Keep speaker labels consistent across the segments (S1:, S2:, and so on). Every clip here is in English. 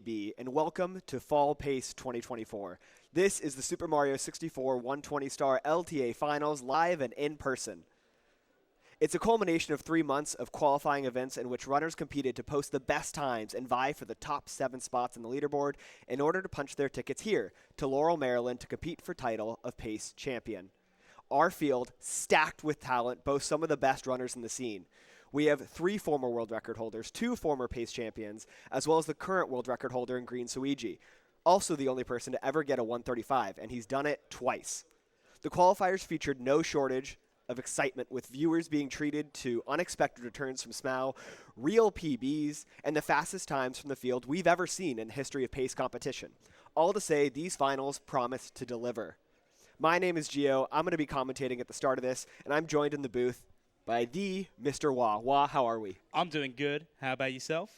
S1: be, and welcome to Fall Pace 2024. This is the Super Mario 64 120-star LTA Finals live and in person. It's a culmination of 3 months of qualifying events in which runners competed to post the best times and vie for the top 7 spots in the leaderboard in order to punch their tickets here to Laurel, Maryland to compete for title of Pace Champion. Our field, stacked with talent, boasts some of the best runners in the scene. We have 3 former world record holders, 2 former Pace champions, as well as the current world record holder in Green Suigi. Also the only person to ever get a 135, and he's done it twice. The qualifiers featured no shortage of excitement, with viewers being treated to unexpected returns from SMAU, real PBs, and the fastest times from the field we've ever seen in the history of Pace competition. All to say, these finals promise to deliver. My name is Gio. I'm going to be commentating at the start of this, and I'm joined in the booth by the Mr. Wah. Wah, how are we?
S2: I'm doing good. How about yourself?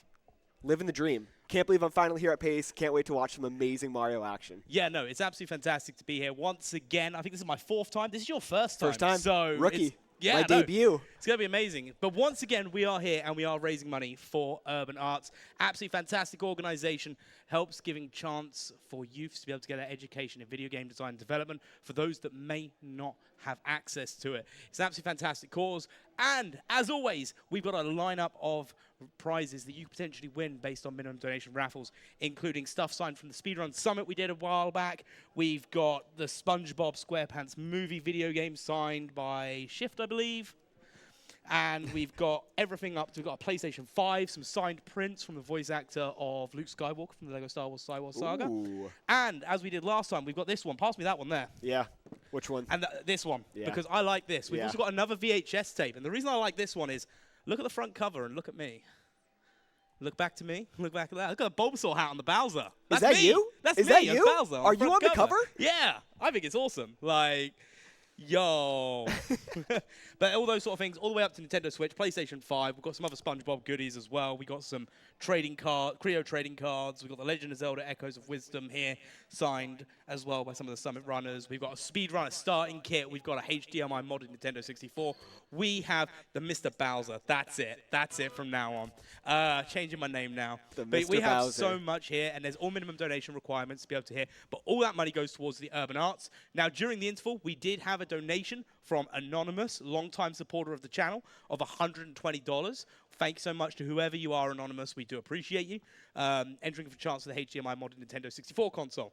S1: Living the dream. Can't believe I'm finally here at Pace. Can't wait to watch some amazing Mario action.
S2: Yeah, no, it's absolutely fantastic to be here once again. I think this is my 4th time. This is your first time.
S1: First time.
S2: So
S1: Rookie.
S2: Yeah,
S1: my debut.
S2: It's going to be amazing. But once again, we are here and we are raising money for Urban Arts. Absolutely fantastic organization. Helps giving chance for youths to be able to get an education in video game design and development for those that may not have access to it. It's an absolutely fantastic cause. And as always, we've got a lineup of prizes that you could potentially win based on minimum donation raffles, including stuff signed from the Speedrun Summit we did a while back. We've got the SpongeBob SquarePants movie video game signed by Shift, I believe. And we've got everything up. We've got a PlayStation 5, some signed prints from the voice actor of Luke Skywalker from the LEGO Star Wars Skywalker Saga.
S1: Ooh.
S2: And as we did last time, we've got this one. Pass me that one there.
S1: Yeah. Which one?
S2: And this one,
S1: Yeah.
S2: because I like this. We've also got another VHS tape. And the reason I like this one is, look at the front cover and look at me. Look back to me. Look back at that. Look at the Bulbasaur hat on the Bowser.
S1: Is
S2: That's
S1: that
S2: me.
S1: you?
S2: That's
S1: Is
S2: me.
S1: that you?
S2: Bowser
S1: Are you on the cover?
S2: Yeah. I think it's awesome. Like, yo. But all those sort of things, all the way up to Nintendo Switch, PlayStation 5. We've got some other SpongeBob goodies as well. We got some Creo trading cards. We've got the Legend of Zelda Echoes of Wisdom here, signed as well by some of the Summit runners. We've got a Speedrun starting kit. We've got a HDMI modded Nintendo 64. We have the Mr. Bowser. That's it. That's it from now on. Changing my name now. But we have so much here, and there's all minimum donation requirements to be able to hear. But all that money goes towards the Urban Arts. Now, during the interval, we did have a donation from Anonymous, longtime supporter of the channel, of $120. Thank you so much to whoever you are, Anonymous. We do appreciate you. Entering for a chance for the HDMI modded Nintendo 64 console.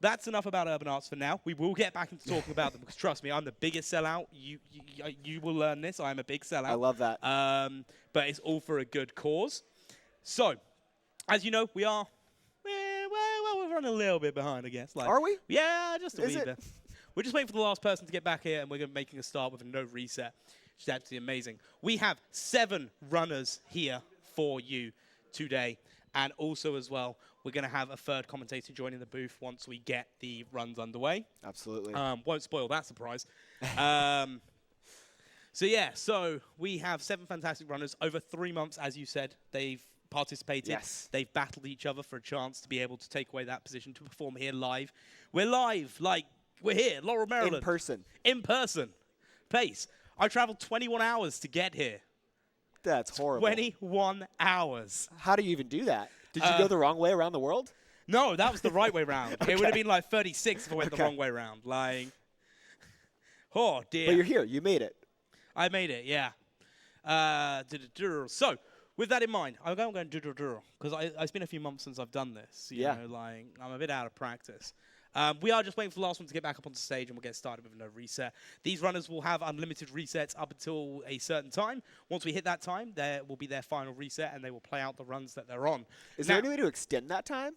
S2: That's enough about Urban Arts for now. We will get back into talking about them, because trust me, I'm the biggest sellout. You will learn this. I am a big sellout.
S1: I love that.
S2: But it's all for a good cause. So, as you know, we are... Well, we're running a little bit behind, I guess. Like,
S1: are we?
S2: Yeah, just a wee bit. We're just waiting for the last person to get back here, and we're making a start with a no reset, which is absolutely amazing. We have 7 runners here for you today. And also, as well, we're going to have a 3rd commentator joining the booth once we get the runs underway.
S1: Absolutely.
S2: Won't spoil that surprise. So, yeah, so we have 7 fantastic runners. Over 3 months, as you said, they've participated.
S1: Yes.
S2: They've battled each other for a chance to be able to take away that position to perform here live. We're live, like, we're here, Laurel, Maryland.
S1: In person.
S2: In person. Pace. I traveled 21 hours to get here.
S1: That's horrible.
S2: 21 hours.
S1: How do you even do that? Did you go the wrong way around the world?
S2: No, that was the right way round.
S1: Okay.
S2: It would have been like 36 if I went the wrong way round. Like, oh, dear.
S1: But you're here. You made it.
S2: I made it, yeah. So, with that in mind, I'm going to do because it's been a few months since I've done this. You know, like, I'm a bit out of practice. We are just waiting for the last one to get back up on stage, and we'll get started with no reset. These runners will have unlimited resets up until a certain time. Once we hit that time, there will be their final reset, and they will play out the runs that they're on.
S1: Is there any way to extend that time?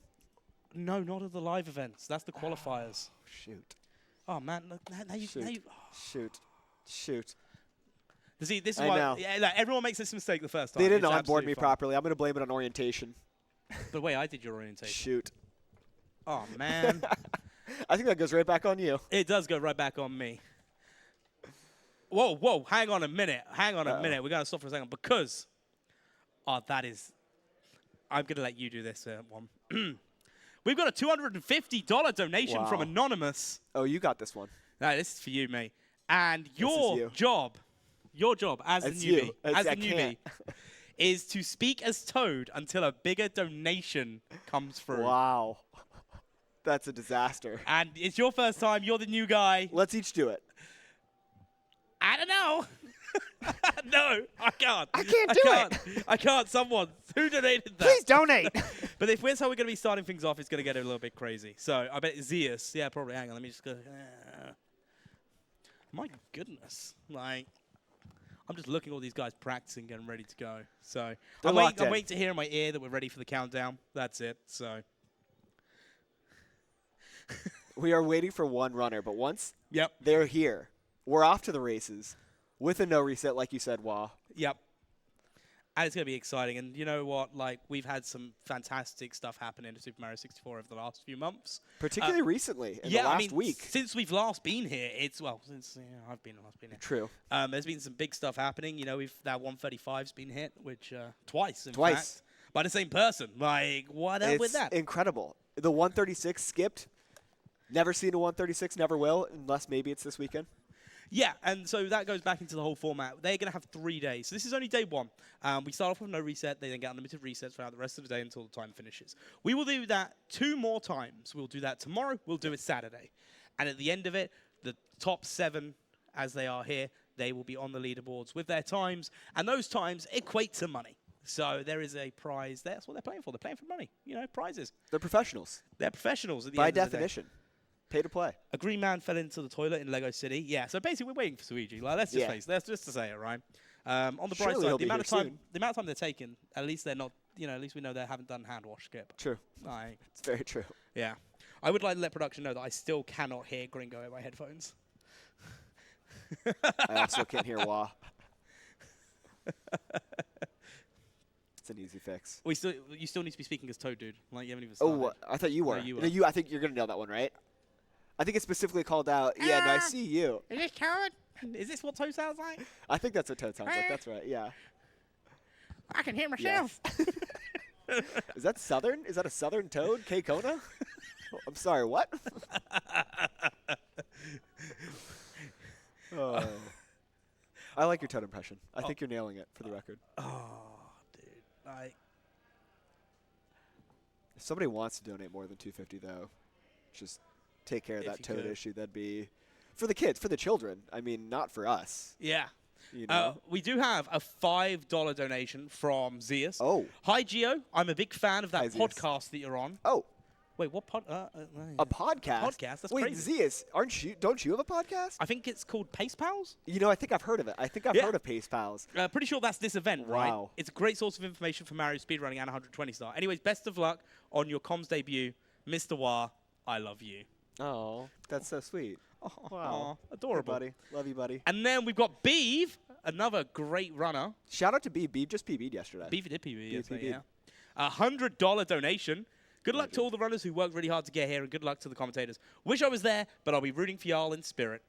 S2: No, not at the live events. That's the qualifiers.
S1: Oh, shoot.
S2: Oh, man. Look, now you,
S1: Shoot.
S2: See, this is
S1: I
S2: why
S1: know.
S2: Like, everyone makes this mistake the first time.
S1: They didn't
S2: It's
S1: onboard me
S2: absolutely fine.
S1: properly. I'm going to blame it on orientation.
S2: But wait, I did your orientation.
S1: Shoot.
S2: Oh, man.
S1: I think that goes right back on you.
S2: It does go right back on me. Whoa, hang on a minute. Hang on a minute. We're going to stop for a second because, that is, I'm going to let you do this one. We've got a $250 donation from Anonymous.
S1: Oh, you got this one.
S2: No, this is for you, mate. And your job as the newbie, is to speak as Toad until a bigger donation comes through.
S1: Wow. That's a disaster.
S2: And it's your first time. You're the new guy.
S1: Let's each do it.
S2: I don't know. No, I can't.
S1: I can't do it.
S2: I can't. Someone. Who donated that?
S1: Please donate.
S2: But if we're how we're going to be starting things off, it's going to get a little bit crazy. So I bet Zeus. Yeah, probably. Hang on. Let me just go. My goodness. Like, I'm just looking at all these guys practicing, getting ready to go. So I'm waiting to hear in my ear that we're ready for the countdown. That's it. So
S1: we are waiting for one runner, but once
S2: yep.
S1: they're here, we're off to the races with a no reset, like you said, Wah.
S2: Yep. And it's going to be exciting. And you know what? Like, we've had some fantastic stuff happen in Super Mario 64 over the last few months.
S1: Particularly recently, in the last week.
S2: Since we've last been here, since I've been here.
S1: True.
S2: There's been some big stuff happening. You know, that 135's been hit, which twice, in
S1: Twice.
S2: fact, by the same person. Like, what up with that?
S1: It's incredible. The 136 skipped. Never seen a 136, never will, unless maybe it's this weekend.
S2: Yeah, and so that goes back into the whole format. They're going to have 3 days. So this is only day 1. We start off with no reset. They then get unlimited resets throughout the rest of the day until the time finishes. We will do that 2 more times. We'll do that tomorrow. We'll do it Saturday. And at the end of it, the top 7, as they are here, they will be on the leaderboards with their times. And those times equate to money. So there is a prize there. That's what they're playing for. They're playing for money. You know, prizes.
S1: They're professionals.
S2: They're professionals at the
S1: By
S2: end of the day.
S1: definition. Pay to play.
S2: A green man fell into the toilet in Lego City. Yeah, so basically we're waiting for Luigi. Like, let's just to say it, right? On the bright
S1: Surely
S2: side,
S1: he'll
S2: the
S1: be
S2: amount of
S1: here
S2: time they're taking, at least they're not, at least we know they haven't done hand wash skip.
S1: True.
S2: Like,
S1: It's very true.
S2: yeah. I would like to let production know that I still cannot hear Gringo in my headphones.
S1: I also can't hear Wah. It's an easy fix.
S2: You still need to be speaking as Toad, dude. Like, you haven't even
S1: Oh,
S2: started.
S1: I thought you were.
S2: No, you
S1: No,
S2: were.
S1: I think you're going to nail that one, right? I think it's specifically called out. Yeah, no, I see you.
S2: Is this Toad? Is this what Toad sounds like?
S1: I think that's what Toad sounds like. That's right, yeah.
S2: I can hear myself.
S1: Yes. Is that Southern? Is that a Southern Toad? K-Kona? I'm sorry, what? Oh. I like your Toad impression. I think you're nailing it, for the record.
S2: Oh, dude. Like,
S1: If somebody wants to donate more than $250, though, just take care of
S2: If
S1: that
S2: you
S1: Toad
S2: could.
S1: issue. That'd be for the kids, for the children. I mean, not for us.
S2: yeah.
S1: You know?
S2: We do have a $5 donation from Zeus.
S1: Oh.
S2: Hi, Gio. I'm a big fan of that
S1: Hi, Zeus.
S2: podcast that you're on.
S1: Oh,
S2: Wait, what pod?
S1: a podcast.
S2: Podcast? That's
S1: Wait,
S2: crazy.
S1: Zeus, don't you have a podcast?
S2: I think it's called Pace Pals.
S1: You know, I think I've heard of it. I think I've
S2: Yeah.
S1: heard of Pace Pals.
S2: Pretty sure that's this event, right?
S1: Wow.
S2: It's a great source of information for Mario speedrunning and 120 star. Anyways, best of luck on your comms debut, Mr. Wah. I love you.
S1: Oh, that's so sweet.
S2: Wow,
S1: Wow.
S2: adorable.
S1: Hey, buddy. Love you, buddy.
S2: And then we've got Beeve, another great runner.
S1: Shout out to Beeb. Beeb just PB'd yesterday.
S2: Beeve did PB, yes,
S1: PB.
S2: yeah. $100 donation. Good luck to all the runners who worked really hard to get here, and good luck to the commentators. Wish I was there, but I'll be rooting for y'all in spirit.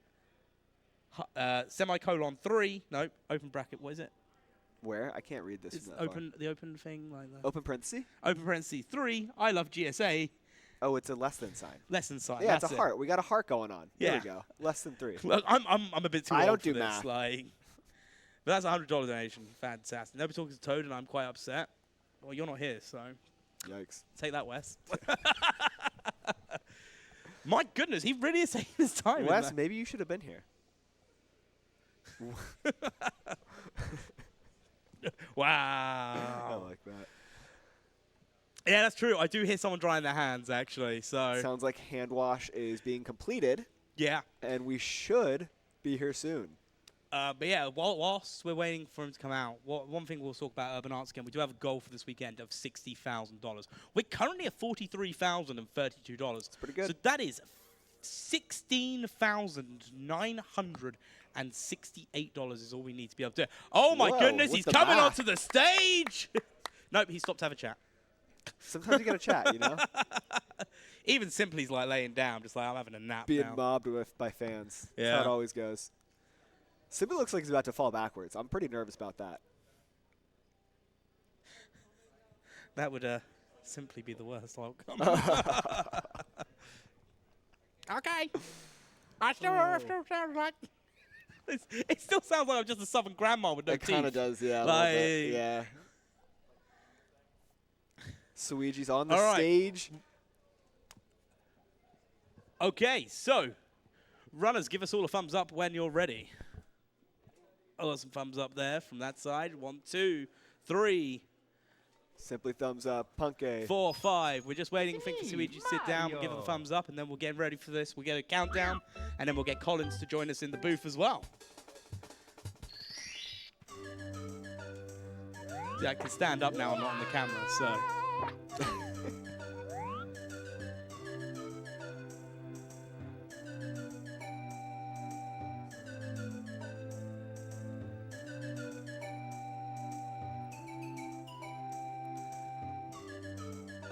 S2: Semicolon 3. Nope. Open bracket. What is it?
S1: Where? I can't read this.
S2: It's
S1: from that far.
S2: the open thing like that.
S1: Open parenthesis?
S2: Open parentheses 3. I love GSA.
S1: Oh, it's a less than sign.
S2: Less than sign.
S1: Yeah,
S2: That's
S1: it's a
S2: it.
S1: heart. We got a heart going on.
S2: Yeah.
S1: There we go. Less than 3.
S2: Look, I'm a bit too
S1: I
S2: old
S1: don't
S2: for
S1: do
S2: this.
S1: math.
S2: Like, but that's $100 donation. Fantastic. Nobody talking to Toad, and I'm quite upset. Well, you're not here, so
S1: Yikes.
S2: take that, Wes. My goodness, he really is taking his time. in
S1: Wes,
S2: that.
S1: maybe you should have been here. I
S2: Wow.
S1: like that.
S2: Yeah, that's true. I do hear someone drying their hands, actually. So
S1: Sounds like hand wash is being completed,
S2: yeah.
S1: and we should be here soon.
S2: But yeah, whilst we're waiting for him to come out, one thing we'll talk about Urban Arts again. We do have a goal for this weekend of $60,000. We're currently at $43,032. It's
S1: pretty good.
S2: So that is $16,968 is all we need to be able to do. Oh my
S1: Whoa,
S2: goodness,
S1: what's
S2: he's
S1: the
S2: coming
S1: math?
S2: onto the stage. Nope, he stopped to have a chat.
S1: Sometimes you got to chat, you know?
S2: Even simply, he's like laying down, just like I'm having a nap
S1: Being
S2: now.
S1: mobbed by fans. That's
S2: Yeah.
S1: how it always goes. Simply looks like he's about to fall backwards. I'm pretty nervous about that.
S2: That would simply be the worst outcome. Okay. I still sound like... It still sounds like I'm just a southern grandma with no
S1: It
S2: teeth.
S1: kind of does, yeah. A little bit,
S2: Like-
S1: yeah. Suiji's on the
S2: All right.
S1: stage.
S2: Okay, so runners, give us all a thumbs up when you're ready. Oh, there's some thumbs up there from that side. 1, 2, 3,
S1: Simply thumbs up. Punke.
S2: 4, 5. We're just waiting for Suiji to sit down. We'll give it a thumbs up, and then we'll get ready for this. We'll get a countdown, and then we'll get Collins to join us in the booth as well. Yeah, I can stand up now. I'm not on the camera, so.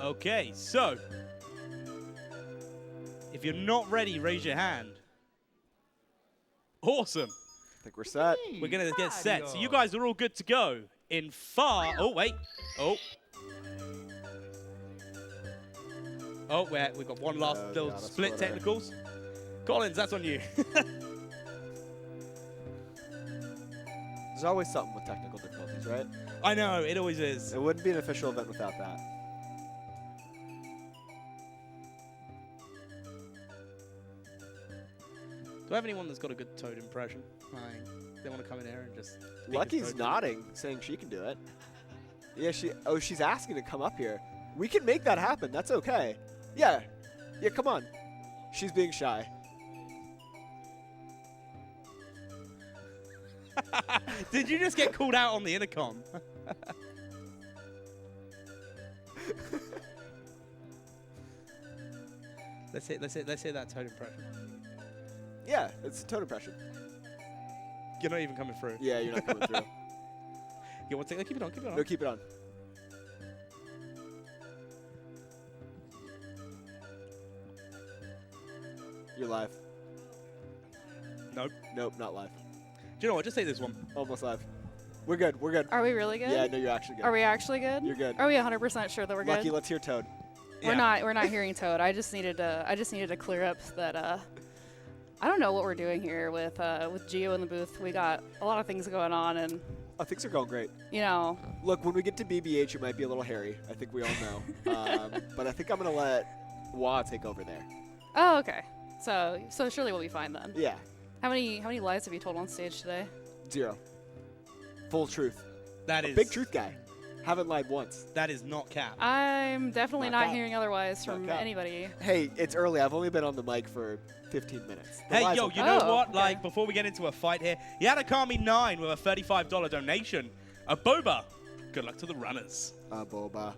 S2: Okay, so if you're not ready, raise your hand. Awesome.
S1: I think we're set.
S2: We're going to get set. So you guys are all good to go. In far... Oh, wait. Oh. Oh, we've got one last little split technicals. Collins, that's on you.
S1: There's always something with technical difficulties, right?
S2: I know, it always is.
S1: It wouldn't be an official event without that.
S2: Do I have anyone that's got a good Toad impression? Like, they want to come in here and just...
S1: Lucky's nodding, saying she can do it. Yeah, she's asking to come up here. We can make that happen. That's okay. Yeah. Yeah, come on. She's being shy.
S2: Did you just get called out on the intercom? Let's hit that Toad impression.
S1: Yeah, it's a Toad impression.
S2: You're not even coming through.
S1: Yeah, you're not coming through.
S2: Yeah, one second. Keep it on, keep it on.
S1: No, keep it on. You're live.
S2: Nope.
S1: Nope, not live.
S2: Do you know what? Just say this one.
S1: Almost live. We're good. We're good.
S3: Are we really good?
S1: Yeah, no, you're actually good.
S3: Are we actually good?
S1: You're good.
S3: Are we 100% sure that we're
S1: Lucky,
S3: good?
S1: let's hear Toad.
S3: We're not hearing Toad. I just needed to clear up that I don't know what we're doing here with Gio in the booth. We got a lot of things going on, and
S1: Oh, things are going great.
S3: you know,
S1: Look, when we get to BBH, it might be a little hairy. I think we all know. But I think I'm going to let Wah take over there.
S3: oh, okay. So surely we'll be fine then.
S1: Yeah,
S3: How many lies have you told on stage today?
S1: 0. Full truth.
S2: That is
S1: Big truth guy. Haven't lied once.
S2: That is not cap.
S3: I'm definitely
S1: Not
S3: not
S1: cap.
S3: hearing otherwise
S1: Not
S3: from
S1: cap.
S3: anybody.
S1: Hey, it's early. I've only been on the mic for 15 minutes. The
S2: Hey,
S1: lies
S2: yo,
S1: will
S2: you know
S3: Oh,
S2: what?
S3: okay.
S2: Like, before we get into a fight here, Yadakami9 with a $35 donation. A boba. Good luck to the runners.
S1: Boba.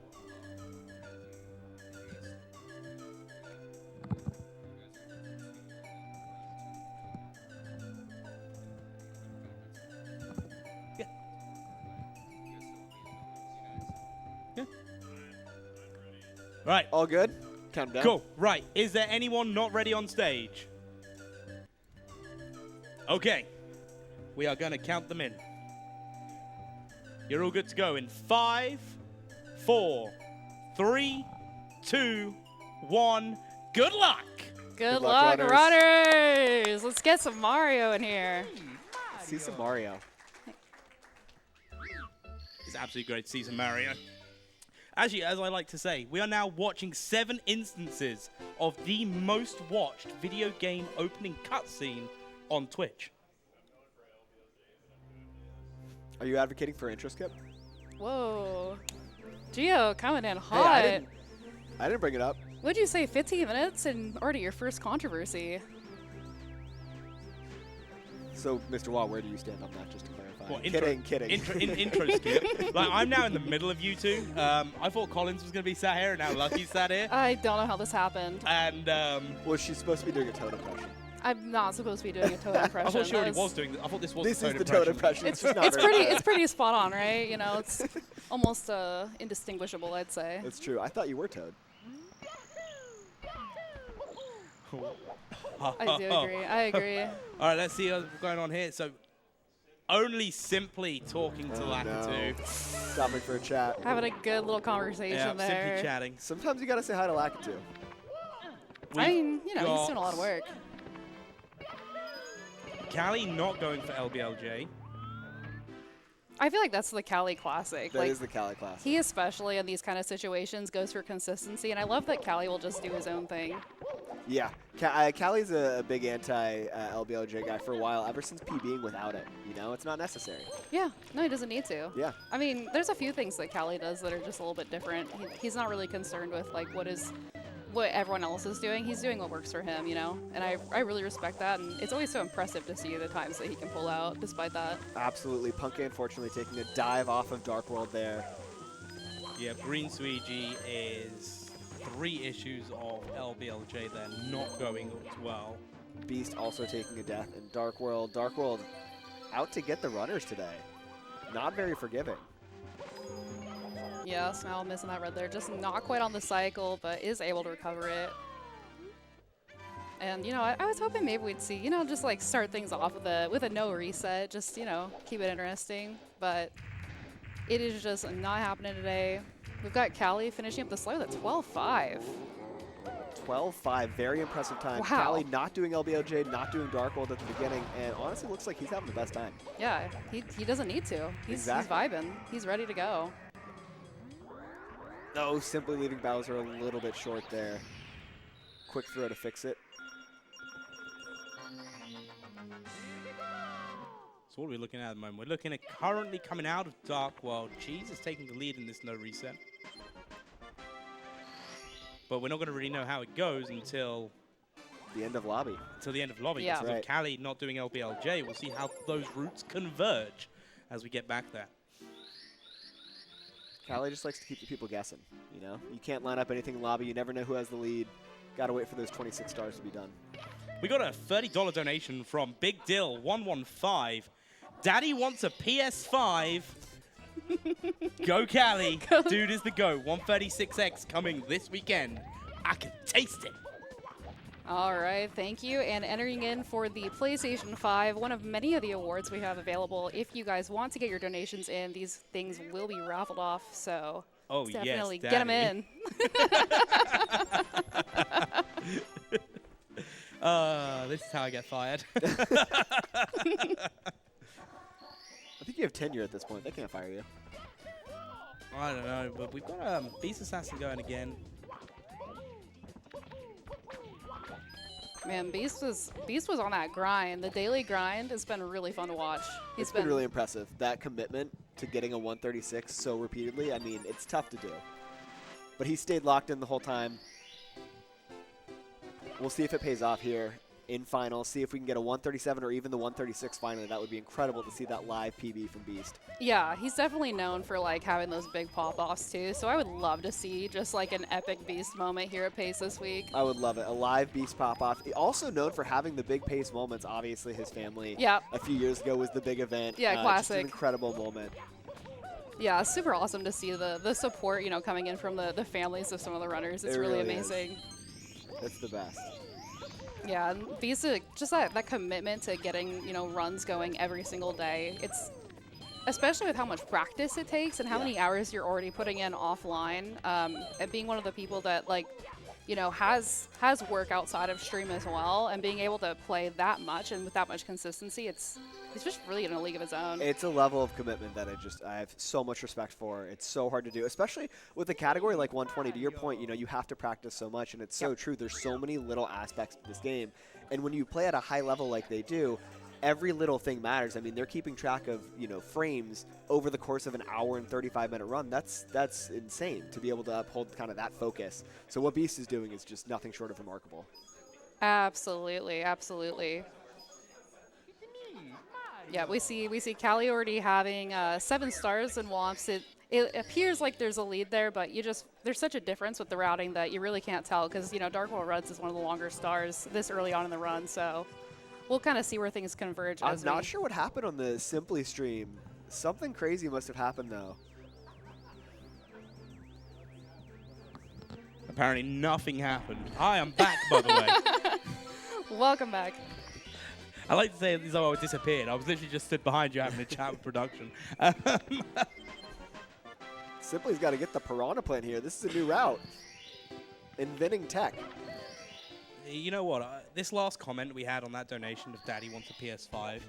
S2: Right.
S1: All good? Count 'em down.
S2: Cool. Right. Is there anyone not ready on stage? Okay. We are going to count them in. You're all good to go in 5, 4, 3, 2, 1. Good luck.
S3: Good
S1: luck,
S3: luck,
S1: runners.
S3: runners! Let's get some Mario in here.
S1: See some Mario.
S2: It's absolutely great to see some Mario. Actually, as I like to say, we are now watching 7 instances of the most watched video game opening cutscene on Twitch.
S1: Are you advocating for intro skip?
S3: Whoa. Gio coming in
S1: Hey,
S3: hot.
S1: I didn't bring it up.
S3: What'd you say, 15 minutes and already your first controversy?
S1: So, Mr. Wah, where do you stand on that, just to clarify?
S2: What,
S1: Kidding.
S2: Intro skip. Like, I'm now in the middle of you two. I thought Collins was going to be sat here, and now Lucky's sat here.
S3: I don't know how this happened.
S2: And
S1: Well, she's supposed to be doing a Toad impression.
S3: I'm not supposed to be doing a Toad impression.
S2: I thought she
S3: That
S2: already was doing it. I thought this was
S1: This
S2: the
S1: is
S2: Toad
S1: the Toad
S2: impression.
S1: impression. It's just not
S3: It's
S1: very
S3: pretty.
S1: good.
S3: It's pretty spot on, right? You know, it's almost indistinguishable, I'd say.
S1: That's true. I thought you were Toad.
S3: I do agree. I agree.
S2: All right, let's see what's going on here. So, only simply talking to Lakitu.
S1: No. Stopping for a chat.
S3: Having a good little conversation
S2: Yeah,
S3: there.
S2: simply chatting.
S1: Sometimes you gotta say hi to Lakitu.
S3: I mean, you know, he's
S2: got
S3: doing a lot of work.
S2: Callie not going for LBLJ.
S3: I feel like that's the Cali classic.
S1: That
S3: like,
S1: is the Cali classic.
S3: he especially in these kind of situations goes for consistency, and I love that Cali will just do his own thing.
S1: Yeah, Cali's a big anti-LBLJ guy for a while, ever since PBing without it. You know, it's not necessary.
S3: Yeah, no, he doesn't need to.
S1: Yeah.
S3: I mean, there's a few things that Cali does that are just a little bit different. He's not really concerned with like what everyone else is doing. He's doing what works for him, you know? And I really respect that, and it's always so impressive to see the times that he can pull out despite that.
S1: Absolutely. Punky, unfortunately, taking a dive off of Dark World there.
S2: Yeah, Green Suigi is 3 issues of LBLJ there not going as well.
S1: Beast also taking a death in Dark World. Dark World out to get the runners today. Not very forgiving.
S3: Yeah, Smile missing that red there. Just not quite on the cycle, but is able to recover it. And, you know, I was hoping maybe we'd see, you know, just like start things off with a no reset. Just, you know, keep it interesting. But it is just not happening today. We've got Cali finishing up the slide with a 12-5.
S1: 12-5, very impressive time.
S3: Wow.
S1: Cali not doing LBLJ, not doing Dark World at the beginning, and honestly looks like he's having the best time.
S3: Yeah, he doesn't need to. He's vibing. He's ready to go.
S1: No, simply leaving Bowser a little bit short there. Quick throw to fix it.
S2: So what are we looking at the moment? We're looking at currently coming out of Dark World. Cheese is taking the lead in this no reset. But we're not going to really know how it goes until
S1: The end of lobby.
S2: the end of lobby.
S3: Yeah.
S2: Because
S1: Right.
S2: of Cali not doing LBLJ, we'll see how those routes converge as we get back there.
S1: Cali just likes to keep the people guessing, you know? You can't line up anything in lobby. You never know who has the lead. Got to wait for those 26 stars to be done.
S2: We got a $30 donation from Big Dill 115. Daddy wants a PS5. Go Cali. Dude is the go. 136X coming this weekend. I can taste it.
S3: All right, thank you. And entering in for the PlayStation 5, one of many of the awards we have available. If you guys want to get your donations in, these things will be raffled off. So
S2: Oh,
S3: definitely
S2: yes,
S3: get them
S2: Daddy.
S3: in.
S2: This is how I get fired.
S1: I think you have tenure at this point. They can't fire you.
S2: I don't know, but we've got Beast Assassin going again.
S3: Man, Beast was on that grind. The daily grind has been really fun to watch.
S1: It's been really impressive. That commitment to getting a 136 so repeatedly, I mean, it's tough to do. But he stayed locked in the whole time. We'll see if it pays off here in finals. See if we can get a 137 or even the 136 finally. That would be incredible to see that live PB from Beast.
S3: Yeah, he's definitely known for like having those big pop-offs too. So I would love to see just like an epic Beast moment here at Pace this week.
S1: I would love it. A live Beast pop-off. Also known for having the big Pace moments. Obviously, his family a few years ago was the big event.
S3: Yeah,
S1: Just
S3: classic.
S1: an incredible moment.
S3: Yeah, super awesome to see the support, you know, coming in from the families of some of the runners. It's
S1: It
S3: really
S1: really is.
S3: amazing.
S1: That's the best.
S3: Yeah, and Beast, just that commitment to getting, you know, runs going every single day. It's especially with how much practice it takes and how many hours you're already putting in offline. And being one of the people that like, you know, has work outside of stream as well, and being able to play that much and with that much consistency, it's just really in a league of its own.
S1: It's a level of commitment that I have so much respect for. It's so hard to do, especially with a category like 120. To your point, you know, you have to practice so much, and it's so true. There's so many little aspects to this game, and when you play at a high level like they do, every little thing matters. I mean, they're keeping track of, you know, frames over the course of an hour and 35-minute run. That's insane to be able to uphold kind of that focus. So what Beast is doing is just nothing short of remarkable.
S3: Absolutely, absolutely. Yeah, we see Cali already having 7 stars in Womps. It appears like there's a lead there, but there's such a difference with the routing that you really can't tell because, you know, Dark World Runs is one of the longer stars this early on in the run, so we'll kind of see where things converge.
S1: I'm not sure what happened on the Simply stream. Something crazy must have happened, though.
S2: Apparently nothing happened. I am back, by the way.
S3: Welcome back.
S2: I like to say as though I disappeared. I was literally just stood behind you having a chat with production.
S1: Simply's got to get the Piranha plant here. This is a new route. Inventing tech.
S2: You know what? This last comment we had on that donation of Daddy wants a PS5.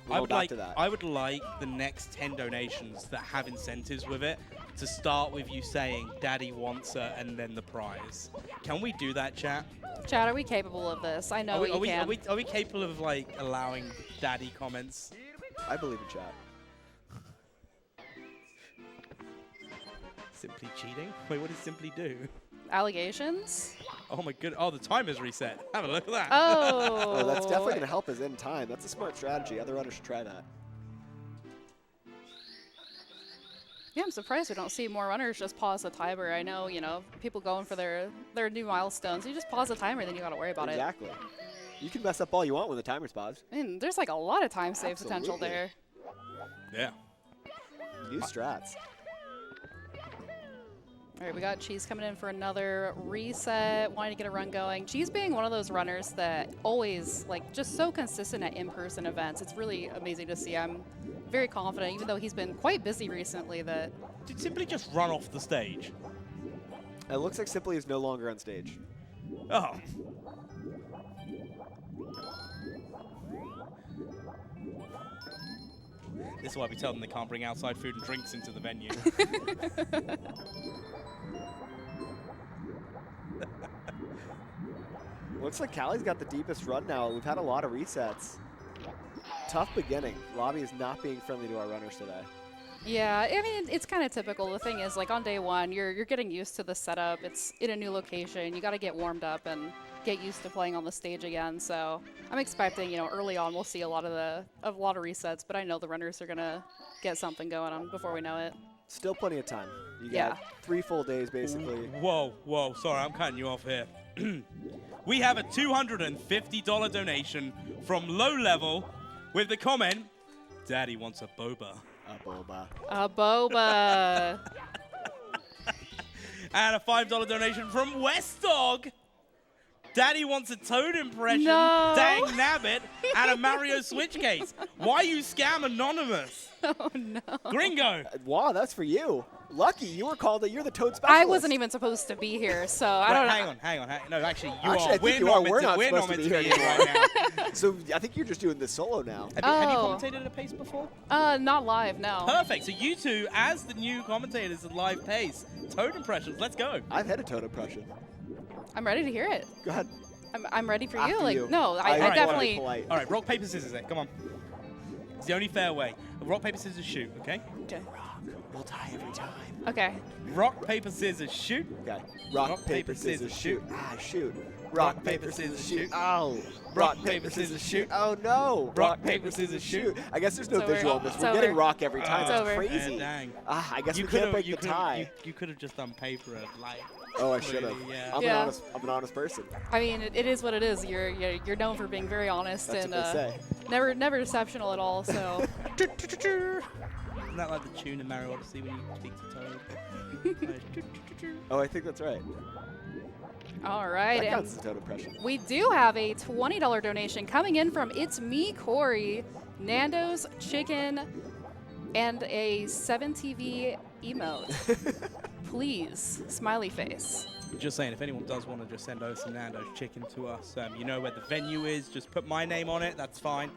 S1: We'll go back to that.
S2: I would like the next 10 donations that have incentives with it to start with you saying Daddy wants it and then the prize. Can we do that, chat?
S3: Chat, are we capable of this? I know what you can.
S2: Are we capable of like allowing Daddy comments?
S1: I believe in chat.
S2: Simply cheating? Wait, what does Simply do?
S3: Allegations?
S2: Oh my good. Oh, the timer's reset. Have a look at that.
S3: Oh.
S1: Oh, that's definitely going to help us in time. That's a smart strategy. Other runners should try that.
S3: Yeah, I'm surprised we don't see more runners just pause the timer. I know, people going for their new milestones. You just pause the timer, then you got to worry about it.
S1: Exactly. You can mess up all you want when the timer's paused.
S3: I mean, there's like a lot of time save potential
S1: Absolutely.
S3: there.
S2: Yeah.
S1: New strats.
S3: All right, we got Cheese coming in for another reset, wanting to get a run going. Cheese being one of those runners that always, just so consistent at in-person events. It's really amazing to see. I'm very confident, even though he's been quite busy recently, that...
S2: Did Simply just run off the stage?
S1: It looks like Simply is no longer on stage.
S2: Oh. This is why we tell them they can't bring outside food and drinks into the venue.
S1: Looks like Callie's got the deepest run now. We've had a lot of resets. Tough beginning. Lobby is not being friendly to our runners today.
S3: Yeah, I mean, it's kind of typical. The thing is, on day one, you're getting used to the setup. It's in a new location. You got to get warmed up and get used to playing on the stage again. So I'm expecting, early on we'll see a lot of resets, but I know the runners are gonna get something going on before we know it.
S1: Still plenty of time. You
S3: Yeah.
S1: got 3 full days, basically.
S2: Whoa. Sorry, I'm cutting you off here. We have a $250 donation from Low Level with the comment, Daddy wants a boba.
S1: A boba.
S3: A boba.
S2: And a $5 donation from West Dog. Daddy wants a Toad impression,
S3: No.
S2: dang nabbit, and a Mario Switch case. Why you scam anonymous?
S3: Oh, no.
S2: Gringo.
S1: Wow, that's for you. Lucky, you were called it. You're the Toad specialist.
S3: I wasn't even supposed to be here, so I don't know.
S2: Hang on. No, actually, you
S1: Actually,
S2: are.
S1: I think you are. We're not
S2: We're
S1: supposed
S2: not
S1: to be
S2: meant
S1: here
S2: to be here right now.
S1: So I think you're just doing this solo now.
S2: Have you
S3: Oh.
S2: commentated at a pace before?
S3: Not live, no.
S2: Perfect. So you two, as the new commentators at live pace, Toad impressions. Let's go.
S1: I've had a Toad impression.
S3: I'm ready to hear it.
S1: Go ahead.
S3: I'm ready for
S1: After
S3: you.
S1: you.
S3: No, I
S1: wanna be
S3: definitely...
S1: polite.
S2: All right, rock, paper, scissors then. Come on. It's the only fair way. Rock, paper, scissors, shoot, okay?
S3: Okay.
S1: We'll tie every time.
S3: Okay.
S2: Rock, paper, scissors, shoot.
S1: Okay. Rock, paper, scissors, shoot. Ah, shoot. Rock, paper, scissors, shoot. Oh.
S2: Rock, paper, scissors, shoot.
S1: Oh, no.
S2: Rock, paper, scissors, shoot.
S1: I guess there's no
S3: It's over.
S1: visual on this.
S3: It's
S1: We're getting
S3: over.
S1: rock every time.
S3: It's
S1: That's
S3: over.
S1: crazy.
S2: Dang.
S1: Ah, I guess we
S2: could've-
S1: can't break the
S2: could've-
S1: tie.
S2: You could have just done paper and like.
S1: Oh, I should have.
S2: Yeah.
S1: I'm
S3: Yeah.
S1: an honest person.
S3: I mean, it is what it is. You're known for being very honest
S1: That's
S3: and
S1: what they say.
S3: never deceptional at all. So
S2: Isn't that like the tune in Mario Odyssey when you speak to Toad?
S1: Oh, I think that's right.
S3: all right,
S1: That
S3: and
S1: counts as a Toad impression.
S3: we do have a $20 donation coming in from It's Me Corey, Nando's Chicken, and a 7TV emote. Please, smiley face.
S2: Just saying, if anyone does want to just send over some Nando's chicken to us, you know where the venue is. Just put my name on it. That's fine.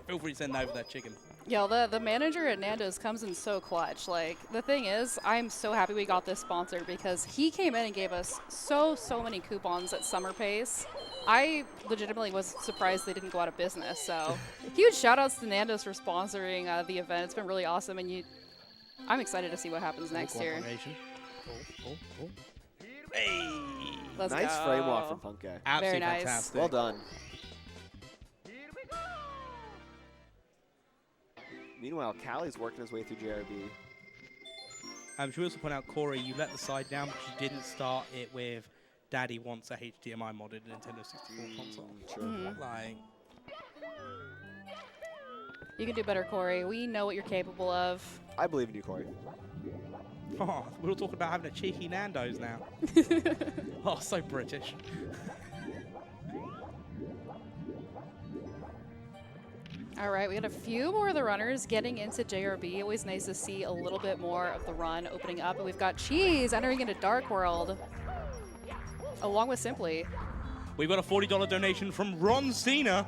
S2: Feel free to send over that chicken.
S3: Yo, the manager at Nando's comes in so clutch. The thing is, I'm so happy we got this sponsor because he came in and gave us so many coupons at Summer Pace. I legitimately was surprised they didn't go out of business. So huge shout outs to Nando's for sponsoring the event. It's been really awesome, and I'm excited to see what happens next year.
S2: Cooperation. Oh. Hey!
S3: Let's
S1: Nice
S3: go.
S1: frame walk from Punk Guy.
S2: Absolutely
S3: nice.
S2: fantastic.
S1: Well done. Meanwhile, Callie's working his way through JRB.
S2: Should we also point out, Corey, you let the side down, but you didn't start it with Daddy wants a HDMI modded Nintendo 64 console.
S1: True.
S2: Like,
S3: You can do better, Corey. We know what you're capable of.
S1: I believe in you, Corey.
S2: oh, we're all talking about having a cheeky Nando's now. Oh, so British.
S3: All right, we got a few more of the runners getting into JRB. Always nice to see a little bit more of the run opening up. And we've got Cheese entering into Dark World, along with Simply.
S2: We've got a $40 donation from Ron Cena.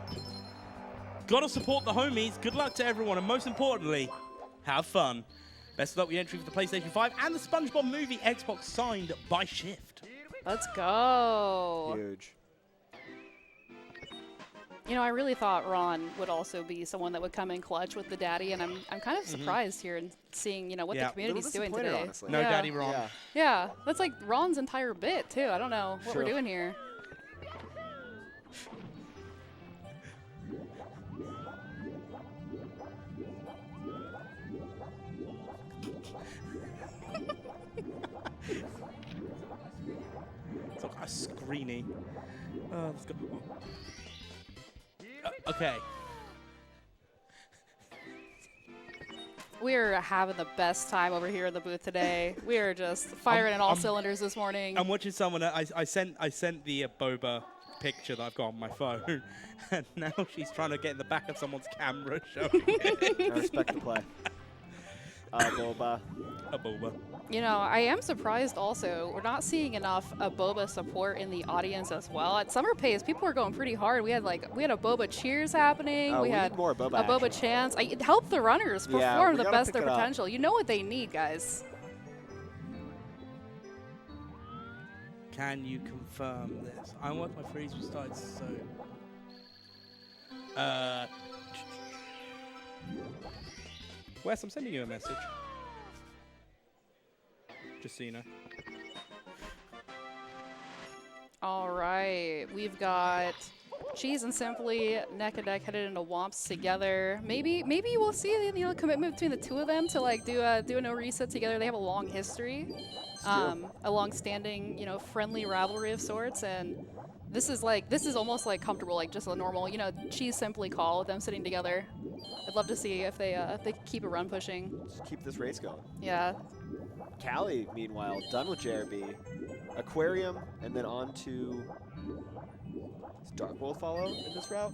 S2: Gotta support the homies. Good luck to everyone, and most importantly, have fun. Best of luck with the entry for the PlayStation 5 and the SpongeBob movie Xbox signed by Shift.
S3: Let's go.
S1: Huge.
S3: You know, I really thought Ron would also be someone that would come in clutch with the daddy, and I'm kind of surprised here and seeing, you know, what the community's doing today.
S1: Honestly.
S2: No daddy Ron.
S1: Yeah.
S3: Yeah, that's like Ron's entire bit too. I don't know what we're
S1: True.
S3: doing here.
S2: It's like a screeny. Let's go. Okay.
S3: We're having the best time over here in the booth today. We are just firing in all cylinders this morning.
S2: I'm watching someone. I sent the Boba picture that I've got on my phone, and now she's trying to get in the back of someone's camera showing it.
S1: I respect the play. Boba.
S2: A Boba.
S3: You know, I am surprised also. We're not seeing enough Boba support in the audience as well. At Summer Pace, people were going pretty hard. We had a Boba cheers happening.
S1: Oh,
S3: we had
S1: need more Boba
S3: a Boba
S1: action.
S3: chance. It helped the runners
S1: Yeah,
S3: perform
S1: we
S3: the
S1: gotta
S3: best of
S1: pick
S3: their
S1: it up.
S3: potential. You know what they need, guys.
S2: Can you confirm this? I want my freeze will start soon. Wes, I'm sending you a message. Just so you know.
S3: All right, we've got Cheese and Simply neck and neck headed into Womps together. Maybe we'll see the commitment between the two of them to like do a no reset together. They have a long history, a long-standing friendly rivalry of sorts, and this is almost like comfortable, like just a normal Cheese Simply call with them sitting together. I'd love to see if they keep a run pushing.
S1: Just keep this race going.
S3: Yeah.
S1: Callie, meanwhile, done with JRB. Aquarium, and then on to... Does Dark World follow in this route?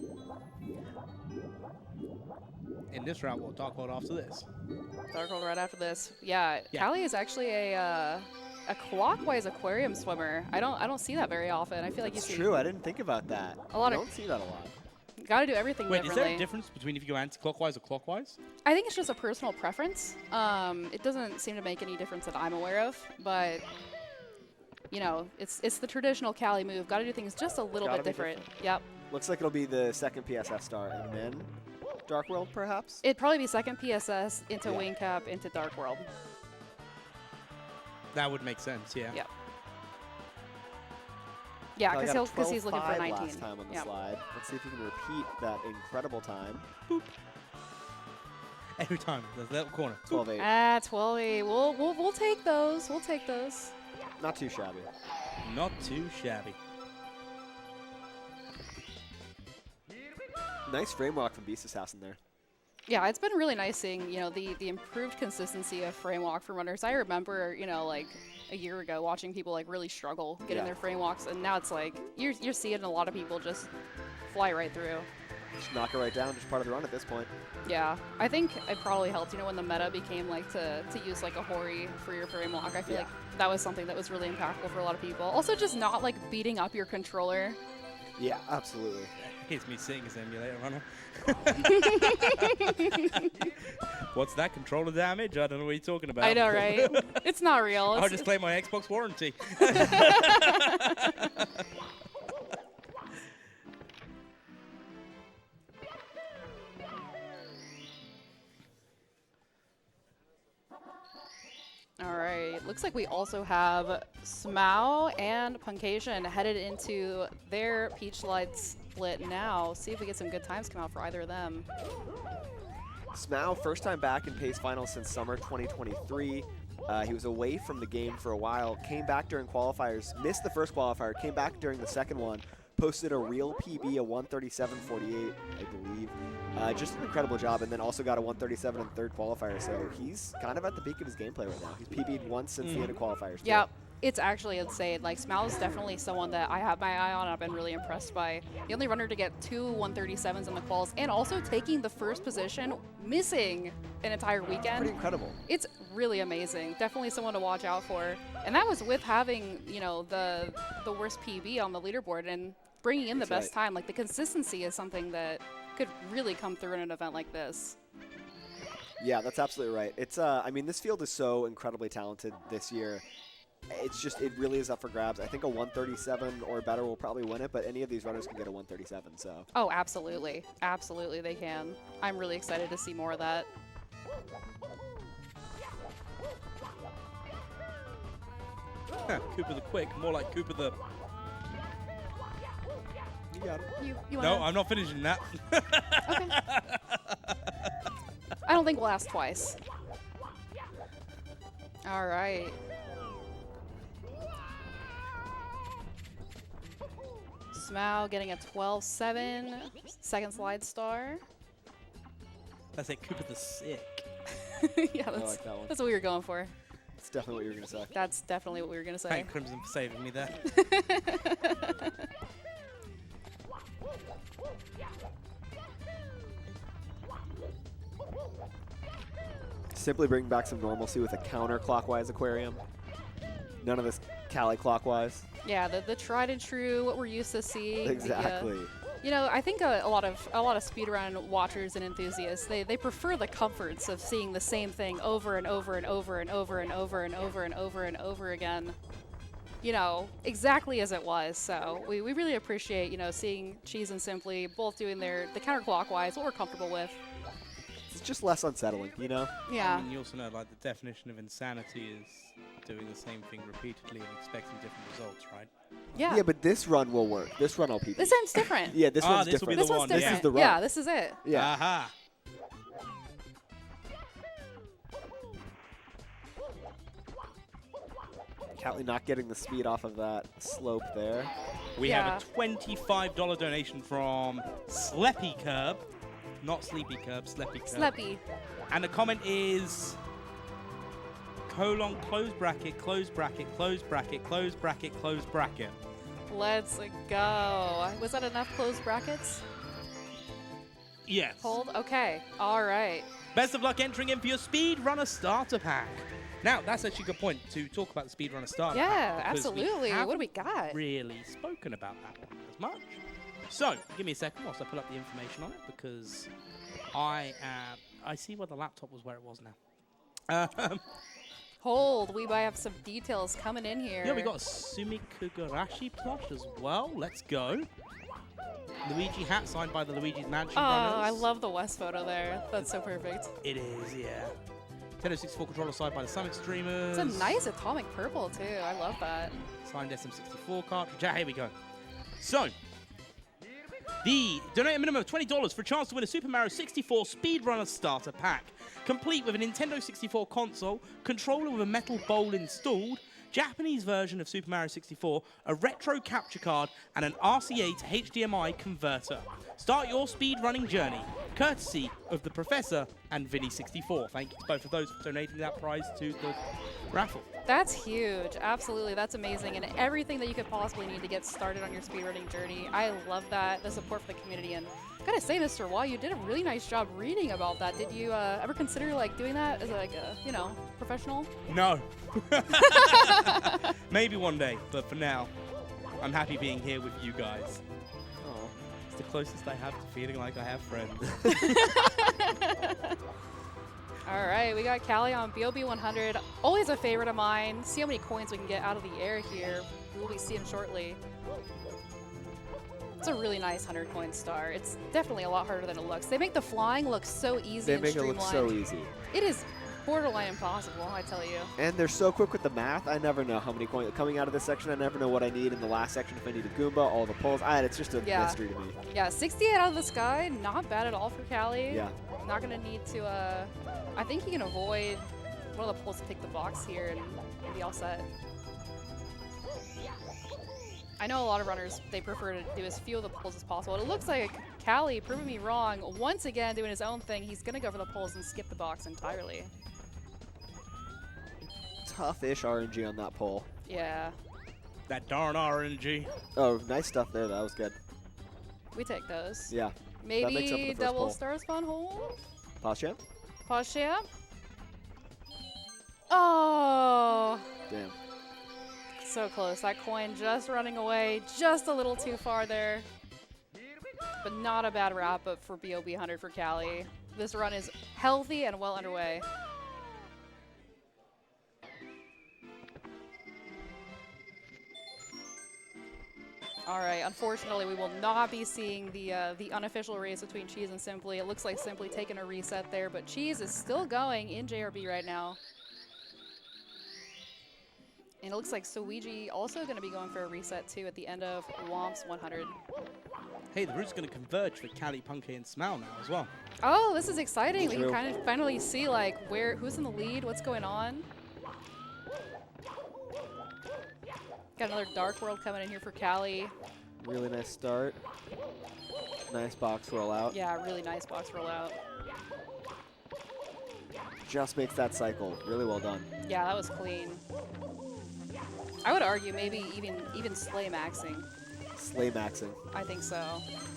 S2: In this route, we'll talk about after this.
S3: Dark World right after this. Yeah,
S2: Yeah.
S3: Callie is actually a clockwise aquarium swimmer. I don't see that very often. I feel like
S1: It's
S3: you see
S1: true, I didn't think about that.
S3: A lot
S1: I
S3: of-
S1: don't see that a lot.
S3: got to do everything
S2: Wait, is
S3: differently.
S2: there a difference between if you go anti-clockwise or clockwise?
S3: I think it's just a personal preference. It doesn't seem to make any difference that I'm aware of, but it's the traditional Callie move. Got to do things just a little
S1: Gotta
S3: bit
S1: be
S3: different.
S1: different.
S3: Yep.
S1: Looks like it'll be the second PSS star, and then Dark World, perhaps?
S3: It'd probably be second PSS into
S1: Yeah.
S3: Wing Cap into Dark World.
S2: That would make sense, yeah.
S3: Yep. Yeah,
S1: Probably got a
S3: because he's looking for
S1: 12.5
S3: 19.
S1: last time on the
S3: Yep.
S1: slide. Let's see if he can repeat that incredible time.
S2: Every time, there's a little corner.
S1: 12.8.
S3: Ah, 12-8. We'll take those. We'll take those.
S1: Not too shabby.
S2: Not too shabby.
S1: Nice frame walk from Beast's house in there.
S3: Yeah, it's been really nice seeing, the improved consistency of frame walk for runners. I remember, like a year ago watching people like really struggle getting
S1: Yeah.
S3: their frame walks, and now it's like you're seeing a lot of people just fly right through.
S1: Just knock it right down, just part of the run at this point.
S3: Yeah, I think it probably helped, when the meta became like to use like a Hori for your frame walk. I feel
S1: Yeah.
S3: like that was something that was really impactful for a lot of people. Also, just not like beating up your controller.
S1: Yeah, absolutely.
S2: Here's me sitting as emulator runner. What's that controller damage? I don't know what you're talking about.
S3: I know, right? It's not real.
S2: I'll
S3: It's-
S2: just claim my Xbox warranty.
S3: All right, looks like we also have Smau and Puncation headed into their Peach Slide split now. See if we get some good times come out for either of them.
S1: Smau, first time back in PACE Finals since summer 2023. He was away from the game for a while, came back during qualifiers, missed the first qualifier, came back during the second one, posted a real PB, a 137.48, I believe. Just an incredible job, and then also got a 137 in third qualifier, so he's kind of at the peak of his gameplay right now. He's PB'd once since the end of qualifiers. too.
S3: Yep, it's actually insane. Like, Smau is definitely someone that I have my eye on and I've been really impressed by. The only runner to get 2 137s in the quals, and also taking the first position, missing an entire weekend.
S1: Pretty incredible.
S3: It's really amazing. Definitely someone to watch out for. And that was with having, the worst PB on the leaderboard. And bringing in the
S1: That's
S3: best time. Like, the consistency is something that could really come through in an event like this.
S1: Yeah, that's absolutely right. It's I mean, this field is so incredibly talented this year. It's just, it really is up for grabs. I think a 137 or better will probably win it, but any of these runners can get a 137, so.
S3: Oh, absolutely. Absolutely, they can. I'm really excited to see more of that.
S2: Cooper the Quick, more like Cooper the...
S1: You got it.
S3: You
S2: No,
S3: wanna-
S2: I'm not finishing that.
S3: Okay. I don't think we'll ask twice. All right. Smau getting a 12-7, second slide star.
S2: That's it, Cooper the Sick.
S3: Yeah,
S1: I like that one.
S3: that's what we were going for.
S1: It's definitely what you were going to say.
S3: That's definitely what we were going to say.
S2: Thank Crimson for saving me there.
S1: Simply bring back some normalcy with a counterclockwise aquarium. None of this Cali clockwise.
S3: Yeah, the tried and true, what we're used to seeing.
S1: Exactly.
S3: You know, I think a lot of speedrun watchers and enthusiasts, they prefer the comforts of seeing the same thing over and over and over and over and over and over and over and over again. You know, exactly as it was. So we really appreciate, you know, seeing Cheese and Simply both doing the counterclockwise, what we're comfortable with.
S1: It's just less unsettling, you know?
S3: Yeah.
S2: I mean, you also know, like, the definition of insanity is doing the same thing repeatedly and expecting different results, right?
S3: Yeah.
S1: Yeah, but this run will work. This run will PB.
S3: This time's different.
S1: Yeah, this one's
S2: this will be
S1: different.
S2: the
S3: This one's
S2: one,
S3: different.
S1: This is the run.
S3: Yeah, this is it.
S1: Yeah.
S2: Aha!
S1: Catley not getting the speed off of that slope there.
S2: We
S3: Yeah.
S2: have a $25 donation from Sleppy Curb. Not Sleepy Curb, Sleppy Curb.
S3: Sleppy.
S2: And the comment is... close bracket, close bracket, close bracket, close bracket, close bracket.
S3: Let's go. Was that enough closed brackets?
S2: Yes.
S3: Hold. Okay. All right.
S2: Best of luck entering in for your Speedrunner Starter Pack. Now, that's actually a good point to talk about the Speedrunner Starter Pack.
S3: Yeah,
S2: because
S3: absolutely.
S2: we
S3: What do we
S2: haven't
S3: got?
S2: really spoken about that one as much. So, give me a second whilst I pull up the information on it, because I see where the laptop was where it was now.
S3: Hold. We might have some details coming in here.
S2: Yeah, we got a Sumi Kugurashi plush as well. Let's go. Luigi hat signed by the Luigi's Mansion
S3: Oh,
S2: Runners.
S3: I love the West photo there. That's so perfect.
S2: It is, yeah. Nintendo 64 controller signed by the Summit Streamers.
S3: It's a nice atomic purple too. I love that.
S2: Signed SM64 cartridge. Ah, here we go. So, donate a minimum of $20 for a chance to win a Super Mario 64 Speedrunner Starter Pack, complete with a Nintendo 64 console, controller with a metal bowl installed, Japanese version of Super Mario 64, a retro capture card, and an RCA to HDMI converter. Start your speedrunning journey, courtesy of the Professor and Vinny64. Thank you to both of those for donating that prize to the raffle.
S3: That's huge. Absolutely. That's amazing. And everything that you could possibly need to get started on your speedrunning journey. I love that. The support for the community. And I gotta say, Mr. Wall, you did a really nice job reading about that. Did you ever consider like doing that as like a, you know, professional?
S2: No. Maybe one day, but for now, I'm happy being here with you guys.
S1: Oh.
S2: It's the closest I have to feeling like I have friends.
S3: All right, we got Callie on BOB 100. Always a favorite of mine. See how many coins we can get out of the air here. We'll be seeing shortly. It's a really nice 100 coin star. It's definitely a lot harder than it looks. They make the flying look so easy
S1: They
S3: and
S1: make it look
S3: streamlined.
S1: so easy.
S3: It is borderline impossible, I tell you.
S1: And they're so quick with the math. I never know how many coins coming out of this section. I never know what I need in the last section. If I need a Goomba, all the pulls. It's just a
S3: Yeah.
S1: mystery to me.
S3: Yeah, 68 out of the sky, not bad at all for Callie.
S1: Yeah.
S3: Not gonna need to, I think he can avoid one of the pulls to pick the box here and be all set. I know a lot of runners, they prefer to do as few of the pulls as possible. It looks like Callie, proving me wrong, once again doing his own thing. He's gonna go for the pulls and skip the box entirely.
S1: Tough-ish RNG on that pull.
S3: Yeah,
S2: That darn RNG.
S1: Oh, nice stuff there. That was good.
S3: we take those.
S1: Yeah. makes up for
S3: Maybe
S1: the first
S3: double
S1: pull.
S3: star spawn hold?
S1: Pause champ?
S3: Pause champ? Oh,
S1: Damn.
S3: So close. That coin just running away just a little too far there. But not a bad wrap up for BOB 100 for Callie. This run is healthy and well underway. All right, unfortunately, we will not be seeing the unofficial race between Cheese and Simply. It looks like Simply taking a reset there, but Cheese is still going in JRB right now. And it looks like Suiji also going to be going for a reset too at the end of Womps 100.
S2: Hey, the route's going to converge for Callie, Punky, and Smile now as well.
S3: Oh, this is exciting. We
S1: True.
S3: can kind of finally see like who's in the lead, what's going on. Got another Dark World coming in here for Callie.
S1: Really nice start. Nice box rollout.
S3: Yeah, really nice box rollout.
S1: Just makes that cycle. Really well done.
S3: Yeah, that was clean. I would argue maybe even Slay maxing.
S1: Slay maxing.
S3: I think so.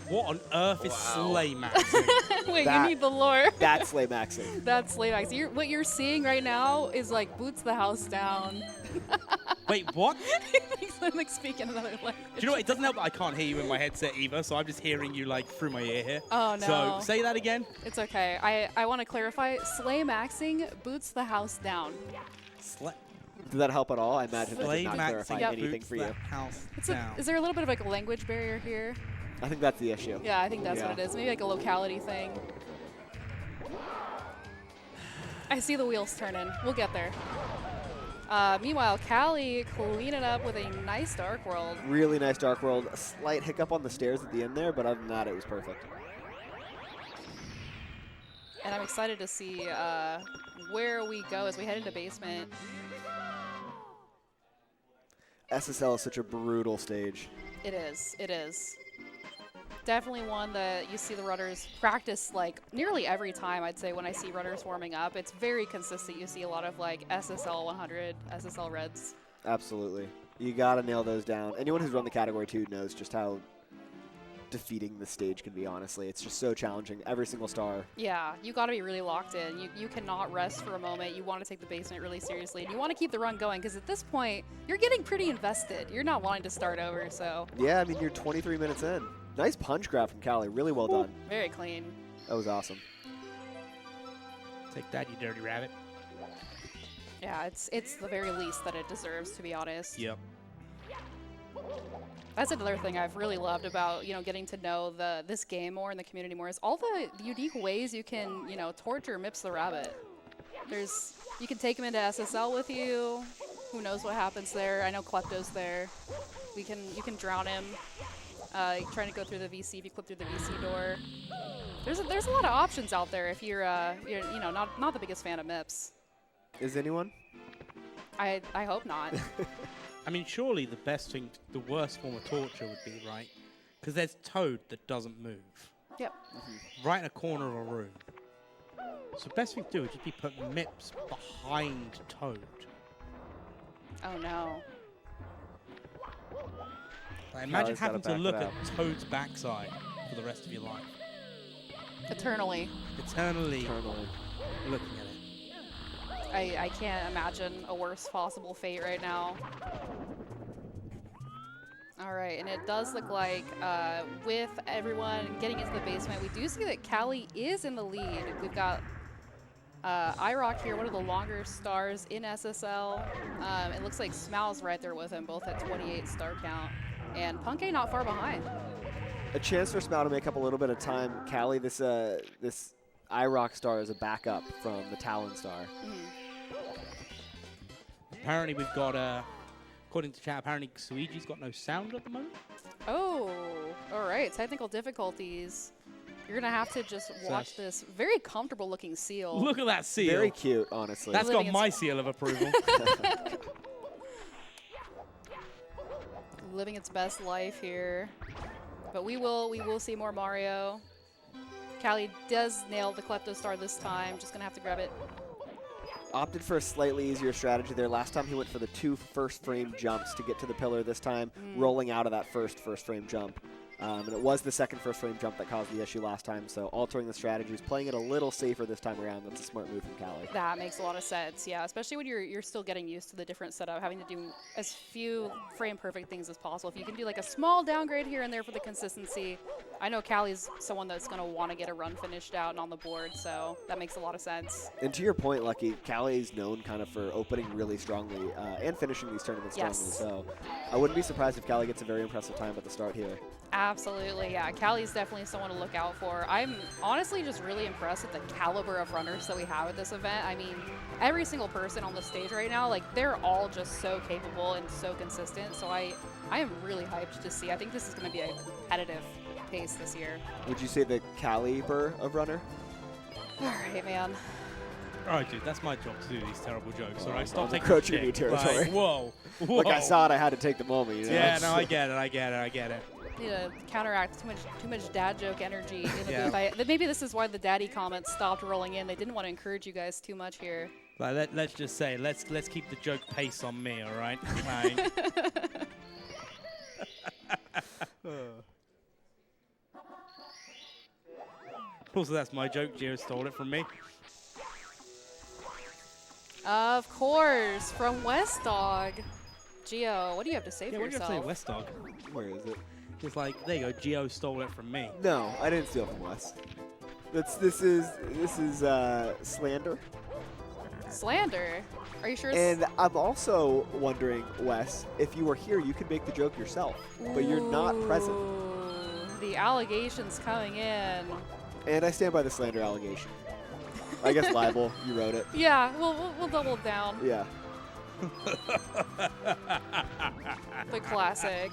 S2: What on earth is Slay maxing?
S3: Wait,
S1: That-
S3: you need the lore.
S1: That's slay maxing.
S3: That's Slay maxing. What you're seeing right now is like boots the house down.
S2: Wait, what?
S3: He's like speaking another language.
S2: Do you know what? It doesn't help that I can't hear you in my headset either, so I'm just hearing you like through my ear here.
S3: Oh no.
S2: So say that again.
S3: It's okay. I want to clarify. Slay maxing boots the house down.
S1: Did that help at all? I imagine that
S2: Slay
S1: did not clarify
S2: maxing
S1: anything
S2: boots
S1: for
S2: the
S1: you.
S2: house
S3: Is
S2: down.
S3: there a little bit of like a language barrier here?
S1: I think that's the issue.
S3: Yeah, I think that's
S1: Yeah.
S3: what it is. Maybe like a locality thing. I see the wheels turning. We'll get there. Meanwhile, Callie cleaning up with a nice Dark World.
S1: Really nice Dark World. A slight hiccup on the stairs at the end there, but other than that, it was perfect.
S3: And I'm excited to see where we go as we head into basement.
S1: SSL is such a brutal stage.
S3: It is. It is. Definitely one that you see the runners practice like nearly every time, I'd say, when I see runners warming up. It's very consistent. You see a lot of like SSL 100, SSL Reds.
S1: Absolutely. You got to nail those down. Anyone who's run the category 2 knows just how defeating the stage can be, honestly. It's just so challenging. Every single star.
S3: Yeah, you got to be really locked in. You cannot rest for a moment. You want to take the basement really seriously. And you want to keep the run going because at this point, you're getting pretty invested. You're not wanting to start over, so.
S1: Yeah, I mean, you're 23 minutes in. Nice punch grab from Callie. Really well done.
S3: Very clean.
S1: That was awesome.
S2: Take that, you dirty rabbit.
S3: Yeah, it's the very least that it deserves, to be honest.
S2: Yep.
S3: That's another thing I've really loved about, getting to know this game more and the community more is all the unique ways you can, torture Mips the Rabbit. You can take him into SSL with you. Who knows what happens there? I know Klepto's there. You can drown him. Trying to go through the VC if you clip through the VC door. There's a lot of options out there if you're not the biggest fan of Mips.
S1: Is anyone?
S3: I hope not.
S2: I mean, surely the worst form of torture would be, right? Because there's Toad that doesn't move.
S3: Yep.
S2: Right in a corner of a room. So best thing to do would just be put Mips behind Toad.
S3: Oh no.
S2: Like, imagine
S1: Callie's gotta
S2: having to
S1: back
S2: look
S1: it
S2: at
S1: up.
S2: Toad's backside for the rest of your life.
S3: Eternally.
S2: Eternally
S1: Eternally.
S2: looking at it.
S3: I can't imagine a worse possible fate right now. All right, and it does look like with everyone getting into the basement, we do see that Callie is in the lead. We've got iRock here, one of the longer stars in SSL. It looks like Smal's right there with him, both at 28 star count. And Punke not far behind.
S1: A chance for Smile to make up a little bit of time. Callie, this iRock star is a backup from the Talon star.
S2: Apparently we've got, according to chat, apparently Suiji's got no sound at the moment.
S3: Oh, all right, technical difficulties. You're gonna have to just watch this very comfortable looking seal.
S2: Look at that seal.
S1: Very cute, honestly.
S2: That's
S3: Living
S2: got
S3: its-
S2: my seal of approval.
S3: Living its best life here. But we will see more Mario. Callie does nail the Klepto Star this time. Just gonna have to grab it.
S1: Opted for a slightly easier strategy there. Last time he went for the 2 first frame jumps to get to the pillar. This time rolling out of that first frame jump. And it was the second first frame jump that caused the issue last time, so altering the strategies, playing it a little safer this time around. That's a smart move from Callie.
S3: That makes a lot of sense, yeah, especially when you're still getting used to the different setup, having to do as few frame perfect things as possible. If you can do like a small downgrade here and there for the consistency, I know Callie's someone that's going to want to get a run finished out and on the board, so that makes a lot of sense.
S1: And to your point, Lucky, Callie's known kind of for opening really strongly and finishing these tournaments strongly, so I wouldn't be surprised if Callie gets a very impressive time at the start here.
S3: Absolutely, yeah. Callie's definitely someone to look out for. I'm honestly just really impressed with the caliber of runners that we have at this event. I mean, every single person on the stage right now, like, they're all just so capable and so consistent. So I am really hyped to see. I think this is going to be a competitive pace this year.
S1: Would you say the caliber of runner?
S3: All right, man.
S2: All right, dude, that's my job to do these terrible jokes.
S1: Oh,
S2: All right, stop
S1: I'm
S2: taking
S1: encroaching
S2: shit.
S1: new territory.
S2: Like, whoa.
S1: Look, I saw it. I had to take the moment. You know?
S2: Yeah, no, I get it.
S3: Need to counteract too much dad joke energy in the
S2: Yeah.
S3: booth. Maybe this is why the daddy comments stopped rolling in. They didn't want to encourage you guys too much here.
S2: Like, let's just say, let's keep the joke pace on me, all right? Like, also, that's my joke. Gio stole it from me.
S3: Of course, from West Dog. Gio, what do you have to say
S2: Yeah,
S3: for
S2: what do you have
S3: yourself?
S2: to say, West Dog?
S1: Where is it?
S2: It's like, there you go, Gio stole it from me.
S1: No, I didn't steal from Wes. This is slander.
S3: Slander? Are you sure it's...
S1: And I'm also wondering, Wes, if you were here, you could make the joke yourself, but you're not present.
S3: Ooh, the allegations coming in.
S1: And I stand by the slander allegation. I guess libel. You wrote it.
S3: Yeah, we'll double down.
S1: Yeah.
S3: The classic.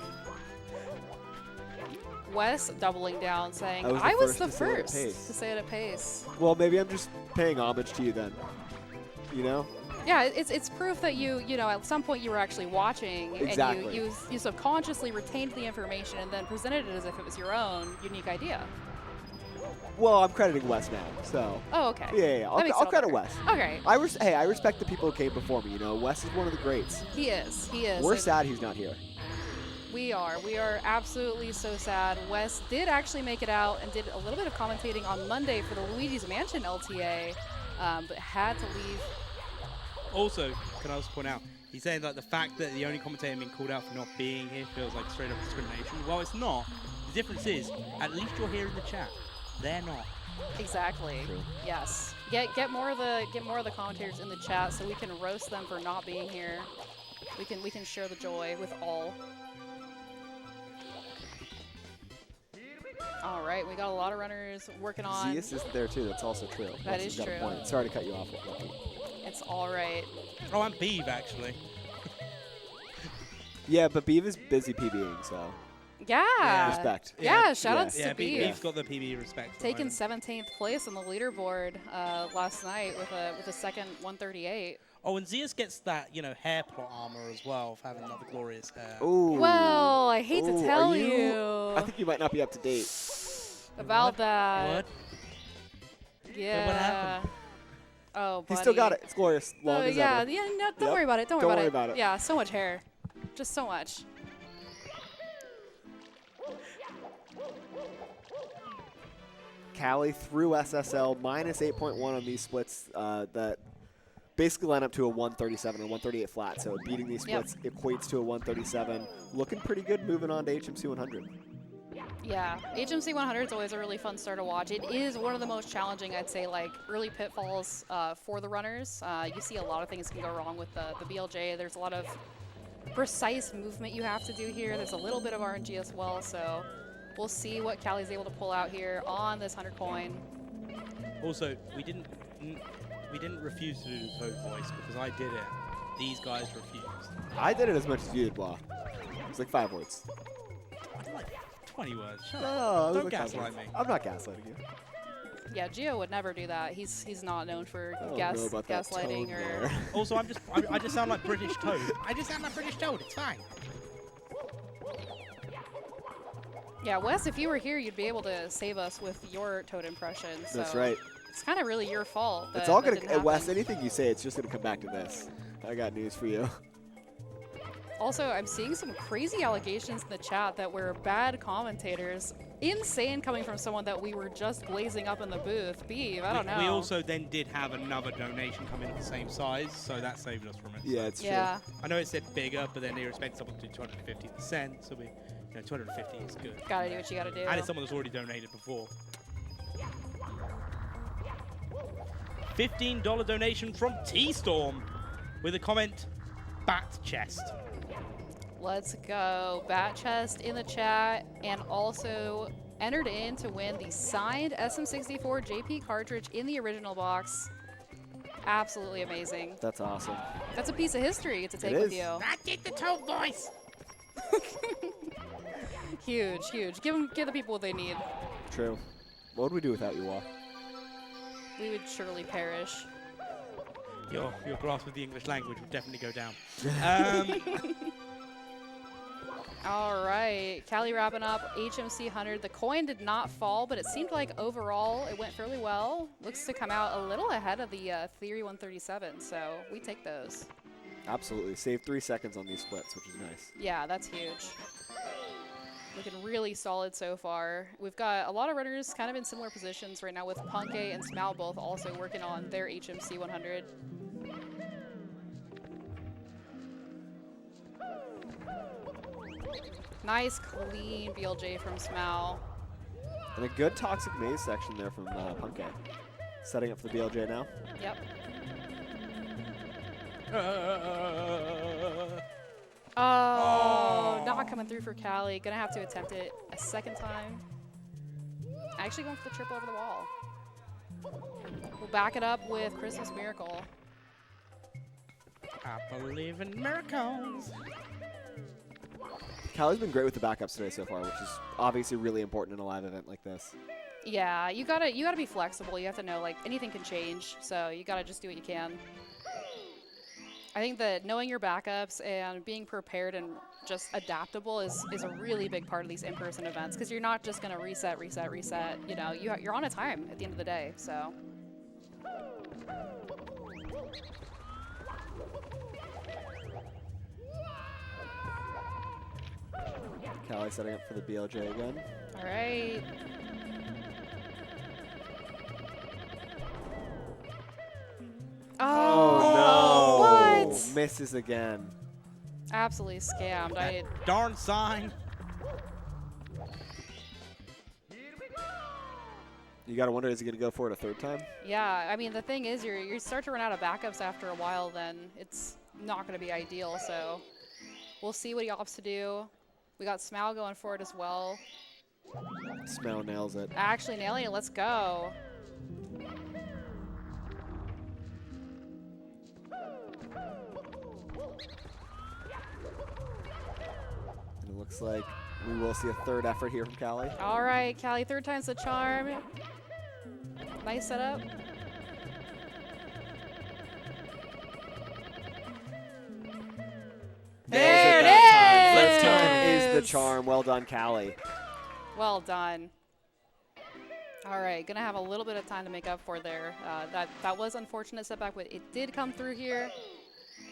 S3: Wes doubling down, saying,
S1: I was the
S3: the
S1: first
S3: first to say it at pace.
S1: Well, maybe I'm just paying homage to you then. You know?
S3: Yeah, it's proof that you know, at some point you were actually watching,
S1: Exactly.
S3: and you subconsciously retained the information and then presented it as if it was your own unique idea.
S1: Well, I'm crediting Wes now, so.
S3: Oh, okay.
S1: Yeah.
S3: That makes
S1: I'll
S3: it all
S1: credit
S3: better.
S1: Wes.
S3: Okay.
S1: I respect the people who came before me. You know, Wes is one of the greats.
S3: He is.
S1: We're
S3: And
S1: sad he's not here.
S3: We are absolutely so sad. Wes did actually make it out and did a little bit of commentating on Monday for the Luigi's Mansion LTA, but had to leave.
S2: Also, can I also point out, he's saying that the fact that the only commentator being called out for not being here feels like straight up discrimination. Well, it's not. The difference is, at least you're here in the chat. They're not.
S3: Exactly.
S1: True.
S3: Yes. Get more of the commentators in the chat so we can roast them for not being here. We can share the joy with all. All right, we got a lot of runners working on.
S1: Zeus is there too. That's also true.
S3: That
S1: Wes
S3: is
S1: has got a
S3: true.
S1: point. Sorry to cut you off, Lucky.
S3: It's all right.
S2: Oh, I'm Beeve, actually.
S1: Yeah, but Beav is busy PBing, so
S3: Yeah.
S1: respect.
S3: Yeah, shout outs
S2: Yeah,
S3: to Beeve.
S2: Beeve's got the PB respect. at the
S3: Taking
S2: moment.
S3: 17th place on the leaderboard last night with a second 138.
S2: Oh, and Zeus gets that, you know, hair plot armor as well for having another glorious hair.
S1: Ooh.
S3: Well, I hate to
S1: Ooh,
S3: tell
S1: are
S3: you
S1: I think you might not be up to date.
S3: about
S2: What?
S3: that.
S2: What?
S3: Yeah.
S2: What happened?
S3: Oh, buddy.
S1: He still got it. It's glorious. Long as
S3: yeah,
S1: ever.
S3: yeah. No, don't
S1: Yep.
S3: worry about it. Don't
S1: Don't
S3: worry
S1: worry
S3: about
S1: about it.
S3: Yeah, so much hair, just so much.
S1: Callie through SSL, minus 8.1 on these splits that basically line up to a 137 or 138 flat. So beating these
S3: Yep.
S1: splits equates to a 137. Looking pretty good moving on to HMC 100.
S3: Yeah, HMC 100 is always a really fun star to watch. It is one of the most challenging, I'd say, like early pitfalls for the runners. You see a lot of things can go wrong with the BLJ. There's a lot of precise movement you have to do here. There's a little bit of RNG as well, so we'll see what Callie's able to pull out here on this 100 coin.
S2: Also, we didn't refuse to do the Toad voice because I did it. These guys refused.
S1: I did it as much as you did, Blah. It was like 5 words.
S2: Like 20 words. Shut
S1: No,
S2: up.
S1: it was
S2: Don't
S1: like 5
S2: gaslight
S1: words.
S2: me.
S1: I'm not gaslighting you.
S3: Yeah, Gio would never do that. He's not known for
S1: I don't know about that
S3: gaslighting
S1: tone
S3: or.
S1: there.
S2: Also, I just sound like British Toad. I just sound like British Toad. It's fine.
S3: Yeah, Wes, if you were here, you'd be able to save us with your Toad impression. So
S1: That's right.
S3: It's kind of really your fault.
S1: It's
S3: that
S1: all
S3: that
S1: gonna,
S3: didn't
S1: Wes,
S3: happen.
S1: anything you say, it's just gonna come back to this. I got news for you.
S3: Also, I'm seeing some crazy allegations in the chat that we're bad commentators. Insane coming from someone that we were just blazing up in the booth. Beeve, I don't know.
S2: We also then did have another donation come in at the same size, so that saved us from it.
S1: Yeah, it's
S3: Yeah.
S2: I know it said bigger, but then they were expecting someone to do 250%, so 250 is good.
S3: Gotta do what you gotta do.
S2: And it's someone that's already donated before. $15 donation from T-Storm with a comment, Bat Chest.
S3: Let's go. Bat Chest in the chat, and also entered in to win the signed SM64 JP cartridge in the original box. Absolutely amazing.
S1: That's awesome.
S3: That's a piece of history to take
S1: It
S3: with
S1: is.
S3: you.
S2: I did the tone voice.
S3: Huge, huge. Give the people what they need.
S1: True. What would we do without you all?
S3: We would surely perish.
S2: Your grasp of the English language would definitely go down.
S3: All right, Callie wrapping up HMC 100. The coin did not fall, but it seemed like overall it went fairly well. Looks to come out a little ahead of the Theory 137, so we take those.
S1: Absolutely. Save 3 seconds on these splits, which is nice.
S3: Yeah, that's huge. Looking really solid so far. We've got a lot of runners kind of in similar positions right now, with Punke and Smal both also working on their HMC 100. Nice, clean BLJ from Smal.
S1: And a good Toxic Maze section there from Punke. Setting up for the BLJ now.
S3: Yep. Oh, not coming through for Callie. Gonna have to attempt it a second time. Actually going for the triple over the wall. We'll back it up with Christmas Miracle.
S2: I believe in miracles.
S1: Callie's been great with the backups today so far, which is obviously really important in a live event like this.
S3: Yeah, you gotta be flexible. You have to know, like, anything can change, so you gotta just do what you can. I think that knowing your backups and being prepared and just adaptable is a really big part of these in-person events, because you're not just gonna reset. You know, you're on a time at the end of the day, so.
S1: Callie setting up for the BLJ again.
S3: All right.
S1: Oh, no!
S3: What?
S1: Misses again.
S3: Absolutely scammed.
S2: Darn sign.
S1: You gotta wonder, is he gonna go for it a third time?
S3: Yeah, I mean, the thing is, you start to run out of backups after a while, then it's not going to be ideal, so we'll see what he opts to do. We got Smal going for it as well.
S1: Smell nails it.
S3: Actually nailing it. Let's go.
S1: And it looks like we will see a third effort here from Callie.
S3: All right, Callie, third time's the charm. Nice setup. There it is!
S1: First time is the charm. Well done, Callie.
S3: Well done. All right, gonna have a little bit of time to make up for there. That was unfortunate setback, but it did come through here.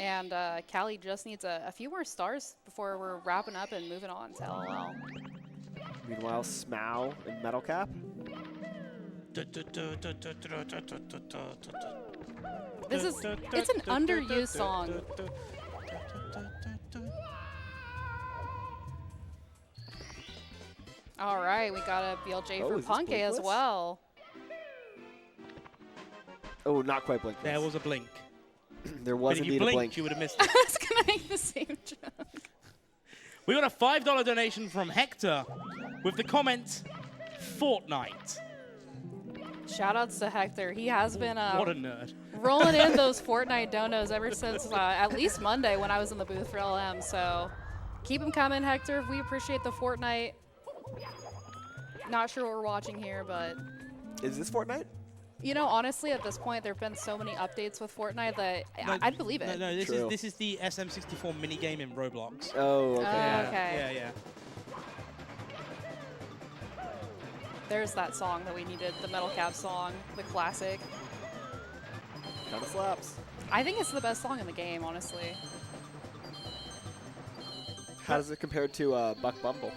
S3: And Callie just needs a few more stars before we're wrapping up and moving on to LOL.
S1: Meanwhile, Smow and Metal Cap.
S3: It's an underused song. All right, we got a BLJ
S1: Oh,
S3: for
S1: is this
S3: Punke as
S1: blinkless?
S3: well.
S1: Oh, not quite blink.
S2: There was a blink.
S1: There
S2: But
S1: was
S2: if you
S1: indeed a
S2: blinked,
S1: blink.
S2: you would have missed
S3: I
S2: it.
S3: was gonna make the same joke.
S2: We got a $5 donation from Hector with the comment, Fortnite.
S3: Shoutouts to Hector. He has been
S2: What a nerd.
S3: rolling in those Fortnite donos ever since at least Monday when I was in the booth for LM. So keep them coming, Hector. We appreciate the Fortnite. Not sure what we're watching here, but
S1: Is this Fortnite?
S3: you know, honestly, at this point, there have been so many updates with Fortnite that I'd believe it.
S2: No,
S1: True.
S2: this is the SM64 minigame in Roblox.
S1: Oh, okay.
S3: Okay.
S2: Yeah.
S3: There's that song that we needed, the Metal Cap song, the classic.
S1: Kind of slaps.
S3: I think it's the best song in the game, honestly.
S1: How does it compare to Buck Bumble?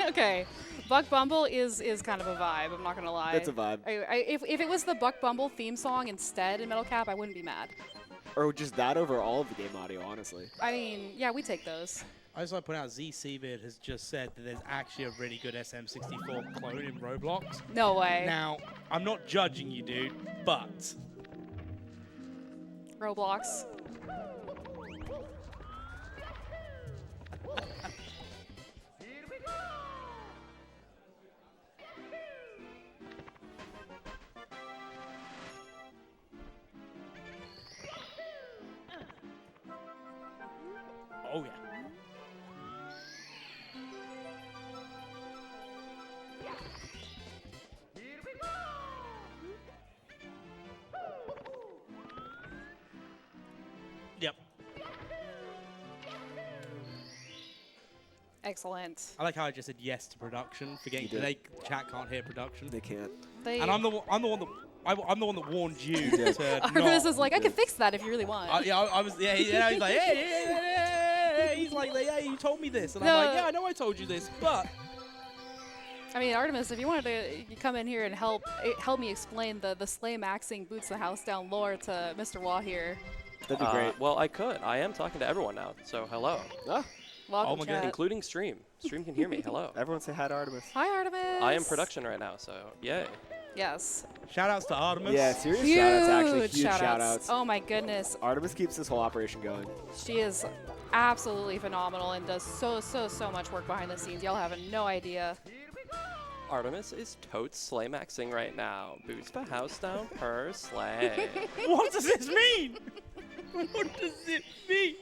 S3: Okay, Buck Bumble is kind of a vibe. I'm not gonna lie.
S1: It's a vibe.
S3: If it was the Buck Bumble theme song instead in Metal Cap, I wouldn't be mad.
S1: Or just that over all of the game audio, honestly.
S3: I mean, yeah, we take those.
S2: I just want to point out Z Seabird has just said that there's actually a really good SM64 clone in Roblox.
S3: No way.
S2: Now, I'm not judging you, dude, but
S3: Roblox.
S2: oh yeah. Yep.
S3: Excellent.
S2: I like how I just said yes to production, forgetting
S1: You did.
S2: chat can't hear production.
S1: They can't.
S2: And I'm the one that warned you
S1: did.
S2: to
S3: Artemis
S2: not.
S3: is like, I can fix that if you really want.
S2: I was, yeah, he's like, hey, he's like, yeah, you told me this. And I'm
S3: No.
S2: like, yeah, I know I told you this, but.
S3: I mean, Artemis, if you wanted to come in here and help me explain the sleigh maxing boots the house down lore to Mr. Wah here.
S1: That'd be great.
S4: Well, I could. I am talking to everyone now, so hello.
S1: Ah,
S3: Welcome,
S2: Oh my God.
S3: chat.
S4: Including Stream. Stream can hear me. Hello.
S1: everyone say hi to Artemis.
S3: Hi, Artemis.
S4: I am production right now, so yay.
S3: Yes.
S2: Shout outs to Artemis.
S1: Yeah, serious shout-outs, actually. Huge
S3: shout-outs.
S1: shout-outs.
S3: Oh my goodness.
S1: Artemis keeps this whole operation going.
S3: She is absolutely phenomenal and does so much work behind the scenes. Y'all have no idea.
S4: Artemis is totes sleigh maxing right now. Boots the house down per sleigh.
S2: What does this mean? What does it mean?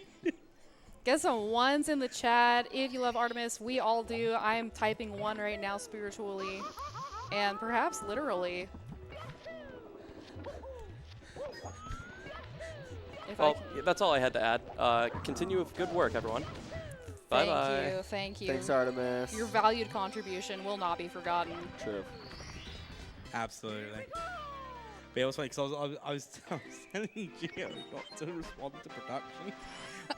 S3: Get some ones in the chat if you love Artemis. We all do. I am typing one right now spiritually and perhaps literally. If I
S4: Well,
S3: can-
S4: that's all I had to add. Continue with good work, everyone. Bye-bye.
S3: Thank you.
S1: Thanks, Artemis.
S3: Your valued contribution will not be forgotten.
S1: True.
S2: Absolutely. But it was funny because I was telling Gio not to respond to production.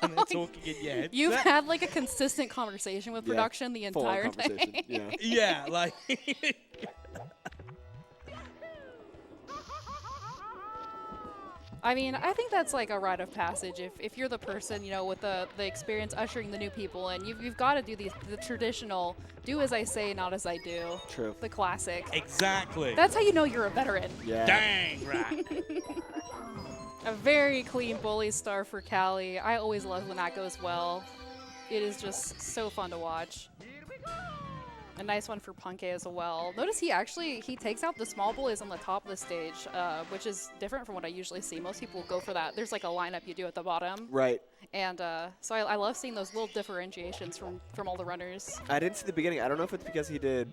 S2: And they're talking in your headset.
S3: You've had like a consistent conversation with
S1: Yeah,
S3: production the
S1: full-on
S3: entire
S1: conversation.
S3: day.
S1: Yeah.
S2: Yeah, like.
S3: I mean, I think that's like a rite of passage. If you're the person, you know, with the experience ushering the new people in, you've got to do the traditional, do as I say, not as I do.
S1: True.
S3: The classic.
S2: Exactly.
S3: That's how you know you're a veteran.
S1: Yeah.
S2: Dang right.
S3: A very clean bully star for Callie. I always love when that goes well. It is just so fun to watch. A nice one for Punke as well. Notice he takes out the small bullies on the top of the stage, which is different from what I usually see. Most people go for that. There's like a lineup you do at the bottom.
S1: Right.
S3: And so I love seeing those little differentiations from all the runners.
S1: I didn't see the beginning. I don't know if it's because he did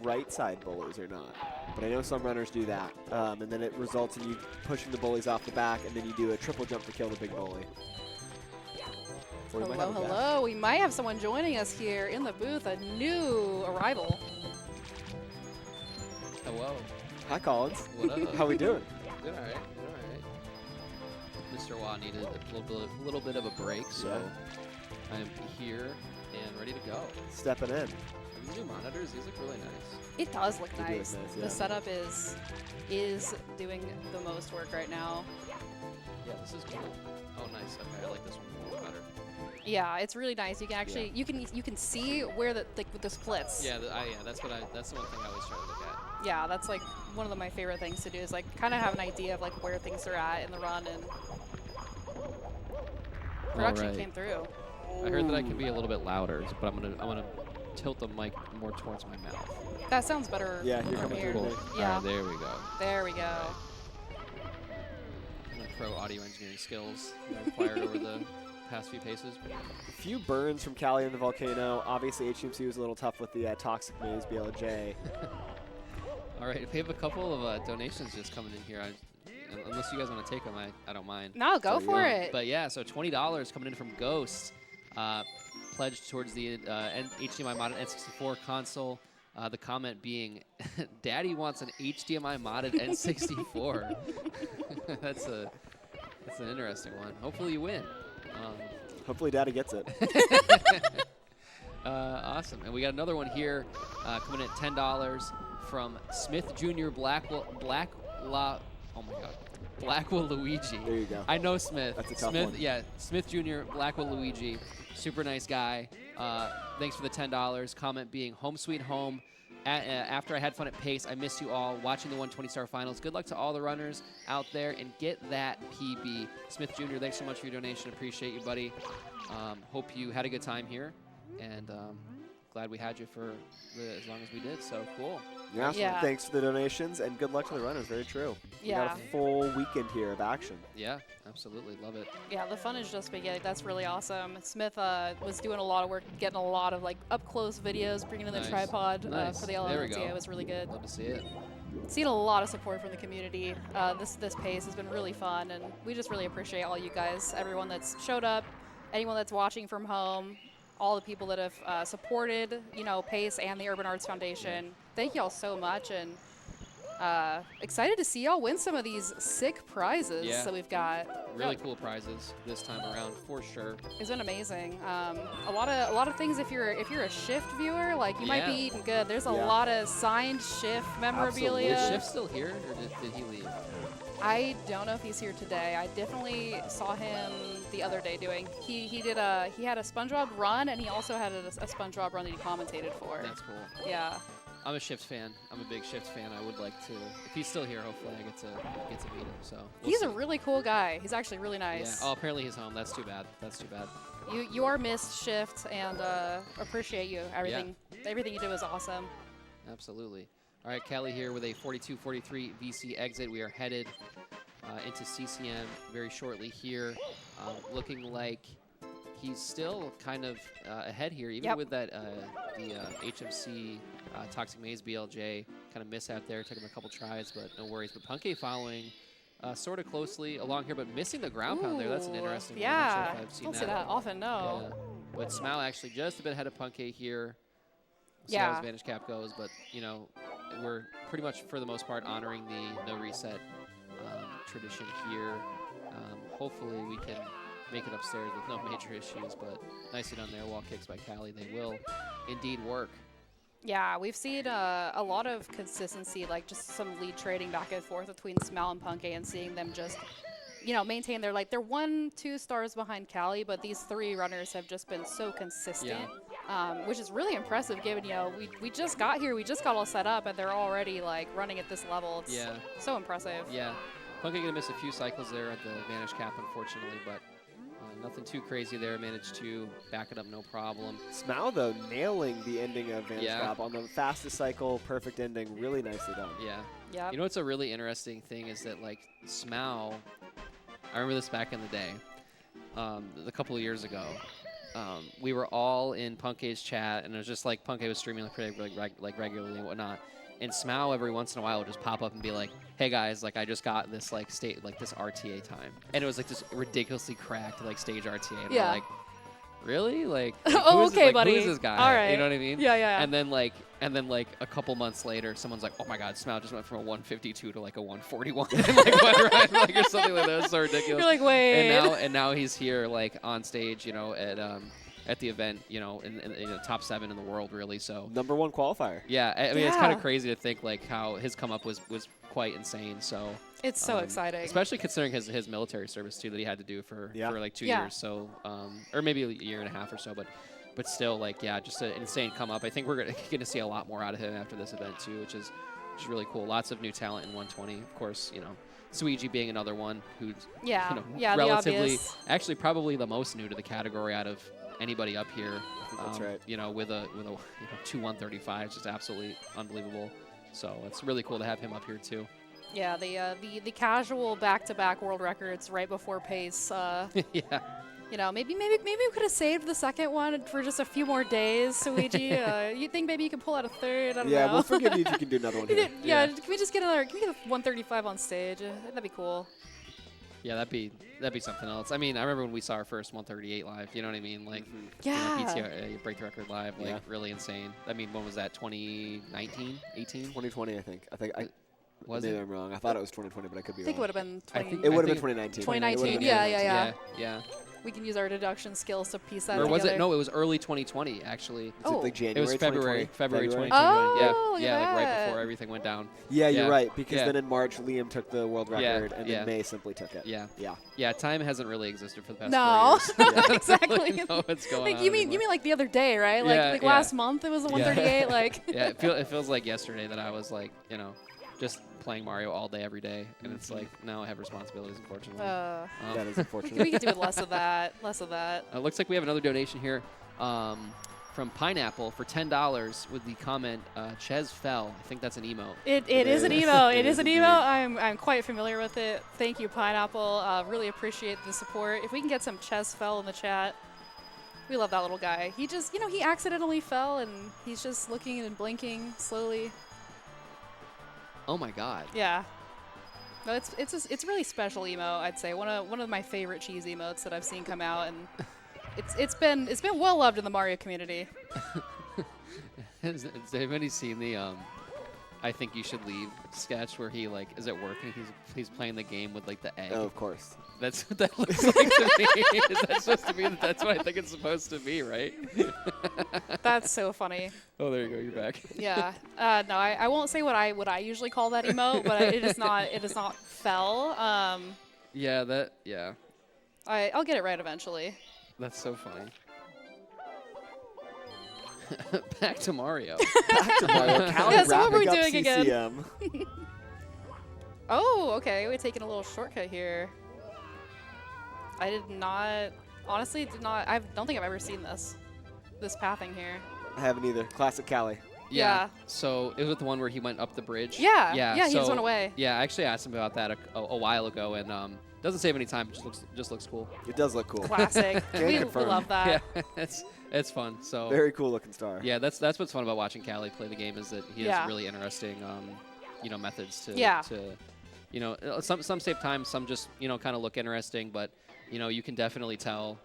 S1: right side bullies or not, but I know some runners do that. And then it results in you pushing the bullies off the back, and then you do a triple jump to kill the big bully. Or you might
S3: Hello,
S1: have a dash.
S3: hello. We might have someone joining us here in the booth, a new arrival.
S5: Hello.
S1: Hi, Collins.
S5: What up?
S1: How we doing?
S5: Doing all right. Doing all right. Mr. Wah needed a little bit of a break, so
S1: Yeah.
S5: I'm here and ready to go.
S1: Stepping in.
S5: These new monitors, these look really nice.
S3: It does look
S1: They do look
S3: nice.
S1: nice, yeah.
S3: The setup is doing the most work right now.
S5: Yeah, this is cool. Oh, nice. Okay, I like this one a little better.
S3: Yeah, it's really nice. You can actually you can see where the splits.
S5: Yeah, that's the one thing I always try to look at.
S3: Yeah, that's like one of my favorite things to do is like kind of have an idea of like where things are at in the run, and production
S5: Alright.
S3: came through.
S5: I heard that I can be a little bit louder, but I'm gonna tilt the mic more towards my mouth.
S3: That sounds better.
S1: Yeah, you're
S3: from
S1: coming
S3: here.
S1: through
S5: Cool.
S1: me.
S3: Yeah.
S5: All right, there we go.
S3: There we go.
S5: My pro audio engineering skills acquired over the past few paces.
S1: A few burns from Callie in the volcano. Obviously, HMC was a little tough with the Toxic Maze BLJ.
S5: All right, we have a couple of donations just coming in here. Unless you guys want to take them, I don't mind.
S3: No, go
S1: So,
S3: for
S1: yeah.
S3: it.
S5: But yeah, so $20 coming in from Ghost, pledged towards the HDMI modded N64 console. The comment being, "Daddy wants an HDMI modded N64." That's an interesting one. Hopefully you win.
S1: Hopefully Daddy gets it.
S5: Awesome. And we got another one here coming in at $10 from Smith Jr. Blackwell Luigi.
S1: There you go.
S5: I know Smith.
S1: That's a tough
S5: Smith,
S1: one.
S5: yeah, Smith Jr. Blackwell Luigi. Super nice guy. Thanks for the $10. Comment being home sweet home. After I had fun at Pace, I miss you all watching the 120-star finals. Good luck to all the runners out there, and get that PB. Smith Jr., thanks so much for your donation. Appreciate you, buddy. Hope you had a good time here, and glad we had you for as long as we did. So cool.
S1: Yeah,
S3: Yeah.
S1: Thanks for the donations, and good luck to the runners. Very true. We got
S3: Yeah.
S1: a full weekend here of action.
S5: Yeah, absolutely. Love it.
S3: Yeah, the fun is just beginning. That's really awesome. Smith was doing a lot of work, getting a lot of like up close videos, bringing in the
S5: Nice.
S3: tripod
S5: Nice.
S3: for the
S5: There we
S3: LMT.
S5: go.
S3: It was really good.
S5: Love to see it.
S3: Seen a lot of support from the community. This pace has been really fun, and we just really appreciate all you guys, everyone that's showed up, anyone that's watching from home, all the people that have supported, Pace and the Urban Arts Foundation. Thank y'all so much, and excited to see y'all win some of these sick prizes
S5: Yeah.
S3: that we've got.
S5: Really cool prizes this time around, for sure.
S3: It's been amazing. A lot of things. If you're a Shift viewer, like you might be
S5: Yeah.
S3: eating good. There's a
S1: Yeah.
S3: lot of signed Shift memorabilia.
S5: Is Shift still here, or did he leave?
S3: I don't know if he's here today. I definitely saw him the other day doing. He had a SpongeBob run, and he also had a SpongeBob run that he commentated for.
S5: That's cool.
S3: Yeah.
S5: I'm a Shift fan. I'm a big Shift fan. I would like to, if he's still here, hopefully I get to meet him. So we'll
S3: He's
S5: see.
S3: a really cool guy. He's actually really
S5: Yeah.
S3: nice.
S5: Oh, apparently he's home. That's too bad. That's too bad.
S3: You are missed, Shift, and appreciate you. Everything you did was awesome.
S5: Absolutely. All right, Kelly here with a 42-43 VC exit. We are headed into CCM very shortly here. Looking like he's still kind of ahead here, even
S3: Yep.
S5: with that the HMC Toxic Maze BLJ kind of mishap there. Took him a couple tries, but no worries. But Punke following sort of closely along here, but missing the ground pound there. That's an
S3: Ooh,
S5: interesting one.
S3: Yeah.
S5: I'm not sure if I've seen
S3: Don't see that often, no.
S5: Yeah. But Smile actually just a bit ahead of Punke here. See how
S3: Yeah.
S5: his Vantage Cap goes, but we're pretty much for the most part honoring the no reset tradition here. Hopefully we can make it upstairs with no major issues, but nicely done there. Wall kicks by Callie. They will indeed work.
S3: Yeah, we've seen a lot of consistency, like just some lead trading back and forth between Smell and Punke, and seeing them just, maintain their, they're 1-2 stars behind Cali, but these three runners have just been so consistent, which is really impressive given, we just got here, we just got all set up, and they're already, running at this level. It's so impressive.
S5: Yeah. Punke going to miss a few cycles there at the Vantage Cap, unfortunately, but nothing too crazy there. Managed to back it up, no problem.
S1: Smau, though, nailing the ending of Vantage
S5: Yeah.
S1: Cap on the fastest cycle, perfect ending, really nicely done.
S5: Yeah.
S3: Yep.
S5: You know what's a really interesting thing is that, Smau, I remember this back in the day, a couple of years ago. We were all in Punke's chat, and it was just like Punke was streaming regularly and whatnot. And Smau every once in a while would just pop up and be like, "Hey guys, I just got this this RTA time," and it was this ridiculously cracked stage RTA. And
S3: Yeah.
S5: we're like, really?
S3: Oh,
S5: who is
S3: okay,
S5: this,
S3: buddy.
S5: Who is this guy?
S3: All right.
S5: You know what I mean?
S3: Yeah.
S5: And then a couple months later, someone's like, "Oh my God, Smau just went from a 152 to a 141," and or something like that. It was so ridiculous.
S3: You're like, wait.
S5: And now he's here on stage, at the event, in the top 7 in the world, really. So
S1: #1 qualifier.
S5: yeah, I mean it's kind
S3: Yeah.
S5: of crazy to think how his come up was quite insane. So
S3: It's so exciting.
S5: especially considering his military service too that he had to do for 2
S3: Yeah.
S5: years. So or maybe a year and a half or so, but still just an insane come up. I think we're going to see a lot more out of him after this event too, which is really cool. Lots of new talent in 120, of course. Suiji being another one who's
S3: the
S5: relatively
S3: obvious.
S5: actually probably the most new to the category out of anybody up here.
S1: I think that's right.
S5: With a 2 135, just absolutely unbelievable. So it's really cool to have him up here too.
S3: Yeah, the casual back-to-back world records right before pace.
S5: Yeah.
S3: Maybe we could have saved the second one for just a few more days, Suiji. You think maybe you can pull out a third? I don't know.
S1: Yeah, we'll forgive you if you can do another one here.
S3: Yeah, can we get a 135 on stage? That'd be cool.
S5: Yeah, that'd be something else. I mean, I remember when we saw our first 138 live. You know what I mean?
S3: Yeah.
S5: BTR, break the record live.
S1: Yeah.
S5: Really insane. I mean, when was that? 2019, 18?
S1: 2020, I think.
S5: Was
S1: maybe
S5: it?
S1: I'm wrong. I thought it was 2020, but I could be
S3: I think it
S1: wrong.
S3: would have been
S5: I think-
S1: It would have been
S5: I think-
S1: 2019.
S3: 2019,
S1: It would've been
S3: yeah.
S5: 2019. Yeah.
S3: we can use our deduction skills to piece that
S5: Or was
S3: together.
S5: it? No, it was early 2020 actually.
S1: Is
S3: Oh.
S1: it like January
S5: It was February
S1: 2020?
S5: 2020.
S3: Oh, look
S5: yeah,
S3: at
S5: like right
S3: that.
S5: before everything went down.
S1: Yeah,
S5: Yeah.
S1: you're right. Because
S5: Yeah.
S1: then in March, Liam took the world
S5: Yeah,
S1: record, and
S5: yeah.
S1: then May simply took it.
S5: Yeah.
S1: Yeah.
S5: Yeah, time hasn't really existed for the past
S3: No,
S5: 4 years.
S1: Yeah.
S3: exactly.
S5: I don't know what's going
S3: Like
S5: on
S3: you mean
S5: anymore.
S3: like the other day, right? Like,
S5: Yeah,
S3: like
S5: yeah.
S3: last month it was a 138. Like
S5: Yeah, it feels like yesterday that I was like, you know, just playing Mario all day, every day. And it's like, now I have responsibilities, unfortunately.
S1: That is
S3: we
S1: unfortunate.
S3: could do with less of that. Less of that.
S5: It looks like we have another donation here from Pineapple for $10 with the comment, Ches fell. I think that's an emote.
S3: It
S1: It
S3: is an
S1: is.
S3: emo.
S1: It
S3: It
S1: is
S3: is an
S1: indeed.
S3: emo. I'm quite familiar with it. Thank you, Pineapple. Really appreciate the support. If we can get some Ches fell in the chat. We love that little guy. He just, he accidentally fell and he's just looking and blinking slowly.
S5: Oh my god.
S3: Yeah. No, it's really special emo. I'd say one of my favorite cheese emotes that I've seen come out, and it's been well loved in the Mario community.
S5: Has anybody seen the I think you should leave sketch where he like is at work and he's playing the game with like the egg?
S1: Oh, of course.
S5: That's what that looks like to me. Is that supposed to be? That's what I think it's supposed to be, right?
S3: That's so funny.
S5: Oh, there you go. You're back.
S3: Yeah. No, I won't say what I usually call that emote, but it is not fell.
S5: Yeah. Yeah.
S3: I'll get it right eventually.
S5: That's so funny. Back to Mario.
S1: Back to Mario. Callie
S3: Yeah, so what were we
S1: wrapping up
S3: doing again?
S1: CCM.
S3: Oh, okay. We're taking a little shortcut here. I did not, honestly, I don't think I've ever seen this pathing here.
S1: I haven't either. Classic Callie.
S3: Yeah.
S5: So it was the one where he went up the bridge.
S3: Yeah.
S5: Yeah.
S3: Yeah, he just
S5: so-
S3: went away.
S5: Yeah, I actually asked him about that a while ago, and doesn't save any time. Just looks cool.
S1: It does look cool.
S3: Classic.
S1: Can
S3: we
S1: confirm.
S3: love that.
S5: Yeah, it's fun. So
S1: Very cool looking star.
S5: yeah, that's what's fun about watching Callie play the game is that he
S3: Yeah.
S5: has really interesting methods to
S3: Yeah.
S5: some save time, some just kind of look interesting, but you can definitely tell,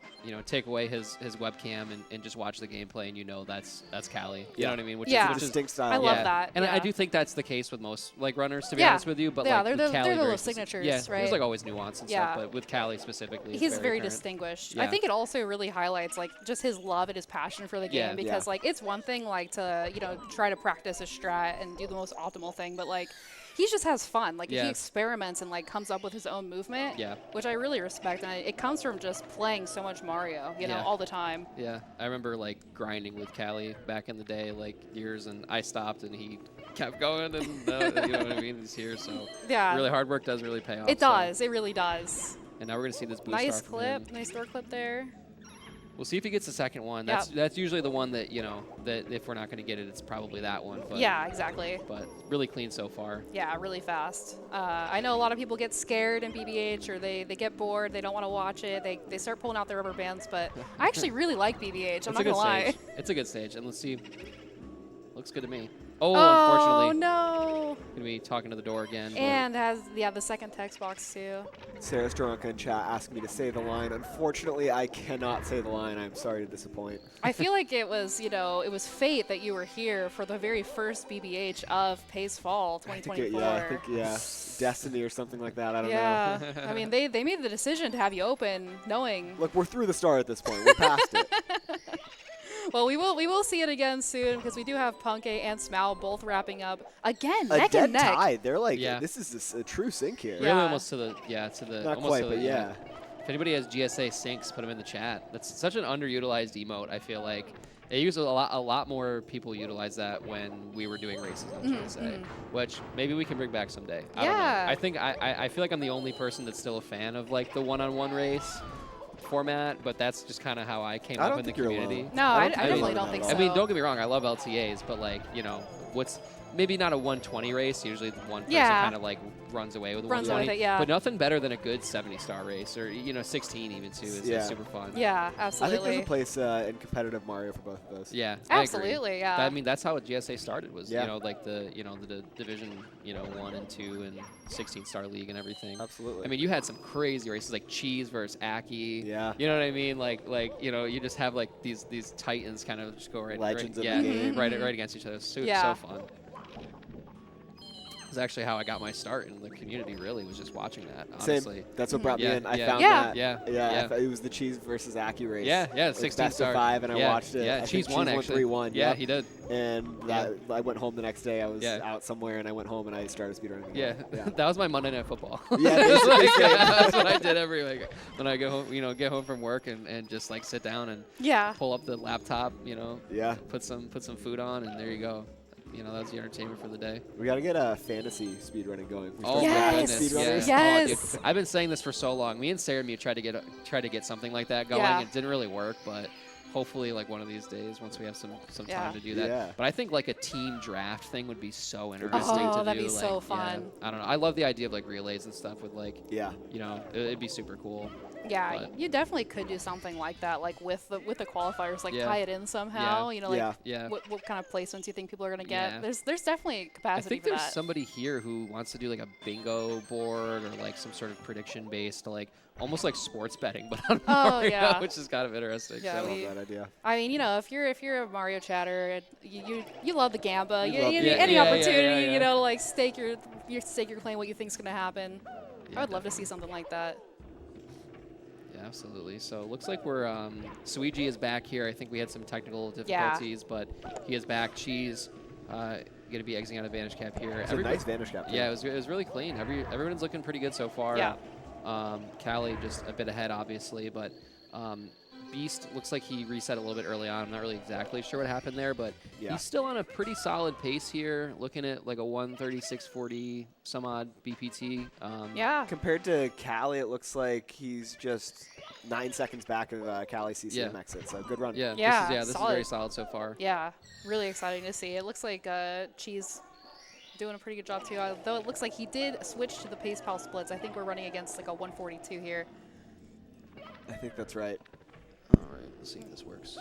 S5: take away his webcam and just watch the gameplay and that's Callie. You know what I mean? Which
S3: Yeah.
S5: is, which is
S1: Distinct style.
S3: I love
S5: yeah.
S3: that.
S5: And I
S3: yeah.
S5: do think that's the case with most runners, to be
S3: Yeah.
S5: honest with you. But
S3: Yeah,
S5: like
S3: they're
S5: with
S3: the-
S5: Callie,
S3: they're the
S5: very
S3: little
S5: specific-
S3: signatures,
S5: yeah,
S3: right?
S5: There's like always nuance and
S3: Yeah.
S5: stuff, but with Callie specifically, it's
S3: He's very
S5: apparent.
S3: distinguished. I
S5: Yeah.
S3: think it also really highlights like just his love and his passion for the
S5: Yeah.
S3: game because like it's one thing like to try to practice a strat and do the most optimal thing, but like he just has fun. Like
S5: Yeah.
S3: he experiments and like comes up with his own movement,
S5: Yeah.
S3: which I really respect, and it comes from just playing so much Mario,
S5: Yeah.
S3: all the time.
S5: Yeah, I remember like grinding with Callie back in the day, like years, and I stopped and he kept going, and you know what I mean. He's here, so
S3: Yeah,
S5: really hard work does really pay off.
S3: it
S5: so-
S3: does. It really does.
S5: And now we're gonna see this boost
S3: Nice
S5: star from
S3: clip,
S5: him.
S3: nice door clip there.
S5: We'll see if he gets the second one. That's usually the one that that if we're not gonna get it, it's probably that one. But,
S3: Yeah, exactly.
S5: But really clean so far.
S3: Yeah, really fast. I know a lot of people get scared in BBH or they get bored, they don't want to watch it, they start pulling out their rubber bands, but I actually really like BBH, I'm
S5: It's a
S3: not
S5: good
S3: gonna lie.
S5: stage. It's a good stage, and let's see. Looks good to me. Oh,
S3: Oh
S5: unfortunately,
S3: no!
S5: gonna be talking to the door again. but-
S3: And has the second text box too.
S1: Sarah Stronka in chat asked me to say the line. Unfortunately, I cannot say the line. I'm sorry to disappoint.
S3: I feel like it was it was fate that you were here for the very first BBH of Pace Fall
S1: I think
S3: 2024.
S1: Destiny or something like that. I don't know.
S3: Yeah, I mean they made the decision to have you open, knowing.
S1: Look, we're through the star at this point. We're past it.
S3: Well, we will see it again soon because we do have Punke and Smal both wrapping up again,
S1: A
S3: neck
S1: dead
S3: and neck.
S1: tie. They're like,
S5: Yeah.
S1: this is a true sync here.
S5: Really
S3: Yeah.
S5: almost to the
S1: Not
S5: almost
S1: quite,
S5: to
S1: but
S5: the,
S1: yeah.
S5: If anybody has GSA syncs, put them in the chat. That's such an underutilized emote. I feel like they use a lot more people utilize that when we were doing races on GSA, which maybe we can bring back someday. I don't know.
S3: Yeah.
S5: I think I feel like I'm the only person that's still a fan of like the one-on-one race format, but that's just kind of how I came
S1: I
S5: up
S1: don't
S5: in the
S1: think you're
S5: community.
S1: alone.
S3: No,
S1: I
S3: I
S1: don't think
S3: definitely
S1: you're
S3: don't
S1: alone
S3: think
S1: at
S3: so.
S1: all.
S5: I mean, don't get me wrong, I love LTAs, but like, what's maybe not a 120 race. Usually the one person
S3: Yeah.
S5: kind of like runs away with a
S3: Runs away
S5: 120.
S3: with it, yeah.
S5: But nothing better than a good 70-star race, or 16 even too is
S1: Yeah.
S5: super fun.
S3: Yeah,
S1: I think
S3: absolutely.
S1: there's a place in competitive Mario for both of those.
S5: Yeah, I agree.
S3: Absolutely, yeah.
S5: I mean, that's how GSA started. Was
S1: Yeah.
S5: like the the division 1 and 2 and 16-star league and everything.
S1: Absolutely.
S5: I mean, you had some crazy races like Cheese versus Aki.
S1: Yeah.
S5: You know what I mean? Like you just have like these titans kind of just go right.
S1: Legends of
S5: yeah,
S1: the game.
S5: right against each other. So
S3: Yeah.
S5: fun. It's actually how I got my start in the community, really, was just watching that,
S1: Same.
S5: honestly.
S1: That's what brought me
S5: Yeah,
S1: in. I
S5: yeah.
S1: found
S3: Yeah.
S1: that.
S5: Yeah,
S1: Yeah.
S5: yeah.
S1: It was the Cheese versus Aki race.
S5: Yeah,
S1: It was
S5: 16
S1: best
S5: star.
S1: of 5, and
S5: yeah,
S1: I watched it.
S5: Yeah,
S1: I think
S5: Cheese won, actually.
S1: 3-1.
S5: Yeah,
S1: Yep.
S5: he did.
S1: And I went home the next day. I was
S5: Yeah.
S1: out somewhere, and I went home and I started speedrunning.
S5: Yeah,
S1: Yeah.
S5: that was my Monday Night Football.
S1: Yeah, basically
S5: Like,
S1: same.
S5: that's what I did every week. When I go home, get home from work and just like sit down and
S3: Yeah.
S5: pull up the laptop,
S1: Yeah.
S5: put some food on, and there you go. That was the entertainment for the day.
S1: We got to get a fantasy speedrunning going. We
S5: Oh
S1: started
S5: my
S3: Yes.
S5: goodness,
S1: speedrunners.
S5: yeah.
S3: Yes.
S5: Oh, dude. I've been saying this for so long. Me and Sarah tried to get something like that going.
S3: Yeah.
S5: It didn't really work, but hopefully like one of these days, once we have some
S3: Yeah.
S5: time to do that.
S1: Yeah.
S5: But I think like a team draft thing would be so
S1: be
S5: interesting
S1: sick.
S5: to
S3: Oh, that'd
S5: do.
S3: be
S5: like,
S3: so
S5: yeah,
S3: fun.
S5: I don't know. I love the idea of like relays and stuff with like,
S1: Yeah.
S5: it'd be super cool.
S3: Yeah,
S5: But-
S3: you definitely could do something like that, like with the qualifiers, like
S5: Yeah.
S3: tie it in somehow.
S5: Yeah.
S3: Like
S1: Yeah.
S5: Yeah.
S3: what kind of placements you think people are gonna get.
S5: Yeah.
S3: There's definitely
S5: I
S3: capacity
S5: think
S3: for
S5: there's
S3: that.
S5: somebody here who wants to do like a bingo board or like some sort of prediction based, like almost like sports betting, but on
S3: Oh,
S5: Mario,
S3: yeah.
S5: which is kind of interesting.
S3: Yeah,
S1: I
S5: so.
S1: love
S3: we-
S1: that idea.
S3: I mean, if you're a Mario chatter, you love the gamba.
S1: You
S3: You,
S1: love
S3: you,
S1: the-
S3: any
S5: Yeah, yeah,
S3: opportunity,
S5: yeah.
S3: like stake your claim, what you think's gonna happen.
S5: Yeah,
S3: I would love to see something like that.
S5: Yeah, absolutely. So it looks like we're Suigi is back here. I think we had some technical
S3: Yeah.
S5: difficulties, but he is back. Cheese going to be exiting out of Vanish Cap here.
S1: It's a nice Vanish Cap.
S5: Yeah, it was really clean. Everyone's looking pretty good so far.
S3: Yeah.
S5: Callie just a bit ahead, obviously, but Beast looks like he reset a little bit early on. I'm not really exactly sure what happened there, but
S1: Yeah.
S5: he's still on a pretty solid pace here, looking at like a 136.40 some odd BPT.
S3: Yeah.
S1: Compared to Cali, it looks like he's just 9 seconds back of Cali CCM
S5: Yeah.
S1: exit. So good run.
S5: Yeah,
S3: Yeah,
S5: this is
S3: solid.
S5: very solid so far.
S3: Yeah, really exciting to see. It looks like Cheese doing a pretty good job too. Though it looks like he did switch to the pace pal splits. I think we're running against like a 142 here.
S1: I think that's right.
S5: All right, let's see if this works.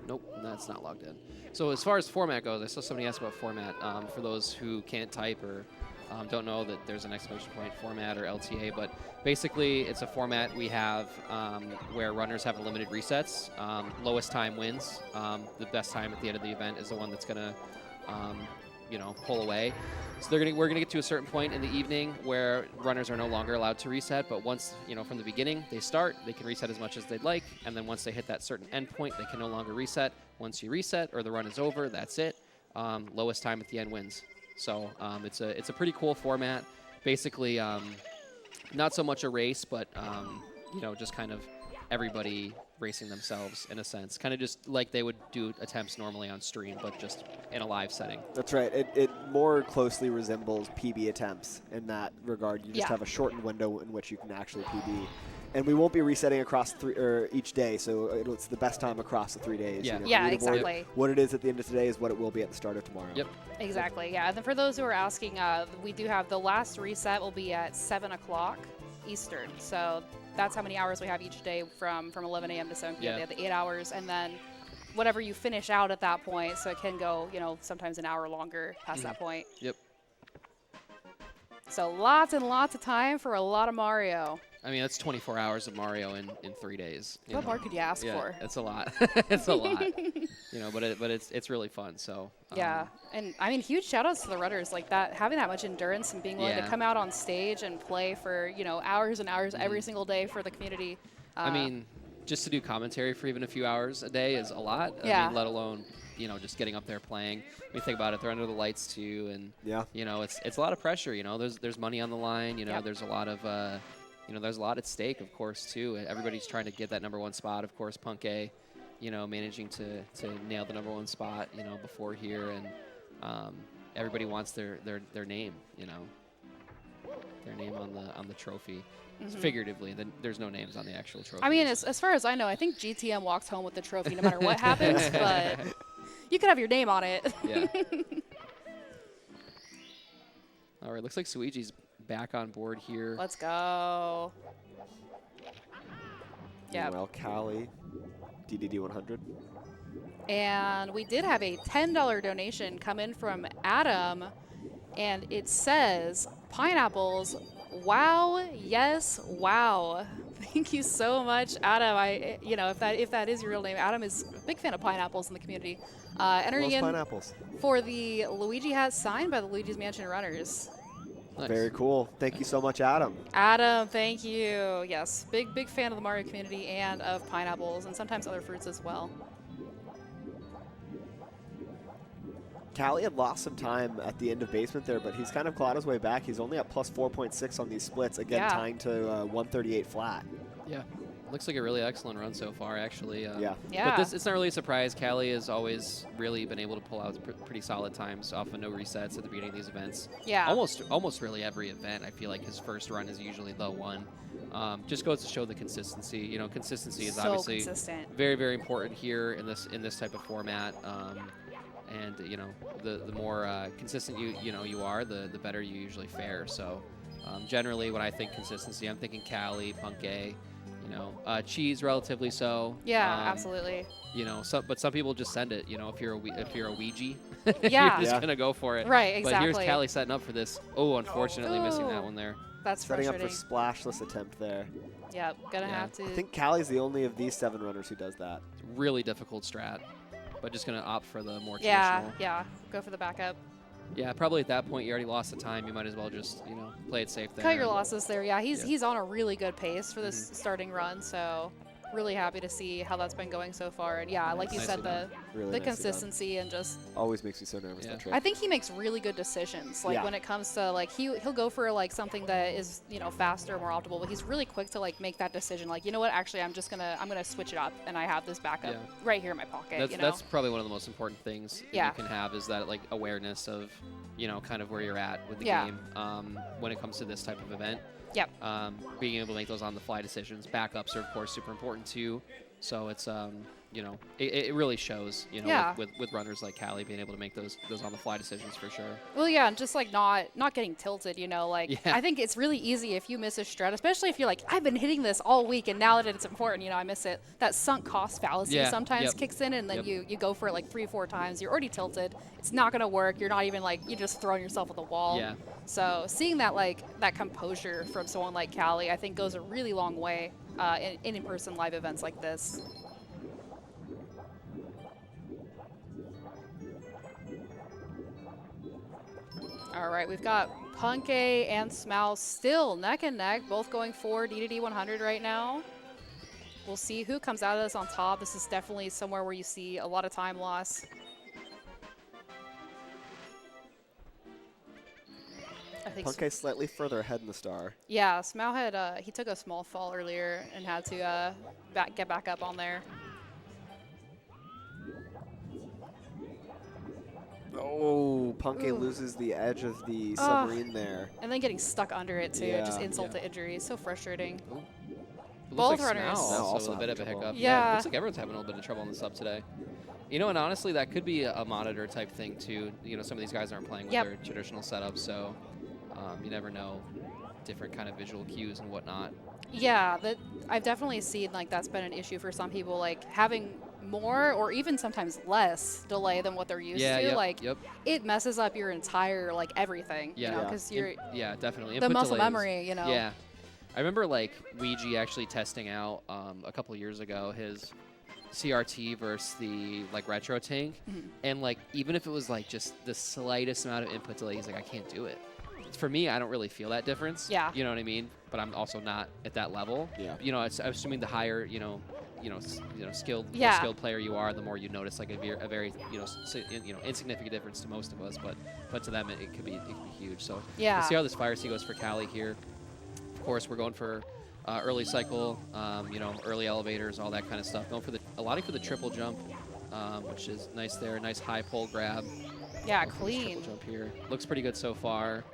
S5: Nope, that's not logged in. So as far as format goes, I saw somebody ask about format. For those who can't type or don't know that there's an exclamation point format or LTA, but basically it's a format we have where runners have unlimited resets. Lowest time wins. The best time at the end of the event is the one that's going to pull away. So we're gonna get to a certain point in the evening where runners are no longer allowed to reset, but once, from the beginning they start, they can reset as much as they'd like, and then once they hit that certain end point, they can no longer reset. Once you reset or the run is over, that's it. Lowest time at the end wins. So it's a pretty cool format. Basically, not so much a race, but just kind of everybody racing themselves in a sense, kind of just like they would do attempts normally on stream, but just in a live setting.
S1: That's right. It more closely resembles PB attempts in that regard. You just
S3: Yeah.
S1: have a shortened window in which you can actually PB. And we won't be resetting across each day, so it's the best time across the 3 days.
S5: Yeah.
S3: Yeah,
S1: leaderboard,
S3: exactly.
S1: What it is at the end of today is what it will be at the start of tomorrow.
S5: Yep.
S3: Exactly. Yeah. And then for those who are asking, we do have the last reset will be at 7 o'clock Eastern. So that's how many hours we have each day from 11 a.m. to 7 p.m.
S5: Yeah.
S3: They have the 8 hours, and then whatever you finish out at that point. So it can go, sometimes an hour longer past that point.
S5: Yep.
S3: So lots and lots of time for a lot of Mario.
S5: I mean, that's 24 hours of Mario in 3 days.
S3: What more could you ask
S5: Yeah,
S3: for?
S5: it's a lot. It's a lot. But it's really fun. So
S3: Yeah, and I mean, huge shout outs to the runners like that, having that much endurance and being willing to
S5: Yeah.
S3: come out on stage and play for, hours and hours every single day for the community.
S5: I mean, just to do commentary for even a few hours a day is a lot.
S3: Yeah.
S5: I mean, let alone just getting up there playing. When you think about it, they're under the lights too, and
S1: Yeah.
S5: it's a lot of pressure. There's money on the line.
S3: Yep.
S5: There's a lot of there's a lot at stake, of course, too. Everybody's trying to get that #1 spot. Of course, Punk A, managing to nail the #1 spot, before here, and everybody wants their name, their name on the trophy. Figuratively, there's no names on the actual trophy.
S3: I mean, as far as I know, I think GTM walks home with the trophy no matter what happens, but you could have your name on it.
S5: Yeah. All right, looks like Suigi's back on board here.
S3: Let's go. Yeah.
S1: Meanwhile, Cali, DDD 100.
S3: And we did have a $10 donation come in from Adam, and it says, pineapples, wow, yes, wow. Thank you so much, Adam. If that is your real name, Adam is a big fan of pineapples in the community. Entering
S1: Loves
S3: in
S1: pineapples.
S3: for the Luigi hat signed by the Luigi's Mansion Runners.
S5: Nice.
S1: Very cool. Thank you so much, Adam.
S3: Adam, thank you. Yes, big fan of the Mario community and of pineapples and sometimes other fruits as well.
S1: Callie had lost some time at the end of basement there, but he's kind of clawed his way back. He's only at plus 4.6 on these splits, again
S3: Yeah.
S1: tying to 138 flat.
S5: Yeah. Looks like a really excellent run so far, actually.
S1: Yeah.
S3: Yeah.
S5: But it's not really a surprise. Callie has always really been able to pull out pretty solid times off of no resets at the beginning of these events.
S3: Yeah.
S5: Almost really every event, I feel like his first run is usually the one. Just goes to show the consistency. You know, consistency is
S3: so
S5: obviously
S3: consistent.
S5: very, very important here in this type of format. And you know, the more consistent you are, the better you usually fare. So generally, when I think consistency, I'm thinking Callie, Punkay. You know, Cheese relatively so.
S3: Yeah, absolutely.
S5: You know, but some people just send it. You know, if you're a Ouija,
S3: Yeah.
S5: you're just
S1: Yeah.
S5: gonna go for it.
S3: Right, exactly.
S5: But here's Callie setting up for this. Oh, unfortunately missing that
S3: Oh.
S5: one there.
S3: That's
S1: Setting up
S3: frustrating.
S1: for splashless attempt there.
S3: Yep, gonna
S5: Yeah.
S3: have to.
S1: I think Callie's the only of these 7 runners who does that.
S5: Really difficult strat, but just gonna opt for the more
S3: yeah,
S5: traditional.
S3: yeah. Go for the backup.
S5: Yeah, probably at that point you already lost the time. You might as well just play it safe there.
S3: Cut your losses there. Yeah,
S5: Yeah.
S3: he's on a really good pace for this starting run. So really happy to see how that's been going so far. And yeah, like you
S5: Nicely
S3: said,
S5: done.
S1: Really
S3: the
S1: nicely done.
S3: consistency and just
S1: Always makes me so nervous,
S5: Yeah.
S1: that trick.
S3: I think he makes really good decisions. Like
S1: Yeah.
S3: when it comes to like he'll go for like something that is faster, more optimal. But he's really quick to like make that decision. Like you know what, actually I'm gonna switch it up, and I have this backup
S5: Yeah.
S3: right here in my pocket.
S5: That's probably one of the most important things
S3: Yeah.
S5: you can have is that like awareness of kind of where you're at with the
S3: Yeah.
S5: game when it comes to this type of event.
S3: Yep.
S5: Being able to make those on the fly decisions. Backups are of course super important too. So it's it really shows
S3: Yeah.
S5: with runners like Callie being able to make those on the fly decisions for sure.
S3: Well, yeah, and just like not getting tilted, like
S5: Yeah.
S3: I think it's really easy if you miss a shred, especially if you're like, I've been hitting this all week and now that it's important, I miss it. That sunk cost fallacy
S5: Yeah,
S3: sometimes
S5: yep.
S3: kicks in, and then
S5: Yep.
S3: you go for it like 3 or 4 times. You're already tilted. It's not gonna work. You're not even like you're just throwing yourself at the wall.
S5: Yeah.
S3: So seeing that that composure from someone like Callie, I think goes a really long way in in-person live events like this. All right, we've got Punkay and Smouse still neck and neck, both going for D2D 100 right now. We'll see who comes out of this on top. This is definitely somewhere where you see a lot of time loss. I think
S1: Punkay slightly further ahead in the star.
S3: yeah, Smau had he took a small fall earlier and had to get back up on there.
S1: Oh, Punkay
S3: Ooh.
S1: loses the edge of the
S3: Ah.
S1: submarine there.
S3: And then getting stuck under it too, just
S1: Yeah.
S3: insult
S5: Yeah.
S3: to injury. So frustrating.
S5: Ooh. It
S3: Both
S5: looks like
S3: runners.
S5: Smau
S1: Smau
S5: also
S1: also
S5: a bit of a
S1: having
S5: hiccup.
S1: trouble.
S3: Yeah.
S5: It looks like everyone's having a little bit of trouble on the sub today. And honestly, that could be a monitor type thing too. Some of these guys aren't playing with
S3: Yep.
S5: their traditional setup, so you never know different kind of visual cues and whatnot.
S3: Yeah, I've definitely seen like that's been an issue for some people, like having more or even sometimes less delay than what they're used
S5: Yeah,
S3: to.
S5: yep,
S3: Like
S5: yep.
S3: it messes up your entire like everything.
S5: Yeah.
S1: Yeah.
S3: Because you're
S5: Yeah, definitely.
S3: the
S5: Input
S3: muscle
S5: delays.
S3: memory.
S5: Yeah. I remember like Ouija actually testing out a couple of years ago his CRT versus the like retro tank,
S3: Mhm.
S5: and like even if it was like just the slightest amount of input delay, he's like, I can't do it. For me, I don't really feel that difference.
S3: Yeah.
S5: You know what I mean? But I'm also not at that level.
S1: Yeah.
S5: I'm assuming the higher skilled
S3: Yeah.
S5: more skilled player you are, the more you notice like a very insignificant difference to most of us, but to them it could be huge. So
S3: Yeah.
S5: we'll see how this Fire Sea goes for Callie here. Of course, we're going for early cycle, early elevators, all that kind of stuff. Allotting for the triple jump, which is nice there. Nice high pole grab.
S3: Yeah,
S5: Going for this
S3: clean.
S5: Triple jump here. Looks pretty good so far.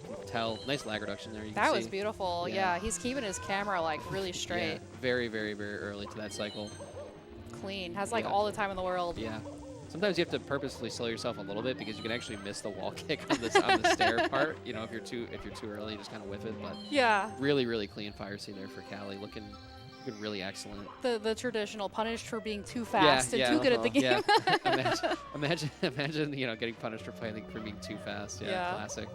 S5: You can tell. Nice lag reduction there. You
S3: That
S5: can
S3: was
S5: see.
S3: beautiful.
S5: Yeah.
S3: Yeah, he's keeping his camera like really straight,
S5: Yeah, very, very, very early to that cycle.
S3: clean. Has like
S5: Yeah.
S3: all the time in the world.
S5: Yeah. Sometimes you have to purposefully slow yourself a little bit because you can actually miss the wall kick on the stair part. If you're too early, you just kind of whiff it. But
S3: Yeah.
S5: really, really clean Fire Sea there for Callie. Looking really excellent.
S3: The traditional punished for being too fast and too good at the game.
S5: Yeah. imagine, getting punished for being too fast. Yeah,
S3: Yeah.
S5: classic.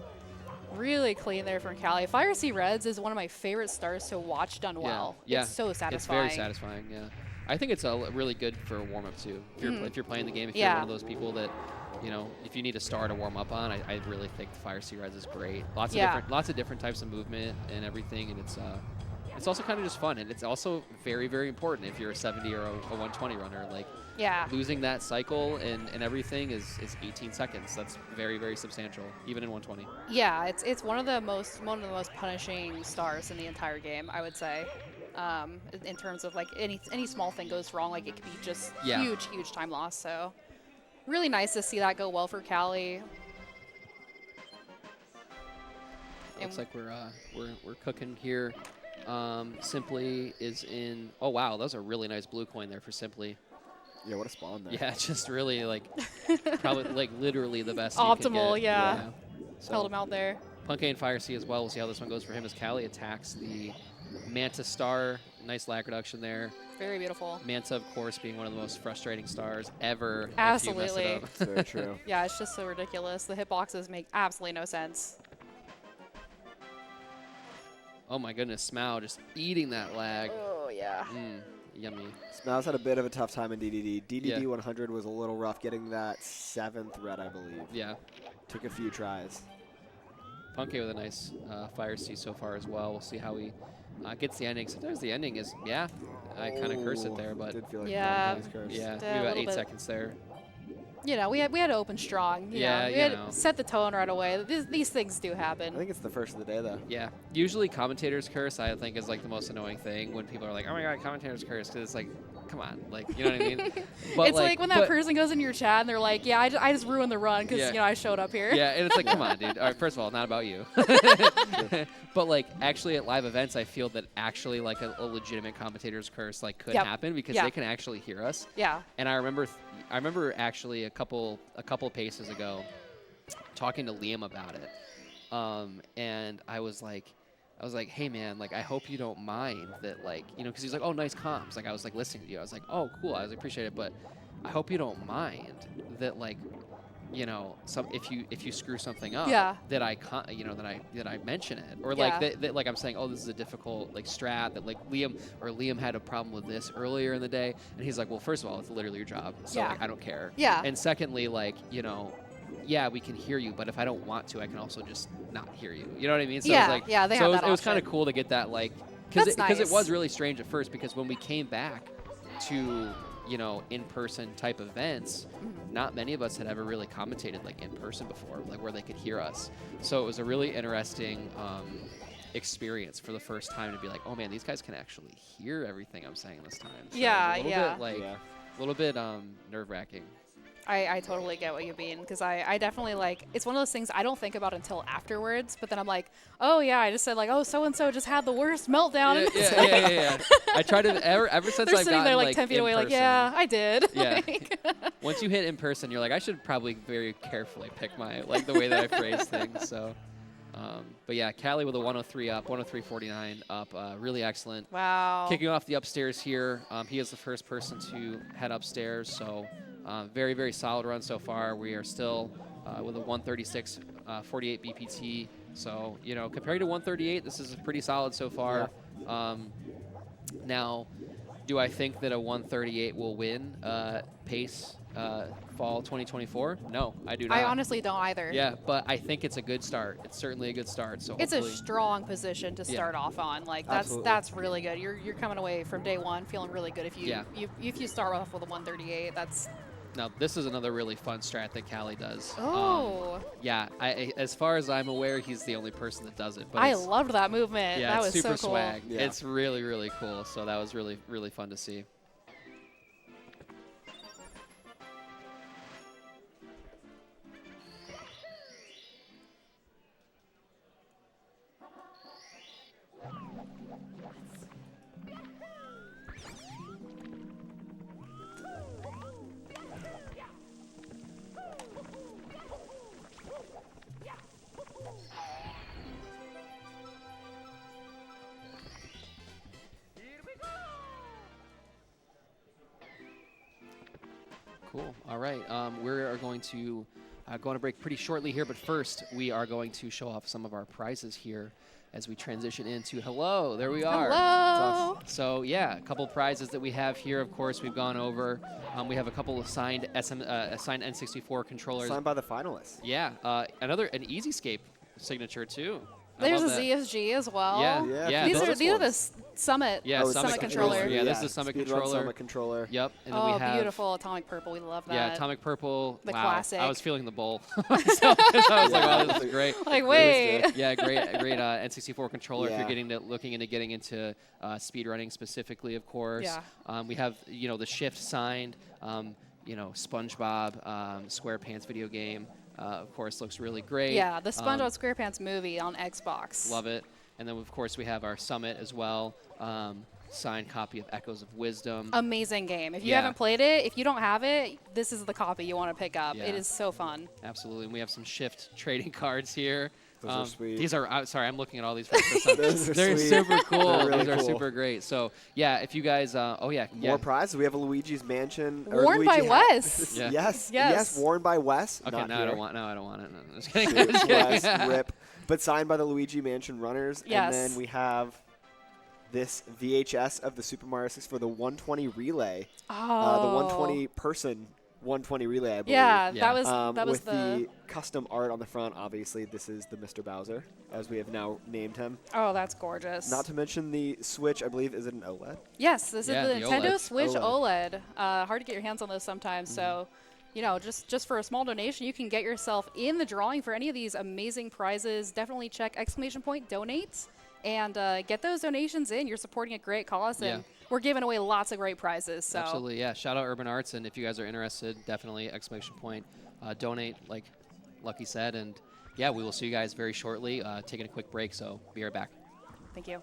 S3: Really clean there from Cali. Fire Sea Reds is one of my favorite stars to watch done well.
S5: Yeah.
S3: It's so satisfying.
S5: It's very satisfying, yeah. I think it's really good for a warm-up, too. If you're playing the game, if you're
S3: Yeah.
S5: one of those people that, you know, if you need a star to warm up on, I really think the Fire Sea Reds is great. Lots of different types of movement and everything, and it's also kind of just fun, and it's also very, very important if you're a 70 or a 120 runner. Like, losing that cycle and everything is 18 seconds. That's very, very substantial, even in 120.
S3: Yeah, it's one of the most punishing stars in the entire game, I would say. In terms of like any small thing goes wrong, like it could be just huge time loss. So really nice to see that go well for Cali.
S5: Looks like we're cooking here. Simply is in. Oh wow, that was a really nice blue coin there for Simply.
S1: Yeah, what a spawn there.
S5: Yeah, just really like probably like literally the best.
S3: Optimal,
S5: you can get.
S3: yeah.
S5: So,
S3: Held him out there.
S5: Punkay and Fire Sea as well. We'll see how this one goes for him as Cali attacks the Manta star. Nice lag reduction there.
S3: Very beautiful.
S5: Manta, of course, being one of the most frustrating stars ever.
S3: Absolutely.
S5: If you mess it up.
S1: Very true.
S3: Yeah, it's just so ridiculous. The hitboxes make absolutely no sense.
S5: Oh my goodness, Smau just eating that lag.
S3: Oh, yeah.
S5: Yummy.
S1: Smow's had a bit of a tough time in DDD. DDD
S5: Yeah.
S1: 100 was a little rough getting that 7th red, I believe.
S5: Yeah.
S1: Took a few tries.
S5: Punkay with a nice Fire Sea so far as well. We'll see how he gets the ending. Sometimes the ending is, I kind of curse it there, but
S1: Did feel like
S3: Yeah.
S1: Punkay's curse.
S5: yeah,
S3: a
S5: maybe about
S3: little
S5: 8
S3: bit.
S5: seconds there.
S3: You know, we had to open strong. You
S5: Yeah,
S3: know, we
S5: you
S3: had
S5: know.
S3: to set the tone right away. These things do
S1: I
S3: happen.
S1: think it's the first of the day, though.
S5: Yeah. Usually commentators curse, I think, is like the most annoying thing when people are like, oh my god, commentators curse, because it's like, come on, like, you know what I mean? But
S3: It's like when that person goes in your chat and they're like, yeah, I just ruined the run because,
S5: Yeah.
S3: you know, I showed up here.
S5: Yeah, and it's like, come on, dude. All right, first of all, not about you. But like, actually, at live events, I feel that actually like a legitimate commentator's curse like could
S3: Yep.
S5: happen because
S3: Yeah.
S5: they can actually hear us.
S3: Yeah.
S5: And I remember actually a couple paces ago talking to Liam about it, and I was like, hey man, like I hope you don't mind that, like, you know, because he's like, oh, nice comms. Like I was like listening to you. I was like, oh, cool. I was appreciate it, but I hope you don't mind that, like, you know, if you screw something up,
S3: Yeah.
S5: that I mention it, or
S3: Yeah.
S5: like that like I'm saying, oh, this is a difficult like strat that like Liam had a problem with this earlier in the day, and he's like, well, first of all, it's literally your job, so
S3: Yeah.
S5: like I don't care.
S3: Yeah.
S5: And secondly, like, you know, yeah, we can hear you, but if I don't want to, I can also just not hear you. You know what I mean? So
S3: Yeah,
S5: it was like,
S3: yeah, they
S5: so
S3: have
S5: it was,
S3: that
S5: it was kind of
S3: option.
S5: cool to get that, like,
S3: That's
S5: because it
S3: nice.
S5: was really strange at first, because when we came back to, you know, in-person type events, not many of us had ever really commentated like in person before, like where they could hear us. So it was a really interesting experience for the first time to be like, oh man, these guys can actually hear everything I'm saying this time. So
S3: Yeah,
S5: it was a little
S3: yeah.
S5: bit, like,
S1: Yeah.
S5: a little bit nerve-wracking.
S3: I totally get what you mean because I definitely like it's one of those things I don't think about until afterwards, but then I'm like, oh yeah, I just said like, oh, so and so just had the worst meltdown. And it's like-
S5: Yeah. I try to ever since
S3: They're
S5: I've
S3: sitting
S5: gotten
S3: there like
S5: like
S3: 10 feet
S5: in
S3: away, like,
S5: person,
S3: yeah, I did.
S5: Yeah.
S3: Like-
S5: Once you hit in person, you're like, I should probably very carefully pick my like the way that I phrase things. So, but yeah, Cali with a 103 up, 103.49 up, really excellent.
S3: Wow.
S5: Kicking off the upstairs here, he is the first person to head upstairs. So, very, very solid run so far. We are still with a 136, 48 BPT. So, you know, compared to 138, this is pretty solid so far. Now, do I think that a 138 will win pace fall 2024? No, I do not.
S3: I honestly don't either.
S5: Yeah, but I think it's a good start. It's certainly a good start. So
S3: It's a
S5: hopefully,
S3: strong position to start off on. Like
S1: Absolutely.
S3: that's really good. You're coming away from day one feeling really good if you
S5: Yeah.
S3: if you start off with a 138. That's
S5: now this is another really fun strat that Cali does.
S3: oh.
S5: Yeah, as far as I'm aware, he's the only person that does it. But
S3: I
S5: it's-
S3: loved that movement.
S5: Yeah,
S3: that
S5: it's
S3: was
S5: super
S3: so cool.
S5: swag.
S1: Yeah.
S5: It's really, really cool. So that was really, really fun to see. Cool. All right. We are going to going to break pretty shortly here, but first we are going to show off some of our prizes here as we transition into hello. There we are.
S3: Hello.
S5: So yeah, a couple prizes that we have here. Of course, we've gone over. We have a couple of signed signed N64 controllers.
S1: Signed by the finalists.
S5: Yeah, an Easyscape signature too. I
S3: There's a
S5: love that.
S3: ZSG as well.
S1: Yeah.
S5: Yeah,
S3: These
S5: those
S3: are the
S1: ones.
S3: Summit.
S5: Yeah,
S1: Oh,
S5: Summit
S3: Summit
S5: controller.
S3: controller.
S5: Yeah, this is the Summit
S1: Speedrun
S5: controller.
S1: Summit controller.
S5: Yep, and then
S3: Oh,
S5: we have
S3: beautiful atomic purple. We love that.
S5: Yeah, atomic purple.
S3: The
S5: wow.
S3: classic.
S5: I was feeling the bowl. So I was like, wow, this is great.
S3: Like, wait.
S5: Yeah, great N64 controller if
S1: Yeah.
S5: you're looking into getting into speedrunning specifically, of course.
S3: Yeah.
S5: We have the Shift signed, SpongeBob SquarePants video game. Of course, looks really great.
S3: Yeah, the SpongeBob SquarePants movie on Xbox.
S5: Love it. And then of course we have our Summit as well. Signed copy of Echoes of Wisdom.
S3: Amazing game. If you
S5: Yeah.
S3: haven't played it, if you don't have it, this is the copy you want to pick up.
S5: Yeah.
S3: It is so fun.
S5: Absolutely. And we have some Shift trading cards here.
S1: Those are sweet.
S5: These are, sorry, I'm looking at all these for the first time.
S1: Those are
S5: They're
S1: sweet.
S5: super cool.
S1: They're really
S5: These are
S1: cool.
S5: super great. So, yeah, if you guys,
S1: More prizes. We have a Luigi's Mansion. or
S3: Worn by
S1: Luigi hat.
S3: Wes.
S5: Yeah.
S1: Yes, worn by Wes.
S5: Okay,
S1: Not
S5: no,
S1: here.
S5: I don't want it. No, just kidding.
S1: Shoot,
S5: Just kidding.
S1: Wes, rip. But signed by the Luigi Mansion runners.
S3: Yes.
S1: And then we have this VHS of the Super Mario 6 for the 120 relay.
S3: Oh.
S1: The 120 person 120 relay, I believe.
S3: Yeah,
S5: Yeah.
S3: that was
S1: with the custom art on the front. Obviously, this is the Mr. Bowser, as we have now named him.
S3: Oh, that's gorgeous.
S1: Not to mention the Switch, I believe, is it an OLED?
S3: Yes, this
S5: Yeah,
S3: is the
S5: the
S3: Nintendo
S5: OLED.
S3: Switch
S1: OLED.
S3: OLED. Hard to get your hands on those sometimes, so just for a small donation, you can get yourself in the drawing for any of these amazing prizes. Definitely check !donate and get those donations in. You're supporting a great cause, and we're giving away lots of great prizes. So
S5: Absolutely, yeah. Shout out Urban Arts, and if you guys are interested, definitely ! Donate, like Lucky said, and yeah, we will see you guys very shortly. Taking a quick break, so be right back.
S3: thank you.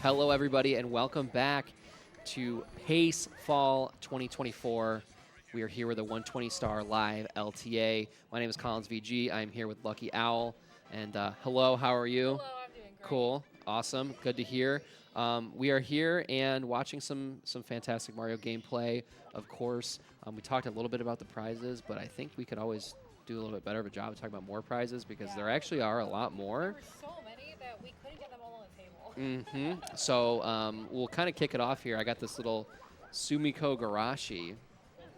S5: Hello, everybody, and welcome back to Pace Fall 2024. We are here with a 120 Star Live LTA. My name is Collins VG. I'm here with Lucky Owl. And hello, how are you?
S6: Hello, I'm doing great.
S5: Cool, awesome, good to hear. We are here and watching some fantastic Mario gameplay, of course. We talked a little bit about the prizes, but I think we could always do a little bit better of a job of talking about more prizes because there actually are a lot more.
S6: There were so many that we couldn't get them all on the table.
S5: So we'll kind of kick it off here. I got this little Sumiko Garashi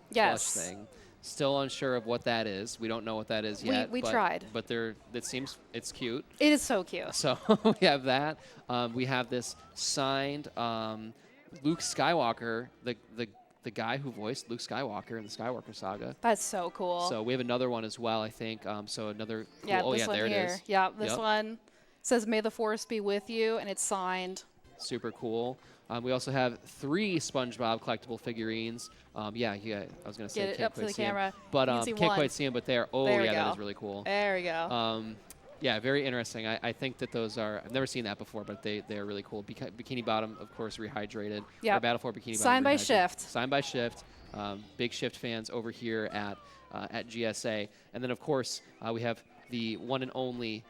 S3: Yes.
S5: plush thing. Still unsure of what that is. We don't know what that is yet.
S3: We
S5: but,
S3: tried.
S5: But it seems it's cute.
S3: It is so cute.
S5: So we have that. We have this signed Luke Skywalker, the guy who voiced Luke Skywalker in the Skywalker saga.
S3: That's so cool.
S5: So we have another one as well, I think. So another cool.
S3: yeah,
S5: Oh
S3: this
S5: yeah,
S3: one
S5: there
S3: here.
S5: it is.
S3: Yeah, this
S5: Yep.
S3: one says "May the Force be with you," and it's signed.
S5: Super cool. We also have 3 SpongeBob collectible figurines. Yeah, I was gonna say
S3: Get it
S5: can't
S3: up to
S5: quite
S3: the
S5: see 'em.
S3: camera.
S5: But
S3: You can see
S5: can't
S3: one.
S5: quite see them, but they are. Oh
S3: There we
S5: yeah, that
S3: go.
S5: is really cool.
S3: There we go.
S5: Yeah, very interesting. I think that those are. I've never seen that before, but they are really cool. Bikini Bottom, of course, rehydrated.
S3: Yep.
S5: Or Battle for Bikini Bottom.
S3: Signed by
S5: rehydrated.
S3: Shift.
S5: Signed by Shift. Big Shift fans over here at GSA, and then of course we have the one and only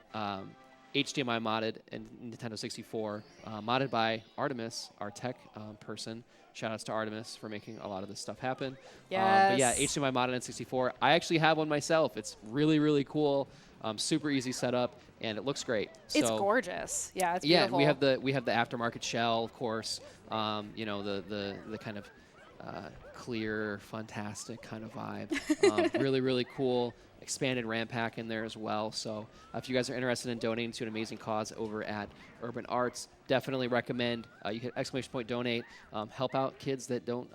S5: HDMI modded and Nintendo 64, modded by Artemis, our tech person. Shout outs to Artemis for making a lot of this stuff happen. But yeah,
S3: Yes.
S5: HDMI modded in 64. I actually have one myself. It's really, really cool. Super easy setup, and it looks great.
S3: It's
S5: So,
S3: gorgeous. Yeah, it's
S5: yeah,
S3: beautiful.
S5: we have the aftermarket shell, of course. You know, the kind of clear, fantastic kind of vibe. Really, really cool. Expanded RAM pack in there as well. So if you guys are interested in donating to an amazing cause over at Urban Arts, definitely recommend you hit !donate. Help out kids that don't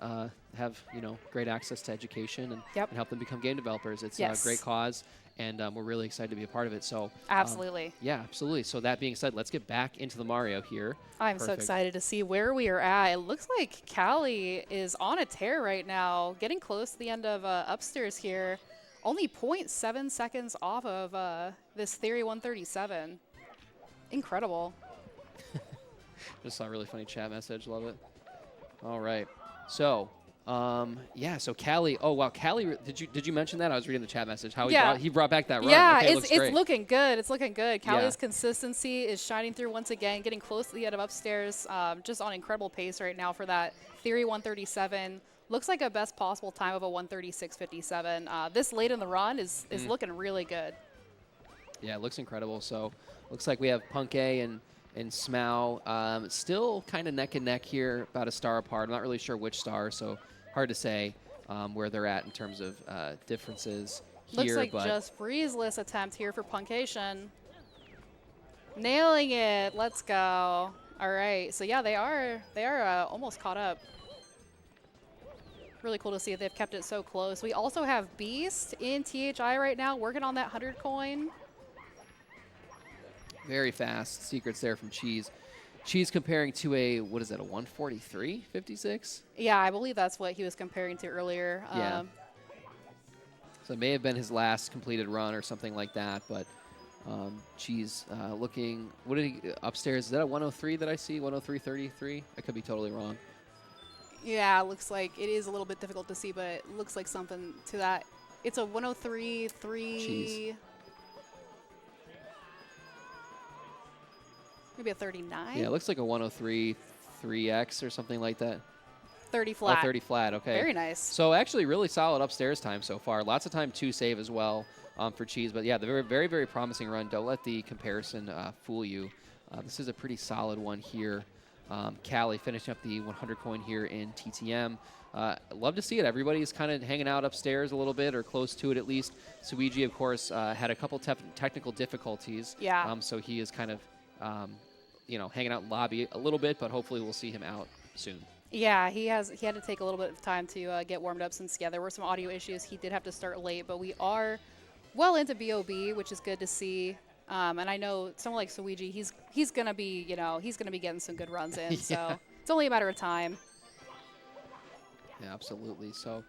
S5: have great access to education and,
S3: Yep.
S5: and help them become game developers. It's
S3: Yes.
S5: a great cause, and we're really excited to be a part of it. So
S3: Absolutely.
S5: yeah, absolutely. So that being said, let's get back into the Mario here.
S3: I'm so
S5: Perfect.
S3: excited to see where we are at. It looks like Callie is on a tear right now, getting close to the end of upstairs here. Only 0.7 seconds off of this Theory 137. Incredible.
S5: Just saw a really funny chat message. Love it. All right. So, yeah. So Callie. Oh wow, Callie. Did you mention that? I was reading the chat message. How
S3: Yeah.
S5: he brought back that run.
S3: Yeah,
S5: Okay, it
S3: it's
S5: looks great.
S3: looking good. It's looking good. Callie's
S5: Yeah.
S3: consistency is shining through once again, getting close to the end of upstairs. Just on incredible pace right now for that Theory 137. Looks like a best possible time of a 136.57. This late in the run is looking really good.
S5: Yeah, it looks incredible. So, looks like we have Punk A and Smough. Still kind of neck and neck here, about a star apart. I'm not really sure which star, so hard to say where they're at in terms of differences here.
S3: Looks like
S5: but
S3: just freezeless attempt here for Punkation. Nailing it. Let's go. All right. So yeah, they are almost caught up. Really cool to see that they've kept it so close. We also have Beast in THI right now, working on that 100 coin.
S5: very fast. Secrets there from Cheese. Cheese comparing to a, what is that, a 143.56?
S3: Yeah, I believe that's what he was comparing to earlier.
S5: Yeah. So it may have been his last completed run or something like that, but Cheese looking, what did he, upstairs, is that a 103 that I see, 103.33? I could be totally wrong.
S3: Yeah, looks like it is a little bit difficult to see, but it looks like something to that. It's a 103.3.
S5: Jeez.
S3: Maybe a 39?
S5: Yeah, it looks like a 103.3x or something like that.
S3: 30 flat.
S5: Oh, 30 flat, okay.
S3: Very nice.
S5: So actually really solid upstairs time so far. Lots of time to save as well for Cheese. But yeah, the very, very, very promising run. Don't let the comparison fool you. This is a pretty solid one here. Callie finishing up the 100 coin here in TTM. Love to see it. Everybody's kind of hanging out upstairs a little bit, or close to it at least. Suigi, of course, had a couple technical difficulties.
S3: Yeah.
S5: So he is kind of, hanging out in the lobby a little bit, but hopefully we'll see him out soon.
S3: Yeah, he had to take a little bit of time to get warmed up since, yeah, there were some audio issues. He did have to start late, but we are well into BOB, which is good to see. And I know someone like Suigi, he's gonna be, he's gonna be getting some good runs in.
S5: Yeah.
S3: So it's only a matter of time.
S5: Yeah, absolutely. So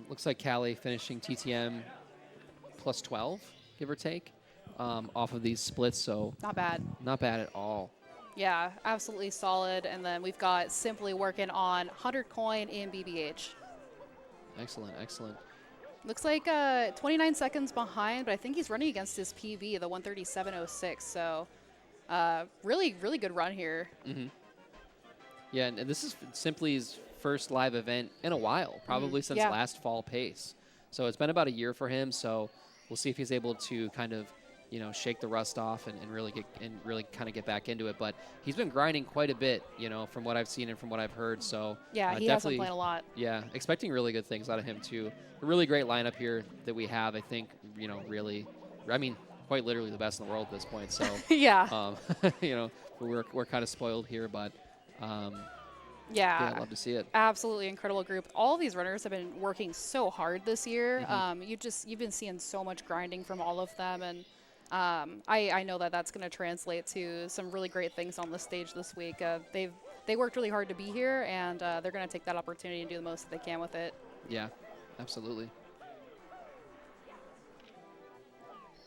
S5: looks like Callie finishing TTM plus 12, give or take, off of these splits. So
S3: Not bad.
S5: not bad at all.
S3: Yeah, absolutely solid. And then we've got Simply working on 100 coin in BBH.
S5: Excellent, excellent.
S3: Looks like 29 seconds behind, but I think he's running against his PB, the 137.06. So really, really good run here.
S5: Yeah, and this is Simply's first live event in a while, probably since
S3: Yeah.
S5: last fall pace. So it's been about a year for him. So we'll see if he's able to kind of, you know, shake the rust off and really kind of get back into it. But he's been grinding quite a bit, you know, from what I've seen and from what I've heard. So
S3: Yeah, he has been playing a lot.
S5: Yeah, expecting really good things out of him too. A really great lineup here that we have. I think, you know, really, I mean, quite literally the best in the world at this point. So
S3: Yeah.
S5: you know, we're kind of spoiled here, but
S3: Yeah.
S5: yeah, I'd love to see it.
S3: Absolutely incredible group. All of these runners have been working so hard this year. You've been seeing so much grinding from all of them, and I know that that's going to translate to some really great things on the stage this week. They worked really hard to be here, and they're going to take that opportunity and do the most that they can with it.
S5: Yeah, absolutely.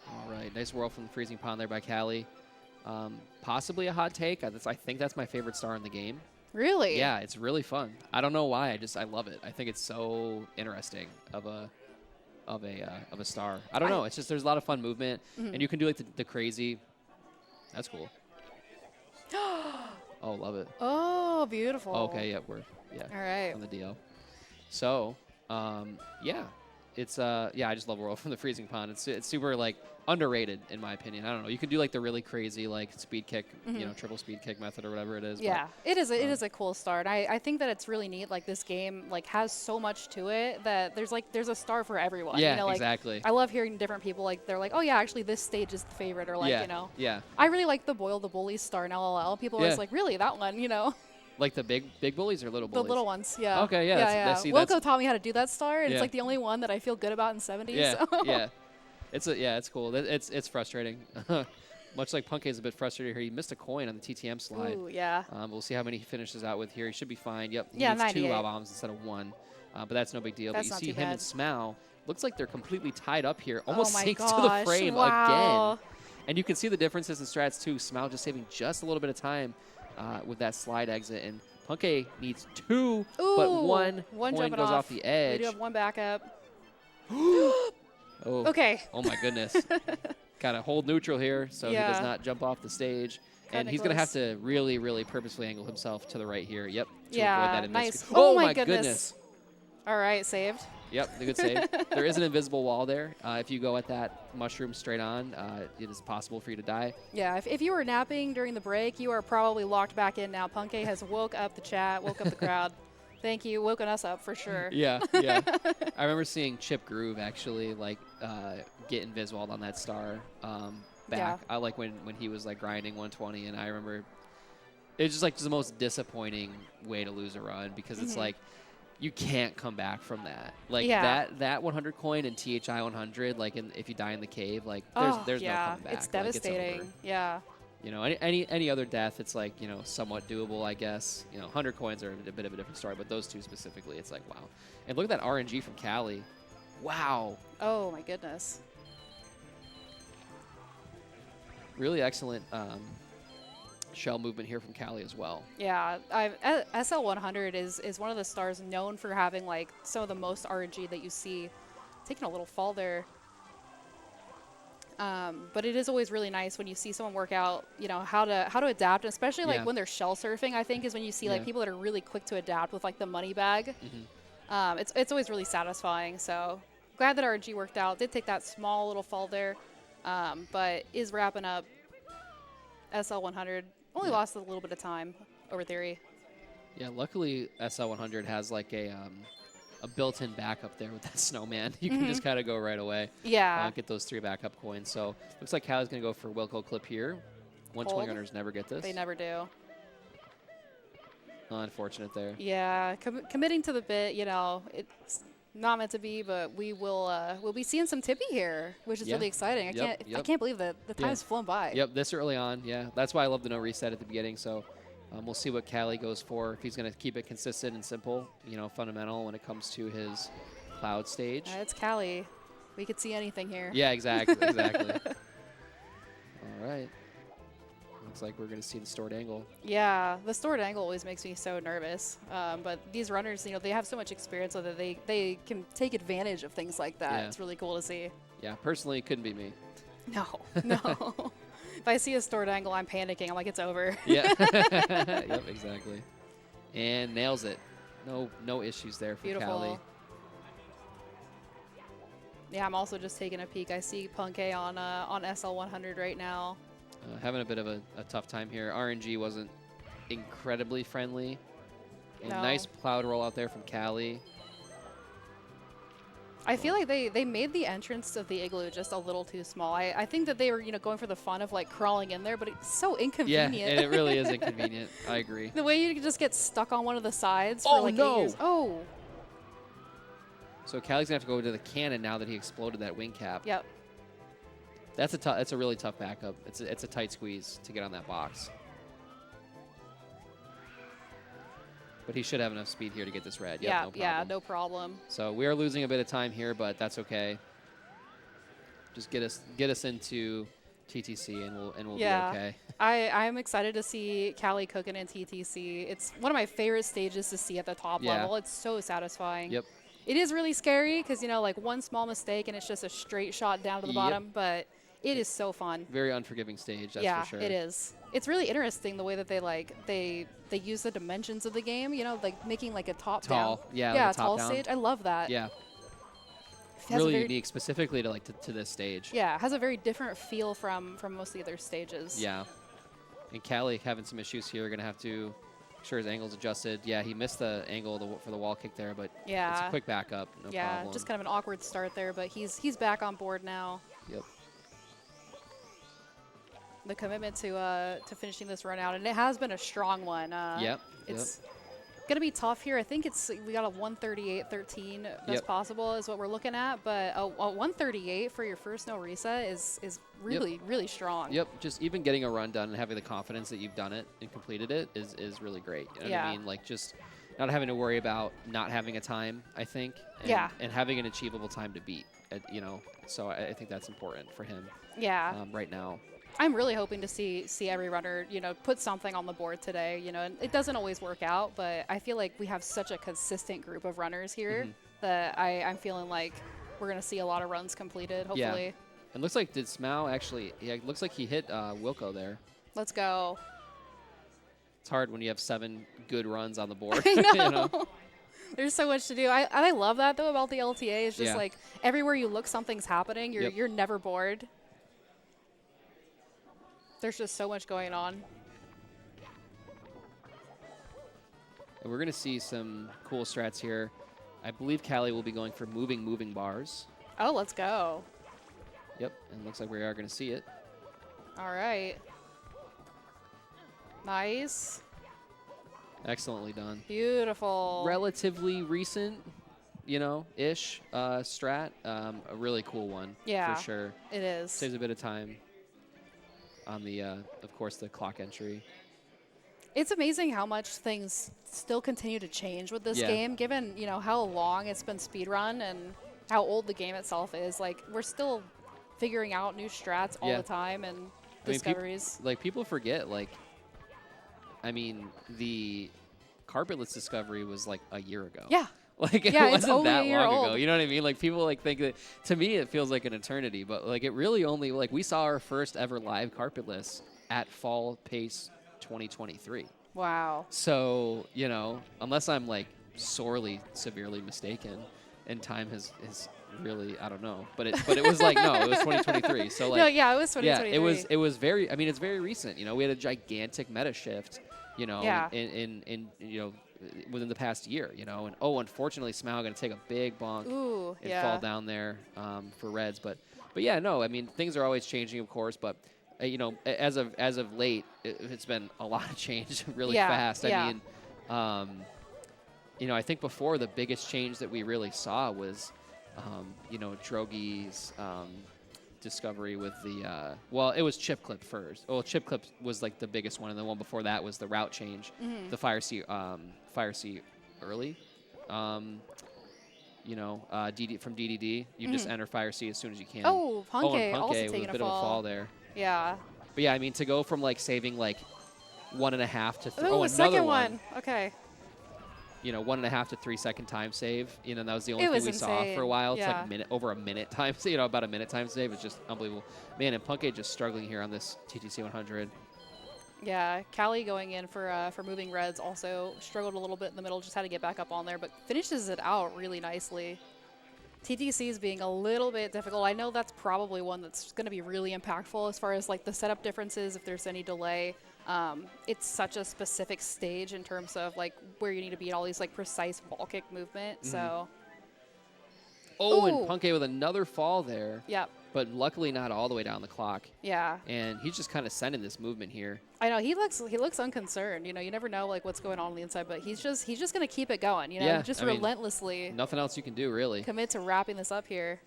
S5: All right, nice whirl from the freezing pond there by Callie. Possibly a hot take. I think that's my favorite star in the game.
S3: Really?
S5: Yeah, it's really fun. I don't know why. I love it. I think it's so interesting of a star. I don't know. It's just there's a lot of fun movement, and you can do like the crazy. That's cool. Oh, love it.
S3: Oh, beautiful.
S5: Okay, yeah,
S3: All right.
S5: on the DL. So, yeah, it's yeah, I just love whirl from the freezing pond. It's super like underrated in my opinion. I don't know. You can do like the really crazy like speed kick, you know, triple speed kick method or whatever it is.
S3: Yeah, it is a cool start. I think that it's really neat. Like this game like has so much to it that there's a star for everyone.
S5: Yeah,
S3: you know, like,
S5: exactly.
S3: I love hearing different people like they're like, oh yeah, actually this stage is the favorite, or like
S5: yeah,
S3: you know,
S5: yeah,
S3: I really like the Boil the Bully star in LLL. People are
S5: Yeah.
S3: always like, really that one, you know,
S5: like the big bullies or little
S3: the
S5: bullies.
S3: little ones. Yeah.
S5: Okay, yeah,
S3: yeah. Wilco taught me how to do that star, and
S5: Yeah.
S3: it's like the only one that I feel good about in 70s.
S5: Yeah,
S3: so.
S5: yeah. It's cool. It's frustrating. Much like Punk's a bit frustrated here. He missed a coin on the TTM slide.
S3: Ooh, yeah.
S5: We'll see how many he finishes out with here. He should be fine. Yep. He
S3: Yeah,
S5: needs 2
S3: 98.
S5: wow bombs instead of 1. But that's no big deal.
S3: That's
S5: but
S3: not
S5: you see
S3: too
S5: him and
S3: bad.
S5: Smow. Looks like they're completely tied up here. Almost
S3: Oh my
S5: sinks
S3: gosh.
S5: to the frame
S3: Wow.
S5: again. And you can see the differences in strats too. Smow just saving just a little bit of time with that slide exit. And Punke needs 2, but
S3: Ooh,
S5: 1
S3: one
S5: coin
S3: jumping
S5: goes off the
S3: We
S5: edge.
S3: do have one backup.
S5: Oh.
S3: Okay.
S5: Oh my goodness. Got to hold neutral here so he does
S3: Yeah.
S5: not jump off the stage.
S3: Kinda
S5: And he's going to have
S3: close.
S5: to really, really purposefully angle himself to the right here. Yep. To
S3: Yeah,
S5: avoid that
S3: nice.
S5: invisible.
S3: Oh
S5: Oh
S3: my
S5: my
S3: goodness.
S5: goodness.
S3: All right, saved.
S5: Yep, the good save. There is an invisible wall there. If you go at that mushroom straight on, it is possible for you to die.
S3: Yeah, if you were napping during the break, you are probably locked back in now. Punke has woke up the chat, woke up the crowd. Thank you, woken us up for sure.
S5: Yeah, yeah. I remember seeing Chip Groove actually like get invisible on that star back.
S3: Yeah.
S5: I like when he was like grinding 120, and I remember it was just like the most disappointing way to lose a run because it's like you can't come back from that. Like
S3: Yeah.
S5: that 100 coin in THI 100, like if you die in the cave, like there's no
S3: yeah,
S5: coming back.
S3: it's
S5: Like,
S3: devastating.
S5: over.
S3: Yeah.
S5: You know, any other death, it's like, you know, somewhat doable, I guess. You know, 100 coins are a bit of a different story, but those two specifically, it's like, wow. And look at that RNG from Callie. Wow.
S3: Oh my goodness.
S5: Really excellent shell movement here from Callie as well.
S3: Yeah, SL100 is one of the stars known for having like some of the most RNG that you see. Taking a little fall there. But it is always really nice when you see someone work out, you know, how to adapt, especially like
S5: Yeah.
S3: when they're shell surfing. I think is when you see like
S5: Yeah.
S3: people that are really quick to adapt with like the money bag. It's always really satisfying. So glad that RNG worked out. Did take that small little fall there, but is wrapping up. SL100 only lost a little bit of time over theory.
S5: Yeah, luckily SL100 has like a built-in backup there with that snowman. You can just kind of go right away.
S3: Yeah.
S5: Get those 3 backup coins. So looks like Callie's going to go for Wilco clip here. 120
S3: Hold.
S5: runners never get this.
S3: They never do.
S5: Unfortunate there.
S3: Yeah, committing to the bit, you know, it's not meant to be, but we'll be seeing some Tippy here, which is
S5: Yeah.
S3: really exciting. I
S5: Yep.
S3: can't believe that the
S5: Yeah.
S3: time's flown by.
S5: Yep, this early on, yeah. That's why I love the no reset at the beginning. So we'll see what Callie goes for. If he's going to keep it consistent and simple, you know, fundamental when it comes to his cloud stage.
S3: It's Callie. We could see anything here.
S5: Yeah, exactly, exactly. All right. Looks like we're going to see the stored angle.
S3: Yeah, the stored angle always makes me so nervous. But these runners, you know, they have so much experience with it. They can take advantage of things like that.
S5: Yeah.
S3: It's really cool to see.
S5: Yeah, personally, it couldn't be me.
S3: No, no. If I see a stored angle, I'm panicking. I'm like, it's over.
S5: Yeah. Yep, exactly. And nails it. No issues there for
S3: Beautiful.
S5: Callie.
S3: Yeah, I'm also just taking a peek. I see Punkay on SL100 right now.
S5: Having a bit of a tough time here. RNG wasn't incredibly friendly. A
S3: No.
S5: nice plowed roll out there from Callie.
S3: I feel like they made the entrance of the igloo just a little too small. I think that they were, you know, going for the fun of like crawling in there, but it's so
S5: Yeah,
S3: inconvenient.
S5: and it really is inconvenient. I agree.
S3: The way you can just get stuck on one of the sides
S5: Oh,
S3: for like
S5: no.
S3: 8 years. Oh,
S5: So Callie's gonna have to go to the cannon now that he exploded that wing cap.
S3: yep.
S5: That's a really tough backup. It's a tight squeeze to get on that box. But he should have enough speed here to get this red. Yep,
S3: Yeah,
S5: no problem.
S3: yeah, no problem.
S5: So we are losing a bit of time here, but that's okay. Just get us into TTC and we'll
S3: Yeah.
S5: be okay.
S3: I'm excited to see Callie cooking in TTC. It's one of my favorite stages to see at the top
S5: Yeah.
S3: level. It's so satisfying.
S5: Yep.
S3: It is really scary because, you know, like one small mistake and it's just a straight shot down to the
S5: Yep.
S3: bottom, but it is so fun.
S5: Very unforgiving stage, that's
S3: Yeah,
S5: for sure.
S3: it is. It's really interesting the way that they use the dimensions of the game, you know, like making like a top
S5: Tall,
S3: down.
S5: yeah,
S3: Yeah,
S5: like a top
S3: tall
S5: down.
S3: stage. I love that.
S5: Yeah,
S3: It has a
S5: really
S3: very-
S5: unique, specifically to to this stage.
S3: Yeah, it has a very different feel from most of the other stages.
S5: Yeah. And Callie having some issues here. Gonna have to make sure his angle's adjusted. Yeah, he missed the angle for the wall kick there, but it's
S3: Yeah.
S5: a quick backup. No
S3: Yeah,
S5: problem.
S3: just kind of an awkward start there, but he's back on board now.
S5: Yep.
S3: The commitment to finishing this run out, and it has been a strong one.
S5: Yep.
S3: It's gonna be tough here. I think we got a 138.13 that's
S5: Yep.
S3: possible is what we're looking at, but a 138 for your first no reset is really really strong.
S5: Yep, just even getting a run done and having the confidence that you've done it and completed it is really great. You know what
S3: Yeah.
S5: I mean? Like just not having to worry about not having a time, I think. And,
S3: Yeah.
S5: And having an achievable time to beat, you know. So I think that's important for him
S3: Yeah.
S5: right now.
S3: I'm really hoping to see every runner, you know, put something on the board today. You know, and it doesn't always work out, but I feel like we have such a consistent group of runners here that I'm feeling like we're gonna see a lot of runs completed. Hopefully.
S5: Yeah. And looks like did Smau actually? Yeah, it looks like he hit Wilco there.
S3: Let's go.
S5: It's hard when you have 7 good runs on the board.
S3: I know.
S5: You know?
S3: There's so much to do. I love that though about the LTA. It's just
S5: Yeah.
S3: like everywhere you look, something's happening.
S5: Yep.
S3: You're never bored. There's just so much going on.
S5: And we're going to see some cool strats here. I believe Callie will be going for moving bars.
S3: Oh, let's go.
S5: Yep, and looks like we are going to see it.
S3: All right. Nice.
S5: Excellently done.
S3: Beautiful.
S5: Relatively recent, you know, ish strat. A really cool one.
S3: Yeah.
S5: For sure.
S3: It is.
S5: Saves a bit of time on the, of course, the clock entry.
S3: It's amazing how much things still continue to change with this
S5: Yeah.
S3: game, given, you know, how long it's been speedrun and how old the game itself is. Like, we're still figuring out new strats all
S5: Yeah.
S3: the time and
S5: I mean, peop-
S3: discoveries.
S5: Like, people forget, like, I mean, the carpetless discovery was like a year ago.
S3: Yeah.
S5: Like, it
S3: Yeah, it's
S5: wasn't
S3: only
S5: that
S3: a year
S5: long ago.
S3: old.
S5: You know what I mean? Like, people, like, think that, to me, it feels like an eternity. But, like, it really only, like, we saw our first ever live carpetless at Fall Pace 2023.
S3: Wow.
S5: So, you know, unless I'm, like, sorely, severely mistaken, and time has really, I don't know. But it was, like, no, it was 2023. So, like,
S3: No, yeah, it was
S5: yeah,
S3: 2023.
S5: it was very, I mean, it's very recent. You know, we had a gigantic meta shift, you know,
S3: Yeah.
S5: in you know, within the past year, you know, and unfortunately, Smau going to take a big bonk
S3: Ooh,
S5: and
S3: yeah.
S5: fall down there for Reds, but yeah, no, I mean, things are always changing, of course, but you know, as of late, it's been a lot of change really
S3: Yeah,
S5: fast.
S3: yeah.
S5: I mean, you know, I think before the biggest change that we really saw was, you know, Drogi's discovery with the well, it was chip clip first. Well, chip clip was like the biggest one, and the one before that was the route change, the Fire C early. You know, from DDD, you just enter Fire C as soon as you can.
S3: Oh,
S5: and
S3: Punkay also
S5: with
S3: taking
S5: a bit of a fall there.
S3: Yeah.
S5: But yeah, I mean, to go from like saving like 1.5 to
S3: Oh,
S5: another
S3: second one. Okay.
S5: You know, 1.5 to 3 second time save. You know, that was the only
S3: It
S5: thing
S3: was
S5: we saw for a
S3: insane.
S5: while. It's
S3: Yeah.
S5: like over a minute time, you know, about a minute time save. It's just unbelievable. Man, and Punkay just struggling here on this TTC 100.
S3: Yeah, Callie going in for moving reds also struggled a little bit in the middle, just had to get back up on there, but finishes it out really nicely. TTC is being a little bit difficult. I know that's probably one that's going to be really impactful as far as like the setup differences, if there's any delay. It's such a specific stage in terms of like where you need to be at all these like precise ball kick movement. So.
S5: Oh,
S3: Ooh.
S5: and Punkay with another fall there.
S3: Yep.
S5: But luckily not all the way down the clock.
S3: Yeah.
S5: And he's just kind of sending this movement here.
S3: I know he looks unconcerned. You know, you never know like what's going on the inside, but he's just gonna keep it going. You know,
S5: Yeah,
S3: just
S5: I mean,
S3: relentlessly
S5: Nothing else you can do, really.
S3: commit to wrapping this up here.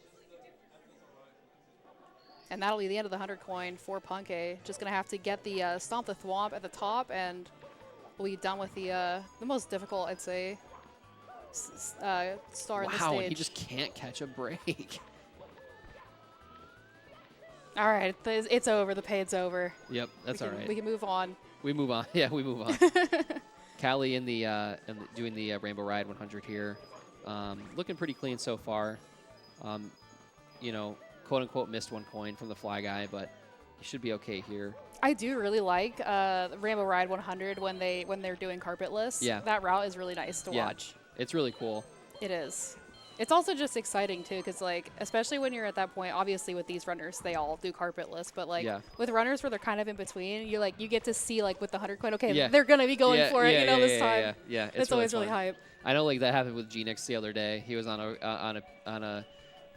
S3: And that'll be the end of the 100 coin for Punkay. Just gonna have to get the stomp the thwomp at the top, and we'll be done with the most difficult, I'd say, star in the
S5: Wow,
S3: stage.
S5: and he just can't catch a break.
S3: All right, it's over. The paid's over.
S5: Yep, that's all right.
S3: We can move on.
S5: We move on. Yeah, we move on. Callie in doing the Rainbow Ride 100 here. Looking pretty clean so far. You know, quote unquote missed one coin from the fly guy, but he should be okay here.
S3: I do really like Rainbow Ride 100 when they're doing carpetless.
S5: Yeah.
S3: That route is really nice to watch.
S5: It's really cool.
S3: It is. It's also just exciting too, because like, especially when you're at that point, obviously with these runners, they all do carpetless, but like with runners where they're kind of in between, you get to see like with the 100 coin, okay, they're gonna be going for it, this time.
S5: Yeah,
S3: it's always really hype.
S5: I know, like that happened with Genix the other day. He was on a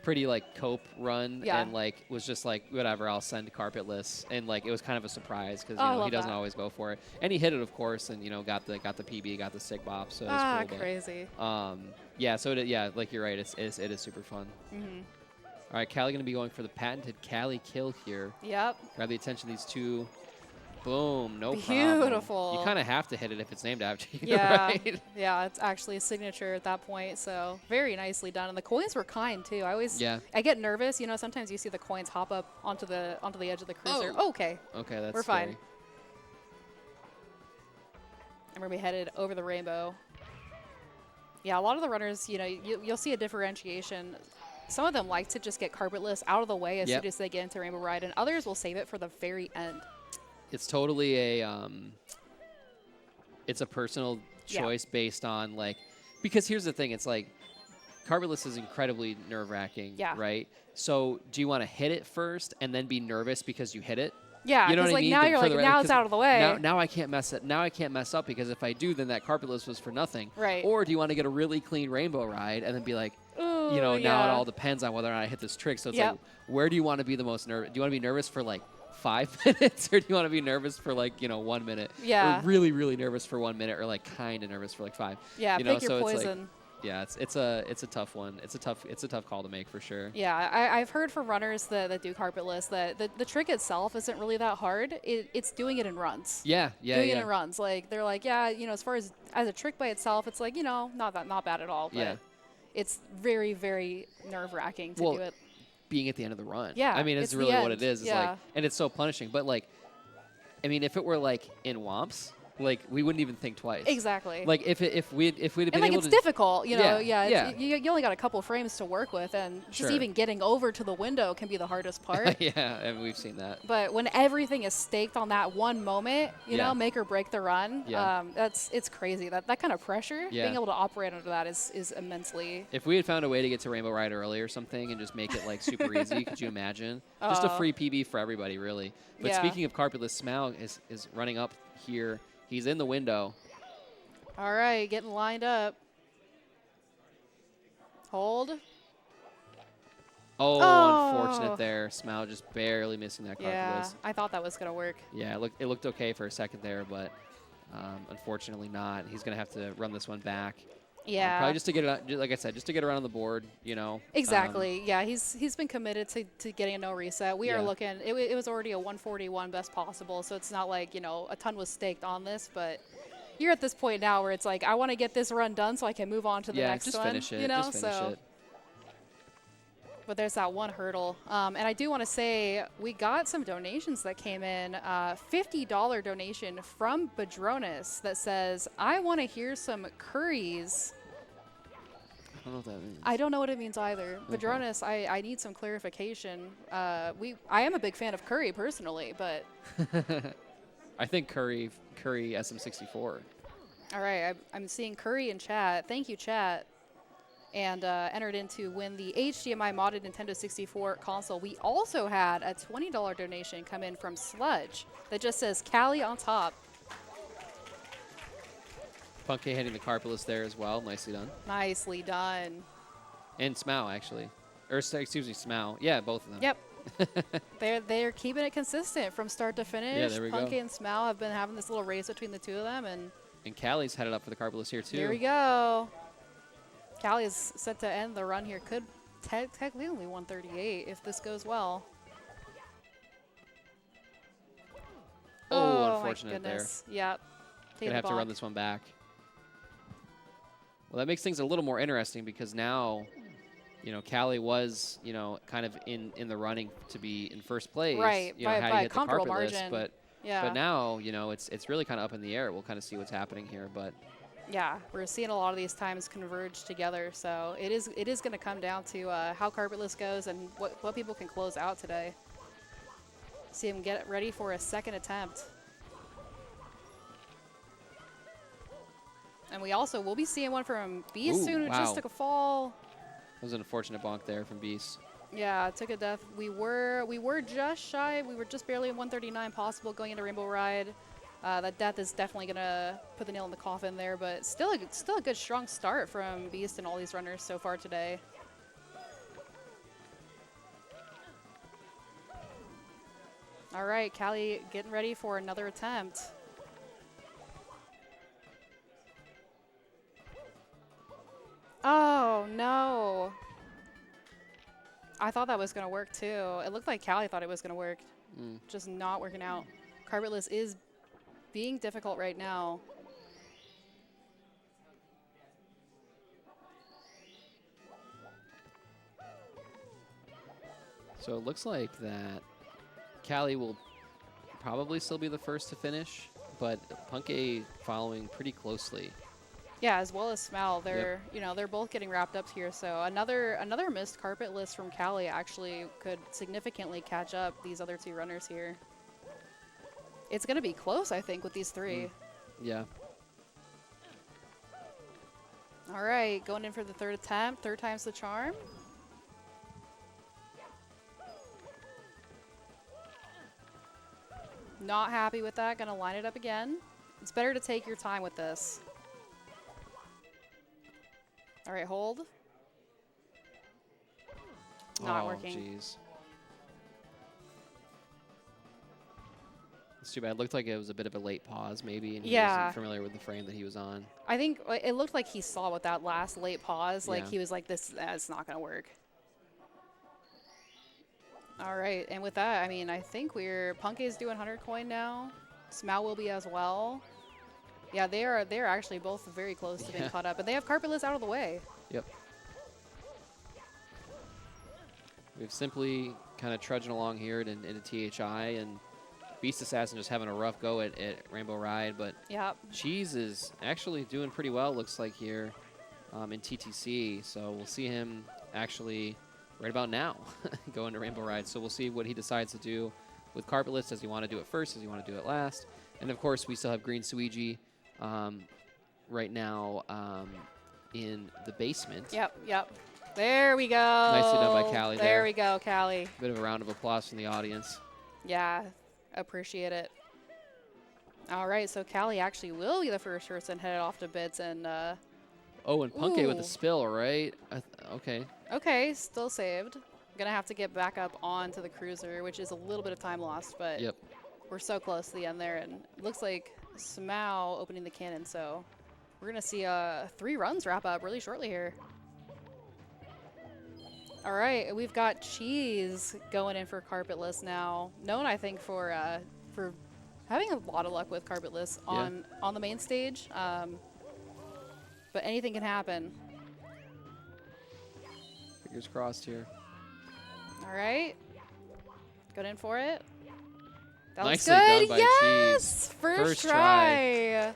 S5: pretty like cope run and like was just like, whatever, I'll send carpetless, and like it was kind of a surprise because he doesn't always go for it, and he hit it of course, and got the PB, got the sig bop, so it was cool.
S3: Crazy.
S5: Yeah, so like you're right, it is super fun. All right, Callie gonna be going for the patented Callie kill here.
S3: Yep.
S5: Grab the attention of these two. Boom, no
S3: Beautiful.
S5: problem. You kind of have to hit it if it's named after you,
S3: yeah.
S5: right?
S3: Yeah, it's actually a signature at that point, so very nicely done. And the coins were kind too. I get nervous, sometimes you see the coins hop up onto the edge of the cruiser.
S5: Oh.
S3: Okay.
S5: Okay, that's
S3: We're
S5: scary.
S3: fine. And we're gonna be headed over the rainbow. Yeah, a lot of the runners, you'll see a differentiation. Some of them like to just get carpetless out of the way as soon as they get into Rainbow Ride, and others will save it for the very end.
S5: It's totally it's a personal choice based on because here's the thing, it's like carpetless is incredibly nerve-wracking, right? So do you want to hit it first and then be nervous because you hit it?
S3: Yeah,
S5: you know
S3: because
S5: what I mean?
S3: now you're like, now it's out of the way.
S5: Now I can't mess it. Now I can't mess up because if I do, then that carpetless was for nothing.
S3: Right.
S5: Or do you want to get a really clean rainbow ride and then be like, now it all depends on whether or not I hit this trick. So it's like, where do you want to be the most nervous? Do you want to be nervous for like 5 minutes, or do you want to be nervous for like 1 minute?
S3: Yeah.
S5: Or really, really nervous for 1 minute, or like kind of nervous for like 5.
S3: Yeah. Pick your poison.
S5: It's like, yeah, it's a tough one. It's a tough call to make for sure.
S3: Yeah, I've heard from runners that do carpetless that the trick itself isn't really that hard. It's doing it in runs.
S5: Yeah.
S3: Doing it in runs. Like they're like, as far as a trick by itself, it's like not bad at all. But it's very, very nerve-wracking to do it.
S5: Being at the end of the run.
S3: Yeah,
S5: I mean, it's really what it is. It's
S3: yeah.
S5: like, and it's so punishing. But like, I mean, if it were like in Womps, like we wouldn't even think twice.
S3: Exactly.
S5: Like if we'd been
S3: and
S5: able
S3: like
S5: to.
S3: it's difficult, you only got a couple frames to work with, and just even getting over to the window can be the hardest part.
S5: Yeah, and we've seen that.
S3: But when everything is staked on that one moment, make or break the run, it's crazy. That kind of pressure, being able to operate under that is immensely.
S5: If we had found a way to get to Rainbow Ride early or something and just make it like super easy, could you imagine? Just a free PB for everybody, really. But speaking of carpetless, Smao is running up here. He's in the window.
S3: All right, getting lined up. Hold.
S5: Oh, unfortunate there. Smao just barely missing that carpetless.
S3: Yeah, I thought that was going to work.
S5: Yeah, it looked okay for a second there, but unfortunately not. He's going to have to run this one back.
S3: Yeah.
S5: Probably just to get it, like I said, just to get around on the board,
S3: Exactly. Yeah, he's been committed to getting a no reset. We are looking. It was already a 141 best possible, so it's not like a ton was staked on this, but you're at this point now where it's like I want to get this run done so I can move on to the next
S5: just
S3: one.
S5: Finish it. Just finish it.
S3: but there's that one hurdle. And I do want to say we got some donations that came in. $50 donation from Badronis that says, I want to hear some curries.
S5: I don't know what that means.
S3: I don't know what it means either.
S5: Okay.
S3: Badronis, I need some clarification. I am a big fan of curry personally, but
S5: I think Curry SM64.
S3: all right, I'm seeing curry in chat. Thank you, chat. And entered in to win the HDMI modded Nintendo 64 console. We also had a $20 donation come in from Sludge that just says Cali on top.
S5: Punky hitting the carpetless there as well. Nicely done.
S3: Nicely done.
S5: And Smow, actually. Or, excuse me, Smow. Yeah, both of them.
S3: Yep. they're keeping it consistent from start to finish.
S5: Yeah, there we
S3: Punky
S5: go.
S3: and Smow have been having this little race between the two of them, and
S5: And Callie's headed up for the carpetless here, too.
S3: there we go. Cali is set to end the run here. Could technically only 138 if this goes well.
S5: Oh,
S3: my
S5: unfortunate there.
S3: goodness. Yep.
S5: Gonna have to run this one back. Well, that makes things a little more interesting because now, you know, Callie was, you know, kind of in the running to be in first place.
S3: Right,
S5: You know,
S3: by
S5: had
S3: a
S5: he hit the
S3: comfortable
S5: carpetless,
S3: margin. Yeah.
S5: but now, you know, it's really kind of up in the air. We'll kind of see what's happening here, but
S3: Yeah, we're seeing a lot of these times converge together. So it is going to come down to how carpetless goes and what people can close out today. See him get ready for a second attempt. And we'll be seeing one from Beast
S5: Ooh,
S3: soon, who
S5: wow.
S3: just took a fall.
S5: that was an unfortunate bonk there from Beast.
S3: Yeah, took a death. We were just shy. We were just barely at 139 possible going into Rainbow Ride. That death is definitely gonna put the nail in the coffin there, but still a good strong start from Beast and all these runners so far today. All right, Callie getting ready for another attempt. Oh no! I thought that was gonna work too. It looked like Callie thought it was gonna work. Just not working out. Carpetless is being difficult right now.
S5: So it looks like that Callie will probably still be the first to finish, but Punky following pretty closely.
S3: Yeah, as well as Smell. They're they're both getting wrapped up here. So another missed carpetless from Callie actually could significantly catch up these other two runners here. It's gonna be close, I think, with these three.
S5: Yeah.
S3: All right, going in for the third attempt. Third time's the charm. Not happy with that. Gonna line it up again. It's better to take your time with this. All right, hold. Not working.
S5: Jeez. It's too bad. It looked like it was a bit of a late pause, maybe, and he wasn't familiar with the frame that he was on.
S3: I think it looked like he saw with that last late pause, like
S5: Yeah.
S3: he was like, "This, it's not gonna work." All right, and with that, I mean, I think Punky's doing 100 coin now. Smow will be as well. Yeah, they're actually both very close to being caught up, and they have carpetless out of the way.
S5: Yep. We've simply kind of trudging along here in a THI, and Beast Assassin just having a rough go at Rainbow Ride, but
S3: Yep.
S5: Cheese is actually doing pretty well, looks like, here in TTC. So we'll see him actually right about now going to Rainbow Ride. So we'll see what he decides to do with carpetless. Does he want to do it first? Does he want to do it last? And, of course, we still have Green Suigi right now in the basement.
S3: Yep. There we go.
S5: Nicely done by Callie there.
S3: There we go, Callie.
S5: Bit of a round of applause from the audience.
S3: Yeah, appreciate it. All right, so Callie actually will be the first person headed off to bits, and
S5: Oh, and Punke with
S3: Ooh.
S5: a spill, right? Okay.
S3: okay, still saved. Gonna have to get back up onto the cruiser, which is a little bit of time lost, but
S5: Yep.
S3: we're so close to the end there, and it looks like Smow opening the cannon, so we're gonna see 3 runs wrap up really shortly here. All right, we've got Cheese going in for carpetless now. Known, I think, for having a lot of luck with carpetless on the main stage, but anything can happen.
S5: Fingers crossed here.
S3: All right. Going in for it. That looks
S5: Nicely
S3: good.
S5: done by
S3: Yes!
S5: Cheese.
S3: First
S5: try.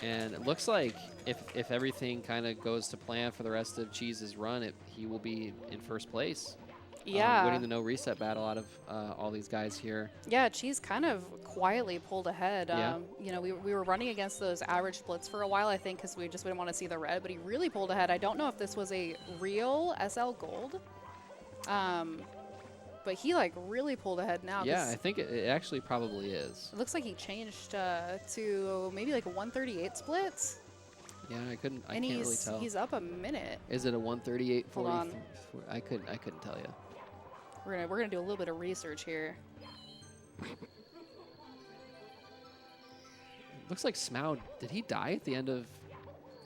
S3: try.
S5: And it looks like if everything kind of goes to plan for the rest of Cheese's run, he will be in first place.
S3: Yeah.
S5: Winning the no reset battle out of all these guys here.
S3: Yeah, Cheese kind of quietly pulled ahead.
S5: Yeah.
S3: You know, we were running against those average splits for a while, I think, because we just didn't want to see the red, but he really pulled ahead. I don't know if this was a real SL Gold, but he, like, really pulled ahead now.
S5: Yeah, I think it actually probably is.
S3: It looks like he changed to maybe, like, a 138 splits.
S5: Yeah, I can't
S3: And
S5: really tell.
S3: he's up a minute.
S5: Is it a 138,
S3: Hold
S5: 40?
S3: on.
S5: I couldn't tell you.
S3: We're gonna do a little bit of research here.
S5: Looks like Smough, did he die at the end of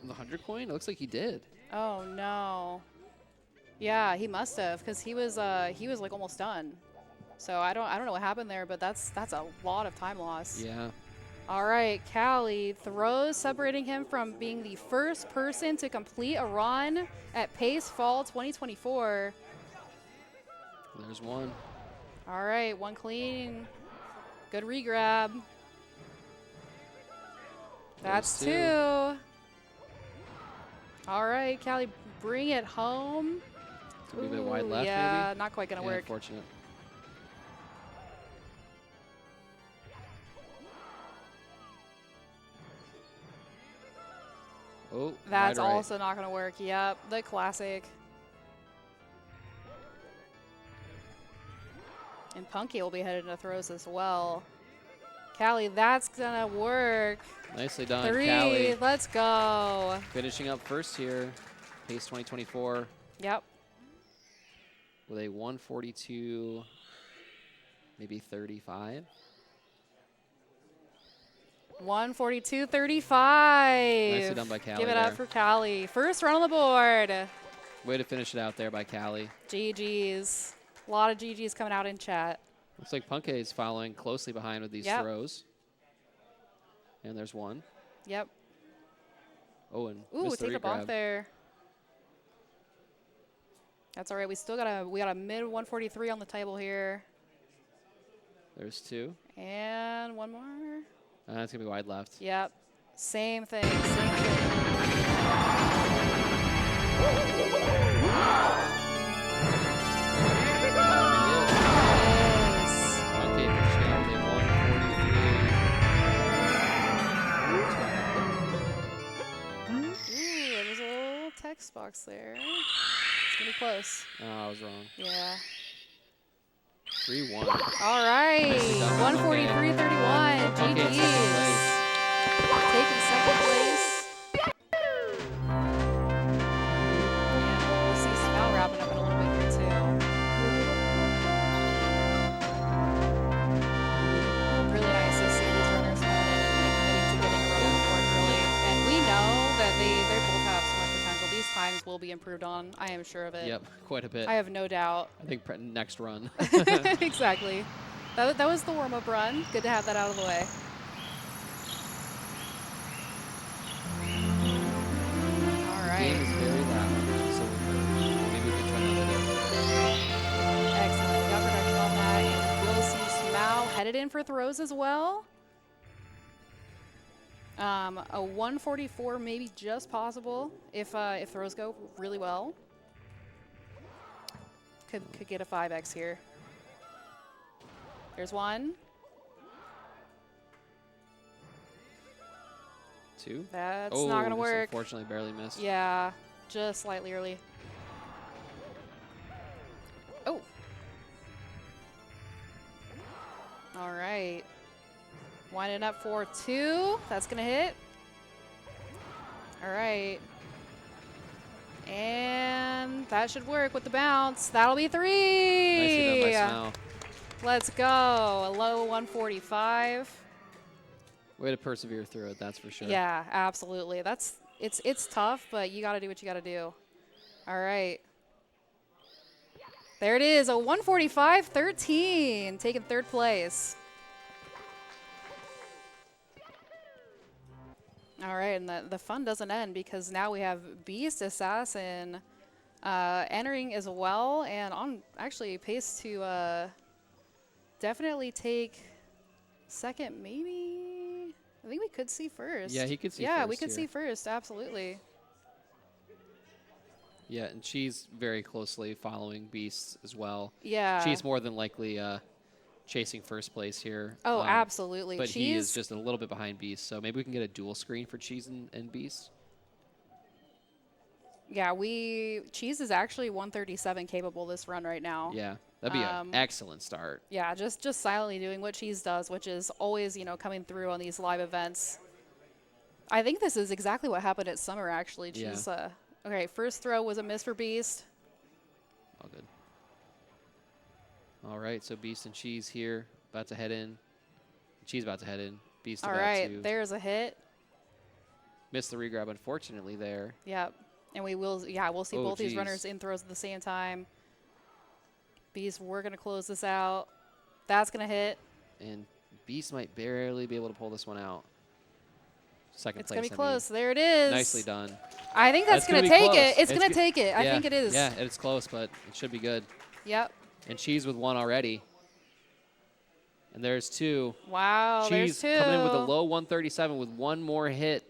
S5: the 100 coin? It looks like he did.
S3: Oh no. Yeah, he must have, because he was like almost done. So I don't know what happened there, but that's a lot of time loss.
S5: Yeah.
S3: All right, Callie throws, separating him from being the first person to complete a run at Pace Fall 2024.
S5: There's one.
S3: All right, one clean. Good regrab. That's
S5: There's
S3: two. All right, Callie, bring it home.
S5: It's gonna be a bit wide left,
S3: yeah,
S5: maybe?
S3: not quite going to work.
S5: Unfortunate. Oh,
S3: That's
S5: wide right.
S3: also not going to work. Yep, the classic. And Punky will be headed into throws as well. Callie, that's going to work.
S5: Nicely done,
S3: Three,
S5: Callie.
S3: let's go.
S5: Finishing up first here, Pace 2024
S3: Yep.
S5: with a 142, maybe 35.
S3: 142.35.
S5: Nicely done by Callie
S3: Give it up
S5: there.
S3: for Callie. First run on the board.
S5: Way to finish it out there by Callie.
S3: GG's. A lot of GG's coming out in chat.
S5: Looks like Punke is following closely behind with these
S3: Yep.
S5: throws. And there's one.
S3: Yep.
S5: Oh, and
S3: Ooh,
S5: missed the
S3: take a bump
S5: regrab.
S3: there. That's all right. We still got a mid 143 on the table here.
S5: There's two.
S3: And one more.
S5: That's going to be wide left.
S3: Yep. Same thing. Same thing. Yes.
S5: Punke finishing up with a 143.
S3: Ooh, there's a little text box there. It's gonna be close.
S5: Oh, I was wrong.
S3: Yeah.
S5: 3-1.
S3: All right.
S5: Nicely done by
S3: 143.31.
S5: Punke in second
S3: GG's. Taking second place. And we'll see Smough wrapping up in a little bit here too. Really nice to see these runners coming in and committing to getting a run on the board early. And we know that they both have so much potential. These times will be improved on. I am sure of it.
S5: Yep, quite a bit.
S3: I have no doubt.
S5: I think next run.
S3: Exactly. That was the warm-up run. Good to have that out of the way. All
S5: Game
S3: right.
S5: is very loud, so maybe we can try another day.
S3: Excellent. We got production on that. And we'll see Smough headed in for throws as well. A 144 maybe just possible if throws go really well. Could get a 5x here. There's one.
S5: Two.
S3: That's
S5: Oh,
S3: not gonna
S5: just
S3: work.
S5: Unfortunately, barely missed.
S3: Yeah, just slightly early. Oh. All right. Winding up for two. That's going to hit. All right. And that should work with the bounce. That'll be three.
S5: Nicely done by Smough.
S3: Let's go. A low 145.
S5: Way to persevere through it, that's for sure.
S3: Yeah, absolutely. It's tough, but you got to do what you got to do. All right. There it is, a 145.13, taking third place. All right, and the fun doesn't end because now we have Beast Assassin entering as well, and on actually pace to definitely take second, maybe. I think we could see first.
S5: Yeah, he could see
S3: Yeah,
S5: first
S3: we could
S5: here.
S3: see first, absolutely.
S5: Yeah, and she's very closely following Beast as well.
S3: Yeah.
S5: She's more than likely chasing first place here.
S3: Oh, absolutely.
S5: But he is
S3: Cheese,
S5: just a little bit behind Beast, so maybe we can get a dual screen for Cheese and Beast.
S3: yeah, Cheese is actually 137 capable this run right now.
S5: Yeah, that'd be an excellent start.
S3: Yeah, just silently doing what Cheese does, which is always, coming through on these live events. I think this is exactly what happened at Summer, actually.
S5: Yeah.
S3: Cheese, okay, first throw was a miss for Beast.
S5: All good. All right, so Beast and Cheese here, about to head in. Cheese about to head in. Beast
S3: All
S5: about
S3: right,
S5: to
S3: there's a hit.
S5: miss the regrab, unfortunately, there.
S3: Yep. And we'll see
S5: Oh,
S3: both these
S5: geez.
S3: runners in throws at the same time. Beast, we're going to close this out. That's going to hit.
S5: And Beast might barely be able to pull this one out. Second
S3: It's
S5: place,
S3: going to be
S5: I mean.
S3: close. There it is.
S5: Nicely done.
S3: I think that's going to
S5: be
S3: take
S5: close.
S3: it. It's going to
S5: go-
S3: take it. I
S5: yeah,
S3: think it is.
S5: Yeah, it's close, but it should be good.
S3: Yep.
S5: And Cheese with one already. And there's two.
S3: Wow,
S5: Cheese
S3: there's two.
S5: coming in with a low 137 with one more hit.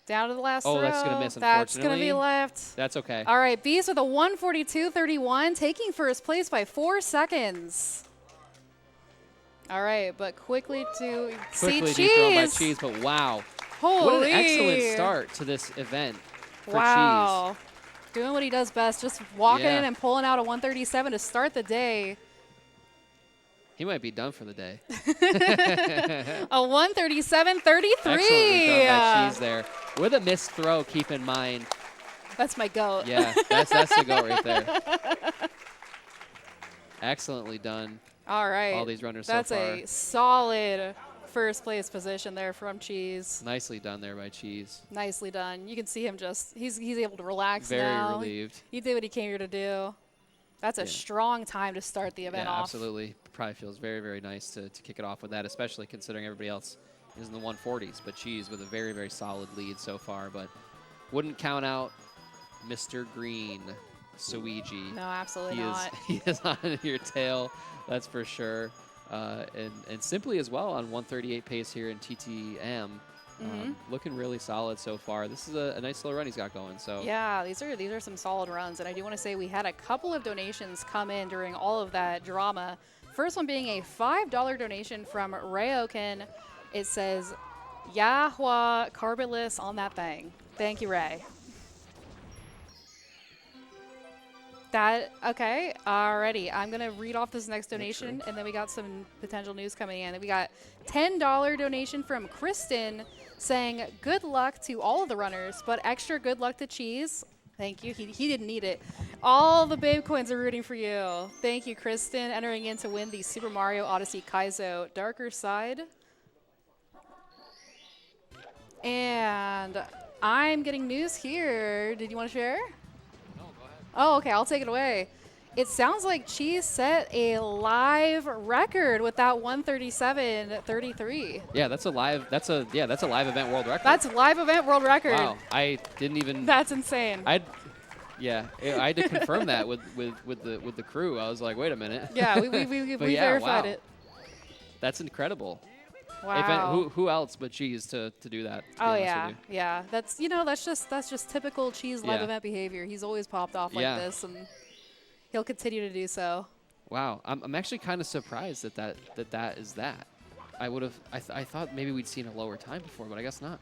S3: Down to the last
S5: Oh,
S3: throw.
S5: that's gonna miss,
S3: That's going to be
S5: unfortunately.
S3: left.
S5: That's okay.
S3: All right, Beast with a 142.31, taking first place by 4 seconds. All right, but quickly to
S5: Quickly
S3: see
S5: dethroned by
S3: Cheese.
S5: Cheese, but wow.
S3: Holy.
S5: What an excellent start to this event for Cheese.
S3: Wow. Doing what he does best, just walking
S5: Yeah.
S3: in and pulling out a 137 to start the day.
S5: He might be done for the day.
S3: A 137.33.
S5: Excellently done by Cheese there. With a missed throw, keep in mind.
S3: That's my goat.
S5: Yeah, that's the goal right there. Excellently done.
S3: All right.
S5: All these runners
S3: That's
S5: so far.
S3: a solid first place position there from Cheese.
S5: Nicely done there by Cheese.
S3: Nicely done. You can see him just, he's able to relax
S5: Very
S3: now.
S5: relieved.
S3: He did what he came here to do. That's a
S5: Yeah.
S3: strong time to start the event
S5: Yeah,
S3: off.
S5: absolutely. Probably feels very, very nice to kick it off with that, especially considering everybody else is in the 140s. But Cheese with a very, very solid lead so far. But wouldn't count out Mr. Green, Suiji.
S3: No, absolutely
S5: He
S3: not.
S5: he is on your tail, that's for sure. And Simply as well on 138 pace here in TTM. Looking really solid so far. This is a nice little run he's got going. So
S3: Yeah, these are some solid runs, and I do want to say we had a couple of donations come in during all of that drama. First one being a $5 donation from Rayoken. It says, Yahwa carbotless on that thing. Thank you, Ray. Okay, alrighty. I'm going to read off this next donation, and then we got some potential news coming in. We got $10 donation from Kristen saying, good luck to all of the runners, but extra good luck to Cheese. Thank you. He didn't need it. All the babe coins are rooting for you. Thank you, Kristen, entering in to win the Super Mario Odyssey Kaizo Darker Side. And I'm getting news here. Did you want to share? Oh, okay, I'll take it away. It sounds like Cheese set a live record with that 137.33.
S5: yeah, that's a live live event world record.
S3: That's a live event world record.
S5: Wow, I didn't even.
S3: That's insane.
S5: I had to confirm that with the crew. I was like, wait a minute.
S3: Yeah, we
S5: But yeah,
S3: verified
S5: wow.
S3: it.
S5: That's incredible.
S3: Wow.
S5: Who else but Cheese to do that? To be
S3: Oh
S5: honest
S3: yeah,
S5: with you.
S3: yeah. That's just typical Cheese live
S5: Yeah.
S3: event behavior. He's always popped off like
S5: Yeah.
S3: this, and he'll continue to do so.
S5: Wow, I'm actually kind of surprised that is that. I thought maybe we'd seen a lower time before, but I guess not.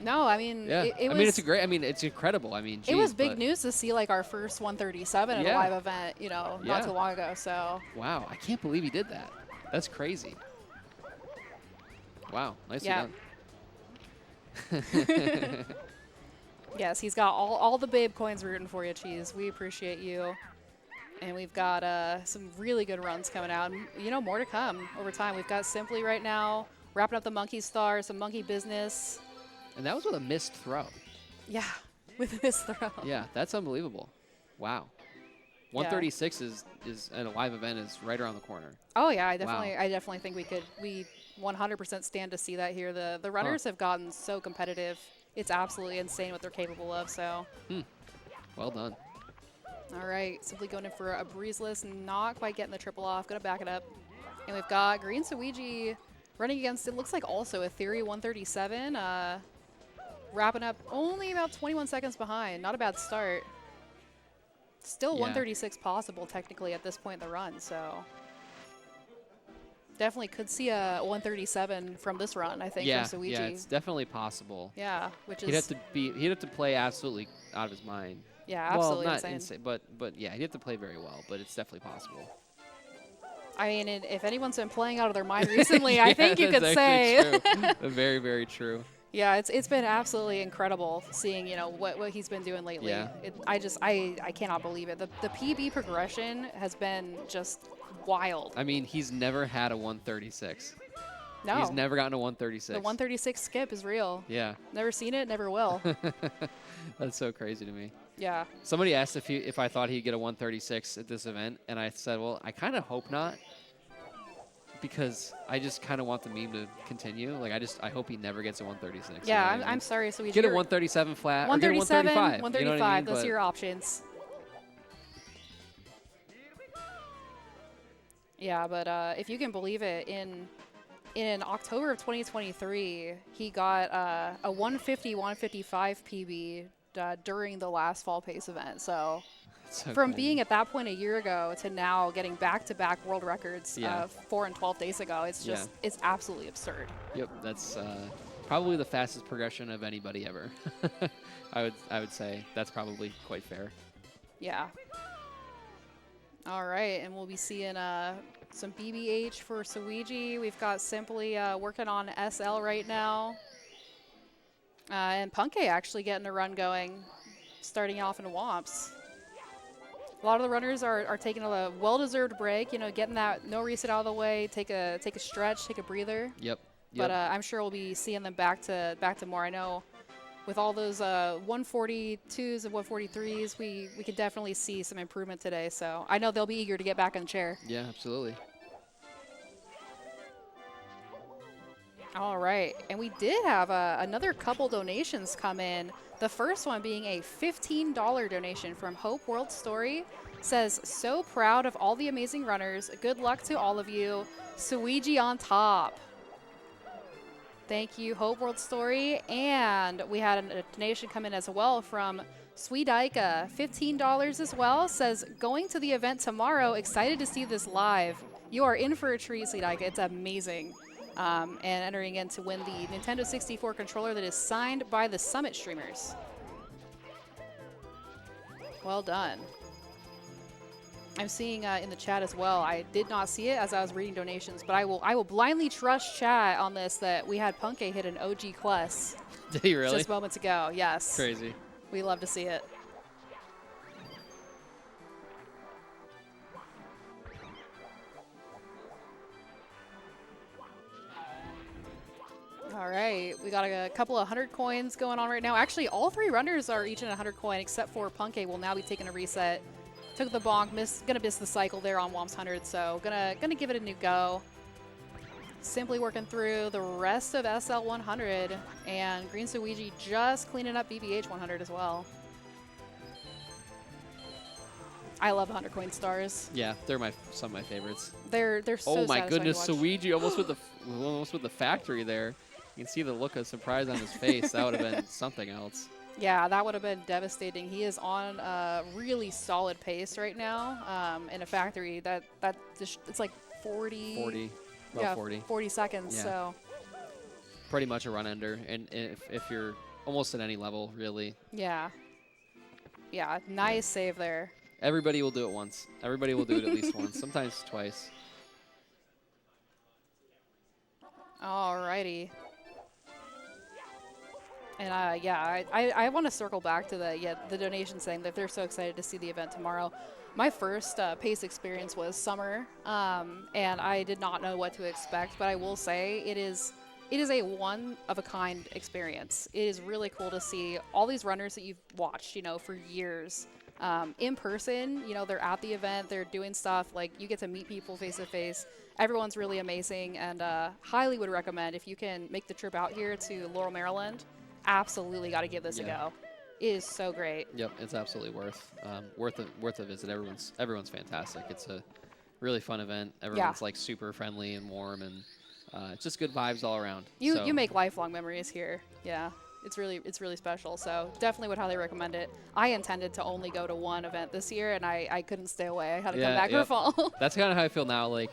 S3: No, I mean,
S5: Yeah,
S3: it was.
S5: it's incredible. I mean,
S3: It was
S5: geez,
S3: big
S5: but
S3: news to see like our first 137 at a
S5: Yeah.
S3: live event, not
S5: Yeah.
S3: too long ago. So
S5: Wow, I can't believe he did that. That's crazy. Wow, nicely
S3: Yeah.
S5: done.
S3: yes, he's got all the babe coins rooting for you, Cheese. We appreciate you. And we've got some really good runs coming out. And, more to come over time. We've got Simply right now, wrapping up the Monkey Star, some Monkey Business.
S5: And that was with a missed throw.
S3: Yeah, with this throw.
S5: Yeah, that's unbelievable. Wow. 136 is at a live event is right around the corner.
S3: Oh yeah, I definitely think we 100% stand to see that here. The runners have gotten so competitive. It's absolutely insane what they're capable of. So
S5: Well done.
S3: All right, simply going in for a breezeless, not quite getting the triple off. Gonna back it up. And we've got Green Suiji running against, it looks like also a Theory 137. Wrapping up only about 21 seconds behind. Not a bad start. Still
S5: Yeah.
S3: 136 possible technically at this point in the run, so definitely could see a 137 from this run, I think,
S5: Yeah,
S3: from Suiji.
S5: yeah, it's definitely possible.
S3: Yeah, which
S5: He'd
S3: is
S5: have to he'd have to play absolutely out of his mind.
S3: yeah, absolutely
S5: well, not
S3: insane.
S5: but yeah, he'd have to play very well, but it's definitely possible.
S3: I mean, if anyone's been playing out of their mind recently, I think you
S5: that's
S3: could say.
S5: actually true. Very, very true.
S3: Yeah, it's been absolutely incredible seeing, you know, what he's been doing lately.
S5: Yeah.
S3: I cannot believe it. The PB progression has been just wild.
S5: I mean, he's never had a 136.
S3: No,
S5: He's never gotten a 136.
S3: the 136 skip is real.
S5: Yeah.
S3: Never seen it, never will.
S5: That's so crazy to me.
S3: Yeah.
S5: Somebody asked if I thought he'd get a 136 at this event, and I said, well, I kind of hope not, because I just kind of want the meme to continue. Like, I hope he never gets a 136.
S3: Yeah,
S5: you know what
S3: I'm
S5: I mean?
S3: sorry. So we
S5: Get a 137 flat, or get a
S3: 137,
S5: 135.
S3: 135.
S5: You know what I mean?
S3: Those
S5: But
S3: are your options. Yeah, but if you can believe it, in October of 2023, he got a 150, 155 PB during the last fall pace event. So
S5: it's so
S3: from
S5: crazy.
S3: being at that point a year ago to now getting back-to-back world records
S5: Yeah.
S3: 4 and 12 days ago, it's just it's absolutely absurd.
S5: Yep, that's probably the fastest progression of anybody ever. I would say that's probably quite fair.
S3: Yeah. All right, and we'll be seeing some BBH for Suiji. We've got Simply working on SL right now. And Punke actually getting a run going, starting off in Womps. A lot of the runners are taking a well-deserved break, you know, getting that no reset out of the way, take a stretch, take a breather.
S5: Yep.
S3: But I'm sure we'll be seeing them back to more. I know with all those 142s and 143s, we could definitely see some improvement today. So I know they'll be eager to get back in the chair.
S5: Yeah, absolutely.
S3: All right, and we did have another couple donations come in. The first one being a $15 donation from Hope World Story. Says, so proud of all the amazing runners. Good luck to all of you. Suiji on top. Thank you, Hope World Story. And we had a donation come in as well from Sweetaika, $15 as well. Says, going to the event tomorrow. Excited to see this live. You are in for a treat, Sweetaika. It's amazing. And entering in to win the Nintendo 64 controller that is signed by the Summit streamers. Well done. I'm seeing in the chat as well. I did not see it as I was reading donations, but I will blindly trust chat on this that we had Punke hit an OG Quest
S5: Did he really?
S3: just moments ago. Yes.
S5: Crazy.
S3: We love to see it. All right, we got a couple of 100 coins going on right now. Actually, all three runners are each in a 100 coin, except for Punke will now be taking a reset. Took the bonk, gonna miss the cycle there on Womp's 100, so gonna give it a new go. Simply working through the rest of SL 100, and Green Suiji just cleaning up BBH 100 as well. I love 100 coin stars.
S5: Yeah, they're some of my favorites.
S3: They're so
S5: Oh my
S3: satisfying
S5: goodness,
S3: to watch.
S5: Suiji almost with the factory there. You can see the look of surprise on his face. That would have been something else.
S3: Yeah, that would have been devastating. He is on a really solid pace right now in a factory. It's like 40.
S5: About
S3: yeah,
S5: 40.
S3: 40 seconds.
S5: Yeah.
S3: So
S5: Pretty much a run ender, and if you're almost at any level, really.
S3: yeah, nice save there.
S5: Everybody will do it once. Everybody will do it at least once, sometimes twice.
S3: Alrighty. And I want to circle back to the donation saying that they're so excited to see the event tomorrow. My first pace experience was summer, and I did not know what to expect, but I will say it is a one-of-a-kind experience. It is really cool to see all these runners that you've watched, for years in person. They're at the event, they're doing stuff, like you get to meet people face to face. Everyone's really amazing, and highly would recommend if you can make the trip out here to Laurel, Maryland. Absolutely got to give this a go. is so great.
S5: Yep, it's absolutely worth a visit. Everyone's fantastic. It's a really fun event. Everyone's like super friendly and warm, and it's just good vibes all around.
S3: You make lifelong memories here. Yeah. It's really special. So definitely would highly recommend it. I intended to only go to one event this year, and I couldn't stay away. I had to come back for fall.
S5: That's kind of how I feel now. Like,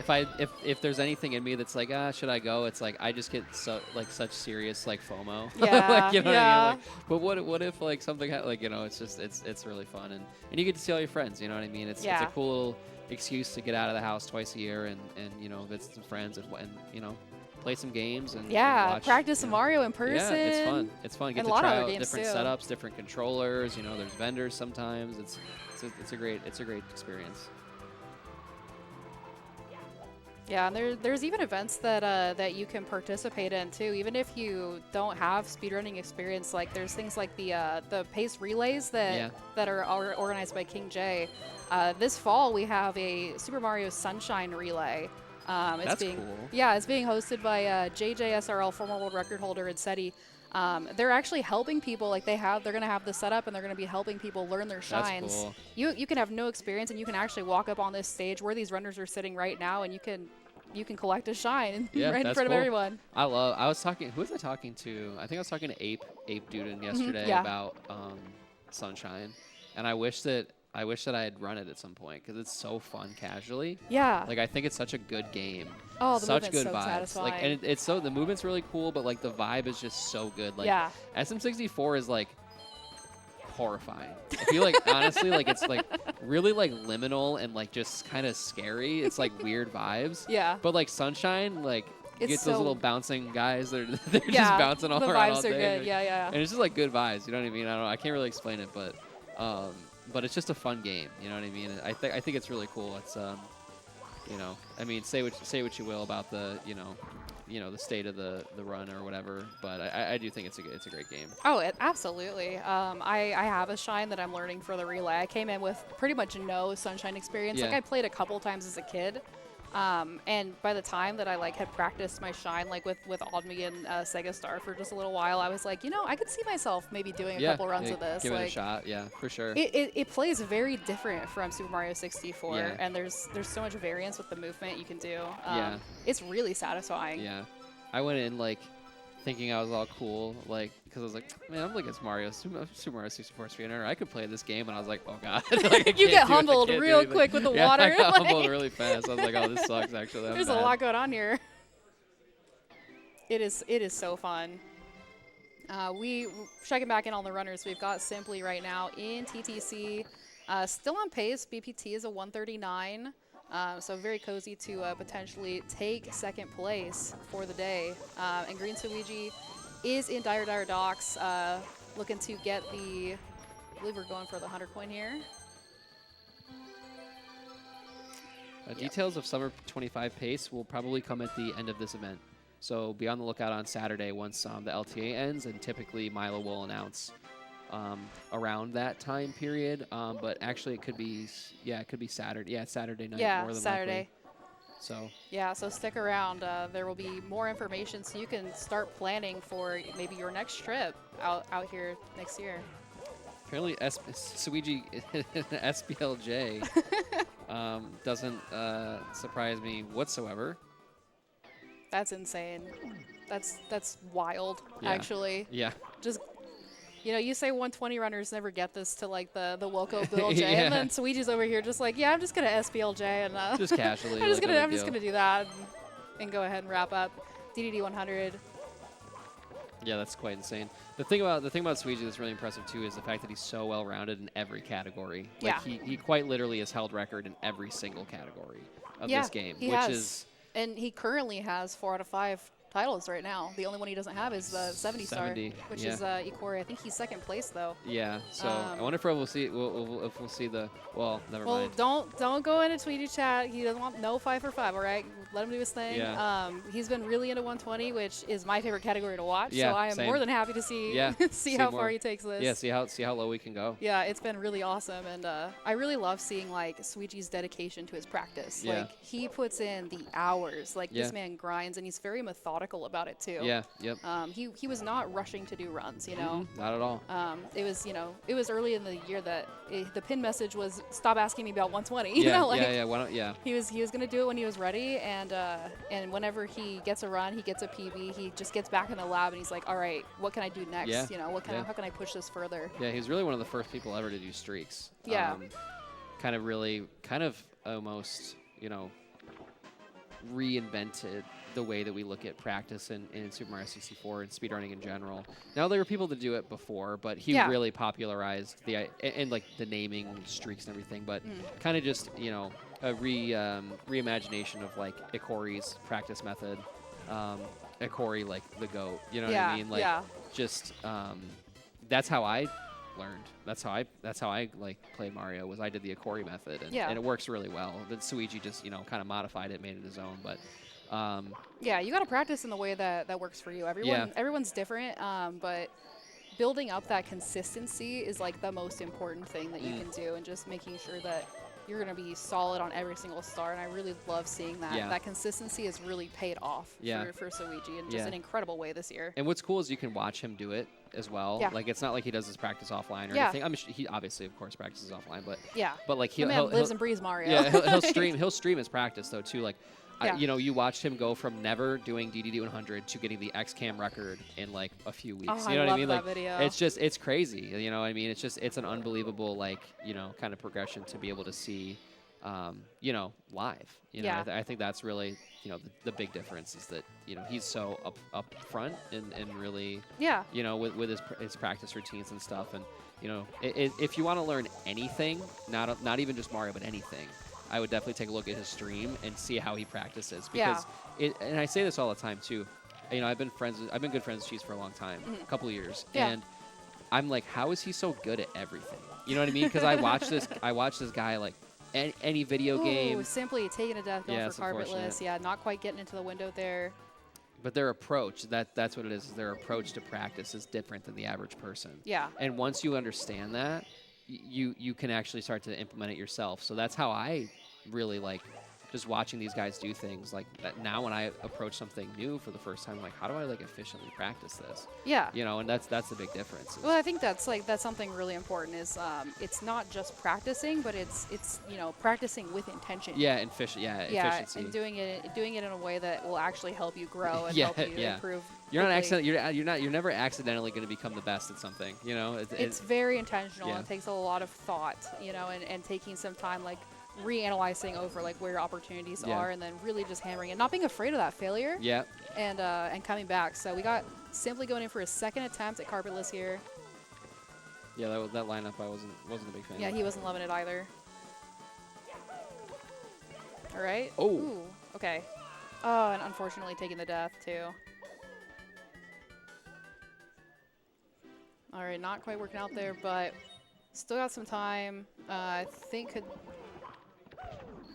S5: if there's anything in me that's like, should I go? It's like I just get such serious like FOMO.
S3: Yeah,
S5: like, you know what I mean?
S3: yeah.
S5: But what if like something like, you know, it's really fun, and you get to see all your friends. You know what I mean? It's a cool little excuse to get out of the house twice a year and you know, visit some friends and you know, play some games and watch,
S3: practice some Mario in person.
S5: Yeah, it's fun. It's fun. Get
S3: and
S5: to
S3: a lot
S5: try
S3: of
S5: out
S3: other games
S5: different
S3: too.
S5: setups, different controllers. You know, there's vendors sometimes. It's a great experience.
S3: Yeah, and there's even events that that you can participate in too, even if you don't have speedrunning experience. Like there's things like the pace relays that are organized by King J. This fall we have a Super Mario Sunshine relay.
S5: That's cool.
S3: Yeah, it's being hosted by JJSRL, former world record holder, and SETI. They're actually helping people. Like they're going to have the setup, and they're going to be helping people learn their shines.
S5: That's cool.
S3: You can have no experience, and you can actually walk up on this stage where these runners are sitting right now, and you can collect a shine right in front of everyone.
S5: I was talking. Who was I talking to? I think I was talking to Ape Duden yesterday about Sunshine, and I wish that I had run it at some point because it's so fun casually.
S3: Yeah.
S5: Like I think it's such a good game.
S3: Oh, the
S5: such
S3: movement's
S5: good
S3: so
S5: vibes.
S3: satisfying.
S5: Like, and it's so the movement's really cool, but like the vibe is just so good. Like
S3: yeah.
S5: SM64 is like horrifying. I feel like honestly, like it's like really like liminal and like just kind of scary. It's like weird vibes.
S3: Yeah.
S5: But like Sunshine, like you get those little bouncing guys. They're just bouncing all
S3: the
S5: around
S3: vibes
S5: all day.
S3: are good. Yeah.
S5: And it's just like good vibes. You know what I mean? I don't know. I can't really explain it, but it's just a fun game. You know what I mean? I think it's really cool. It's you know, I mean, say what you will about the the state of the run or whatever, but I do think it's a great game.
S3: Oh, absolutely. I have a shine that I'm learning for the relay. I came in with pretty much no Sunshine experience.
S5: Yeah.
S3: Like I played a couple times as a kid. And by the time that I like had practiced my shine, like with Audme and Sega Star for just a little while, I was like, you know, I could see myself maybe doing a couple runs of this.
S5: Give
S3: like,
S5: it a shot, yeah, for sure.
S3: It plays very different from Super Mario 64,
S5: Yeah.
S3: and there's so much variance with the movement you can do.
S5: Yeah.
S3: It's really satisfying.
S5: Yeah, I went in like thinking I was all cool, like because I was like, man, I'm like it's Super Mario 64 speedrunner. I could play this game, and I was like, oh god. Like,
S3: you get humbled real quick with the water.
S5: I got humbled really fast. I was like, oh, this sucks actually.
S3: There's a lot going on here. It is so fun. We checking back in on the runners. We've got Simply right now in TTC, still on pace. BPT is a 139. So very cozy to potentially take second place for the day. And Green Suigi is in Dire Docks, looking to get I believe we're going for the 100 coin here.
S5: Details of Summer 25 pace will probably come at the end of this event. So be on the lookout on Saturday once the LTA ends, and typically Milo will announce around that time period. But actually it could be Saturday. Yeah, it's Saturday night.
S3: Yeah,
S5: more than
S3: Saturday.
S5: Likely. So
S3: yeah, so stick around. There will be more information, so you can start planning for maybe your next trip out here next year.
S5: apparently Suigi SPLJ doesn't surprise me whatsoever.
S3: That's insane. That's wild,
S5: Yeah.
S3: actually.
S5: Yeah.
S3: Just, you say 120 runners never get this to like the Wilco Bill J,
S5: Yeah.
S3: and then Suigi's over here just like, yeah, I'm just gonna SPLJ and
S5: Just casually.
S3: I'm just
S5: like, no
S3: gonna
S5: big deal.
S3: do that and go ahead and wrap up. DDD 100.
S5: Yeah, that's quite insane. The thing about Suigi that's really impressive too is the fact that he's so well rounded in every category. Like
S3: Yeah.
S5: he quite literally has held record in every single category of
S3: Yeah,
S5: this game,
S3: he
S5: which
S3: has.
S5: is
S3: And he currently has 4 out of 5 titles right now. The only one he doesn't have is the 70 star,
S5: 70,
S3: which
S5: yeah.
S3: is Ikori. I think he's second place though.
S5: yeah. So I wonder if we'll see if we'll see the never
S3: Well,
S5: mind.
S3: don't go into Tweety chat. He doesn't want no 5 for 5. All right, let him do his thing.
S5: Yeah.
S3: He's been really into 120, which is my favorite category to watch.
S5: Yeah,
S3: so I am
S5: same.
S3: more than happy to see
S5: Yeah,
S3: see
S5: see
S3: how
S5: more.
S3: far he takes this.
S5: Yeah, see how low we can go.
S3: Yeah, it's been really awesome, and I really love seeing like Suigi's dedication to his practice.
S5: Yeah.
S3: Like he puts in the hours. Like
S5: Yeah.
S3: this man grinds, and he's very methodical methodical about it too.
S5: Yeah. Yep.
S3: He was not rushing to do runs, you know.
S5: Not at all.
S3: It was, you know, it was early in the year that the pin message was stop asking me about 120. You
S5: Yeah.
S3: know, like
S5: Yeah. Why don't? Yeah.
S3: he was gonna do it when he was ready, and whenever he gets a run, he gets a PB, he just gets back in the lab and he's like, all right, what can I do next?
S5: Yeah.
S3: You know, how can I push this further?
S5: Yeah. He's really one of the first people ever to do streaks.
S3: Yeah.
S5: Kind of almost, you know, reinvented the way that we look at practice in Super Mario 64 and speedrunning in general. Now there were people to do it before, but he really popularized and like the naming streaks and everything. But kind of just, you know, a reimagination of like Ikori's practice method. Ikori like the GOAT. You know what I mean? Like just that's how I learned. That's how I like played Mario. Was I did the Ikori method, and it works really well. Then Suigi just, you know, kind of modified it, made it his own. But
S3: yeah, you got to practice in the way that works for you. Everyone's different, but building up that consistency is like the most important thing that you can do, and just making sure that you're going to be solid on every single star. And I really love seeing that. That consistency has really paid off for Suigi in just an incredible way this year.
S5: And what's cool is you can watch him do it as well.
S3: Yeah.
S5: Like, it's not like he does his practice offline or anything. I mean, he obviously, of course, practices offline, but like
S3: the man lives and breathes Mario.
S5: Yeah, he'll stream his practice though too. Like, you know, you watched him go from never doing DDD 100 to getting the XCAM record in like a few weeks.
S3: Oh,
S5: you know
S3: I
S5: what I mean?
S3: love
S5: Like,
S3: that video.
S5: it's crazy. You know what I mean? It's an unbelievable, like, you know, kind of progression to be able to see, you know, live. You know, I think that's really, you know, the big difference is that, you know, he's so up front and really, you know, with his practice routines and stuff. And, you know, if you want to learn anything, not even just Mario, but anything, I would definitely take a look at his stream and see how he practices. Because and I say this all the time too. You know, I've been good friends with Cheese for a long time, a couple of years, and I'm like, how is he so good at everything? You know what I mean? Because I watch this guy like any video game.
S3: Simply taking a death going for carpetless.
S5: Unfortunate.
S3: Yeah, not quite getting into the window there.
S5: But their approach, that's what it is. Their approach to practice is different than the average person.
S3: Yeah.
S5: And once you understand that, you can actually start to implement it yourself. So that's how I really like just watching these guys do things like that. Now when I approach something new for the first time, I'm like, how do I like efficiently practice this?
S3: Yeah.
S5: You know, and that's the big difference.
S3: Well, I think that's something really important is it's not just practicing, but it's you know, practicing with intention.
S5: Yeah, efficiency.
S3: And doing it in a way that will actually help you grow and help you improve.
S5: You're you're never accidentally going to become the best at something, you know?
S3: It's very intentional. It takes a lot of thought, you know, and taking some time like reanalyzing over like where your opportunities are, and then really just hammering it, not being afraid of that failure.
S5: Yeah.
S3: And coming back. So we got Simply going in for his second attempt at carpetless here.
S5: Yeah, that lineup I wasn't a big fan.
S3: Yeah, he wasn't loving it either. All right.
S5: Oh.
S3: Ooh, okay. Oh, and unfortunately taking the death too. All right, not quite working out there, but still got some time. I think could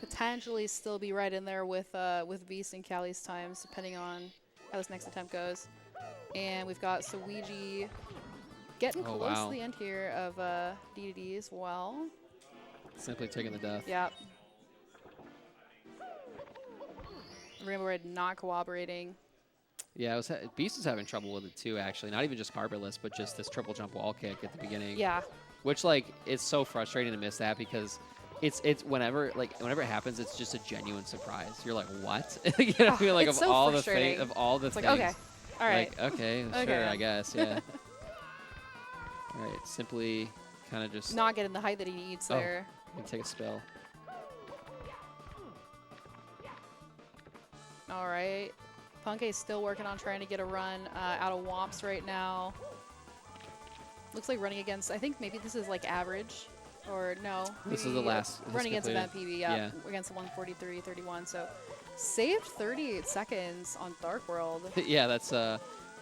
S3: potentially still be right in there with Beast and Callie's times, depending on how this next attempt goes. And we've got Suigi getting close to the end here of DDD as well.
S5: Simply taking the death.
S3: Yep. Rainbow Red not cooperating.
S5: Yeah, Beast is having trouble with it too, actually. Not even just carpetless, but just this triple jump wall kick at the beginning.
S3: Yeah.
S5: Which, like, it's so frustrating to miss that because it's whenever it happens, it's just a genuine surprise. You're like, what? You know what I mean? Like,
S3: it's
S5: of
S3: so
S5: all
S3: frustrating.
S5: the things.
S3: Like, okay, all right.
S5: Like, okay, sure, I guess, yeah. All right, Simply kind of just
S3: not getting the height that he needs there.
S5: Gonna take a spill.
S3: All right. Punke's still working on trying to get a run out of Womps right now. Looks like running against, I think maybe this is like average, or no.
S5: This is the last.
S3: Running against event PB, against 143.31. So saved 38 seconds on Dark World.
S5: Yeah, that's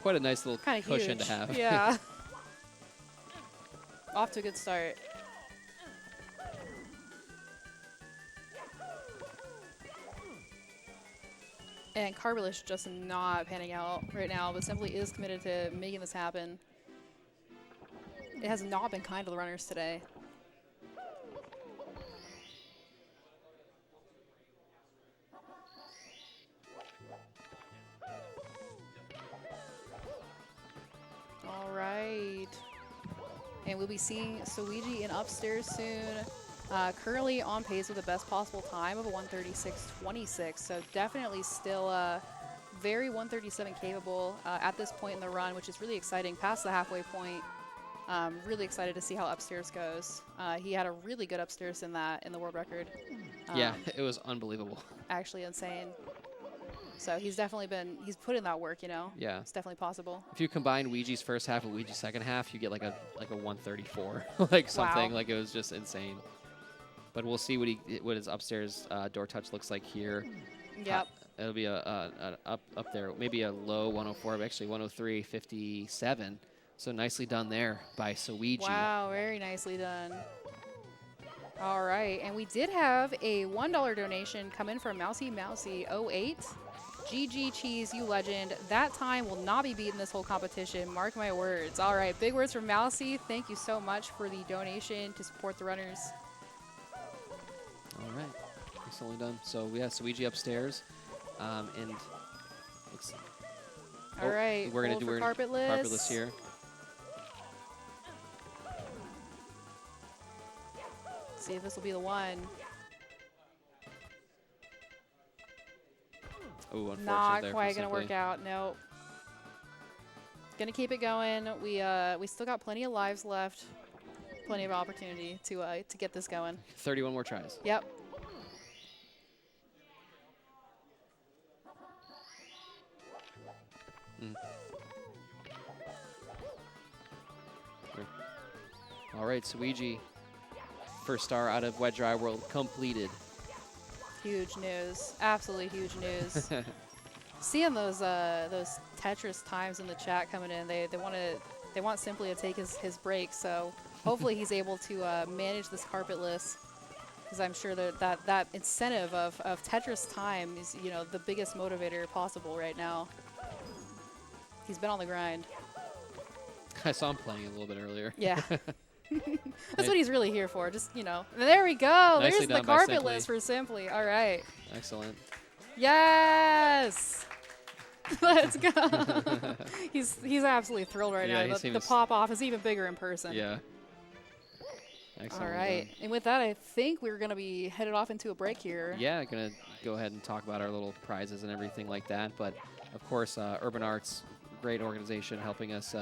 S5: quite a nice little
S3: Kinda
S5: cushion
S3: huge.
S5: to have.
S3: Yeah. Off to a good start. And Carbilish just not panning out right now, but Simply is committed to making this happen. It has not been kind to the runners today. and we'll be seeing Soiji in upstairs soon. Currently on pace with the best possible time of a 136.26, so definitely still very 137 capable at this point in the run, which is really exciting. Past the halfway point, really excited to see how upstairs goes. He had a really good upstairs in the world record.
S5: Yeah, it was unbelievable.
S3: Actually insane. So he's put in that work, you know.
S5: Yeah.
S3: It's definitely possible.
S5: If you combine Ouija's first half and Ouija's second half, you get like a 134, like something.
S3: Wow.
S5: Like it was just insane. But we'll see what his upstairs door touch looks like here.
S3: Yep.
S5: It'll be a up there, maybe a low 104, but actually 103.57. So nicely done there by Soiji.
S3: Wow, very nicely done. All right, and we did have a $1 donation come in from Mousy 08. GG Cheese, you legend. That time will not be beaten this whole competition. Mark my words. All right, big words from Mousy. Thank you so much for the donation to support the runners.
S5: All right, excellently done. So we have Soiji upstairs, and looks.
S3: All right,
S5: we're gonna
S3: hold
S5: do
S3: for carpetless.
S5: carpetless here.
S3: See if this will be the one.
S5: Oh, unfortunate
S3: Not
S5: there for
S3: quite gonna
S5: Simply.
S3: work out. Nope. Gonna keep it going. We still got plenty of lives left. Plenty of opportunity to get this going.
S5: 31 more tries.
S3: Yep.
S5: All right, Soiji, first star out of Wedge Dry World completed.
S3: Huge news. Absolutely huge news. Seeing those Tetris times in the chat coming in, they want Simply to take his break. So hopefully he's able to manage this carpetless, because I'm sure that incentive of Tetris time is, you know, the biggest motivator possible right now. He's been on the grind.
S5: I saw him playing a little bit earlier.
S3: Yeah. That's what he's really here for. Just, you know. There we go.
S5: Nicely
S3: There's the
S5: done by Simply.
S3: carpetless for Simply. All right.
S5: Excellent.
S3: Yes. Let's go. he's absolutely thrilled right
S5: Yeah,
S3: now.
S5: he
S3: The
S5: seems-
S3: pop off is even bigger in person.
S5: Yeah. Excellent.
S3: All right. And with that, I think we're going to be headed off into a break here.
S5: Yeah, gonna go ahead and talk about our little prizes and everything like that. But of course, Urban Arts, great organization, helping us,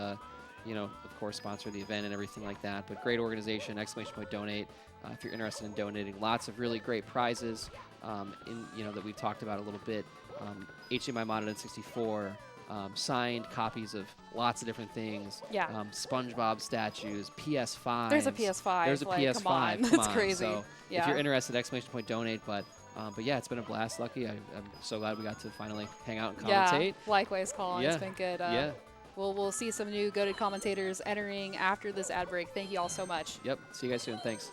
S5: you know, of course, sponsor the event and everything like that. But great organization, exclamation point donate. If you're interested in donating, lots of really great prizes, that we've talked about a little bit. HDMI modded N64, signed copies of lots of different things.
S3: Yeah.
S5: SpongeBob statues, PS5.
S3: There's a PS5.
S5: There's a
S3: like,
S5: PS5.
S3: Come on.
S5: Come
S3: That's
S5: on.
S3: crazy.
S5: So
S3: yeah.
S5: if you're interested, exclamation point donate. But yeah, it's been a blast. Lucky, I'm so glad we got to finally hang out and commentate.
S3: Yeah. Likewise, Colin.
S5: Yeah.
S3: It's been good.
S5: Yeah.
S3: We'll see some new goated commentators entering after this ad break. Thank you all so much.
S5: Yep. See you guys soon. Thanks.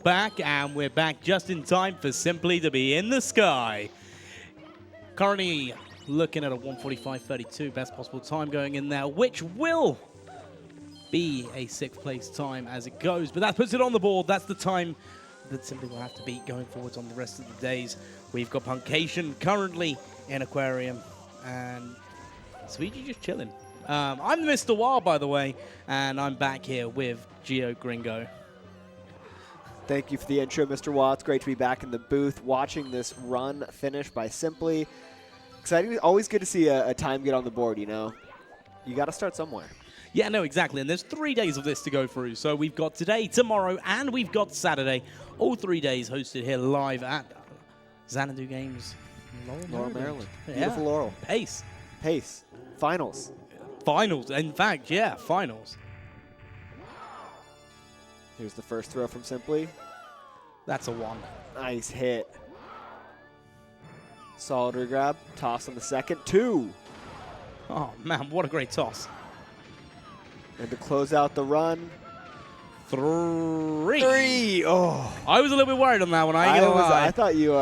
S2: back, and we're back just in time for Simply to be in the sky. Currently looking at a 1:45.32, best possible time going in there, which will be a 6th place time as it goes. But that puts it on the board. That's the time that Simply will have to beat going forwards on the rest of the days. We've got Puncation currently in Aquarium, and Sweetie just chilling. I'm Mr. Wild, by the way, and I'm back here with Gio Gringo.
S1: Thank you for the intro, Mr. Watts. Great to be back in the booth watching this run finish by Simply. Exciting. Always good to see a time get on the board, you know. You got to start somewhere.
S2: Yeah, no, exactly. And there's 3 days of this to go through. So we've got today, tomorrow, and we've got Saturday. All 3 days hosted here live at Xanadu Games.
S1: Laurel, Maryland.
S2: Yeah.
S1: Beautiful Laurel.
S2: Pace.
S1: Finals.
S2: Finals. In fact, yeah, finals.
S1: Here's the first throw from Simply.
S2: That's a 1.
S1: Nice hit. Solid regrab. Toss on the second. 2.
S2: Oh, man, what a great toss.
S1: And to close out the run.
S2: 3.
S1: 3. Oh.
S2: I was a little bit worried on that one. I ain't gonna lie.
S1: I thought you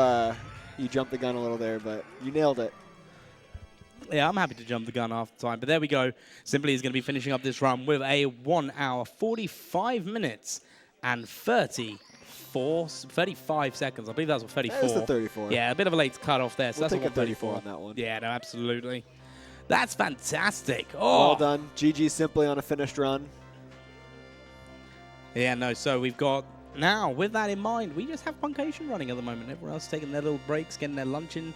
S1: jumped the gun a little there, but you nailed it.
S2: Yeah, I'm happy to jump the gun half the time. But there we go. Simply is going to be finishing up this run with a 1 hour, 45 minutes, and 35 seconds. I believe that was 34.
S1: That was the 34.
S2: Yeah, a bit of a late cut off there. So
S1: We'll
S2: that's
S1: take a
S2: 134
S1: 34 on that one.
S2: Yeah, no, absolutely. That's fantastic. Oh,
S1: Well done. GG Simply on a finished run.
S2: Yeah, no, so we've got, now, with that in mind, we just have Puncation running at the moment. Everyone else taking their little breaks, getting their lunch in.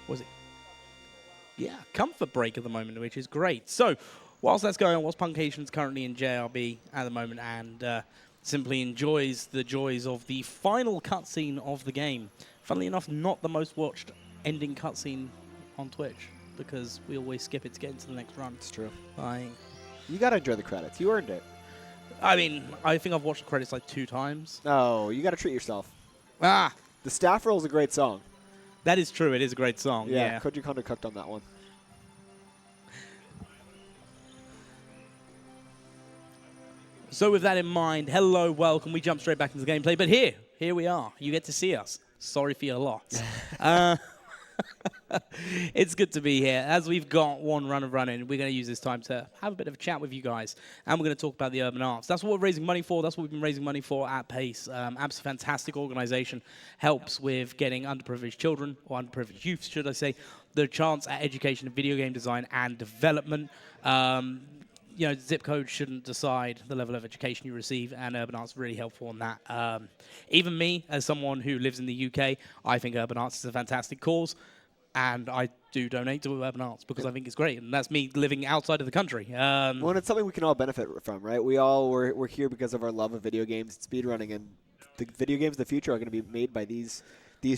S2: Was it? Yeah, comfort break at the moment, which is great. So, whilst that's going on, whilst Puncation's currently in JRB at the moment and simply enjoys the joys of the final cutscene of the game. Funnily enough, not the most watched ending cutscene on Twitch, because we always skip it to get into the next run.
S1: It's true.
S2: You
S1: got to enjoy the credits. You earned it.
S2: I mean, I think I've watched the credits like 2 times.
S1: Oh, you got to treat yourself.
S2: Ah!
S1: The Staff Roll is a great song.
S2: That is true. It is a great song. Yeah.
S1: Koji Kondo cooked on that one.
S2: So with that in mind, hello, welcome. We jump straight back into the gameplay. But here we are. You get to see us. Sorry for your loss. It's good to be here. As we've got one run of running, we're going to use this time to have a bit of a chat with you guys. And we're going to talk about the urban arts. That's what we're raising money for. That's what we've been raising money for at Pace. AB's a fantastic organization. Helps with getting underprivileged children, or underprivileged youth, should I say, the chance at education in video game design and development. You know, zip code shouldn't decide the level of education you receive, and Urban Arts is really helpful on that. Even me, as someone who lives in the UK, I think Urban Arts is a fantastic cause, and I do donate to Urban Arts because I think it's great, and that's me living outside of the country.
S1: Well, it's something we can all benefit from, right? We're here because of our love of video games and speedrunning, and the video games of the future are going to be made by these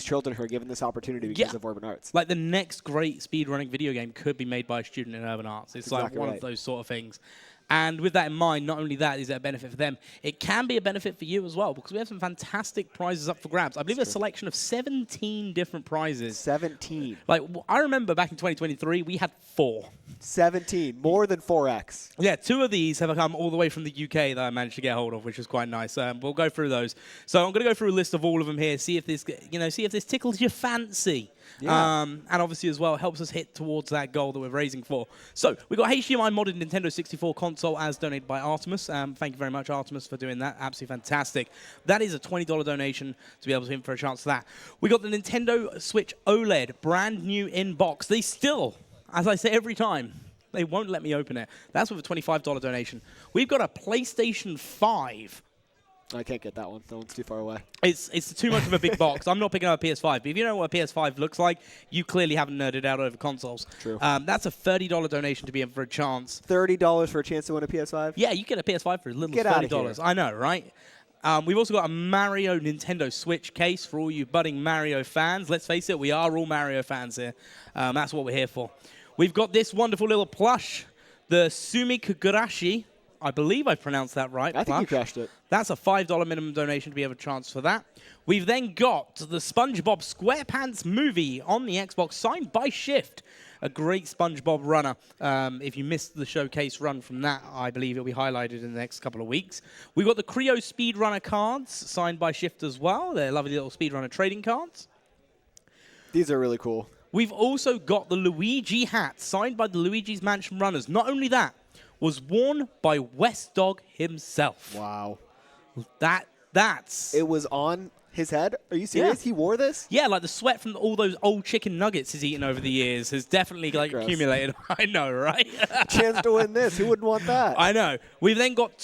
S1: children who are given this opportunity because of Urban Arts.
S2: Like the next great speedrunning video game could be made by a student in Urban Arts. It's
S1: exactly
S2: like one of those sort of things. And with that in mind, not only that is it a benefit for them, it can be a benefit for you as well, because we have some fantastic prizes up for grabs. I believe a selection of 17 different prizes.
S1: 17.
S2: Like, I remember back in 2023, we had 4.
S1: 17. More than 4x.
S2: Yeah, 2 of these have come all the way from the UK that I managed to get hold of, which is quite nice. We'll go through those. So I'm going to go through a list of all of them here, see if this, see if this tickles your fancy.
S1: Yeah.
S2: And obviously as well helps us hit towards that goal that we're raising for. So we've got HDMI modded Nintendo 64 console as donated by Artemis. Thank you very much, Artemis, for doing that. Absolutely fantastic. That is a $20 donation to be able to in for a chance for that. We got the Nintendo Switch OLED, brand new in box. They still, as I say every time, they won't let me open it. That's with a $25 donation. We've got a PlayStation 5.
S1: I can't get that one. That one's too far away.
S2: It's too much of a big box. I'm not picking up a PS5. But if you know what a PS5 looks like, you clearly haven't nerded out over consoles.
S1: True.
S2: That's a $30 donation to be in for a chance.
S1: $30 for a chance to win a PS5?
S2: Yeah, you get a PS5 for as little
S1: Get
S2: as
S1: out of
S2: $30.
S1: here.
S2: I know, right? We've also got a Mario Nintendo Switch case for all you budding Mario fans. Let's face it, we are all Mario fans here. That's what we're here for. We've got this wonderful little plush, the Sumi Kagurashi. I believe I pronounced that right.
S1: I think you
S2: Plush.
S1: crashed it.
S2: That's a $5 minimum donation to be able to chance for that. We've then got the SpongeBob SquarePants movie on the Xbox, signed by Shift. A great SpongeBob runner. If you missed the showcase run from that, I believe it'll be highlighted in the next couple of weeks. We've got the Creo Speedrunner cards, signed by Shift as well. They're lovely little Speedrunner trading cards.
S1: These are really cool.
S2: We've also got the Luigi hat, signed by the Luigi's Mansion runners. Not only that, was worn by West Dog himself.
S1: Wow.
S2: That's...
S1: It was on his head? Are you serious?
S2: Yeah.
S1: He wore this?
S2: Yeah, like the sweat from all those old chicken nuggets he's eaten over the years has definitely like
S1: Gross.
S2: accumulated. I know, right?
S1: Chance to win this. Who wouldn't want that?
S2: I know. We've then got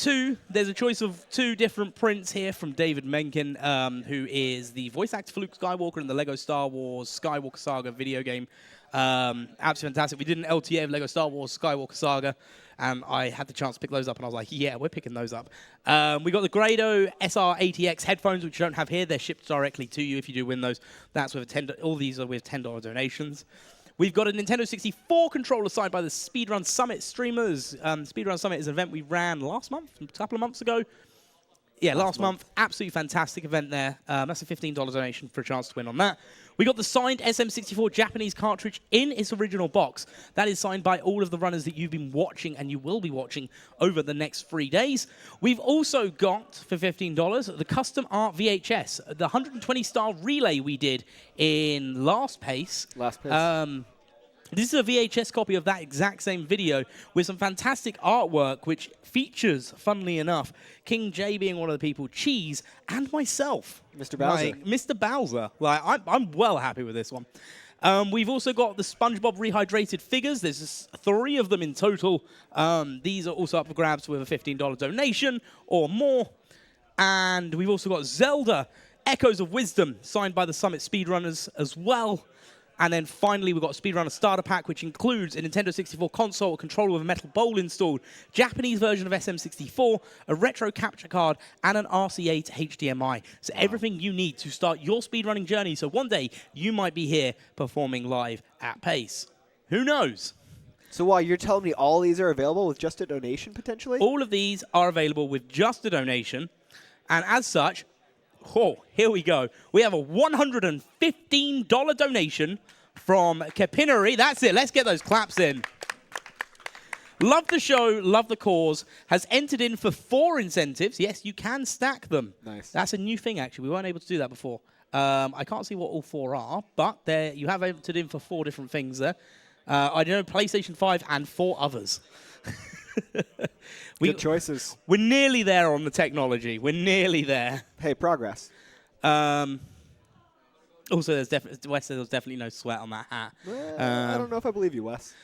S2: there's a choice of 2 different prints here from David Menken, who is the voice actor for Luke Skywalker in the Lego Star Wars Skywalker Saga video game. Absolutely fantastic. We did an LTA of Lego Star Wars Skywalker Saga, and I had the chance to pick those up, and I was like, yeah, we're picking those up. We got the Grado SR80X headphones, which you don't have here. They're shipped directly to you if you do win those. That's with all these are with $10 donations. We've got a Nintendo 64 controller signed by the Speedrun Summit streamers. Speedrun Summit is an event we ran last month, a couple of months ago. Yeah, last month. Absolutely fantastic event there. That's a $15 donation for a chance to win on that. We got the signed SM64 Japanese cartridge in its original box. That is signed by all of the runners that you've been watching and you will be watching over the next 3 days. We've also got, for $15, the custom art VHS, the 120-star relay we did in last pace.
S1: Last pace.
S2: This is a VHS copy of that exact same video with some fantastic artwork, which features, funnily enough, King J being one of the people, Cheese, and myself.
S1: Mr. Bowser.
S2: Like, Mr. Bowser. Like, I'm well happy with this one. We've also got the SpongeBob rehydrated figures. There's 3 of them in total. These are also up for grabs with a $15 donation or more. And we've also got Zelda Echoes of Wisdom, signed by the Summit Speedrunners as well. And then finally, we've got a Speedrunner starter pack, which includes a Nintendo 64 console, a controller with a metal bowl installed, Japanese version of SM64, a retro capture card, and an RCA to HDMI. So everything you need to start your speedrunning journey. So one day, you might be here performing live at pace. Who knows?
S1: So while you're telling me all these are available with just a donation, potentially?
S2: All of these are available with just a donation. And as such, here we go. We have a $115 donation from Capinnery. That's it. Let's get those claps in. Love the show, love the cause. Has entered in for 4 incentives. Yes, you can stack them.
S1: Nice.
S2: That's a new thing, actually. We weren't able to do that before. I can't see what all 4 are, but you have entered in for 4 different things there. I know PlayStation 5 and 4 others.
S1: Good choices.
S2: We're nearly there on the technology. We're nearly there.
S1: Hey, progress.
S2: Also, Wes said there's definitely no sweat on that hat.
S1: I don't know if I believe you, Wes.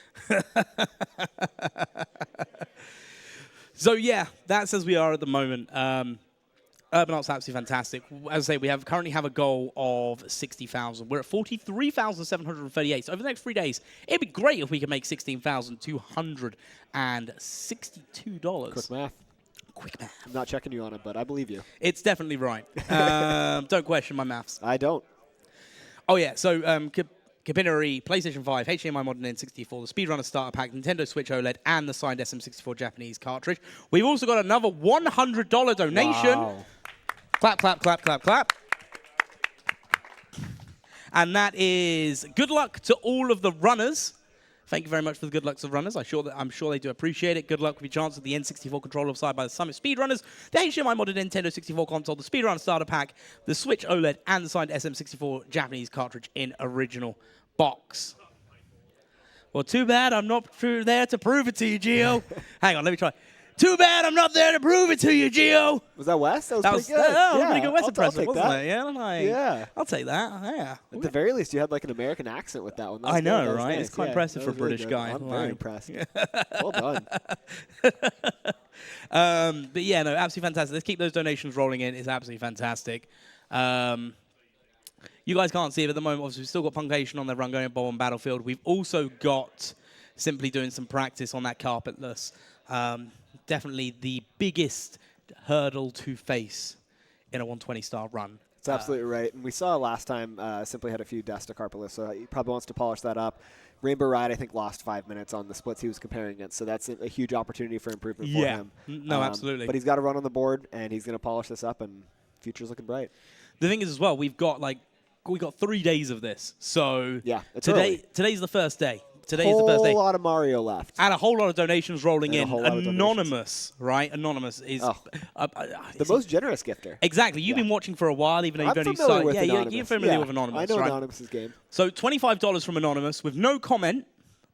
S2: So, yeah, that's as we are at the moment. Urban Art's absolutely fantastic. As I say, we currently have a goal of 60,000. We're at 43,738. So over the next 3 days, it'd be great if we could make $16,262.
S1: Quick math.
S2: Quick math.
S1: I'm not checking you on it, but I believe you.
S2: It's definitely right. Don't question my maths.
S1: I don't.
S2: Oh, yeah. So, Capinnery, PlayStation 5, HDMI Modern N64, the Speedrunner Starter Pack, Nintendo Switch OLED, and the signed SM64 Japanese cartridge. We've also got another $100 donation.
S1: Wow.
S2: Clap, clap, clap, clap, clap. And that is good luck to all of the runners. Thank you very much for the good luck to the runners. I'm sure they do appreciate it. Good luck with your chance at the N64 controller side by the Summit Speedrunners, the HDMI modded Nintendo 64 console, the Speedrunner starter pack, the Switch OLED, and the signed SM64 Japanese cartridge in original box. Well, too bad I'm not there to prove it to you, Gio. Hang on, let me try. Too bad I'm not there to prove it to you, Gio.
S1: Was that Wes? That was pretty good.
S2: Yeah, pretty good Wes
S1: I'll
S2: impression,
S1: take
S2: wasn't
S1: that.
S2: it?
S1: Yeah.
S2: I'll take that. Yeah.
S1: At the very least, you had like an American accent with that one. That was
S2: I know,
S1: good. That was
S2: right?
S1: nice.
S2: It's quite
S1: Yeah,
S2: impressive
S1: that
S2: for a
S1: was really
S2: British
S1: good.
S2: guy.
S1: I'm very impressed. Well done.
S2: But yeah, no, absolutely fantastic. Let's keep those donations rolling in. It's absolutely fantastic. You guys can't see it at the moment. Obviously, we've still got Punctation on their run going at Bomb on Battlefield. We've also got Simply doing some practice on that carpetless. Definitely the biggest hurdle to face in a 120-star run.
S1: That's absolutely right. And we saw last time Simply had a few deaths to Carpalus, so he probably wants to polish that up. Rainbow Ride, I think, lost 5 minutes on the splits he was comparing against, so that's a huge opportunity for improvement for him.
S2: No, absolutely.
S1: But he's got to run on the board, and he's going to polish this up, and future's looking bright.
S2: The thing is as well, we've got 3 days of this. So
S1: Yeah, it's early.
S2: today's the first day. Today is the first day.
S1: Whole lot of Mario left.
S2: And a whole lot of donations rolling
S1: And a
S2: in.
S1: whole lot of
S2: Anonymous, right? Anonymous is
S1: The most generous gifter.
S2: exactly. You've been watching for a while, even though
S1: I'm
S2: you've only
S1: familiar
S2: started.
S1: with
S2: Yeah,
S1: Anonymous.
S2: you're familiar
S1: Yeah,
S2: with Anonymous.
S1: I know
S2: right?
S1: Anonymous's game.
S2: So $25 from Anonymous with no comment,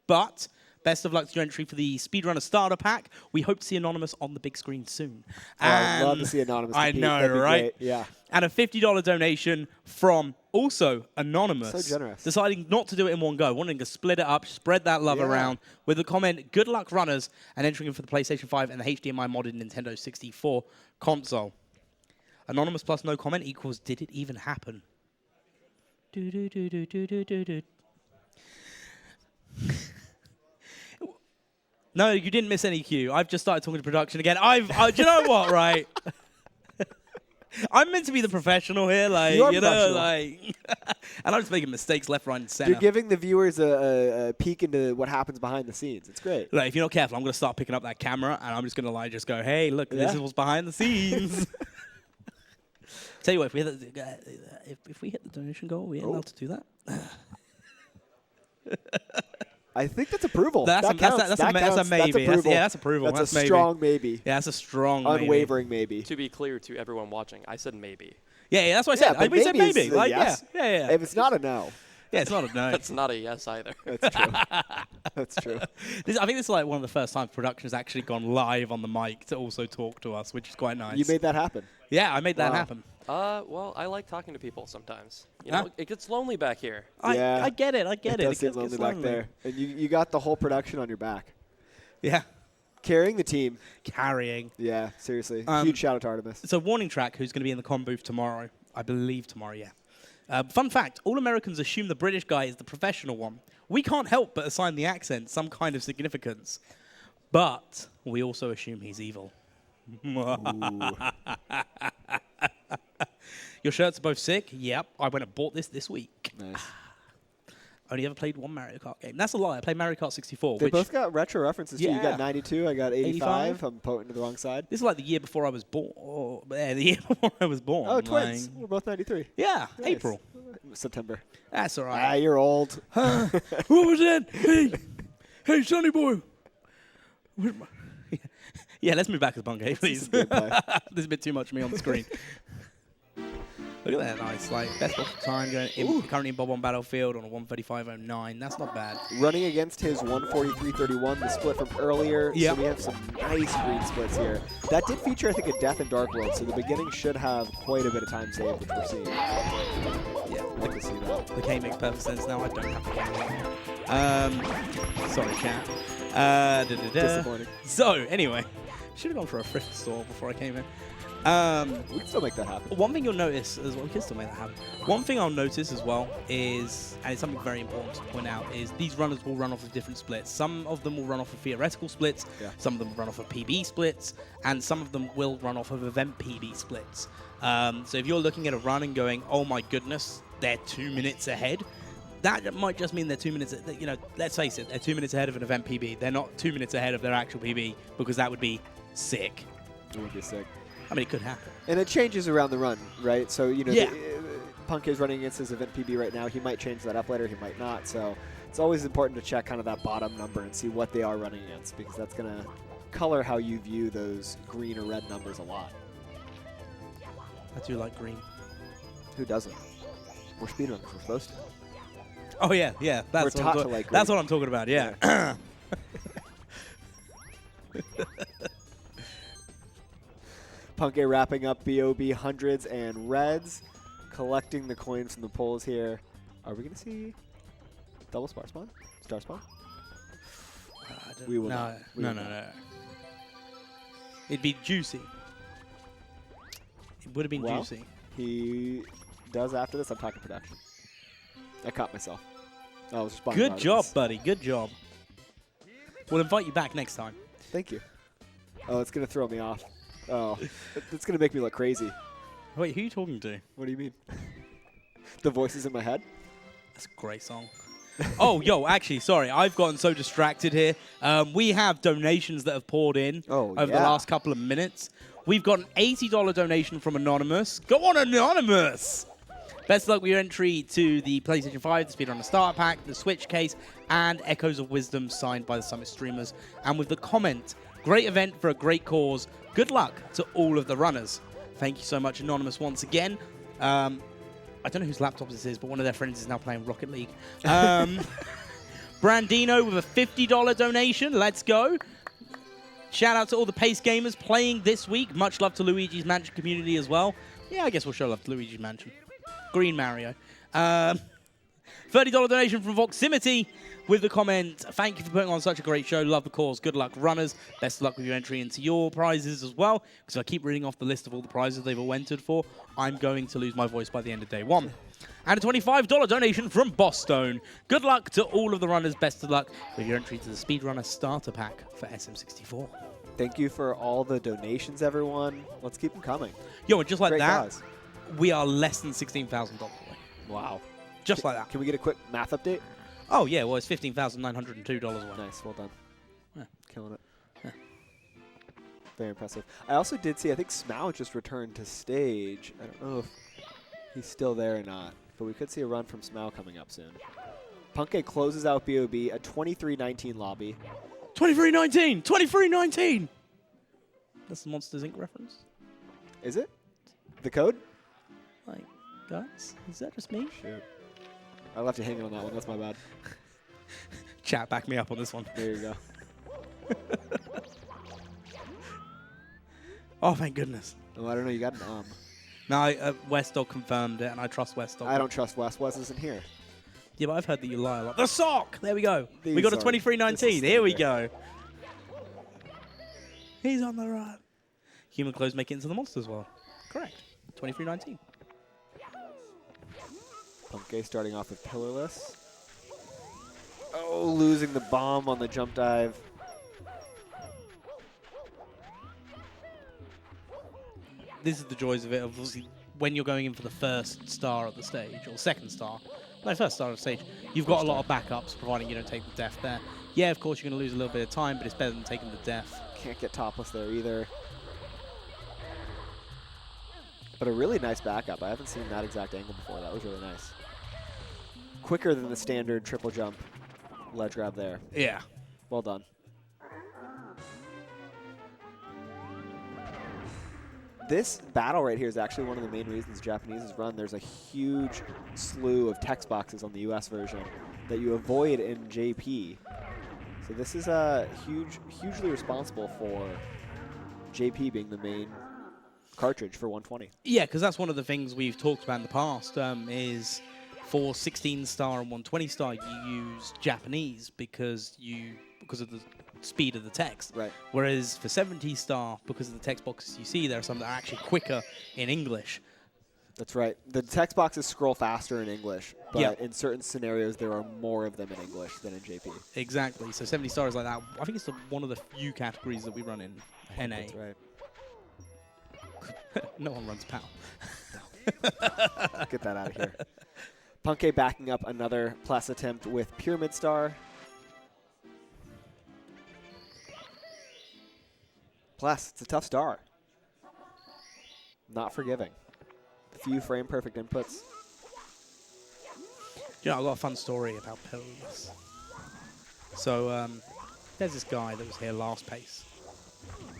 S2: but best of luck to your entry for the Speedrunner Starter Pack. We hope to see Anonymous on the big screen soon.
S1: I'd love to see Anonymous
S2: I
S1: compete.
S2: know,
S1: That'd be
S2: right?
S1: great. Yeah.
S2: And a $50 donation from also Anonymous.
S1: So generous.
S2: Deciding not to do it in one go, wanting to split it up, spread that love
S1: Yeah.
S2: around with the comment, good luck runners, and entering in for the PlayStation 5 and the HDMI modded Nintendo 64 console. Anonymous plus no comment equals did it even happen? No, you didn't miss any cue. I've just started talking to production again. Do you know what, right? I'm meant to be the professional here,
S1: You are
S2: and I'm just making mistakes left, right, and center.
S1: You're giving the viewers a peek into what happens behind the scenes. It's great.
S2: If you're not careful, I'm going to start picking up that camera, and I'm just going to just go, hey, look, this
S1: Yeah.
S2: is what's behind the scenes. Tell you what, if we hit the donation goal, we ain't allowed to do that.
S1: I think that's approval.
S2: That's
S1: that
S2: a
S1: counts.
S2: that's
S1: That
S2: a
S1: counts.
S2: maybe. That's approval.
S1: That's a
S2: maybe.
S1: strong maybe.
S2: Yeah, that's a strong maybe.
S1: Unwavering maybe.
S4: To be clear to everyone watching, I said maybe.
S2: Yeah, that's what I said.
S1: but
S2: We said
S1: maybe
S2: maybe.
S1: is a yes.
S2: Yeah.
S1: If it's not a no,
S2: Yeah, it's not a no.
S4: That's not a yes either.
S1: that's true. That's true.
S2: I think this is one of the first times production has actually gone live on the mic to also talk to us, which is quite nice.
S1: You made that happen.
S2: Yeah, I made that
S1: Wow.
S2: happen.
S4: Well, I like talking to people sometimes. You
S2: Huh?
S4: know, it gets lonely back here.
S1: Yeah.
S2: I get it. I get it.
S1: It does
S2: gets
S1: seem lonely back there. And you got the whole production on your back.
S2: Yeah.
S1: Carrying the team.
S2: Carrying.
S1: Yeah, seriously.
S2: Um,
S1: Huge shout out to Artemis.
S2: So Warning Track, who's going to be in the con booth tomorrow. I believe tomorrow, yeah. Fun fact, all Americans assume the British guy is the professional one. We can't help but assign the accent some kind of significance. But we also assume he's evil. Your shirts are both sick? Yep. I went and bought this week.
S1: Nice.
S2: Only ever played one Mario Kart game. That's a lie. I played Mario Kart 64.
S1: They
S2: which
S1: both got retro references too. You
S2: Yeah.
S1: got 92, I got 85.
S2: 85.
S1: I'm pointing to the wrong side.
S2: This is like the year before I was born. The year before I was born.
S1: Oh, twins.
S2: like-
S1: We're both 93.
S2: Yeah,
S1: Nice.
S2: April.
S1: September.
S2: That's all
S1: Ah,
S2: right.
S1: you're old.
S2: What was that? Hey, Sonny boy. Where's my- Yeah, let's move back to the Bungay, please.
S1: This is gameplay.
S2: There's a bit too much of me on the screen. Look at that, nice. Best of time going currently in Bob on Battlefield on a 135.09. That's not bad.
S1: Running against his 143.31, the split from earlier.
S2: Yep.
S1: So we have some nice green splits here. That did feature, I think, a Death and Dark World, so the beginning should have quite a bit of time saved, which we're seeing.
S2: Yeah,
S1: I'd like to see that.
S2: the game makes perfect sense now. I don't have to game. Sorry, chat.
S1: Disappointing.
S2: So, anyway, should have gone for a thrift store before I came in.
S1: We can still make that happen.
S2: One thing you'll notice as well, we can still make that happen. One thing I'll notice as well is, and it's something very important to point out, is these runners will run off of different splits. Some of them will run off of theoretical splits, some of them will run off of PB splits, and some of them will run off of event PB splits. So if you're looking at a run and going, oh my goodness, they're 2 minutes ahead, that might just mean they're 2 minutes, let's face it, they're 2 minutes ahead of an event PB. They're not 2 minutes ahead of their actual PB, because that would be sick.
S1: It would be sick.
S2: I mean, it could happen.
S1: And it changes around the run, right? So,
S2: Yeah.
S1: Punk is running against his event PB right now. He might change that up later. He might not. So it's always important to check kind of that bottom number and see what they are running against, because that's going to color how you view those green or red numbers a lot.
S2: I do like green.
S1: Who doesn't? We're speedrunners. We're supposed to.
S2: Oh, yeah. That's,
S1: We're
S2: what,
S1: taught to like
S2: that's
S1: green.
S2: what I'm talking about, yeah.
S1: Punke wrapping up BOB hundreds and reds, collecting the coins from the polls here. Are we going to see double star spawn? Star spawn? We will not. We will not.
S2: No. It'd be juicy. It would have been
S1: Well,
S2: juicy.
S1: He does after this. I'm talking production. I caught myself. I was responding.
S2: Good job, buddy. Good job. We'll invite you back next time.
S1: Thank you. Oh, it's going to throw me off. Oh, it's going to make me look crazy.
S2: Wait, who are you talking to?
S1: What do you mean? The voices in my head?
S2: That's a great song. Oh, yo, actually, sorry. I've gotten so distracted here. We have donations that have poured in over the last couple of minutes. We've got an $80 donation from Anonymous. Go on, Anonymous! Best of luck with your entry to the PlayStation 5, the Speedrun Starter Pack, the Switch case, and Echoes of Wisdom signed by the Summit streamers. And with the comment, great event for a great cause. Good luck to all of the runners. Thank you so much, Anonymous, once again. I don't know whose laptop this is, but one of their friends is now playing Rocket League. Brandino with a $50 donation. Let's go. Shout out to all the Pace gamers playing this week. Much love to Luigi's Mansion community as well. Yeah, I guess we'll show love to Luigi's Mansion. Green Mario. $30 donation from Voximity with the comment, thank you for putting on such a great show. Love the cause. Good luck, runners. Best of luck with your entry into your prizes as well. Because if I keep reading off the list of all the prizes they've all entered for, I'm going to lose my voice by the end of day one. And a $25 donation from Bosstone. Good luck to all of the runners. Best of luck with your entry to the Speedrunner Starter Pack for SM64.
S1: Thank you for all the donations, everyone. Let's keep them coming.
S2: Yo, and just like
S1: Great
S2: that,
S1: cause.
S2: we are less than $16,000 away.
S1: Wow.
S2: Just like that.
S1: Can we get a quick math update?
S2: Oh, yeah, well, it's $15,902 away.
S1: Nice, well done.
S2: Yeah.
S1: Killing it.
S2: Yeah.
S1: Very impressive. I also did see, I think Smough just returned to stage. I don't know if he's still there or not, but we could see a run from Smough coming up soon. Punkay closes out BOB, a 23-19 lobby.
S2: 23-19! 23-19! That's the Monsters, Inc. reference?
S1: Is it? The code?
S2: Like, guys, is that just me?
S1: Shoot. I left you hanging on that one. That's my bad.
S2: Chat, back me up on this one.
S1: There you go.
S2: Oh, thank goodness.
S1: Oh, I don't know. You got an
S2: No, Westdog confirmed it, and I trust Westdog.
S1: I don't trust Wes. Wes isn't here.
S2: Yeah, but I've heard that you lie a lot. The sock! There we go. We
S1: These
S2: got a
S1: are-
S2: 23-19.
S1: this is
S2: Here we
S1: standard.
S2: go. He's on the run. Human clothes make it into the monsters world. Correct. 23-19.
S1: Punkay starting off with Pillarless. Oh, losing the bomb on the jump dive.
S2: This is the joys of it. Obviously, when you're going in for the first star of the stage, or second star, no, first star of the stage, you've got a lot of backups, providing you don't take the death there. Yeah, of course, you're going to lose a little bit of time, but it's better than taking the death.
S1: Can't get topless there either. But a really nice backup. I haven't seen that exact angle before. That was really nice. Quicker than the standard triple jump ledge grab there.
S2: Yeah.
S1: Well done. This battle right here is actually one of the main reasons Japanese run. There's a huge slew of text boxes on the US version that you avoid in JP. So this is hugely responsible for JP being the main cartridge for 120.
S2: Yeah, because that's one of the things we've talked about in the past, is for 16-star and 120-star, you use Japanese because of the speed of the text.
S1: Right.
S2: Whereas for 70-star, because of the text boxes you see, there are some that are actually quicker in English.
S1: That's right. The text boxes scroll faster in English, but
S2: Yeah.
S1: in certain scenarios there are more of them in English than in JP.
S2: Exactly. So 70-star is like that. I think it's one of the few categories that we run in NA.
S1: That's right.
S2: No one runs PAL.
S1: Get that out of here. Punkay backing up another plus attempt with Pyramid Star. Plus, it's a tough star. Not forgiving. Few frame perfect inputs.
S2: You know, I've got a fun story about Pillarless. So, there's this guy that was here last pace.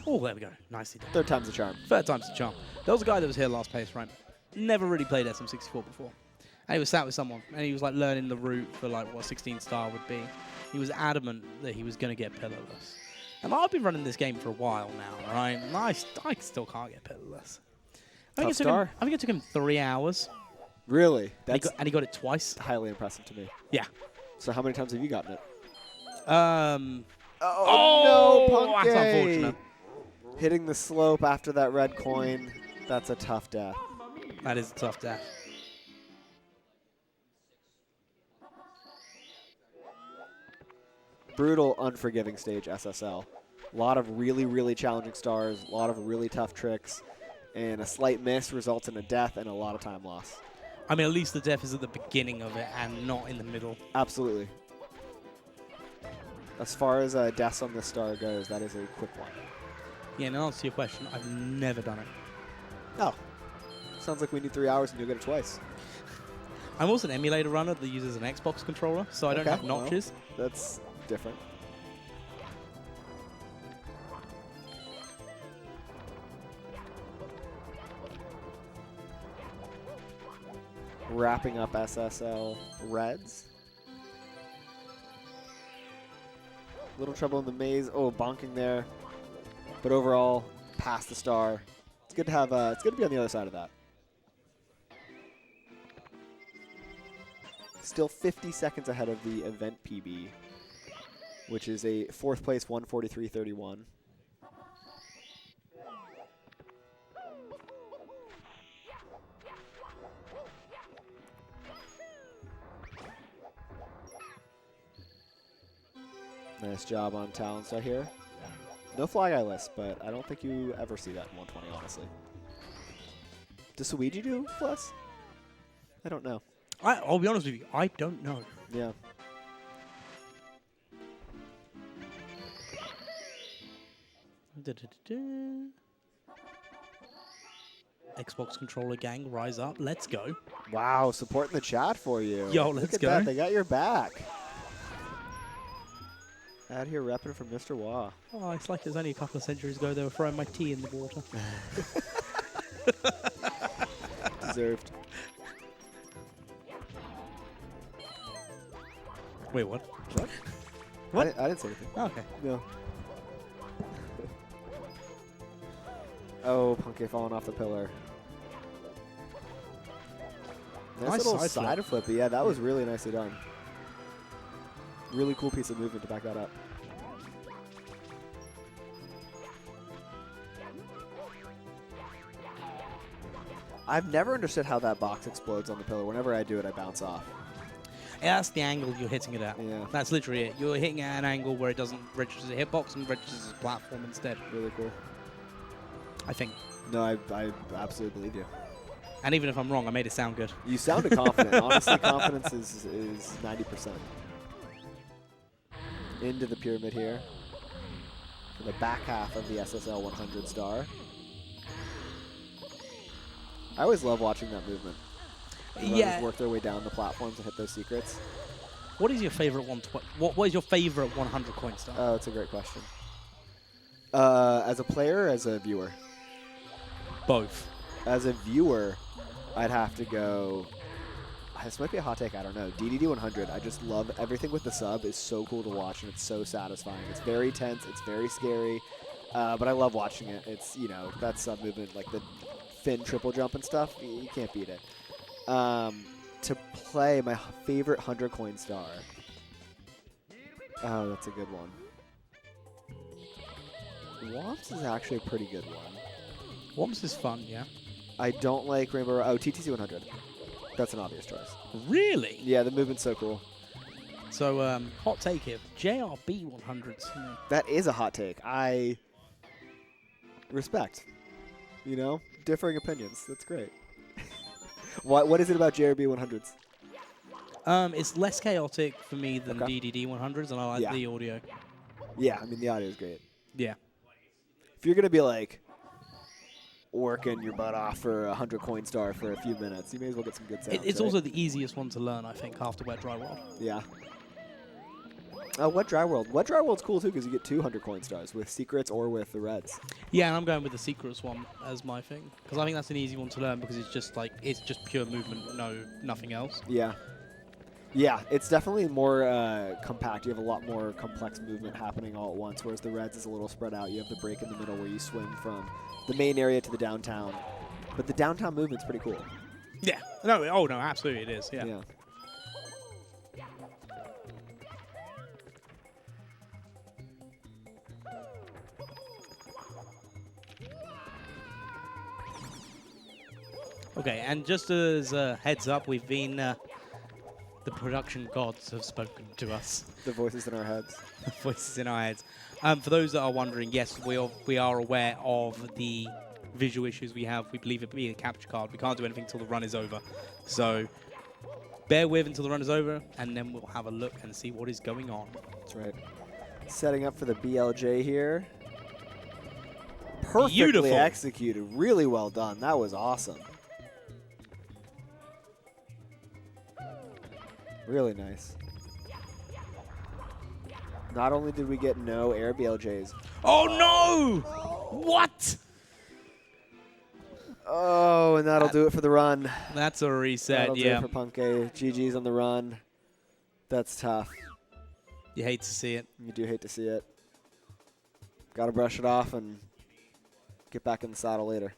S2: Oh, there we go. Nicely done.
S1: Third time's a charm.
S2: Third time's the charm. There was a guy that was here last pace, right? Never really played SM64 before. And he was sat with someone, and he was like learning the route for like what 16-star would be. He was adamant that he was going to get Pillarless. And I've been running this game for a while now, right? And I still can't get Pillarless. I think it took him 3 hours.
S1: Really?
S2: And he got it twice.
S1: Highly impressive to me.
S2: Yeah.
S1: So how many times have you gotten it?
S2: Oh,
S1: no, Punkay!
S2: that's unfortunate.
S1: Hitting the slope after that red coin. That's a tough death.
S2: That is a tough death.
S1: Brutal, unforgiving stage, SSL. A lot of really, really challenging stars, a lot of really tough tricks. And a slight miss results in a death and a lot of time loss.
S2: I mean, at least the death is at the beginning of it and not in the middle.
S1: Absolutely. As far as deaths on this star goes, that is a quick one.
S2: Yeah, in answer to your question, I've never done it.
S1: Oh. Sounds like we need 3 hours and you'll get it twice.
S2: I'm also an emulator runner that uses an Xbox controller, so I don't
S1: Okay,
S2: have notches.
S1: Well, that's different. Wrapping up SSL Reds. Little trouble in the maze. Oh, bonking there. But overall, past the star. It's good to have. It's good to be on the other side of that. Still 50 seconds ahead of the event PB, which is a 4th place 143.31. Nice job on Talon Star here. No fly guy list, but I don't think you ever see that in 120, honestly. Does Suiji do plus? I don't know.
S2: I'll be honest with you, I don't know.
S1: Yeah.
S2: Xbox controller gang, rise up. Let's go.
S1: Wow, supporting the chat for you.
S2: Yo,
S1: Look
S2: let's
S1: at
S2: go.
S1: that. They got your back. Out here repping from Mr. Wah.
S2: Oh, it's like it was only a couple of centuries ago they were throwing my tea in the water.
S1: Deserved.
S2: Wait, what?
S1: What?
S2: What?
S1: I didn't say anything.
S2: Oh, okay.
S1: No. Oh, Punky falling off the pillar. Nice little side flip. Yeah, that was really nicely done. Really cool piece of movement to back that up. I've never understood how that box explodes on the pillar. Whenever I do it, I bounce off.
S2: Yeah, that's the angle you're hitting it at.
S1: Yeah.
S2: That's literally it. You're hitting it at an angle where it doesn't register as a hitbox and registers as a platform instead.
S1: Really cool.
S2: I think.
S1: No, I absolutely believe you.
S2: And even if I'm wrong, I made it sound good.
S1: You sounded confident. Honestly, confidence is 90%. Into the pyramid here. For the back half of the SSL 100 star. I always love watching that movement. The runners
S2: Yeah.
S1: work their way down the platforms and hit those secrets.
S2: What is your favorite what is your favorite 100 coin star?
S1: Oh, that's a great question. As a player or as a viewer?
S2: Both.
S1: As a viewer, I'd have to go. This might be a hot take, I don't know. DDD 100, I just love everything with the sub is so cool to watch and it's so satisfying. It's very tense, it's very scary, but I love watching it. It's, you know, that sub movement, like the fin triple jump and stuff, you can't beat it. To play my favorite 100 coin star. Oh, that's a good one. Womps is actually a pretty good one.
S2: Womps is fun, yeah.
S1: I don't like Rainbow. Oh, TTC 100. That's an obvious choice.
S2: Really?
S1: Yeah, the movement's so cool.
S2: So, hot take here. JRB 100s. You know.
S1: That is a hot take. I respect. You know, differing opinions. That's great. What is it about JRB 100s?
S2: It's less chaotic for me than
S1: Okay.
S2: DDD 100s, and I like
S1: Yeah.
S2: the audio.
S1: Yeah, I mean, the audio is great.
S2: Yeah.
S1: If you're going to be like working your butt off for a 100 coin star for a few minutes, you may as well get some good sounds.
S2: It's
S1: right?
S2: also the easiest one to learn, I think, after Wet Dry World.
S1: Yeah. Wet Dry World. Wet Dry World's cool, too, because you get 200 coin stars with secrets or with the reds.
S2: Yeah, and I'm going with the Secrets one as my thing, because I think that's an easy one to learn because it's just like it's just pure movement, nothing else.
S1: Yeah. Yeah, it's definitely more compact. You have a lot more complex movement happening all at once, whereas the reds is a little spread out. You have the break in the middle where you swing from the main area to the downtown. But the downtown movement's pretty cool.
S2: Yeah. No. Oh no. Absolutely, it is. Yeah.
S1: Yeah.
S2: Okay, and just as a heads up, we've been the production gods have spoken to us.
S1: The voices in our heads.
S2: Voices in our heads. For those that are wondering, yes, we are aware of the visual issues we have. We believe it being a capture card. We can't do anything until the run is over. So bear with until the run is over, and then we'll have a look and see what is going on.
S1: That's right. Setting up for the BLJ here. Perfectly
S2: Beautiful.
S1: executed. Really well done. That was awesome. Really nice. Not only did we get no air BLJs.
S2: Oh no! What?
S1: Oh, and that'll do it for the run.
S2: That's a reset,
S1: That'll do
S2: yeah.
S1: it for Punke. GG's on the run. That's tough.
S2: You hate to see it.
S1: You do hate to see it. Got to brush it off and get back in the saddle later.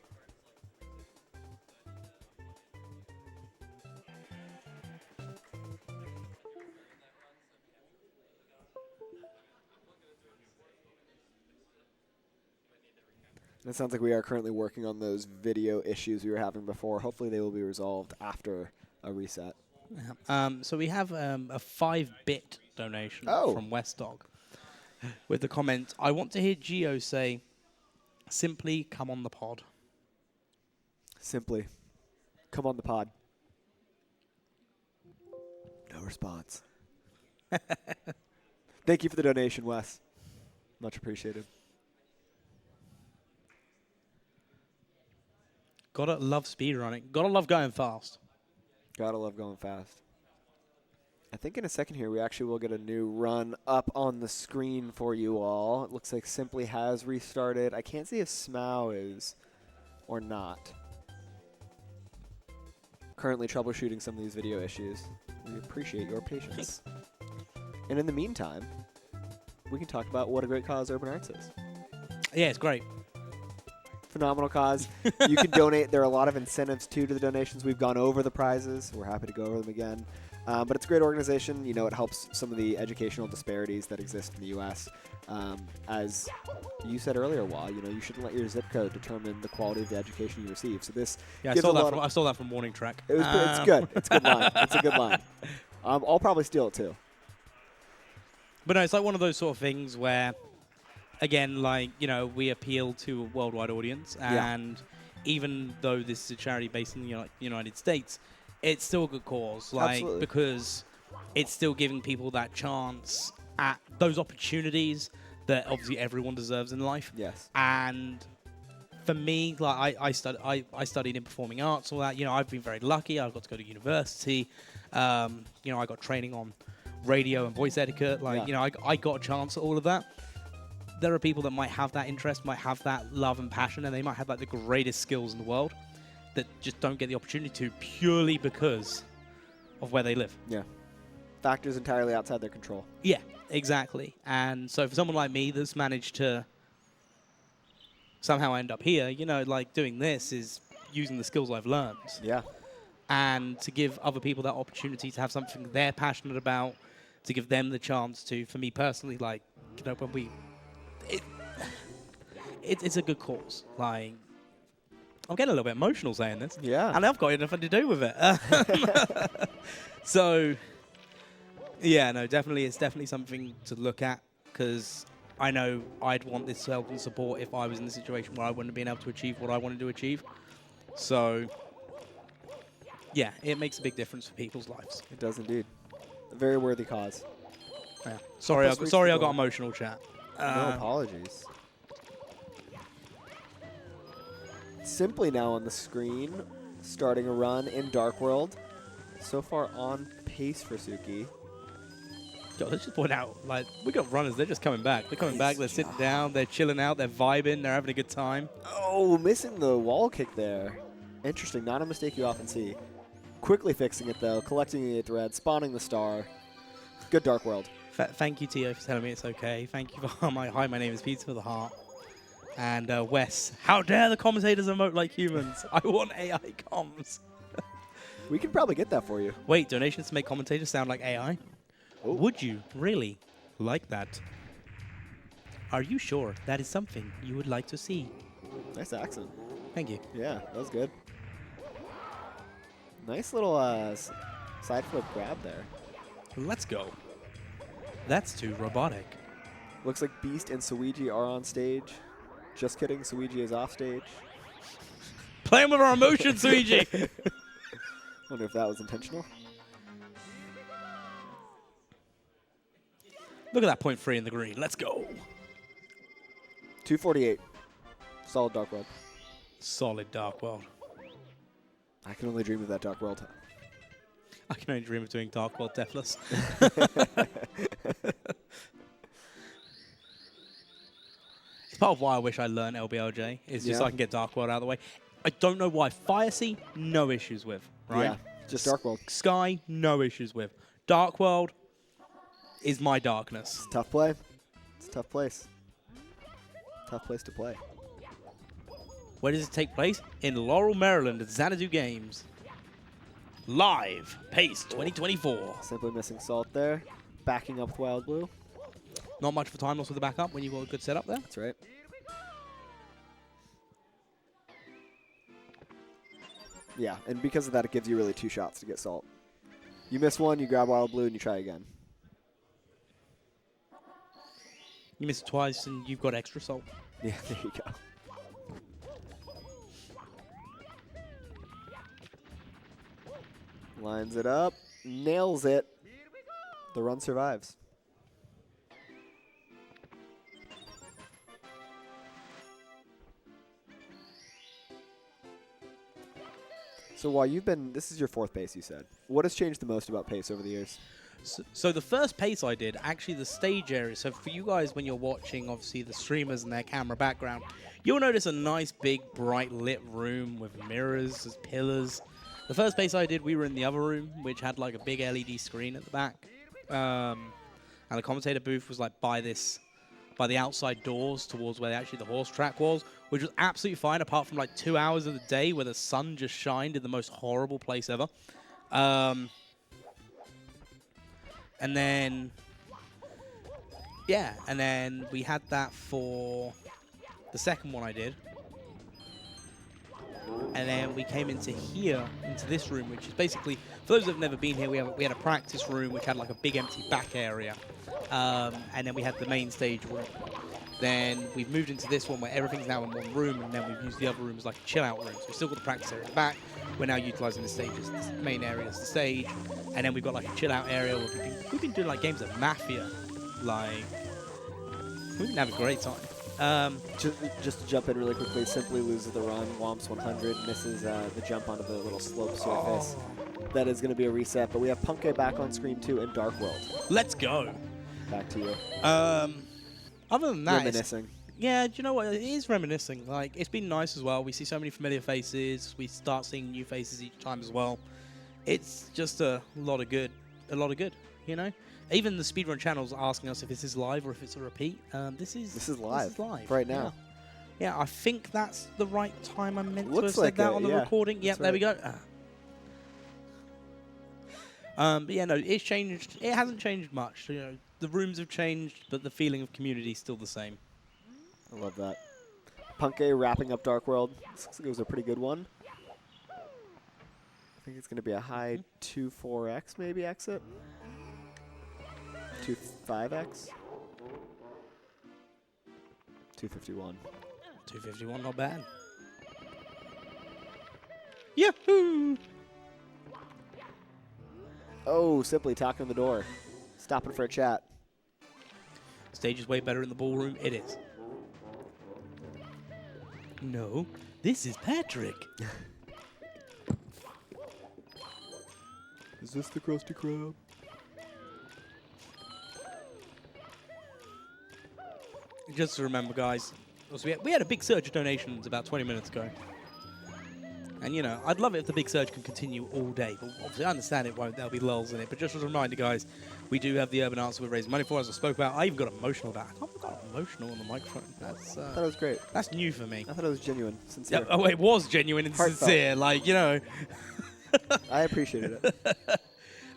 S1: It sounds like we are currently working on those video issues we were having before. Hopefully they will be resolved after a reset.
S2: So we have a 5-bit donation from West Dog with the comment, I want to hear Gio say, simply come on the pod.
S1: Simply, come on the pod. No response. Thank you for the donation, Wes. Much appreciated.
S2: Gotta love speedrunning. Gotta love going fast.
S1: Gotta love going fast. I think in a second here we actually will get a new run up on the screen for you all. It looks like Simply has restarted. I can't see if Smow is or not. Currently troubleshooting some of these video issues. We appreciate your patience. And in the meantime, we can talk about what a great cause Urban Arts is.
S2: Yeah, it's great.
S1: Phenomenal cause. You can donate. There are a lot of incentives, too, to the donations. We've gone over the prizes. We're happy to go over them again. But it's a great organization. You know, it helps some of the educational disparities that exist in the U.S. As you said earlier, Wah, you know, you shouldn't let your zip code determine the quality of the education you receive. So this
S2: Yeah,
S1: gives
S2: I saw that from Morning Track.
S1: it's good. It's a good line. It's a good line. I'll probably steal it, too.
S2: But no, it's like one of those sort of things where, again, like, you know, we appeal to a worldwide audience. And even though this is a charity based in the United States, it's still a good cause. Like,
S1: Absolutely.
S2: because it's still giving people that chance at those opportunities that obviously everyone deserves in life.
S1: Yes.
S2: And for me, like I studied in performing arts, all that. You know, I've been very lucky. I've got to go to university. You know, I got training on radio and voice etiquette. Like, you know, I got a chance at all of that. There are people that might have that interest, might have that love and passion, and they might have like the greatest skills in the world that just don't get the opportunity to purely because of where they live.
S1: Yeah. Factors entirely outside their control.
S2: Yeah, exactly. And so for someone like me that's managed to somehow end up here, you know, like doing this is using the skills I've learned.
S1: Yeah.
S2: And to give other people that opportunity to have something they're passionate about, to give them the chance to, for me personally, like, you know, when it's a good cause. Like, I'm getting a little bit emotional saying this.
S1: Yeah.
S2: And I've got nothing to do with it. So, yeah, no, definitely, it's definitely something to look at, because I know I'd want this help and support if I was in the situation where I wouldn't have been able to achieve what I wanted to achieve. So, yeah, it makes a big difference for people's lives.
S1: It does indeed. A very worthy cause.
S2: Yeah. Sorry,
S1: Help us reach
S2: I
S1: the
S2: got
S1: goal.
S2: emotional, chat.
S1: No apologies. Simply now on the screen, starting a run in Dark World. So far on pace for Suki.
S2: Yo, let's just point out, like, we got runners, they're just coming back. They're coming back, they're sitting down, they're chilling out, they're vibing, they're having a good time.
S1: Oh, missing the wall kick there. Interesting, not a mistake you often see. Quickly fixing it though, collecting the 8th red, spawning the star. Good Dark World.
S2: Thank you, Tio, for telling me it's okay. Thank you for hi, my name is Peter for the heart. And Wes, how dare the commentators emote like humans? I want AI comms.
S1: We can probably get that for you.
S2: Wait, donations to make commentators sound like AI?
S1: Oh.
S2: Would you really like that? Are you sure that is something you would like to see?
S1: Nice accent.
S2: Thank you.
S1: Yeah, that was good. Nice little side flip grab there.
S2: Let's go. That's too robotic.
S1: Looks like Beast and Suigi are on stage. Just kidding, Suigi is off stage.
S2: Playing with our emotions, Luigi.
S1: Wonder if that was intentional.
S2: Look at that point 3 in the green. Let's go.
S1: 248. Solid Dark World.
S2: Solid Dark World.
S1: I can only dream of that Dark World.
S2: I can only dream of doing Dark World deathless. It's part of why I wish I learned LBLJ, is just so I can get Dark World out of the way. I don't know why. Fire Sea, no issues with, right?
S1: Yeah, just Dark World.
S2: Sky, no issues with. Dark World is my darkness.
S1: It's a tough play. It's a tough place. Tough place to play.
S2: Where does it take place? In Laurel, Maryland at Xanadu Games. Live, PACE 2024.
S1: Simply missing Salt there. Backing up with Wild Blue.
S2: Not much of a time loss with the backup when you've got a good setup there.
S1: That's right. Yeah, and because of that, it gives you really 2 shots to get Salt. You miss one, you grab Wild Blue, and you try again.
S2: You miss it twice and you've got extra salt.
S1: Yeah, there you go. Lines it up, nails it. The run survives. So while you've been, this is your 4th pace, you said. What has changed the most about pace over the years?
S2: So the first pace I did, actually the stage area, so for you guys when you're watching, obviously the streamers and their camera background, you'll notice a nice big bright lit room with mirrors as pillars. The first pace I did, we were in the other room, which had like a big LED screen at the back. And the commentator booth was like by the outside doors towards where actually the horse track was, which was absolutely fine apart from like 2 hours of the day where the sun just shined in the most horrible place ever. And then, yeah, and then we had that for the second one I did. And then we came into here, into this room, which is basically, for those that have never been here, we had a practice room which had like a big empty back area. And then we had the main stage room. Then we've moved into this one where everything's now in one room, and then we've used the other room as like a chill out room. So we've still got the practice area at the back. We're now utilizing the stage as the main area as the stage. And then we've got like a chill out area where we've been doing like games of Mafia. Like, we've been having a great time.
S1: Just to jump in really quickly, Simply loses the run. Womps 100, misses the jump onto the little slope surface. That is going to be a reset, but we have Punkay back on screen too in Dark World.
S2: Let's go.
S1: Back to you.
S2: Other than that,
S1: Reminiscing.
S2: yeah, do you know what? It is reminiscing. Like, it's been nice as well. We see so many familiar faces. We start seeing new faces each time as well. It's just a lot of good. A lot of good, you know? Even the Speedrun channel's asking us if this is live or if it's a repeat. This is live. This is live.
S1: Right now.
S2: Yeah, I think that's the right time I meant to
S1: Looks
S2: have said
S1: like
S2: that
S1: it,
S2: on the
S1: yeah.
S2: recording. Yep,
S1: That's
S2: there we
S1: right.
S2: go. But yeah, no, it's changed. It hasn't changed much. You know, the rooms have changed, but the feeling of community is still the same.
S1: I love that. Punkay wrapping up Dark World. This looks like it was a pretty good one. I think it's going to be a high 2-4x maybe exit. 2-5x. 251.
S2: 251, not bad. Yahoo!
S1: Oh, Simply talking on the door. Stopping for a chat.
S2: Stage is way better in the ballroom. It is. No, this is Patrick.
S1: Is this the Krusty Krab?
S2: Just to remember, guys, we had a big surge of donations about 20 minutes ago. And, you know, I'd love it if the big surge can continue all day. But obviously, I understand it won't. There'll be lulls in it. But just as a reminder, guys, we do have the Urban Arts we're raising money for, as I spoke about. I even got emotional about it. I can't got emotional on the microphone. That's,
S1: I thought it was great.
S2: that's new for me.
S1: I thought it was genuine, sincere.
S2: Yep. Oh, it was genuine and
S1: Heartfelt.
S2: sincere. Like, you know.
S1: I appreciated it.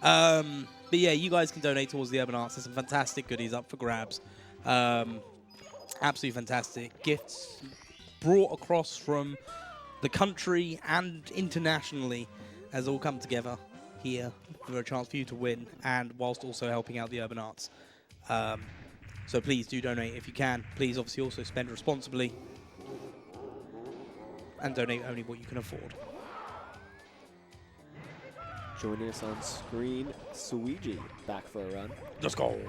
S2: But yeah, you guys can donate towards the Urban Arts. There's some fantastic goodies up for grabs. Absolutely fantastic. Gifts brought across from the country and internationally has all come together here for a chance for you to win, and whilst also helping out the Urban Arts. So please do donate if you can. Please obviously also spend responsibly. and donate only what you can afford.
S1: Joining us on screen, Suiji back for a run.
S2: Let's go.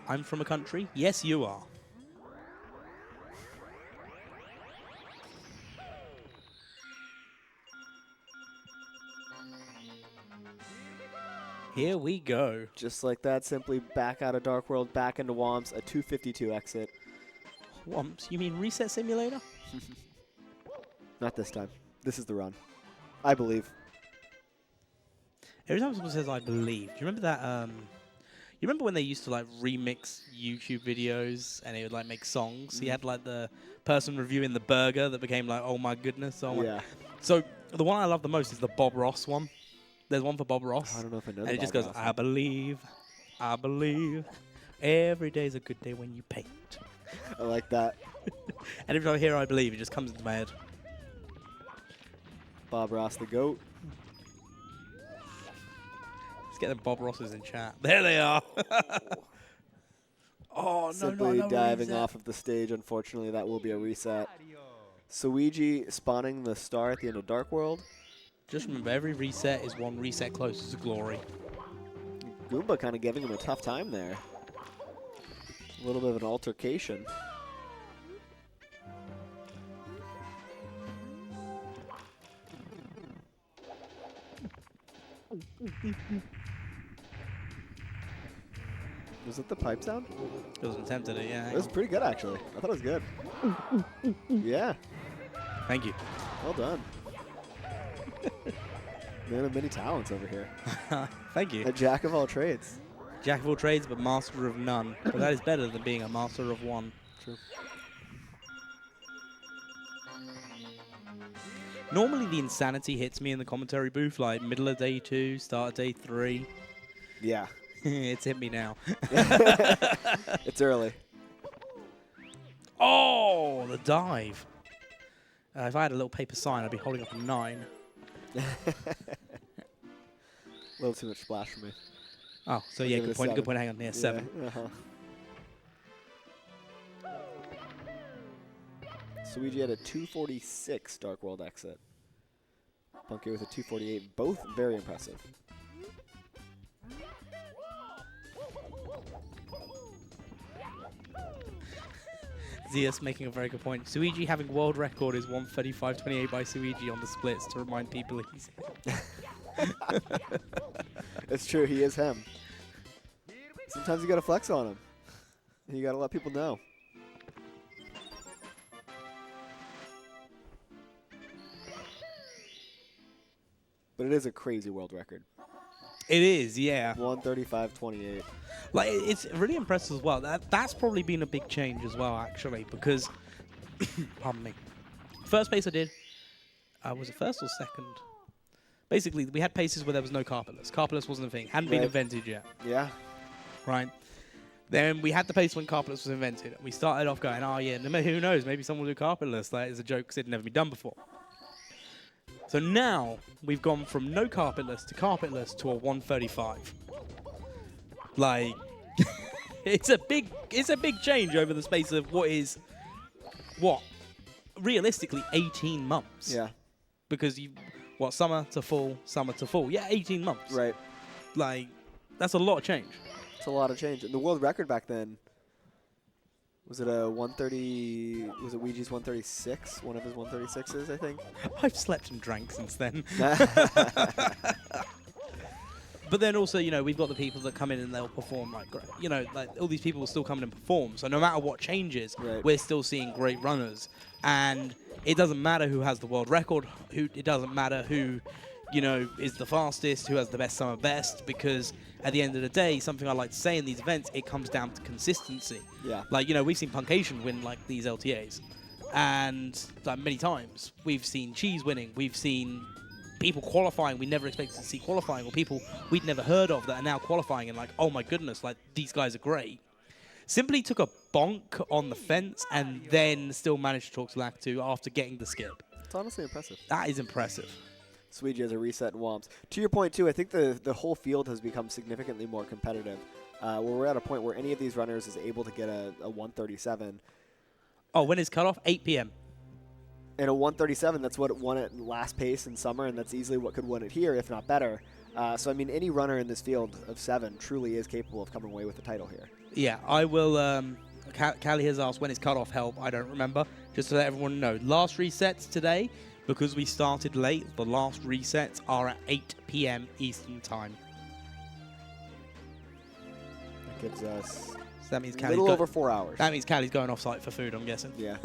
S2: I'm from a country. Yes, you are. Here we go.
S1: Just like that, simply back out of Dark World, back into Womps, a 252 exit.
S2: Whomps, you mean Reset Simulator?
S1: Not this time. This is the run. I believe.
S2: Every time someone says I believe, do you remember that, you remember when they used to like remix YouTube videos and they would like make songs? So you had like the person reviewing the burger that became like, oh my goodness. Oh my.
S1: Yeah.
S2: So the one I love the most is the Bob Ross one. There's one for Bob Ross.
S1: I don't know if I know
S2: And
S1: the
S2: it just
S1: Bob
S2: goes,
S1: Ross
S2: I believe, every day's a good day when you paint.
S1: one. I like that.
S2: And every time I hear I believe, it just comes into my head.
S1: Bob Ross, the GOAT.
S2: Let's get the Bob Rosses in chat. There they are. Oh, no,
S1: Simply
S2: no,
S1: diving
S2: reset.
S1: off of the stage. Unfortunately, that will be a reset. Suiji spawning the star at the end of Dark World.
S2: Just remember, every reset is one reset closer to glory.
S1: Goomba kind of giving him a tough time there. A little bit of an altercation. Was it the pipe sound?
S2: It was attempted it, yeah.
S1: It was pretty good, actually. I thought it was good. Yeah,
S2: Thank you.
S1: well done. Man of many talents over here.
S2: Thank you.
S1: A jack of all trades.
S2: Jack of all trades, but master of none. But that is better than being a master of one.
S1: True.
S2: Normally the insanity hits me in the commentary booth, like middle of day 2, start of day 3.
S1: Yeah,
S2: It's hit me now.
S1: it's early.
S2: Oh, the dive. If I had a little paper sign, I'd be holding up a 9.
S1: A little too much splash for me.
S2: Oh, so
S1: I'll
S2: yeah,
S1: give it
S2: good
S1: a
S2: point. Good
S1: 7.
S2: point. Hang on, yeah, 7.
S1: Yeah, uh-huh. Suiji had a 246 Dark World exit. Punky with a 248. Both very impressive.
S2: Zeus making a very good point. Suiji having world record is 135.28 by Suiji on the splits to remind people he's
S1: It's true, he is him. Sometimes you gotta flex on him. You gotta let people know. But it is a crazy world record.
S2: It is, yeah.
S1: 135.28.
S2: Like it's really impressive as well. That's probably been a big change as well, actually, because pardon me. First pace I did, was it first or second? Basically, we had paces where there was no carpetless. Carpetless wasn't a thing. Hadn't been
S1: Right.
S2: invented yet,
S1: Yeah.
S2: right? Then we had the pace when carpetless was invented. We started off going, oh yeah, who knows? Maybe someone will do carpetless. That is a joke because it had never been done before. So now we've gone from no carpetless to a 135. Like, it's a big change over the space of what realistically 18 months.
S1: Yeah.
S2: Because summer to fall. Yeah, 18 months.
S1: Right.
S2: Like, that's a lot of change.
S1: It's a lot of change. And the world record back then, was it a 130? Was it Ouija's 136? One of his 136s, I think.
S2: I've slept and drank since then. But then also, we've got the people that come in and they'll perform like all these people will still come in and perform. So no matter what changes,
S1: Right.
S2: we're still seeing great runners. And it doesn't matter who has the world record. It doesn't matter who, is the fastest, who has the best summer best, because at the end of the day, something I like to say in these events, it comes down to consistency.
S1: Yeah.
S2: Like, we've seen Punkation win like these LTAs. And like many times, we've seen Cheese winning. We've seen people qualifying we never expected to see qualifying, or people we'd never heard of that are now qualifying and like, oh my goodness, like these guys are great. Simply took a bonk on the fence and then still managed to talk to Lakitu after getting the skip.
S1: It's honestly impressive.
S2: That is impressive.
S1: Suiji has a reset in Womps. To your point, too, I think the whole field has become significantly more competitive. Where we're at a point where any of these runners is able to get a 137.
S2: Oh, when is cutoff? 8 p.m.
S1: And a 137, that's what it won it in last pace in summer, and that's easily what could win it here, if not better. So, I mean, any runner in this field of 7 truly is capable of coming away with the title here.
S2: Yeah, I will. Callie has asked when is cutoff help. I don't remember. Just to let everyone know, last resets today, because we started late, the last resets are at 8 p.m. Eastern Time.
S1: That gives us
S2: So that means
S1: a
S2: Callie's
S1: little over 4 hours.
S2: That means Callie's going off site for food, I'm guessing.
S1: Yeah.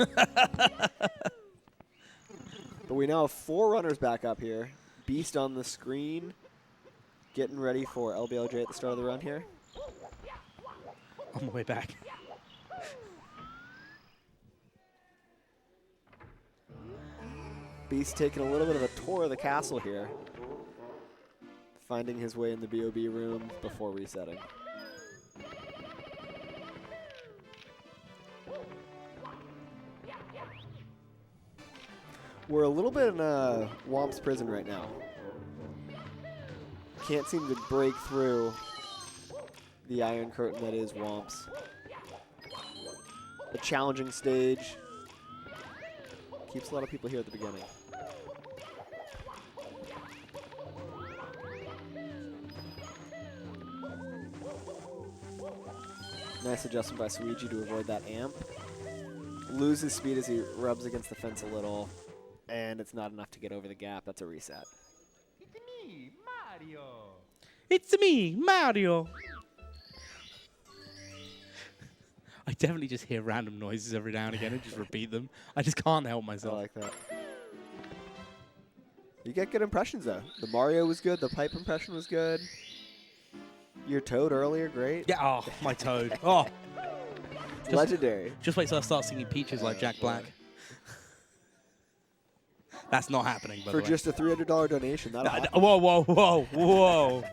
S1: But we now have 4 runners back up here. Beast on the screen, getting ready for LBLJ at the start of the run here.
S2: On the way back.
S1: Beast taking a little bit of a tour of the castle here, finding his way in the BOB room before resetting. We're a little bit in Womp's prison right now. Can't seem to break through the iron curtain that is Womp's. A challenging stage. Keeps a lot of people here at the beginning. Nice adjustment by Suigi to avoid that amp. Loses speed as he rubs against the fence a little, and it's not enough to get over the gap. That's a reset.
S2: It's me, Mario. I definitely just hear random noises every now and again and just repeat them. I just can't help
S1: I
S2: myself.
S1: like that. You get good impressions, though. The Mario was good. The pipe impression was good. Your Toad earlier, great.
S2: Yeah, oh, my Toad. Oh,
S1: Legendary.
S2: just wait till I start singing Peaches like Jack Black. That's not happening, by
S1: For
S2: the way.
S1: just a $300 donation. That'll happen.
S2: Whoa, whoa, whoa, whoa.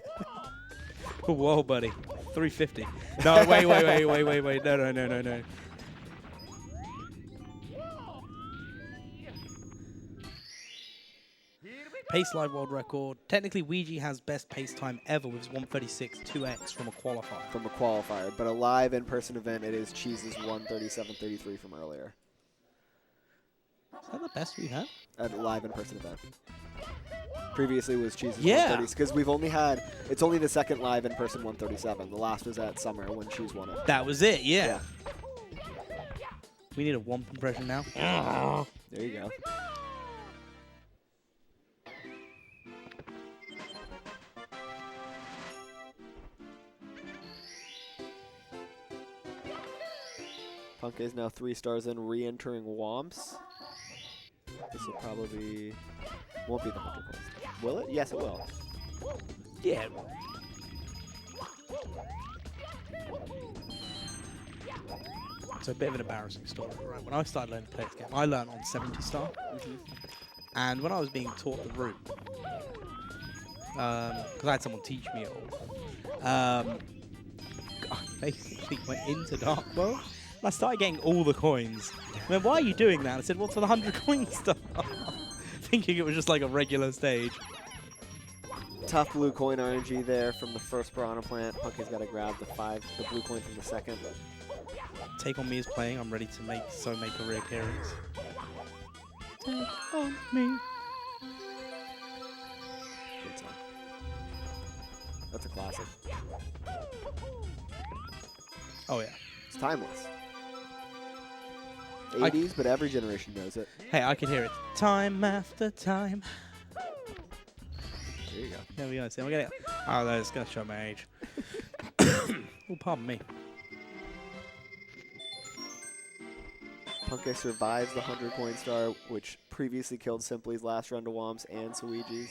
S2: Whoa, buddy. 350. No, wait. No. Pace live world record. Technically, Ouija has best pace time ever with his 136 2x from a qualifier.
S1: From a qualifier, but a live in-person event, it is Cheese's 137.33 from earlier.
S2: Is that the best we've had?
S1: At a live in-person event. Previously was Cheese's
S2: Yeah.
S1: 130, because we've only had, it's only the second live in-person 137. The last was at Summer when Cheese won it.
S2: That was it, yeah. We need a Womp impression now.
S1: There you go. Punk is now 3 stars in, re-entering Womps. This will probably won't be the 100 points. Will it? Yes, it will.
S2: Yeah. It's a bit of an embarrassing story, right? When I started learning to play this game, I learned on 70 star. And when I was being taught the route, because I had someone teach me it all, I basically went into Dark World and I started getting all the coins. I mean, why are you doing that? I said, well, for the 100 coin stuff. Thinking it was just like a regular stage.
S1: Tough blue coin RNG there from the first Piranha Plant. Punky's got to grab the blue coin from the second.
S2: Take On Me is playing. I'm ready to make a reappearance. Take on me.
S1: Good song. That's a classic.
S2: Oh, yeah.
S1: It's timeless. 80s, but every generation knows it.
S2: Hey, I can hear it. Time after time.
S1: There you go.
S2: There we go. See, we're getting. Oh, that's gonna show my age. Oh, pardon me.
S1: Punke survives the 100 coin star, which previously killed Simply's last run to Womp's and Suigi's.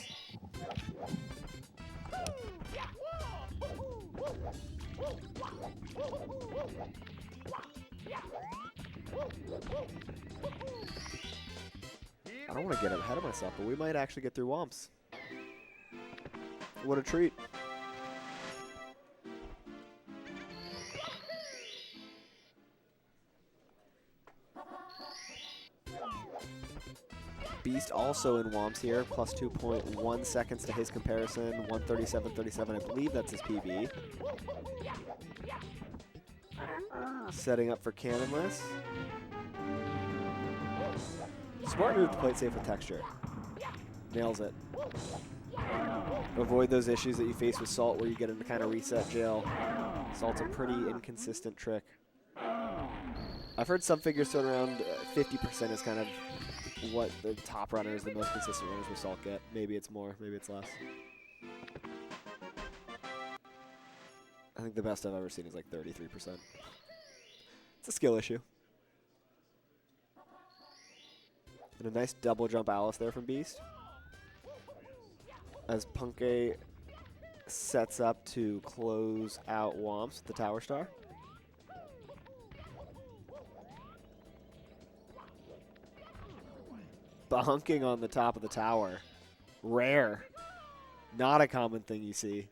S1: I don't want to get ahead of myself, but we might actually get through Womp's. What a treat. Beast also in Womp's here, plus 2.1 seconds to his comparison, 137.37. I believe that's his PB. Setting up for Cannonless. Smart move to play it safe with texture. Nails it. Avoid those issues that you face with Salt where you get into kind of reset jail. Salt's a pretty inconsistent trick. I've heard some figures thrown around 50% is kind of what the top runners, the most consistent runners with Salt get. Maybe it's more, maybe it's less. I think the best I've ever seen is like 33%. It's a skill issue. And a nice double jump Alice there from Beast. As Punke sets up to close out Womps with the Tower Star. Bonking on the top of the tower. Rare. Not a common thing you see.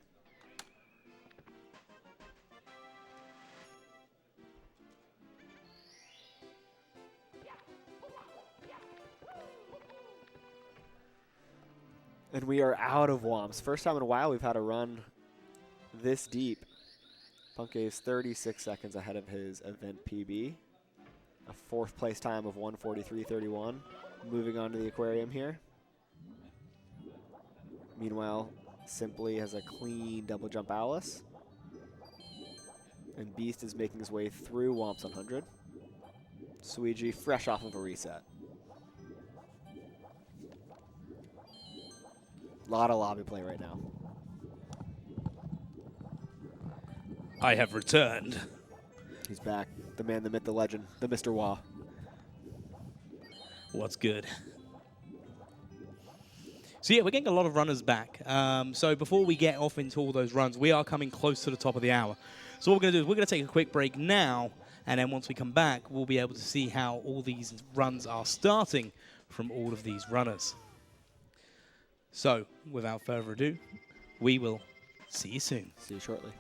S1: And we are out of Womps. First time in a while we've had a run this deep. Punke is 36 seconds ahead of his event PB. A fourth place time of 1:43.31. Moving on to the aquarium here. Meanwhile, Simply has a clean double jump Alice. And Beast is making his way through Womps 100. Suiji fresh off of a reset. Lot of lobby play right now.
S2: I have returned.
S1: He's back. The man, the myth, the legend, the Mr. Wah.
S2: What's good? So yeah, we're getting a lot of runners back. So before we get off into all those runs, we are coming close to the top of the hour. So what we're going to do is we're going to take a quick break now, and then once we come back, we'll be able to see how all these runs are starting from all of these runners. So, without further ado, we will see you soon.
S1: See you shortly.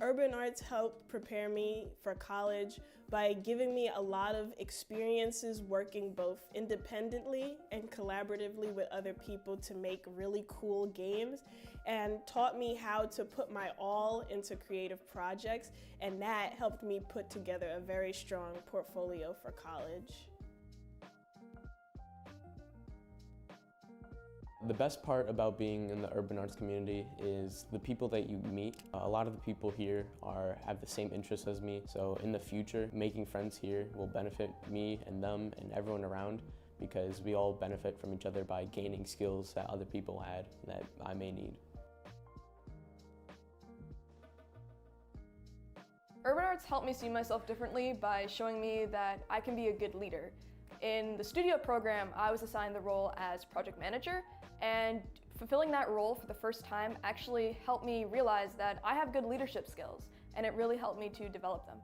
S7: Urban arts helped prepare me for college by giving me a lot of experiences working both independently and collaboratively with other people to make really cool games, and taught me how to put my all into creative projects, and that helped me put together a very strong portfolio for college.
S8: The best part about being in the urban arts community is the people that you meet. A lot of the people here have the same interests as me, so in the future, making friends here will benefit me and them and everyone around, because we all benefit from each other by gaining skills that other people had that I may need.
S9: Urban arts helped me see myself differently by showing me that I can be a good leader. In the studio program, I was assigned the role as project manager, and fulfilling that role for the first time actually helped me realize that I have good leadership skills, and it really helped me to develop them.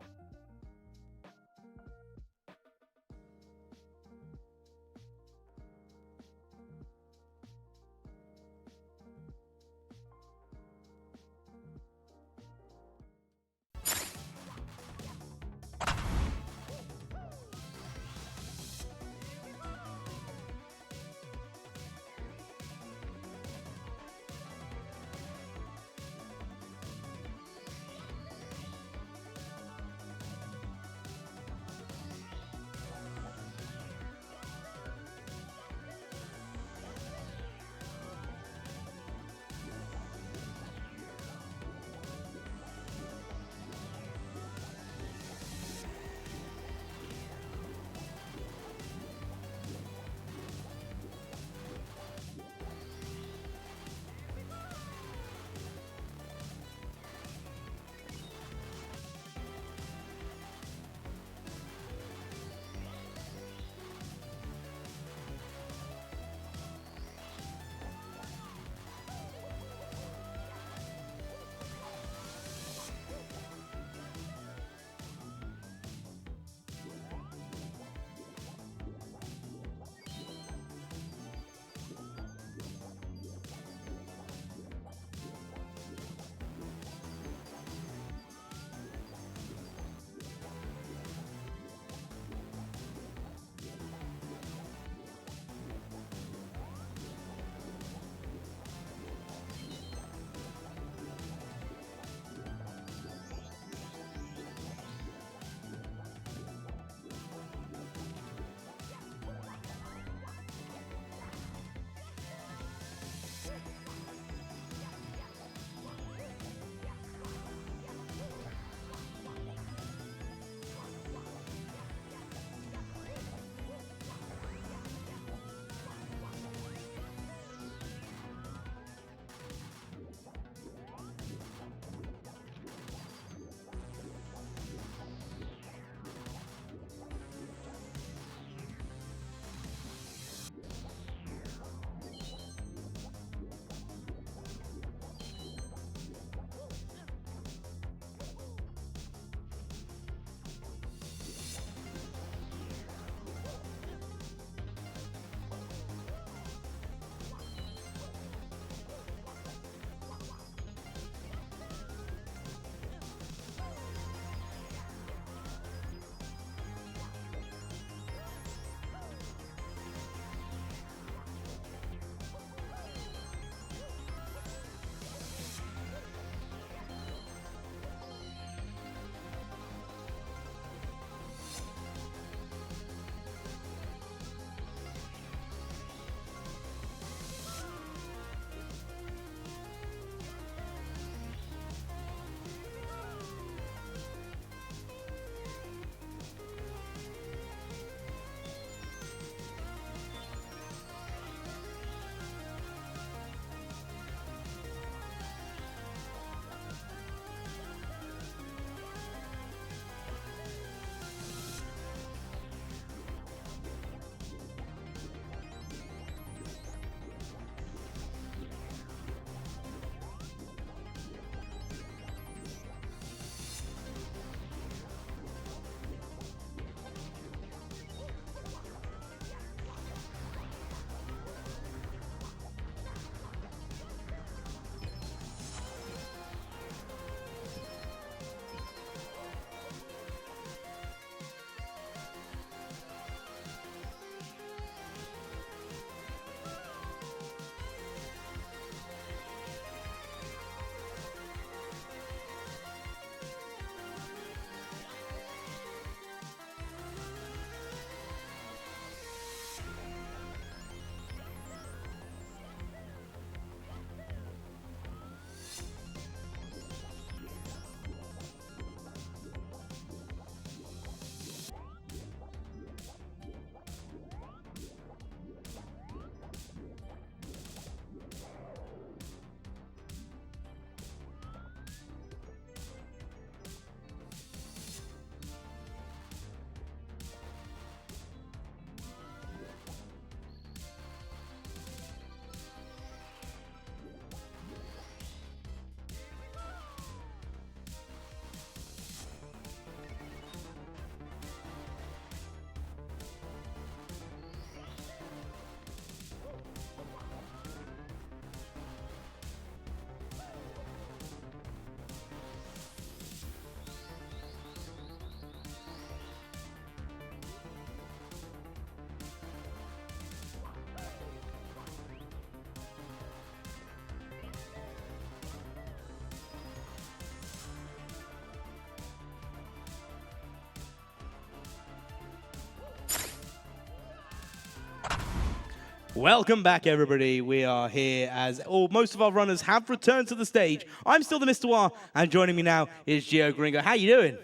S2: Welcome back, everybody. We are here as most of our runners have returned to the stage. I'm still the Mr. Wah, and joining me now is Gio Gringo. How you doing?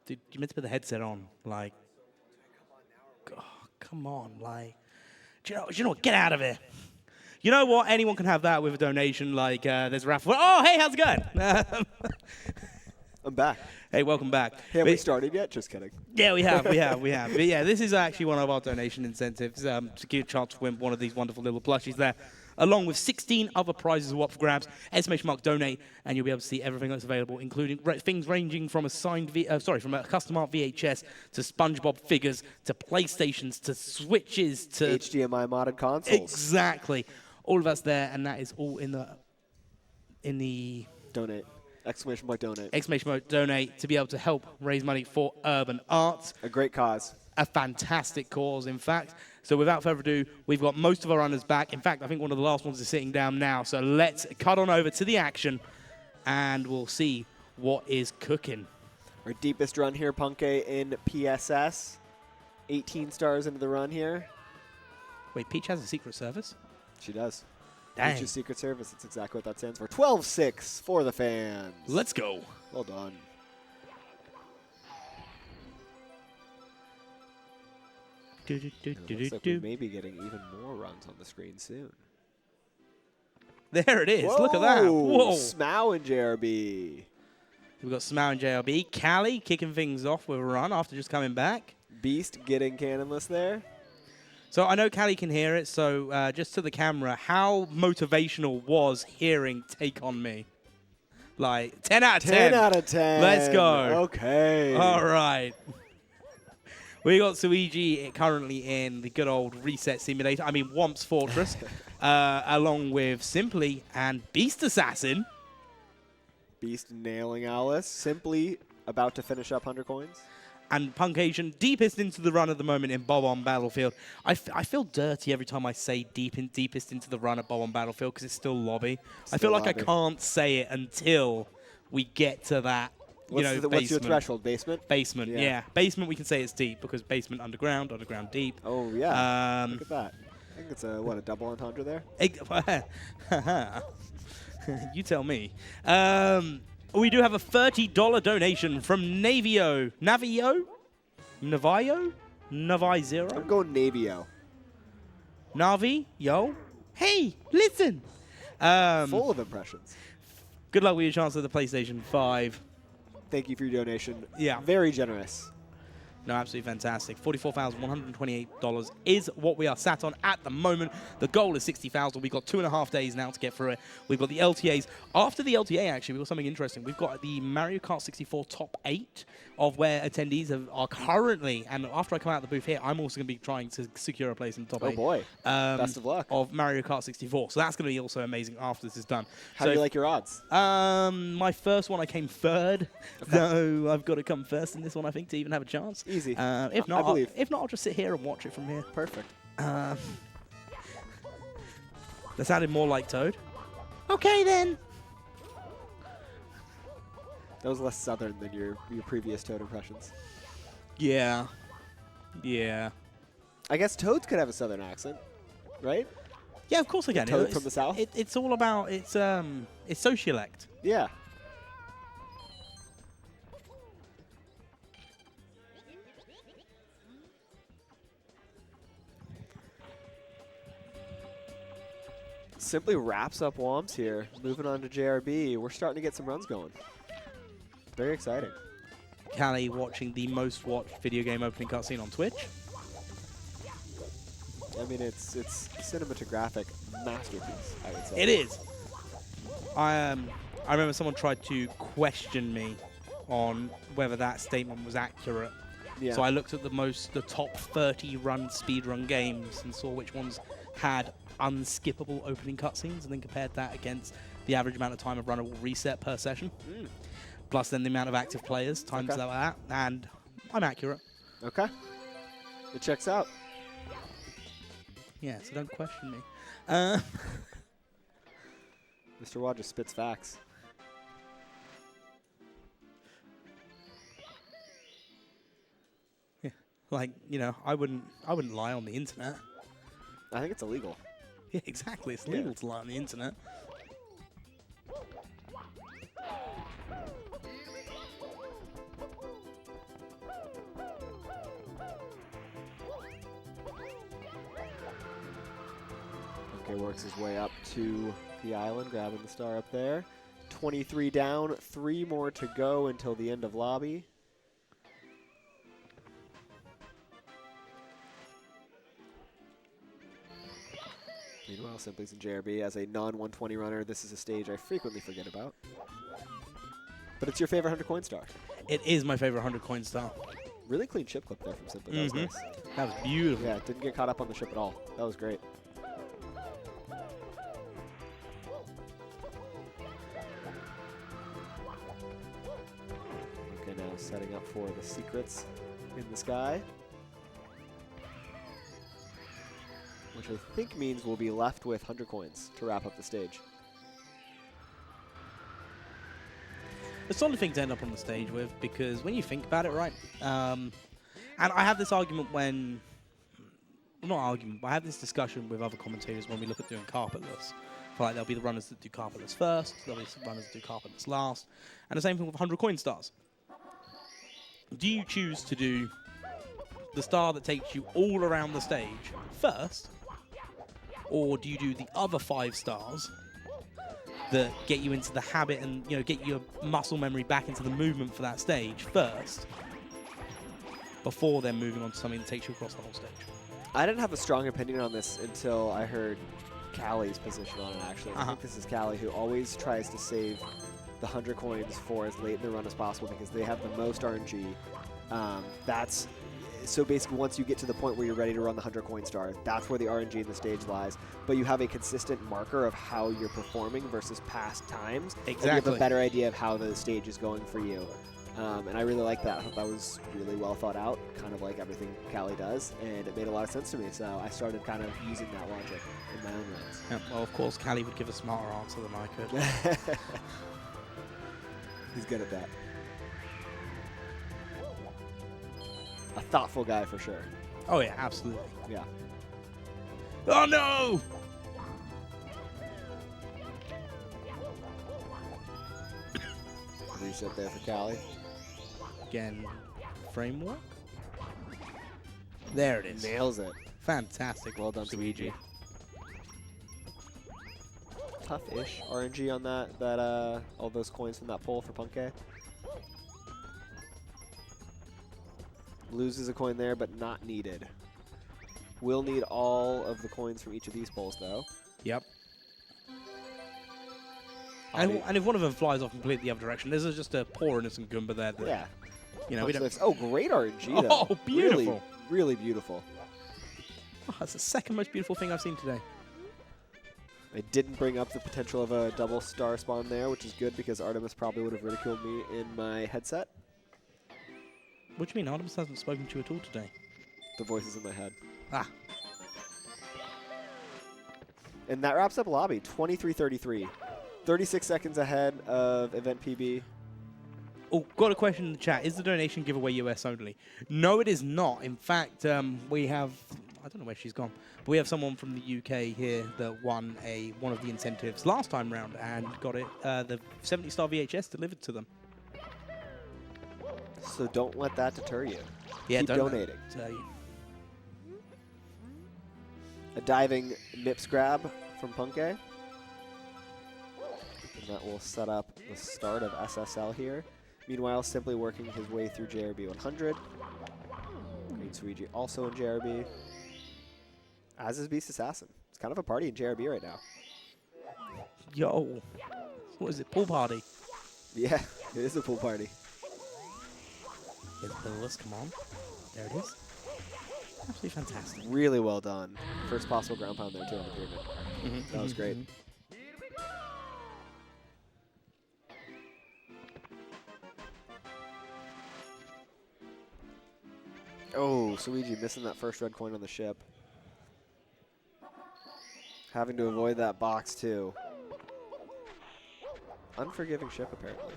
S2: Dude, you meant to put the headset on. Like, oh, come on. Like, do you know what? Get out of here. You know what? Anyone can have that with a donation. Like, there's a raffle. Oh, hey, how's it going?
S1: I'm back.
S2: Hey, welcome back.
S1: Have we started yet? Just kidding.
S2: Yeah, we have. But yeah, this is actually one of our donation incentives to give you a chance to win one of these wonderful little plushies there, along with 16 other prizes up for grabs. Exclamation mark donate, and you'll be able to see everything that's available, including things ranging from from a custom art VHS to SpongeBob figures to PlayStations to Switches to
S1: HDMI modded consoles.
S2: Exactly, all of that's there, and that is all in the
S1: donate. Exclamation point donate.
S2: Exclamation point donate to be able to help raise money for urban arts.
S1: A great cause.
S2: A fantastic cause, in fact. So without further ado, we've got most of our runners back. In fact, I think one of the last ones is sitting down now. So let's cut on over to the action, and we'll see what is cooking.
S1: Our deepest run here, Punke in PSS. 18 stars into the run here.
S2: Wait, Peach has a secret service?
S1: She does.
S2: Dang.
S1: Peach's Secret Service. That's exactly what that stands for. 12-6 for the fans.
S2: Let's go.
S1: Well done. Looks like we may be getting even more runs on the screen soon.
S2: There it is.
S1: Whoa.
S2: Look at that. Whoa.
S1: Smow and JRB.
S2: We've got Smow and JRB. Callie kicking things off with a run after just coming back.
S1: Beast getting cannonless there.
S2: So I know Callie can hear it, so just to the camera, how motivational was hearing Take On Me? Like, 10 out of 10.
S1: 10 out of 10.
S2: Let's go.
S1: Okay.
S2: All right. We got Suigi currently in the good old reset simulator. I mean, Womp's Fortress, along with Simply and Beast Assassin.
S1: Beast nailing Alice. Simply about to finish up 100 coins.
S2: And Punk Asian deepest into the run at the moment in Bob on Battlefield. I feel dirty every time I say deepest into the run at Bob on Battlefield because it's still lobby. I feel like
S1: lobby.
S2: I can't say it until we get to that, basement.
S1: What's your threshold? Basement?
S2: Basement, yeah. Basement, we can say it's deep because basement underground, underground deep.
S1: Oh, yeah. Look at that. I think it's a double entendre there?
S2: You tell me. We do have a $30 donation from Navio. Navio? Navi Zero?
S1: I'm going Navio.
S2: Navi? Yo? Hey, listen.
S1: Full of impressions.
S2: Good luck with your chance at the PlayStation 5.
S1: Thank you for your donation.
S2: Yeah.
S1: Very generous.
S2: No, absolutely fantastic. $44,128 is what we are sat on at the moment. The goal is $60,000. We've got 2.5 days now to get through it. We've got the LTAs. After the LTA, actually, we've got something interesting. We've got the Mario Kart 64 top 8 of where attendees are currently, and after I come out of the booth here, I'm also going to be trying to secure a place in the top 8.
S1: Oh, boy. Best of luck.
S2: Of Mario Kart 64. So that's going to be also amazing after this is done.
S1: How do you like your odds?
S2: My first one, I came third. Okay. So I've got to come first in this one, I think, to even have a chance.
S1: Easy.
S2: If not, I'll just sit here and watch it from here.
S1: Perfect.
S2: That sounded more like Toad. Okay, then.
S1: That was less southern than your previous Toad impressions.
S2: Yeah. Yeah.
S1: I guess Toads could have a southern accent, right?
S2: Yeah, of course I can.
S1: Toad from the south?
S2: It's all about, it's socialect.
S1: Yeah. Simply wraps up Womps here. Moving on to JRB. We're starting to get some runs going. Very exciting.
S2: Callie watching the most watched video game opening cutscene on Twitch.
S1: I mean, it's cinematographic masterpiece, I would say.
S2: It is. I remember someone tried to question me on whether that statement was accurate.
S1: Yeah.
S2: So I looked at the top 30 run speedrun games and saw which ones had unskippable opening cutscenes and then compared that against the average amount of time of runnable reset per session. Plus then the amount of active players times that, and I'm accurate.
S1: Okay. It checks out.
S2: Yeah, so don't question me.
S1: Mr. Watt just spits facts.
S2: Yeah, Like, you know, I wouldn't lie on the internet.
S1: I think it's illegal.
S2: Yeah, exactly. It's
S1: Yeah.
S2: legal to lie on the internet.
S1: Okay, works his way up to the island, grabbing the star up there. 23 down, 3 more to go until the end of lobby. Meanwhile, Simply's in JRB. As a non-120 runner, this is a stage I frequently forget about. But it's your favorite 100 coin star.
S2: It is my favorite 100 coin star.
S1: Really clean ship clip there from Simply. That was nice.
S2: That was beautiful.
S1: Yeah, didn't get caught up on the ship at all. That was great. Okay, now setting up for the secrets in the sky. Which I think means we'll be left with 100 coins to wrap up the stage.
S2: A solid thing to end up on the stage with, because when you think about it, right, and I have this argument when, well, not argument, but I have this discussion with other commentators when we look at doing carpetless. I feel like there'll be the runners that do carpetless first, there'll be some runners that do carpetless last, and the same thing with 100 coin stars. Do you choose to do the star that takes you all around the stage first, or do you do the other 5 stars that get you into the habit and, you know, get your muscle memory back into the movement for that stage first, before then moving on to something that takes you across the whole stage?
S1: I didn't have a strong opinion on this until I heard Callie's position on it, actually. I think this is Callie, who always tries to save the 100 coins for as late in the run as possible because they have the most RNG. So basically, once you get to the point where you're ready to run the 100 coin star, that's where the RNG in the stage lies. But you have a consistent marker of how you're performing versus past times.
S2: Exactly.
S1: And you have a better idea of how the stage is going for you. And I really like that. I thought that was really well thought out, kind of like everything Callie does, and it made a lot of sense to me. So I started kind of using that logic in my own runs.
S2: Yeah, well, of course, Callie would give a smarter answer than I could.
S1: He's good at that. A thoughtful guy for sure.
S2: Oh, yeah, absolutely.
S1: Yeah.
S2: Oh, no!
S1: Reset there for Callie.
S2: Again, framework? There it is.
S1: Nails it.
S2: Fantastic.
S1: Well done, Luigi. Tough-ish RNG on that all those coins from that pull for Punkay. Loses a coin there, but not needed. Will need all of the coins from each of these pulls, though.
S2: Yep. And if one of them flies off completely the other direction, there's just a poor innocent Goomba there. That,
S1: Yeah.
S2: You know, we don't.
S1: Oh, great RNG, though.
S2: Oh, beautiful.
S1: Really, really beautiful.
S2: Oh, that's the second most beautiful thing I've seen today.
S1: I didn't bring up the potential of a double star spawn there, which is good because Artemis probably would have ridiculed me in my headset.
S2: What do you mean? Artemis hasn't spoken to you at all today.
S1: The voices in my head.
S2: Ah.
S1: And that wraps up lobby, 23-33. 36 seconds ahead of event PB.
S2: Oh, got a question in the chat. Is the donation giveaway US only? No, it is not. In fact, we have, I don't know where she's gone, but we have someone from the UK here that won one of the incentives last time round and got it, the 70-star VHS delivered to them.
S1: So don't let that deter you.
S2: Yeah,
S1: Keep
S2: don't
S1: donating.
S2: Tell you.
S1: A diving nips grab from Punkay. And that will set up the start of SSL here. Meanwhile, Simply working his way through JRB 100. Green Suigi also in JRB. As is Beast Assassin. It's kind of a party in JRB right now.
S2: Yo. What is it? Pool party?
S1: Yeah, it is a pool party.
S2: It's Billis, come on. There it is. Absolutely fantastic.
S1: Really well done. First possible ground pound there, too, on the pyramid. That was great. Oh, Suigi missing that first red coin on the ship. Having to avoid that box, too. Unforgiving ship, apparently.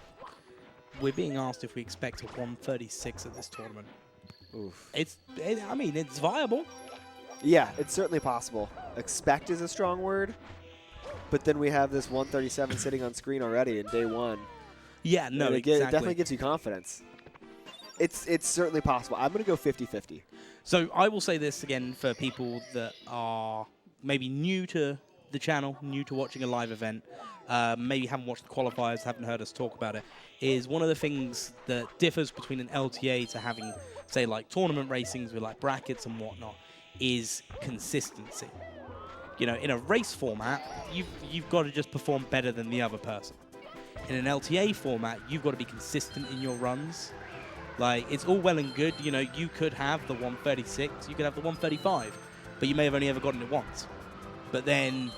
S2: We're being asked if we expect a 136 at this tournament.
S1: Oof.
S2: I mean, it's viable.
S1: Yeah, it's certainly possible. Expect is a strong word, but then we have this 137 sitting on screen already in day one.
S2: Yeah, no,
S1: And
S2: exactly.
S1: it definitely gives you confidence. It's certainly possible. I'm going to go 50-50.
S2: So I will say this again for people that are maybe new to the channel, new to watching a live event, maybe haven't watched the qualifiers, haven't heard us talk about it, is one of the things that differs between an LTA to having, say, like tournament racings with like brackets and whatnot, is consistency. You know, in a race format, you've got to just perform better than the other person. In an LTA format, you've got to be consistent in your runs. Like, it's all well and good, you know, you could have the 136, you could have the 135, but you may have only ever gotten it once. But then,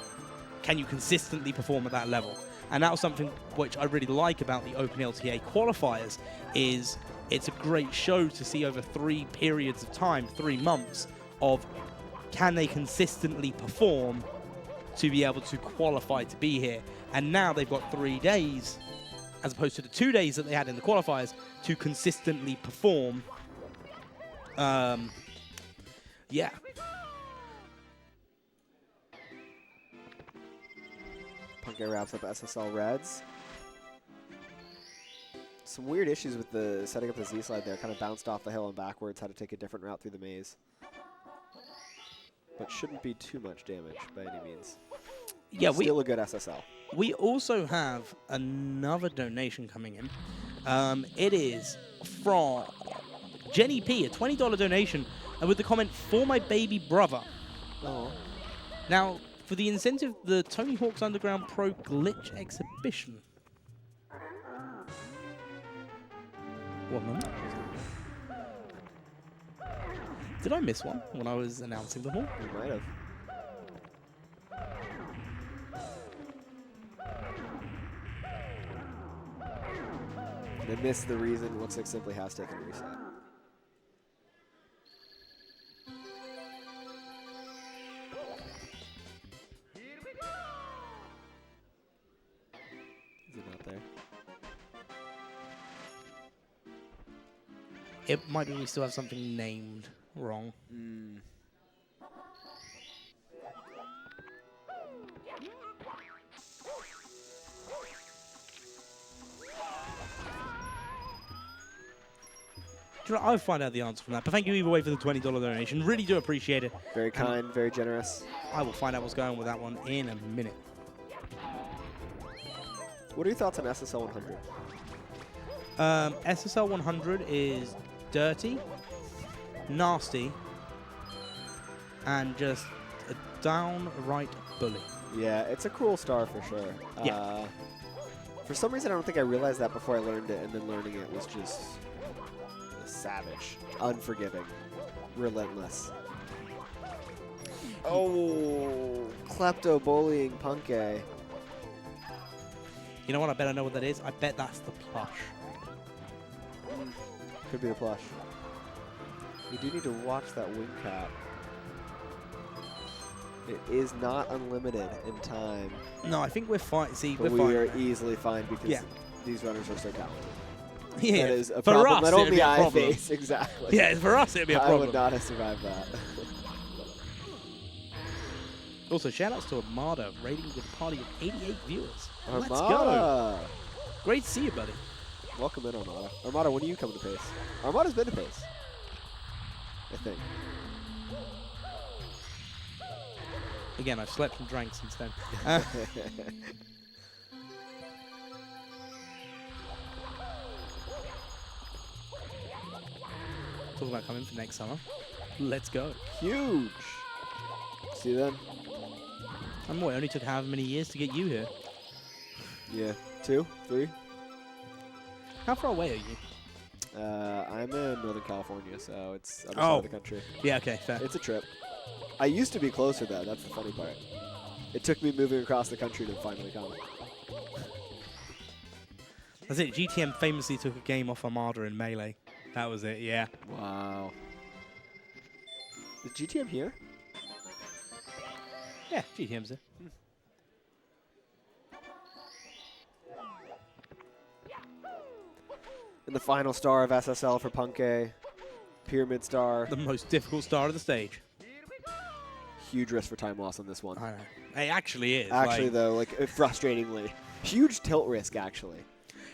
S2: can you consistently perform at that level? And that was something which I really like about the Open LTA qualifiers, is it's a great show to see over 3 periods of time, 3 months, of can they consistently perform to be able to qualify to be here. And now they've got 3 days, as opposed to the 2 days that they had in the qualifiers, to consistently perform. Yeah.
S1: Punke wraps up SSL Reds. Some weird issues with the setting up the Z-slide there. Kind of bounced off the hill and backwards, had to take a different route through the maze. But shouldn't be too much damage by any means.
S2: Yeah,
S1: Still a good SSL.
S2: We also have another donation coming in. It is from Jenny P, a $20 donation, and with the comment, "For my baby brother."
S1: Oh.
S2: Now, for the incentive, the Tony Hawk's Underground Pro Glitch Exhibition. 1 moment. Did I miss one when I was announcing them all?
S1: You might have. They missed the reason. Looks like Simply has taken a reset. Is it not there?
S2: It might be we still have something named wrong. I'll find out the answer from that. But thank you either way for the $20 donation. Really do appreciate it.
S1: Very kind, very generous.
S2: I will find out what's going on with that one in a minute.
S1: What are your thoughts on SSL 100?
S2: SSL 100 is dirty, nasty, and just a downright bully.
S1: Yeah, it's a cool star for sure.
S2: Yeah.
S1: For some reason, I don't think I realized that before I learned it, and then learning it was just savage, unforgiving, relentless. Oh, klepto bullying Punke.
S2: You know what? I bet I know what that is. I bet that's the plush.
S1: Could be the plush. We do need to watch that wing cap. It is not unlimited in time.
S2: No, I think we're fine. See,
S1: But
S2: we're
S1: we
S2: fine.
S1: are easily fine because these runners are so talented.
S2: Yeah,
S1: That is a
S2: for
S1: problem
S2: us,
S1: that
S2: it'd
S1: only
S2: be a
S1: I
S2: problem.
S1: face. Exactly.
S2: Yeah, for us, it'd be a
S1: I
S2: problem.
S1: would not have survived that.
S2: Also, shout-outs to Armada, rating with a party of 88 viewers. Let's go.
S1: Armada.
S2: Great to see you, buddy.
S1: Welcome in, Armada. Armada, when are you coming to Pace? Armada's been to Pace, I think.
S2: Again, I've slept and drank since then. Talk about coming for next summer. Let's go.
S1: Huge. See you then.
S2: And boy, it only took however many years to get you here.
S1: Yeah. 2, 3.
S2: How far away are you?
S1: I'm in Northern California, so it's other side
S2: Oh.
S1: of the country.
S2: Yeah, okay, fair.
S1: It's a trip. I used to be closer, though. That's the funny part. It took me moving across the country to finally come.
S2: That's it. GTM famously took a game off Armada in Melee. That was it, yeah.
S1: Wow. Is GTM here?
S2: Yeah, GTM's there.
S1: And the final star of SSL for Punke. Pyramid Star.
S2: The most difficult star of the stage.
S1: Huge risk for time loss on this one.
S2: I know. It actually is.
S1: Actually,
S2: like,
S1: though, like frustratingly. Huge tilt risk, actually.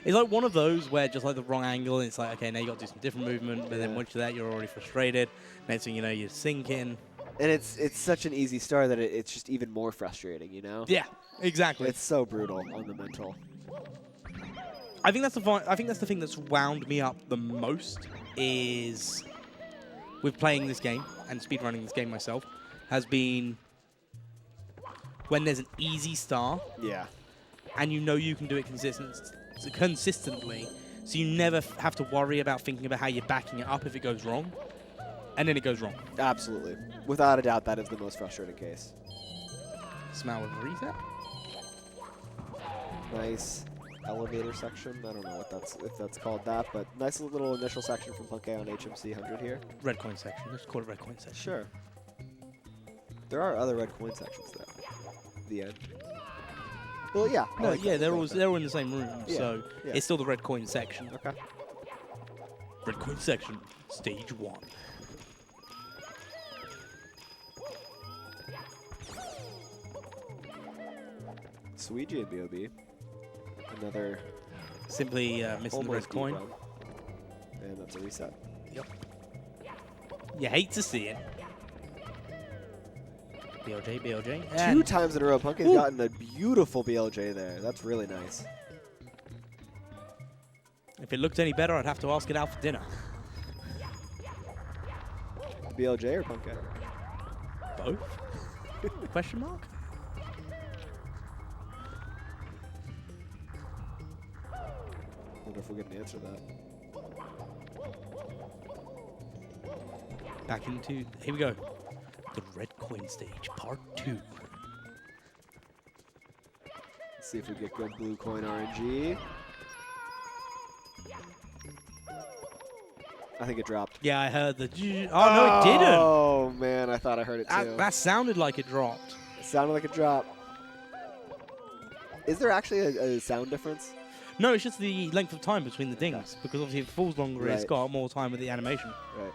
S2: it's like one of those where just like the wrong angle, and it's like, okay, now you got to do some different movement, but then
S1: Yeah.
S2: once you're there, you're already frustrated. Next thing you know, you're sinking.
S1: And it's such an easy star that it's just even more frustrating, you know?
S2: Yeah, exactly.
S1: It's so brutal on the mental.
S2: I think that's the thing that's wound me up the most is with playing this game and speedrunning this game myself has been when there's an easy star
S1: Yeah.
S2: and you know you can do it consistently, so you never have to worry about thinking about how you're backing it up if it goes wrong, and then it goes wrong.
S1: Absolutely. Without a doubt, that is the most frustrating case.
S2: Smell with a reset.
S1: Nice elevator section. I don't know if that's called that, but nice little initial section from Punk A on HMC 100 here.
S2: Red coin section. Let's call it red coin section.
S1: Sure. There are other red coin sections though. The end. Well, yeah. I
S2: No,
S1: like
S2: yeah,
S1: that.
S2: they're all in the same room,
S1: Yeah,
S2: so
S1: yeah.
S2: it's still the red coin section.
S1: Okay.
S2: Red coin section, stage 1.
S1: Suigi and B.O.B. Another
S2: Simply missing the red
S1: almost deep
S2: coin.
S1: run. And that's a reset.
S2: You hate to see it. BLJ, BLJ.
S1: Two
S2: And
S1: times in a row, Punk has
S2: Ooh.
S1: gotten a beautiful BLJ there. That's really nice.
S2: if it looked any better, I'd have to ask it out for dinner.
S1: BLJ or Punk A?
S2: Both? Question mark?
S1: Wonder if we get an answer to that.
S2: Back into, here we go. The red coin stage, part 2.
S1: Let's see if we get good blue coin RNG. I think it dropped.
S2: Yeah, I heard the. Oh, no, it didn't.
S1: Oh, man, I thought I heard it too.
S2: That sounded like it dropped.
S1: It sounded like a drop. Is there actually a sound difference?
S2: No, it's just the length of time between the dings. Because obviously, if it falls longer, it's
S1: Right.
S2: got more time with the animation.
S1: Right.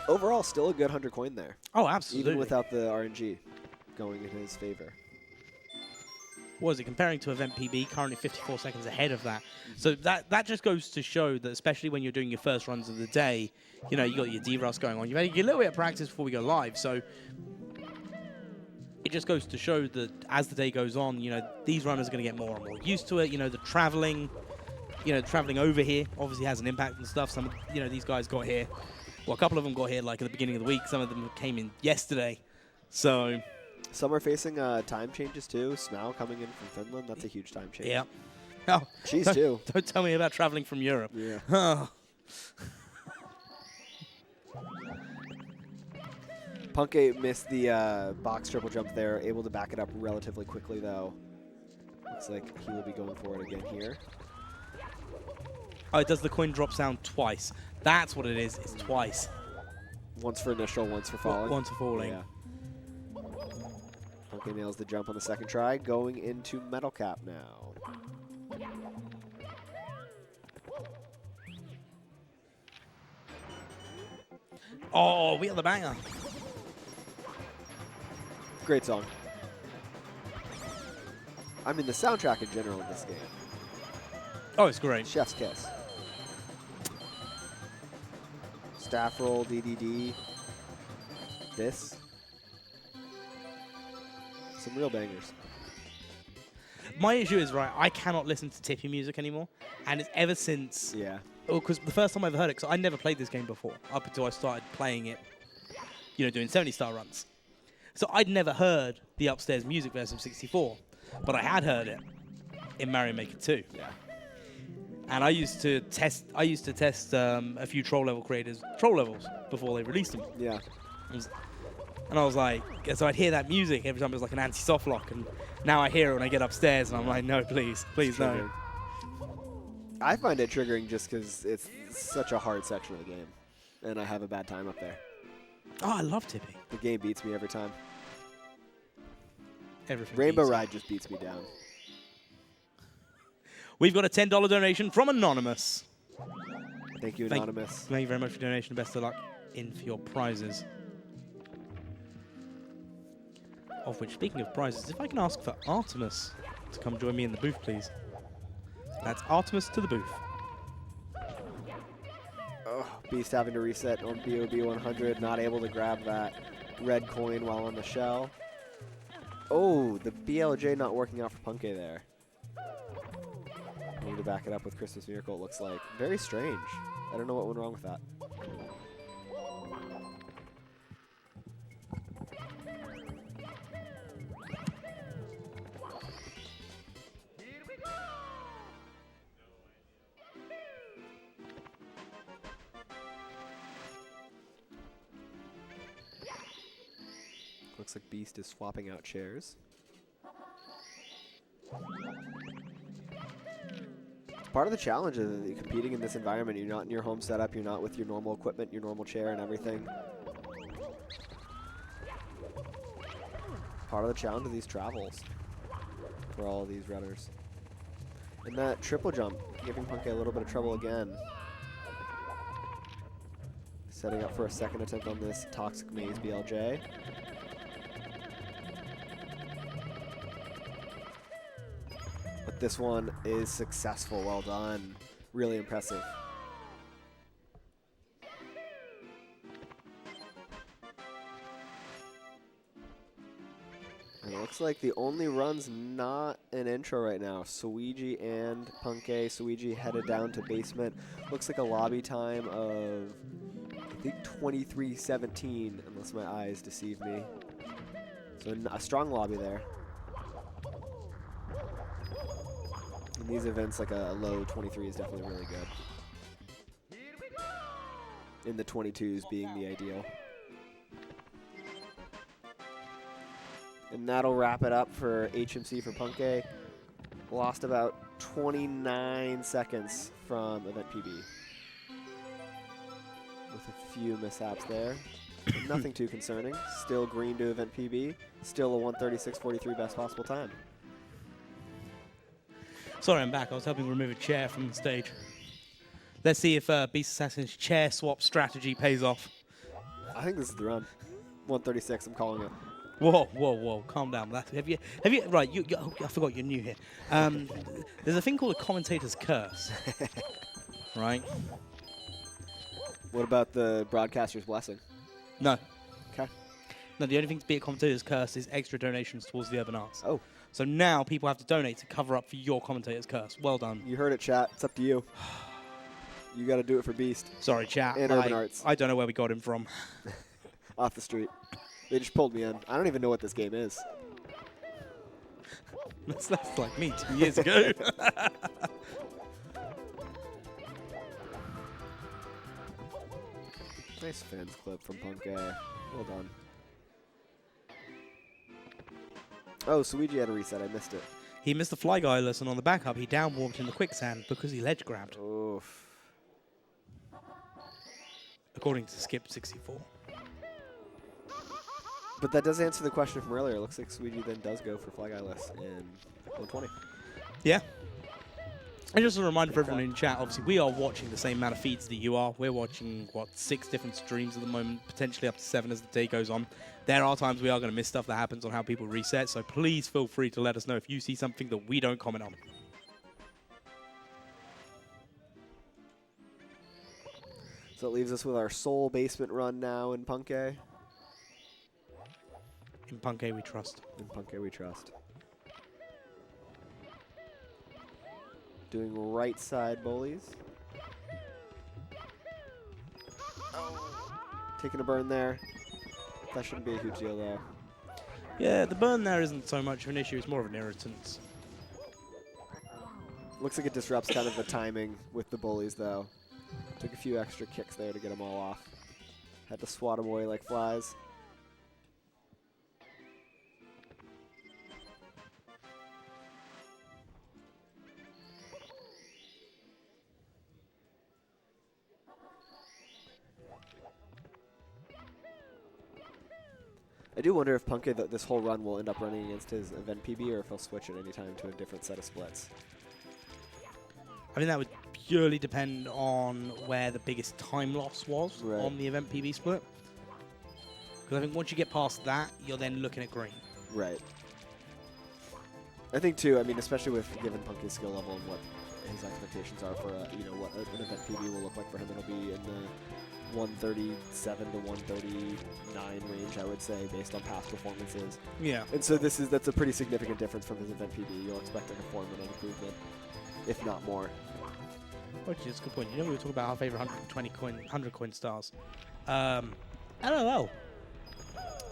S1: Overall, still a good 100 coin there.
S2: Oh, absolutely.
S1: Even without the RNG going in his favor.
S2: What is it, comparing to event PB, currently 54 seconds ahead of that. So that just goes to show that, especially when you're doing your first runs of the day, you know, you got your D-Rust going on. You've had a little bit of practice before we go live. So it just goes to show that as the day goes on, you know, these runners are going to get more and more used to it. You know, the traveling over here obviously has an impact and stuff. Some, you know, these guys got here. Well, a couple of them got here like at the beginning of the week. Some of them came in yesterday. So
S1: Some are facing time changes too. Smau coming in from Finland, that's a huge time change.
S2: yeah. Oh,
S1: She's
S2: don't-
S1: too.
S2: Don't tell me about traveling from Europe.
S1: Yeah.
S2: Oh.
S1: Punk A missed the box triple jump there, able to back it up relatively quickly though. Looks like he will be going for it again here.
S2: Oh, it does the coin drop sound twice. That's what it is. It's twice.
S1: Once for initial, once for falling.
S2: Once for falling.
S1: Yeah. Punk A nails the jump on the second try, going into Metal Cap now.
S2: Oh, we got the banger.
S1: Great song. I mean, the soundtrack in general in this game.
S2: Oh, it's great.
S1: Chef's kiss. Staff roll, DDD. This. Some real bangers.
S2: My issue is, right, I cannot listen to Tippy music anymore. And it's ever since...
S1: Yeah.
S2: Oh, because the first time I ever heard it, because I never played this game before, up until I started playing it, you know, doing 70-star runs. So I'd never heard the upstairs music version of 64, but I had heard it in Mario Maker 2.
S1: Yeah.
S2: And I used to test a few troll level creators' troll levels before they released them.
S1: Yeah.
S2: And I was like, so I'd hear that music every time it was like an anti-soft lock, and now I hear it when I get upstairs, and I'm like, no, please, please, no.
S1: Triggering. I find it triggering just because it's such a hard section of the game, and I have a bad time up there.
S2: Oh, I love Tippy.
S1: The game beats me every time.
S2: Everything.
S1: Rainbow
S2: beats it.
S1: Ride just beats me down.
S2: We've got a $10 donation from Anonymous.
S1: Thank you, Anonymous.
S2: Thank you very much for your donation. Best of luck in for your prizes. Of which, speaking of prizes, if I can ask for Artemis to come join me in the booth, please. That's Artemis to the booth.
S1: Oh, Beast having to reset on BOB 100, not able to grab that red coin while on the shell. Oh, the BLJ not working out for Punke there. Need to back it up with Christmas Miracle, it looks like. Very strange. I don't know what went wrong with that. Looks like Beast is swapping out chairs. Part of the challenge of competing in this environment. You're not in your home setup, you're not with your normal equipment, your normal chair and everything. Part of the challenge of these travels for all of these runners. And that triple jump, giving Punke a little bit of trouble again. Setting up for a second attempt on this Toxic Maze BLJ. But this one is successful. Well done. Really impressive. And it looks like the only run's not an intro right now. Suiji and Punke. Suiji headed down to basement. Looks like a lobby time of, I think, 23:17, unless my eyes deceive me. So a strong lobby there. In these events, like a low 23 is definitely really good. In the 22s being the ideal. And that'll wrap it up for HMC for Punke. Lost about 29 seconds from event PB. With a few mishaps there. But nothing too concerning. Still green to event PB. Still a 1:36.43 best possible time.
S2: Sorry, I'm back. I was helping remove a chair from the stage. Let's see if Beast Assassin's chair swap strategy pays off.
S1: I think this is the run. 1:36, I'm calling it.
S2: Whoa, whoa, whoa! Calm down. Have you? Right, oh, I forgot you're new here. There's a thing called a commentator's curse, right?
S1: What about the broadcaster's blessing?
S2: No.
S1: Okay.
S2: No, the only thing to be a commentator's curse is extra donations towards the urban arts.
S1: Oh.
S2: So now people have to donate to cover up for your commentator's curse. Well done.
S1: You heard it, chat. It's up to you. You got to do it for Beast.
S2: Sorry, chat.
S1: And urban arts.
S2: I don't know where we got him from.
S1: Off the street. They just pulled me in. I don't even know what this game is.
S2: That's like me 2 years ago.
S1: Nice fans clip from Punke. Well done. Oh, Suiji had a reset. I missed it.
S2: He missed the fly guy lesson on the back up. He down warped in the quicksand because he ledge grabbed.
S1: Oof.
S2: According to Skip64.
S1: But that does answer the question from earlier. It looks like Suiji then does go for fly guy list in 120.
S2: Yeah. And just a reminder for everyone in chat, obviously we are watching the same amount of feeds that you are. We're watching, what, 6 different streams at the moment, potentially up to 7 as the day goes on. There are times we are going to miss stuff that happens on how people reset, so please feel free to let us know if you see something that we don't comment on.
S1: So it leaves us with our sole basement run now in Punke.
S2: In Punke we trust.
S1: In Punke we trust. Doing right side bullies. Taking a burn there. That shouldn't be a huge deal though.
S2: Yeah, the burn there isn't so much of an issue, it's more of an irritant.
S1: Looks like it disrupts kind of the timing with the bullies though. Took a few extra kicks there to get them all off. Had to swat them away like flies. I do wonder if Punke, this whole run will end up running against his event PB or if he'll switch at any time to a different set of splits.
S2: I think that would purely depend on where the biggest time loss was on the event PB split. Because I think once you get past that, you're then looking at green.
S1: Right. I think too. I mean, especially with given Punky's skill level and what his expectations are for what an event PB will look like for him. It'll be in the 137 to 139 range, I would say, based on past performances.
S2: Yeah.
S1: And so that's a pretty significant difference from his event PB. You'll expect like a 4-minute improvement, if not more.
S2: Which is a good point. You know, we were talking about our favorite 100 coin stars. LOL.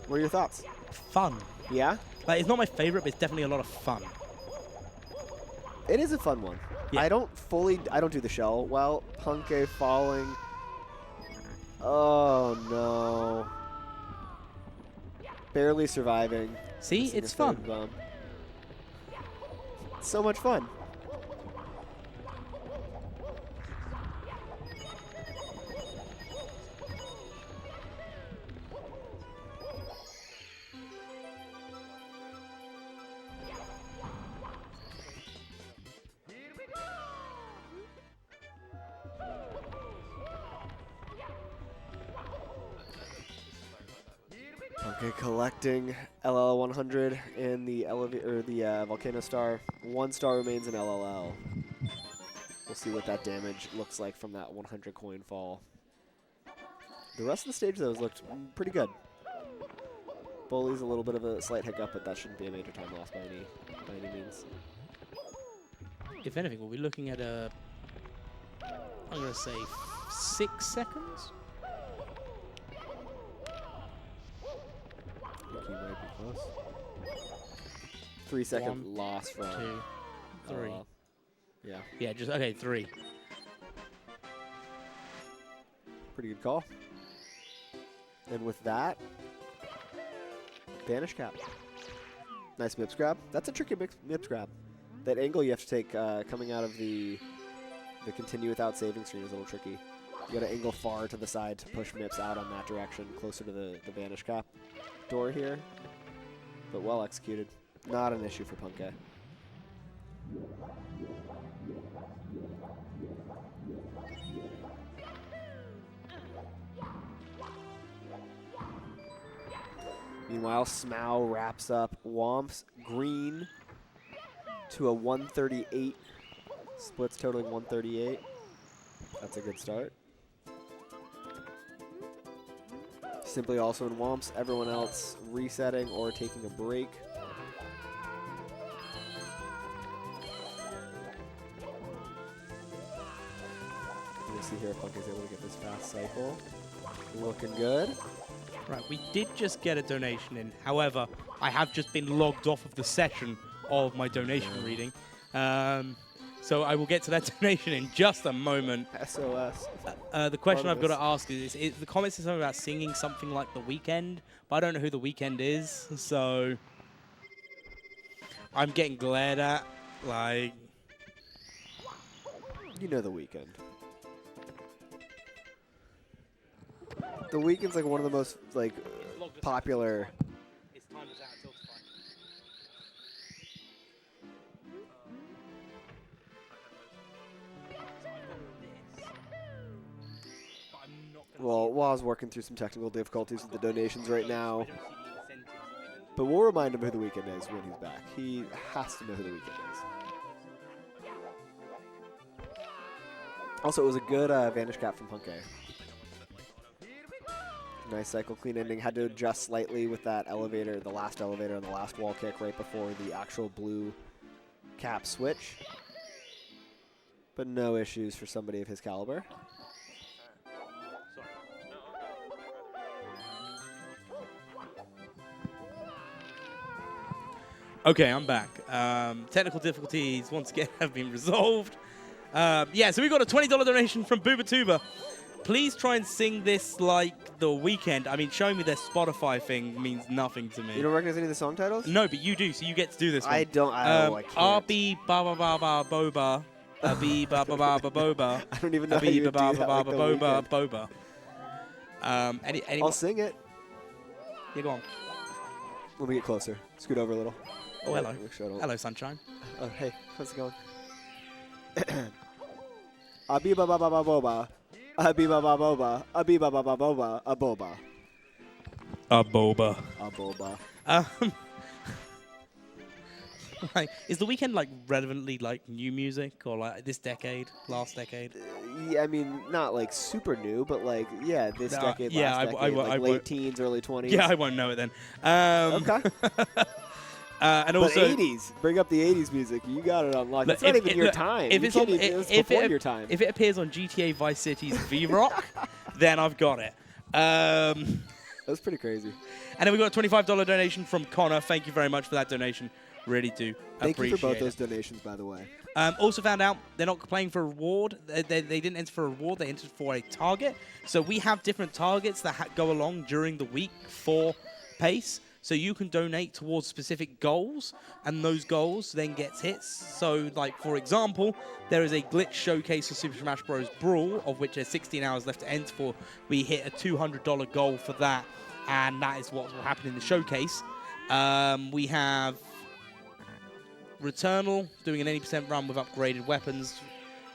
S1: What are your thoughts?
S2: Fun.
S1: Yeah?
S2: Like, it's not my favorite, but it's definitely a lot of fun.
S1: It is a fun one.
S2: Yeah.
S1: I don't do the shell well. Punke falling. Oh no. Barely surviving.
S2: See,
S1: Missing
S2: it's
S1: a third
S2: fun.
S1: bump. So much fun. Okay, collecting LL 100 in the Volcano Star. 1 star remains in LLL. We'll see what that damage looks like from that 100 coin fall. The rest of the stage, though, has looked pretty good. Bully's a little bit of a slight hiccup, but that shouldn't be a major time loss by any means.
S2: If anything, we'll be looking at I'm going to say 6 seconds.
S1: I think he might be close. 3-second loss from
S2: 2, 3.
S1: Yeah.
S2: Yeah, just, okay, 3.
S1: Pretty good call. And with that, Banish Cap. Nice Mips grab. That's a tricky Mips grab. That angle you have to take coming out of the continue without saving screen is a little tricky. You got to angle far to the side to push Mips out on that direction, closer to the Banish Cap door here. But well executed. Not an issue for Punke. Meanwhile, Smough wraps up Womps green to a 138. Splits totaling 138. That's a good start. Simply also in Womps, everyone else resetting or taking a break. We'll see here if Punk is able to get this fast cycle. Looking good.
S2: Right, we did just get a donation in. However, I have just been logged off of the session of my donation reading. So I will get to that donation in just a moment.
S1: SOS.
S2: The question I've got to ask is the comment says something about singing something like The Weeknd, but I don't know who The Weeknd is, so I'm getting glared at, like...
S1: You know The Weeknd. The Weeknd's like one of the most like popular. Well, while I was working through some technical difficulties with the donations right now, but we'll remind him who The Weeknd is when he's back. He has to know who The Weeknd is. Also, it was a good Vanish Cap from Punke. Nice cycle, clean ending. Had to adjust slightly with that elevator, the last elevator and the last wall kick right before the actual blue cap switch. But no issues for somebody of his caliber.
S2: Okay, I'm back. Technical difficulties, once again, have been resolved. Yeah, so we got a $20 donation from Boobatuba. Please try and sing this like The Weeknd. I mean, showing me their Spotify thing means nothing to me.
S1: You don't recognize any of the song titles?
S2: No, but you do, so you get to do this one.
S1: I don't. I can't.
S2: RB ba ba ba ba boba. B ba ba ba ba boba.
S1: I don't even know how you would do that like The
S2: boba
S1: Weeknd.
S2: boba.
S1: I'll sing it.
S2: Yeah, go on.
S1: Let me get closer. Scoot over a little.
S2: Oh, hello.
S1: Make sure I don't-
S2: Hello, sunshine.
S1: Oh, hey. How's it going? Abiba ba ba ba boba. Abiba ba boba. Abiba ba ba boba. A boba.
S2: A boba.
S1: A boba.
S2: Like, is the weekend like relevantly like new music or like this decade, last decade?
S1: Yeah, I mean, not like super new, but like, yeah, this
S2: No,
S1: decade,
S2: yeah,
S1: last
S2: I
S1: decade, like late
S2: won't-
S1: teens, early 20s.
S2: Yeah, I won't know it then.
S1: Okay.
S2: And
S1: But
S2: also,
S1: 80s, bring up the 80s music. You got it on lock.
S2: Look,
S1: It's not
S2: if
S1: even
S2: it-
S1: your
S2: look,
S1: time.
S2: if
S1: You
S2: it's
S1: can't
S2: on-
S1: even, it's
S2: if
S1: before
S2: it-
S1: your time.
S2: if it appears on GTA Vice City's V-Rock, then I've got it.
S1: That's pretty crazy.
S2: And then we got a $25 donation from Connor. Thank you very much for that donation. Really do
S1: Thank you
S2: appreciate
S1: for both
S2: it.
S1: those donations, by the way.
S2: Also found out they're not playing for a reward. They didn't enter for a reward. They entered for a target. So we have different targets that go along during the week for PACE. So you can donate towards specific goals, and those goals then gets hits. So, like, for example, there is a glitch showcase for Super Smash Bros. Brawl, of which there's 16 hours left to enter for. We hit a $200 goal for that, and that is what will happen in the showcase. We have Returnal doing an 80% run with upgraded weapons.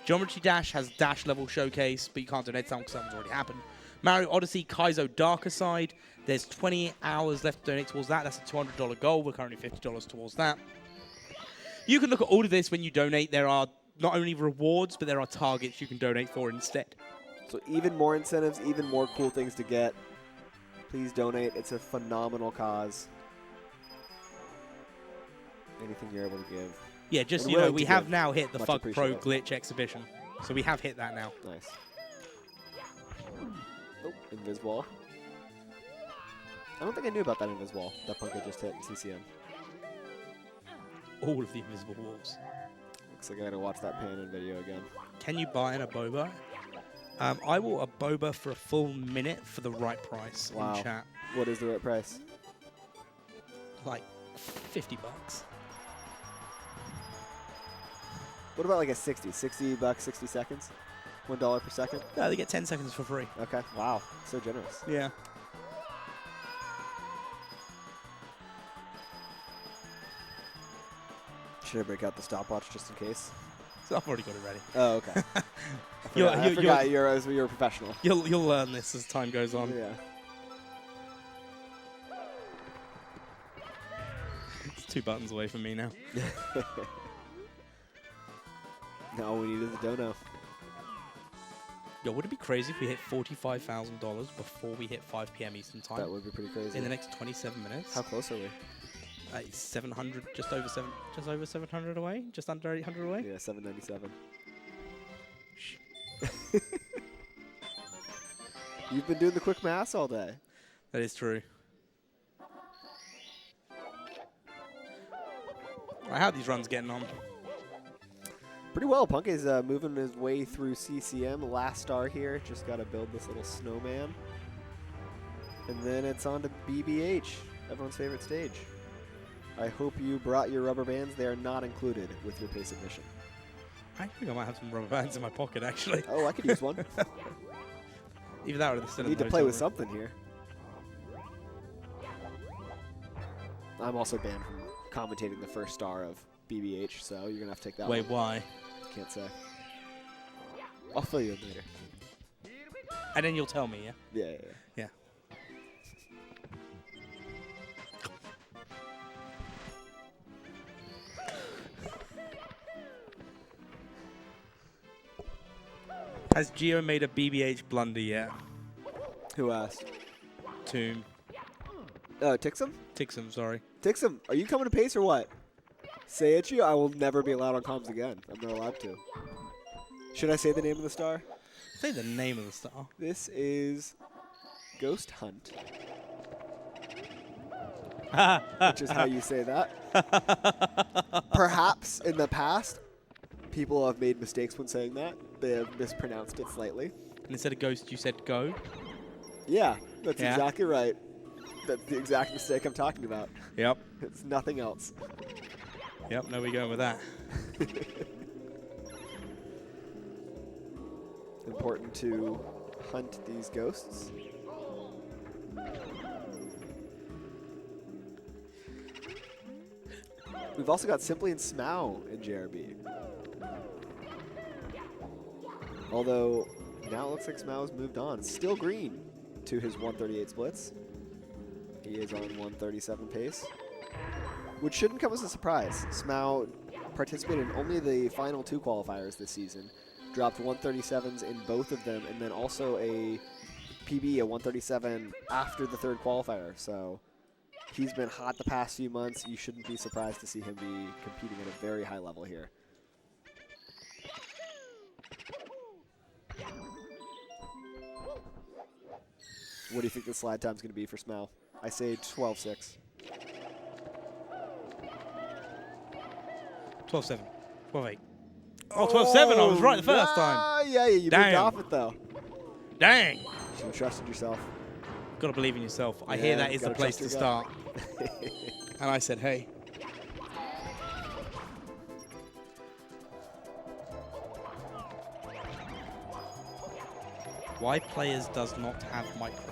S2: Geometry Dash has dash level showcase, but you can't donate some because that one's already happened. Mario Odyssey Kaizo Darker Side. There's 20 hours left to donate towards that. That's a $200 goal. We're currently $50 towards that. You can look at all of this when you donate. There are not only rewards, but there are targets you can donate for instead.
S1: So even more incentives, even more cool things to get. Please donate. It's a phenomenal cause. Anything you're able to give.
S2: Yeah, just,
S1: And
S2: you know,
S1: willing
S2: we
S1: to
S2: have
S1: give.
S2: now hit the
S1: Much
S2: Fuck Pro
S1: appreciated.
S2: Glitch exhibition. So we have hit that now.
S1: Nice. Oh, Inviswall. I don't think I knew about that Inviswall that Punk had just hit in CCM.
S2: All of the invisible walls.
S1: Looks like I gotta watch that pan in video again.
S2: Can you buy in a boba? I will a boba for a full minute for the right price
S1: Wow.
S2: in chat.
S1: What is the right price?
S2: Like $50.
S1: What about like a 60? 60 bucks, 60 seconds? $1 per second?
S2: No, they get 10 seconds for free.
S1: Okay. Wow. So generous.
S2: Yeah.
S1: Should I break out the stopwatch just in case?
S2: So I've already got it ready.
S1: Oh, okay.
S2: You're-
S1: I
S2: you're-
S1: forgot you're a professional.
S2: You'll learn this as time goes on.
S1: Yeah.
S2: It's 2 buttons away from me now.
S1: Now all we need is a dono.
S2: Yo, would it be crazy if we hit $45,000 before we hit 5 p.m. Eastern time?
S1: That would be pretty crazy.
S2: In the next 27 minutes.
S1: How close are we?
S2: 700, just over 700 away, just under 800 away.
S1: Yeah, 797. You've been doing the quick maths all day.
S2: That is true. How are these runs getting on?
S1: Pretty well. Punk is moving his way through CCM. Last star here. Just got to build this little snowman. And then it's on to BBH, everyone's favorite stage. I hope you brought your rubber bands. They are not included with your pace admission.
S2: I think I might have some rubber bands in my pocket, actually.
S1: Oh, I could use one.
S2: Either that or the still in
S1: Need
S2: the
S1: to play with
S2: hotel
S1: something here. I'm also banned from commentating the first star of BBH, so you're going to have to take that
S2: room. Wait,
S1: one.
S2: why?
S1: Can't say. I'll fill you in later.
S2: And then you'll tell me, yeah?
S1: Yeah.
S2: Yeah. Has Geo made a BBH blunder yet?
S1: Who asked?
S2: Tomb.
S1: Tixum?
S2: Tixum, sorry.
S1: Tixum, are you coming to pace or what? Say it, you. I will never be allowed on comms again. I'm not allowed to. Should I say the name of the star?
S2: Say the name of the star.
S1: This is Ghost Hunt, which is how you say that. Perhaps in the past, people have made mistakes when saying that. They have mispronounced it slightly.
S2: And instead of ghost, you said go.
S1: Yeah, that's
S2: Yeah.
S1: exactly right. That's the exact mistake I'm talking about.
S2: Yep.
S1: It's nothing else.
S2: Yep, no, we going with that.
S1: Important to hunt these ghosts. We've also got Simply and Smow in JRB. Although now it looks like Smau's moved on. Still green to his 138 splits. He is on 137 pace, which shouldn't come as a surprise. Smau participated in only the final 2 qualifiers this season, dropped 137s in both of them, and then also a PB, a 137 after the 3rd qualifier. So he's been hot the past few months. You shouldn't be surprised to see him be competing at a very high level here. What do you think the slide time's going to be for Smau? I say 12.6.
S2: 12.7. 12.8. Oh, 12.7. I was right the first time.
S1: Yeah, you moved
S2: Damn.
S1: off it, though.
S2: Dang.
S1: You should have trusted yourself.
S2: Got to believe in yourself. I
S1: Yeah,
S2: hear that is the
S1: gotta
S2: place
S1: trust
S2: to
S1: your
S2: start. And I said, hey. Why players does not have microphones?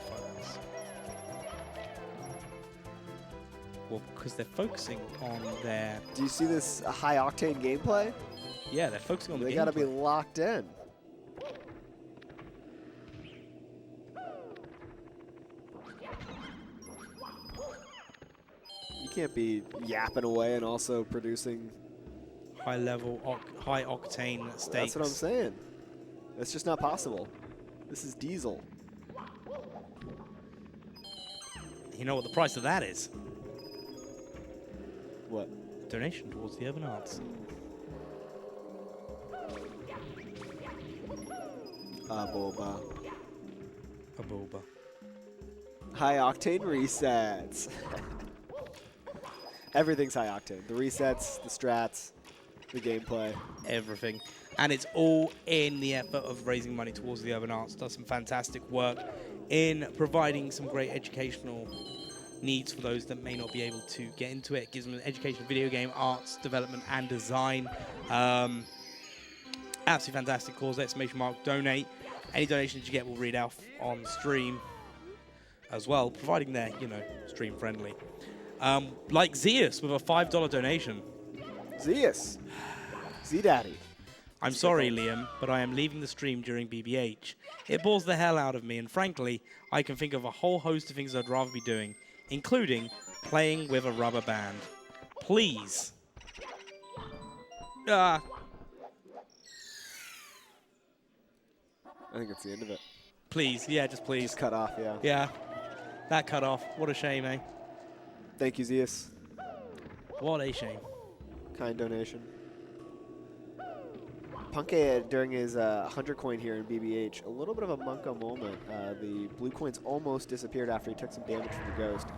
S2: Well, because they're focusing on their...
S1: Do you see this high-octane gameplay?
S2: Yeah, they're focusing on the
S1: They got to be
S2: gameplay.
S1: locked in. You can't be yapping away and also producing.
S2: High level, high octane stakes.
S1: That's what I'm saying. That's just not possible. This is diesel.
S2: You know what the price of that is?
S1: What?
S2: Donation towards the urban arts.
S1: Boba.
S2: A boba.
S1: High-octane resets. Everything's high-octane. The resets, the strats, the gameplay.
S2: Everything. And it's all in the effort of raising money towards the urban arts. Does some fantastic work in providing some great educational needs for those that may not be able to get into it. It gives them an education of video game arts, development, and design. Absolutely fantastic cause. Exclamation mark donate. Any donations you get will read out on stream as well, providing they're, you know, stream friendly. Like Zeus with a $5 donation.
S1: Zeus. Z-Daddy.
S2: I'm sorry, Liam, but I am leaving the stream during BBH. It bores the hell out of me, and frankly, I can think of a whole host of things I'd rather be doing, including playing with a rubber band. Please.
S1: I think it's the end of it.
S2: Please, yeah, just please.
S1: Just cut off, yeah.
S2: Yeah, that cut off. What a shame, eh?
S1: Thank you, Zeus.
S2: What a shame.
S1: Kind donation. Punke, during his 100 coin here in BBH, a little bit of a Monka moment. The blue coins almost disappeared after he took some damage from the ghost.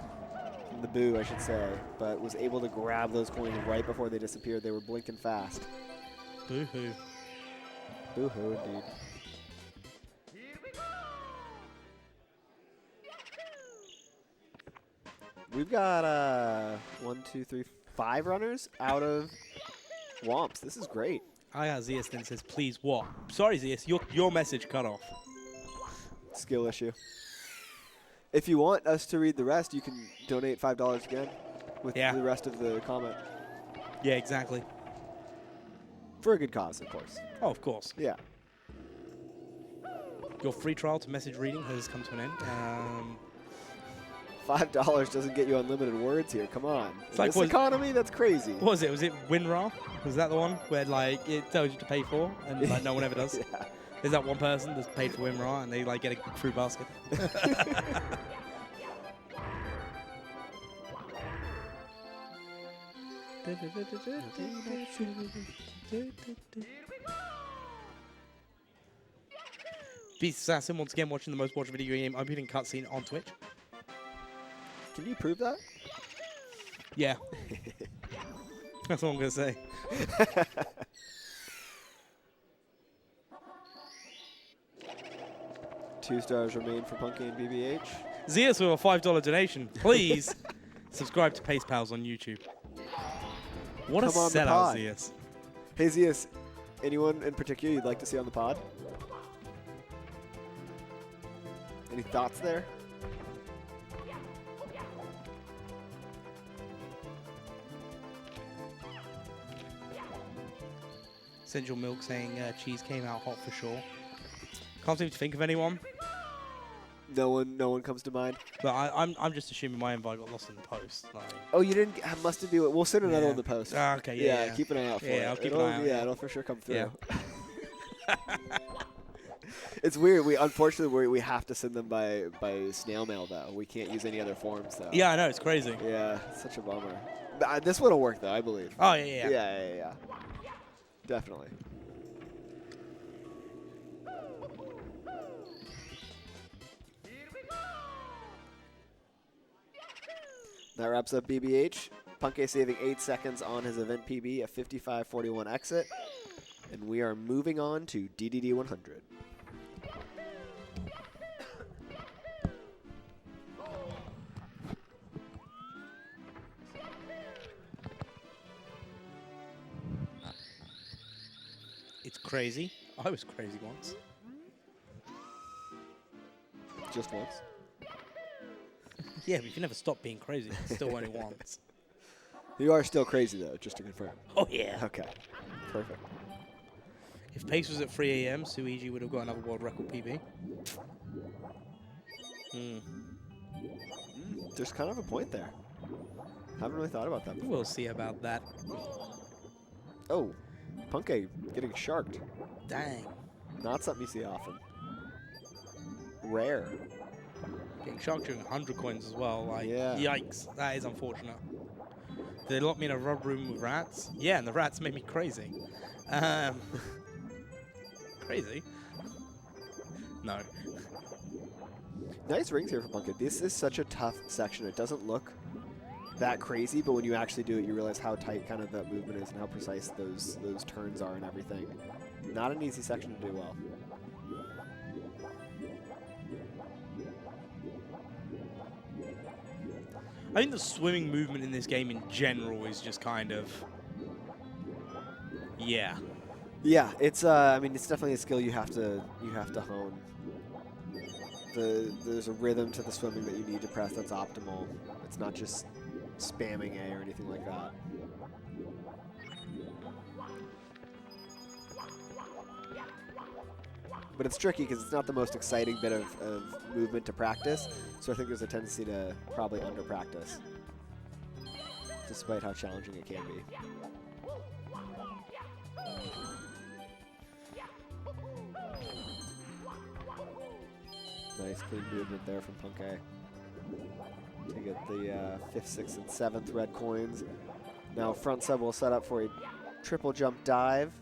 S1: From the boo, I should say. But was able to grab those coins right before they disappeared. They were blinking fast.
S2: Boo-hoo.
S1: Boo-hoo, indeed. We've got 1, 2, 3, 5 runners out of Womps. This is great.
S2: Zeus then says, please what? Sorry, Zeus, your message cut off.
S1: Skill issue. If you want us to read the rest, you can donate $5 again with the rest of the comment.
S2: Yeah, exactly.
S1: For a good cause, of course.
S2: Oh, of course.
S1: Yeah.
S2: Your free trial to message reading has come to an end.
S1: $5 doesn't get you unlimited words here. Come on.
S2: It's
S1: In
S2: like
S1: this economy, that's crazy.
S2: What was it? Was it WinRAR? Was that the one where like it tells you to pay for and like no one ever does?
S1: Yeah.
S2: There's that one person that's paid for WinRAR and they like get a fruit basket. Beast Assassin once again watching the most watched video game opening cutscene on Twitch.
S1: Can you prove that?
S2: Yeah. That's what I'm going to say.
S1: $2 stars remain for Punky and BBH.
S2: Zeus with a $5 donation. Please subscribe to Pace Pals on YouTube. What
S1: Come
S2: a
S1: on the
S2: sellout,
S1: pod.
S2: Zeus.
S1: Hey, Zeus, anyone in particular you'd like to see on the pod? Any thoughts there?
S2: Central Milk saying cheese came out hot for sure. Can't seem to think of anyone.
S1: No one comes to mind.
S2: But I'm just assuming my invite got lost in the post. Like.
S1: Oh, you didn't. I must have been. We'll send another
S2: Yeah.
S1: one in the post.
S2: Ah, okay, yeah.
S1: Keep an eye out for it.
S2: Yeah, I'll keep an eye out,
S1: Yeah,
S2: yeah.
S1: it'll for sure come through.
S2: Yeah.
S1: It's weird. Unfortunately we have to send them by snail mail though. We can't use any other forms though.
S2: Yeah, I know, it's crazy.
S1: Yeah, it's such a bummer. But, this one will work though, I believe.
S2: Oh yeah.
S1: Yeah. Definitely. That wraps up BBH. Punke saving 8 seconds on his event PB, a 55.41 exit. And we are moving on to DDD 100.
S2: It's crazy. I was crazy once.
S1: Just once.
S2: Yeah, but if you never stop being crazy, it's still only once.
S1: You are still crazy though, just to confirm.
S2: Oh yeah.
S1: Okay. Perfect.
S2: If pace was at 3 a.m., Suiji would have got another world record PB.
S1: There's kind of a point there. Haven't really thought about that before.
S2: We'll see about that.
S1: Oh, Punke getting sharked.
S2: Dang.
S1: Not something you see often. Rare.
S2: Getting shocked during 100 coins as well. Like,
S1: Yeah.
S2: Yikes. That is unfortunate. Did they lock me in a rub room with rats? Yeah, and the rats made me crazy. Crazy? No.
S1: Nice rings here for Punke. This is such a tough section. It doesn't look that crazy, but when you actually do it, you realize how tight kind of that movement is and how precise those turns are and everything. Not an easy section to do well.
S2: I think the swimming movement in this game in general is just kind of... Yeah.
S1: Yeah, it's I mean it's definitely a skill you have to hone. There's a rhythm to the swimming that you need to press that's optimal. It's not just spamming A or anything like that. But it's tricky because it's not the most exciting bit of movement to practice, so I think there's a tendency to probably under-practice, despite how challenging it can be. Nice clean movement there from Punke to get the 5th, 6th, and 7th red coins. Now front sub will set up for a triple jump dive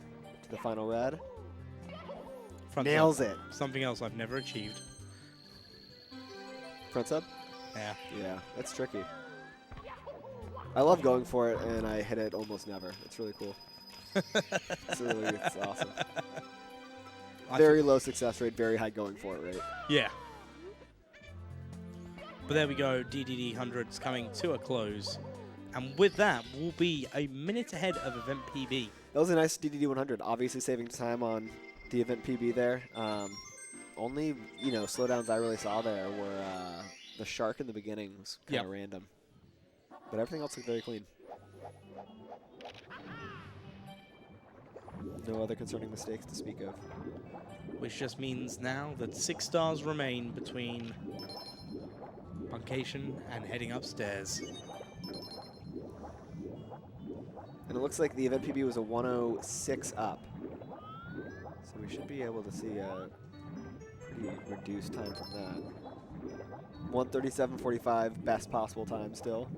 S1: to the final red.
S2: Front
S1: Nails
S2: sub.
S1: it.
S2: Something else I've never achieved.
S1: Front sub?
S2: Yeah.
S1: Yeah, that's tricky. I love going for it, and I hit it almost never. It's really cool. It's awesome. Very low success rate, very high going for it rate.
S2: Yeah. But there we go, DDD 100's coming to a close. And with that, we'll be a minute ahead of event PB.
S1: That was a nice DDD 100. Obviously saving time on the event PB there. Only, slowdowns I really saw there were the shark in the beginning was kind of random. But everything else looked very clean. No other concerning mistakes to speak of.
S2: Which just means now that 6 stars remain between Puncation and heading upstairs.
S1: And it looks like the event PB was a 106 up. So we should be able to see a pretty reduced time from that. 137.45, best possible time still.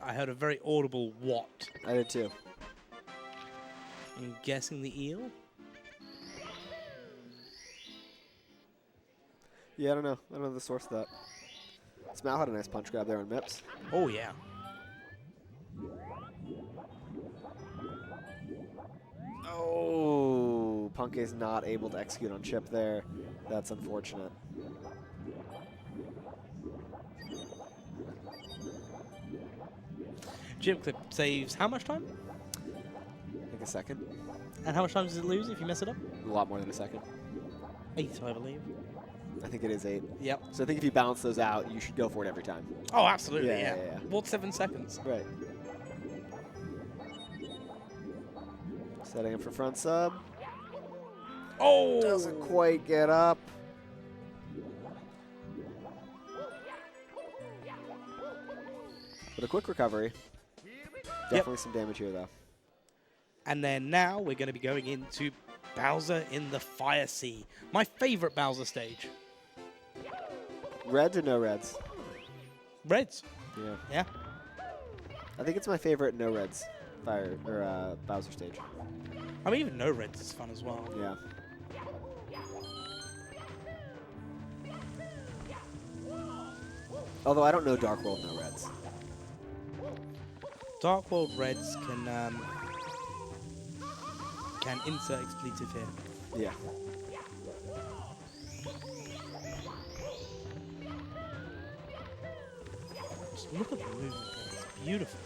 S2: I heard a very audible what.
S1: I did too.
S2: I'm guessing the eel?
S1: Yeah, I don't know. I don't know the source of that. Smell had a nice punch grab there on Mips.
S2: Oh, yeah.
S1: Oh, Punke's not able to execute on chip there. That's unfortunate.
S2: Chip clip saves how much time?
S1: I think a second.
S2: And how much time does it lose if you mess it up?
S1: A lot more than a second.
S2: 8, I believe.
S1: I think it is 8.
S2: Yep.
S1: So I think if you balance those out, you should go for it every time.
S2: Oh, absolutely,
S1: Yeah,
S2: yeah.
S1: yeah, yeah.
S2: What 7 seconds?
S1: Right. Setting up for front sub.
S2: Oh!
S1: Doesn't quite get up. But a quick recovery. Definitely some damage here, though.
S2: And then now we're going to be going into Bowser in the Fire Sea. My favorite Bowser stage.
S1: Reds or no reds?
S2: Reds.
S1: Yeah.
S2: Yeah.
S1: I think it's my favorite no reds fire or Bowser stage.
S2: I mean, even no reds is fun as well.
S1: Yeah. Although I don't know Dark World no reds.
S2: Dark World Reds can insert expletive here.
S1: Yeah.
S2: Just look at the movement. It's beautiful.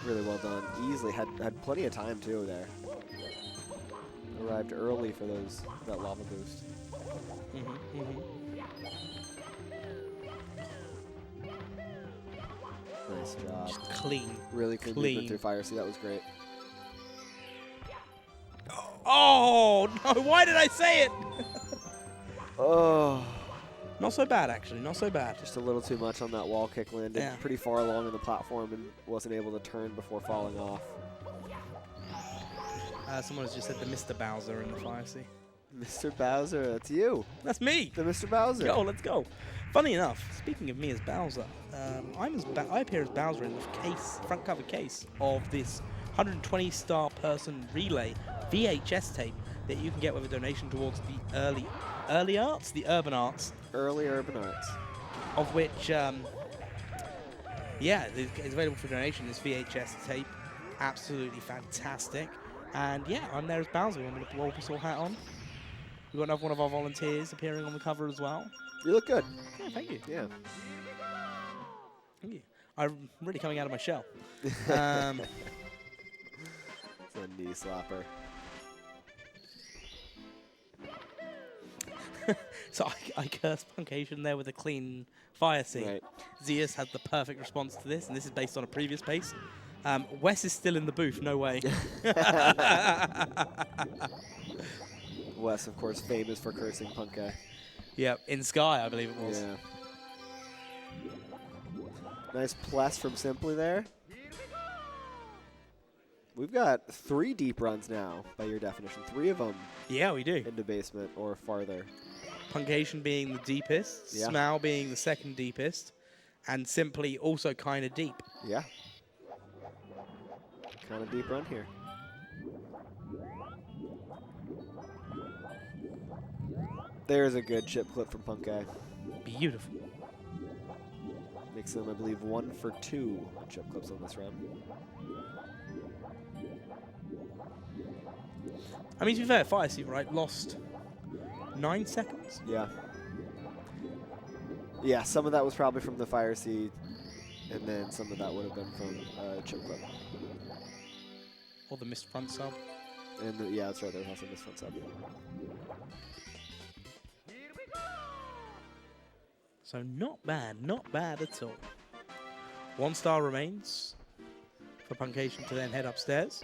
S1: Really well done. Easily had plenty of time too there. Arrived early for that lava boost. Nice job.
S2: Just clean.
S1: Really clean movement through Fire Sea. That was great.
S2: Oh, no. Why did I say it?
S1: Oh.
S2: Not so bad, actually. Not so bad.
S1: Just a little too much on that wall kick. Landed
S2: Yeah.
S1: pretty far along in the platform and wasn't able to turn before falling off.
S2: Someone has just said the Mr. Bowser in the Fire Sea.
S1: Mr. Bowser, that's you.
S2: That's me.
S1: The Mr. Bowser.
S2: Yo, let's go. Funny enough, speaking of me as Bowser, I appear as Bowser in the front cover case of this 120-star person relay VHS tape that you can get with a donation towards the early arts, the urban arts.
S1: Early urban arts.
S2: Of which, yeah, it's available for donation. This VHS tape, absolutely fantastic. And yeah, I'm there as Bowser. I'm with the Bulbasaur hat on. We've got another one of our volunteers appearing on the cover as well.
S1: You look good.
S2: Yeah, thank you.
S1: Yeah.
S2: Thank you. I'm really coming out of my shell.
S1: It's a knee slapper.
S2: So I cursed Punkation there with a clean Fire Sea.
S1: Right.
S2: Zeus had the perfect response to this, and this is based on a previous pace. Wes is still in the booth, no way.
S1: Wes, of course, famous for cursing Punkay.
S2: Yep, in Sky, I believe it was.
S1: Yeah. Nice plus from Simply there. We've got 3 deep runs now, by your definition. 3 of them
S2: Yeah, we do.
S1: into basement or farther.
S2: Punkation being the deepest,
S1: Yeah.
S2: Smau being the second deepest, and Simply also kind of deep.
S1: Yeah. Kind of deep run here. There's a good chip clip from Punkay.
S2: Beautiful.
S1: Makes them, I believe, 1 for 2 on chip clips on this run.
S2: I mean, to be fair, Fire Sea, right, lost 9 seconds.
S1: Yeah. Yeah, some of that was probably from the Fire Sea, and then some of that would have been from chip clip.
S2: Or the missed front sub.
S1: And yeah, that's right, there was also this front sub.
S2: So not bad at all. 1 star remains for Punkation to then head upstairs.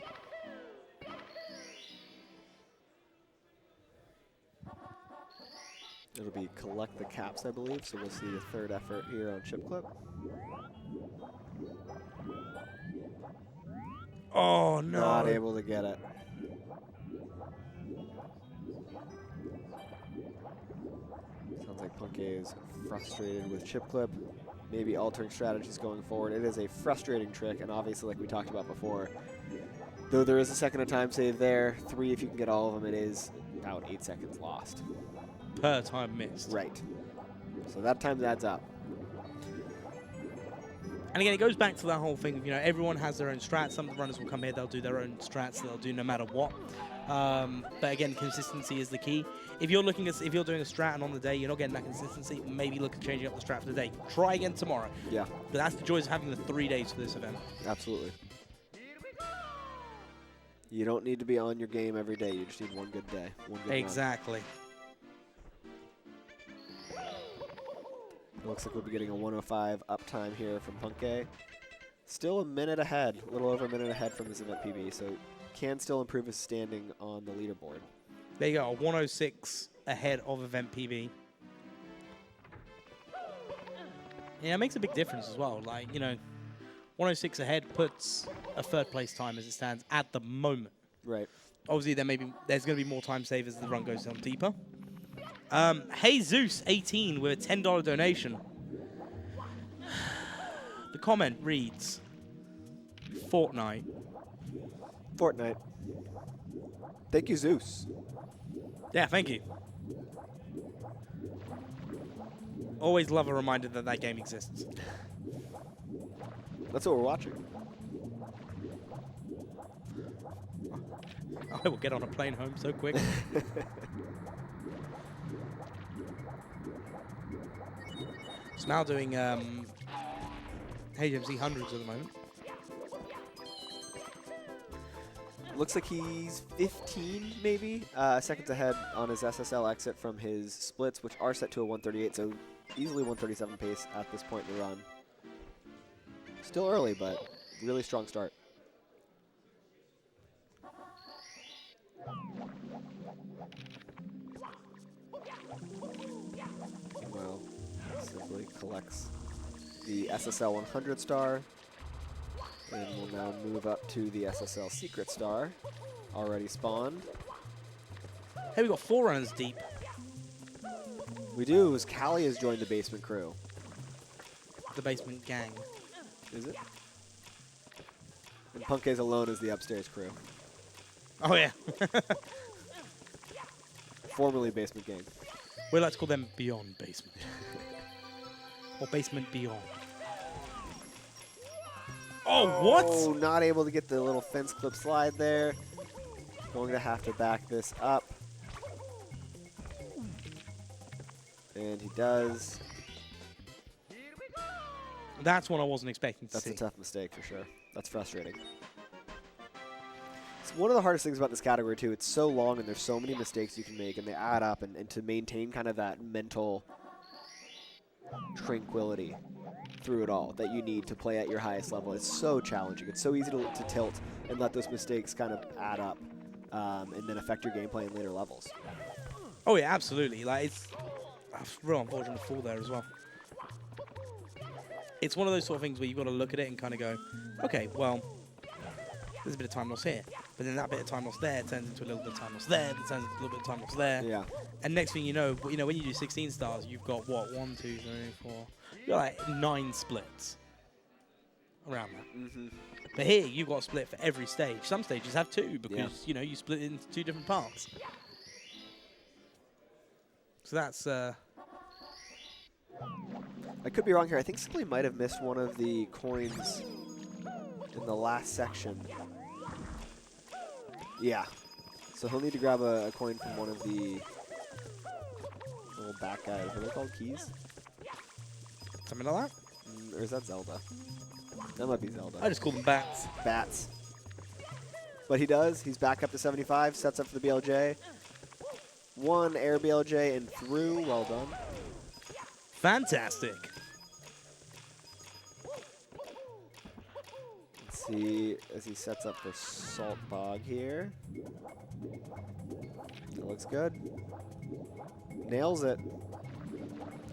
S1: It'll be collect the caps, I believe, so we'll see a 3rd effort here on chip clip.
S2: Oh, no.
S1: Not able to get it. Sounds like Punkay is frustrated with chip clip, maybe altering strategies going forward. It is a frustrating trick, and obviously, like we talked about before, though there is a second of time save there, 3 if you can get all of them, it is about 8 seconds lost.
S2: Per time missed.
S1: Right. So that time adds up.
S2: And again, it goes back to that whole thing of, you know, everyone has their own strats. Some of the runners will come here, they'll do their own strats, they'll do no matter what. But again, consistency is the key. If you're doing a strat and on the day you're not getting that consistency, maybe look at changing up the strat for the day. Try again tomorrow.
S1: Yeah.
S2: But that's the joys of having the 3 days for this event.
S1: Absolutely. You don't need to be on your game every day. You just need one good day. One good run.
S2: Exactly.
S1: It looks like we'll be getting a 105 uptime here from Punke. Still a minute ahead, a little over a minute ahead from his event PB, so can still improve his standing on the leaderboard.
S2: There you go, a 106 ahead of event PB. Yeah, it makes a big difference as well. Like, you know, 106 ahead puts a third place time as it stands at the moment.
S1: Right.
S2: Obviously, there's going to be more time save as the run goes on deeper. Jesus 18 with a $10 donation. The comment reads, Fortnite.
S1: Fortnite. Thank you, Zeus.
S2: Yeah, thank you. Always love a reminder that that game exists.
S1: That's what we're watching.
S2: I will get on a plane home so quick. He's now doing HMC hundreds at the moment.
S1: Looks like he's 15, maybe, seconds ahead on his SSL exit from his splits, which are set to a 138, so easily 137 pace at this point in the run. Still early, but really strong start. Well, simply collects the SSL 100 star, and we'll now move up to the SSL secret star, already spawned.
S2: Hey, we got 4 runners deep.
S1: We do, as Callie has joined the basement crew.
S2: The basement gang.
S1: Is it? And Punke's alone as the upstairs crew.
S2: Oh, yeah.
S1: Formerly basement gang.
S2: We like to call them Beyond Basement. Or Basement Beyond. Oh, what?
S1: Oh, not able to get the little fence clip slide there. Going to have to back this up. And he does.
S2: That's one I wasn't expecting to
S1: That's
S2: see.
S1: a tough mistake for sure. That's frustrating. It's one of the hardest things about this category too. It's so long and there's so many mistakes you can make and they add up, and to maintain kind of that mental tranquility through it all that you need to play at your highest level. It's so challenging. It's so easy to tilt and let those mistakes kind of add up and then affect your gameplay in later levels.
S2: Oh, yeah, absolutely. Like, it's real unfortunate to fall there as well. It's one of those sort of things where you've got to look at it and kind of go, okay, well, there's a bit of time lost here. But then that bit of time lost there turns into a little bit of time lost there, that turns into a little bit of time lost there.
S1: Yeah.
S2: And next thing you know, when you do 16 stars, you've got, what, 1, 2, 3, 4... You've got like 9 splits around that.
S1: Mm-hmm.
S2: But here, you've got a split for every stage. Some stages have 2 because, you split it into 2 different parts. So that's...
S1: I could be wrong here. I think Simply might have missed one of the coins in the last section. Yeah. So he'll need to grab a coin from one of the little back guys. What are they called? Keys?
S2: Something like that?
S1: Or is that Zelda? That might be Zelda.
S2: I just call them bats.
S1: Bats. But he does. He's back up to 75. Sets up for the BLJ. 1 air BLJ and through. Well done.
S2: Fantastic.
S1: Let's see as he sets up for Salt Bog here. It looks good. Nails it.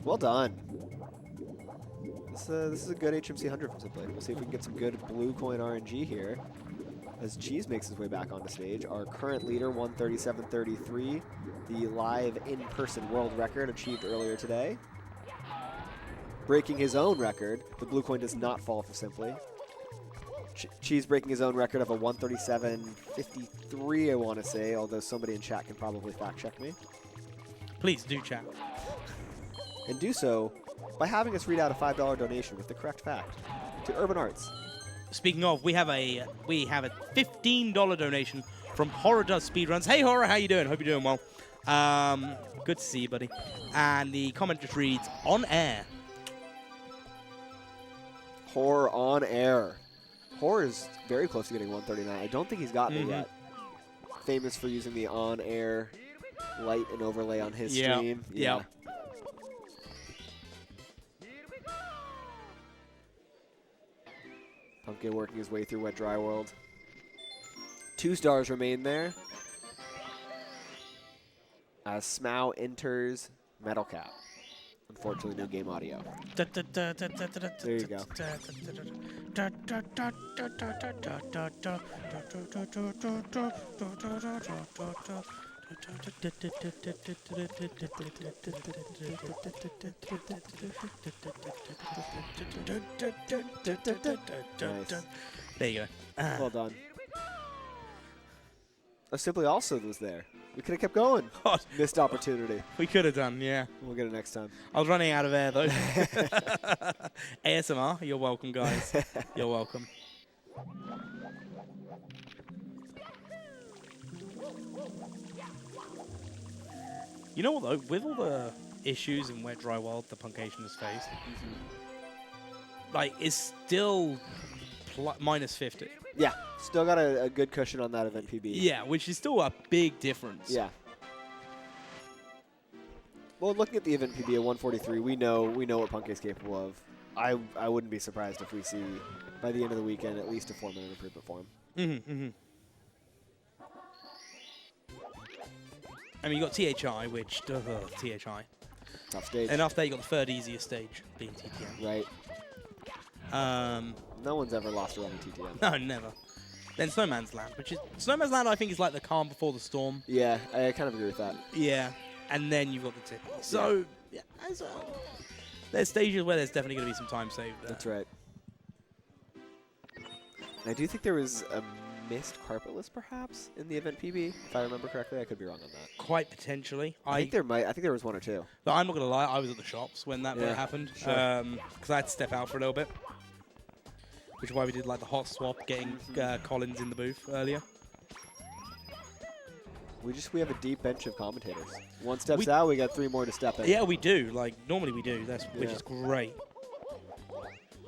S1: Well done. This is a good HMC 100 from Simply. We'll see if we can get some good blue coin RNG here. As Cheese makes his way back onto stage, our current leader, 137.33, the live in-person world record achieved earlier today. Breaking his own record. The blue coin does not fall for Simply. Cheese breaking his own record of a 137.53, I want to say, although somebody in chat can probably fact check me.
S2: Please do chat.
S1: And do so by having us read out a $5 donation with the correct fact to Urban Arts.
S2: Speaking of, we have a $15 donation from Horror Does Speedruns. Hey Horror, how you doing? Hope you're doing well. Good to see you, buddy. And the comment just reads, on air.
S1: Horror on air. Horror is very close to getting 139. I don't think he's gotten it yet. Famous for using the on-air light and overlay on his stream.
S2: Yeah.
S1: Pumpkin working his way through Wet Dry World. 2 stars remain there. As Smough enters Metal Cap. Unfortunately, no game audio. There you go. Nice.
S2: There you go.
S1: Well done. Simply also was there. We could have kept going.
S2: God.
S1: Missed opportunity.
S2: We could have done, yeah.
S1: We'll get it next time.
S2: I was running out of air, though. ASMR, you're welcome, guys. You're welcome. You know what, though? With all the issues in Wet Dry World the Puncation has faced, like, it's still minus 50.
S1: Yeah, still got a good cushion on that event PB.
S2: Yeah, which is still a big difference.
S1: Yeah. Well, looking at the event PB at 143, we know what Punk is capable of. I wouldn't be surprised if we see by the end of the weekend at least a 4-minute improvement for him.
S2: I mean, you got THI, which THI.
S1: Tough stage.
S2: And after that, you got the third easiest stage, being TTM.
S1: Right. No one's ever lost a run in TTM.
S2: No, never. Then Snowman's Land, which is Snowman's Land. I think is like the calm before the storm.
S1: Yeah, I kind of agree with that.
S2: Yeah, and then you've got the tip. So yeah, there's stages where there's definitely going to be some time saved there.
S1: That's right. And I do think there was a missed carpetless, perhaps, in the event PB, if I remember correctly. I could be wrong on that.
S2: Quite potentially.
S1: I think there might. I think there was 1 or 2.
S2: But I'm not going to lie. I was at the shops when that bit happened.
S1: Sure.
S2: Because I had to step out for a little bit. Which is why we did like the hot swap, getting Collins in the booth earlier.
S1: We have a deep bench of commentators. One steps out, we got 3 more to step in.
S2: Yeah, we do. Like normally we do. Which is great.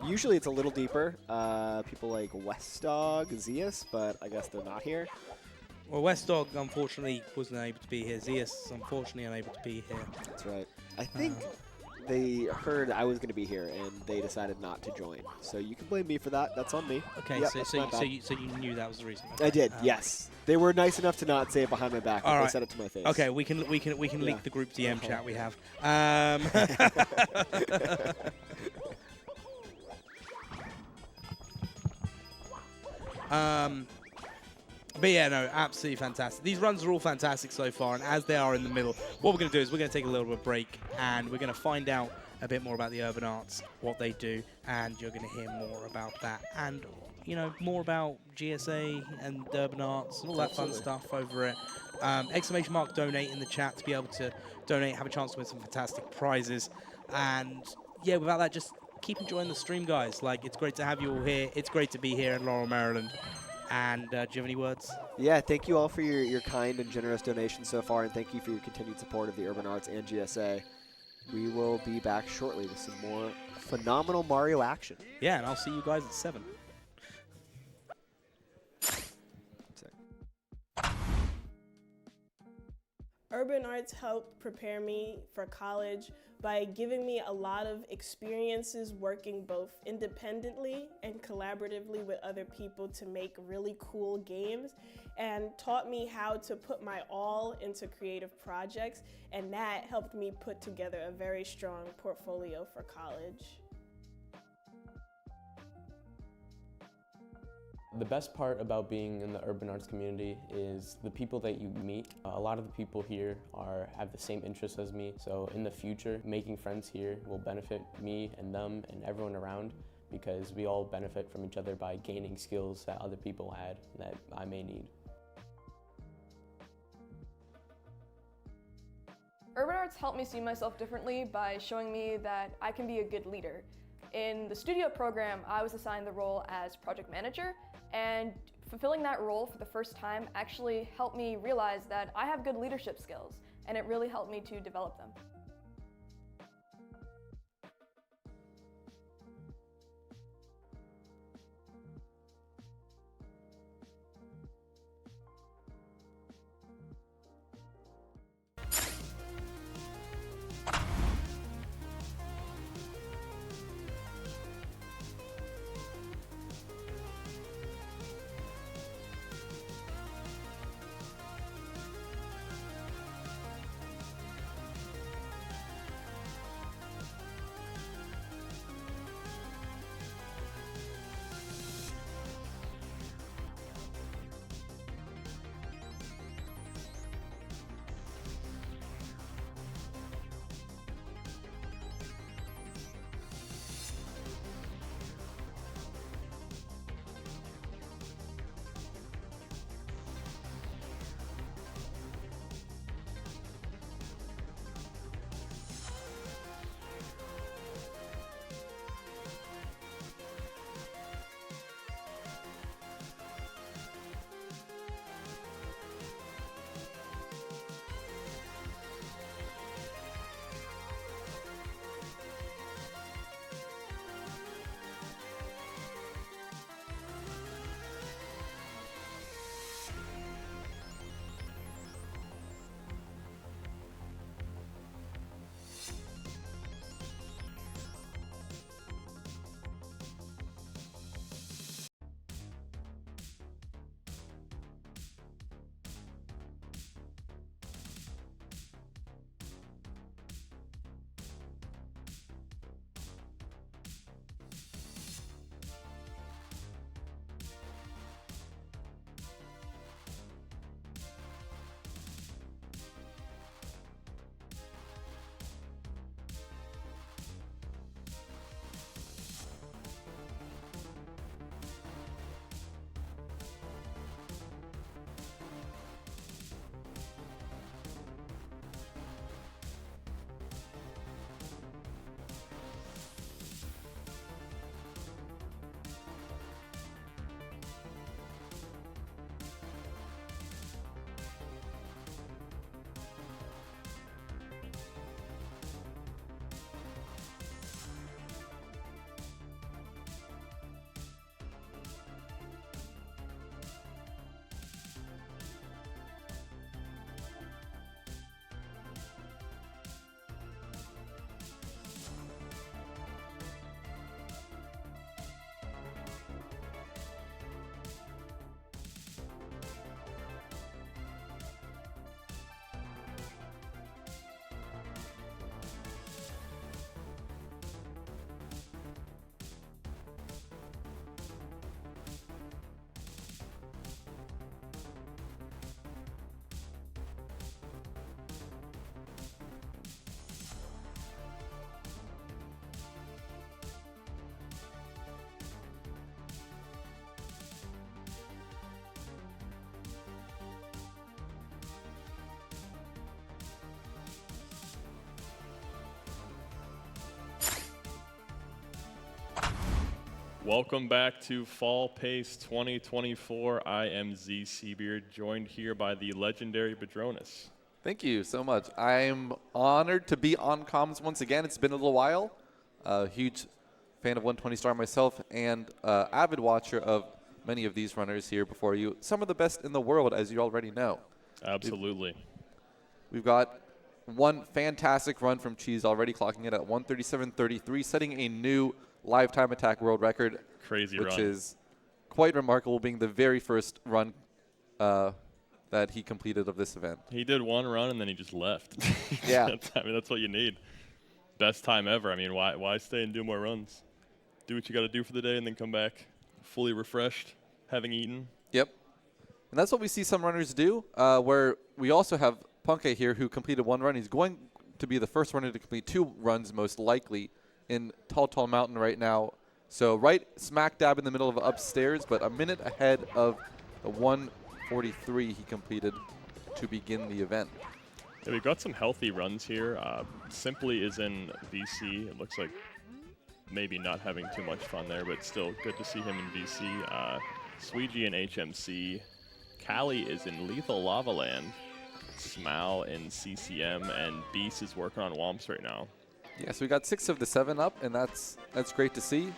S1: Usually it's a little deeper. People like Westdog, Zeus, but I guess they're not here.
S2: Well, Westdog unfortunately wasn't able to be here. Zeus unfortunately unable to be here.
S1: That's right. I think they heard I was going to be here and they decided not to join. So you can blame me for that. That's on me.
S2: Okay,
S1: yep,
S2: so you knew that was the reason. Okay.
S1: I did. Yes. They were nice enough to not say it behind my back. But
S2: All right.
S1: They said it to my face.
S2: Okay, we can link the group DM chat we have. But yeah, no, absolutely fantastic. These runs are all fantastic so far, and as they are in the middle, what we're going to do is we're going to take a little bit of a break, and we're going to find out a bit more about the Urban Arts, what they do, and you're going to hear more about that, and more about GSA and Urban Arts and all that fun stuff over it. Exclamation mark donate in the chat to be able to donate, have a chance to win some fantastic prizes, and yeah, without that, just keep enjoying the stream, guys. Like, it's great to have you all here. It's great to be here in Laurel, Maryland. And do you have any words?
S1: Yeah, thank you all for your kind and generous donations so far, and thank you for your continued support of the Urban Arts and GSA. We will be back shortly with some more phenomenal Mario action.
S2: Yeah, and I'll see you guys at 7.
S7: Urban Arts helped prepare me for college by giving me a lot of experiences working both independently and collaboratively with other people to make really cool games, and taught me how to put my all into creative projects, and that helped me put together a very strong portfolio for college.
S8: The best part about being in the urban arts community is the people that you meet. A lot of the people here have the same interests as me, so in the future, making friends here will benefit me and them and everyone around, because we all benefit from each other by gaining skills that other people had that I may need.
S9: Urban Arts helped me see myself differently by showing me that I can be a good leader. In the studio program, I was assigned the role as project manager, and fulfilling that role for the first time actually helped me realize that I have good leadership skills, and it really helped me to develop them.
S10: Welcome back to Fall Pace 2024. I am Z Seabeard, joined here by the legendary Badronis.
S11: Thank you so much. I'm honored to be on comms once again. It's been a little while. A huge fan of 120 Star myself and avid watcher of many of these runners here before you. Some of the best in the world, as you already know.
S10: Absolutely.
S11: We've got one fantastic run from Cheese already, clocking it at 137.33, setting a new live time attack world record.
S10: Crazy
S11: which
S10: run.
S11: is quite remarkable, being the very first run that he completed of this event.
S10: He did one run and then he just left.
S11: Yeah.
S10: That's what you need. Best time ever. I mean, why stay and do more runs? Do what you got to do for the day and then come back fully refreshed, having eaten.
S11: Yep. And that's what we see some runners do, where we also have Punke here who completed one run. He's going to be the first runner to complete 2 runs, most likely, in Tall Mountain right now. So right smack dab in the middle of upstairs, but a minute ahead of the 1:43 he completed to begin the event.
S10: Yeah, we've got some healthy runs here. Simply is in VC. It looks like maybe not having too much fun there, but still good to see him in VC. Sweegie in HMC. Callie is in Lethal Lava Land. Smal in CCM, and Beast is working on Womps right now.
S11: Yeah, so we got 6 of the 7 up, and that's great to see.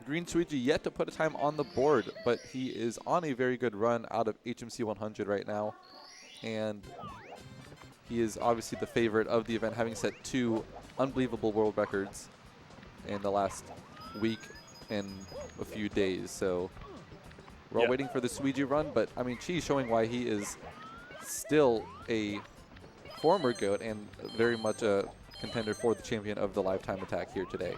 S11: Green Sweegie yet to put a time on the board, but he is on a very good run out of HMC 100 right now. And he is obviously the favorite of the event, having set 2 unbelievable world records in the last week and a few days. So we're all waiting for the Sweegie run, but I mean, Cheese showing why he is still a former GOAT and very much a contender for the champion of the lifetime attack here today.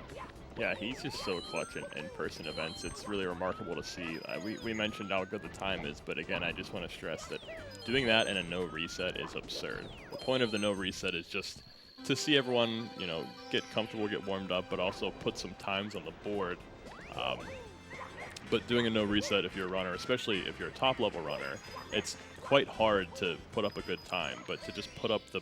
S10: Yeah, he's just so clutch in in-person events. It's really remarkable to see. We mentioned how good the time is, but again, I just want to stress that doing that in a no reset is absurd. The point of the no reset is just to see everyone, you know, get comfortable, get warmed up, but also put some times on the board. But doing a no reset if you're a runner, especially if you're a top-level runner, it's quite hard to put up a good time, but to just put up the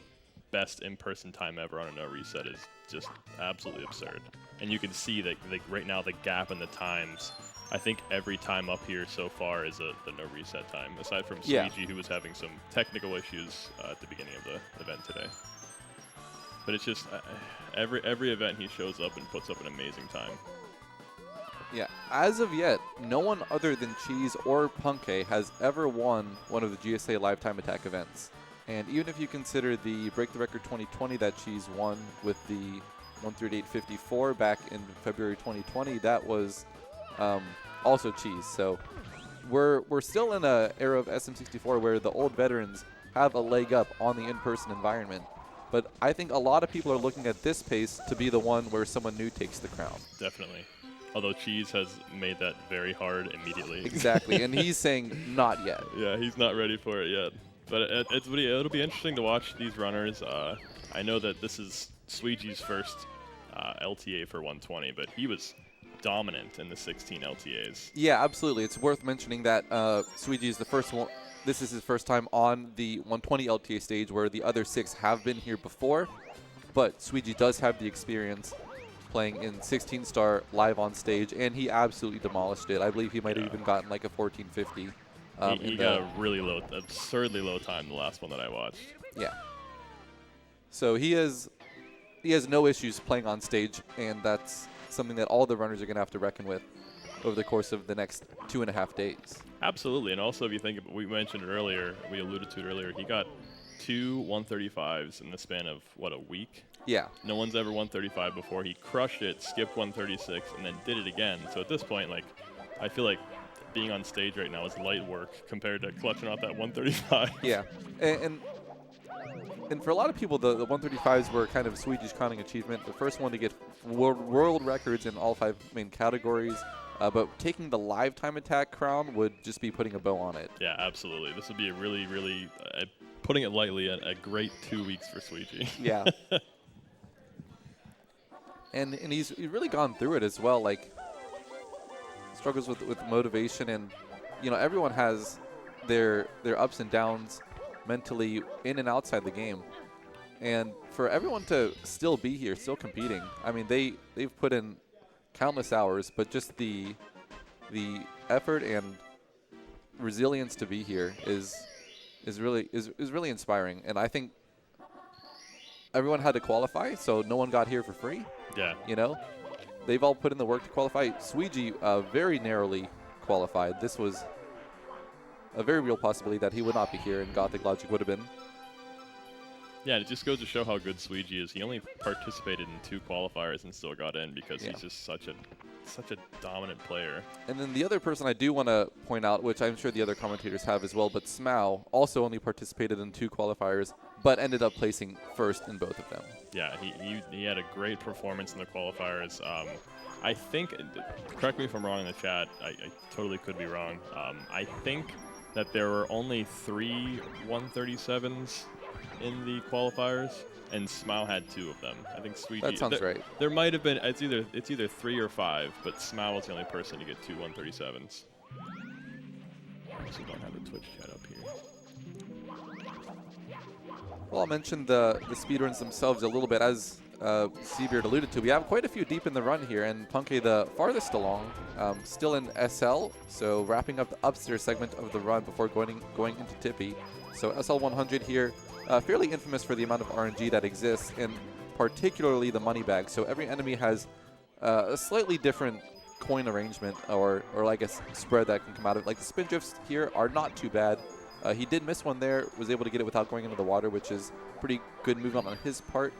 S10: best in-person time ever on a no reset is just absolutely absurd. And you can see that right now the gap in the times, I think every time up here so far is the no reset time, aside from Sweegie, who was having some technical issues at the beginning of the event today. But it's just every event he shows up and puts up an amazing time.
S11: Yeah, as of yet, no one other than Cheese or Punke has ever won one of the GSA Lifetime Attack events. And even if you consider the Break the Record 2020 that Cheese won with the 138.54 back in February 2020, that was also Cheese. So we're still in an era of SM64 where the old veterans have a leg up on the in-person environment. But I think a lot of people are looking at this pace to be the one where someone new takes the crown.
S10: Definitely. Although Cheese has made that very hard immediately.
S11: Exactly, and he's saying not yet.
S10: Yeah, he's not ready for it yet. But it'll be interesting to watch these runners. I know that this is Sweegie's first LTA for 120, but he was dominant in the 16 LTAs.
S11: Yeah, absolutely. It's worth mentioning that Sweegie is the first one. This is his first time on the 120 LTA stage, where the other 6 have been here before. But Sweegie does have the experience playing in 16-star live on stage, and he absolutely demolished it. I believe he might have even gotten like a 1450.
S10: He got a really low, absurdly low time the last one that I watched.
S11: Yeah. So he has no issues playing on stage, and that's something that all the runners are going to have to reckon with over the course of the next 2.5 days.
S10: Absolutely, and also if you think, we mentioned it earlier, we alluded to it earlier, he got 2 135s in the span of, what, a week?
S11: Yeah.
S10: No one's ever 135 before. He crushed it, skipped 136, and then did it again. So at this point, like, I feel like being on stage right now is light work compared to clutching out that 135.
S11: Yeah, and for a lot of people, the 135s were kind of Sweegie's crowning achievement. The first one to get world records in all 5 main categories. But taking the lifetime attack crown would just be putting a bow on it.
S10: Yeah, absolutely. This would be a really, really, putting it lightly, a great 2 weeks for Sweegie.
S11: Yeah. And he's really gone through it as well. Like, struggles with motivation, and you know, everyone has their ups and downs mentally in and outside the game. And for everyone to still be here, still competing, I mean, they've put in countless hours, but just the the effort and resilience to be here is really inspiring. And I think everyone had to qualify, so no one got here for free.
S10: Yeah.
S11: You know, they've all put in the work to qualify. Suiji very narrowly qualified. This was a very real possibility that he would not be here, and Gothic Logic would have been.
S10: Yeah, it just goes to show how good Suiji is. He only participated in 2 qualifiers and still got in because he's just such a dominant player.
S11: And then the other person I do want to point out, which I'm sure the other commentators have as well, but Smau also only participated in 2 qualifiers, but ended up placing first in both of them.
S10: Yeah, he had a great performance in the qualifiers. I think, correct me if I'm wrong in the chat, I totally could be wrong. I think that there were only 3 137s in the qualifiers, and Smau had 2 of them. I think Suiji.
S11: That sounds right.
S10: There might have been. It's either 3 or 5, but Smau was the only person to get 2 137s. I also don't have the Twitch chat up here.
S11: Well, I'll mention the speedruns themselves a little bit. As Seabeard alluded to, we have quite a few deep in the run here, and Punke the farthest along, still in SL, so wrapping up the upstairs segment of the run before going into Tippy. So SL 100 here. Fairly infamous for the amount of RNG that exists, and particularly the money bag. So every enemy has a slightly different coin arrangement or like a spread that can come out of it. Like the spin drifts here are not too bad. He did miss one there, was able to get it without going into the water, which is pretty good movement on his part.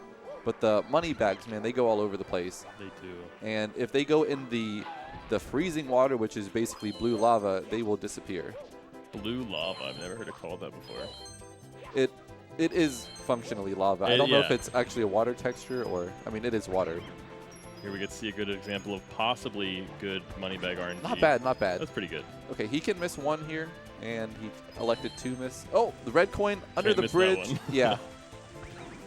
S11: But the money bags, man, they go all over the place.
S10: They do.
S11: And if they go in the freezing water, which is basically blue lava, they will disappear.
S10: Blue lava. I've never heard it called that before.
S11: It is functionally lava. I don't know if it's actually a water texture or, I mean, it is water.
S10: Here we get to see a good example of possibly good money bag RNG.
S11: Not bad, not bad.
S10: That's pretty good.
S11: Okay, he can miss one here, and he elected to miss. Oh, the red coin under the
S10: Can't miss
S11: bridge.
S10: that one.
S11: Yeah.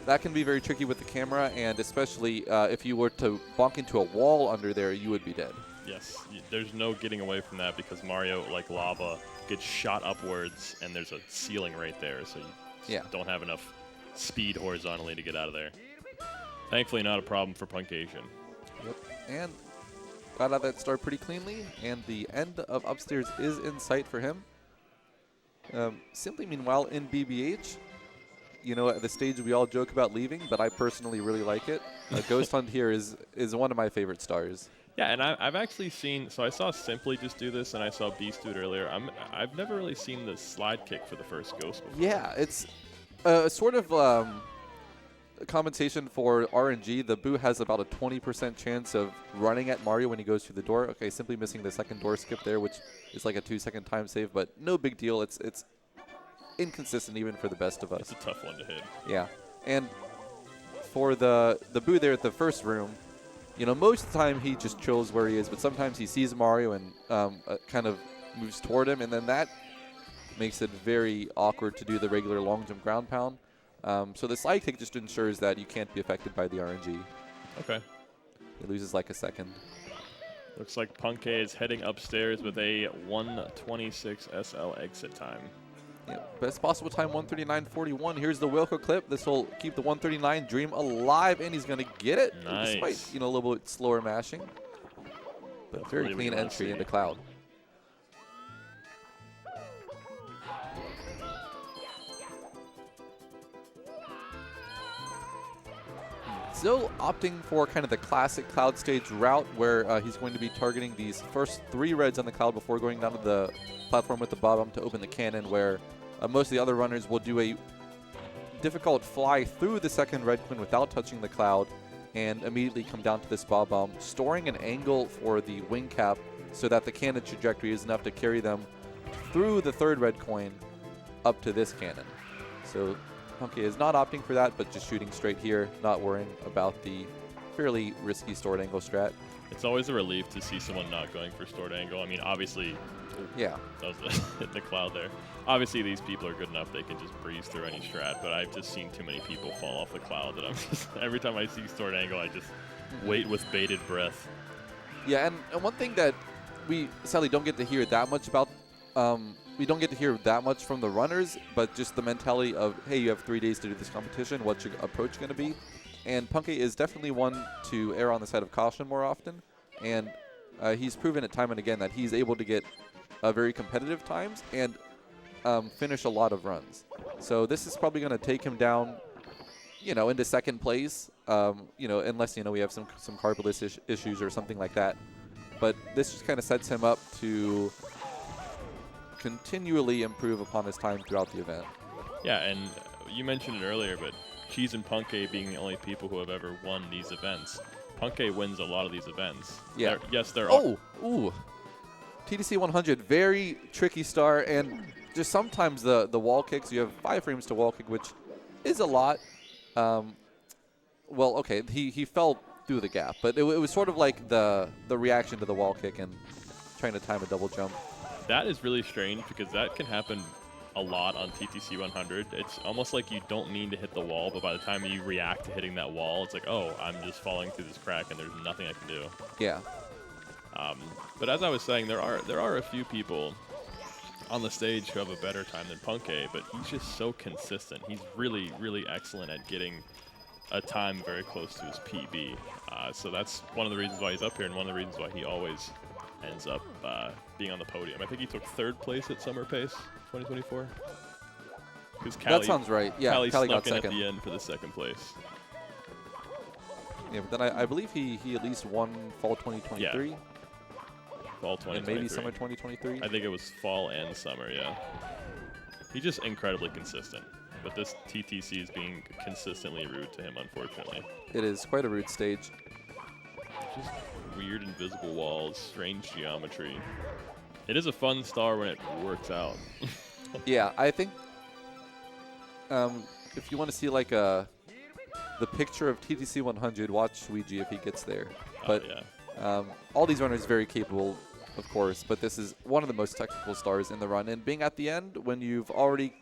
S11: That can be very tricky with the camera, and especially if you were to bonk into a wall under there, you would be dead.
S10: Yes, there's no getting away from that because Mario, like lava, gets shot upwards, and there's a ceiling right there, so you don't have enough speed horizontally to get out of there. Thankfully, not a problem for Punkasian.
S11: Yep, and got out of that start pretty cleanly, and the end of upstairs is in sight for him. Simply, meanwhile, in BBH, you know, at the stage we all joke about leaving, but I personally really like it. Ghost Hunt here is one of my favorite stars.
S10: Yeah, and I've actually seen, so I saw Simply just do this, and I saw Beast do it earlier. I've never really seen the slide kick for the first Ghost before.
S11: Yeah, it's sort of compensation for RNG. The Boo has about a 20% chance of running at Mario when he goes through the door. Okay, Simply missing the second door skip there, which is like a 2-second time save, but no big deal. It's inconsistent even for the best of us.
S10: It's a tough one to hit.
S11: Yeah, and for the Boo there at the first room, you know, most of the time he just chills where he is, but sometimes he sees Mario and kind of moves toward him, and then that makes it very awkward to do the regular long jump ground pound. So the slide kick just ensures that you can't be affected by the RNG.
S10: Okay.
S11: He loses like a second.
S10: Looks like Punke is heading upstairs with a 1:26 SL exit time.
S11: Yeah, best possible time, 1:39.41. Here's the Wilco clip. This will keep the 1:39 dream alive, and he's going to get it,
S10: nice.
S11: Despite, you know, a little bit slower mashing. But
S10: That's
S11: very
S10: really
S11: clean
S10: what you wanna
S11: entry
S10: see.
S11: into Cloud. Still opting for kind of the classic Cloud stage route where he's going to be targeting these first 3 reds on the Cloud before going down to the platform with the bomb to open the cannon, where most of the other runners will do a difficult fly through the second red coin without touching the Cloud and immediately come down to this bob bomb, storing an angle for the wing cap so that the cannon trajectory is enough to carry them through the third red coin up to this cannon. So Punke is not opting for that, but just shooting straight here, not worrying about the fairly risky stored angle strat.
S10: It's always a relief to see someone not going for stored angle. I mean, obviously,
S11: yeah,
S10: that was hit the Cloud there. Obviously, these people are good enough they can just breeze through any strat, but I've just seen too many people fall off the Cloud that I'm just, every time I see stored angle, I just wait with bated breath.
S11: Yeah, and one thing that we sadly don't get to hear that much about, we don't get to hear that much from the runners, but just the mentality of, hey, you have 3 days to do this competition, what's your approach going to be? And Punke is definitely one to err on the side of caution more often. And he's proven it time and again that he's able to get very competitive times and finish a lot of runs. So this is probably going to take him down, into second place, unless, we have some carpet issues or something like that. But this just kind of sets him up to continually improve upon his time throughout the event.
S10: Yeah, and you mentioned it earlier, but Cheese and Punkay being the only people who have ever won these events. Punkay wins a lot of these events.
S11: Yeah.
S10: There are.
S11: Oh, ooh. TTC 100, very tricky star, and just sometimes the wall kicks, you have 5 frames to wall kick, which is a lot. Well, okay, he fell through the gap, but it was sort of like the reaction to the wall kick and trying to time a double jump.
S10: That is really strange because that can happen a lot on TTC 100. It's almost like you don't mean to hit the wall, but by the time you react to hitting that wall, it's like, oh, I'm just falling through this crack and there's nothing I can do.
S11: Yeah.
S10: But as I was saying, there are a few people on the stage who have a better time than Punkay, but he's just so consistent. He's really, really excellent at getting a time very close to his PB. So that's one of the reasons why he's up here and one of the reasons why he always ends up being on the podium. I think he took 3rd place at Summer Pace 2024.
S11: That sounds right. Yeah,
S10: Cali
S11: got
S10: snuck in
S11: second.
S10: at the end for the 2nd place.
S11: Yeah, but then I believe he at least won Fall 2023.
S10: Yeah. Fall 2023.
S11: And maybe Summer 2023.
S10: I think it was Fall and Summer, yeah. He's just incredibly consistent. But this TTC is being consistently rude to him, unfortunately.
S11: It is quite a rude stage.
S10: Just weird invisible walls, strange geometry. It is a fun star when it works out.
S11: Yeah, I think if you want to see like the picture of TTC 100, watch Luigi if he gets there. But
S10: yeah.
S11: All these runners very capable, of course, but this is one of the most technical stars in the run. And being at the end, when you've already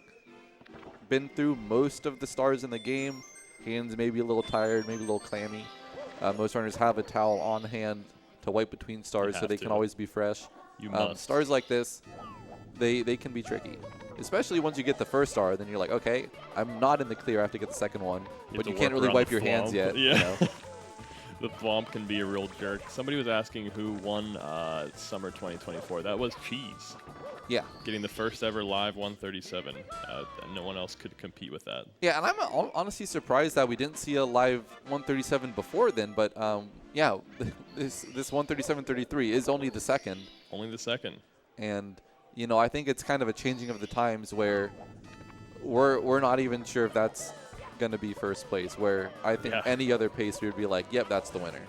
S11: been through most of the stars in the game, hands maybe a little tired, maybe a little clammy. Most runners have a towel on hand to wipe between stars so they can always be fresh.
S10: You must.
S11: Stars like this, they can be tricky. Especially once you get the first star, then you're like, okay, I'm not in the clear, I have to get the second one. But you can't really wipe your hands yet.
S10: Yeah. The thwomp can be a real jerk. Somebody was asking who won Summer 2024. That was Cheese.
S11: Yeah.
S10: Getting the first ever live 137. No one else could compete with that.
S11: Yeah, and I'm honestly surprised that we didn't see a live 137 before then. But yeah, this 137.33 is only the second.
S10: Only the second.
S11: And I think it's kind of a changing of the times where we're not even sure if that's going to be first place. Where I think any other pace we would be like, yep, that's the winner.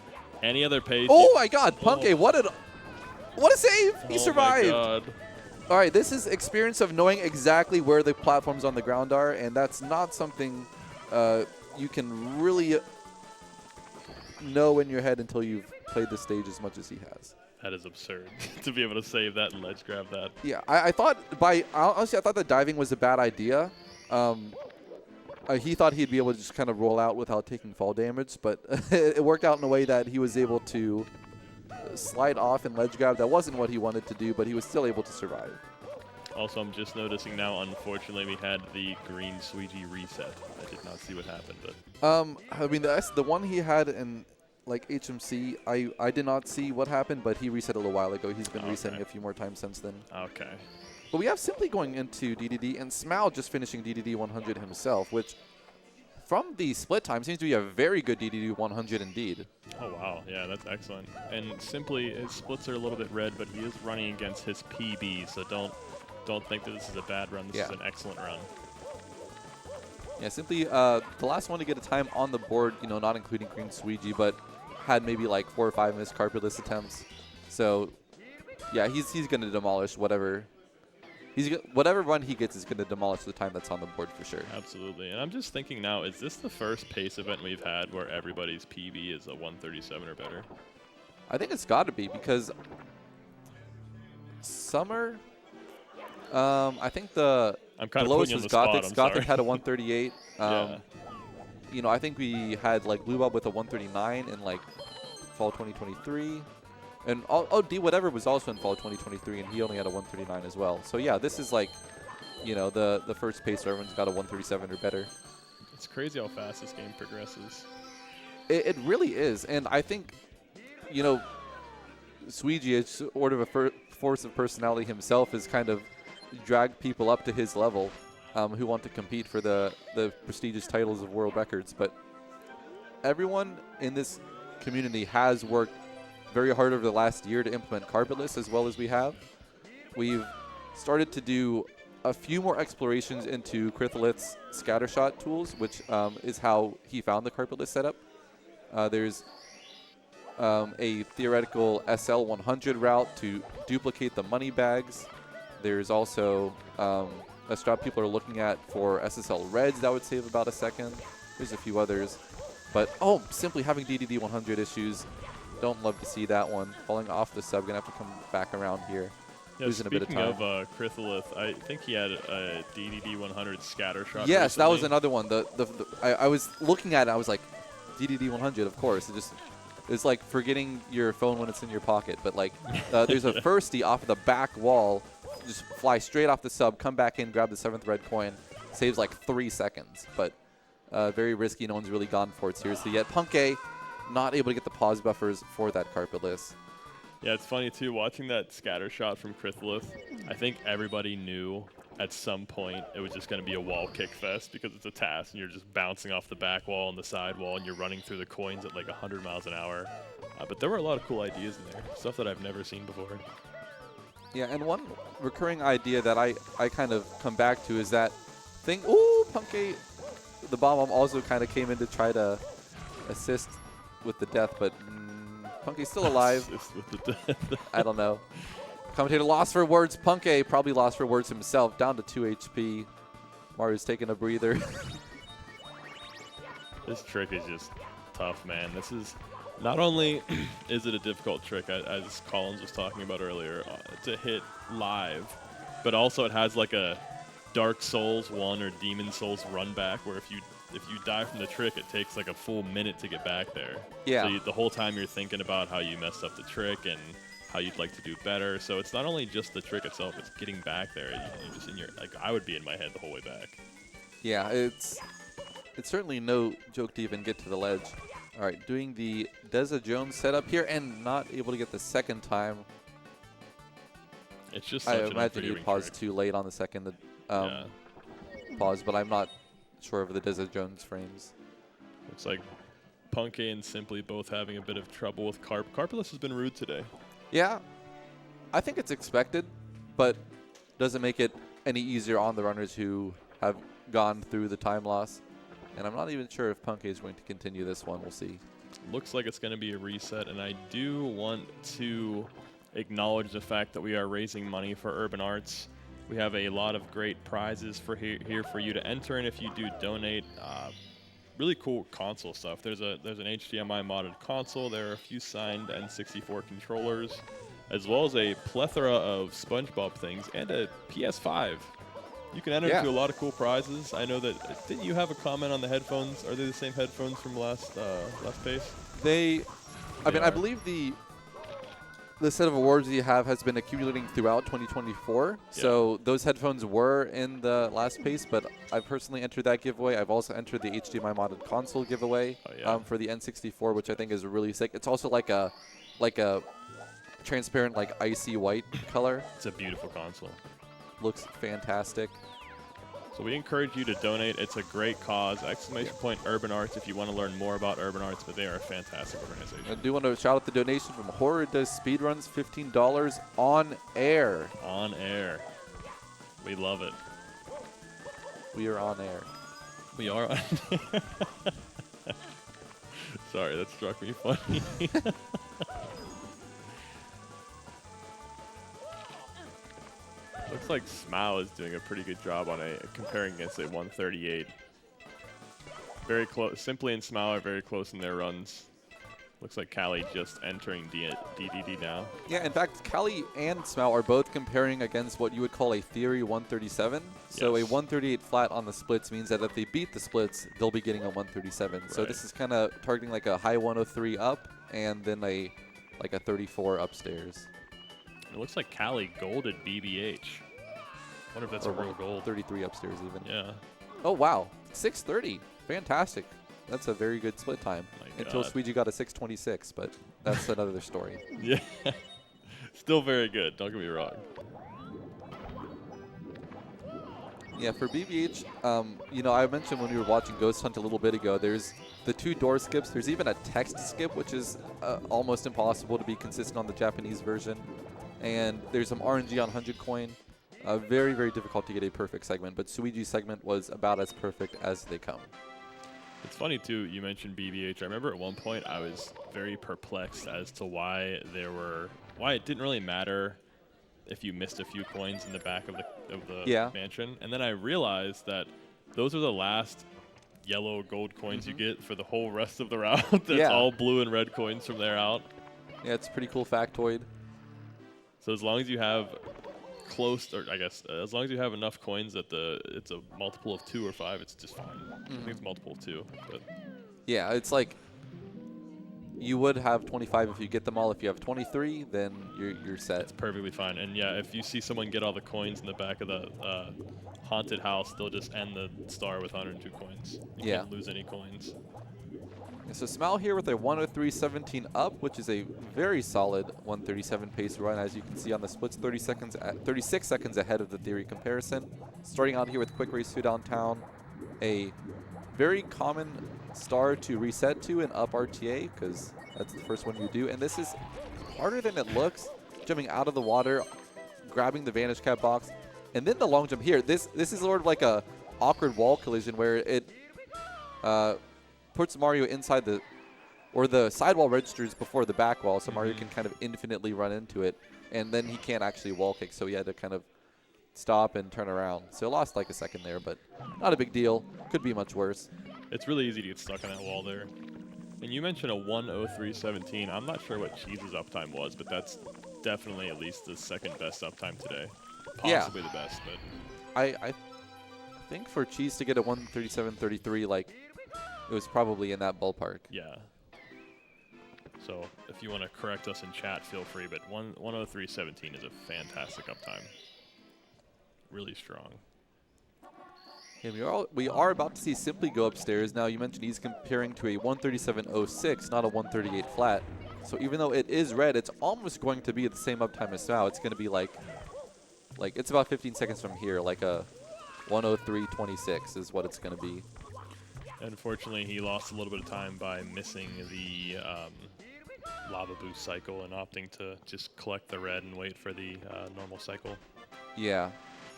S10: Any other pace?
S11: Oh my God, Punkay! What a save! He survived.
S10: My God.
S11: All right, this is experience of knowing exactly where the platforms on the ground are, and that's not something you can really know in your head until you've played the stage as much as he has.
S10: That is absurd to be able to save that and ledge grab that.
S11: Yeah, I thought honestly, I thought that diving was a bad idea. He thought he'd be able to just kind of roll out without taking fall damage, but it worked out in a way that he was able to slide off and ledge grab. That wasn't what he wanted to do, but he was still able to survive.
S10: Also, I'm just noticing now, unfortunately, we had the green Suigi reset. I did not see what happened, but...
S11: I mean, the one he had in, like, HMC, I did not see what happened, but he reset a little while ago. He's been resetting a few more times since then.
S10: Okay.
S11: But we have Simply going into DDD, and Smal just finishing DDD 100 himself, which, from the split time, seems to be a very good DDD 100 indeed.
S10: Oh, wow. Yeah, that's excellent. And Simply, his splits are a little bit red, but he is running against his PB, so don't think that this is a bad run. This is an excellent run.
S11: Yeah, Simply the last one to get a time on the board, not including Green Suigi, but had maybe like 4 or 5 missed carpulus attempts. So, yeah, he's going to demolish whatever run he gets is going to demolish the time that's on the board for sure.
S10: Absolutely. And I'm just thinking now, is this the first pace event we've had where everybody's PB is a 137 or better?
S11: I think it's got to be because Summer, I think the lowest was Gothic. Gothic had a 138. I think we had like Blue Bob with a 139 in like fall 2023. And D whatever was also in fall 2023, and he only had a 139 as well. So yeah, this is like, the first pace where everyone's got a 137 or better.
S10: It's crazy how fast this game progresses.
S11: It really is, and I think, Sweegie, as sort of a force of personality himself, has kind of dragged people up to his level who want to compete for the prestigious titles of world records. But everyone in this community has worked very hard over the last year to implement carpetless as well as we have. We've started to do a few more explorations into Critholith's scattershot tools, which is how he found the carpetless setup. There's a theoretical SL 100 route to duplicate the money bags. There's also a strat people are looking at for SSL Reds that would save about a second. There's a few others. But, simply having DDD 100 issues. Don't love to see that one. Falling off the sub, going to have to come back around here.
S10: Yeah,
S11: Losing a bit of time.
S10: Speaking of Critholith, I think he had a DDD 100 scatter shot.
S11: Yes,
S10: recently.
S11: that was another one. I was looking at it, I was like, DDD 100, of course. It's like forgetting your phone when it's in your pocket. But, like, there's a firstie off of the back wall. Just fly straight off the sub, come back in, grab the 7th red coin. Saves like 3 seconds. But very risky. No one's really gone for it seriously yet. Punke not able to get the pause buffers for that carpetless.
S10: Yeah, it's funny, too, watching that scatter shot from Critholith. I think everybody knew at some point it was just going to be a wall kick fest because it's a task and you're just bouncing off the back wall and the side wall and you're running through the coins at like 100 miles an hour. But there were a lot of cool ideas in there, stuff that I've never seen before.
S11: Yeah, and one recurring idea that I kind of come back to is that thing. Ooh, Punke, the bomb also kind of came in to try to assist with the death, but Punke's still alive. I don't know. Commentator lost for words. Punke probably lost for words himself. Down to 2 HP. Mario's taking a breather.
S10: This trick is just tough, man. This is not only is it a difficult trick, as Collins was talking about earlier, to hit live, but also it has like a Dark Souls 1 or Demon Souls run back where if you die from the trick, it takes like a full minute to get back there.
S11: Yeah.
S10: So the whole time you're thinking about how you messed up the trick and how you'd like to do better. So it's not only just the trick itself, it's getting back there. You're just in your, like, I would be in my head the whole way back.
S11: Yeah, it's certainly no joke to even get to the ledge. All right, doing the Deza Jones setup here and not able to get the second time.
S10: It's just
S11: I
S10: such an
S11: imagine he
S10: infuriating
S11: paused
S10: trick.
S11: too late on the second pause, but I'm not sure of the Deza Jones frames.
S10: Looks like Punke and Simply both having a bit of trouble with Carp. Carpeless has been rude today.
S11: Yeah, I think it's expected, but doesn't make it any easier on the runners who have gone through the time loss. And I'm not even sure if Punke is going to continue this one. We'll see.
S10: Looks like it's going to be a reset, and I do want to acknowledge the fact that we are raising money for Urban Arts. We have a lot of great prizes for here for you to enter, and if you do donate, really cool console stuff. There's an HDMI modded console. There are a few signed N64 controllers, as well as a plethora of SpongeBob things and a PS5. You can enter into a lot of cool prizes. I know that. Didn't you have a comment on the headphones? Are they the same headphones from last pace?
S11: I believe the set of awards you have has been accumulating throughout 2024. Yeah. So those headphones were in the last pace, but I've personally entered that giveaway. I've also entered the HDMI modded console giveaway for the N64, which I think is really sick. It's also like a transparent, like icy white color.
S10: It's a beautiful console.
S11: Looks fantastic.
S10: So we encourage you to donate. It's a great cause. ! Urban Arts if you want to learn more about Urban Arts, but they are a fantastic organization.
S11: I do want to shout out the donation from Horror Does Speedruns, $15 on air.
S10: On air. We love it.
S11: We are on air.
S10: We are on air. Sorry, that struck me funny. Looks like Smile is doing a pretty good job on comparing against a 138. Very close. Simply and Smile are very close in their runs. Looks like Callie just entering DDD now.
S11: Yeah, in fact, Callie and Smile are both comparing against what you would call a theory 137. So a 138 flat on the splits means that if they beat the splits, they'll be getting a 137. Right. So this is kind of targeting like a high 103 up and then a 34 upstairs.
S10: It looks like Callie golded BBH. Wonder if that's a real gold.
S11: 33 upstairs even.
S10: Yeah.
S11: Oh, wow. 630. Fantastic. That's a very good split time. Until Sweegie got a 626, but that's another story.
S10: Yeah. Still very good, don't get me wrong.
S11: Yeah, for BBH, you know, I mentioned when we were watching Ghost Hunt a little bit ago, there's the 2 door skips. There's even a text skip, which is almost impossible to be consistent on the Japanese version. And there's some RNG on 100 coin. Very, very difficult to get a perfect segment, but Suiji's segment was about as perfect as they come.
S10: It's funny, too, you mentioned BBH. I remember at one point I was very perplexed as to why it didn't really matter if you missed a few coins in the back of the mansion. And then I realized that those are the last yellow gold coins you get for the whole rest of the route. That's all blue and red coins from there out.
S11: Yeah, it's a pretty cool factoid.
S10: So as long as you have as long as you have enough coins that it's a multiple of 2 or 5, it's just fine. I think it's multiple of 2. But
S11: yeah, it's like you would have 25 if you get them all. If you have 23, then you're set.
S10: It's perfectly fine. And yeah, if you see someone get all the coins in the back of the haunted house, they'll just end the star with 102 coins. You can't lose any coins.
S11: So Smile here with a 103.17 up, which is a very solid 137 pace run. As you can see on the splits, 36 seconds ahead of the theory comparison. Starting out here with Quick Race 2 downtown, a very common star to reset to in up RTA, because that's the first one you do. And this is harder than it looks, jumping out of the water, grabbing the Vanish Cap box, and then the long jump here. This is sort of like a awkward wall collision where it puts Mario inside the sidewall registers before the back wall, so Mario can kind of infinitely run into it, and then he can't actually wall kick, so he had to kind of stop and turn around. So lost like a second there, but not a big deal. Could be much worse.
S10: It's really easy to get stuck on that wall there. And you mentioned a 103.17. I'm not sure what Cheese's uptime was, but that's definitely at least the second best uptime today. Possibly the best, but
S11: I think for Cheese to get a 137.33, like, it was probably in that ballpark.
S10: Yeah. So if you want to correct us in chat, feel free. But 103.17 is a fantastic uptime. Really strong.
S11: And we are about to see Simply go upstairs. Now, you mentioned he's comparing to a 137.06, not a 138 flat. So even though it is red, it's almost going to be at the same uptime as now. It's going to be like it's about 15 seconds from here, like a 103.26 is what it's going to be.
S10: Unfortunately, he lost a little bit of time by missing the lava boost cycle and opting to just collect the red and wait for the normal cycle.
S11: Yeah,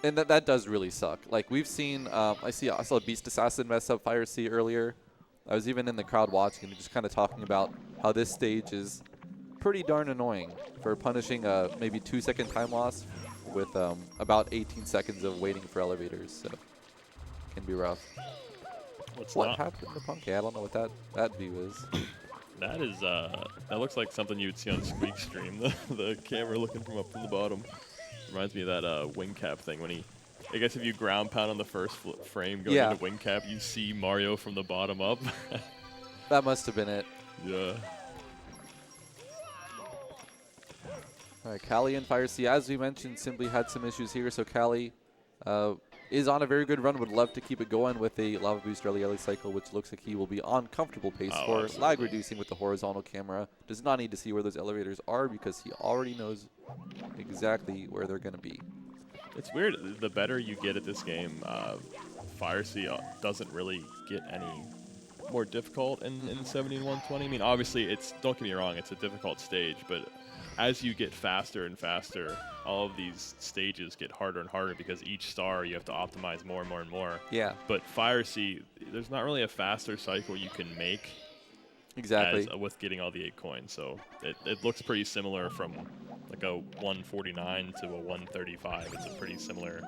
S11: and that does really suck. Like, we've seen, I saw Beast Assassin mess up Fire Sea earlier. I was even in the crowd watching and just kind of talking about how this stage is pretty darn annoying for punishing a maybe 2-second time loss with about 18 seconds of waiting for elevators. So can be rough. What happened to Punky? I don't know what that view is.
S10: That is that looks like something you'd see on Squeak's stream. The camera looking from up from the bottom reminds me of that wing cap thing when I guess if you ground pound on the first frame going into wing cap, you see Mario from the bottom up.
S11: That must have been it.
S10: Yeah.
S11: All right, Callie and Fire Sea, as we mentioned, simply had some issues here. So Callie is on a very good run. Would love to keep it going with a Lava Boost early cycle, which looks like he will be on comfortable pace for
S10: absolutely.
S11: lag reducing with the horizontal camera. Does not need to see where those elevators are because he already knows exactly where they're going to be.
S10: It's weird. The better you get at this game, Fire Sea doesn't really get any more difficult in 70 and 120. I mean, obviously, don't get me wrong, it's a difficult stage, but as you get faster and faster, all of these stages get harder and harder because each star you have to optimize more and more and more.
S11: Yeah.
S10: But Fire Sea, there's not really a faster cycle you can make.
S11: Exactly.
S10: With getting all the 8 coins. So it looks pretty similar from like a 149 to a 135. It's a pretty similar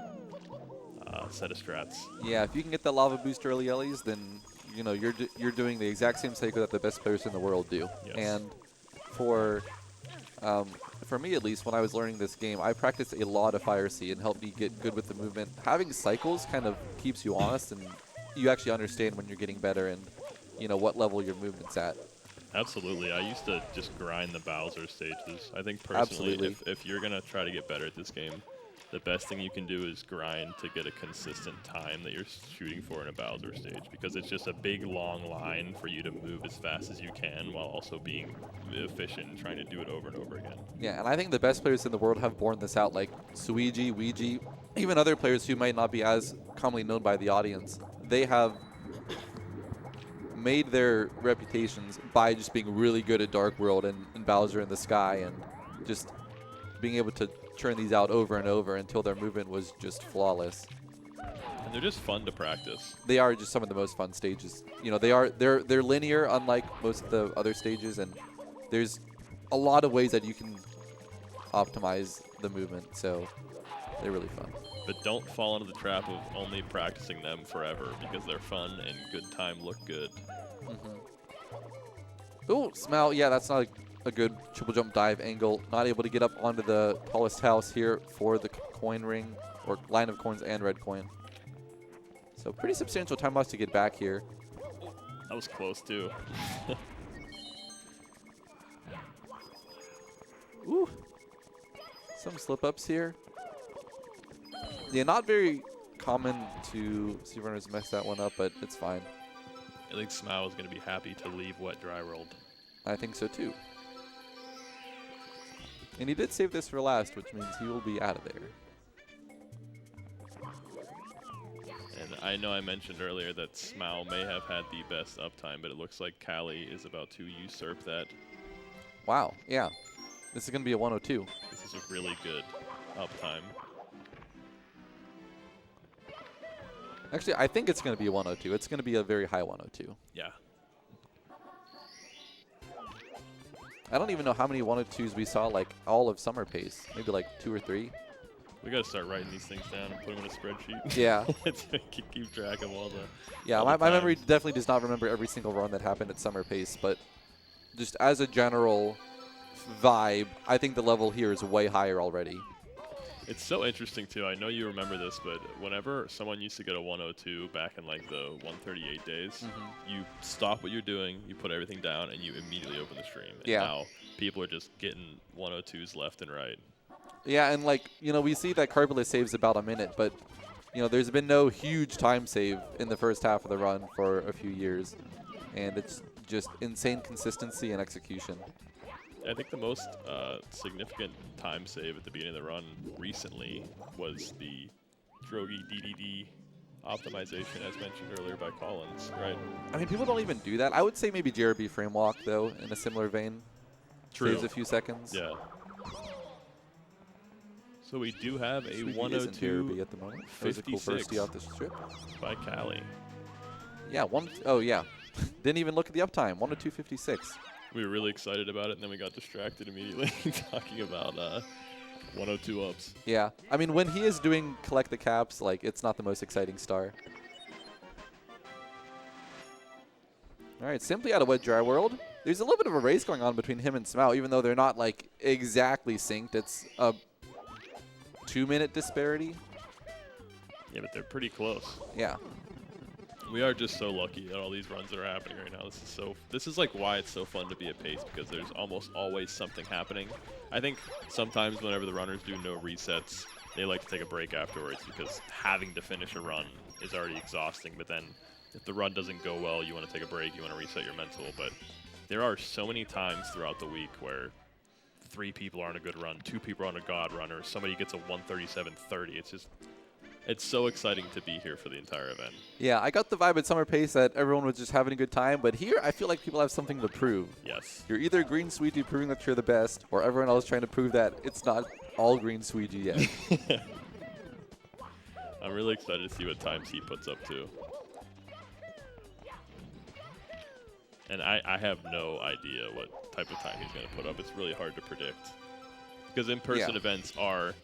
S10: set of strats.
S11: Yeah, if you can get the Lava Boost early Ellies, then you know you're doing the exact same cycle that the best players in the world do.
S10: Yes.
S11: And for me at least, when I was learning this game, I practiced a lot of Fire Sea and helped me get good with the movement. Having cycles kind of keeps you honest, and you actually understand when you're getting better and you know what level your movement's at.
S10: Absolutely. I used to just grind the Bowser stages. I think personally, if you're going to try to get better at this game, the best thing you can do is grind to get a consistent time that you're shooting for in a Bowser stage, because it's just a big long line for you to move as fast as you can while also being efficient and trying to do it over and over again.
S11: Yeah, and I think the best players in the world have borne this out, like Suigi, Ouija, even other players who might not be as commonly known by the audience. They have made their reputations by just being really good at Dark World and Bowser in the Sky, and just being able to churn these out over and over until their movement was just flawless.
S10: And they're just fun to practice.
S11: They are just some of the most fun stages. You know, they're linear, unlike most of the other stages, and there's a lot of ways that you can optimize the movement, so they're really fun.
S10: But don't fall into the trap of only practicing them forever, because they're fun and good time look good.
S11: Oh, Smell, yeah, that's not a good triple jump dive angle. Not able to get up onto the tallest house here for the coin ring, or line of coins and red coin. So pretty substantial time loss to get back here.
S10: That was close too.
S11: Ooh. Some slip ups here. Yeah, not very common to see runners mess that one up, but it's fine.
S10: I think Smile is going to be happy to leave Wet Dry World.
S11: I think so too. And he did save this for last, which means he will be out of there.
S10: And I know I mentioned earlier that Smile may have had the best uptime, but it looks like Callie is about to usurp that.
S11: Wow, yeah. This is going to be a 102.
S10: This is a really good uptime.
S11: Actually, I think it's going to be a 102. It's going to be a very high 102.
S10: Yeah.
S11: I don't even know how many 102s we saw, like, all of summer pace. Maybe like 2 or 3.
S10: We got to start writing these things down and put them in a spreadsheet.
S11: Yeah.
S10: To keep track of all the.
S11: Yeah, my memory definitely does not remember every single run that happened at summer pace, but just as a general vibe, I think the level here is way higher already.
S10: It's so interesting, too. I know you remember this, but whenever someone used to get a 102 back in, like, the 138 days, you stop what you're doing, you put everything down, and you immediately open the stream. And now people are just getting 102s left and right.
S11: Yeah, and, like, you know, we see that Carbolus saves about a minute, but, you know, there's been no huge time save in the first half of the run for a few years. And it's just insane consistency and execution.
S10: I think the most significant time save at the beginning of the run recently was the Drogi DDD optimization, as mentioned earlier by Collins, right?
S11: I mean, people don't even do that. I would say maybe JRB frame walk, though, in a similar vein.
S10: True.
S11: Saves a few seconds.
S10: Yeah. So we do have a
S11: Sweetie
S10: 102
S11: JRB at the moment. That was a cool firstie off the strip.
S10: By Callie.
S11: Yeah, oh yeah. Didn't even look at the uptime. 102.56.
S10: We were really excited about it, and then we got distracted immediately talking about 102 ups.
S11: Yeah. I mean, when he is doing collect the caps, like, it's not the most exciting star. All right, Simply out of Wet Dry World. There's a little bit of a race going on between him and Smao, even though they're not, like, exactly synced. It's a 2-minute disparity.
S10: Yeah, but they're pretty close.
S11: Yeah.
S10: We are just so lucky that all these runs that are happening right now. This is like why it's so fun to be at pace, because there's almost always something happening. I think sometimes whenever the runners do no resets, they like to take a break afterwards, because having to finish a run is already exhausting. But then if the run doesn't go well, you want to take a break, you want to reset your mental. But there are so many times throughout the week where 3 people are on a good run, 2 people are on a god run, or somebody gets a 137.30. It's so exciting to be here for the entire event.
S11: Yeah, I got the vibe at Summer Pace that everyone was just having a good time, but here I feel like people have something to prove.
S10: Yes.
S11: You're either Green Sweetie proving that you're the best, or everyone else trying to prove that it's not all Green Sweetie yet.
S10: I'm really excited to see what times he puts up, too. And I have no idea what type of time he's going to put up. It's really hard to predict. Because in-person events are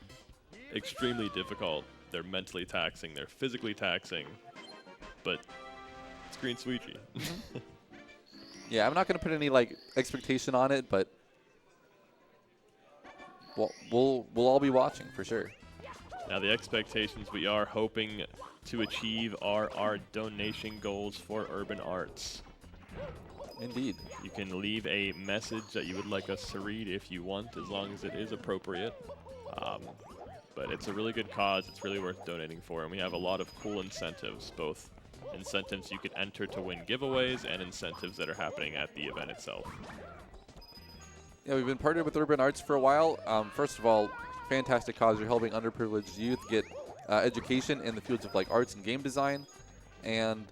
S10: extremely difficult. They're mentally taxing, they're physically taxing, but it's Green Sweetie.
S11: Yeah, I'm not going to put any like expectation on it, but we'll all be watching for sure.
S10: Now the expectations we are hoping to achieve are our donation goals for Urban Arts.
S11: Indeed.
S10: You can leave a message that you would like us to read if you want, as long as it is appropriate. But it's a really good cause. It's really worth donating for. And we have a lot of cool incentives, both incentives you could enter to win giveaways and incentives that are happening at the event itself.
S11: Yeah, we've been partnered with Urban Arts for a while. First of all, fantastic cause. You're helping underprivileged youth get education in the fields of like arts and game design. And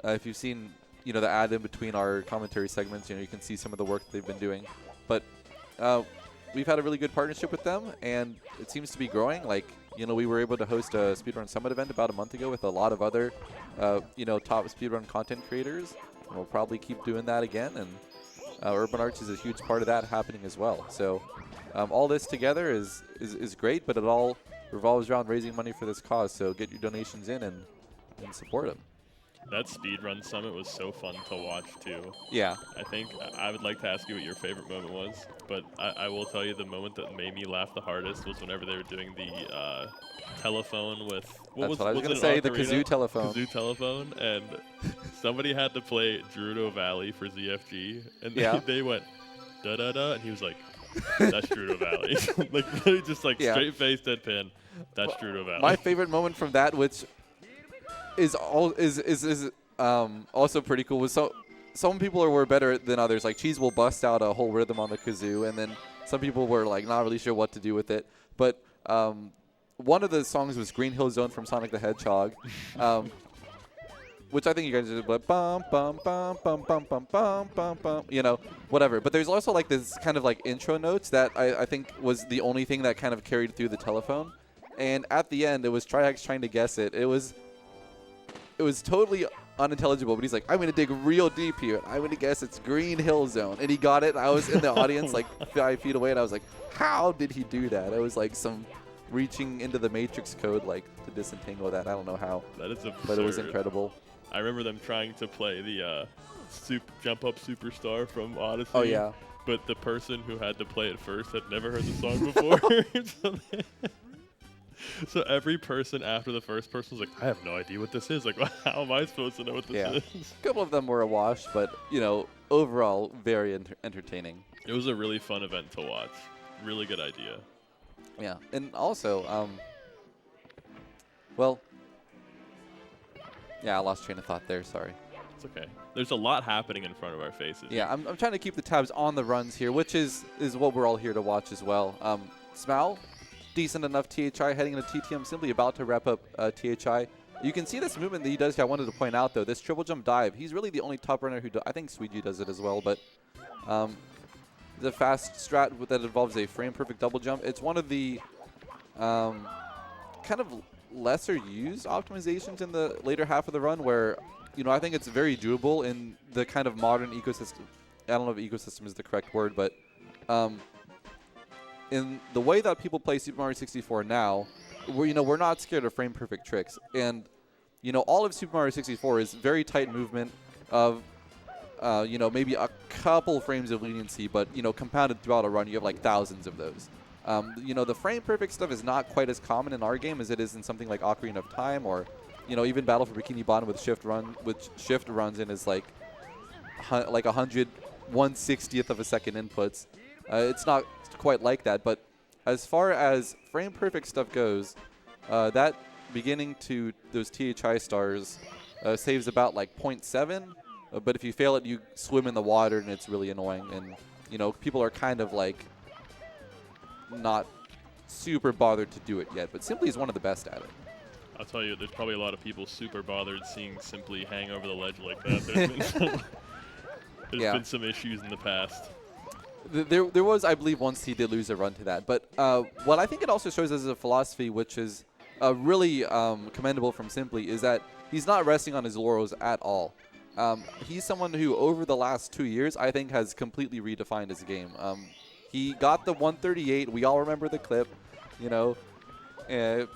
S11: if you've seen, the ad in between our commentary segments, you can see some of the work they've been doing. But we've had a really good partnership with them, and it seems to be growing. Like, we were able to host a Speedrun Summit event about a month ago with a lot of other, top Speedrun content creators. And we'll probably keep doing that again, and Urban Arts is a huge part of that happening as well. So all this together is great, but it all revolves around raising money for this cause. So get your donations in and support them.
S10: That Speedrun Summit was so fun to watch, too.
S11: Yeah.
S10: I think I would like to ask you what your favorite moment was, but I will tell you the moment that made me laugh the hardest was whenever they were doing the telephone with...
S11: That's what I was going to say, the kazoo telephone.
S10: Kazoo telephone, and somebody had to play Gerudo Valley for ZFG, and they went, da-da-da, and he was like, that's Gerudo Valley. Like, really just like straight-faced deadpan, that's Gerudo Valley.
S11: My favorite moment from that, which... is also pretty cool. Was some people were better than others. Like Cheese will bust out a whole rhythm on the kazoo, and then some people were like not really sure what to do with it. But one of the songs was Green Hill Zone from Sonic the Hedgehog, which I think you guys did like bum bum bum bum bum bum bum bum bum, whatever. But there's also like this kind of like intro notes that I think was the only thing that kind of carried through the telephone. And at the end, it was Triax trying to guess it. It was totally unintelligible, but he's like, I'm going to dig real deep here. I'm going to guess it's Green Hill Zone. And he got it. I was in the audience like 5 feet away, and I was like, how did he do that? It was like some reaching into the Matrix code like to disentangle that. I don't know how.
S10: That is absurd.
S11: But it was incredible.
S10: I remember them trying to play the Jump Up Superstar from Odyssey.
S11: Oh, yeah.
S10: But the person who had to play it first had never heard the song before. So every person after the first person was like, I have no idea what this is. Like, how am I supposed to know what this is?
S11: A couple of them were a wash, but, overall, very entertaining.
S10: It was a really fun event to watch. Really good idea.
S11: Yeah. And also, I lost train of thought there. Sorry.
S10: It's okay. There's a lot happening in front of our faces.
S11: Yeah, I'm trying to keep the tabs on the runs here, which is what we're all here to watch as well. Smal, decent enough THI heading into TTM, simply about to wrap up THI. You can see this movement that he does here. I wanted to point out, though, this triple jump dive. He's really the only top runner who I think Sweetie does it as well, but the fast strat that involves a frame-perfect double jump. It's one of the kind of lesser used optimizations in the later half of the run where, I think it's very doable in the kind of modern ecosystem. I don't know if ecosystem is the correct word, but in the way that people play Super Mario 64 now, we're not scared of frame perfect tricks, and all of Super Mario 64 is very tight movement of maybe a couple frames of leniency, but compounded throughout a run, you have like thousands of those. The frame perfect stuff is not quite as common in our game as it is in something like Ocarina of Time or even Battle for Bikini Bottom with shift runs in is like 1/160th of a second inputs. It's not quite like that, but as far as frame perfect stuff goes, that beginning to those THI stars saves about like 0.7, but if you fail it, you swim in the water and it's really annoying, and people are kind of like not super bothered to do it yet, but Simply is one of the best at it.
S10: I'll tell you, there's probably a lot of people super bothered seeing Simply hang over the ledge like that. There's been some issues in the past.
S11: There was, I believe, once he did lose a run to that. But what I think it also shows as a philosophy, which is really commendable from Simply, is that he's not resting on his laurels at all. He's someone who, over the last 2 years, I think has completely redefined his game. He got the 138. We all remember the clip,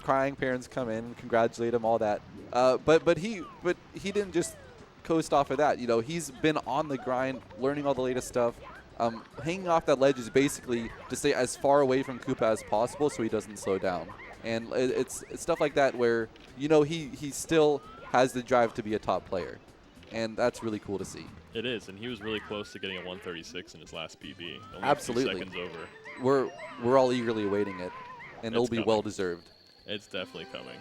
S11: crying parents come in, congratulate him, all that. But he didn't just coast off of that. He's been on the grind, learning all the latest stuff. Hanging off that ledge is basically to stay as far away from Koopa as possible so he doesn't slow down. And it's stuff like that where, he still has the drive to be a top player. And that's really cool to see.
S10: It is, and he was really close to getting a 136 in his last PB. Only
S11: Absolutely.
S10: 2 seconds over.
S11: We're all eagerly awaiting it. and it'll be
S10: coming.
S11: well deserved.
S10: It's definitely coming.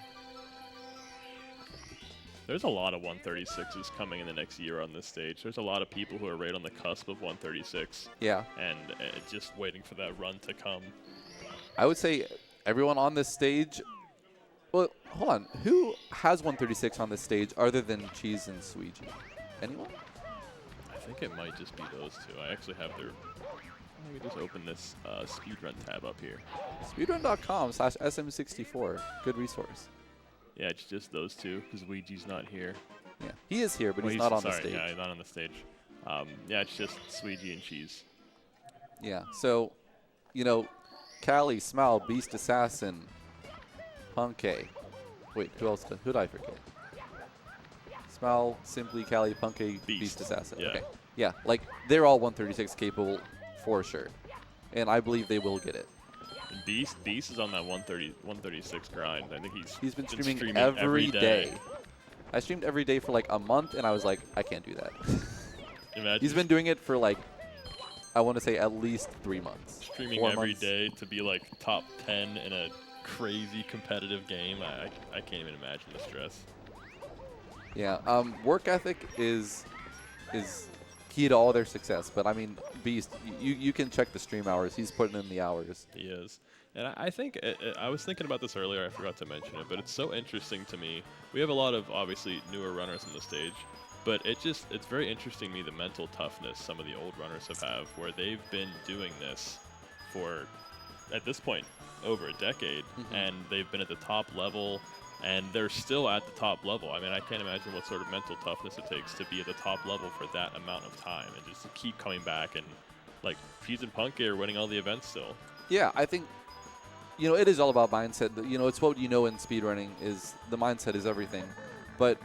S10: There's a lot of 136s coming in the next year on this stage. There's a lot of people who are right on the cusp of 136.
S11: Yeah.
S10: And just waiting for that run to come.
S11: I would say everyone on this stage. Well, hold on. Who has 136 on this stage other than Cheese and Suiji? Anyone?
S10: I think it might just be those two. I actually have their. Let me just open this Speedrun tab up here.
S11: Speedrun.com/SM64. Good resource.
S10: Yeah, it's just those two because Ouija's not here.
S11: Yeah, he is here, but
S10: Well,
S11: he's not on the
S10: sorry,
S11: stage.
S10: Yeah, he's not on the stage. Yeah, it's just Suiji and Cheese.
S11: Yeah, so, you know, Callie, Smile, Beast Assassin, Punke. Wait, who else? Who did I forget? Smile, Simply, Callie, Punke, Beast Assassin.
S10: Yeah.
S11: Okay. Yeah, like, they're all 136 capable for sure. And I believe they will get it.
S10: And Beast is on that 136 grind. I think
S11: he's been streaming every day. I streamed every day for like a month, and I was like, I can't do that. He's been doing it for like, I want to say at least 3 months.
S10: Streaming every day to be like top 10 in a crazy competitive game. I can't even imagine the stress.
S11: Yeah, work ethic is key to all their success. But I mean, Beast, you can check the stream hours. He's putting in the hours.
S10: He is. And I think, I was thinking about this earlier, I forgot to mention it, but it's so interesting to me. We have a lot of, obviously, newer runners on the stage, but it's very interesting to me the mental toughness some of the old runners have where they've been doing this for, at this point, over a decade, and they've been at the top level, and they're still at the top level. I mean, I can't imagine what sort of mental toughness it takes to be at the top level for that amount of time, and just to keep coming back, and like, Cheese and Punke are winning all the events still.
S11: Yeah, I think, you know, it is all about mindset. You know, it's what you know in speedrunning is the mindset is everything. But,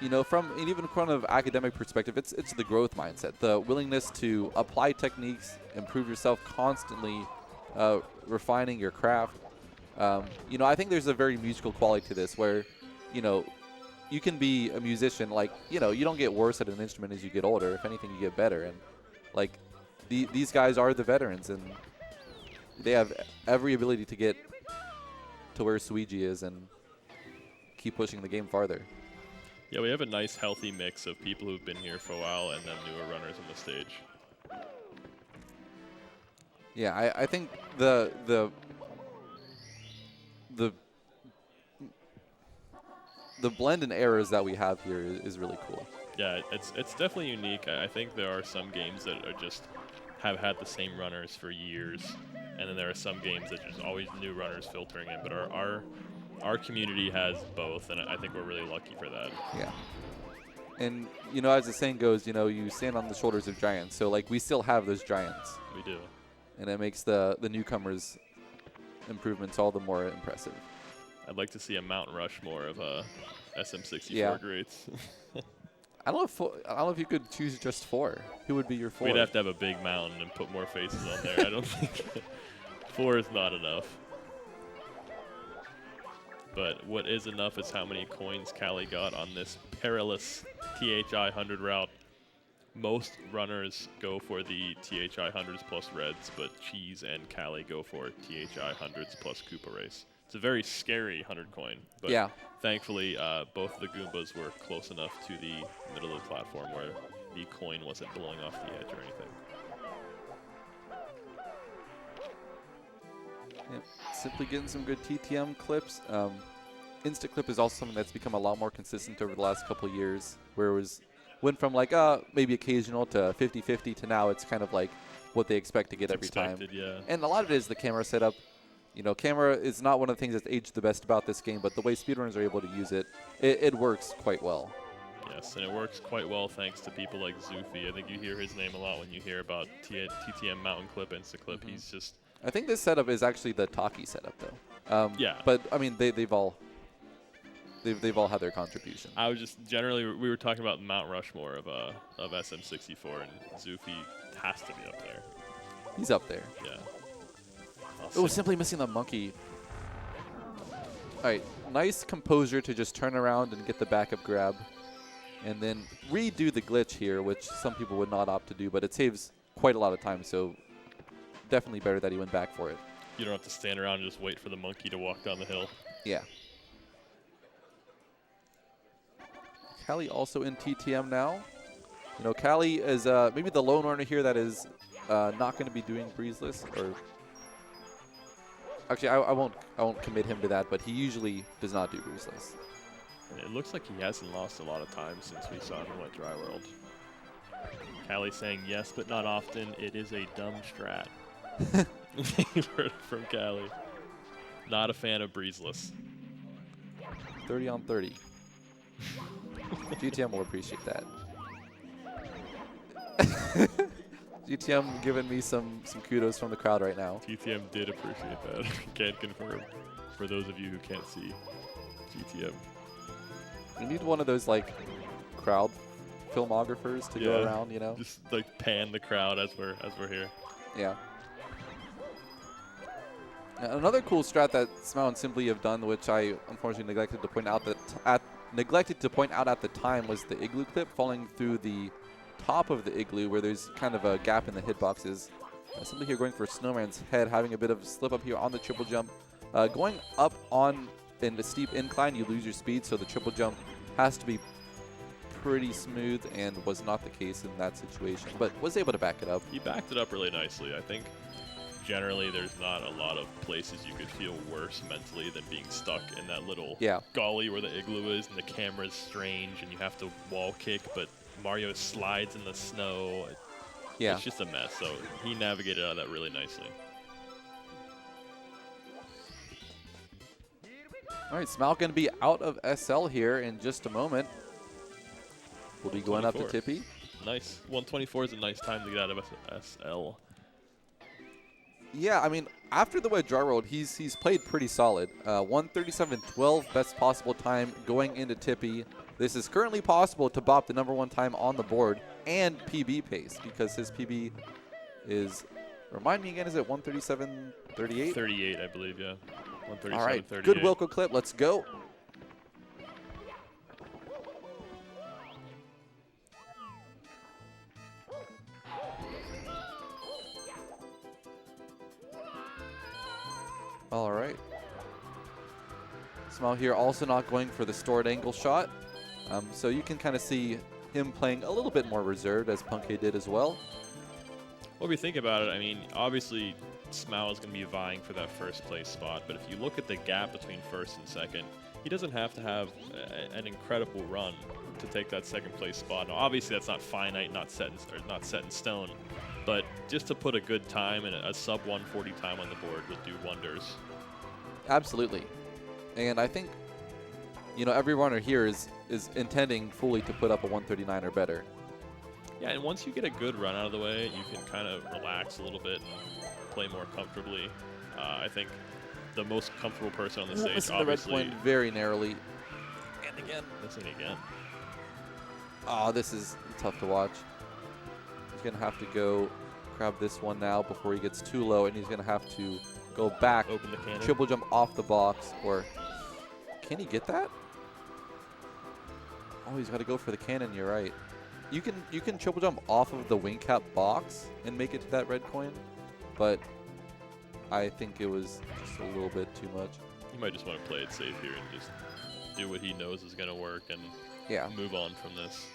S11: you know, from an even kind of academic perspective, it's the growth mindset, the willingness to apply techniques, improve yourself constantly, refining your craft. You know, I think there's a very musical quality to this where, you know, you can be a musician, like, you know, you don't get worse at an instrument as you get older. If anything, you get better. And, like, these guys are the veterans, and they have every ability to get to where Suiji is and keep pushing the game farther.
S10: Yeah, we have a nice, healthy mix of people who've been here for a while and then newer runners on the stage.
S11: Yeah, I think the blend and errors that we have here is really cool.
S10: Yeah, it's definitely unique. I think there are some games that are just have had the same runners for years, and then there are some games that there's always new runners filtering in. But our community has both, and I think we're really lucky for that.
S11: Yeah. And, you know, as the saying goes, you know, you stand on the shoulders of giants. So, like, we still have those giants.
S10: We do.
S11: And it makes the newcomers' improvements all the more impressive.
S10: I'd like to see a Mount Rushmore of SM64 greats.
S11: I don't know if you could choose just 4. Who would be your 4?
S10: We'd have to have a big mountain and put more faces on there. I don't think 4 is not enough. But what is enough is how many coins Callie got on this perilous THI 100 route. Most runners go for the THI 100s plus reds, but Cheese and Callie go for THI 100s plus Koopa Race. It's a very scary 100 coin, but thankfully both of the Goombas were close enough to the middle of the platform where the coin wasn't blowing off the edge or anything.
S11: Yep. Simply getting some good TTM clips. Instaclip is also something that's become a lot more consistent over the last couple of years, where it went from like maybe occasional to 50-50 to now it's kind of like what they expect to get every time.
S10: Yeah.
S11: And a lot of it is the camera setup. You know, camera is not one of the things that's aged the best about this game, but the way speedrunners are able to use it, it works quite well.
S10: Yes, and it works quite well thanks to people like Zoofy. I think you hear his name a lot when you hear about TTM Mountain Clip, Instaclip. He's just...
S11: I think this setup is actually the Taki setup, though.
S10: Yeah.
S11: But, I mean, they've all had their contribution.
S10: I was just generally, we were talking about Mount Rushmore of SM64, and Zoofy has to be up there.
S11: He's up there.
S10: Yeah.
S11: Oh, simply missing the monkey. All right, nice composure to just turn around and get the backup grab. And then redo the glitch here, which some people would not opt to do, but it saves quite a lot of time, so definitely better that he went back for it.
S10: You don't have to stand around and just wait for the monkey to walk down the hill.
S11: Yeah. Callie also in TTM now. You know, Callie is maybe the lone runner here that is not going to be doing breezeless, or actually, I won't commit him to that, but he usually does not do breezeless.
S10: And it looks like he hasn't lost a lot of time since we saw him at Dry World. Callie saying yes, but not often. It is a dumb strat. You've heard it from Callie. Not a fan of breezeless.
S11: 30 on 30. GTM will appreciate that. GTM giving me some kudos from the crowd right now.
S10: GTM did appreciate that. Can't confirm. For those of you who can't see GTM.
S11: We need one of those like crowd filmographers to go around, you know.
S10: Just like pan the crowd as we're here.
S11: Yeah. Now, another cool strat that Smile and Simply have done, which I unfortunately neglected to point out at the time, was the igloo clip falling through the top of the igloo where there's kind of a gap in the hitboxes. Simply here going for Snowman's head, having a bit of a slip up here on the triple jump. Going up on in the steep incline, you lose your speed, so the triple jump has to be pretty smooth, and was not the case in that situation, but was able to back it up.
S10: He backed it up really nicely. I think generally there's not a lot of places you could feel worse mentally than being stuck in that little gully where the igloo is, and the camera's strange, and you have to wall kick, but Mario slides in the snow.
S11: Yeah.
S10: It's just a mess, so he navigated out of that really nicely.
S11: All right, Smile going to be out of SL here in just a moment. We'll be going up to Tippy.
S10: Nice. 124 is a nice time to get out of SL.
S11: Yeah, I mean, after the way Dry World, he's played pretty solid. 137.12 best possible time going into Tippy. This is currently possible to bop the #1 time on the board and PB pace, because his PB is, remind me again, is it 137.38?
S10: 38, I believe, yeah. 137.38.
S11: All right, good Wilco clip. Let's go. All right. Smile here also not going for the stored angle shot. So you can kind of see him playing a little bit more reserved, as Punkay did as well.
S10: Well, if you think about it, I mean, obviously Smile is going to be vying for that first place spot, but if you look at the gap between first and second, he doesn't have to have an incredible run to take that second place spot. Now, obviously that's not finite, not set in stone, but just to put a good time and a sub 140 time on the board would do wonders.
S11: Absolutely. And I think, you know, every runner here is intending fully to put up a 139 or better.
S10: Yeah, and once you get a good run out of the way, you can kind of relax a little bit and play more comfortably. I think the most comfortable person on the stage,
S11: Missing
S10: obviously.
S11: the red coin very narrowly.
S10: And again. Missing again.
S11: Oh, this is tough to watch. He's going to have to go grab this one now before he gets too low, and he's going to have to go back,
S10: open the cannon,
S11: triple jump off the box, or can he get that? Oh, he's got to go for the cannon. You're right. You can triple jump off of the wing cap box and make it to that red coin, but I think it was just a little bit too much.
S10: He might just want to play it safe here and just do what he knows is going to work and move on from this.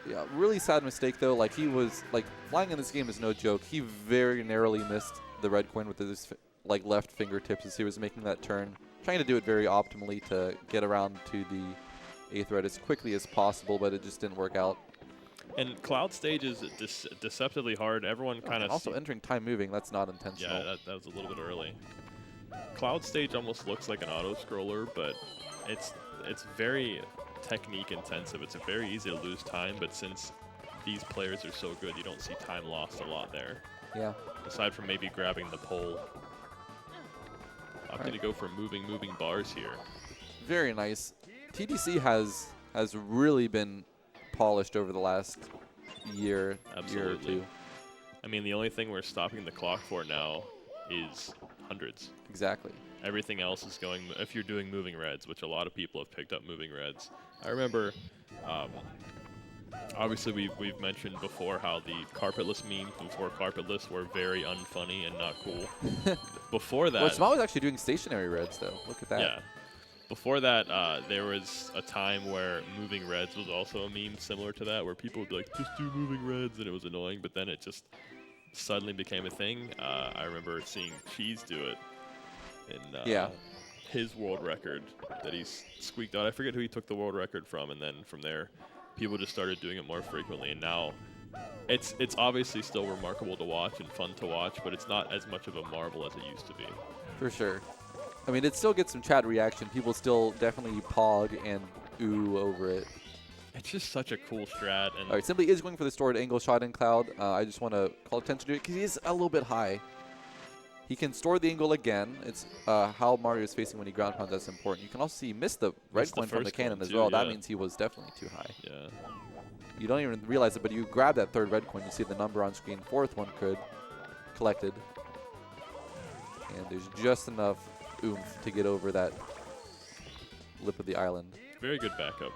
S11: Yeah, really sad mistake though. Like, he was flying in this game is no joke. He very narrowly missed the red coin with his left fingertips as he was making that turn, trying to do it very optimally to get around to the 8th red as quickly as possible, but it just didn't work out.
S10: And Cloud stage is deceptively hard. Everyone kind of
S11: also entering time moving. That's not intentional.
S10: Yeah, that was a little bit early. Cloud stage almost looks like an auto scroller, but it's very technique intensive. It's very easy to lose time, but since these players are so good, you don't see time lost a lot there.
S11: Yeah.
S10: Aside from maybe grabbing the pole. Opting to go for moving bars here.
S11: Very nice. TDC has really been polished over the last year or two.
S10: I mean, the only thing we're stopping the clock for now is hundreds.
S11: Exactly.
S10: Everything else is going, if you're doing moving reds, which a lot of people have picked up moving reds. I remember Obviously, we've mentioned before how the carpetless memes before carpetless were very unfunny and not cool. Before that,
S11: Well, Small was actually doing stationary reds though. Look at that.
S10: yeah. Before that, there was a time where moving reds was also a meme similar to that, where people would be like, just do moving reds, and it was annoying, but then it just suddenly became a thing. I remember seeing Cheese do it in his world record that he's squeaked out. I forget who he took the world record from, and then from there, people just started doing it more frequently, and now it's obviously still remarkable to watch and fun to watch, but it's not as much of a marvel as it used to be.
S11: For sure. I mean, it still gets some chat reaction. People still definitely pog and ooh over it.
S10: It's just such a cool strat. And
S11: All right, Simply is going for the stored angle shot in Cloud. I just want to call attention to it because he is a little bit high. He can store the angle again. It's how Mario is facing when he ground pounds that's important. You can also see he missed the red coin from the cannon as well. That means he was definitely too high.
S10: Yeah.
S11: You don't even realize it, but you grab that third red coin, you see the number on screen. Fourth one could collected. And there's just enough oomph to get over that lip of the island.
S10: Very good backup.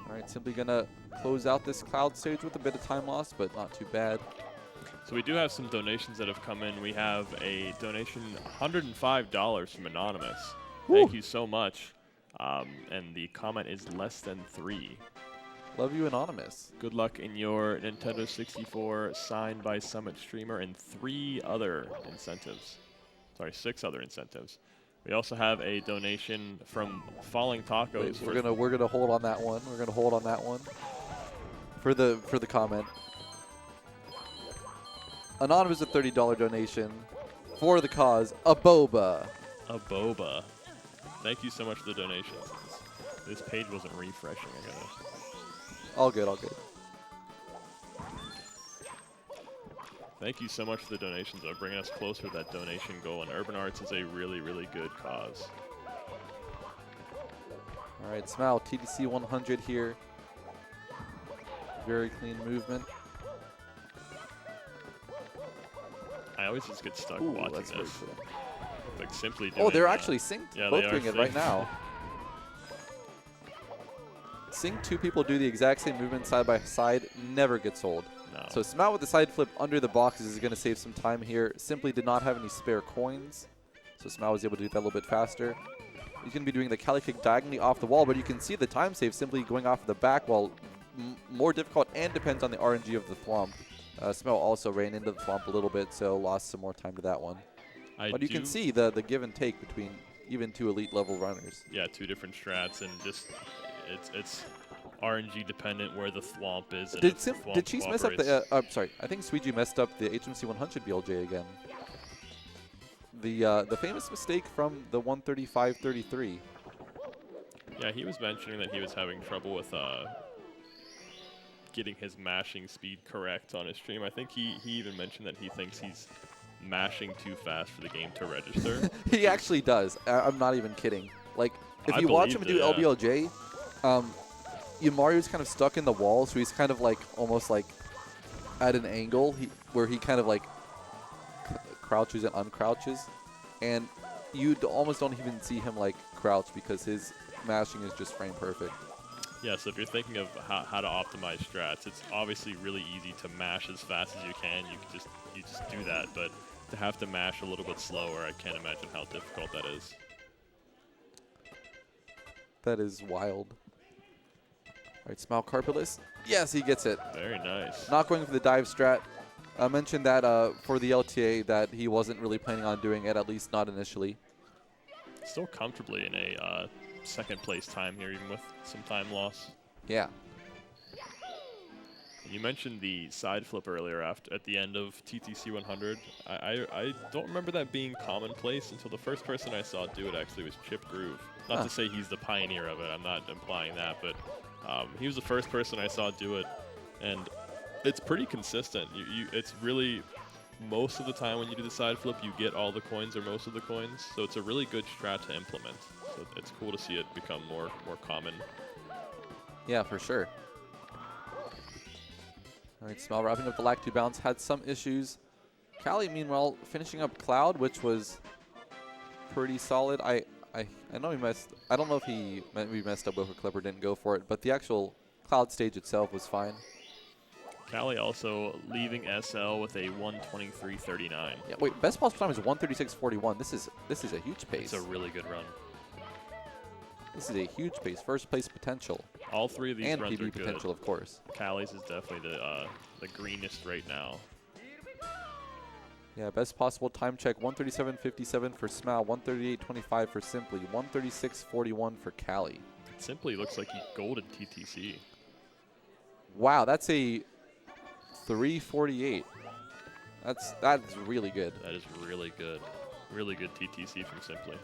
S11: All right, Simply gonna close out this Cloud stage with a bit of time loss, but not too bad.
S10: So we do have some donations that have come in. We have a donation, $105 from Anonymous. Thank you so much. And the comment is less than 3.
S11: Love you, Anonymous.
S10: Good luck in your Nintendo 64 signed by Summit Streamer and 3 other incentives. Sorry, 6 other incentives. We also have a donation from Falling Tacos.
S11: Wait, we're gonna hold on that one. We're gonna hold on that one for the comment. Anonymous, a $30 donation for the cause. A boba.
S10: A boba. Thank you so much for the donations. This page wasn't refreshing, I guess.
S11: All good, all good.
S10: Thank you so much for the donations. They're bringing us closer to that donation goal, and Urban Arts is a really, really good cause.
S11: All right, Smile, TDC 100 here. Very clean movement.
S10: I always just get stuck
S11: Ooh,
S10: watching
S11: that's very
S10: this.
S11: cool.
S10: Like simply doing
S11: Oh, they're actually synced.
S10: Yeah,
S11: Both
S10: they are
S11: doing it right
S10: synced.
S11: now. Seeing two people do the exact same movement side by side never gets old.
S10: No.
S11: So Smile with the side flip under the boxes is going to save some time here. Simply did not have any spare coins, so Smile was able to do that a little bit faster. He's going to be doing the Cali kick diagonally off the wall, but you can see the time save simply going off the back wall more difficult and depends on the RNG of the thwomp. Smile also ran into the thwomp a little bit, so lost some more time to that one. But you can see the give and take between even two elite level runners.
S10: Yeah, 2 different strats, and just it's RNG dependent where the thwomp is. And
S11: Did Cheese mess up the? Sorry, I think Sweetie messed up the HMC 100 BLJ again. The famous mistake from the 135-33.
S10: Yeah, he was mentioning that he was having trouble with getting his mashing speed correct on his stream. I think he even mentioned that he thinks he's mashing too fast for the game to register.
S11: He actually does. I'm not even kidding. Like, if
S10: I
S11: you watch him
S10: believed
S11: do
S10: it, yeah.
S11: LBLJ, Mario's kind of stuck in the wall, so he's kind of like almost like at an angle where he kind of like crouches and uncrouches, and you almost don't even see him like crouch because his mashing is just frame perfect.
S10: Yeah, so if you're thinking of how to optimize strats, it's obviously really easy to mash as fast as you can. You just do that, but to have to mash a little bit slower, I can't imagine how difficult that is.
S11: That is wild. All right, Smile Carpelus. Yes, he gets it.
S10: Very nice.
S11: Not going for the dive strat. I mentioned that for the LTA that he wasn't really planning on doing it, at least not initially.
S10: Still comfortably in a second place time here, even with some time loss.
S11: Yeah.
S10: You mentioned the side flip earlier at the end of TTC 100. I don't remember that being commonplace until the first person I saw do it actually was Chip Groove. Not to say he's the pioneer of it, I'm not implying that, but he was the first person I saw do it, and it's pretty consistent. It's really, most of the time when you do the side flip, you get all the coins or most of the coins, so it's a really good strat to implement. So it's cool to see it become more common.
S11: Yeah, for sure. All right, Smell wrapping up the lag 2 bounce, had some issues. Callie, meanwhile, finishing up Cloud, which was pretty solid. I know he messed. I don't know if he messed up over Clipper didn't go for it, but the actual Cloud stage itself was fine.
S10: Callie also leaving SL with a 123.39.
S11: Yeah, wait, best possible time is 136.41. This is a huge pace.
S10: It's a really good run.
S11: This is a huge pace. First place potential.
S10: All three of these
S11: and
S10: runs
S11: PB
S10: are good.
S11: potential, of course.
S10: Callie's is definitely the greenest right now.
S11: Yeah, best possible time check, 137.57 for Smile, 138.25 for Simply, 136.41 for Callie.
S10: Simply looks like he golden TTC.
S11: Wow, that's a 3:48. That's really good.
S10: That is really good. Really good TTC from Simply.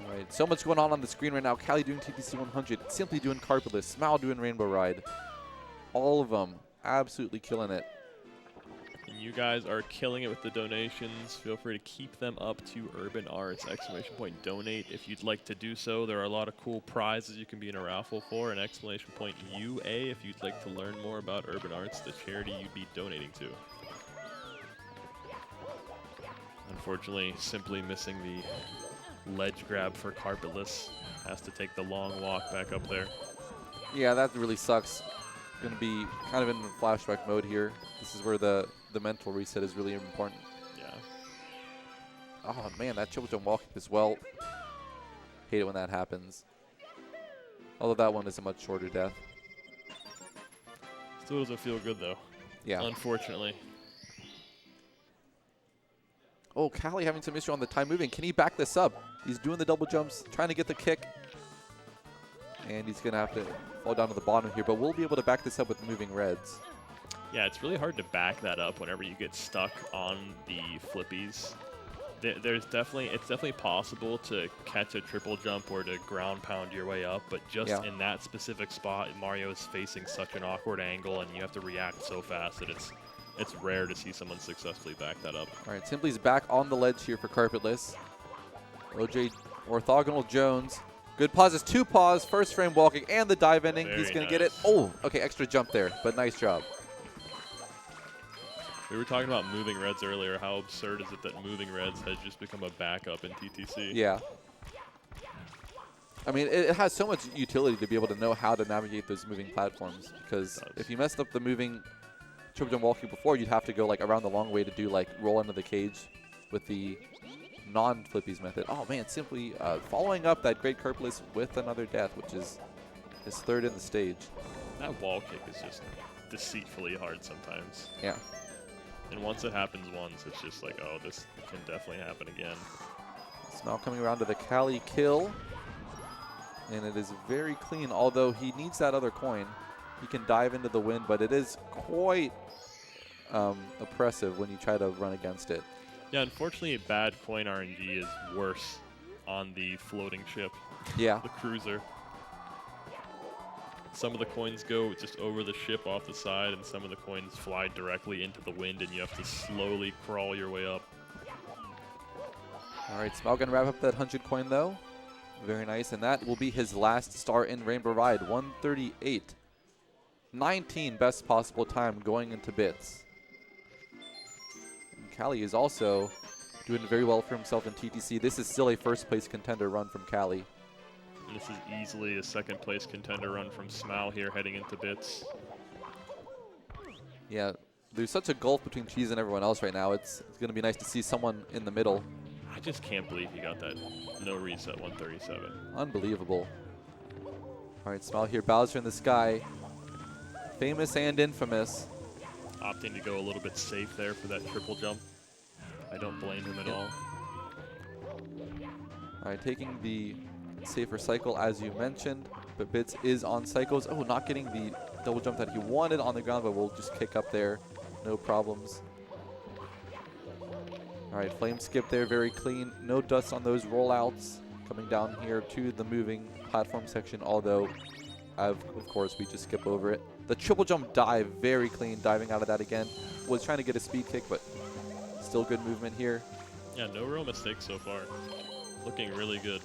S11: All right, so much going on the screen right now. Callie doing TTC 100, Simply doing Carpetless, Smile doing Rainbow Ride. All of them absolutely killing it.
S10: And you guys are killing it with the donations. Feel free to keep them up to Urban Arts! !Donate if you'd like to do so. There are a lot of cool prizes you can be in a raffle for. !UA if you'd like to learn more about Urban Arts, the charity you'd be donating to. Unfortunately, Simply missing the ledge grab for Carpetless. Has to take the long walk back up there.
S11: Yeah, that really sucks. Going to be kind of in flashback mode here. This is where the mental reset is really important.
S10: Yeah.
S11: Oh man, that triple jump walking as well. Hate it when that happens. Although that one is a much shorter death.
S10: Still doesn't feel good though.
S11: Yeah.
S10: Unfortunately.
S11: Oh, Callie having some issue on the time moving. Can he back this up? He's doing the double jumps, trying to get the kick. And he's going to have to fall down to the bottom here, but we'll be able to back this up with moving reds.
S10: Yeah, it's really hard to back that up whenever you get stuck on the flippies. It's definitely possible to catch a triple jump or to ground pound your way up, but just in that specific spot, Mario is facing such an awkward angle, and you have to react so fast that it's rare to see someone successfully back that up.
S11: All right, Simply's back on the ledge here for Carpetless. OJ Orthogonal Jones. Good pauses, 2 pause, first frame walking, and the dive ending. He's going to get it. Oh, okay, extra jump there, but nice job.
S10: We were talking about moving reds earlier. How absurd is it that moving reds has just become a backup in TTC?
S11: Yeah. I mean, it has so much utility to be able to know how to navigate those moving platforms, because if you messed up the moving triple jump walking before, you'd have to go like around the long way to do like roll into the cage with the non-flippies method. Oh man, Simply following up that great Carpetless with another death, which is his third in the stage.
S10: That wall kick is just deceitfully hard sometimes.
S11: Yeah.
S10: And once it happens once, it's just like, oh, this can definitely happen again.
S11: Smile coming around to the Callie kill. And it is very clean, although he needs that other coin. He can dive into the wind, but it is quite oppressive when you try to run against it.
S10: Yeah, unfortunately, bad coin RNG is worse on the floating ship.
S11: Yeah.
S10: The cruiser. Some of the coins go just over the ship off the side, and some of the coins fly directly into the wind, and you have to slowly crawl your way up.
S11: All right, Smile going to wrap up that 100 coin, though. Very nice, and that will be his last star in Rainbow Ride, 138. 19 best possible time going into bits. Callie is also doing very well for himself in TTC. This is still a first place contender run from Callie.
S10: And this is easily a second place contender run from Smile here heading into bits.
S11: Yeah, there's such a gulf between Cheese and everyone else right now. It's going to be nice to see someone in the middle.
S10: I just can't believe he got that no reset 137.
S11: Unbelievable. All right, Smile here. Bowser in the sky. Famous and infamous.
S10: Opting to go a little bit safe there for that triple jump. I don't blame him at all.
S11: All right, taking the safer cycle as you mentioned, but Bits is on cycles. Oh, not getting the double jump that he wanted on the ground, but we'll just kick up there. No problems. All right, flame skip there, very clean. No dust on those rollouts. Coming down here to the moving platform section, although, of course, we just skip over it. The triple jump dive, very clean, diving out of that again. Was trying to get a speed kick, but still good movement here.
S10: Yeah, no real mistakes so far. Looking really good.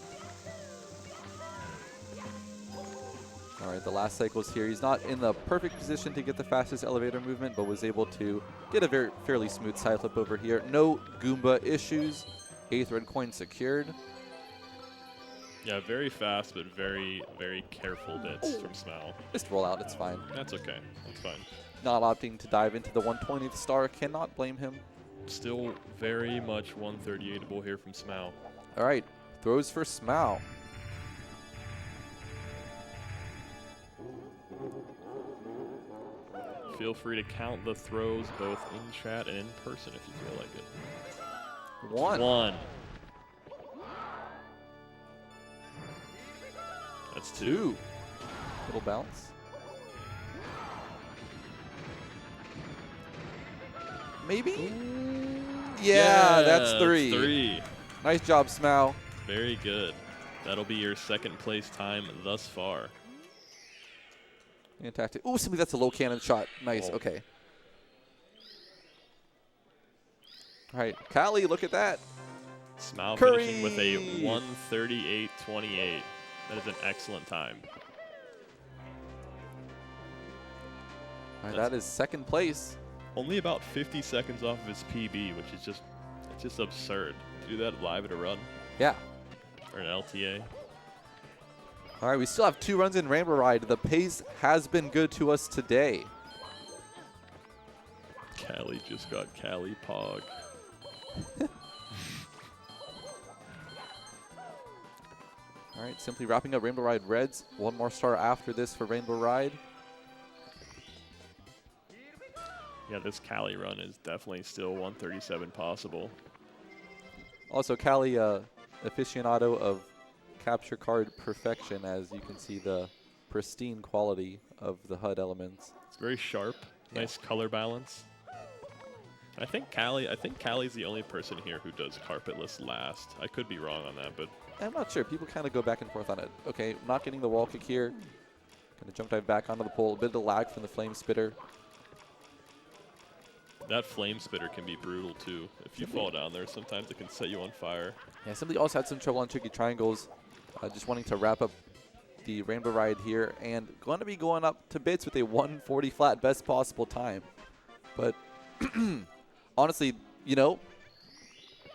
S11: All right, the last cycle's here. He's not in the perfect position to get the fastest elevator movement, but was able to get a fairly smooth side flip over here. No Goomba issues. 8th red coin secured.
S10: Yeah, very fast, but very, very careful bits from Smell.
S11: Just roll out, it's fine.
S10: That's okay. That's fine.
S11: Not opting to dive into the 120th star, cannot blame him.
S10: Still very much 138able here from Smell.
S11: All right, throws for Smau.
S10: Feel free to count the throws both in chat and in person if you feel like it.
S11: 1.
S10: That's
S11: 2. Little bounce. Maybe? Yeah, that's 3.
S10: 3.
S11: Nice job, Smau.
S10: Very good. That'll be your second place time thus far.
S11: Fantastic. Ooh, simply that's a low cannon shot. Nice,
S10: Oh.
S11: okay. All right, Callie, look at that.
S10: Smile
S11: Curry.
S10: finishing with a 138.28. That is an excellent time.
S11: All right, that is second place.
S10: Only about 50 seconds off of his PB, which is just absurd. To do that live at a run
S11: Yeah.
S10: or an LTA.
S11: All right, we still have 2 runs in Rainbow Ride. The pace has been good to us today.
S10: Callie just got Callie Pog.
S11: All right, simply wrapping up Rainbow Ride Reds. 1 more star after this for Rainbow Ride.
S10: Yeah, this Callie run is definitely still 137 possible.
S11: Also, Callie, aficionado of capture card perfection, as you can see the pristine quality of the HUD elements.
S10: It's very sharp, nice color balance. I think Callie's the only person here who does carpetless last. I could be wrong on that, but
S11: I'm not sure. People kind of go back and forth on it. Okay, not getting the wall kick here. Gonna jump dive back onto the pole. A bit of lag from the flame spitter.
S10: that flame spitter can be brutal too. If you fall down there, sometimes it can set you on fire.
S11: Yeah, Simply also had some trouble on tricky triangles. Just wanting to wrap up the Rainbow Ride here, and going to be going up to bits with a 140 flat, best possible time. But honestly, you know,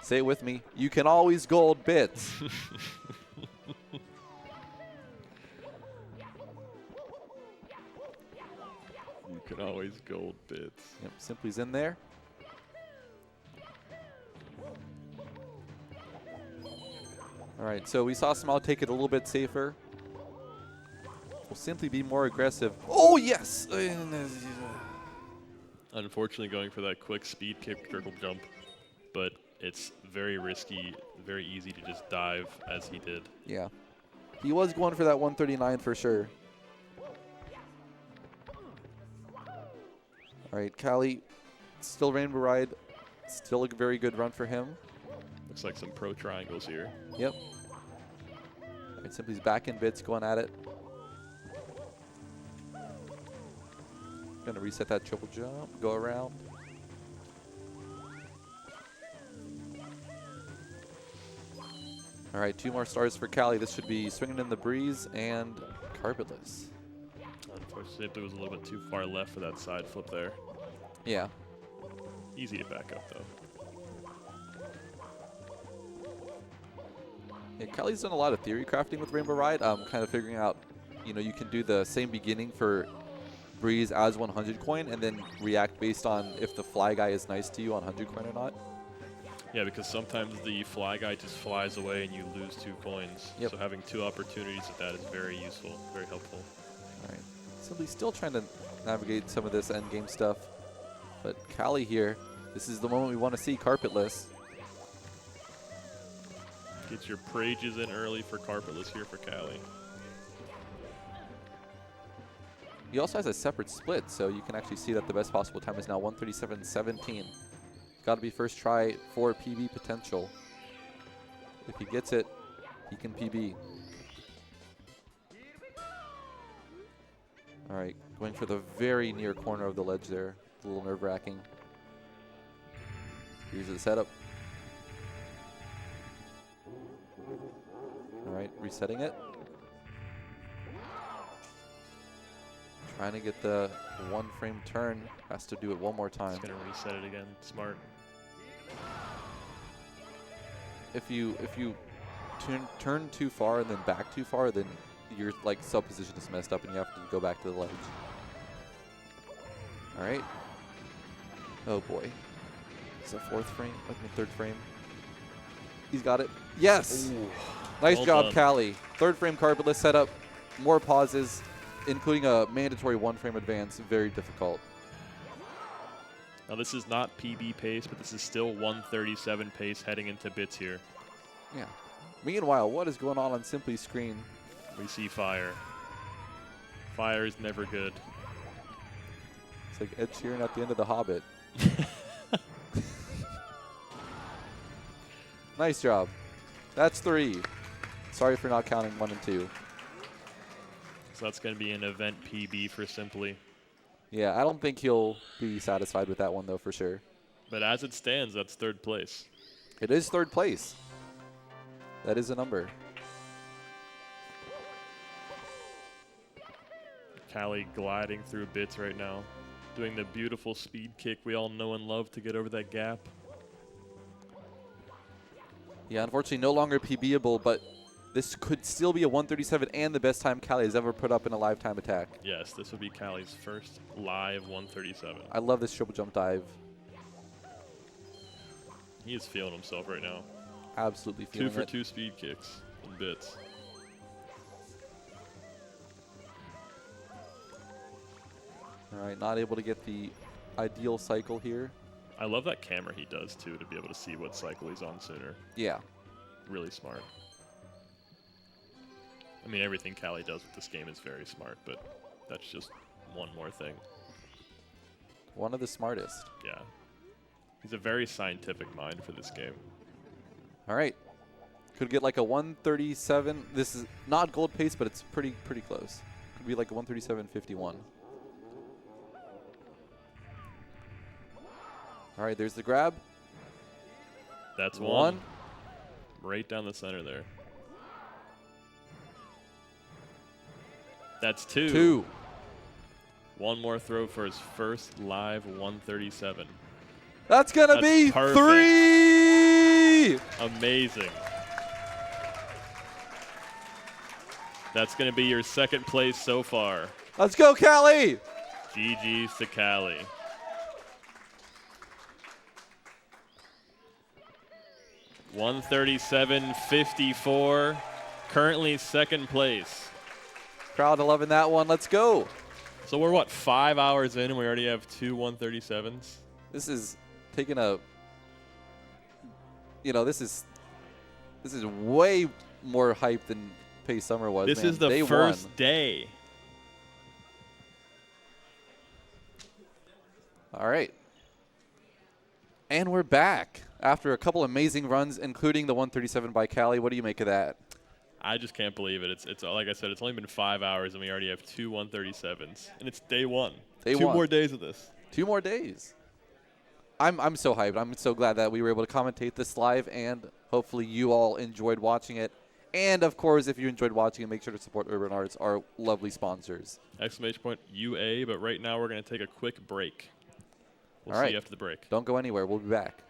S11: say it with me, you can always gold bits.
S10: You can always gold bits.
S11: Yep, Simply's in there. All right, so we saw Smile take it a little bit safer. We'll Simply be more aggressive. Oh, yes!
S10: Unfortunately, going for that quick speed kick triple jump, but it's very risky, very easy to just dive as he did.
S11: Yeah. He was going for that 139 for sure. All right, Callie, still Rainbow Ride. Still a very good run for him.
S10: Looks like some pro triangles here.
S11: Yep. All right, Simply's back in bits, going at it. Gonna reset that triple jump, go around. All right, 2 more stars for Callie. This should be swinging in the breeze and carpetless.
S10: Unfortunately, it was a little bit too far left for that side flip there.
S11: Yeah.
S10: Easy to back up, though.
S11: Yeah, Callie's done a lot of theory crafting with Rainbow Ride. Kind of figuring out, you know, you can do the same beginning for Breeze as 100 coin and then react based on if the fly guy is nice to you on 100 coin or not.
S10: Yeah, because sometimes the fly guy just flies away and you lose 2 coins.
S11: Yep.
S10: So having 2 opportunities at that is very useful, very helpful.
S11: All right. Simply still trying to navigate some of this end game stuff. But Callie here, this is the moment we want to see carpetless.
S10: Get your prages in early for carpetless here for Callie.
S11: He also has a separate split, so you can actually see that the best possible time is now 137.17. Got to be first try for PB potential. If he gets it, he can PB. All right, going for the very near corner of the ledge there. A little nerve-wracking. Here's the setup. All right, resetting it. Trying to get the 1-frame turn. Has to do it one more time.
S10: He's going to reset it again. Smart.
S11: If you turn too far and then back too far, then your like sub position is messed up and you have to go back to the ledge. All right. Oh boy. It's a 4th frame, like the 3rd frame. He's got it. Yes.
S10: Ooh.
S11: Nice
S10: Well
S11: job,
S10: done.
S11: Callie. 3rd frame carpetless setup. More pauses, including a mandatory 1-frame advance. Very difficult.
S10: Now this is not PB pace, but this is still 137 pace heading into bits here.
S11: Yeah. Meanwhile, what is going on Simply screen?
S10: We see fire. Fire is never good.
S11: It's like Ed Sheeran at the end of The Hobbit. Nice job. That's 3. Sorry for not counting 1 and 2.
S10: So that's going to be an event PB for Simply.
S11: Yeah, I don't think he'll be satisfied with that one, though, for sure.
S10: But as it stands, that's 3rd place.
S11: It is 3rd place. That is a number.
S10: Callie gliding through bits right now, doing the beautiful speed kick we all know and love to get over that gap.
S11: Yeah, unfortunately, no longer PBable, but this could still be a 137 and the best time Callie has ever put up in a live time attack.
S10: Yes, this would be Callie's first live 137.
S11: I love this triple jump dive.
S10: He is feeling himself right now.
S11: Absolutely feeling
S10: 2 for
S11: it.
S10: 2 speed kicks in bits.
S11: All right, not able to get the ideal cycle here.
S10: I love that camera he does, too, to be able to see what cycle he's on sooner.
S11: Yeah.
S10: Really smart. I mean, everything Callie does with this game is very smart, but that's just one more thing.
S11: One of the smartest.
S10: Yeah. He's a very scientific mind for this game.
S11: All right. Could get like a 137. This is not gold pace, but it's pretty close. Could be like a 137.51. All right, there's the grab.
S10: That's one. Right down the center there. That's 2.
S11: 2.
S10: One more throw for his first live 137.
S11: That's going to be
S10: perfect.
S11: 3!
S10: Amazing. That's going to be your 2nd place so far.
S11: Let's go, Callie!
S10: GG's to Callie. $137.54. Currently 2nd place.
S11: Crowd loving that one. Let's go.
S10: So we're, what, 5 hours in and we already have 2 137s?
S11: This is taking a, this is way more hype than Pace Summer was.
S10: This
S11: man.
S10: is the
S11: Day
S10: first
S11: one.
S10: day.
S11: All right. And we're back after a couple amazing runs, including the 137 by Callie. What do you make of that?
S10: I just can't believe it. It's like I said, it's only been 5 hours and we already have 2 137s. And it's day 1.
S11: Day
S10: 2
S11: one.
S10: more days of this.
S11: 2 more days. I'm so hyped. I'm so glad that we were able to commentate this live, and hopefully you all enjoyed watching it. And, of course, if you enjoyed watching it, make sure to support Urban Arts, our lovely sponsors.
S10: !UA, but right now we're going to take a quick break. We'll
S11: all
S10: see
S11: right.
S10: you after the break.
S11: Don't go anywhere. We'll be back.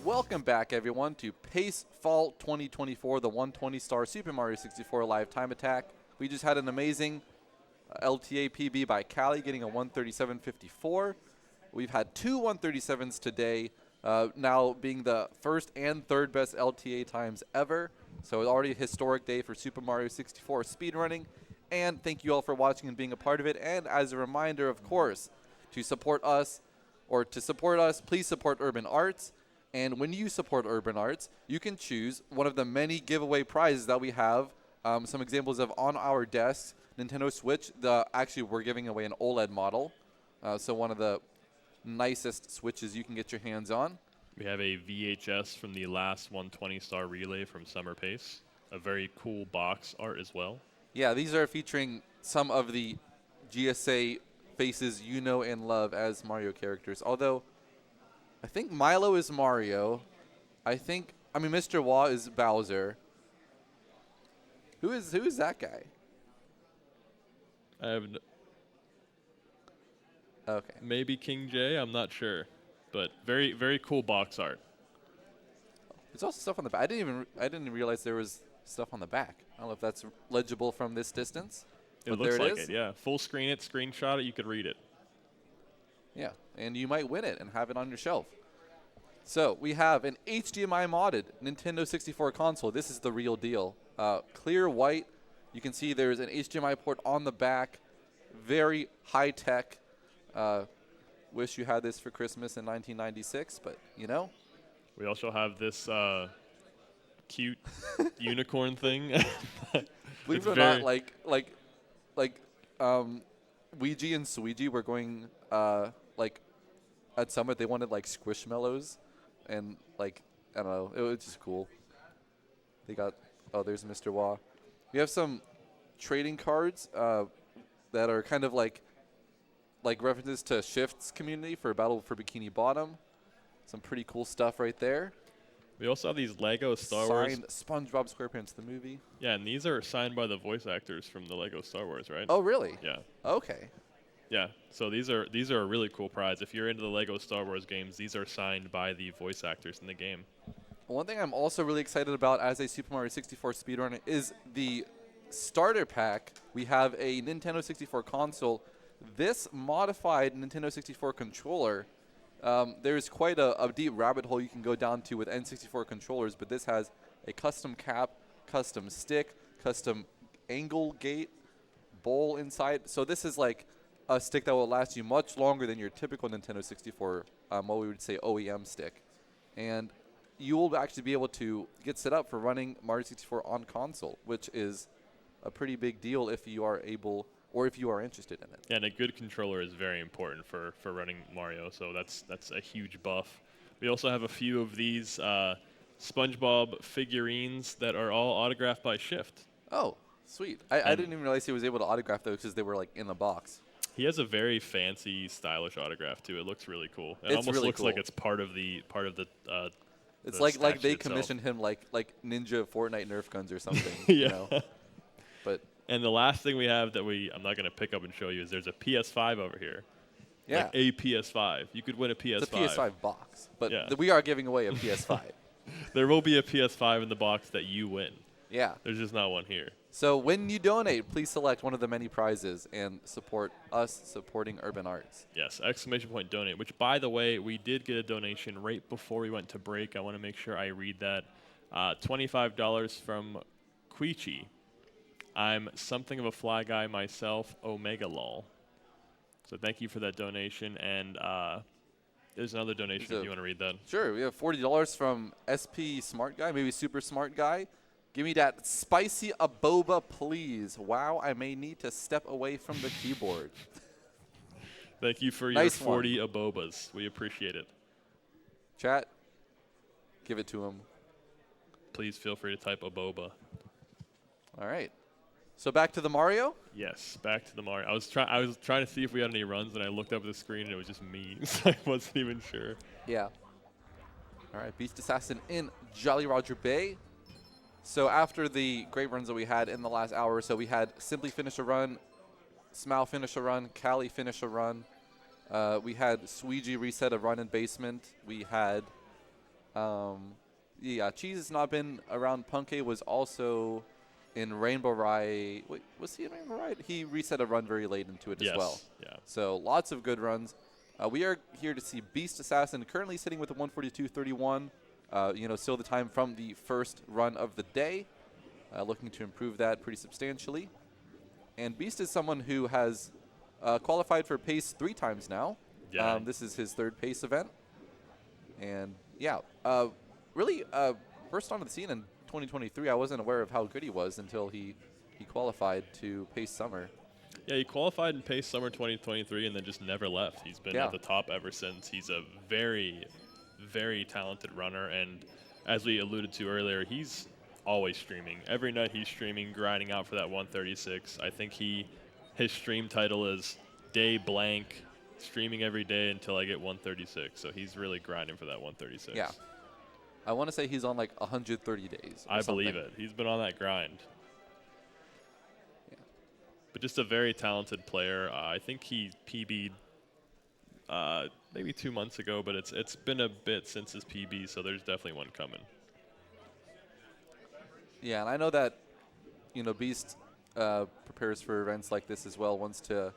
S11: Welcome back, everyone, to Pace Fall 2024, the 120-star Super Mario 64 live time attack. We just had an amazing LTA PB by Callie, getting a 137.54. We've had two 137s today, now being the first and third best LTA times ever. So it's already a historic day for Super Mario 64 speedrunning. And thank you all for watching and being a part of it. And as a reminder, of course, to support us, please support Urban Arts. And when you support Urban Arts, you can choose one of the many giveaway prizes that we have. Some examples of on our desks, Nintendo Switch. Actually, we're giving away an OLED model. So one of the nicest Switches you can get your hands on.
S10: We have a VHS from the last 120-star relay from Summer Pace. A very cool box art as well.
S11: Yeah, these are featuring some of the GSA faces you know and love as Mario characters. Although, I think Milo is Mario. Mr. Wah is Bowser. Who is that guy?
S10: I have
S11: Okay.
S10: maybe King J. I'm not sure, but very, very cool box art.
S11: There's also stuff on the back. I didn't realize there was stuff on the back. I don't know if that's legible from this distance.
S10: It
S11: but
S10: looks
S11: there
S10: like it, yeah. Full screen it, screenshot it, you could read it.
S11: Yeah, and you might win it and have it on your shelf. So we have an HDMI modded Nintendo 64 console. This is the real deal. Clear white. You can see there's an HDMI port on the back. Very high tech. Wish you had this for Christmas in 1996, but you know.
S10: We also have this cute unicorn thing.
S11: Believe it or not, Ouija and Suigi were going at Summit. They wanted like Squishmallows, and I don't know, it was just cool. They got there's Mr. Wah. We have some trading cards that are kind of like references to Shift's community for Battle for Bikini Bottom. Some pretty cool stuff right there.
S10: We also have these Lego Star Wars.
S11: Signed SpongeBob SquarePants the movie.
S10: Yeah, and these are signed by the voice actors from the Lego Star Wars, right?
S11: Oh, really?
S10: Yeah.
S11: Okay.
S10: Yeah, so these are a really cool prize. If you're into the Lego Star Wars games, these are signed by the voice actors in the game.
S11: One thing I'm also really excited about as a Super Mario 64 speedrunner is the starter pack. We have a Nintendo 64 console. This modified Nintendo 64 controller, there's quite a deep rabbit hole you can go down to with N64 controllers, but this has a custom cap, custom stick, custom angle gate, bowl inside. So this is like a stick that will last you much longer than your typical Nintendo 64, what we would say OEM stick. And you will actually be able to get set up for running Mario 64 on console, which is a pretty big deal if you are able or if you are interested in it.
S10: Yeah, and a good controller is very important for running Mario, so that's a huge buff. We also have a few of these SpongeBob figurines that are all autographed by Shift.
S11: Oh, sweet. I didn't even realize he was able to autograph those because they were like in the box.
S10: He has a very fancy, stylish autograph too. It looks really cool. It
S11: It's
S10: almost
S11: really
S10: looks
S11: cool.
S10: like it's part of the
S11: It's
S10: the
S11: like
S10: statue
S11: they
S10: itself.
S11: commissioned him like Ninja Fortnite Nerf guns or something.
S10: Yeah.
S11: You know? But
S10: and the last thing we have that I'm not going to pick up and show you is there's a PS5 over here.
S11: yeah,
S10: Like a PS5. You could win a PS5.
S11: it's a PS5 box. But
S10: Yeah.
S11: we are giving away a PS5.
S10: There will be a PS5 in the box that you win.
S11: Yeah.
S10: There's just not one here.
S11: So when you donate, please select one of the many prizes and support us supporting Urban Arts.
S10: Yes, ! Donate, which, by the way, we did get a donation right before we went to break. I want to make sure I read that. $25 from Quichi. I'm something of a fly guy myself, Omega Lol. So thank you for that donation. And there's another donation if you want to read that.
S11: Sure. We have $40 from SP Smart Guy, maybe Super Smart Guy. Give me that spicy aboba, please. Wow, I may need to step away from the keyboard.
S10: Thank you for
S11: Nice
S10: your 40 abobas. We appreciate it.
S11: Chat, give it to him.
S10: Please feel free to type aboba.
S11: All right. So back to the Mario?
S10: Yes, back to the Mario. I was trying to see if we had any runs, and I looked up at the screen, and it was just me, so I wasn't even sure.
S11: Yeah. All right, Beast Assassin in Jolly Roger Bay. So after the great runs that we had in the last hour or so, we had Simply finish a run, Smile finish a run, Callie finish a run. We had Suigi reset a run in basement. We had Yeah, Cheese has not been around. Punke was also in Rainbow Ride. Wait, was he in Rainbow Ride? He reset a run very late into it
S10: Yes.
S11: as well.
S10: Yeah.
S11: So lots of good runs. We are here to see Beast Assassin, currently sitting with a 142.31. Still the time from the first run of the day. Looking to improve that pretty substantially. And Beast is someone who has qualified for pace 3 times now.
S10: Yeah.
S11: This is his 3rd pace event. And yeah, really burst onto the scene in 2023. I wasn't aware of how good he was until he qualified to pace summer.
S10: Yeah, he qualified in pace summer 2023 and then just never left. He's been at the top ever since. He's a very, very talented runner. And as we alluded to earlier, he's always streaming. Every night he's streaming, grinding out for that 136. I think his stream title is Day Blank, streaming every day until I get 136. So he's really grinding for that 136.
S11: Yeah. I want to say he's on like 130 days.
S10: I believe it. He's been on that grind.
S11: Yeah.
S10: But just a very talented player. I think he PB'd maybe 2 months ago, but it's been a bit since his PB, so there's definitely one coming.
S11: Yeah, and I know that, Beast prepares for events like this as well, wants to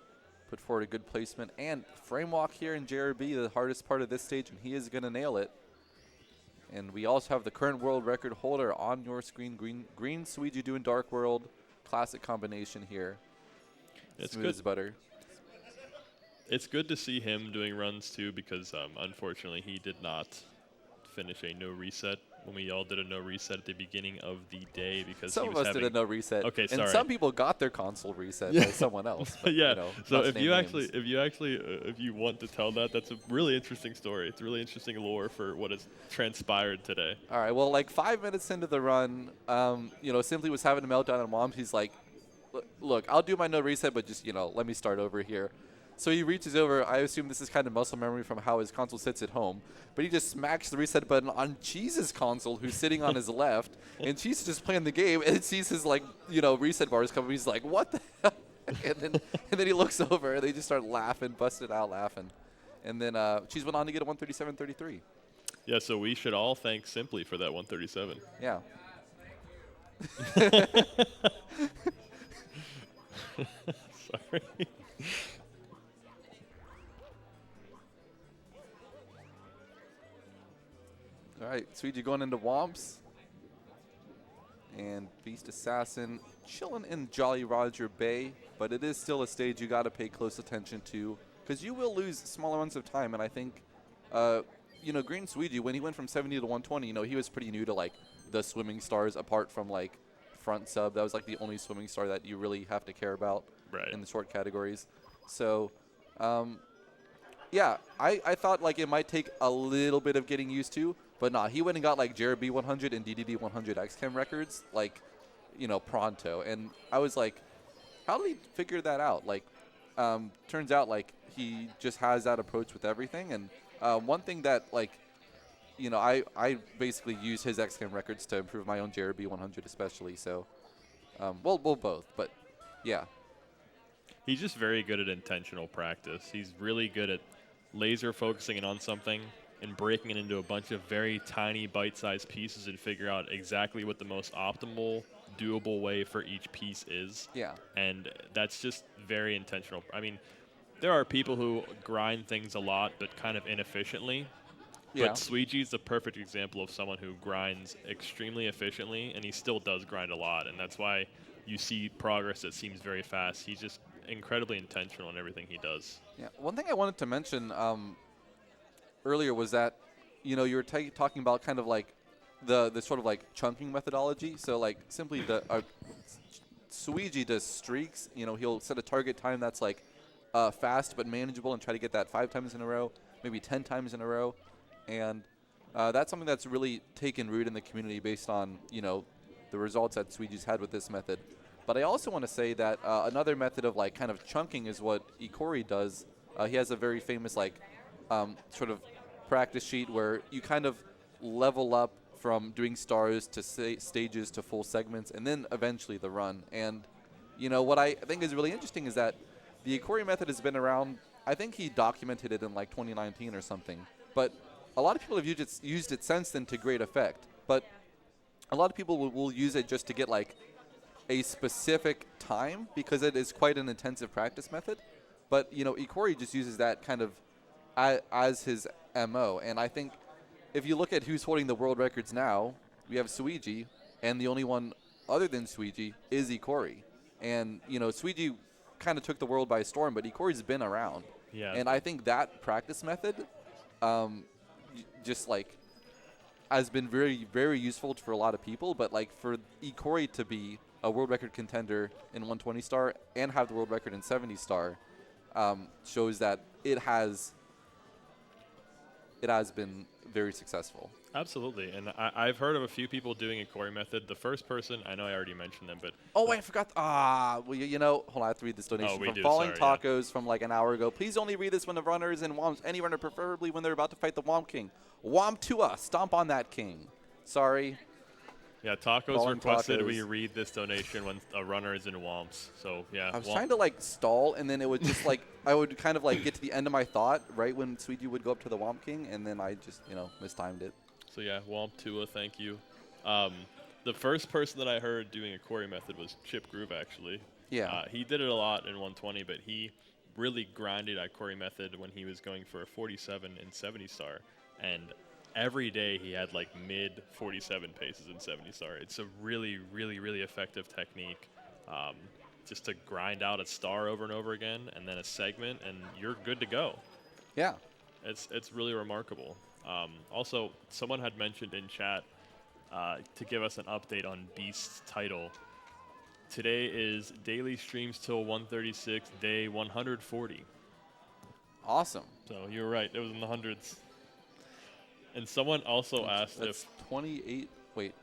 S11: put forward a good placement. And frame walk here in JRB, the hardest part of this stage, and he is going to nail it. And we also have the current world record holder on your screen, Green Suiji doing Dark World. Classic combination here.
S10: It's
S11: Smooth
S10: good.
S11: as butter.
S10: It's good to see him doing runs too, because unfortunately he did not finish a no reset when we all did a no reset at the beginning of the day because
S11: Some
S10: he
S11: of
S10: was
S11: us did a no reset.
S10: Okay,
S11: and
S10: sorry.
S11: some people got their console reset by someone else. But,
S10: Yeah. So
S11: not to
S10: if
S11: name
S10: you
S11: names.
S10: if you want to tell that, that's a really interesting story. It's really interesting lore for what has transpired today.
S11: All right, well, like 5 minutes into the run, Simply was having a meltdown on Moms. He's like, look, I'll do my no reset, but just, let me start over here. So he reaches over. I assume this is kind of muscle memory from how his console sits at home. But he just smacks the reset button on Cheese's console, who's sitting on his left. And Cheese is just playing the game and sees his, reset bars coming. He's like, what the hell? and then he looks over and they just start laughing, busted out laughing. And then Cheese went on to get a 137.33.
S10: Yeah, so we should all thank Simply for that 137.
S11: Yeah.
S10: Sorry.
S11: All right, Suiji going into Womps. And Beast Assassin chilling in Jolly Roger Bay, but it is still a stage you got to pay close attention to because you will lose smaller runs of time. And I think, Green Suiji, when he went from 70 to 120, he was pretty new to the swimming stars apart from front sub. That was the only swimming star that you really have to care about in the short categories. So, yeah, I thought it might take a little bit of getting used to. But nah, he went and got JRB 100 and DDD 100 XChem records, pronto. And I was like, how did he figure that out? Turns out he just has that approach with everything. And one thing that I basically use his XChem records to improve my own JRB 100 especially. So, we'll both, but yeah.
S10: He's just very good at intentional practice. He's really good at laser focusing in on something and breaking it into a bunch of very tiny bite-sized pieces and figure out exactly what the most optimal, doable way for each piece is.
S11: Yeah.
S10: And that's just very intentional. I mean, there are people who grind things a lot but kind of inefficiently.
S11: Yeah.
S10: But Suiji's the perfect example of someone who grinds extremely efficiently, and he still does grind a lot. And that's why you see progress that seems very fast. He's just incredibly intentional in everything he does.
S11: Yeah. One thing I wanted to mention earlier was that, you were talking about kind of the sort of chunking methodology. So simply the Suiji does streaks. He'll set a target time that's fast but manageable and try to get that 5 times in a row, maybe 10 times in a row. And that's something that's really taken root in the community based on, the results that Suiji's had with this method. But I also want to say that another method of kind of chunking is what Ikori does. He has a very famous sort of practice sheet where you kind of level up from doing stars to stages to full segments and then eventually the run. And, what I think is really interesting is that the Ikori method has been around. I think he documented it in 2019 or something. But a lot of people have used it since then to great effect. But a lot of people will use it just to get like a specific time because it is quite an intensive practice method. But, you know, Ikori just uses that kind of as his MO. And I think if you look at who's holding the world records now, we have Suiji, and the only one other than Suiji is Ikori. And, you know, Suiji kind of took the world by storm, but Ikori's been around.
S10: Yeah.
S11: And I think that practice method just, like, has been very, very useful for a lot of people. But, like, for Ikori to be a world record contender in 120 star and have the world record in 70 star shows that it has been very successful.
S10: Absolutely, and I've heard of a few people doing a Ikori method. The first person, I know I already mentioned them, but...
S11: Oh, wait, I forgot. Well, you know, hold on, I have to read this donation from Falling Tacos from like an hour ago. Please only read this when the runner is in Womps. Any runner, preferably when they're about to fight the Womp King. Womp to us. Stomp on that king. Sorry.
S10: Yeah, Tacos
S11: Falling
S10: requested
S11: Tacos.
S10: we read this donation when a runner is in Womps. So, yeah.
S11: I was trying to, like, stall, and then it would just, like, I would kind of, like, get to the end of my thought right when Suiji would go up to the Womp King, and then I just, you know, mistimed it.
S10: So, yeah, Womp Tua, thank you. The first person that I heard doing a Ikori method was Chip Groove, actually.
S11: Yeah.
S10: He did it a lot in 120, but he really grinded at Ikori method when he was going for a 47 and 70 star. And every day he had like mid 47 paces in 70 star. It's a really, really, really effective technique. Just to grind out a star over and over again, and then a segment, and you're good to go.
S11: Yeah.
S10: It's really remarkable. Also, someone had mentioned in chat to give us an update on Beast's title. Today is daily streams till 136, day 140.
S11: Awesome.
S10: So you're right, it was in the hundreds. And someone also asked
S11: that's
S10: if
S11: 28. Wait.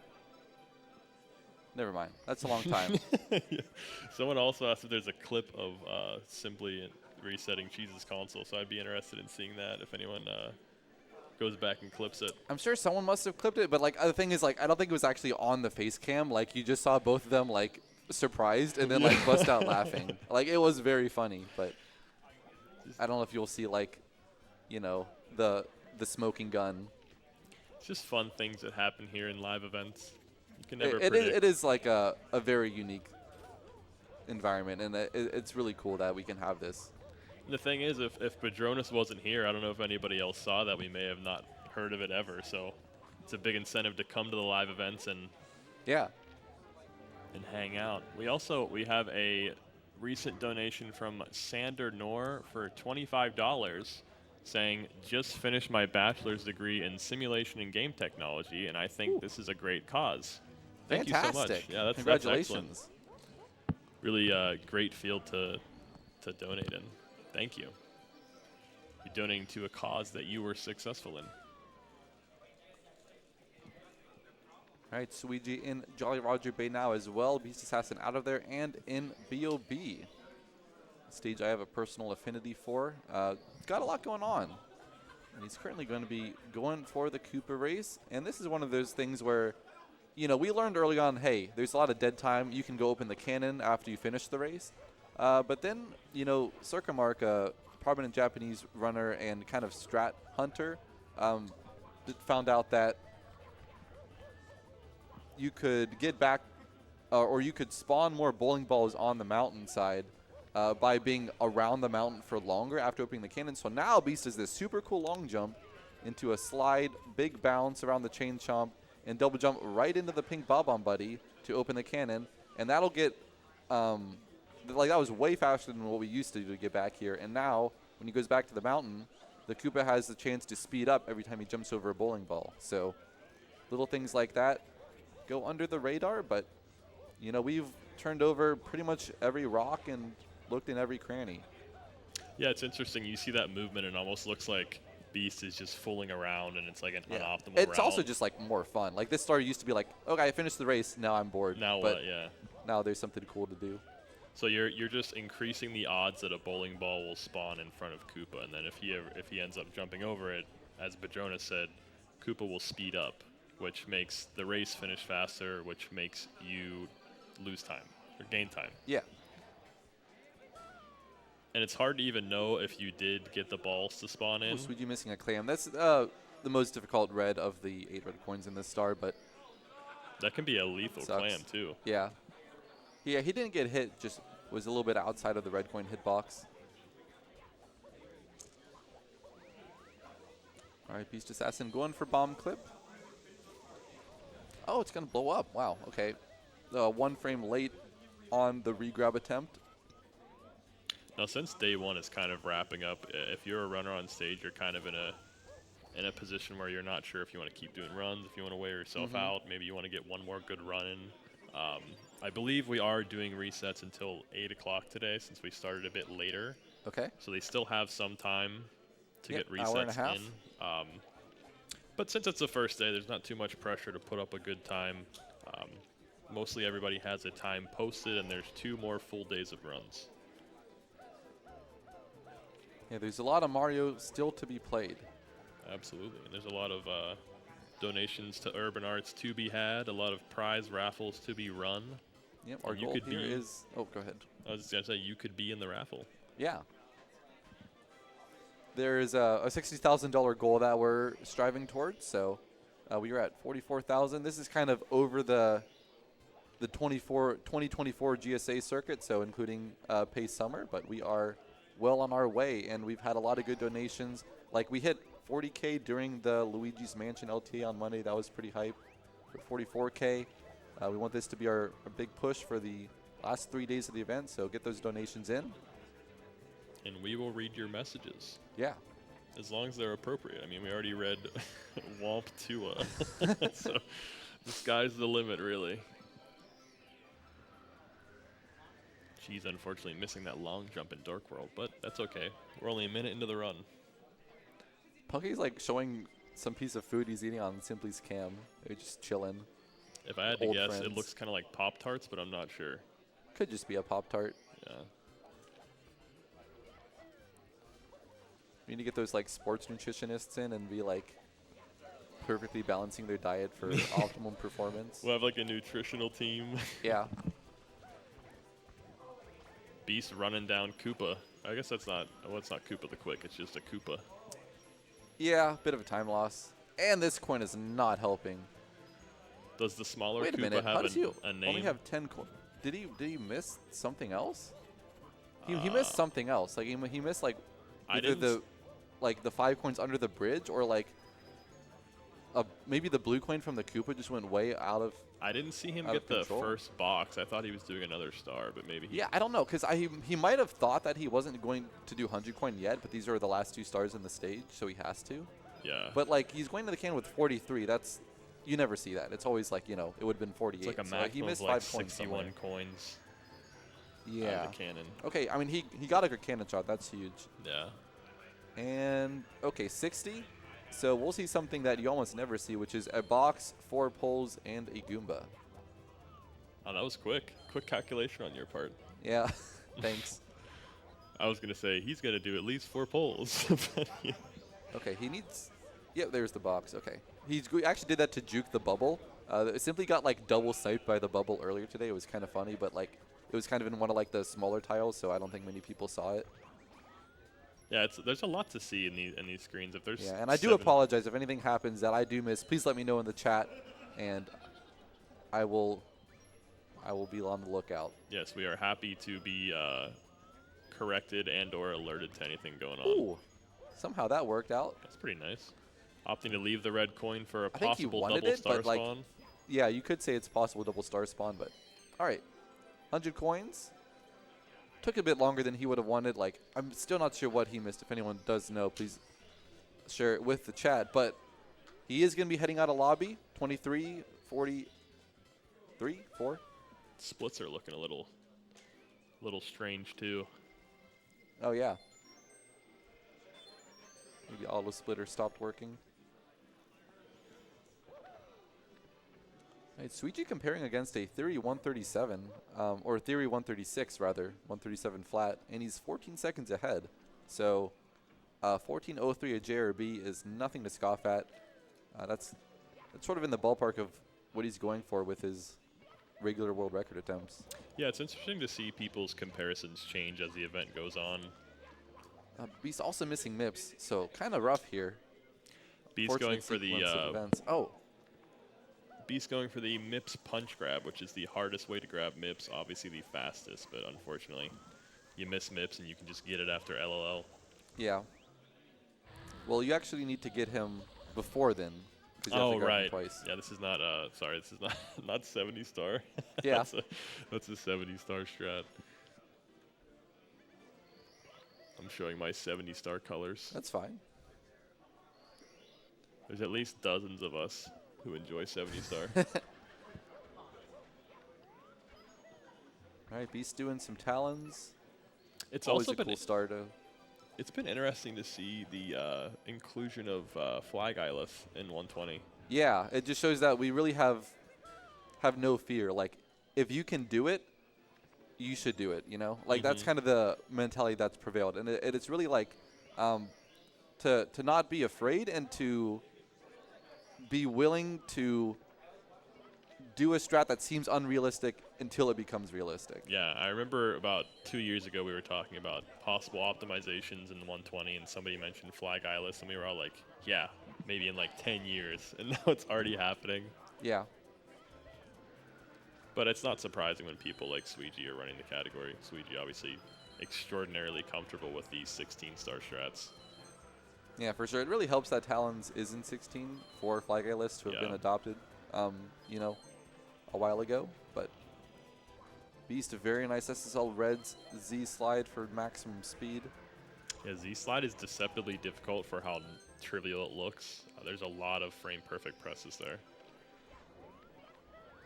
S11: Never mind. That's a long time.
S10: Yeah. Someone also asked if there's a clip of simply resetting Cheese's console. So I'd be interested in seeing that if anyone goes back and clips it.
S11: I'm sure someone must have clipped it, but like the thing is, like, I don't think it was actually on the face cam. Like, you just saw both of them like surprised and then like bust out laughing. Like, it was very funny, but I don't know if you'll see like, you know, the smoking gun.
S10: It's just fun things that happen here in live events. You can never predict.
S11: It is like a very unique environment, and it's really cool that we can have this.
S10: The thing is, if Padronis wasn't here, I don't know if anybody else saw that. We may have not heard of it ever. So it's a big incentive to come to the live events and hang out. We have a recent donation from Sander Noor for $25, saying, just finished my bachelor's degree in simulation and game technology, and I think this is a great cause. Thank you so much. Yeah, that's
S11: Congratulations.
S10: That's really great field to donate in. Thank you. You're donating to a cause that you were successful in.
S11: All right, Suiji in Jolly Roger Bay now as well. Beast Assassin out of there, and in B.O.B. Stage I have a personal affinity for. Got a lot going on. And he's currently going to be going for the Koopa race. And this is one of those things where, you know, we learned early on, hey, there's a lot of dead time. You can go open the cannon after you finish the race. But then, you know, Circumark, a prominent Japanese runner and kind of strat hunter, found out that you could get back or you could spawn more bowling balls on the mountainside by being around the mountain for longer after opening the cannon. So now Beast does this super cool long jump into a slide, big bounce around the chain chomp, and double jump right into the pink Bob-omb buddy to open the cannon. And that'll get, like, that was way faster than what we used to do to get back here. And now, when he goes back to the mountain, the Koopa has the chance to speed up every time he jumps over a bowling ball. So little things like that go under the radar, but, you know, we've turned over pretty much every rock and looked in every cranny.
S10: Yeah, it's interesting. You see that movement, and it almost looks like Beast is just fooling around, and it's like an unoptimal
S11: It's
S10: route.
S11: also just, like, more fun. Like, this star used to be like, okay, I finished the race, now I'm bored.
S10: Now
S11: but
S10: what, yeah.
S11: Now there's something cool to do.
S10: So you're just increasing the odds that a bowling ball will spawn in front of Koopa, and then if he ends up jumping over it, as Badrona said, Koopa will speed up, which makes the race finish faster, which makes you lose time or gain time.
S11: Yeah.
S10: And it's hard to even know if you did get the balls to spawn in.
S11: Suiji missing a clam. That's the most difficult red of the 8 red coins in this star, but
S10: That can be a lethal
S11: sucks.
S10: clam, too.
S11: Yeah. Yeah, he didn't get hit, just was a little bit outside of the red coin hitbox. All right, Beast Assassin going for bomb clip. Oh, it's going to blow up. Wow, okay. 1 frame late on the regrab attempt.
S10: Now, since day one is kind of wrapping up, if you're a runner on stage, you're kind of in a position where you're not sure if you want to keep doing runs, if you want to wear yourself out, maybe you want to get one more good run in. I believe we are doing resets until 8 o'clock today since we started a bit later.
S11: Okay.
S10: So they still have some time to get resets
S11: hour and a half.
S10: in. But since it's the first day, there's not too much pressure to put up a good time. Mostly everybody has a time posted, and there's 2 more full days of runs.
S11: Yeah, there's a lot of Mario still to be played.
S10: Absolutely. And there's a lot of donations to Urban Arts to be had, a lot of prize raffles to be run.
S11: Yep, our
S10: And you
S11: goal
S10: could
S11: here
S10: be-
S11: is... Oh, go ahead.
S10: I was just going to say, you could be in the raffle.
S11: Yeah. There is a $60,000 goal that we're striving towards, so we are at 44,000. This is kind of over the 2024 GSA circuit, so including Pace Summer, but we are well on our way, and we've had a lot of good donations. Like, we hit 40K during the Luigi's Mansion LTA on Monday. That was pretty hype. We're at 44K. We want this to be our big push for the last 3 days of the event, so get those donations in.
S10: And we will read your messages.
S11: Yeah.
S10: As long as they're appropriate. I mean, we already read Womp Tua. So the sky's the limit, really. She's unfortunately missing that long jump in Dork World, but that's okay. We're only a minute into the run.
S11: Punky's like showing some piece of food he's eating on Simply's cam. They're just chilling.
S10: If I had to
S11: Old
S10: guess,
S11: friends.
S10: it looks kind of like Pop-Tarts, but I'm not sure.
S11: Could just be a Pop-Tart.
S10: Yeah.
S11: We need to get those like sports nutritionists in and be like perfectly balancing their diet for optimum performance.
S10: We'll have like a nutritional team.
S11: Yeah.
S10: Beast running down Koopa. I guess that's not, well, it's not Koopa the Quick, it's just a Koopa.
S11: Yeah, bit of a time loss. And this coin is not helping.
S10: Does the smaller
S11: Wait a
S10: Koopa
S11: minute, how
S10: have
S11: does he
S10: a name?
S11: only have 10 coins? Did he miss something else? He missed something else. Like he missed like
S10: I
S11: either
S10: didn't
S11: the 5 coins under the bridge, or like maybe the blue coin from the Koopa just went way out of.
S10: I didn't see him
S11: out
S10: get
S11: of
S10: the
S11: control.
S10: first box. I thought he was doing another star, but maybe he...
S11: Yeah, I don't know, because he might have thought that he wasn't going to do 100 coin yet, but these are the last 2 stars in the stage, so he has to.
S10: Yeah.
S11: But like he's going to the can with 43. That's, you never see that. It's always like, you know, it would have been 48.
S10: It's like a
S11: so
S10: maximum
S11: he missed
S10: of like
S11: 5 coins
S10: 61
S11: somewhere.
S10: coins
S11: Yeah.
S10: out of the cannon.
S11: Okay, I mean he got a good cannon shot. That's huge.
S10: Yeah.
S11: And okay, 60. So we'll see something that you almost never see, which is a box, 4 poles, and a Goomba.
S10: Oh, that was quick. Quick calculation on your part.
S11: Yeah, thanks.
S10: I was going to say, he's going to do at least 4 pulls. But yeah.
S11: Okay, he needs... Yep, there's the box. Okay. He actually did that to juke the bubble. It simply got like double sniped by the bubble earlier today. It was kind of funny, but like it was kind of in one of like the smaller tiles, so I don't think many people saw it.
S10: Yeah, there's a lot to see in these screens. If there's
S11: Yeah, and I do
S10: 7
S11: apologize if anything happens that I do miss. Please let me know in the chat, and I will be on the lookout.
S10: Yes, we are happy to be corrected and or alerted to anything going on.
S11: Ooh, somehow that worked out.
S10: That's pretty nice. Opting to leave the red coin for a
S11: I think he
S10: possible
S11: wanted
S10: double
S11: it,
S10: star
S11: but like,
S10: spawn.
S11: yeah, you could say it's possible double star spawn, but all right, 100 coins. Took a bit longer than he would have wanted. Like, I'm still not sure what he missed. If anyone does know, please share it with the chat. But he is going to be heading out of lobby. 23, 43, 4.
S10: Splits are looking a little strange too.
S11: Oh yeah. Maybe auto splitter stopped working. Right, Suichi comparing against a Theory 137, or Theory 136 rather, 137 flat, and he's 14 seconds ahead. So 14:03 at JRB is nothing to scoff at. That's sort of in the ballpark of what he's going for with his regular world record attempts.
S10: Yeah, it's interesting to see people's comparisons change as the event goes on.
S11: Beast also missing MIPS, so kind of rough here.
S10: Beast
S11: fortunate
S10: going for the
S11: sequence of events. Oh,
S10: Beast going for the MIPS punch grab, which is the hardest way to grab MIPS, obviously the fastest, but unfortunately you miss MIPS and you can just get it after LLL.
S11: yeah. Well, you actually need to get him before then. 'Cause you have to
S10: Oh,
S11: grab him
S10: right.
S11: twice.
S10: Yeah, this is not, sorry, this is not, not 70 star.
S11: Yeah.
S10: That's a 70 star strat. I'm showing my 70 star colors.
S11: That's fine.
S10: There's at least dozens of us who enjoy 70 star.
S11: All right, Beast doing some talons.
S10: It's
S11: Always
S10: also
S11: a
S10: been
S11: cool start.
S10: it's been interesting to see the inclusion of Flag Eyeless in 120.
S11: Yeah, it just shows that we really have no fear. Like, if you can do it, you should do it. You know, like that's kind of the mentality that's prevailed, and it's really like to not be afraid and to be willing to do a strat that seems unrealistic until it becomes realistic.
S10: Yeah, I remember about 2 years ago we were talking about possible optimizations in the 120, and somebody mentioned Flag Eyeless, and we were all like, yeah, maybe in like 10 years, and now it's already happening.
S11: Yeah.
S10: But it's not surprising when people like Sweegie are running the category. Sweegie obviously extraordinarily comfortable with these 16-star strats.
S11: Yeah, for sure. It really helps that Talons is in 16 for Flag Eyeless to have been adopted, you know, a while ago. But Beast, a very nice SSL Reds Z slide for maximum speed.
S10: Yeah, Z slide is deceptively difficult for how trivial it looks. There's a lot of frame perfect presses there.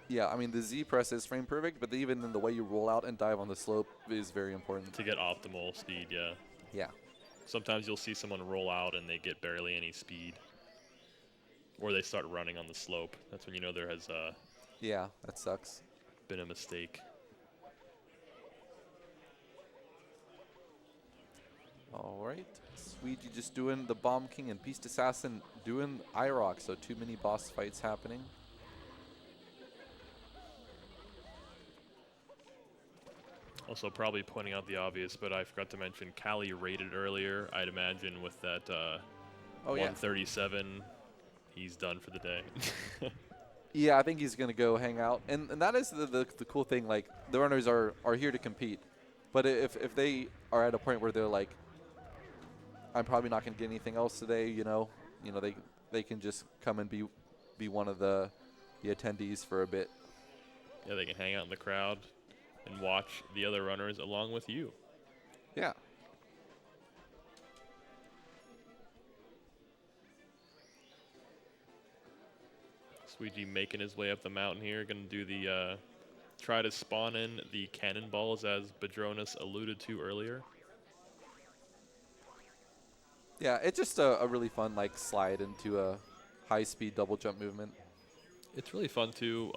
S11: Yeah, I mean, the Z press is frame perfect, but even in the way you roll out and dive on the slope is very important.
S10: To get optimal speed, yeah.
S11: Yeah.
S10: Sometimes you'll see someone roll out and they get barely any speed. Or they start running on the slope. That's when you know there has
S11: yeah, that sucks.
S10: Been a mistake.
S11: All right. Sweetie just doing the Bomb King and Beast Assassin doing IROC, so too many boss fights happening.
S10: Also, probably pointing out the obvious, but I forgot to mention Cali rated earlier. I'd imagine with that 137, he's done for the day.
S11: Yeah, I think he's going to go hang out. And that is the cool thing. Like, the runners are here to compete. But if they are at a point where they're like, I'm probably not going to get anything else today, you know, they can just come and be one of the attendees for a bit.
S10: Yeah, they can hang out in the crowd and watch the other runners along with you.
S11: Yeah.
S10: Sweegie making his way up the mountain here. Going to do the try to spawn in the cannonballs as Badronis alluded to earlier.
S11: Yeah, it's just a really fun like slide into a high-speed double jump movement.
S10: It's really fun too.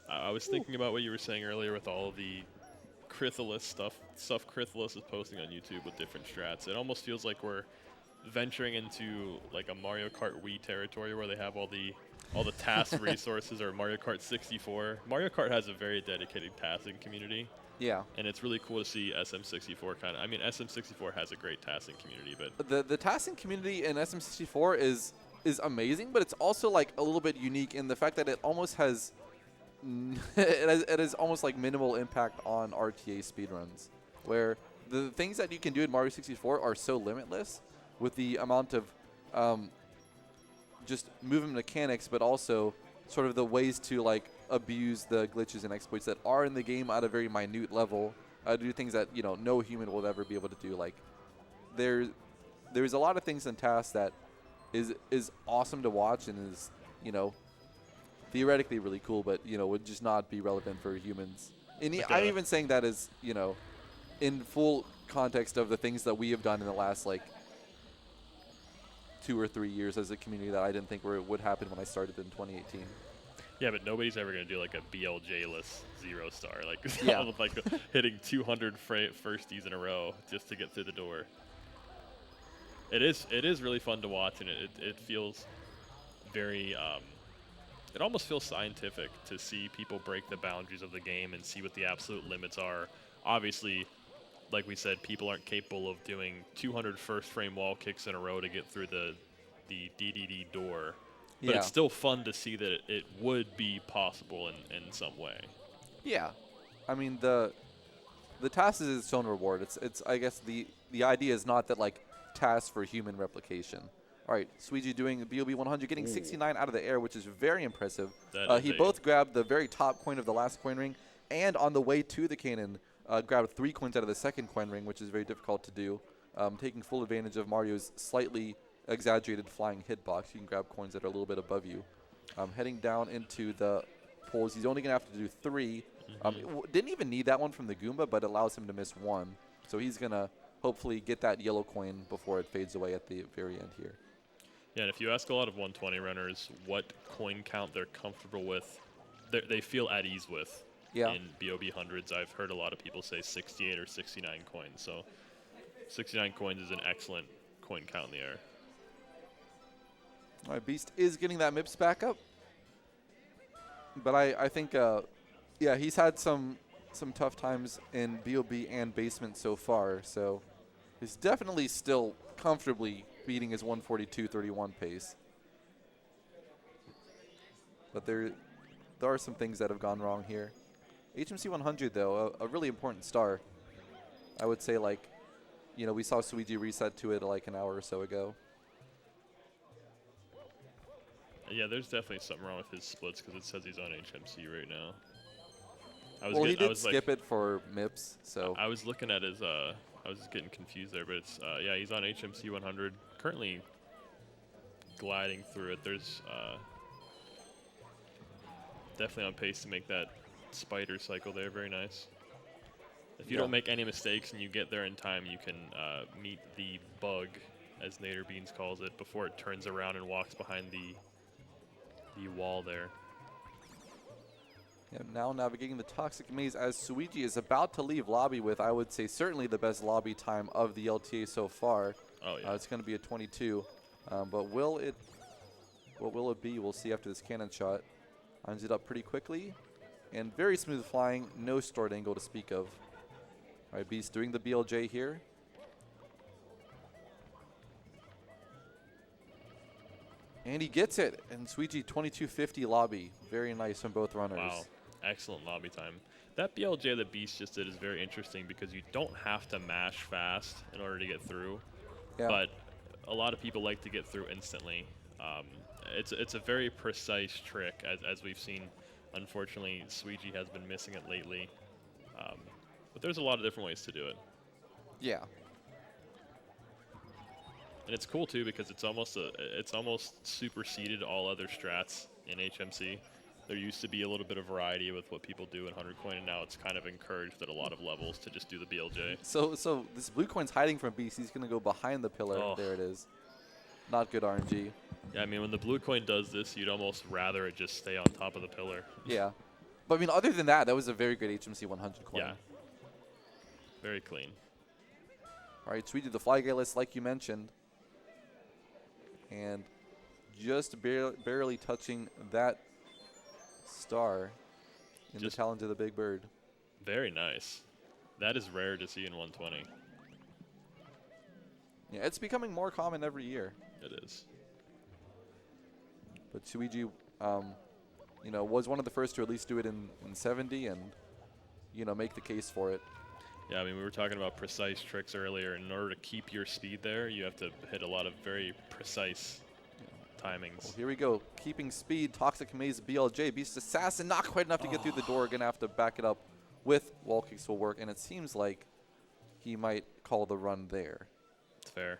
S10: I was thinking about what you were saying earlier with all of the Crithalis stuff Crithalis is posting on YouTube with different strats. It almost feels like we're venturing into like a Mario Kart Wii territory where they have all the task resources, or Mario Kart 64. Mario Kart has a very dedicated tasking community.
S11: Yeah.
S10: And it's really cool to see SM64 kind of. I mean, SM64 has a great tasking community, but
S11: the tasking community in SM64 is amazing, but it's also like a little bit unique in the fact that it almost has it has almost like minimal impact on RTA speedruns, where the things that you can do in Mario 64 are so limitless with the amount of just movement mechanics, but also sort of the ways to like abuse the glitches and exploits that are in the game at a very minute level, do things that no human will ever be able to do. Like there's a lot of things in tasks that is awesome to watch and is theoretically really cool, but would just not be relevant for humans. And I'm even saying that as in full context of the things that we have done in the last like 2 or 3 years as a community that I didn't think would happen when I started in 2018.
S10: Yeah, but nobody's ever going to do like a BLJ-less 0-star, like
S11: yeah.
S10: like hitting 200 firsties in a row just to get through the door. It is really fun to watch, and it feels very it almost feels scientific to see people break the boundaries of the game and see what the absolute limits are. Obviously, like we said, people aren't capable of doing 200 first frame wall kicks in a row to get through the the DDD door. But
S11: Yeah.
S10: it's still fun to see that it would be possible in some way.
S11: Yeah. I mean, the task is its own reward. It's I guess the idea is not that like task for human replication. All right, Suiji doing the BOB 100, getting 69 out of the air, which is very impressive. He both grabbed the very top coin of the last coin ring, and on the way to the cannon, grabbed 3 coins out of the second coin ring, which is very difficult to do. Taking full advantage of Mario's slightly exaggerated flying hitbox. You can grab coins that are a little bit above you. Heading down into the poles, he's only going to have to do 3. Didn't even need that one from the Goomba, but allows him to miss 1. So he's going to hopefully get that yellow coin before it fades away at the very end here.
S10: Yeah, and if you ask a lot of 120 runners what coin count they're comfortable with, they feel at ease with in BOB hundreds, I've heard a lot of people say 68 or 69 coins. So 69 coins is an excellent coin count in the air.
S11: All right, Beast is getting that MIPS back up. But I think, yeah, he's had some tough times in BOB and basement so far. So he's definitely still comfortably beating his 142.31 pace. But there are some things that have gone wrong here. HMC 100, though, a really important star. I would say, like, you know, we saw Suiji reset to it like an hour or so ago.
S10: Yeah, there's definitely something wrong with his splits because it says he's on HMC right now.
S11: Well, he did skip it for MIPS, so.
S10: I was looking at his, I was just getting confused there, but it's, yeah, he's on HMC 100, currently gliding through it. There's definitely on pace to make that spider cycle there. Very nice. If you don't make any mistakes and you get there in time, you can meet the bug, as Nader Beans calls it, before it turns around and walks behind the wall there.
S11: Yeah, now navigating the Toxic Maze as Suiji is about to leave lobby with, I would say, certainly the best lobby time of the LTA so far.
S10: Oh, yeah.
S11: It's going to be a 22. But what will it be? We'll see after this cannon shot. Lines it up pretty quickly. And very smooth flying, no stored angle to speak of. All right, Beast doing the BLJ here. And he gets it. And Suiji 2250 lobby. Very nice from both runners.
S10: Wow. Excellent lobby time. That BLJ that Beast just did is very interesting because you don't have to mash fast in order to get through.
S11: Yeah.
S10: But a lot of people like to get through instantly. It's a very precise trick, as we've seen. Unfortunately, Suiji has been missing it lately. But there's a lot of different ways to do it.
S11: Yeah.
S10: And it's cool too because it's almost superseded all other strats in HMC. There used to be a little bit of variety with what people do in 100 coin, and now it's kind of encouraged at a lot of levels to just do the BLJ.
S11: So this blue coin's hiding from Beast. He's going to go behind the pillar.
S10: Oh.
S11: There it is. Not good RNG.
S10: Yeah, I mean, when the blue coin does this, you'd almost rather it just stay on top of the pillar.
S11: Yeah. But I mean, other than that, that was a very good HMC 100 coin.
S10: Yeah. Very clean.
S11: All right, Suiji, the fly guy list, like you mentioned. And just barely touching that star in the talons of the big bird.
S10: Very nice. That is rare to see in 120.
S11: Yeah, it's becoming more common every year.
S10: It is.
S11: But Suiji, you know, was one of the first to at least do it in 70 and, you know, make the case for it.
S10: Yeah, I mean, we were talking about precise tricks earlier. In order to keep your speed there, you have to hit a lot of very precise timings.
S11: Well, here we go. Keeping speed, Toxic Maze, BLJ, Beast Assassin, not quite enough to get through the door. Gonna have to back it up with wall kicks will work, and it seems like he might call the run there.
S10: It's fair.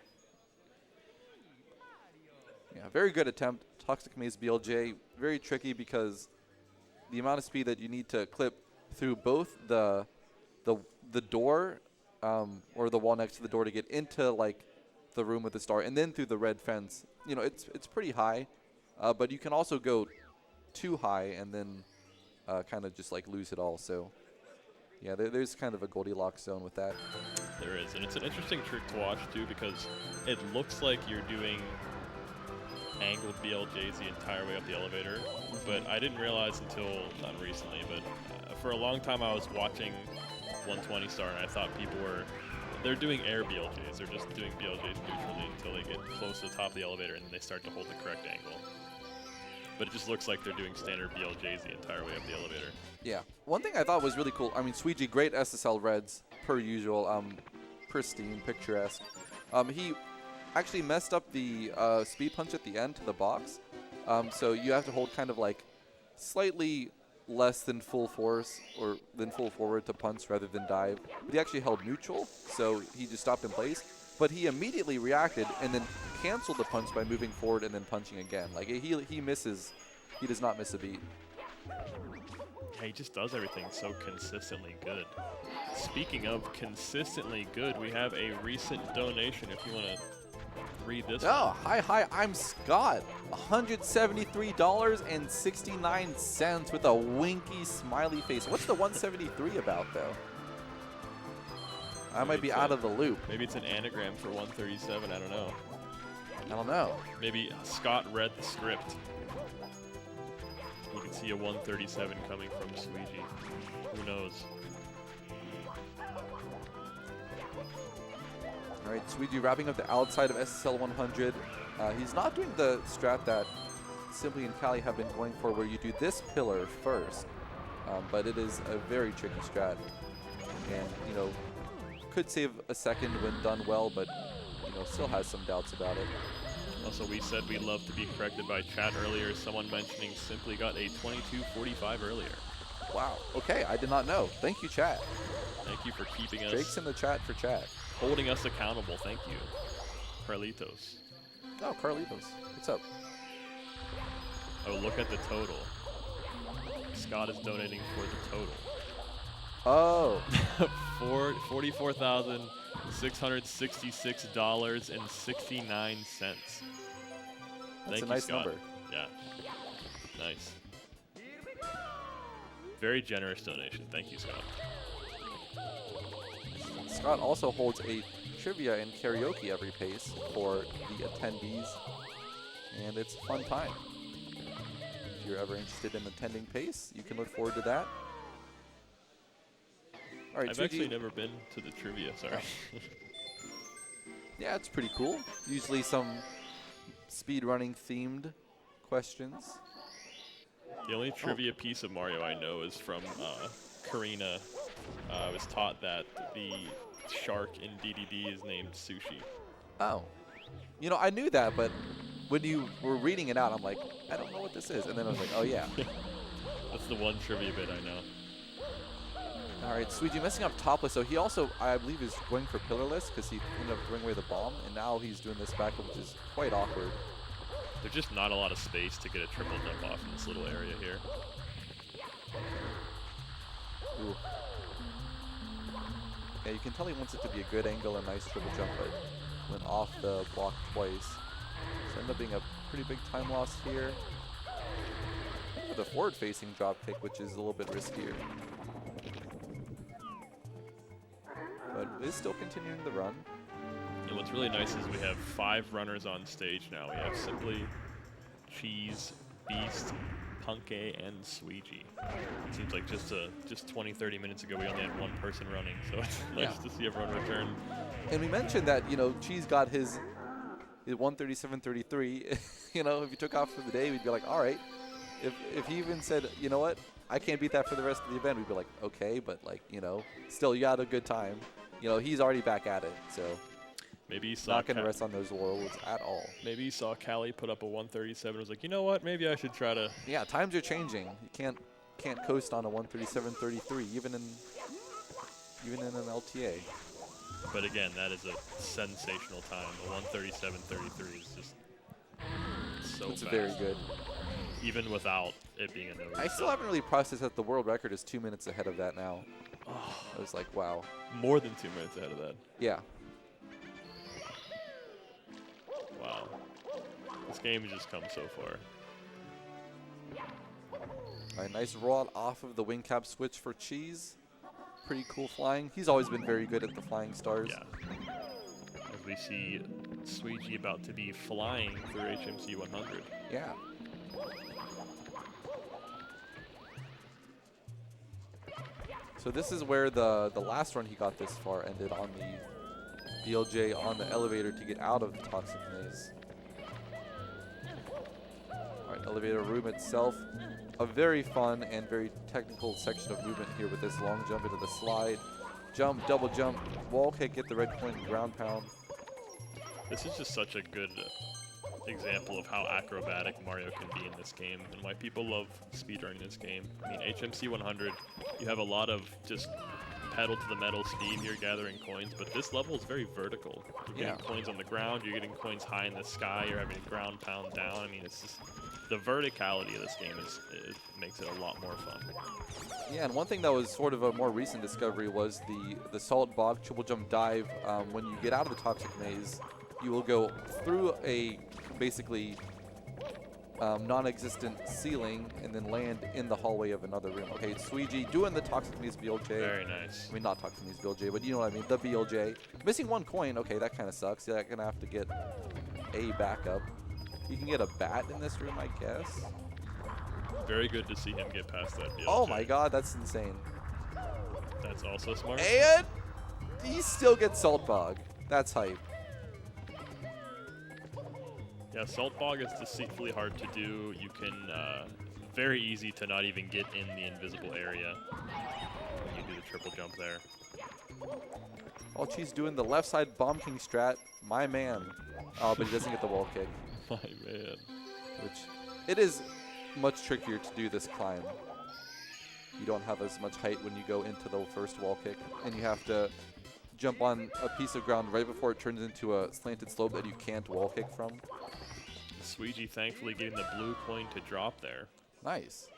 S11: Yeah, very good attempt. Toxic Maze, BLJ, very tricky because the amount of speed that you need to clip through both the door or the wall next to the door to get into like the room with the star, and then through the red fence. You know, it's pretty high, but you can also go too high and then kind of just like lose it all. So yeah, there's kind of a Goldilocks zone with that.
S10: There is, and it's an interesting trick to watch too because it looks like you're doing angled BLJs the entire way up the elevator, but I didn't realize until not recently, but for a long time I was watching 120 Star and I thought people they're doing air BLJs. They're just doing BLJs neutrally until they get close to the top of the elevator and then they start to hold the correct angle. But it just looks like they're doing standard BLJs the entire way up the elevator.
S11: Yeah. One thing I thought was really cool, I mean, Sweegie, great SSL reds, per usual, pristine, picturesque. He actually messed up the speed punch at the end to the box. So you have to hold kind of like slightly less than full force or than full forward to punch rather than dive. But he actually held neutral, so he just stopped in place. But he immediately reacted and then canceled the punch by moving forward and then punching again. Like he misses, he does not miss a beat.
S10: Yeah, he just does everything so consistently good. Speaking of consistently good, we have a recent donation if you want to read this.
S11: Oh, hi, I'm Scott. $173.69 with a winky smiley face. What's the 173 about, though? I might be out of the loop.
S10: Maybe it's an anagram for 137, I don't know.
S11: I don't know.
S10: Maybe Scott read the script. You can see a 137 coming from Sweegie. Who knows?
S11: All right, Sweegie wrapping up the outside of SSL 100. He's not doing the strat that Simply and Cali have been going for, where you do this pillar first. But it is a very tricky strat. And, you know, could save a second when done well, but, you know, still has some doubts about it.
S10: Also, we said we'd love to be corrected by chat earlier. Someone mentioning Simply got a 22:45 earlier.
S11: Wow. Okay, I did not know. Thank you, chat.
S10: Thank you for keeping us.
S11: Jake's in the chat for chat.
S10: Holding us accountable. Thank you, Carlitos.
S11: Oh, Carlitos. What's up?
S10: Oh, look at the total. Scott is donating for the total.
S11: Oh.
S10: $44,666.69.
S11: That's a nice number.
S10: Yeah. Nice. Very generous donation. Thank you, Scott.
S11: Scott also holds a trivia and karaoke every pace for the attendees, and it's a fun time. If you're ever interested in attending pace, you can look forward to that. All right,
S10: I've actually never been to the trivia, sorry.
S11: Yeah, it's pretty cool. Usually some speedrunning themed questions.
S10: The only trivia piece of Mario I know is from Karina. I was taught that the shark in DDD is named Sushi.
S11: Oh. You know, I knew that, but when you were reading it out, I'm like, I don't know what this is. And then I was like, oh, yeah.
S10: That's the one trivia bit I know.
S11: All right, Sweegie messing up topless. So he also, I believe, is going for pillarless because he ended up throwing away the bomb. And now he's doing this back, which is quite awkward.
S10: There's just not a lot of space to get a triple jump off in this little area here.
S11: Ooh. Yeah, you can tell he wants it to be a good angle and nice triple jump, but went off the block twice. So ended up being a pretty big time loss here. With a forward-facing drop kick, which is a little bit riskier. But is still continuing the run.
S10: And what's really nice is we have 5 runners on stage now. We have Simply, Cheese, Beast, Punke, and Sweegie. It seems like just 20-30 minutes ago we only had one person running, so it's nice to see everyone return.
S11: And we mentioned that, you know, Cheese got his 137.33. You know, if he took off for the day, we'd be like, all right. If he even said, you know what, I can't beat that for the rest of the event, we'd be like, okay, but like, you know, still you had a good time. You know, he's already back at it, so
S10: maybe he saw
S11: not going to rest on those laurels at all.
S10: Maybe he saw Callie put up a 137 and was like, you know what, maybe I should try to.
S11: Yeah, times are changing. You can't coast on a 137.33 even in an LTA.
S10: But again, that is a sensational time. A 137.33 is just so
S11: It's
S10: fast.
S11: very good.
S10: Even without it being a no reset.
S11: I still haven't really processed that the world record is 2 minutes ahead of that now. I was like, wow.
S10: More than 2 minutes ahead of that.
S11: Yeah.
S10: Wow. This game has just come so far.
S11: All right, nice roll off of the wing cap switch for Cheese. Pretty cool flying. He's always been very good at the flying stars.
S10: Yeah. As we see Sweegie about to be flying through HMC 100.
S11: Yeah. So this is where the last run he got this far ended on the BLJ on the elevator to get out of the toxic maze. All right, elevator room itself, a very fun and very technical section of movement here with this long jump into the slide. Jump, double jump, wall kick, get the red coin, ground pound.
S10: This is just such a good example of how acrobatic Mario can be in this game and why people love speedrunning this game. I mean, HMC 100, you have a lot of just pedal to the metal speed here gathering coins, but this level is very vertical. You're getting coins on the ground, you're getting coins high in the sky, you're having ground pound down. I mean, it's just the verticality of this game makes it a lot more fun.
S11: Yeah, and one thing that was sort of a more recent discovery was the salt bog triple jump dive. When you get out of the toxic maze, you will go through a basically non-existent ceiling and then land in the hallway of another room. Okay, Suiji doing the toxic maze BLJ.
S10: Very nice.
S11: I mean, not toxic maze BLJ, but you know what I mean, the BLJ. Missing one coin, okay, that kind of sucks. Yeah, gonna have to get a backup. You can get a bat in this room, I guess.
S10: Very good to see him get past that BLJ.
S11: Oh my god, that's insane.
S10: That's also smart.
S11: And he still gets salt bog. That's hype.
S10: Yeah, salt bog is deceitfully hard to do. You can, very easy to not even get in the invisible area when you do the triple jump there.
S11: Oh, she's doing the left side bomb king strat. My man. Oh, but he doesn't get the wall kick.
S10: My man.
S11: Which, it is much trickier to do this climb. You don't have as much height when you go into the first wall kick, and you have to jump on a piece of ground right before it turns into a slanted slope that you can't wall kick from.
S10: Suiji thankfully getting the blue coin to drop there.
S11: Nice.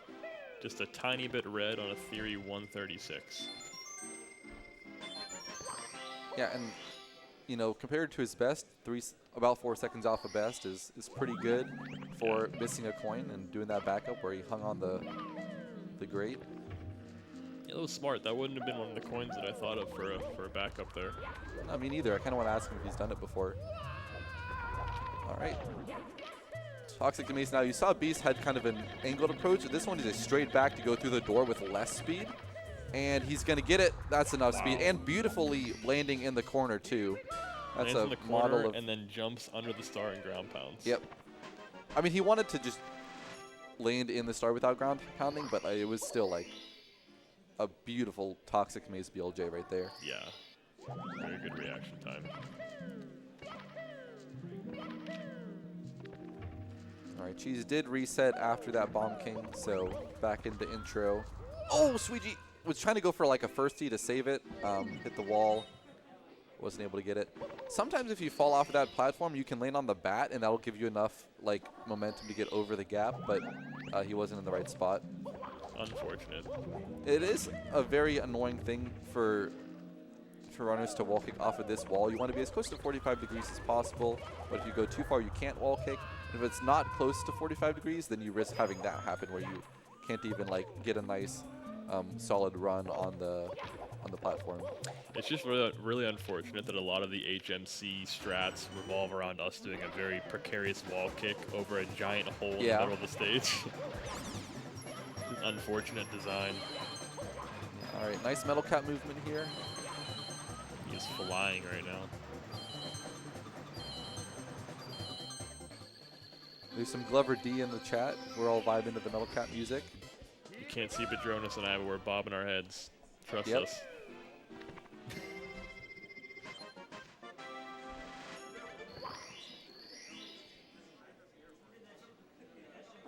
S10: Just a tiny bit red on a theory 136.
S11: Yeah, and you know, compared to his best, about 4 seconds off of best is pretty good for missing a coin and doing that backup where he hung on the grate.
S10: Yeah, that was smart. That wouldn't have been one of the coins that I thought of for a backup there.
S11: No, me neither. I kind of want to ask him if he's done it before. All right. Toxic Maze now. You saw Beast had kind of an angled approach. This one is a straight back to go through the door with less speed. And he's going to get it. That's enough speed. And beautifully landing in the corner, too. That's
S10: Lands
S11: a
S10: in the corner
S11: model of...
S10: and then jumps under the star and ground pounds.
S11: Yep. I mean, he wanted to just land in the star without ground pounding, but it was still like a beautiful Toxic Maze BLJ right there.
S10: Yeah. Very good reaction time.
S11: All right, Cheese did reset after that Bomb King, so back into intro. Oh, Suiji was trying to go for like a firstie to save it. Hit the wall. Wasn't able to get it. Sometimes if you fall off of that platform, you can land on the bat, and that'll give you enough like momentum to get over the gap, but he wasn't in the right spot.
S10: Unfortunate.
S11: It is a very annoying thing for runners to wall kick off of this wall. You want to be as close to 45 degrees as possible, but if you go too far, you can't wall kick. If it's not close to 45 degrees, then you risk having that happen where you can't even like get a nice solid run on the platform.
S10: It's just really unfortunate that a lot of the HMC strats revolve around us doing a very precarious wall kick over a giant hole in the middle of the stage. Unfortunate design.
S11: All right, nice metal cap movement here.
S10: He is flying right now.
S11: There's some Glover D in the chat. We're all vibing to the metal cap music.
S10: You can't see Padronis and I, but we're bobbing our heads. Trust us.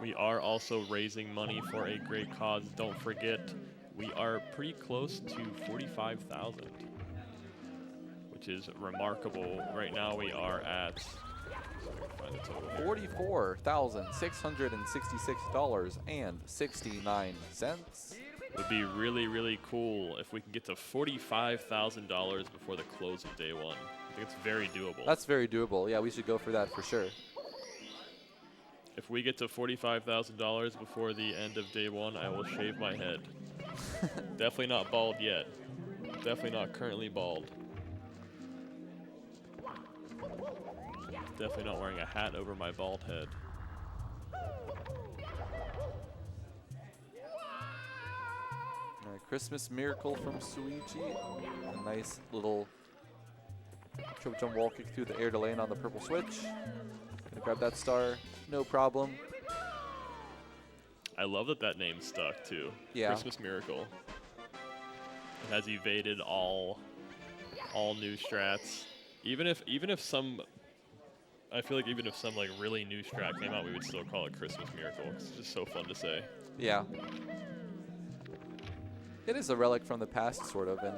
S10: We are also raising money for a great cause. Don't forget, we are pretty close to 45,000, which is remarkable. Right now we are at
S11: $44,666.69.
S10: Would be really, really cool if we can get to $45,000 before the close of day one. I think it's very doable.
S11: That's very doable. Yeah, we should go for that for sure.
S10: If we get to $45,000 before the end of day one, I will shave my head. Definitely not bald yet. Definitely not currently bald. Definitely not wearing a hat over my bald head.
S11: All right, Christmas Miracle from Suiji. A nice little Triple jump wall kick through the air to lane on the purple switch. Gonna grab that star, no problem.
S10: I love that that name stuck too.
S11: Yeah.
S10: Christmas Miracle. It has evaded all new strats. Even if some, I feel like even if some like really new strat came out, we would still call it Christmas Miracle. It's just so fun to say.
S11: Yeah. It is a relic from the past, sort of, and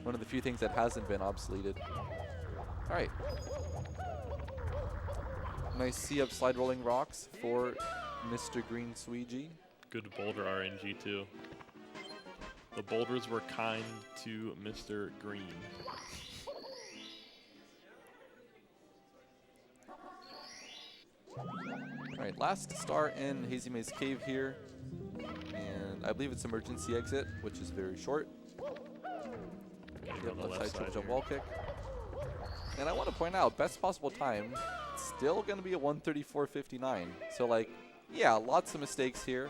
S11: one of the few things that hasn't been obsoleted. All right. Nice C-up slide rolling rocks for Mr. Green Suigi.
S10: Good boulder RNG too. The boulders were kind to Mr. Green.
S11: All right, last star in Hazy Maze Cave here. And I believe it's emergency exit, which is very short.
S10: On the
S11: Left
S10: left
S11: side triple
S10: side
S11: jump
S10: here.
S11: wall kick. And I want to point out, best possible time, still going to be a 134.59. So, like, yeah, lots of mistakes here.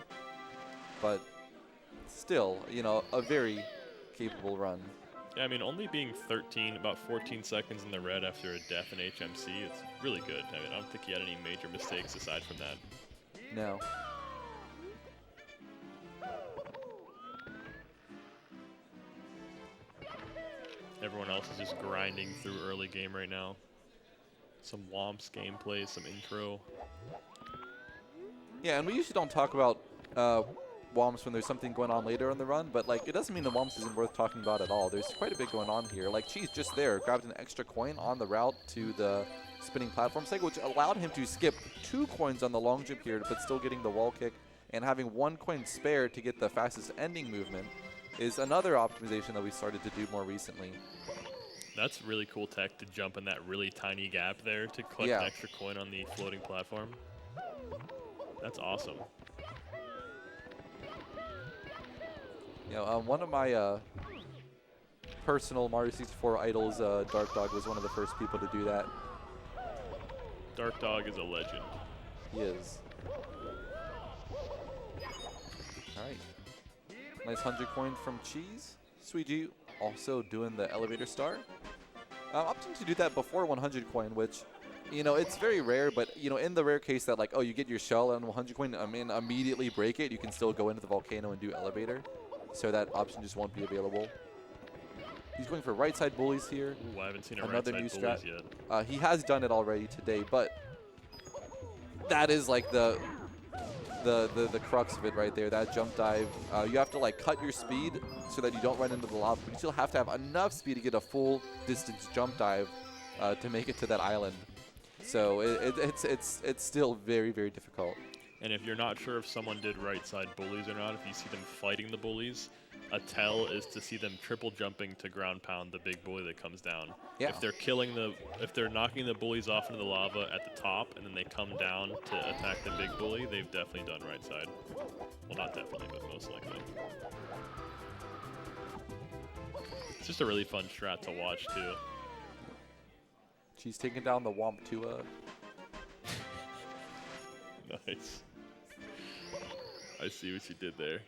S11: But still, you know, a very capable run.
S10: Yeah, I mean, only being 13, about 14 seconds in the red after a death in HMC, it's really good. I mean, I don't think he had any major mistakes aside from that.
S11: No.
S10: Everyone else is just grinding through early game right now. Some Womps gameplay, some intro.
S11: Yeah, and we usually don't talk about Womps when there's something going on later in the run, but like it doesn't mean the Womps isn't worth talking about at all. There's quite a bit going on here. Like Cheese just there grabbed an extra coin on the route to the spinning platform cycle, which allowed him to skip 2 coins on the long jump here, but still getting the wall kick, and having 1 coin spare to get the fastest ending movement is another optimization that we started to do more recently.
S10: That's really cool tech to jump in that really tiny gap there to collect an extra coin on the floating platform. That's awesome.
S11: You know, one of my personal Mario 64 idols, Dark Dog, was one of the first people to do that.
S10: Dark Dog is a legend.
S11: He is. All right. Nice 100 coin from Cheese. Suigi also doing the elevator star. Opting to do that before 100 coin, which, you know, it's very rare, but, you know, in the rare case that, like, oh, you get your shell on 100 coin, immediately break it, you can still go into the volcano and do elevator. So that option just won't be available. He's going for right side bullies here.
S10: Ooh, I haven't seen a
S11: Another
S10: right
S11: new
S10: side
S11: strat.
S10: bullies yet.
S11: He has done it already today, but that is like the crux of it right there, that jump dive. You have to like cut your speed so that you don't run into the lava, but you still have to have enough speed to get a full distance jump dive to make it to that island. So it's still very, very difficult.
S10: And if you're not sure if someone did right side bullies or not, if you see them fighting the bullies, a tell is to see them triple jumping to ground pound the big bully that comes down.
S11: Yeah.
S10: If they're knocking the bullies off into the lava at the top and then they come down to attack the big bully, they've definitely done right side. Well, not definitely, but most likely. It's just a really fun strat to watch too.
S11: She's taking down the Womp Tua.
S10: Nice. I see what you did there.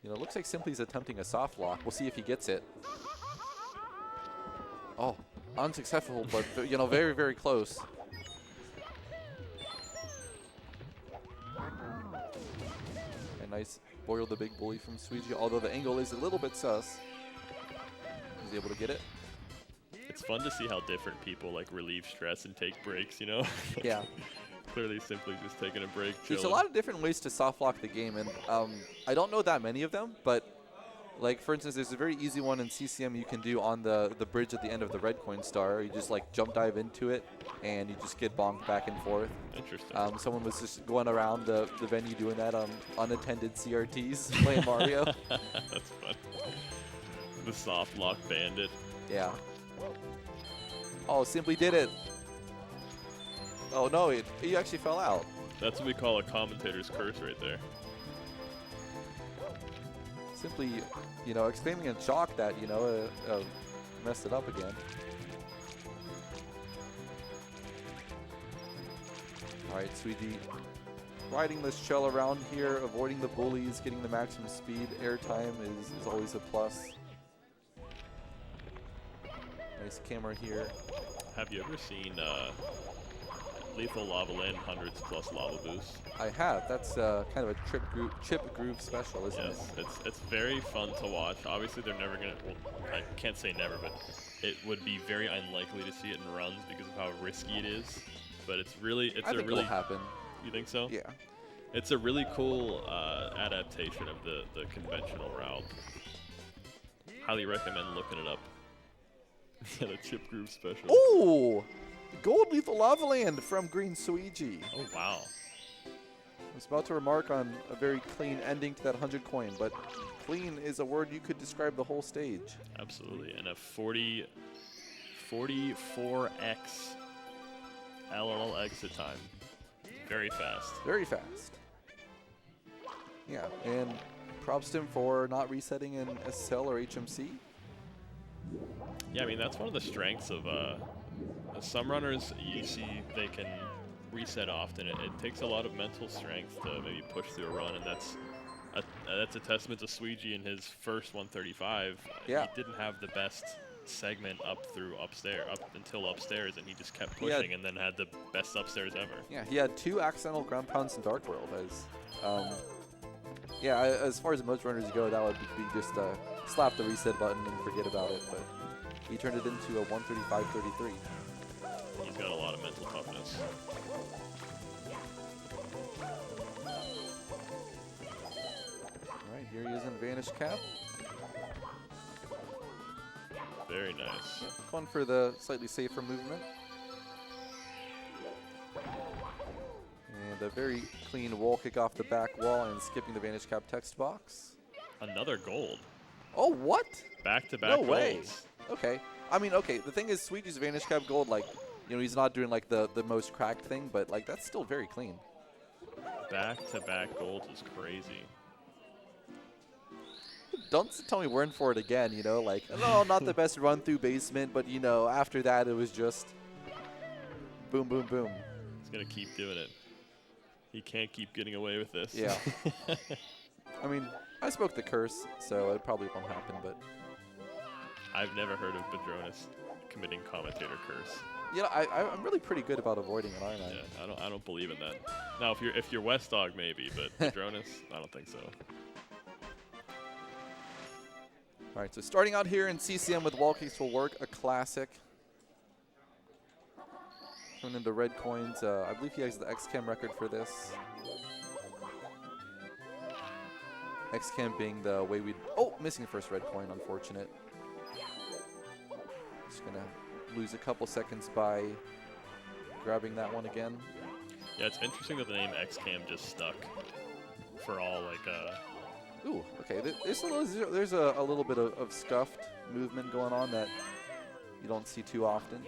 S11: You know, it looks like Simply's attempting a soft lock. We'll see if he gets it. Oh, unsuccessful, but, you know, very, very close. A nice Boyle the Big Bully from Suigi, although the angle is a little bit sus. He's able to get it.
S10: It's fun to see how different people like relieve stress and take breaks, you know?
S11: Yeah.
S10: Clearly Simply just taking a break.
S11: There's a
S10: chilling.
S11: lot of different ways to soft lock the game, and I don't know that many of them, but like for instance, there's a very easy one in CCM you can do on the bridge at the end of the red coin star. You just like jump dive into it, and you just get bonked back and forth.
S10: Interesting.
S11: Someone was just going around the venue doing that on unattended CRTs playing Mario.
S10: That's fun. The soft lock bandit.
S11: Yeah. Oh, Simply did it. Oh no, he actually fell out.
S10: That's what we call a commentator's curse right there.
S11: Simply, you know, exclaiming in shock that, you know, messed it up again. All right, Suigi riding this shell around here, avoiding the bullies, getting the maximum speed. Airtime is always a plus. Nice camera here.
S10: Have you ever seen Lethal Lava Land hundreds plus lava boost?
S11: I have. That's kind of a chip groove special, isn't it?
S10: Yes, it's very fun to watch. Obviously, they're never gonna. Well, I can't say never, but it would be very unlikely to see it in runs because of how risky it is. But it's really,
S11: I think it'll happen.
S10: You think so?
S11: Yeah.
S10: It's a really cool adaptation of the conventional route. Highly recommend looking it up. Yeah, the chip groove special.
S11: Ooh! Gold Lethal Lava Land from Green Suiji.
S10: Oh, wow.
S11: I was about to remark on a very clean ending to that 100 coin, but clean is a word you could describe the whole stage.
S10: Absolutely. And a 44x LLL exit time. Very fast.
S11: Very fast. Yeah, and props to him for not resetting in SL or HMC.
S10: Yeah, I mean, that's one of the strengths of some runners. You see they can reset often. It takes a lot of mental strength to maybe push through a run, and that's a testament to Suiji in his first 135.
S11: Yeah.
S10: He didn't have the best segment up until upstairs, and he just kept pushing and then had the best upstairs ever.
S11: Yeah, he had 2 accidental ground pounds in Dark World. As far as most runners go, that would be just slap the reset button and forget about it, but he turned it into a 135.33.
S10: He's got a lot of mental toughness.
S11: All right, here he is in Vanish Cap.
S10: Very nice.
S11: Fun for the slightly safer movement. And a very clean wall kick off the back wall and skipping the Vanish Cap text box.
S10: Another gold.
S11: Oh, what?
S10: Back-to-back
S11: No way.
S10: golds.
S11: Okay. I mean, okay, the thing is, Suiji's Vanish Cap gold, like, you know, he's not doing, like, the most cracked thing, but, like, that's still very clean.
S10: Back-to-back golds is crazy.
S11: Don't tell me we're in for it again, you know, like, no, not the best run through basement, but, you know, after that it was just boom, boom, boom.
S10: He's going to keep doing it. He can't keep getting away with this.
S11: Yeah. I mean, I spoke the curse, so it probably won't happen, but...
S10: I've never heard of Badronis committing commentator curse.
S11: You know, I'm really pretty good about avoiding it, aren't I?
S10: Yeah, I don't believe in that. Now, if you're West Dog, maybe, but Badronis, I don't think so.
S11: All right, so starting out here in CCM with wall kicks will work, a classic. Coming into red coins, I believe he has the XCAM record for this. XCAM being the way we'd... Oh, missing first red coin, unfortunate. Just gonna lose a couple seconds by grabbing that one again.
S10: Yeah, it's interesting that the name XCAM just stuck for all, like,
S11: Ooh, okay. There's a little bit of scuffed movement going on that you don't see too often.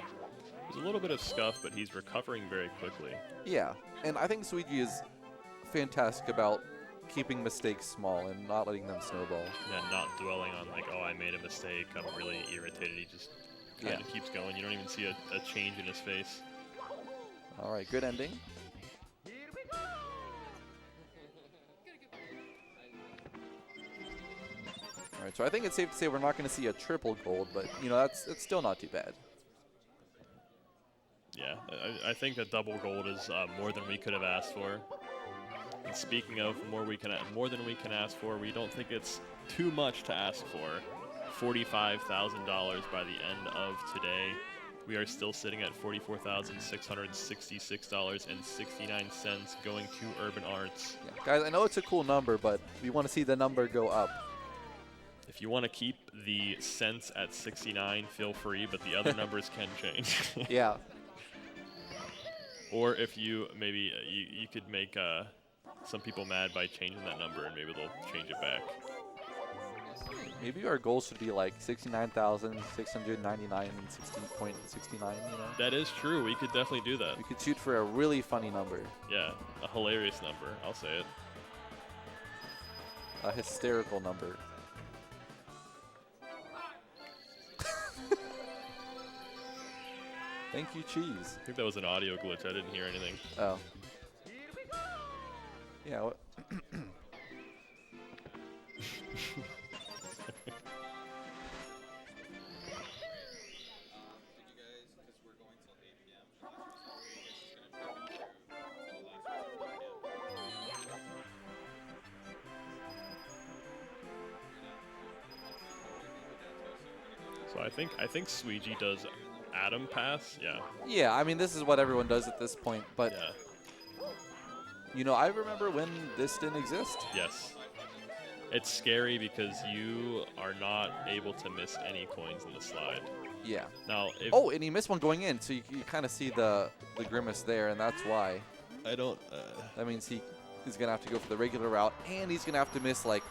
S10: There's a little bit of scuff, but he's recovering very quickly.
S11: Yeah, and I think Suiji is fantastic about keeping mistakes small and not letting them snowball.
S10: Yeah, not dwelling on, like, oh, I made a mistake, I'm really irritated. He just kind of keeps going. You don't even see a change in his face.
S11: All right, good ending. All right, so I think it's safe to say we're not going to see a triple gold, but, you know, that's still not too bad.
S10: Yeah, I think that double gold is more than we could have asked for. And speaking of more than we can ask for, we don't think it's too much to ask for. $45,000 by the end of today. We are still sitting at $44,666.69 going to Urban Arts.
S11: Yeah. Guys, I know it's a cool number, but we want to see the number go up.
S10: If you want to keep the cents at 69, feel free, but the other numbers can change.
S11: Yeah.
S10: Or if you maybe you could make some people mad by changing that number, and maybe they'll change it back.
S11: Maybe our goal should be like 69,699 and 16.69, you know?
S10: That is true. We could definitely do that.
S11: We could shoot for a really funny number.
S10: Yeah, a hilarious number. I'll say it.
S11: A hysterical number. Thank you, Cheese.
S10: I think that was an audio glitch. I didn't hear anything.
S11: Oh. Yeah.
S10: So I think Suigi does Atom Pass. Yeah.
S11: Yeah, I mean, this is what everyone does at this point, but,
S10: Yeah.
S11: you know, I remember when this didn't exist.
S10: Yes. It's scary because you are not able to miss any coins in the slide.
S11: Yeah.
S10: Now, if
S11: Oh, and he missed one going in, so you kind of see the grimace there, and that's why.
S10: I don't.
S11: That means he is going to have to go for the regular route, and he's going to have to miss, like,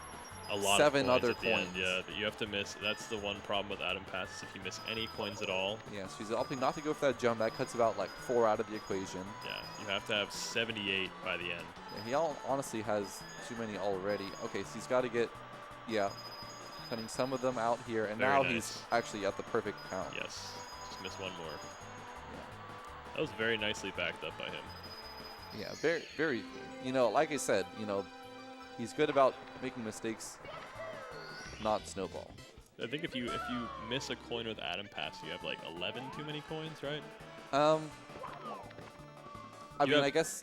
S10: A lot
S11: 7
S10: of coins
S11: other
S10: at the end,
S11: coins.
S10: yeah, that you have to miss. That's the one problem with Atom Pass is if you miss any coins at all.
S11: Yeah, so he's opting not to go for that jump. That cuts about, like, 4 out of the equation.
S10: Yeah, you have to have 78 by the end.
S11: Yeah, he honestly has too many already. Okay, so he's got to get, cutting some of them out here, and
S10: Very
S11: now
S10: nice.
S11: he's actually at the perfect count.
S10: Yes, just miss one more. That was very nicely backed up by him.
S11: Yeah, very, very, you know, like I said, you know, he's good about making mistakes, not snowball.
S10: I think if you miss a coin with Atom Pass, you have like 11 too many coins, right?
S11: I mean, I guess,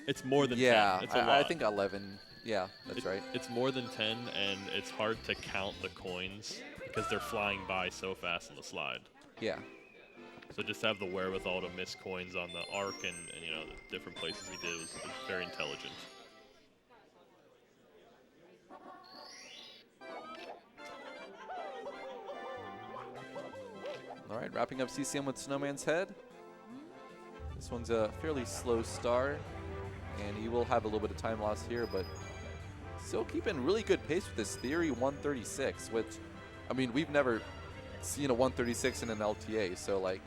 S10: It's more than
S11: yeah,
S10: 10. It's a lot.
S11: I think 11, yeah, that's right.
S10: It's more than 10, and it's hard to count the coins because they're flying by so fast on the slide.
S11: Yeah.
S10: So just have the wherewithal to miss coins on the arc and you know, the different places he did was very intelligent.
S11: All right, wrapping up CCM with Snowman's Head. This one's a fairly slow star, and he will have a little bit of time loss here, but still keeping really good pace with this Theory 136, which, I mean, we've never seen a 136 in an LTA, so like,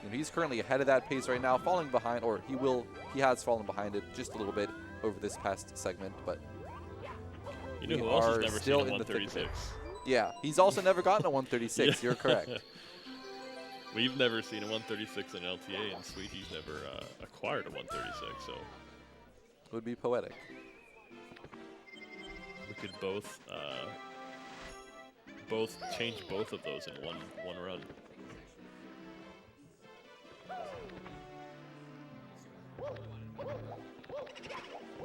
S11: you know, he's currently ahead of that pace right now, falling behind, or he has fallen behind it just a little bit over this past segment, but
S10: You know
S11: we
S10: who else has
S11: are
S10: never seen
S11: still
S10: a
S11: in the thick of it.
S10: 136?
S11: Yeah, he's also never gotten a 136.
S10: Yeah.
S11: You're correct.
S10: We've never seen a 136 in LTA, and Sweetie's never acquired a 136, so
S11: Would be poetic.
S10: we could both change both of those in one run.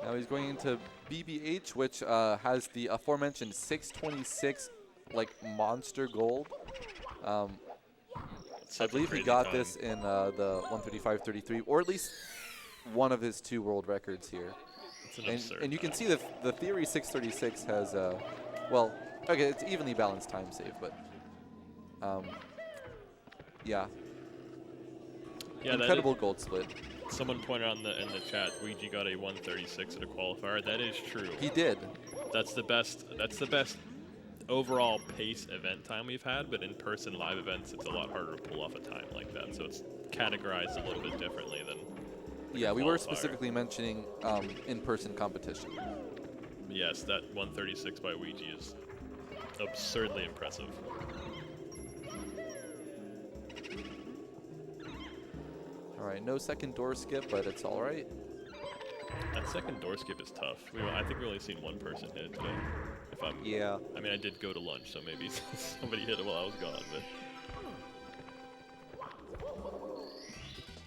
S11: Now he's going into BBH, which has the aforementioned 626, like, monster gold. I
S10: Such a
S11: believe he
S10: crazy
S11: got
S10: time.
S11: this in the 135.33, or at least one of his 2 world records here.
S10: It's an
S11: And,
S10: absurd
S11: and you can
S10: time.
S11: see the Theory 636 has, well, okay, it's evenly balanced time save, but, yeah.
S10: Yeah, that
S11: Incredible gold split.
S10: Someone pointed out in the chat, Luigi got a 136 at a qualifier. That is true.
S11: He did.
S10: That's the best overall pace event time we've had, but in person live events, it's a lot harder to pull off a time like that. So it's categorized a little bit differently than.
S11: Yeah, we were
S10: qualifier.
S11: specifically mentioning in-person competition.
S10: Yes, that 136 by Ouija is absurdly impressive.
S11: All right, no second door skip, but it's all right.
S10: That second door skip is tough. I think we only seen one person hit it today. If I'm,
S11: Yeah.
S10: I mean, I did go to lunch, so maybe somebody hit it while I was gone. But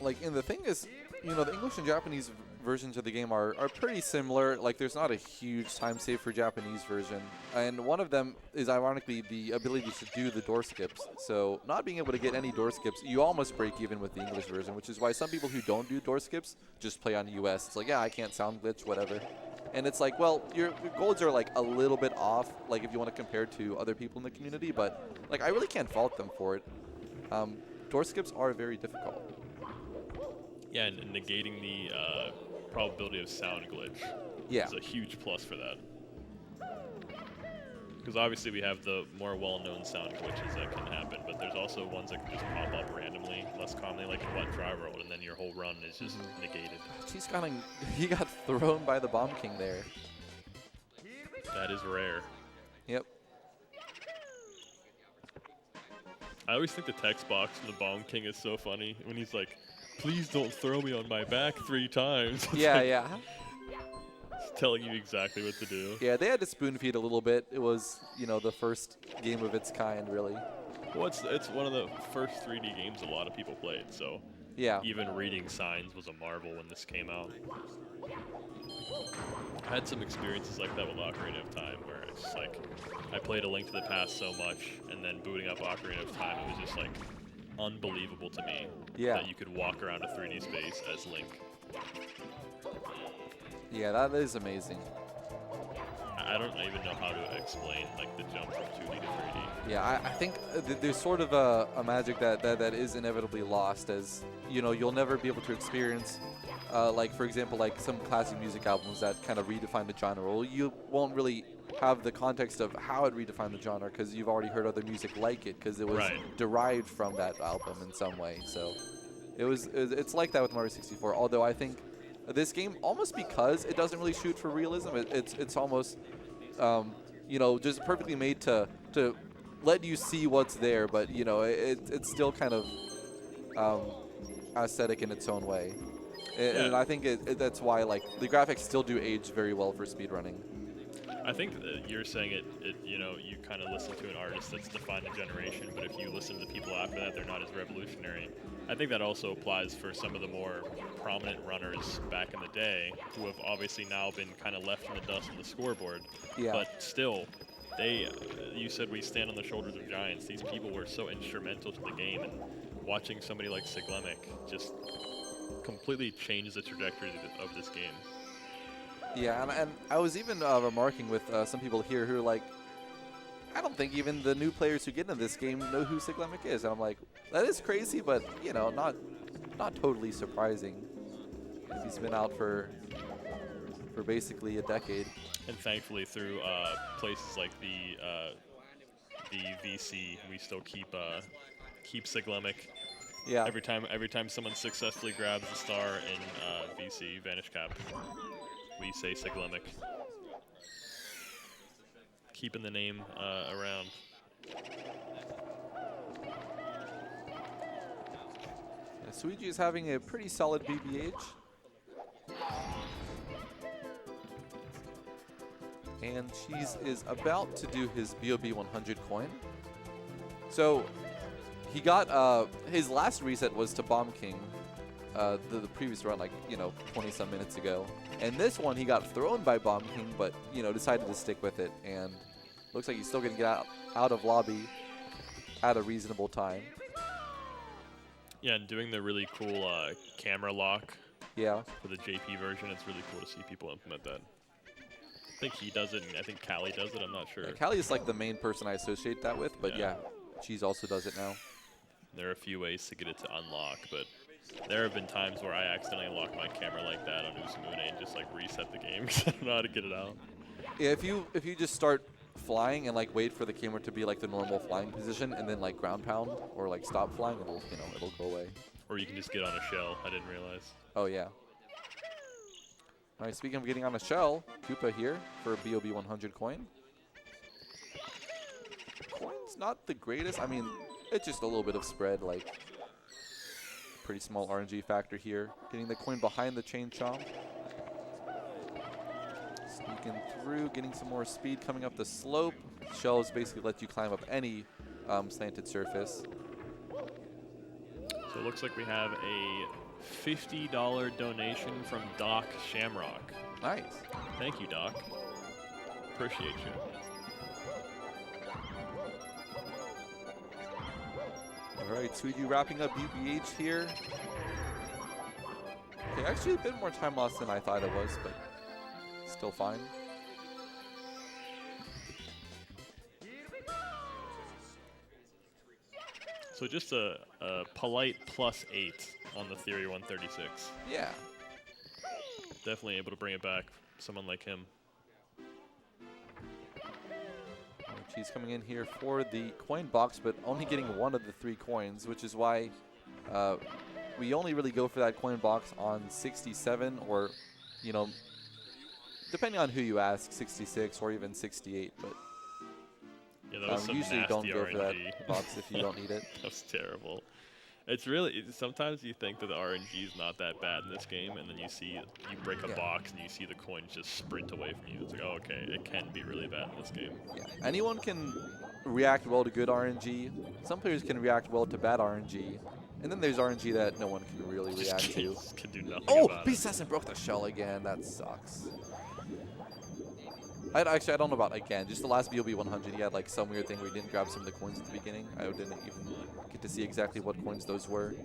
S11: Like, and the thing is, you know, the English and Japanese versions of the game are pretty similar. Like, there's not a huge time save for Japanese version. And one of them is, ironically, the ability to do the door skips. So not being able to get any door skips, you almost break even with the English version, which is why some people who don't do door skips just play on US. It's like, yeah, I can't sound glitch, whatever. And it's like, well, your golds are, like, a little bit off, like, if you want to compare to other people in the community. But, like, I really can't fault them for it. Door skips are very difficult.
S10: yeah, and negating the probability of sound glitch
S11: Yeah.
S10: is a huge plus for that. Because obviously we have the more well-known sound glitches that can happen, but there's also ones that can just pop up randomly, less commonly, like in Wet Dry Road, and then your whole run is just negated.
S11: He got thrown by the Bomb King there.
S10: That is rare.
S11: Yep.
S10: I always think the text box from the Bomb King is so funny when he's like, "Please don't throw me on my back 3 times." It's
S11: Yeah,
S10: like,
S11: yeah.
S10: it's telling you exactly what to do.
S11: Yeah, they had to spoon feed a little bit. It was, you know, the first game of its kind, really.
S10: Well, it's one of the first 3D games a lot of people played, so
S11: Yeah.
S10: even reading signs was a marvel when this came out. I had some experiences like that with Ocarina of Time, where it's just like I played A Link to the Past so much, and then booting up Ocarina of Time, it was just like unbelievable to me that you could walk around a 3D space as Link.
S11: Yeah, that is amazing.
S10: I don't even know how to explain like the jump from 2D to 3D.
S11: Yeah, I think there's sort of a magic that is inevitably lost, as you know, you'll never be able to experience, like for example, like some classic music albums that kind of redefine the genre. Well, you won't really have the context of how it redefined the genre because you've already heard other music like it because it was derived from that album in some way. So it's like that with Mario 64. Although I think this game, almost because it doesn't really shoot for realism, it's almost you know, just perfectly made to let you see what's there, but you know, it's still kind of aesthetic in its own way. And I think that's why like the graphics still do age very well for speedrunning.
S10: I think you're saying it, you know, you kind of listen to an artist that's defined a generation, but if you listen to the people after that, they're not as revolutionary. I think that also applies for some of the more prominent runners back in the day who have obviously now been kind of left in the dust on the scoreboard.
S11: Yeah.
S10: But still, you said we stand on the shoulders of giants. These people were so instrumental to the game, and watching somebody like Siglemic just completely change the trajectory of this game.
S11: Yeah, and I was even remarking with some people here who are like, I don't think even the new players who get into this game know who Siglemic is. And I'm like, that is crazy, but, you know, not totally surprising. He's been out for basically a decade.
S10: And thankfully through places like the VC, we still keep Siglemic.
S11: Yeah.
S10: Every time someone successfully grabs the star in VC, Vanish Cap, we say Siglemic. Keeping the name around.
S11: Yeah, Suigi is having a pretty solid BBH. And Cheese is about to do his BOB 100 coin. So he got his last reset was to Bomb King. The previous run, like, you know, 20-some minutes ago. And this one, he got thrown by Bomb King, but, you know, decided to stick with it. And looks like he's still going to get out of lobby at a reasonable time.
S10: Yeah, and doing the really cool camera lock for the JP version, it's really cool to see people implement that. I think he does it, and I think Callie does it, I'm not sure.
S11: Yeah, Callie is like the main person I associate that with, but yeah, Cheese also does it now.
S10: There are a few ways to get it to unlock, but there have been times where I accidentally lock my camera like that on Uzumune and just like reset the game because I don't know how to get it out.
S11: Yeah, if you just start flying and like wait for the camera to be like the normal flying position and then like ground pound or like stop flying, it'll go away.
S10: Or you can just get on a shell. I didn't realize.
S11: Oh yeah. All right, speaking of getting on a shell, Koopa here for a BOB 100 coin. Coin's not the greatest. I mean, it's just a little bit of spread, like pretty small RNG factor here. Getting the coin behind the chain chomp. Sneaking through, getting some more speed coming up the slope. Shells basically let you climb up any slanted surface.
S10: So it looks like we have a $50 donation from Doc Shamrock.
S11: Nice.
S10: Thank you, Doc. Appreciate you.
S11: All right, Suigi wrapping up BBH here. Okay, actually a bit more time lost than I thought it was, but still fine.
S10: So just a polite +8 on the Theory 136.
S11: Yeah.
S10: Definitely able to bring it back. Someone like him.
S11: She's coming in here for the coin box, but only getting one of the 3 coins, which is why we only really go for that coin box on 67 or, you know, depending on who you ask, 66 or even 68. But
S10: yeah, that was some
S11: usually
S10: nasty
S11: don't go
S10: RNG.
S11: for that box if you don't need it.
S10: That was terrible. It's really, sometimes you think that the RNG is not that bad in this game, and then you break a box and you see the coins just sprint away from you. It's like, oh, okay, it can be really bad in this game.
S11: Yeah, anyone can react well to good RNG. Some players can react well to bad RNG. And then there's RNG that no one can really react to.
S10: Can do nothing
S11: Oh,
S10: about
S11: Beast hasn't broke the shell again. That sucks. Actually, I don't know about again. Just the last BOB 100, he had like some weird thing where he didn't grab some of the coins at the beginning. I didn't even get to see exactly what coins those were.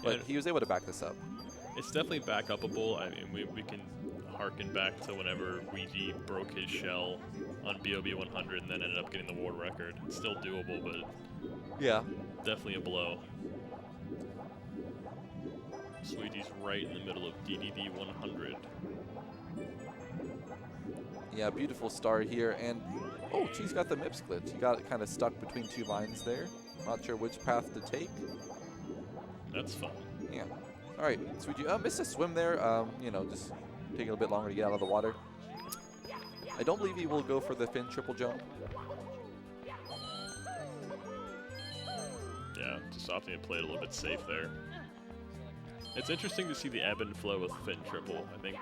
S11: But he was able to back this up.
S10: It's definitely back upable. I mean, we can harken back to whenever Ouija broke his shell on BOB 100 and then ended up getting the world record. It's still doable, but
S11: yeah,
S10: definitely a blow. Sweetie's right in the middle of DDD 100.
S11: Yeah, beautiful start here, and oh, she's got the MIPS glitch. He got kind of stuck between two lines there. Not sure which path to take.
S10: That's fun.
S11: Yeah. All right, Sweetie, missed a swim there. You know, just taking a bit longer to get out of the water. I don't believe he will go for the fin triple jump.
S10: Yeah, just opting to play it a little bit safe there. It's interesting to see the ebb and flow with fin triple. I think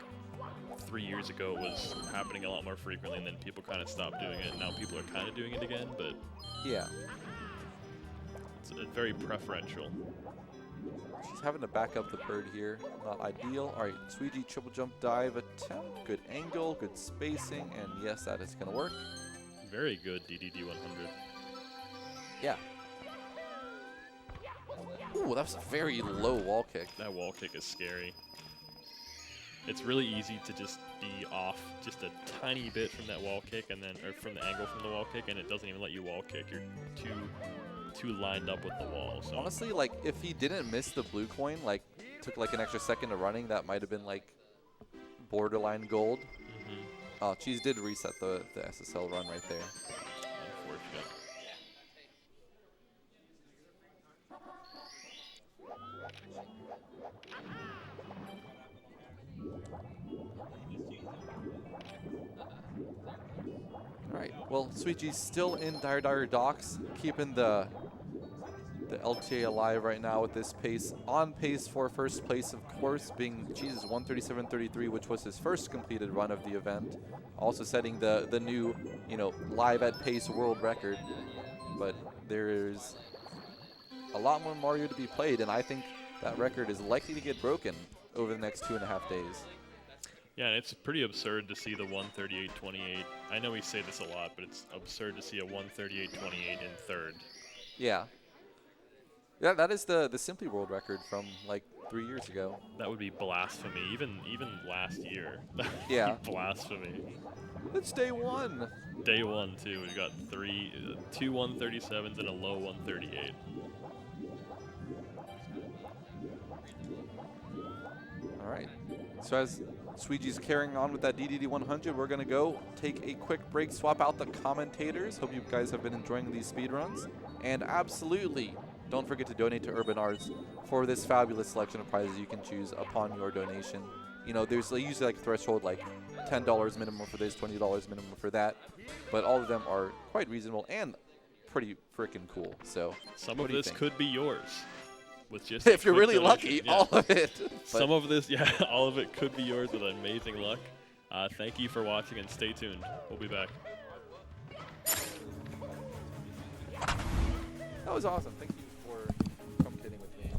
S10: 3 years ago it was happening a lot more frequently, and then people kind of stopped doing it, and now people are kind of doing it again, but
S11: yeah,
S10: it's very preferential.
S11: She's having to back up the bird here. Not ideal. All right, Sweetie triple jump dive attempt. Good angle, good spacing, and yes, that is going to work.
S10: Very good DDD 100.
S11: Yeah. Ooh, that was a very low wall kick.
S10: That wall kick is scary. It's really easy to just be off just a tiny bit from that wall kick, and then or from the angle from the wall kick, and it doesn't even let you wall kick. You're too lined up with the wall. So
S11: honestly, like if he didn't miss the blue coin, like took like an extra second of running, that might have been like borderline gold. Cheese did reset the SSL run right there.
S10: Unfortunate.
S11: All right, well, Sweetie's still in Dire Docks, keeping the LTA alive right now with this pace. On pace for first place, of course, being Cheese's 137.33, which was his first completed run of the event. Also setting the new, you know, live at pace world record. But there's a lot more Mario to be played, and I think that record is likely to get broken over the next 2.5 days.
S10: Yeah, and it's pretty absurd to see the 138.28. I know we say this a lot, but it's absurd to see a 138.28 in third.
S11: Yeah. Yeah, that is the Simply World record from like 3 years ago.
S10: That would be blasphemy. Even last year.
S11: Yeah.
S10: Blasphemy.
S11: It's day one.
S10: Day one too. We've got two 137s and a low 138.
S11: All right. So as Sweetie's carrying on with that DDD 100, we're going to go take a quick break, swap out the commentators. Hope you guys have been enjoying these speedruns. And absolutely, don't forget to donate to Urban Arts for this fabulous selection of prizes you can choose upon your donation. You know, there's usually like a threshold like $10 minimum for this, $20 minimum for that. But all of them are quite reasonable and pretty freaking cool. So
S10: some of this could be yours. With just
S11: if you're really lucky,
S10: yeah.
S11: all of it.
S10: Some of this, yeah, all of it could be yours with amazing luck. Thank you for watching, and stay tuned. We'll be back.
S11: That was awesome. Thank you for commentating with me.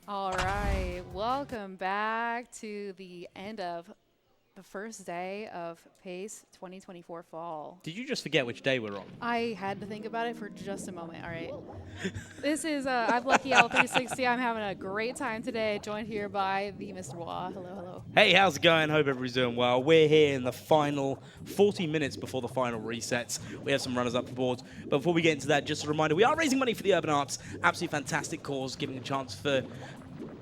S3: All right, welcome back to the end of the first day of PACE 2024 Fall.
S2: Did you just forget which day we're on?
S3: I had to think about it for just a moment. All right. This is I'm Lucky L360. I'm having a great time today, joined here by the Mr. Wah. Hello, hello.
S2: Hey, how's it going? Hope everybody's doing well. We're here in the final 40 minutes before the final resets. We have some runners up the boards. But before we get into that, just a reminder, we are raising money for the Urban Arts. Absolutely fantastic cause, giving a chance for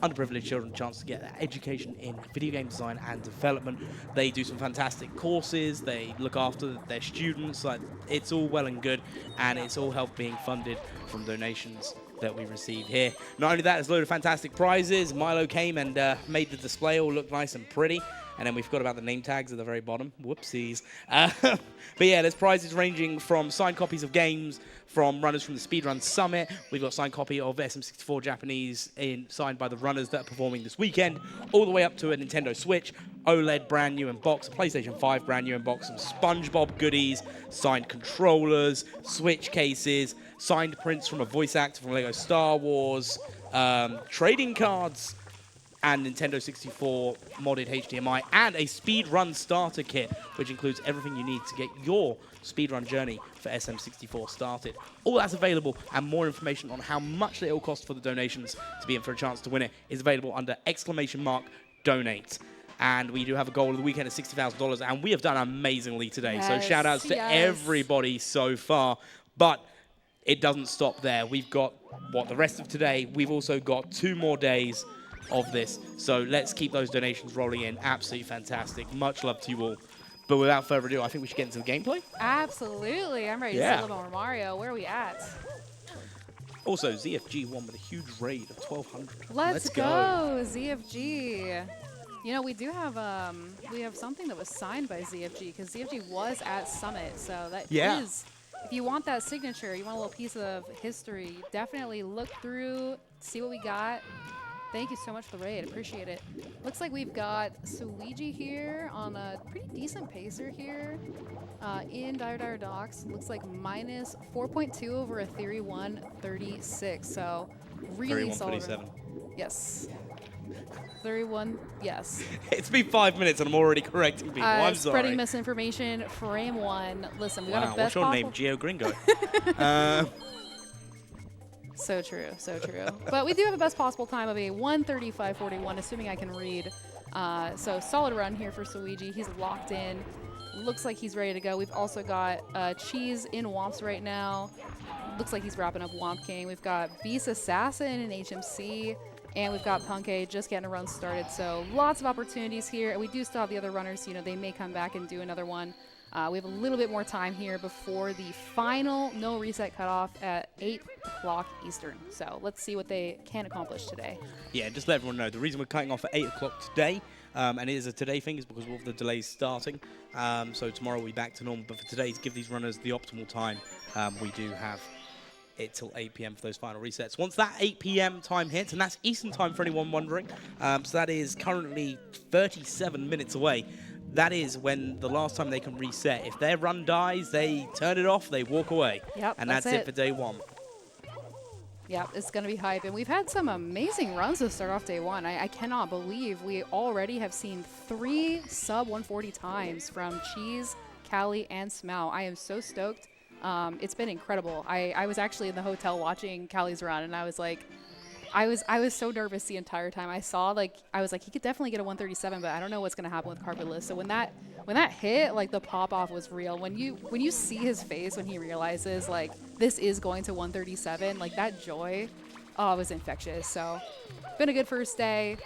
S2: underprivileged children a chance to get education in video game design and development. They do some fantastic courses. They look after their students. Like, it's all well and good, and it's all help being funded from donations that we receive here. Not only that, there's a load of fantastic prizes. Milo came and made the display all look nice and pretty. And then we forgot about the name tags at the very bottom. Whoopsies. But yeah, there's prizes ranging from signed copies of games from runners from the Speedrun Summit. We've got signed copy of SM64 Japanese signed by the runners that are performing this weekend, all the way up to a Nintendo Switch, OLED brand new in box, a PlayStation 5 brand new in box, some SpongeBob goodies, signed controllers, Switch cases, signed prints from a voice actor from Lego Star Wars, trading cards, and Nintendo 64 modded HDMI, and a speedrun starter kit, which includes everything you need to get your speedrun journey for SM64 started. All that's available, and more information on how much it will cost for the donations to be in for a chance to win it is available under !donate. And we do have a goal of the weekend of $60,000, and we have done amazingly today.
S3: Yes,
S2: So shout outs to everybody so far. But it doesn't stop there. We've got, the rest of today, we've also got 2 more days of this. So let's keep those donations rolling in. Absolutely fantastic. Much love to you all. But without further ado, I think we should get into the gameplay.
S3: Absolutely. I'm ready to see a little more Mario. Where are we at?
S2: Also, ZFG won with a huge raid of 1,200.
S3: Let's go, ZFG. You know, we do have something that was signed by ZFG, because ZFG was at Summit. So that is, if you want that signature, you want a little piece of history, definitely look through, see what we got. Thank you so much for the raid. Appreciate it. Looks like we've got Suiji here on a pretty decent pacer here in Dire Docks. Looks like minus 4.2 over a Theory 136. So really solid.
S2: 31.37.
S3: Yes. 31, yes.
S2: It's been 5 minutes and I'm already correcting people. I'm sorry.
S3: Spreading misinformation, frame 1. Listen, we got a best
S2: what's your name? Geo Gringo.
S3: So true, so true. But we do have a best possible time of a 1:35.41, assuming I can read. So solid run here for Suiji. He's locked in. Looks like he's ready to go. We've also got Cheese in Womps right now. Looks like he's wrapping up Womp King. We've got Beast Assassin in HMC. And we've got Punkay just getting a run started. So lots of opportunities here. And we do still have the other runners. You know, they may come back and do another one. We have a little bit more time here before the final no reset cutoff at 8 o'clock Eastern. So let's see what they can accomplish today.
S2: Yeah, just let everyone know, the reason we're cutting off at 8 o'clock today, and it is a today thing, is because of the delays starting. So tomorrow we'll be back to normal. But for today, to give these runners the optimal time, we do have it till 8 p.m. for those final resets. Once that 8 p.m. time hits, and that's Eastern time for anyone wondering, so that is currently 37 minutes away. That is when the last time they can reset. If their run dies, they turn it off, they walk away.
S3: Yep,
S2: and that's it for day 1.
S3: Yep, it's going to be hype. And we've had some amazing runs to start off day 1. I cannot believe we already have seen 3 sub 140 times from Cheese, Callie, and Smau. I am so stoked. It's been incredible. I was actually in the hotel watching Callie's run, and I was like, I was so nervous the entire time. I was like, he could definitely get a 137, but I don't know what's gonna happen with Carpet So when that hit, like, the pop off was real. When you see his face when he realizes, like, this is going to 137, like, that joy, oh, it was infectious. So been a good first day.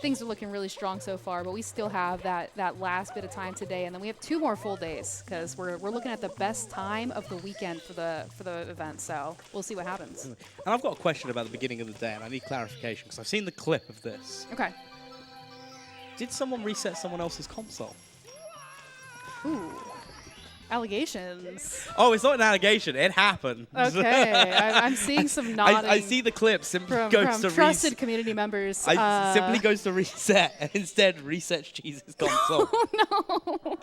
S3: Things are looking really strong so far, but we still have that last bit of time today, and then we have 2 more full days because we're looking at the best time of the weekend for the event. So we'll see what happens.
S2: And I've got a question about the beginning of the day, and I need clarification because I've seen the clip of this.
S3: Okay.
S2: Did someone reset someone else's console?
S3: Ooh. Allegations.
S2: Oh, it's not an allegation. It happened.
S3: Okay, I'm seeing some nodding.
S2: I see the clip. Simply
S3: from
S2: goes to
S3: trusted community members.
S2: simply goes to reset and instead resets Cheese's console.
S3: Oh no!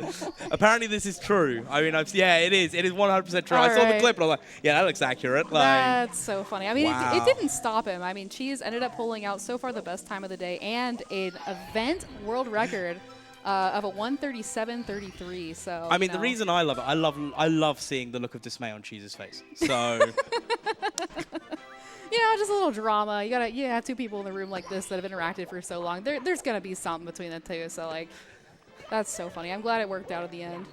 S2: Apparently this is true. I mean, it is. It is 100% true.
S3: All
S2: I saw the
S3: right.
S2: clip and I was like, yeah, that looks accurate. Like,
S3: That's so funny. I mean,
S2: wow.
S3: it didn't stop him. I mean, Cheese ended up pulling out so far the best time of the day and an event world record of a 1:37.33. So
S2: I mean, the reason I love it, I love seeing the look of dismay on Cheese's face. So.
S3: Just a little drama. You have two people in the room like this that have interacted for so long. There's gonna be something between the two. So like, that's so funny. I'm glad it worked out at the end.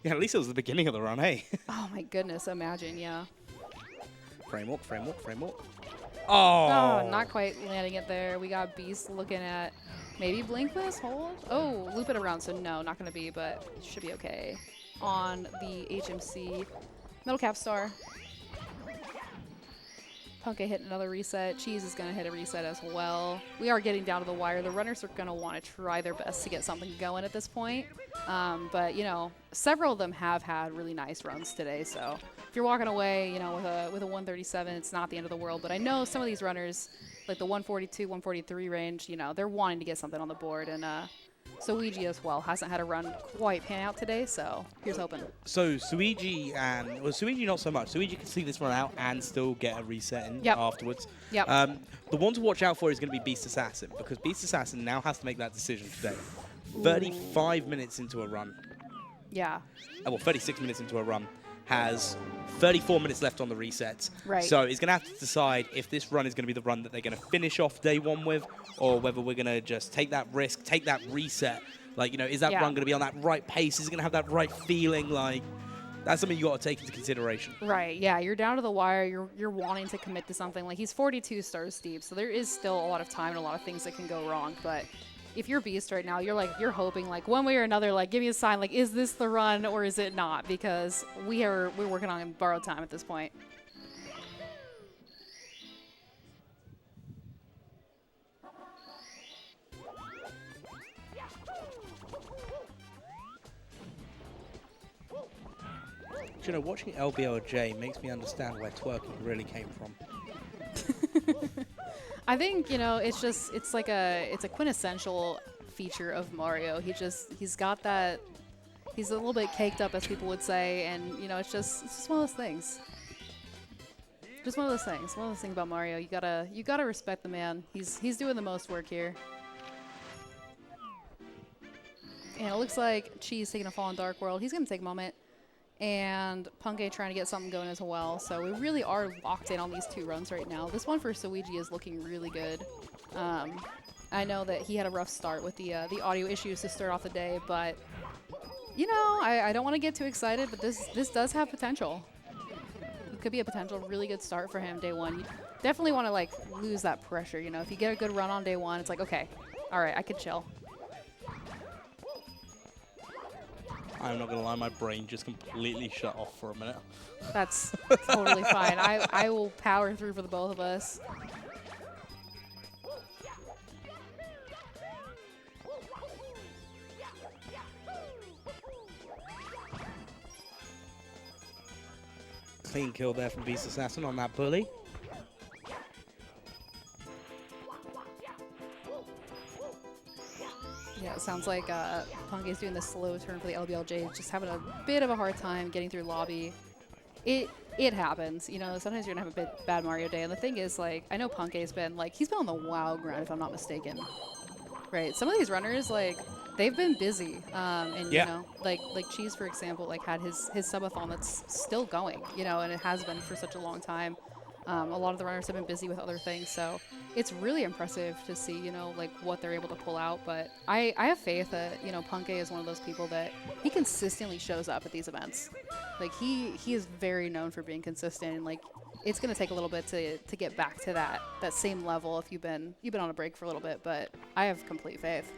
S2: Yeah, at least it was the beginning of the run, hey?
S3: Oh my goodness, imagine, yeah.
S2: Frame walk. Oh.
S3: Oh, not quite landing it there. We got Beast looking at maybe blink this, hold. Oh, loop it around, so no, not gonna be, but should be okay. On the HMC Metal Cap Star. Punka hitting another reset. Cheese is going to hit a reset as well. We are getting down to the wire. The runners are going to want to try their best to get something going at this point. But, several of them have had really nice runs today. So if you're walking away, with a 137, it's not the end of the world. But I know some of these runners, like the 142, 143 range, they're wanting to get something on the board. And so Ouija as well hasn't had a run quite pan out today, so here's hoping.
S2: So Suigi not so much. Suigi can see this run out and still get a reset in afterwards.
S3: Yep.
S2: The one to watch out for is going to be Beast Assassin, because Beast Assassin now has to make that decision today. 35 minutes into a run.
S3: Yeah.
S2: 36 minutes into a run. Has 34 minutes left on the resets.
S3: Right.
S2: So he's going to have to decide if this run is going to be the run that they're going to finish off day one with, or whether we're going to just take that risk, take that reset. Like, is that run going to be on that right pace? Is it going to have that right feeling? Like, that's something you got to take into consideration.
S3: Right, yeah, you're down to the wire. You're wanting to commit to something. Like, he's 42 stars deep, so there is still a lot of time and a lot of things that can go wrong. But if you're Beast right now, you're hoping, like, one way or another, like, give me a sign, like, is this the run or is it not? Because we're working on borrowed time at this point.
S2: Watching LBLJ makes me understand where twerking really came from.
S3: I think, it's a quintessential feature of Mario. He's got that, he's a little bit caked up, as people would say, and, it's just one of those things. Just one of those things. One of those things about Mario. You gotta respect the man. He's doing the most work here. And it looks like Cheese taking a fall in Dark World. He's gonna take a moment. And Punke trying to get something going as well. So we really are locked in on these two runs right now. This one for Suigi is looking really good. I know that he had a rough start with the audio issues to start off the day, but I don't want to get too excited, but this does have potential. It could be a potential really good start for him day one. You definitely want to lose that pressure. If you get a good run on day one, it's like, okay, all right, I could chill.
S2: I'm not going to lie, my brain just completely shut off for a minute.
S3: That's totally fine. I will power through for the both of us.
S2: Clean kill there from Beast Assassin on that bully.
S3: Yeah, it sounds like Punk is doing the slow turn for the LBLJ, just having a bit of a hard time getting through lobby. It happens, sometimes you're gonna have a bit bad Mario day, and the thing is, I know Punke's been, he's been on the WoW grind, if I'm not mistaken. Right, some of these runners, they've been busy, and, like Cheese, for example, had his subathon that's still going, and it has been for such a long time. A lot of the runners have been busy with other things, so it's really impressive to see, what they're able to pull out. But I have faith that, Punke is one of those people that he consistently shows up at these events. He is very known for being consistent, and it's going to take a little bit to get back to that same level if you've been on a break for a little bit. But I have complete faith.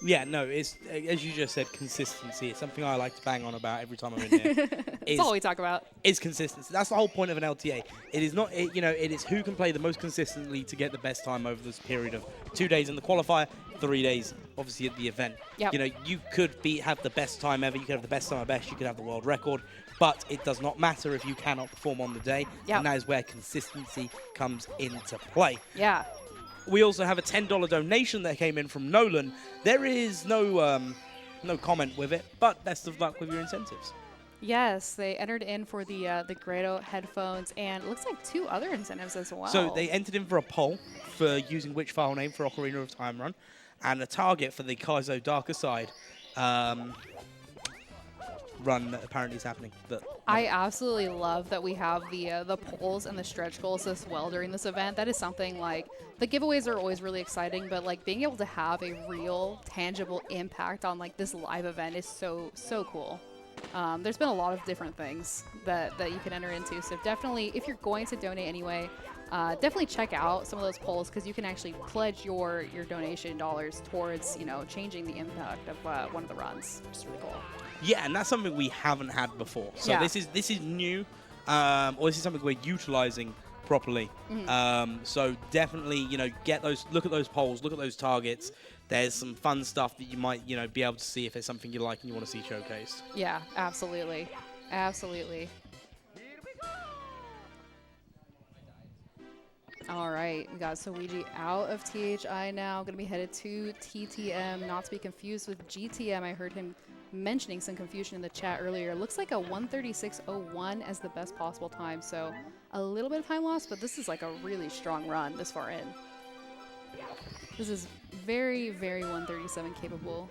S2: Yeah, no, it's as you just said, consistency. It's something I like to bang on about every time I'm in here.
S3: That's all we talk about.
S2: Is consistency. That's the whole point of an LTA. It is not, it is who can play the most consistently to get the best time over this period of 2 days in the qualifier, 3 days, obviously, at the event.
S3: Yep.
S2: You could have the best time ever. You could have the best time of best. You could have the world record. But it does not matter if you cannot perform on the day.
S3: Yep.
S2: And that is where consistency comes into play.
S3: Yeah.
S2: We also have a $10 donation that came in from Nolan. There is no comment with it, but best of luck with your incentives.
S3: Yes, they entered in for the Grado headphones, and it looks like 2 other incentives as well.
S2: So they entered in for a poll for using which file name for Ocarina of Time Run, and a target for the Kaizo Darker Side run that apparently is happening.
S3: I absolutely love that we have the polls and the stretch goals as well during this event. That is something like the giveaways are always really exciting, but like being able to have a real tangible impact on like this live event is so cool. There's been a lot of different things that you can enter into. So definitely, if you're going to donate anyway, definitely check out some of those polls because you can actually pledge your donation dollars towards changing the impact of one of the runs, which is really cool.
S2: Yeah, and that's something we haven't had before. So
S3: Yeah.
S2: this is new, or this is something we're utilizing properly. So definitely, look at those polls, look at those targets. There's some fun stuff that you might, be able to see if it's something you like and you want to see showcased.
S3: Yeah, absolutely. Absolutely. All right, we got Luigi out of THI now. Going to be headed to TTM, not to be confused with GTM. I heard him mentioning some confusion in the chat earlier. Looks like a 136.01 as the best possible time, so a little bit of time loss, but this is like a really strong run this far in. This is very, very 137 capable.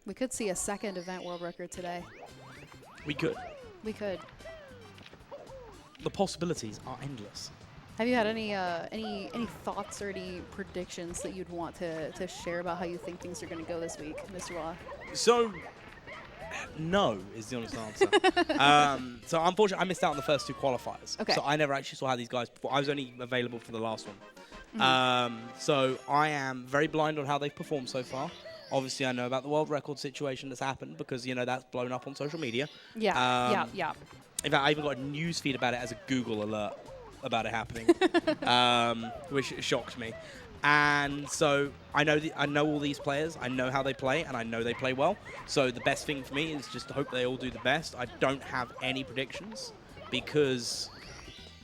S3: We could see a second event world record today.
S2: We could.
S3: We could.
S2: The possibilities are endless.
S3: Have you had any thoughts or any predictions that you'd want to share about how you think things are going to go this week, Mr. Law?
S2: So, no is the honest answer. So unfortunately, I missed out on the first 2 qualifiers.
S3: Okay.
S2: So I never actually saw how these guys performed. I was only available for the last one. So I am very blind on how they've performed so far. Obviously, I know about the world record situation that's happened because, that's blown up on social media.
S3: Yeah, yeah.
S2: In fact, I even got a news feed about it as a Google alert about it happening, which shocked me. And so I know all these players. I know how they play, and I know they play well. So the best thing for me is just to hope they all do the best. I don't have any predictions because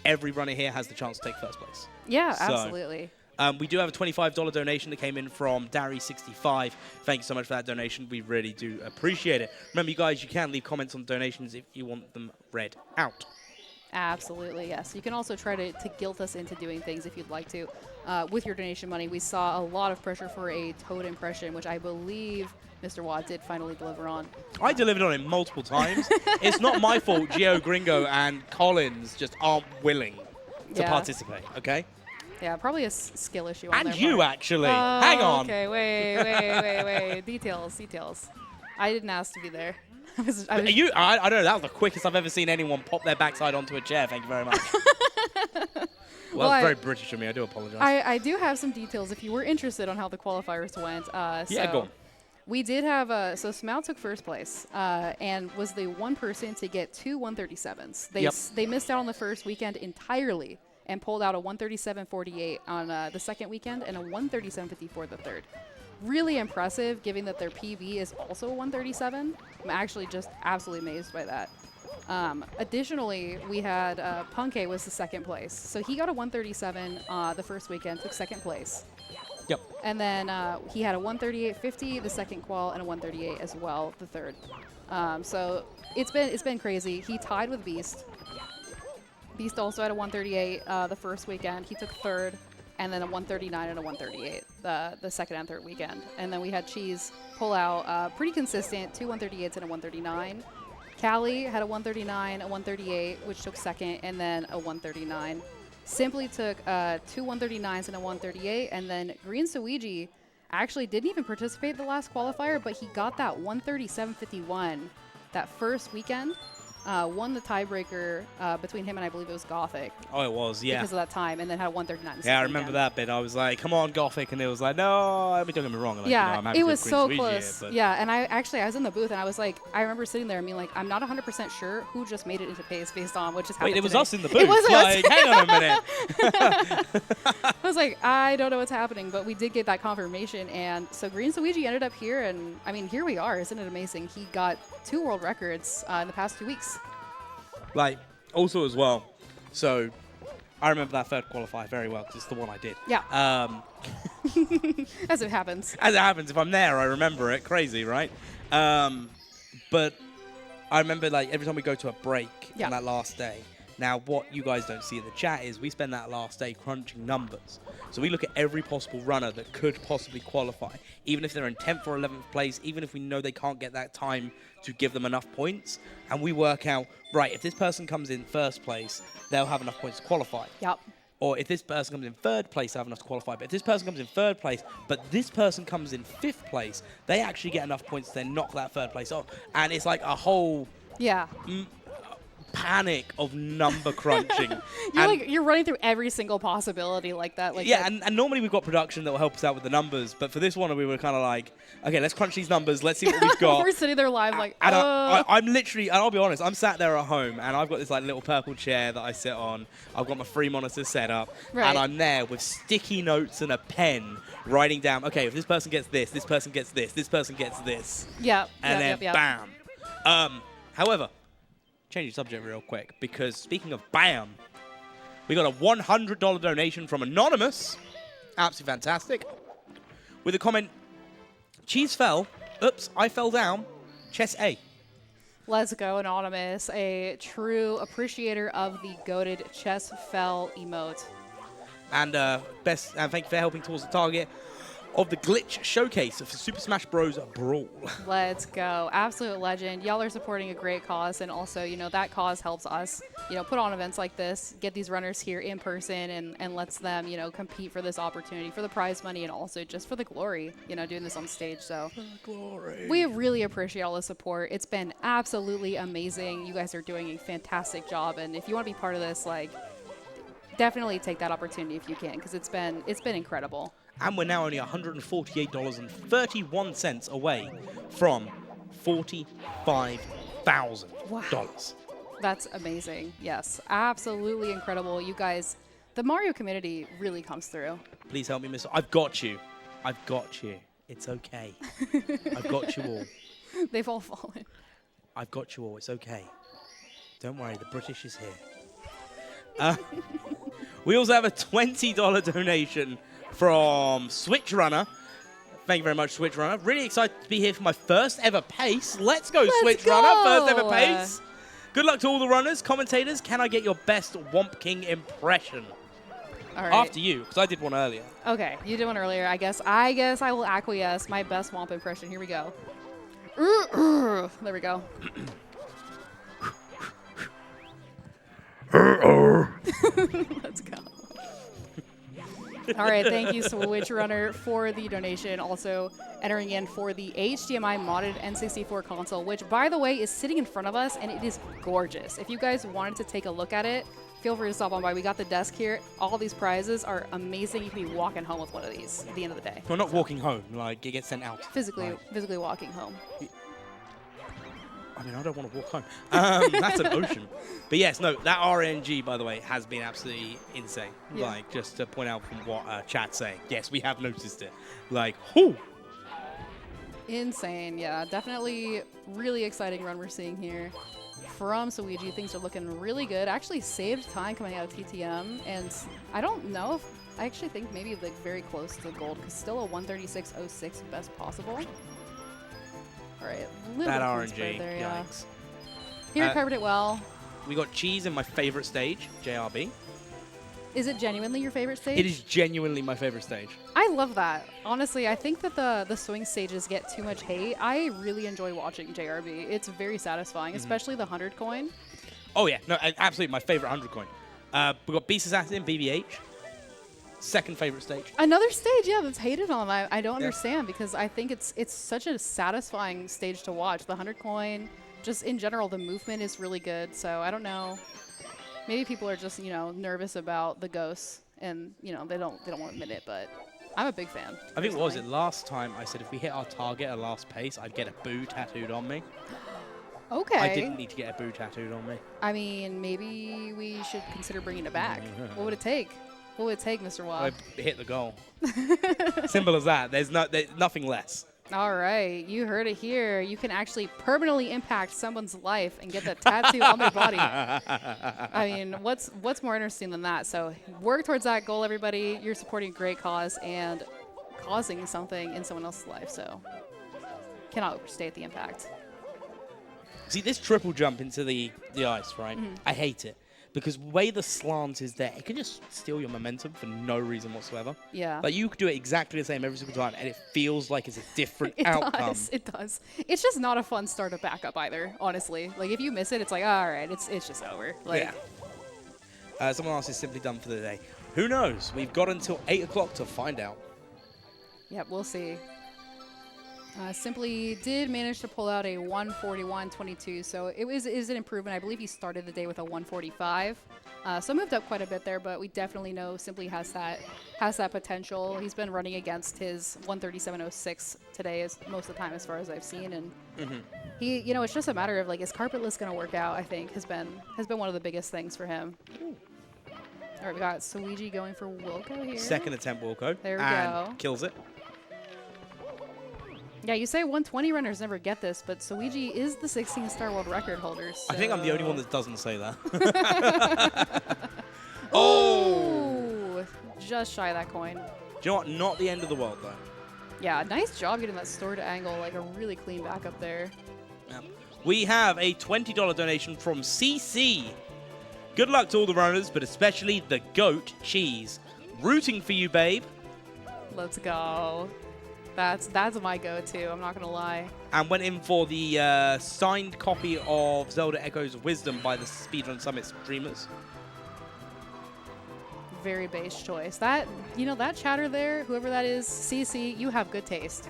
S2: every runner here has the chance to take first place.
S3: Yeah,
S2: So,
S3: absolutely.
S2: we do have a $25 donation that came in from Dari65. Thank you so much for that donation. We really do appreciate it. Remember, you guys, you can leave comments on donations if you want them read out.
S3: Absolutely, yes. You can also try to guilt us into doing things if you'd like to. With your donation money, we saw a lot of pressure for a Toad impression, which I believe Mr. Watt did finally deliver on.
S2: I delivered on it multiple times. It's not my fault Gio Gringo and Collins just aren't willing to participate, okay?
S3: Yeah, probably a skill issue on
S2: And
S3: their
S2: you,
S3: part.
S2: actually. Hang on.
S3: Okay, wait. Details. I didn't ask to be there. I was
S2: I don't know, that was the quickest I've ever seen anyone pop their backside onto a chair. Thank you very much. Well, it's very British of me. I do apologize.
S3: I do have some details if you were interested on how the qualifiers went.
S2: Yeah, go on.
S3: We did have, so Smau took first place and was the one person to get 2 137s. They missed out on the first weekend entirely and pulled out a 137.48 on the second weekend and a 137.54 the third. Really impressive, given that their PB is also a 137. I'm actually just absolutely amazed by that. Additionally, we had Punke was the second place. So he got a 137 the first weekend, took second place.
S2: Yep.
S3: And then he had a 138.50 the second qual and a 138 as well the third. So it's been crazy. He tied with Beast. Beast also had a 138 the first weekend. He took third, and then a 139 and a 138 the second and third weekend. And then we had Cheese pull out pretty consistent, 2 138s and a 139. Callie had a 139, a 138, which took second, and then a 139. Simply took 2 139s and a 138, and then Green Suiji actually didn't even participate in the last qualifier, but he got that 137.51 that first weekend. won the tiebreaker between him and I believe it was Gothic
S2: Oh, it was, yeah.
S3: because of that time, and then had 139.
S2: Yeah, I remember that bit. I was like, come on, Gothic. And it was like, no, don't get me wrong. Like,
S3: Yeah,
S2: I'm happy
S3: it
S2: for
S3: was
S2: Green
S3: so
S2: Squeegee
S3: close.
S2: here, but
S3: Yeah, and I was in the booth, and I was like, I remember sitting there and being like, I'm not 100% sure who just made it into pace based on what just happened
S2: Wait, it was
S3: today.
S2: us in the booth.
S3: It was
S2: like,
S3: us.
S2: hang on a minute.
S3: I was like, I don't know what's happening, but we did get that confirmation, and so Green Luigi ended up here, and I mean, here we are. Isn't it amazing? He got 2 world records in the past 2 weeks.
S2: Like, also as well, so I remember that third qualifier very well because it's the one I did.
S3: Yeah. As it happens.
S2: As it happens, if I'm there, I remember it. Crazy, right? But I remember, like, every time we go to a break on that last day. Now, what you guys don't see in the chat is we spend that last day crunching numbers. So we look at every possible runner that could possibly qualify, even if they're in 10th or 11th place, even if we know they can't get that time to give them enough points. And we work out, right, if this person comes in first place, they'll have enough points to qualify.
S3: Yep.
S2: Or if this person comes in third place, they have enough to qualify. But if this person comes in third place, but this person comes in 5th place, they actually get enough points to then knock that third place off. And it's like a whole panic of number crunching.
S3: You're running through every single possibility like that. Like
S2: yeah, and normally we've got production that will help us out with the numbers. But for this one, we were kind of like, okay, let's crunch these numbers. Let's see what we've got.
S3: We're sitting there live like,
S2: and I'm literally, and I'll be honest, I'm sat there at home, and I've got this like little purple chair that I sit on. I've got my 3 monitors set up, and I'm there with sticky notes and a pen writing down, okay, if this person gets this person gets this person gets this.
S3: Yeah.
S2: And then bam. However, change the subject real quick, because speaking of bam, we got a $100 donation from Anonymous. Absolutely fantastic. With a comment, cheese fell. Oops, I fell down. Chess A.
S3: Let's go, Anonymous. A true appreciator of the goated chess fell emote.
S2: And thank you for helping towards the target of the glitch showcase of Super Smash Bros. Brawl.
S3: Let's go. Absolute legend. Y'all are supporting a great cause, and also, you know, that cause helps us, you know, put on events like this, get these runners here in person, and lets them, you know, compete for this opportunity, for the prize money, and also just for the glory, you know, doing this on stage. So
S2: glory.
S3: We really appreciate all the support. It's been absolutely amazing. You guys are doing a fantastic job, and if you want to be part of this, like, definitely take that opportunity if you can, because it's been incredible.
S2: And we're now only $148.31 away from $45,000.
S3: Wow. That's amazing. Yes, absolutely incredible. You guys, the Mario community really comes through.
S2: Please help me, Miss. I've got you. I've got you. It's okay. I've got you all.
S3: They've all fallen.
S2: I've got you all. It's okay. Don't worry. The British is here. We also have a $20 donation from Switch Runner. Thank you very much, Switch Runner. Really excited to be here for my first ever pace. Let's go, Switch Runner. First ever pace. Good luck to all the runners, commentators. Can I get your best Womp King impression?
S3: All right.
S2: After you, because I did one earlier.
S3: Okay, you did one earlier. I guess I will acquiesce. My best Womp impression. Here we go. There we go. Let's go. All right, thank you, Switch Runner, for the donation. Also entering in for the HDMI modded N64 console, which, by the way, is sitting in front of us, and it is gorgeous. If you guys wanted to take a look at it, feel free to stop on by. We got the desk here. All these prizes are amazing. You can be walking home with one of these at the end of the day.
S2: We're not walking home. Like, it gets sent out.
S3: Physically walking home.
S2: I mean, I don't want to walk home. That's an ocean. But yes, no, that RNG, by the way, has been absolutely insane.
S3: Yeah.
S2: Like, just to point out from what chat's saying. Yes, we have noticed it. Like, whoo!
S3: Insane, yeah. Definitely really exciting run we're seeing here from Luigi. Things are looking really good. Actually saved time coming out of TTM, and I don't know if, I actually think maybe like very close to gold, because still a 136.06 best possible. All right,
S2: that RNG,
S3: there, yeah.
S2: yikes.
S3: He recovered it well.
S2: We got cheese in my favorite stage, JRB.
S3: Is it genuinely your favorite stage?
S2: It is genuinely my favorite stage.
S3: I love that. Honestly, I think that the swing stages get too much hate. I really enjoy watching JRB. It's very satisfying, especially the 100 coin.
S2: Oh, yeah. No, absolutely my favorite 100 coin. We got Beast Assassin, BBH. second favorite stage.
S3: Another stage, yeah, that's hated on. I don't understand because I think it's such a satisfying stage to watch. The 100 coin, just in general, the movement is really good. So I don't know. Maybe people are just nervous about the ghosts and they don't want to admit it, but I'm a big fan.
S2: I think what was it last time I said if we hit our target at last pace, I'd get a boo tattooed on me.
S3: Okay.
S2: I didn't need to get a boo tattooed on me.
S3: I mean, maybe we should consider bringing it back. What would it take? What would it take, Mr. Wah?
S2: I hit the goal. Simple as that. There's nothing less.
S3: All right, you heard it here. You can actually permanently impact someone's life and get that tattoo on their body. I mean, what's more interesting than that? So work towards that goal, everybody. You're supporting a great cause and causing something in someone else's life. So cannot overstate the impact.
S2: See, this triple jump into the ice, right? I hate it. Because the way the slant is there, it can just steal your momentum for no reason whatsoever. Yeah. Like, you could do it exactly the same every single time, and it feels like it's a different outcome.
S3: It does. It's just not a fun startup backup either, honestly. Like, if you miss it, it's like, all right, it's just over. Like,
S2: yeah. Someone else is simply done for the day. Who knows? We've got until 8 o'clock to find out.
S3: Yep, we'll see. Simply did manage to pull out a 141.22, so it is an improvement. I believe he started the day with a 145, so moved up quite a bit there. But we definitely know Simply has that potential. He's been running against his 137.06 today most of the time, as far as I've seen, and he, it's just a matter of like, is carpetless going to work out? I think has been one of the biggest things for him. All right, we got Suiji going for Wilco here.
S2: Second attempt Wilco.
S3: There we
S2: and
S3: go.
S2: Kills it.
S3: Yeah, you say 120 runners never get this, but Suiji is the 16-star world record holder. So.
S2: I think I'm the only one that doesn't say that. Oh!
S3: Just shy of that coin.
S2: Do you know what? Not the end of the world, though.
S3: Yeah, nice job getting that stored angle, like a really clean backup there.
S2: Yep. We have a $20 donation from CC. Good luck to all the runners, but especially the goat cheese. Rooting for you, babe.
S3: Let's go. That's my go-to, I'm not going to lie.
S2: And went in for the signed copy of Zelda Echoes of Wisdom by the Speedrun Summit streamers.
S3: Very base choice. That chatter there, whoever that is, CC, you have good taste.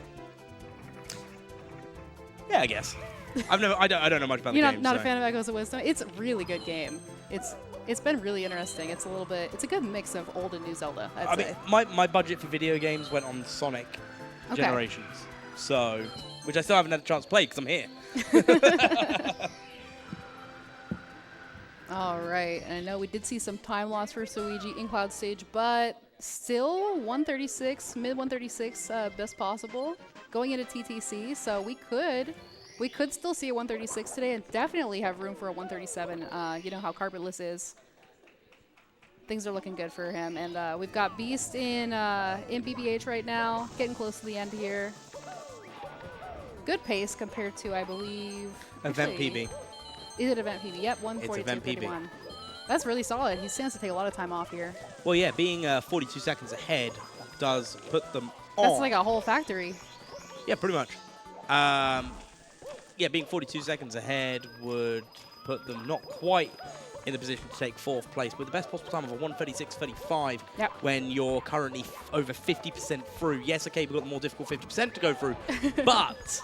S2: Yeah, I guess. I don't know much about the game.
S3: You're not a fan of Echoes of Wisdom? It's a really good game. It's been really interesting. It's a good mix of old and new Zelda, I'd say.
S2: Mean, my budget for video games went on Sonic Generations, so which I still haven't had a chance to play because I'm here.
S3: All right, and I know we did see some time loss for Suiji in Cloud Stage, but still 136, mid 136, best possible going into TTC. So we could still see a 136 today, and definitely have room for a 137. You know how carpetless is. Things are looking good for him, and we've got Beast in BBH right now, getting close to the end here. Good pace compared to, I believe,
S2: Event PB.
S3: Is it Event PB? Yep, 142.51. That's really solid. He stands to take a lot of time off here.
S2: Well, yeah, being 42 seconds ahead does put them on.
S3: That's like a whole factory.
S2: Yeah, pretty much. Yeah, being 42 seconds ahead would put them not quite in the position to take 4th place, with the best possible time of a 136.35 when you're currently over 50% through. Yes, okay, we've got the more difficult 50% to go through, but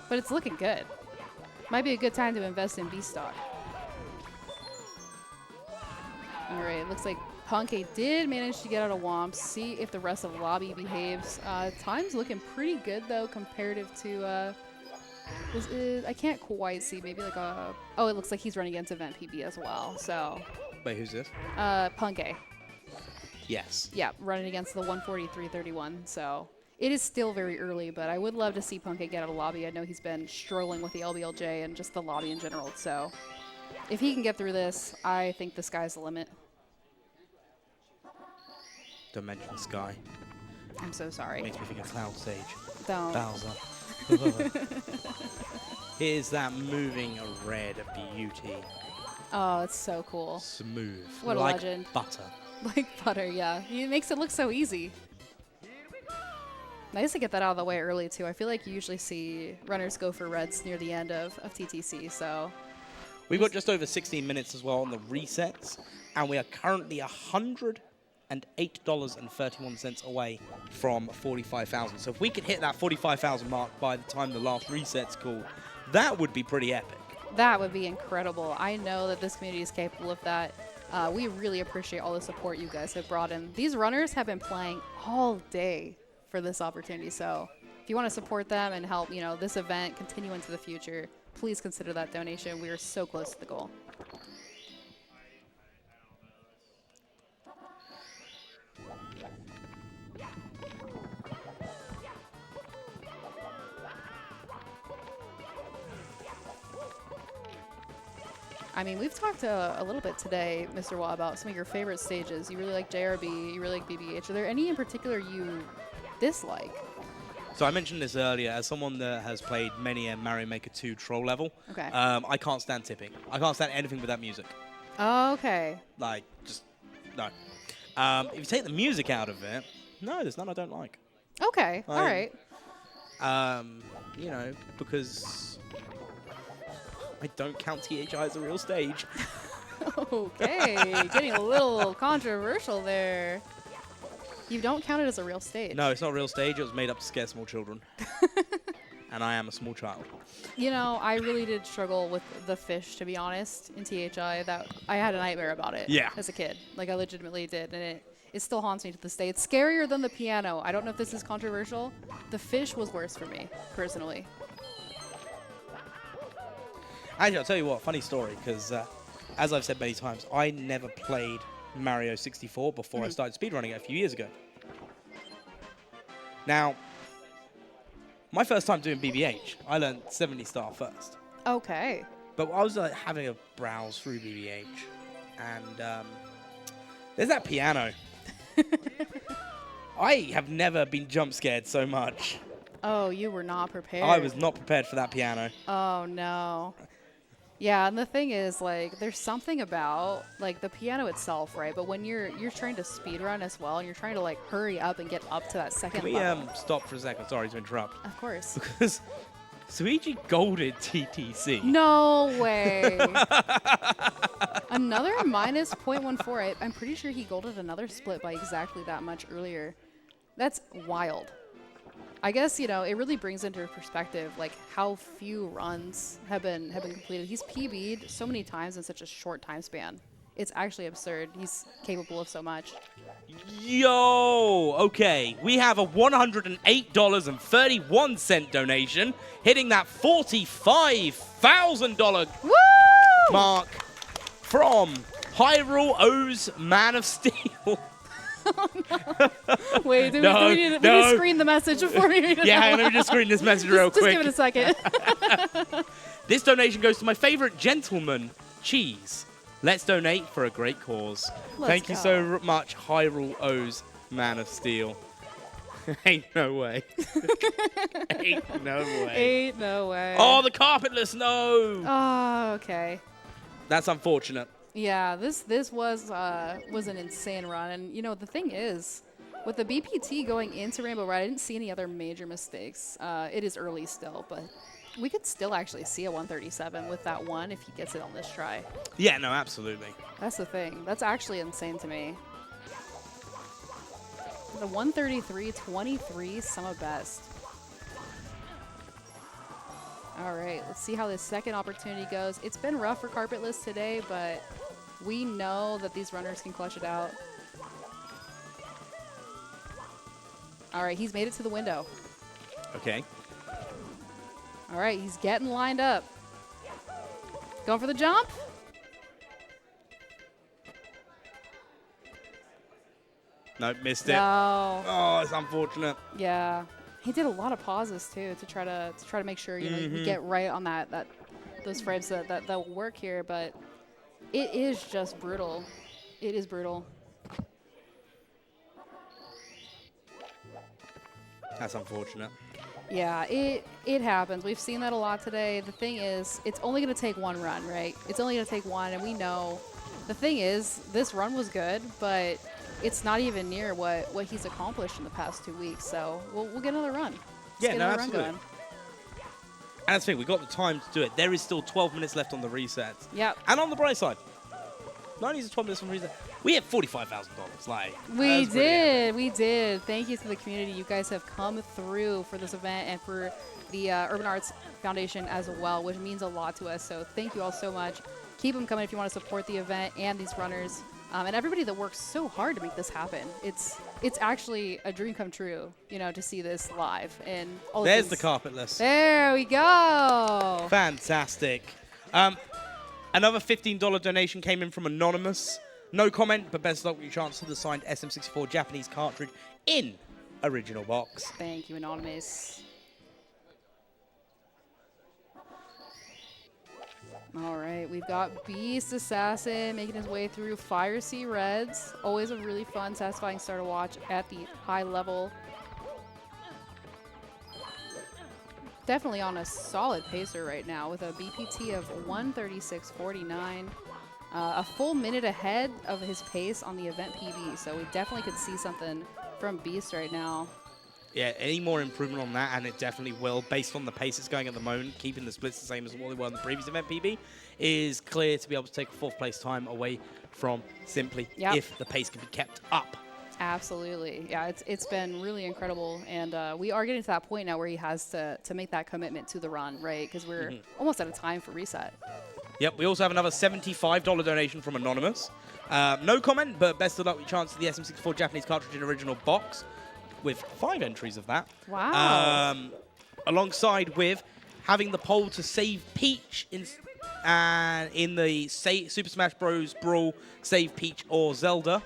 S3: it's looking good. Might be a good time to invest in Beast stock. All right, looks like Punke did manage to get out of Womp. See if the rest of Lobby behaves. Time's looking pretty good, though, comparative to... I can't quite see. Maybe like a... Oh, it looks like he's running against Event PB as well, so...
S2: Wait, who's this?
S3: Punke.
S2: Yes.
S3: Yeah, running against the 143.31, so... It is still very early, but I would love to see Punke get out of Lobby. I know he's been struggling with the LBLJ and just the Lobby in general, so... If he can get through this, I think the sky's the limit.
S2: Don't mention the sky.
S3: I'm so sorry.
S2: Makes me think of Cloud Stage.
S3: Don't.
S2: Bowser. Here's that moving red beauty.
S3: Oh, it's so cool.
S2: Smooth.
S3: What a
S2: like
S3: legend.
S2: Butter.
S3: Like butter, yeah. He makes it look so easy. Nice to get that out of the way early, too. I feel like you usually see runners go for reds near the end of TTC, so...
S2: We've got just over 16 minutes as well on the resets, and we are currently 100 $8.31 away from 45,000. So if we could hit that 45,000 mark by the time the last reset's called, that would be pretty epic.
S3: That would be incredible. I know that this community is capable of that. We really appreciate all the support you guys have brought in. These runners have been playing all day for this opportunity. So if you want to support them and help, this event continue into the future, please consider that donation. We are so close to the goal. I mean, we've talked a little bit today, Mr. Wah, about some of your favorite stages. You really like JRB, you really like BBH. Are there any in particular you dislike?
S2: So I mentioned this earlier, as someone that has played many a Mario Maker 2 troll level,
S3: Okay.
S2: I can't stand tipping. I can't stand anything with that music.
S3: Oh, okay.
S2: Like, just, no. If you take the music out of it, no, there's none I don't like.
S3: Okay, all right.
S2: Because I don't count THI as a real stage.
S3: Okay, getting a little controversial there. You don't count it as a real stage.
S2: No, it's not a real stage. It was made up to scare small children. And I am a small child.
S3: I really did struggle with the fish, to be honest, in THI. That I had a nightmare about it as a kid. Like, I legitimately did, and it still haunts me to this day. It's scarier than the piano. I don't know if this is controversial. The fish was worse for me, personally.
S2: Actually, I'll tell you what, funny story, because as I've said many times, I never played Mario 64 before I started speedrunning it a few years ago. Now, my first time doing BBH, I learned 70 star first.
S3: Okay.
S2: But I was having a browse through BBH, and there's that piano. I have never been jump scared so much.
S3: Oh, you were not prepared.
S2: I was not prepared for that piano.
S3: Oh, no. Yeah, and the thing is, like, there's something about, like, the piano itself, right? But when you're trying to speedrun as well, and you're trying to, like, hurry up and get up to that second
S2: Can we
S3: level.
S2: stop for a second? Sorry to interrupt.
S3: Of course.
S2: Because Suigi golded TTC.
S3: No way. Another minus 0.14. I'm pretty sure he golded another split by exactly that much earlier. That's wild. I guess, it really brings into perspective, like, how few runs have been completed. He's PB'd so many times in such a short time span. It's actually absurd. He's capable of so much.
S2: Yo! Okay, we have a $108.31 donation, hitting that $45,000 mark from Hyrule O's Man of Steel.
S3: Oh, no. Wait, do we need to screen the message before we read it?
S2: Yeah, let me just screen this message real quick.
S3: Just give it a second.
S2: This donation goes to my favorite gentleman, Cheese. Let's donate for a great cause. Thank you so much, Hyrule O's Man of Steel. Ain't no way. Ain't no way.
S3: Ain't no way.
S2: Oh, the carpetless, no.
S3: Oh, okay.
S2: That's unfortunate.
S3: Yeah, this was an insane run, and the thing is, with the BPT going into Rainbow Ride, I didn't see any other major mistakes. It is early still, but we could still actually see a 137 with that one if he gets it on this try.
S2: Yeah, no, absolutely.
S3: That's the thing. That's actually insane to me. The 133.23 sum of best. All right, let's see how this second opportunity goes. It's been rough for Carpetless today, but we know that these runners can clutch it out. All right, he's made it to the window.
S2: Okay.
S3: All right, he's getting lined up. Going for the jump.
S2: No, missed it.
S3: No.
S2: Oh, it's unfortunate.
S3: Yeah. He did a lot of pauses too to try to make sure you get right on those frames that will work here, but it is just brutal. It is brutal.
S2: That's unfortunate.
S3: Yeah, it happens. We've seen that a lot today. The thing is, it's only going to take one run, right? It's only going to take one, and we know. The thing is, this run was good, but it's not even near what he's accomplished in the past 2 weeks. So we'll get another run.
S2: Yeah,
S3: get
S2: no,
S3: another
S2: absolutely.
S3: run going.
S2: And that's the thing, we got the time to do it. There is still 12 minutes left on the reset.
S3: Yep.
S2: And on the bright side, 90s to 12 minutes from reset. We had $45,000. Like
S3: We
S2: that's pretty epic.
S3: we did. Thank you to the community. You guys have come through for this event and for the Urban Arts Foundation as well, which means a lot to us. So thank you all so much. Keep them coming if you want to support the event and these runners and everybody that works so hard to make this happen. It's actually a dream come true, you know, to see this live. And all
S2: There's
S3: of
S2: the
S3: these.
S2: carpetless.
S3: There we go.
S2: Fantastic. Another $15 donation came in from Anonymous. No comment, but best luck with your chance to the signed SM64 Japanese cartridge in original box.
S3: Thank you, Anonymous. All right, we've got Beast Assassin making his way through Fire Sea Reds. Always a really fun, satisfying star to watch at the high level. Definitely on a solid pacer right now with a BPT of 136.49. A full minute ahead of his pace on the event PB, so we definitely could see something from Beast right now.
S2: Yeah, any more improvement on that, and it definitely will, based on the pace it's going at the moment, keeping the splits the same as what they were in the previous event PB, is clear to be able to take a 4th place time away from Simply if the pace can be kept up.
S3: Absolutely. Yeah, it's been really incredible, and we are getting to that point now where he has to make that commitment to the run, right? Because we're almost out of time for reset.
S2: Yep, we also have another $75 donation from Anonymous. No comment, but best of luck with your chance to the SM64 Japanese cartridge in original box, with 5 entries of that.
S3: Wow.
S2: Alongside with having the poll to save Peach in the Super Smash Bros. Brawl, save Peach or Zelda.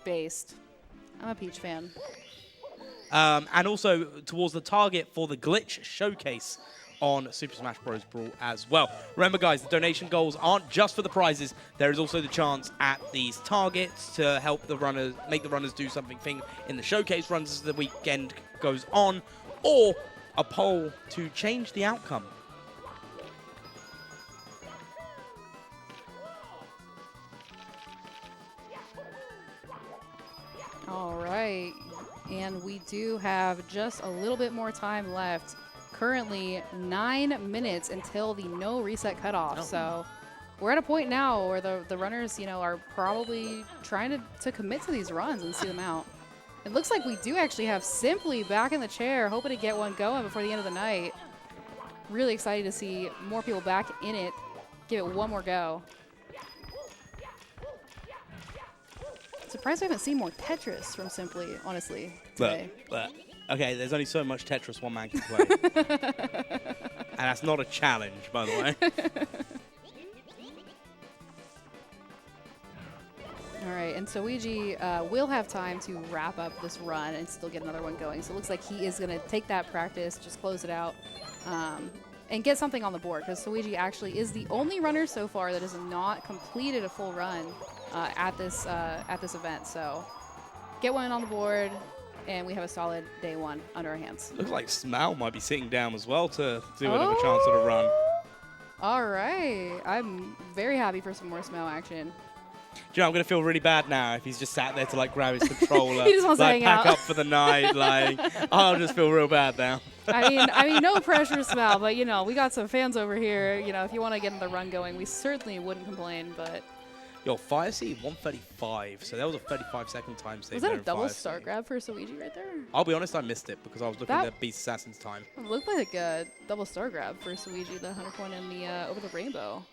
S3: Based. I'm a Peach fan.
S2: And also towards the target for the Glitch Showcase on Super Smash Bros. Brawl as well. Remember, guys, the donation goals aren't just for the prizes. There is also the chance at these targets to help the runners, make the runners do something in the showcase runs as the weekend goes on, or a poll to change the outcome.
S3: All right, and we do have just a little bit more time left. Currently 9 minutes until the no reset cutoff. So we're at a point now where the runners, you know, are probably trying to commit to these runs and see them out. It looks like we do actually have Simply back in the chair, hoping to get one going before the end of the night. Really excited to see more people back in it. Give it one more go. Surprised we haven't seen more Tetris from Simply, honestly, today.
S2: Okay, there's only so much Tetris one man can play. And that's not a challenge, by the way.
S3: All right, and so Luigi will have time to wrap up this run and still get another one going. So it looks like he is going to take that practice, just close it out, and get something on the board. Because Luigi actually is the only runner so far that has not completed a full run at this event. So get one on the board, and we have a solid day one under our hands.
S2: Looks like Smell might be sitting down as well to do another chance at a run.
S3: All right, I'm very happy for some more Smell action.
S2: Do you know, I'm going to feel really bad now if he's just sat there to like grab his controller,
S3: He just wants to
S2: like
S3: hang
S2: pack
S3: out.
S2: up for the night. Like, I'll just feel real bad now.
S3: I mean, no pressure, Smell, but you know, we got some fans over here. You know, if you want to get the run going, we certainly wouldn't complain. But
S2: Yo, Fire Sea 135, so that was a 35-second time save.
S3: was that
S2: there
S3: a
S2: in
S3: double
S2: Fire
S3: start
S2: Sea.
S3: grab for Luigi right there?
S2: I'll be honest, I missed it because I was looking
S3: That-
S2: at Beast Assassin's time.
S3: It looked like a double star grab for Luigi, the 100 point in the over the rainbow.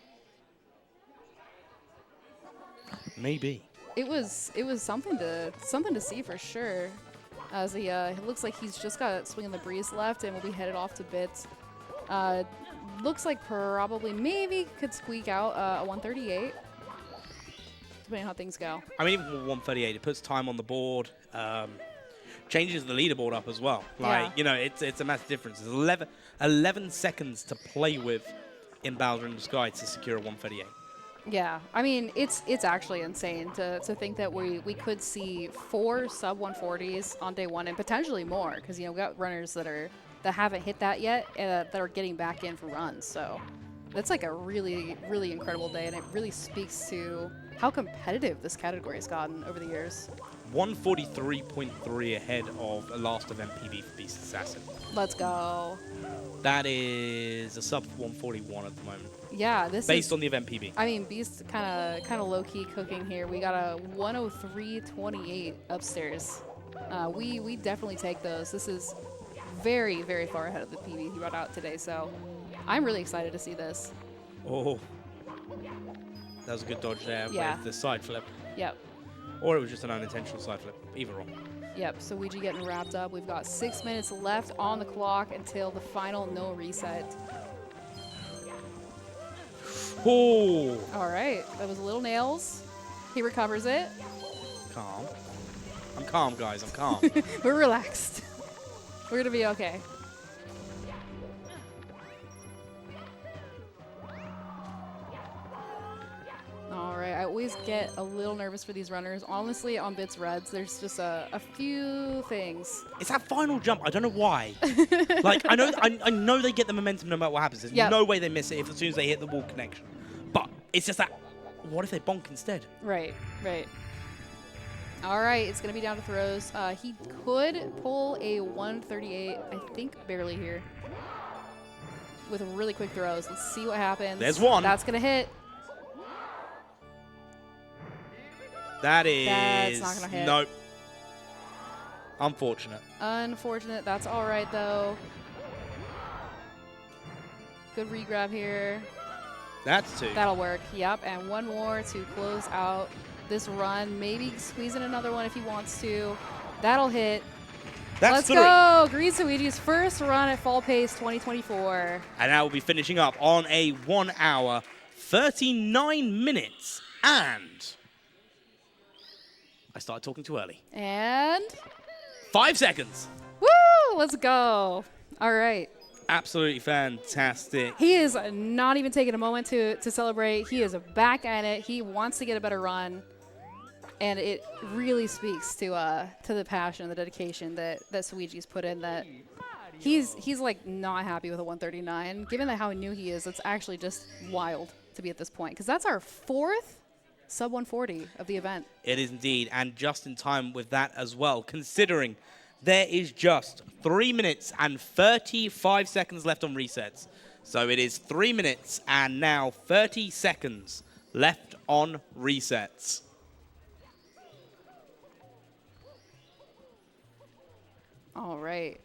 S2: Maybe.
S3: It was something to see for sure. As he it looks like he's just got Swing in the Breeze left and will be headed off to bits. Looks like probably maybe could squeak out a 138. Depending on how things go.
S2: I mean, even with 138, it puts time on the board, changes the leaderboard up as well. Like,
S3: Yeah.
S2: you know, it's a massive difference. There's 11 seconds to play with in Bowser in the Sky to secure a 138.
S3: Yeah, I mean, it's actually insane to think that we could see 4 sub 140s on day one and potentially more because, you know, we got runners that haven't hit that yet that are getting back in for runs. So that's like a really, really incredible day, and it really speaks to how competitive this category has gotten over the years.
S2: 143.3 ahead of a last event PB for Beast Assassin.
S3: Let's go.
S2: That is a sub 141 at the moment,
S3: Yeah, this
S2: based
S3: is,
S2: on the event PB.
S3: I mean, Beast kind of low-key cooking here. We got a 103.28 upstairs. We definitely take those. This is very, very far ahead of the PB he brought out today, so I'm really excited to see this.
S2: Oh, that was a good dodge there
S3: Yeah.
S2: with the side flip.
S3: Yep.
S2: Or it was just an unintentional side flip. Either or.
S3: Yep, so Ouija getting wrapped up. We've got 6 minutes left on the clock until the final no reset.
S2: Oh,
S3: All right, that was Little Nails. He recovers it.
S2: calm. I'm calm, guys. I'm calm.
S3: We're relaxed. We're gonna be okay. All right, I always get a little nervous for these runners. Honestly, on Bits Reds, there's just a few things.
S2: It's that final jump. I don't know why. Like, I know they get the momentum no matter what happens. There's
S3: Yep.
S2: no way they miss it if as soon as they hit the wall connection. But it's just that, what if they bonk instead?
S3: Right, right. All right, it's gonna be down to throws. He could pull a 138, I think barely here, with really quick throws. Let's see what happens.
S2: There's one.
S3: That's gonna hit.
S2: That is...
S3: That's not gonna hit.
S2: Nope. Unfortunate.
S3: Unfortunate. That's all right though. Good regrab here.
S2: That's two.
S3: That'll work. Yep, and one more to close out this run. Maybe squeeze in another one if he wants to. That'll hit.
S2: That's
S3: Let's
S2: three.
S3: go. Green Suiji's first run at Fall Pace 2024.
S2: And that will be finishing up on a 1 hour, 39 minutes. And I started talking too early.
S3: And
S2: 5 seconds.
S3: woo, let's go. All right.
S2: Absolutely fantastic.
S3: He is not even taking a moment to celebrate. He is back at it. He wants to get a better run. And it really speaks to the passion and the dedication that Suiji's put in, that he's like not happy with a 139. Given that how new he is, it's actually just wild to be at this point, because that's our 4th sub 140 of the event.
S2: It is indeed, and just in time with that as well, considering there is just 3 minutes and 35 seconds left on resets. So it is 3 minutes and now 30 seconds left on resets.
S3: All right.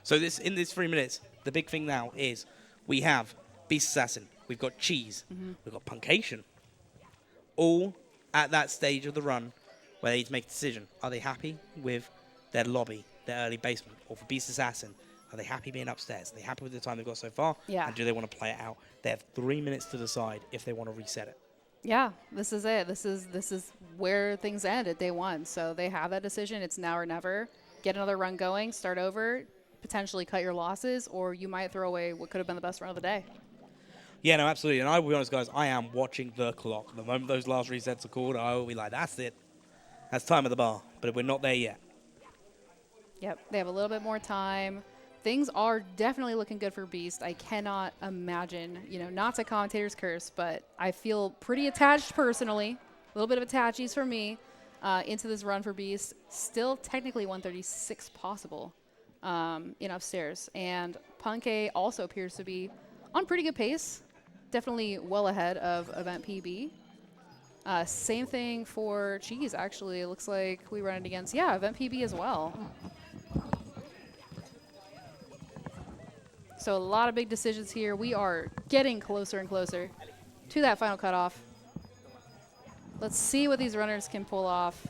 S2: So in this 3 minutes, the big thing now is we have Beast Assassin, we've got Cheese, we've got Punkation, all at that stage of the run where they need to make a decision. Are they happy with their lobby, their early basement? Or for Beast Assassin, are they happy being upstairs? Are they happy with the time they've got so far?
S3: Yeah.
S2: And do they want to play it out? They have 3 minutes to decide if they want to reset it.
S3: Yeah, this is it. This is where things end at day one. So they have that decision. It's now or never. Get another run going, start over, potentially cut your losses, or you might throw away what could have been the best run of the day.
S2: Yeah, no, absolutely. And I will be honest, guys, I am watching the clock. The moment those last resets are called, I will be like, that's it. That's time at the bar. But we're not there yet.
S3: Yep, they have a little bit more time. Things are definitely looking good for Beast. I cannot imagine, not to commentator's curse, but I feel pretty attached personally. A little bit of attachies for me into this run for Beast. Still technically 136 possible upstairs. And Punke also appears to be on pretty good pace. Definitely well ahead of event PB. Same thing for Cheese, actually. It looks like we run it against, event PB as well. So a lot of big decisions here. We are getting closer and closer to that final cutoff. Let's see what these runners can pull off.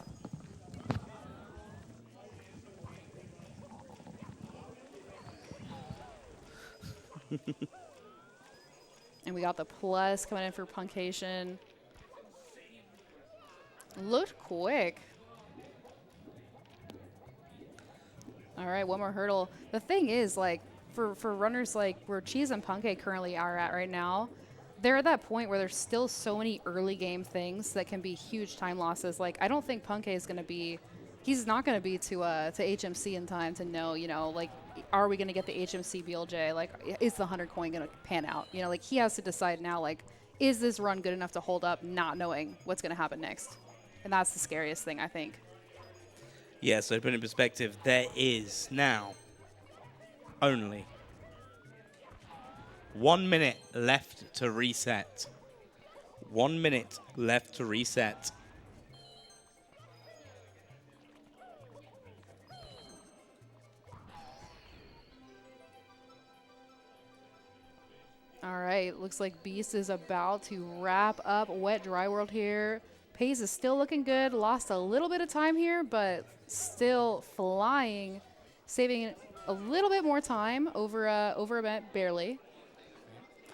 S3: And we got the plus coming in for Punkation. Looked quick. All right, one more hurdle. The thing is, like, for runners like where Cheese and Punke currently are at right now, they're at that point where there's still so many early game things that can be huge time losses. Like, I don't think Punke is going to be, he's not going to be to HMC in time to know, like, are we going to get the HMC BLJ? Like, is the 100 coin going to pan out? Like, he has to decide now, like, is this run good enough to hold up, not knowing what's going to happen next? And that's the scariest thing, I think.
S2: Yeah, so to put it in perspective, there is now only 1 minute left to reset. 1 minute left to reset.
S3: All right, looks like Beast is about to wrap up Wet Dry World here. Pace is still looking good. Lost a little bit of time here, but still flying, saving a little bit more time over a bit, barely.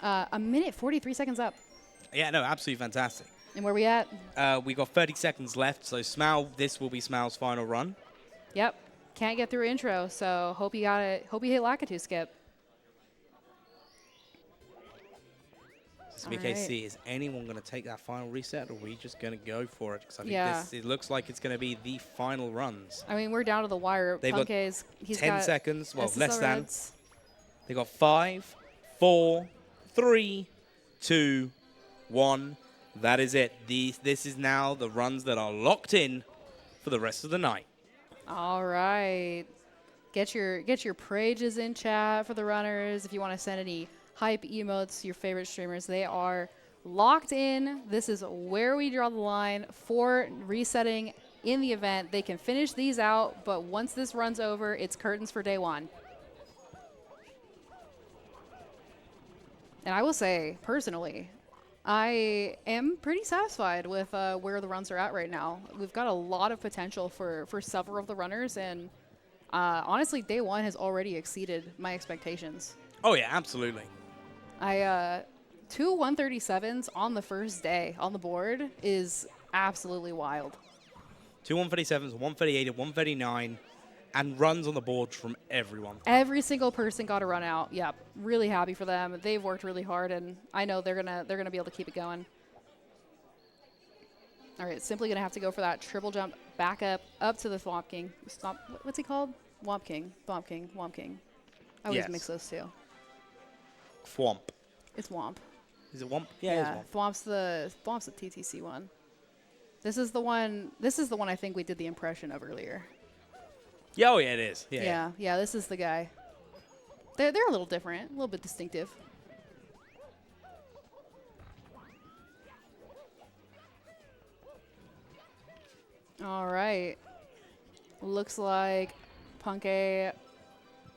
S3: A minute 43 seconds up.
S2: Yeah, no, absolutely fantastic.
S3: And where we at?
S2: We got 30 seconds left, so this will be Smau's final run.
S3: Yep, can't get through intro, so hope you got it. Hope you hit Lakitu skip.
S2: So BKC, is anyone going to take that final reset, or are we just going to go for it? Because I think it looks like it's going to be the final runs.
S3: I mean, we're down to the wire.
S2: They've got
S3: he's
S2: 10
S3: got
S2: seconds, well,
S3: SSL
S2: less than.
S3: Reds.
S2: They got 5, 4, 3, 2, 1. That is it. This is now the runs that are locked in for the rest of the night.
S3: All right. Get your prages in chat for the runners. If you want to send any hype emotes to your favorite streamers, they are locked in. This is where we draw the line for resetting in the event. They can finish these out, but once this runs over, it's curtains for day one. And I will say, personally, I am pretty satisfied with where the runs are at right now. We've got a lot of potential for several of the runners, and honestly, day one has already exceeded my expectations.
S2: Oh, yeah, absolutely.
S3: Two 137s on the first day on the board is absolutely wild.
S2: 2 137s, 138, 139, and runs on the board from everyone.
S3: Every single person got a run out. Yep, really happy for them. They've worked really hard, and I know they're gonna be able to keep it going. All right, simply gonna have to go for that triple jump back up to the Thwomp King. What's he called? Womp King. Thwomp King. Womp King. I always mix those two.
S2: Thwomp.
S3: It's Womp.
S2: Is it Womp? Yeah, it is Womp.
S3: Thwomp's the TTC one. This is the one I think we did the impression of earlier.
S2: Yeah, oh yeah, it is. Yeah.
S3: Yeah, this is the guy. They're a little different, a little bit distinctive. All right. Looks like Punke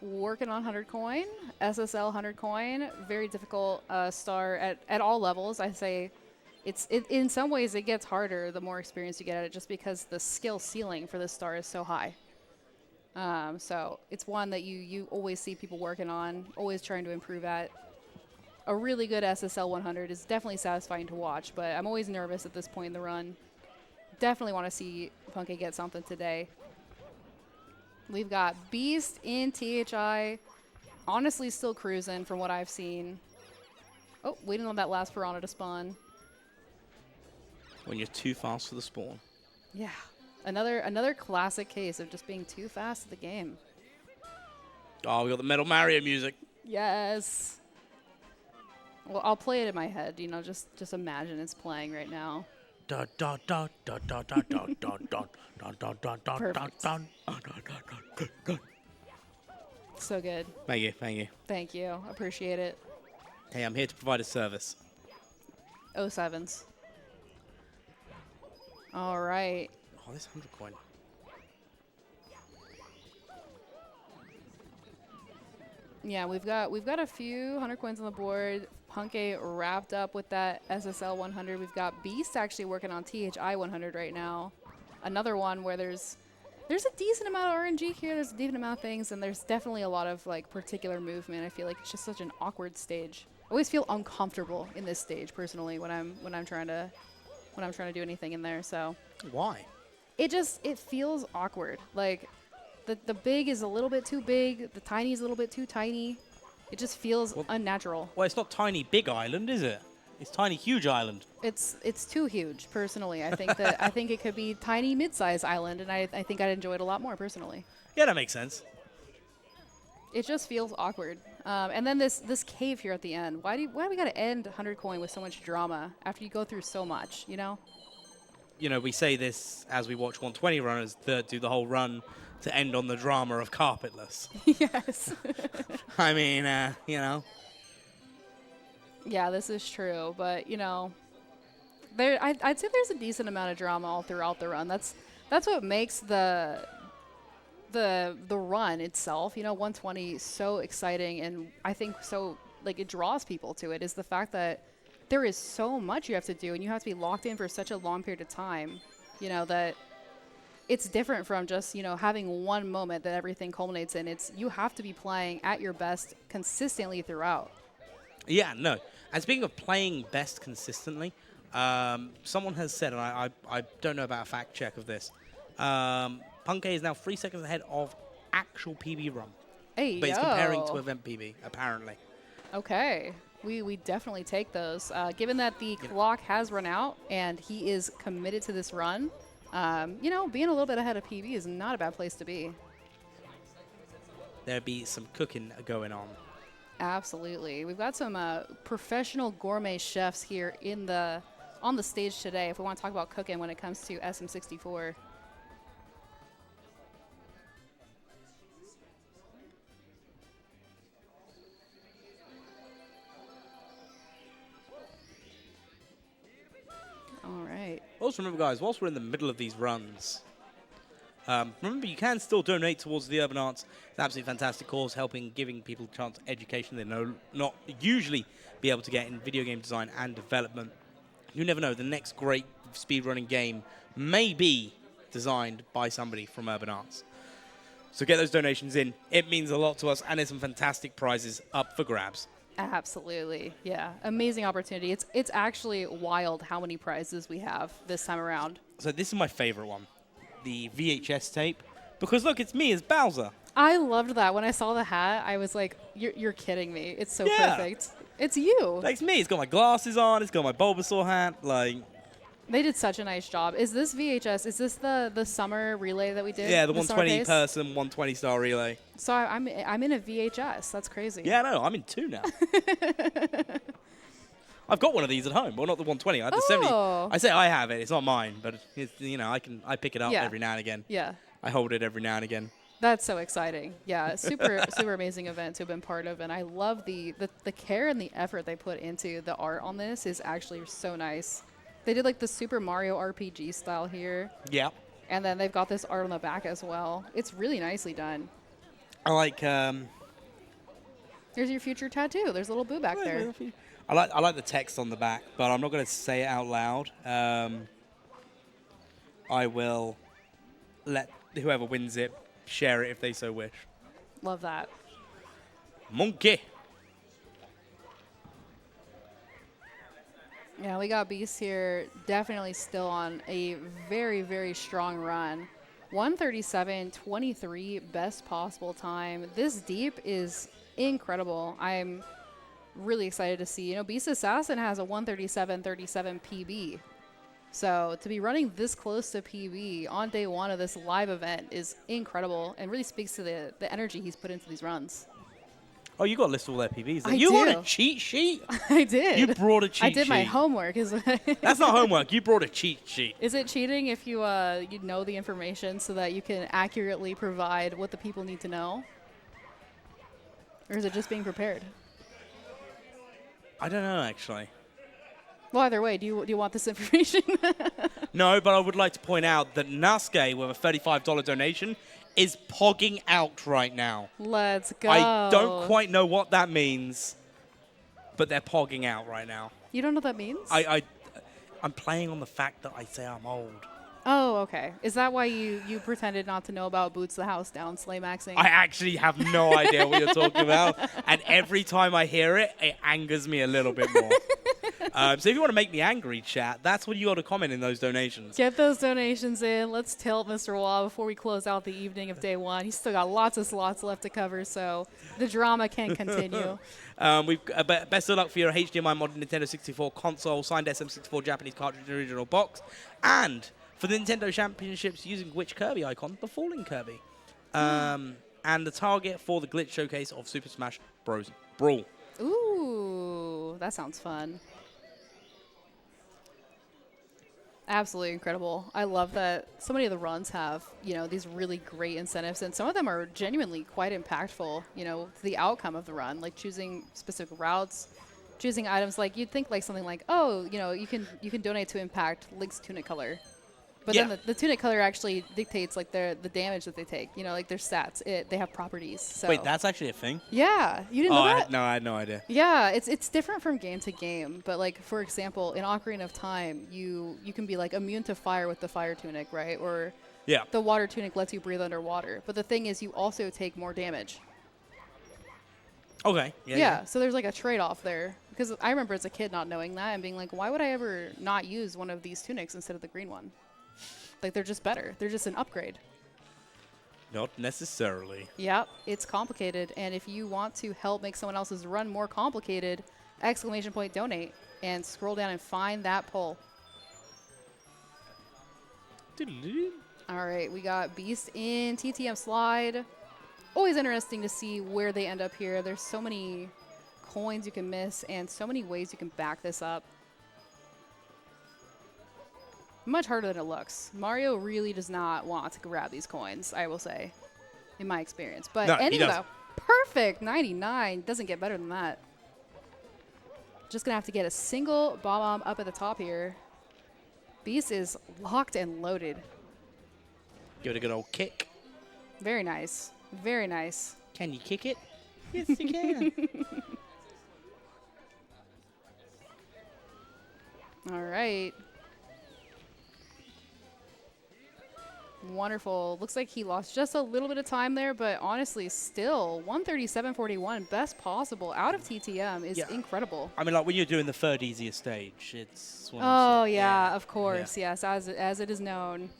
S3: working on 100 coin, SSL 100 coin. Very difficult star at all levels. I say in some ways it gets harder the more experience you get at it, just because the skill ceiling for this star is so high. So it's one that you always see people working on, always trying to improve at. A really good SSL 100 is definitely satisfying to watch, but I'm always nervous at this point in the run. Definitely want to see Punke get something today. We've got Beast in THI, honestly still cruising from what I've seen. Oh, waiting on that last piranha to spawn.
S2: When you're too fast for the spawn.
S3: Yeah. Another classic case of just being too fast at the game.
S2: Oh, we got the Metal Mario music.
S3: Yes. Well, I'll play it in my head, just imagine it's playing right now. So good.
S2: Thank you.
S3: Thank you. Appreciate it.
S2: Hey, I'm here to provide a service.
S3: 07s. All right.
S2: Oh, this 100 coin.
S3: Yeah, we've got a few 100 coins on the board. Punke wrapped up with that SSL 100. We've got Beast actually working on THI 100 right now. Another one where there's a decent amount of RNG here. There's a decent amount of things, and there's definitely a lot of particular movement. I feel like it's just such an awkward stage. I always feel uncomfortable in this stage personally when I'm trying to do anything in there. So
S2: why?
S3: It feels awkward. Like the big is a little bit too big. The tiny is a little bit too tiny. It just feels unnatural.
S2: Well, it's not tiny big island, is it? It's tiny huge island.
S3: It's too huge, personally. I think that I think it could be tiny mid-sized island, and I think I'd enjoy it a lot more personally.
S2: Yeah, that makes sense.
S3: It just feels awkward. And then this cave here at the end. Why do we got to end 100 coin with so much drama after you go through so much?
S2: We say this as we watch 120 runners that do the whole run to end on the drama of carpetless.
S3: Yes.
S2: I mean,
S3: Yeah, this is true, but you know, I'd say there's a decent amount of drama all throughout the run. That's what makes the run itself, you know, 120 so exciting, and I think so like it draws people to it is the fact that there is so much you have to do and you have to be locked in for such a long period of time, you know, that it's different from just, you know, having one moment that everything culminates in. It's you have to be playing at your best consistently throughout.
S2: Yeah, no. And speaking of playing best consistently, someone has said, and I don't know about a fact check of this, Punkay is now 3 seconds ahead of actual PB run.
S3: Hey,
S2: but he's comparing to event PB, apparently.
S3: Okay. We definitely take those. Given that the clock has run out and he is committed to this run, you know, being a little bit ahead of PB is not a bad place to be.
S2: There'd be some cooking going on.
S3: Absolutely. We've got some professional gourmet chefs here on the stage today if we want to talk about cooking when it comes to SM64. All right.
S2: Also remember, guys, whilst we're in the middle of these runs, remember you can still donate towards the Urban Arts. It's an absolutely fantastic cause, giving people a chance education they not usually be able to get in video game design and development. You never know, the next great speedrunning game may be designed by somebody from Urban Arts. So get those donations in. It means a lot to us, and there's some fantastic prizes up for grabs.
S3: Absolutely. Yeah. Amazing opportunity. It's actually wild how many prizes we have this time around.
S2: So this is my favorite one, the VHS tape. Because look, it's me as Bowser.
S3: I loved that. When I saw the hat, I was like, you're kidding me. It's so perfect. It's you.
S2: That's me. It's got my glasses on. It's got my Bulbasaur hat. Like,
S3: they did such a nice job. Is this VHS? Is this the summer relay that we did?
S2: Yeah, the 120 person, 120 star relay.
S3: So I'm in a VHS. That's crazy.
S2: Yeah, no, I'm in 2 now. I've got one of these at home. Well, not the 120. I had the 70. I say I have it. It's not mine, but it's, you know, I pick it up every now and again.
S3: Yeah.
S2: I hold it every now and again.
S3: That's so exciting. Yeah, super amazing event to have been part of, and I love the care and the effort they put into the art on this is actually so nice. They did like the Super Mario RPG style here.
S2: Yeah.
S3: And then they've got this art on the back as well. It's really nicely done.
S2: I like.
S3: Here's your future tattoo. There's a little boo back there.
S2: I like the text on the back, but I'm not going to say it out loud. I will let whoever wins it share it if they so wish.
S3: Love that.
S2: Monkey.
S3: Yeah, we got Beast here definitely still on a very, very strong run. 137.23, best possible time. This deep is incredible. I'm really excited to see. You know, Beast Assassin has a 137.37 PB. So to be running this close to PB on day one of this live event is incredible and really speaks to the energy he's put into these runs.
S2: Oh, you got to list all their PBs.
S3: I
S2: you
S3: do.
S2: want a cheat sheet?
S3: I did.
S2: You brought a cheat sheet.
S3: I did my homework.
S2: That's not homework. You brought a cheat sheet.
S3: Is it cheating if you know the information so that you can accurately provide what the people need to know? Or is it just being prepared?
S2: I don't know, actually.
S3: Well, either way, do you want this information?
S2: No, but I would like to point out that Nasuke, with a $35 donation, is pogging out right now.
S3: Let's go.
S2: I don't quite know what that means, but they're pogging out right now.
S3: You don't know what that means?
S2: I'm playing on the fact that I say I'm old.
S3: Oh, okay. Is that why you pretended not to know about Boots the House Down Slay Maxing?
S2: I actually have no idea what you're talking about, and every time I hear it, it angers me a little bit more. So if you want to make me angry, chat, that's what you got to comment in those donations.
S3: Get those donations in. Let's tilt Mr. Wall before we close out the evening of day one. He's still got lots of slots left to cover, so the drama can continue.
S2: Best of luck for your HDMI modded Nintendo 64 console, signed SM64 Japanese cartridge original box, and for the Nintendo Championships using which Kirby icon? The Falling Kirby. And the target for the glitch showcase of Super Smash Bros. Brawl.
S3: Ooh, that sounds fun. Absolutely incredible. I love that so many of the runs have, you know, these really great incentives, and some of them are genuinely quite impactful, you know, to the outcome of the run, like choosing specific routes, choosing items like you'd think like something like, oh, you can donate to Impact Link's tunic color. But
S2: Yeah.
S3: then the tunic color actually dictates like the damage that they take. Like their stats. They have properties. So
S2: Wait, that's actually a thing?
S3: yeah, you didn't know that?
S2: I had no idea.
S3: Yeah, it's different from game to game. But like for example, in Ocarina of Time, you can be like immune to fire with the fire tunic, right? Or
S2: Yeah.
S3: the water tunic lets you breathe underwater. But the thing is, you also take more damage.
S2: Okay.
S3: Yeah, so there's like a trade-off there. Because I remember as a kid not knowing that and being like, why would I ever not use one of these tunics instead of the green one? Like, they're just better. They're just an upgrade.
S2: Not necessarily.
S3: Yep, it's complicated. And if you want to help make someone else's run more complicated, ! Donate, and scroll down and find that poll. All right, we got Beast in TTM slide. Always interesting to see where they end up here. There's so many coins you can miss and so many ways you can back this up. Much harder than it looks. Mario really does not want to grab these coins, I will say, in my experience. But
S2: No, he
S3: ending
S2: doesn't.
S3: though, perfect 99. Doesn't get better than that. Just gonna have to get a single bomb up at the top here. Beast is locked and loaded.
S2: Give it a good old kick.
S3: Very nice. Very nice.
S2: Can you kick it? Yes, you can.
S3: All right. Wonderful. Looks like he lost just a little bit of time there, but honestly, still 137.41, best possible out of TTM is
S2: Yeah.
S3: incredible.
S2: I mean, like when you're doing the third easiest stage, it's. one of
S3: Oh
S2: those-
S3: yeah, of course, yes, as it is known.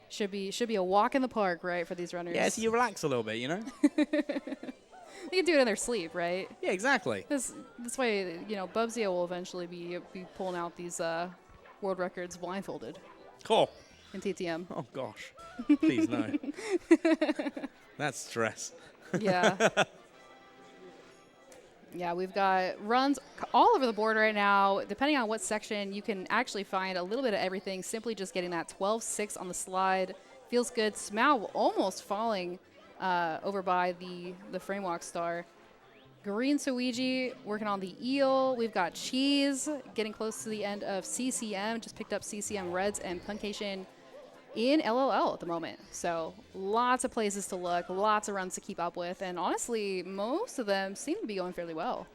S3: Should be a walk in the park, right, for these runners.
S2: Yeah, so you relax a little bit, you know.
S3: They can do it in their sleep, right?
S2: Yeah, exactly.
S3: This way, Bubsy will eventually be pulling out these world records blindfolded
S2: Cool.
S3: in TTM.
S2: Oh gosh. Please no. That's stress.
S3: Yeah. Yeah, we've got runs all over the board right now. Depending on what section, you can actually find a little bit of everything. Simply just getting that 12-6 on the slide. Feels good. Smau almost falling over by the frame walk star. Green Suiji working on the eel. We've got Cheese getting close to the end of CCM. Just picked up CCM Reds and Puncation in LLL at the moment. So lots of places to look, lots of runs to keep up with, and honestly, most of them seem to be going fairly well.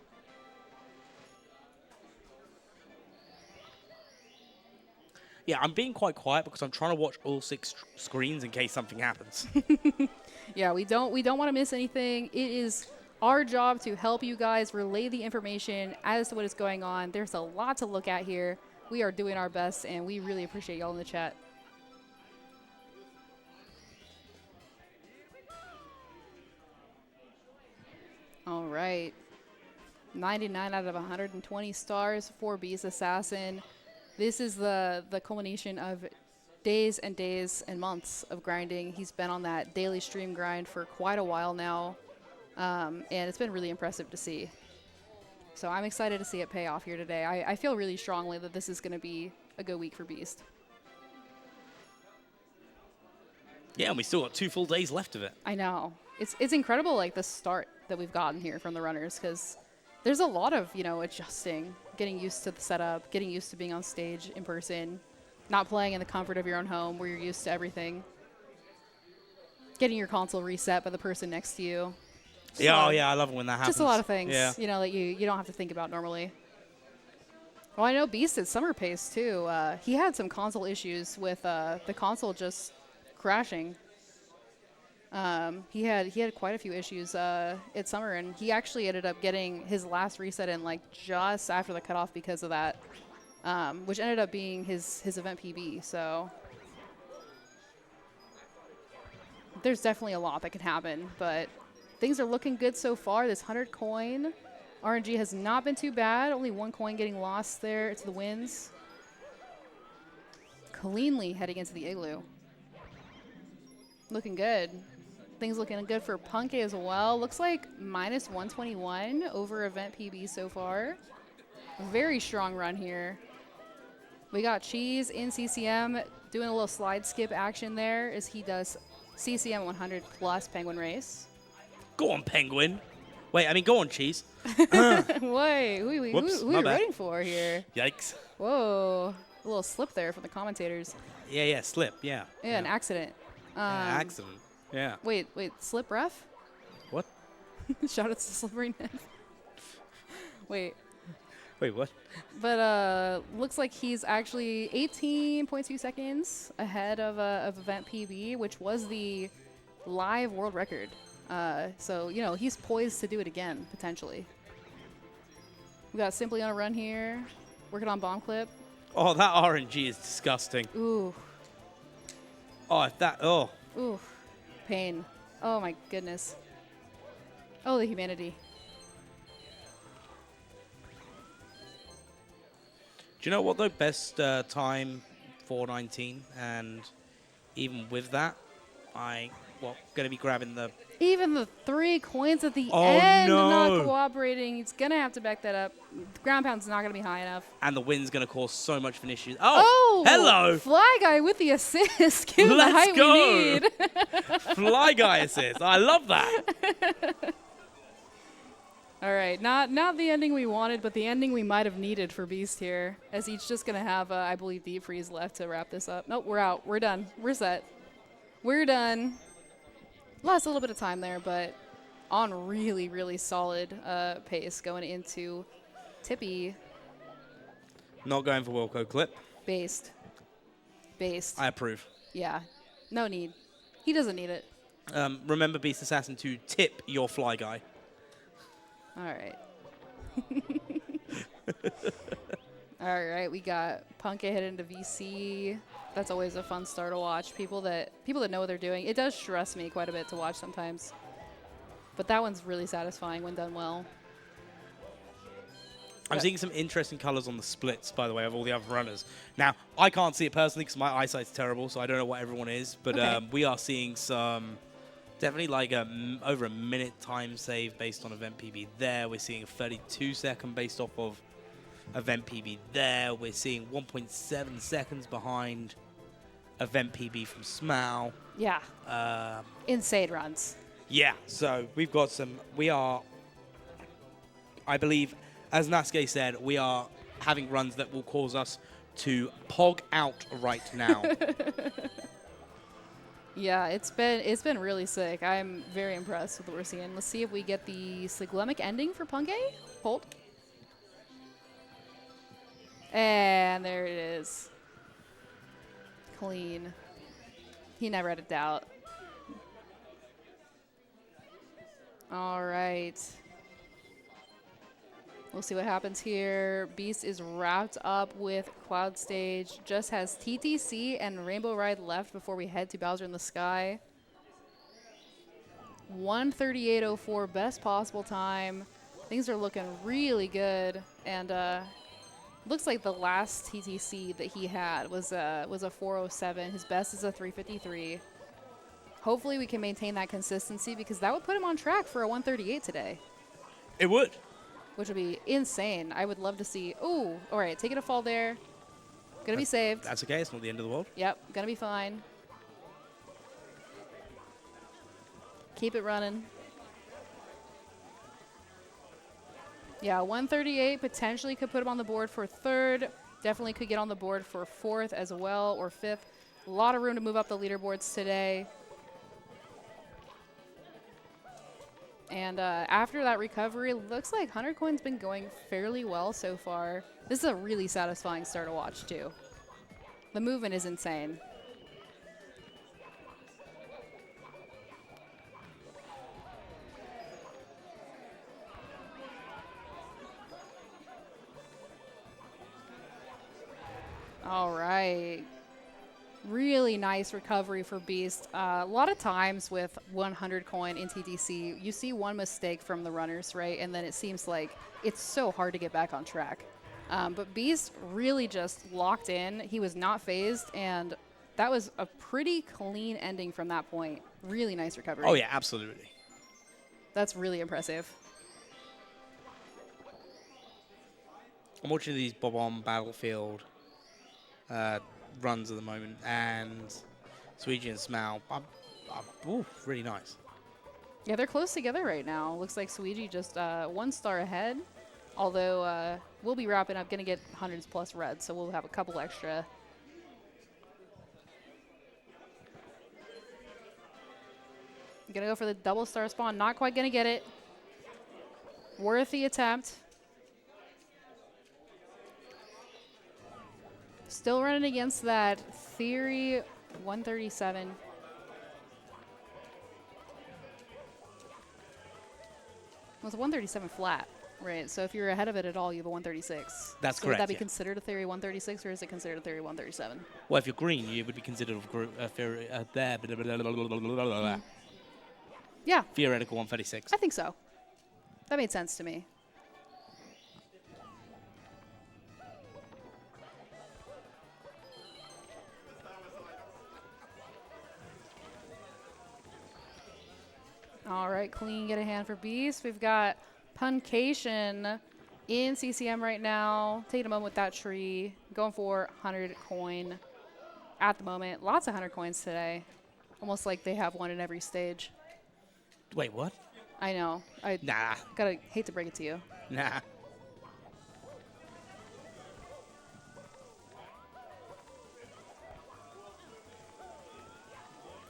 S2: Yeah, I'm being quite quiet because I'm trying to watch all 6 screens in case something happens.
S3: Yeah, we don't want to miss anything. It is our job to help you guys relay the information as to what is going on. There's a lot to look at here. We are doing our best, and we really appreciate y'all in the chat. All right. 99 out of 120 stars for Beast Assassin. This is the culmination of days and days and months of grinding. He's been on that daily stream grind for quite a while now, and it's been really impressive to see. So I'm excited to see it pay off here today. I feel really strongly that this is going to be a good week for Beast.
S2: Yeah, and we still got 2 full days left of it.
S3: I know. It's incredible, like, the start that we've gotten here from the runners, because there's a lot of, adjusting, getting used to the setup, getting used to being on stage in person, not playing in the comfort of your own home where you're used to everything, getting your console reset by the person next to you.
S2: Yeah, I love it when that happens.
S3: Just a lot of things,
S2: Yeah.
S3: that you don't have to think about normally. Well, I know Beast at summer pace, too. He had some console issues with the console just crashing. He had quite a few issues at summer, and he actually ended up getting his last reset in like just after the cutoff because of that, which ended up being his event PB. So there's definitely a lot that can happen, but things are looking good so far. This 100 coin RNG has not been too bad. Only 1 coin getting lost there to the winds. Cleanly heading into the igloo. Looking good. Things looking good for Punk as well. Looks like minus 121 over event PB so far. Very strong run here. We got Cheese in CCM doing a little slide skip action there as he does CCM 100 plus Penguin Race.
S2: Go on, Penguin. Wait, I mean, go on, cheese.
S3: Wait,
S2: Whoops,
S3: who
S2: my
S3: are you
S2: bad.
S3: rooting for here?
S2: Yikes.
S3: Whoa, a little slip there from the commentators.
S2: Yeah, slip, yeah.
S3: Yeah, an accident.
S2: Yeah, accident. Yeah.
S3: Wait, slip ref?
S2: What?
S3: Shout out to Slippery Ned. Wait.
S2: Wait, what?
S3: But looks like he's actually 18.2 seconds ahead of event PB, which was the live world record. So, you know, he's poised to do it again, potentially. We got Simply on a run here, working on bomb clip.
S2: Oh, that RNG is disgusting.
S3: Ooh.
S2: Oh, if that, oh.
S3: Ooh. Pain. Oh, my goodness. Oh, the humanity.
S2: Do you know what, though? Best time, 4:19, and even with that, going to be grabbing the...
S3: Even the 3 coins at the
S2: Oh,
S3: end
S2: no.
S3: not cooperating. He's going to have to back that up. The ground pound's not going to be high enough.
S2: And the wind's going to cause so much of an issue.
S3: Oh,
S2: Hello!
S3: Fly Guy with the assist. Give him the
S2: Let's
S3: height
S2: go.
S3: we need.
S2: Fly Guy assist. I love that.
S3: All right, not the ending we wanted, but the ending we might have needed for Beast here, as he's just going to have, I believe, Deep Freeze left to wrap this up. Nope, we're out. We're done. We're set. We're done. Lost a little bit of time there, but on really, really solid pace going into Tippy.
S2: Not going for Wilco clip.
S3: Based.
S2: I approve.
S3: Yeah, no need. He doesn't need it.
S2: Remember, Beast Assassin, to tip your Fly Guy.
S3: All right. All right, we got Punk'd heading into VC. That's always a fun star to watch. People that know what they're doing. It does stress me quite a bit to watch sometimes. But that one's really satisfying when done well.
S2: I'm seeing some interesting colors on the splits, by the way, of all the other runners. Now, I can't see it personally because my eyesight's terrible, so I don't know what everyone is. But
S3: Okay.
S2: we are seeing some, definitely like over a minute time save based on event PB there. We're seeing a 32-second based off of event PB there. We're seeing 1.7 seconds behind event PB from Smau.
S3: Yeah. Insane runs.
S2: Yeah, so we've got some, we are, I believe, as Nasuke said, we are having runs that will cause us to pog out right now.
S3: Yeah, it's been really sick. I'm very impressed with what we're seeing. Let's see if we get the Siglemic ending for Punk'd. Hold. And there it is. Clean. He never had a doubt. All right. We'll see what happens here. Beast is wrapped up with Cloud Stage. Just has TTC and Rainbow Ride left before we head to Bowser in the Sky. 1:38.04, best possible time. Things are looking really good. And looks like the last TTC that he had was a 4:07. His best is a 3:53. Hopefully we can maintain that consistency because that would put him on track for a 1:38 today.
S2: It would.
S3: Which would be insane. I would love to see. Ooh, all right, taking a fall there. Gonna be saved.
S2: That's okay, it's not the end of the world.
S3: Yep, gonna be fine. Keep it running. Yeah, 1:38 potentially could put him on the board for 3rd. Definitely could get on the board for 4th as well, or 5th. A lot of room to move up the leaderboards today. And after that recovery, looks like 100 Coin's been going fairly well so far. This is a really satisfying start to watch, too. The movement is insane. All right. Really nice recovery for Beast. A lot of times with 100 coin in TDC, you see one mistake from the runners, right? And then it seems like it's so hard to get back on track. But Beast really just locked in. He was not phased, and that was a pretty clean ending from that point. Really nice recovery.
S2: Oh, yeah, absolutely.
S3: That's really impressive.
S2: I'm watching these Bob-omb Battlefield runs at the moment, and Suigi and Smau, ooh, really nice.
S3: Yeah, they're close together right now. Looks like Suiji just 1 star ahead. Although we'll be wrapping up, going to get hundreds plus red, so we'll have a couple extra. Going to go for the double star spawn. Not quite going to get it. Worth the attempt. Still running against that Theory 137. Well, it's a 137 flat, right? So if you're ahead of it at all, you have a 136.
S2: That's
S3: so
S2: correct.
S3: Would that be
S2: yeah.
S3: considered a Theory 136, or is it considered a Theory 137?
S2: Well, if you're green, you would be considered a
S3: Yeah,
S2: theoretical 136.
S3: I think so. That made sense to me. All right, clean, get a hand for Beast. We've got Puncation in CCM right now. Taking a moment with that tree. Going for 100 coin at the moment. Lots of 100 coins today. Almost like they have one in every stage.
S2: Wait, what?
S3: I know.
S2: Nah.
S3: Hate to break it to you.
S2: Nah.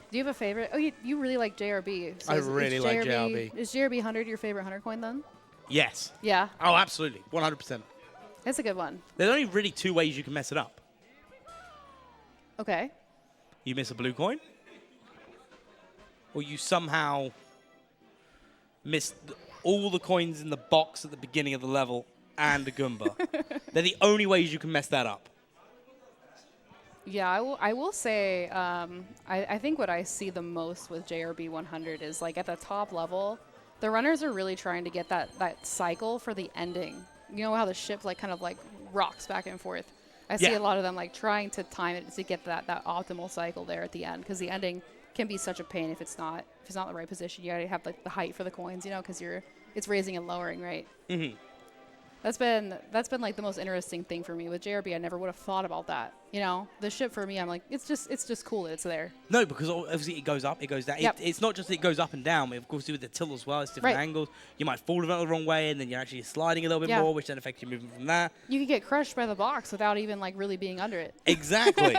S3: Do you have a favorite? Oh, you really like JRB. So
S2: I really like JRB.
S3: Is JRB 100 your favorite 100 coin then?
S2: Yes.
S3: Yeah.
S2: Oh, absolutely. 100%.
S3: It's a good one.
S2: There's only really 2 ways you can mess it up.
S3: Okay.
S2: You miss a blue coin, or you somehow miss all the coins in the box at the beginning of the level and a Goomba. They're the only ways you can mess that up.
S3: Yeah, I will say I think what I see the most with JRB 100 is like at the top level, the runners are really trying to get that cycle for the ending. You know how the ship like kind of like rocks back and forth. I see a lot of them like trying to time it to get that optimal cycle there at the end, because the ending can be such a pain if it's not in the right position. You gotta have like the height for the coins, you know, because it's raising and lowering, right?
S2: Mm-hmm.
S3: That's been like the most interesting thing for me with JRB. I never would have thought about that. You know, the ship for me, I'm like, it's just cool that it's there.
S2: No, because obviously it goes up, it goes down.
S3: Yep.
S2: It's not just that it goes up and down. Of course, with the tilt as well, it's different angles. You might fall the wrong way, and then you're actually sliding a little bit more, which then affects your movement from there.
S3: You could get crushed by the box without even like really being under it.
S2: Exactly.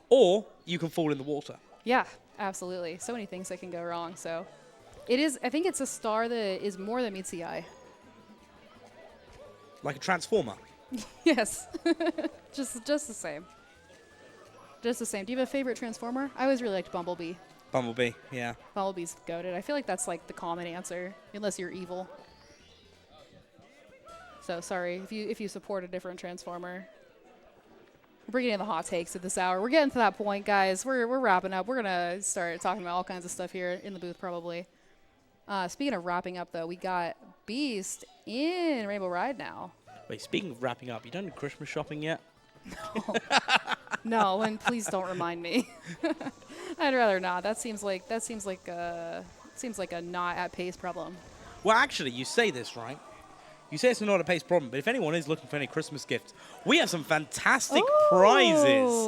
S2: Or you can fall in the water.
S3: Yeah, absolutely. So many things that can go wrong. So it is. I think it's a star that is more than meets the eye.
S2: Like a transformer.
S3: Yes. just the same. Just the same. Do you have a favorite transformer? I always really liked Bumblebee.
S2: Bumblebee, yeah.
S3: Bumblebee's goated. I feel like that's like the common answer, unless you're evil. So sorry if you support a different transformer. We're bringing in the hot takes at this hour. We're getting to that point, guys. We're wrapping up. We're gonna start talking about all kinds of stuff here in the booth, probably. Speaking of wrapping up, though, we got Beast in Rainbow Ride now.
S2: Wait, speaking of wrapping up, you done Christmas shopping yet?
S3: No, and please don't remind me. I'd rather not. That seems like a not at pace problem.
S2: Well, actually, you say this, right? You say it's not a pace problem, but if anyone is looking for any Christmas gifts, we have some fantastic prizes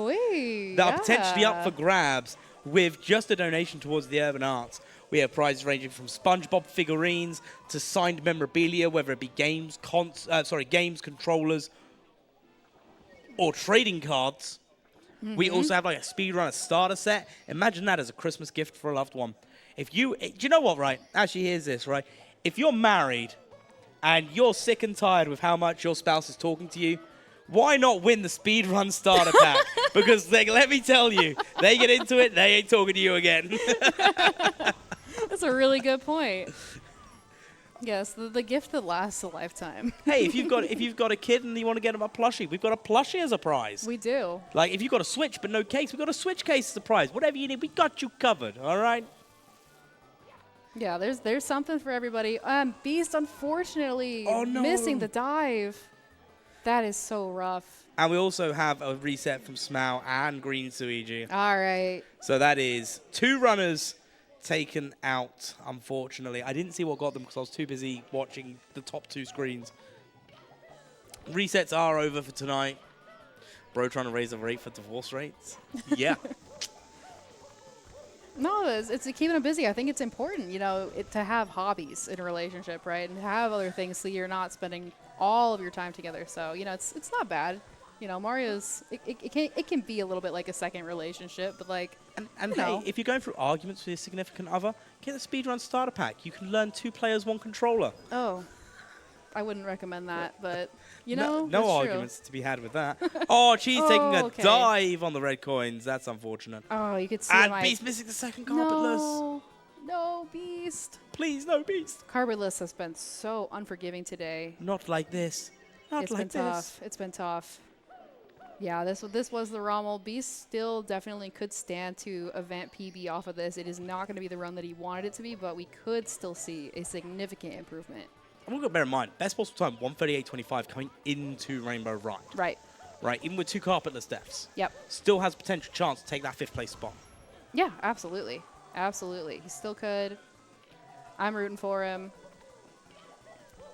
S2: that are potentially up for grabs with just a donation towards the Urban Arts. We have prizes ranging from SpongeBob figurines to signed memorabilia, whether it be games, controllers, or trading cards. Mm-hmm. We also have like a Speedrun starter set. Imagine that as a Christmas gift for a loved one. Do you know what, right? Actually, here's this, right? If you're married and you're sick and tired with how much your spouse is talking to you, why not win the Speedrun starter pack? Because let me tell you, they get into it, they ain't talking to you again.
S3: That's a really good point. Yes, the gift that lasts a lifetime.
S2: Hey, if you've got a kid and you want to get them a plushie, we've got a plushie as a prize.
S3: We do.
S2: Like if you've got a Switch but no case, we've got a Switch case as a prize. Whatever you need, we got you covered. All right.
S3: Yeah, there's something for everybody. Beast, unfortunately, missing the dive. That is so rough.
S2: And we also have a reset from Smau and Green Suiji.
S3: All right.
S2: So that is 2 runners taken out, unfortunately. I didn't see what got them because I was too busy watching the top 2 screens. Resets are over for tonight. Bro trying to raise the rate for divorce rates. Yeah.
S3: No, it's keeping them busy. I think it's important, to have hobbies in a relationship, right? And to have other things so you're not spending all of your time together. So, it's not bad. Mario's, it can be a little bit like a second relationship, but like,
S2: And hey, if you're going through arguments with your significant other, get the Speedrun starter pack. You can learn 2 players, 1 controller.
S3: oh, I wouldn't recommend that, but,
S2: No
S3: that's
S2: arguments to be had with that. Oh, she's taking a
S3: okay.
S2: dive on the red coins. That's unfortunate.
S3: true. Oh, you could see
S2: And
S3: my...
S2: Beast missing the second carpetless.
S3: No, Beast.
S2: Please, no Beast.
S3: Carpetless has been so unforgiving today.
S2: Not like this. Not
S3: It's
S2: like
S3: been
S2: this.
S3: tough. It's been tough. Yeah, this was the Rommel. Beast still definitely could stand to event PB off of this. It is not going to be the run that he wanted it to be, but we could still see a significant improvement.
S2: And we've got to bear in mind, best possible time, 1:38.25 coming into Rainbow Ride.
S3: Right.
S2: Right, even with 2 carpetless deaths.
S3: Yep.
S2: Still has potential chance to take that 5th place spot.
S3: Yeah, absolutely. Absolutely. He still could. I'm rooting for him.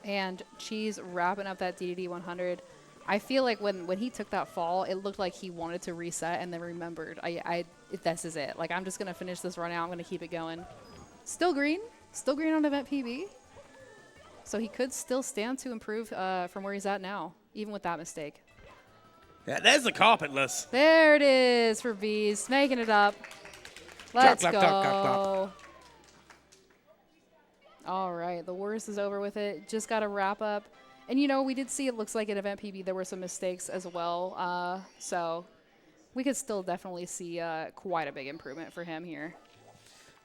S3: And Cheese wrapping up that DDD 100. I feel like when he took that fall, it looked like he wanted to reset and then remembered. This is it. Like, I'm just going to finish this run out. I'm going to keep it going. Still green. Still green on event PB. So he could still stand to improve from where he's at now, even with that mistake.
S2: Yeah, there's the carpetless.
S3: There it is for Beast, making it up. Let's
S2: Clap,
S3: go.
S2: clap, clap, clap, clap.
S3: All right, the worst is over with it. Just got to wrap up. And, we did see it looks like at event PB there were some mistakes as well. So we could still definitely see quite a big improvement for him here.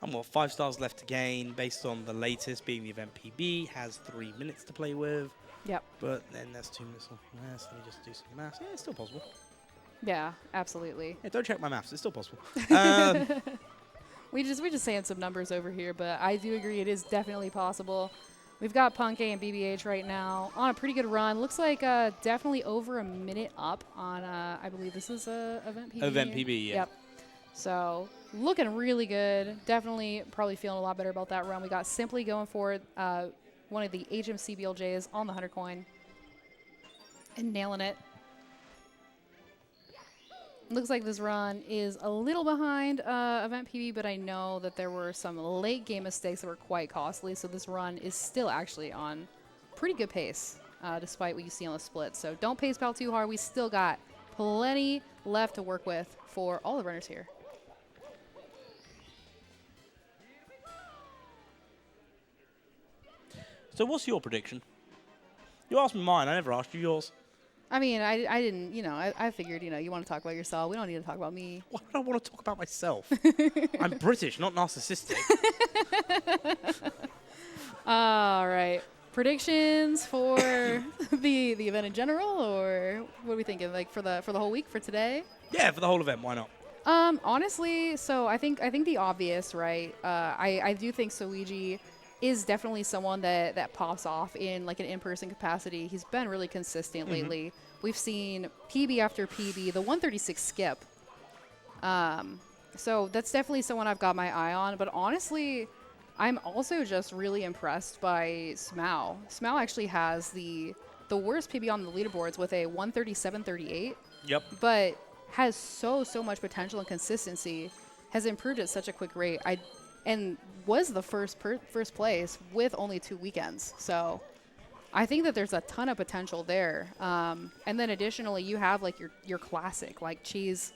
S2: And what, 5 stars left to gain based on the latest being the event PB. Has 3 minutes to play with.
S3: Yep.
S2: But then there's 2 minutes left from there, so let me just do some maths. Yeah, it's still possible.
S3: Yeah, absolutely.
S2: Yeah, don't check my maths. It's still possible.
S3: We just saying some numbers over here, but I do agree it is definitely possible. We've got Punk A and BBH right now on a pretty good run. Looks like definitely over a minute up on, I believe this is event PB.
S2: Event PB, yeah.
S3: Yep. So looking really good. Definitely probably feeling a lot better about that run. We got Simply going for one of the HMC BLJs on the 100 coin and nailing it. Looks like this run is a little behind event PB, but I know that there were some late game mistakes that were quite costly, so this run is still actually on pretty good pace, despite what you see on the split. So don't pace pal too hard. We still got plenty left to work with for all the runners here.
S2: So what's your prediction? You asked me mine. I never asked you yours.
S3: I mean, I didn't, I figured, you want to talk about yourself. We don't need to talk about me.
S2: Why would I want to talk about myself? I'm British, not narcissistic.
S3: All right. Predictions for the event in general, or what are we thinking? Like for the whole week, for today?
S2: Yeah, for the whole event. Why not?
S3: Honestly, so I think the obvious, right? I do think Soiji is definitely someone that pops off in like an in-person capacity. He's been really consistent lately. We've seen PB after PB, the 136 skip. So that's definitely someone I've got my eye on. But honestly, I'm also just really impressed by Smau. Smau actually has the worst PB on the leaderboards with a 137.38.
S2: Yep.
S3: But has so much potential and consistency. Has improved at such a quick rate. And was the first place with only 2 weekends. So I think that there's a ton of potential there. And then additionally, you have like your classic, like Cheese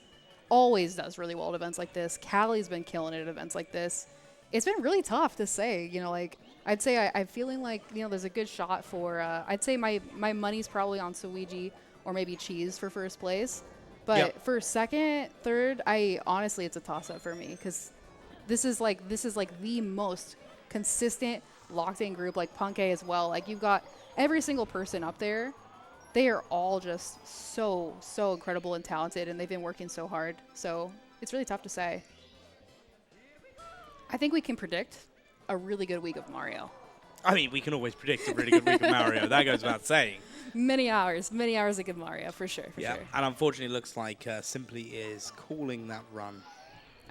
S3: always does really well at events like this. Callie's been killing it at events like this. It's been really tough to say, like I'd say I'm feeling like, there's a good shot for, I'd say my money's probably on Soiji or maybe Cheese for first place. But for second, third, honestly, it's a toss up for me because this is like the most consistent locked in group, like Punk A as well. Like you've got every single person up there. They are all just so incredible and talented, and they've been working so hard. So it's really tough to say. I think we can predict a really good week of Mario.
S2: I mean, we can always predict a really good week of Mario. That goes without saying.
S3: Many hours of good Mario, for sure.
S2: Yeah, and unfortunately it looks like Simply is calling that run.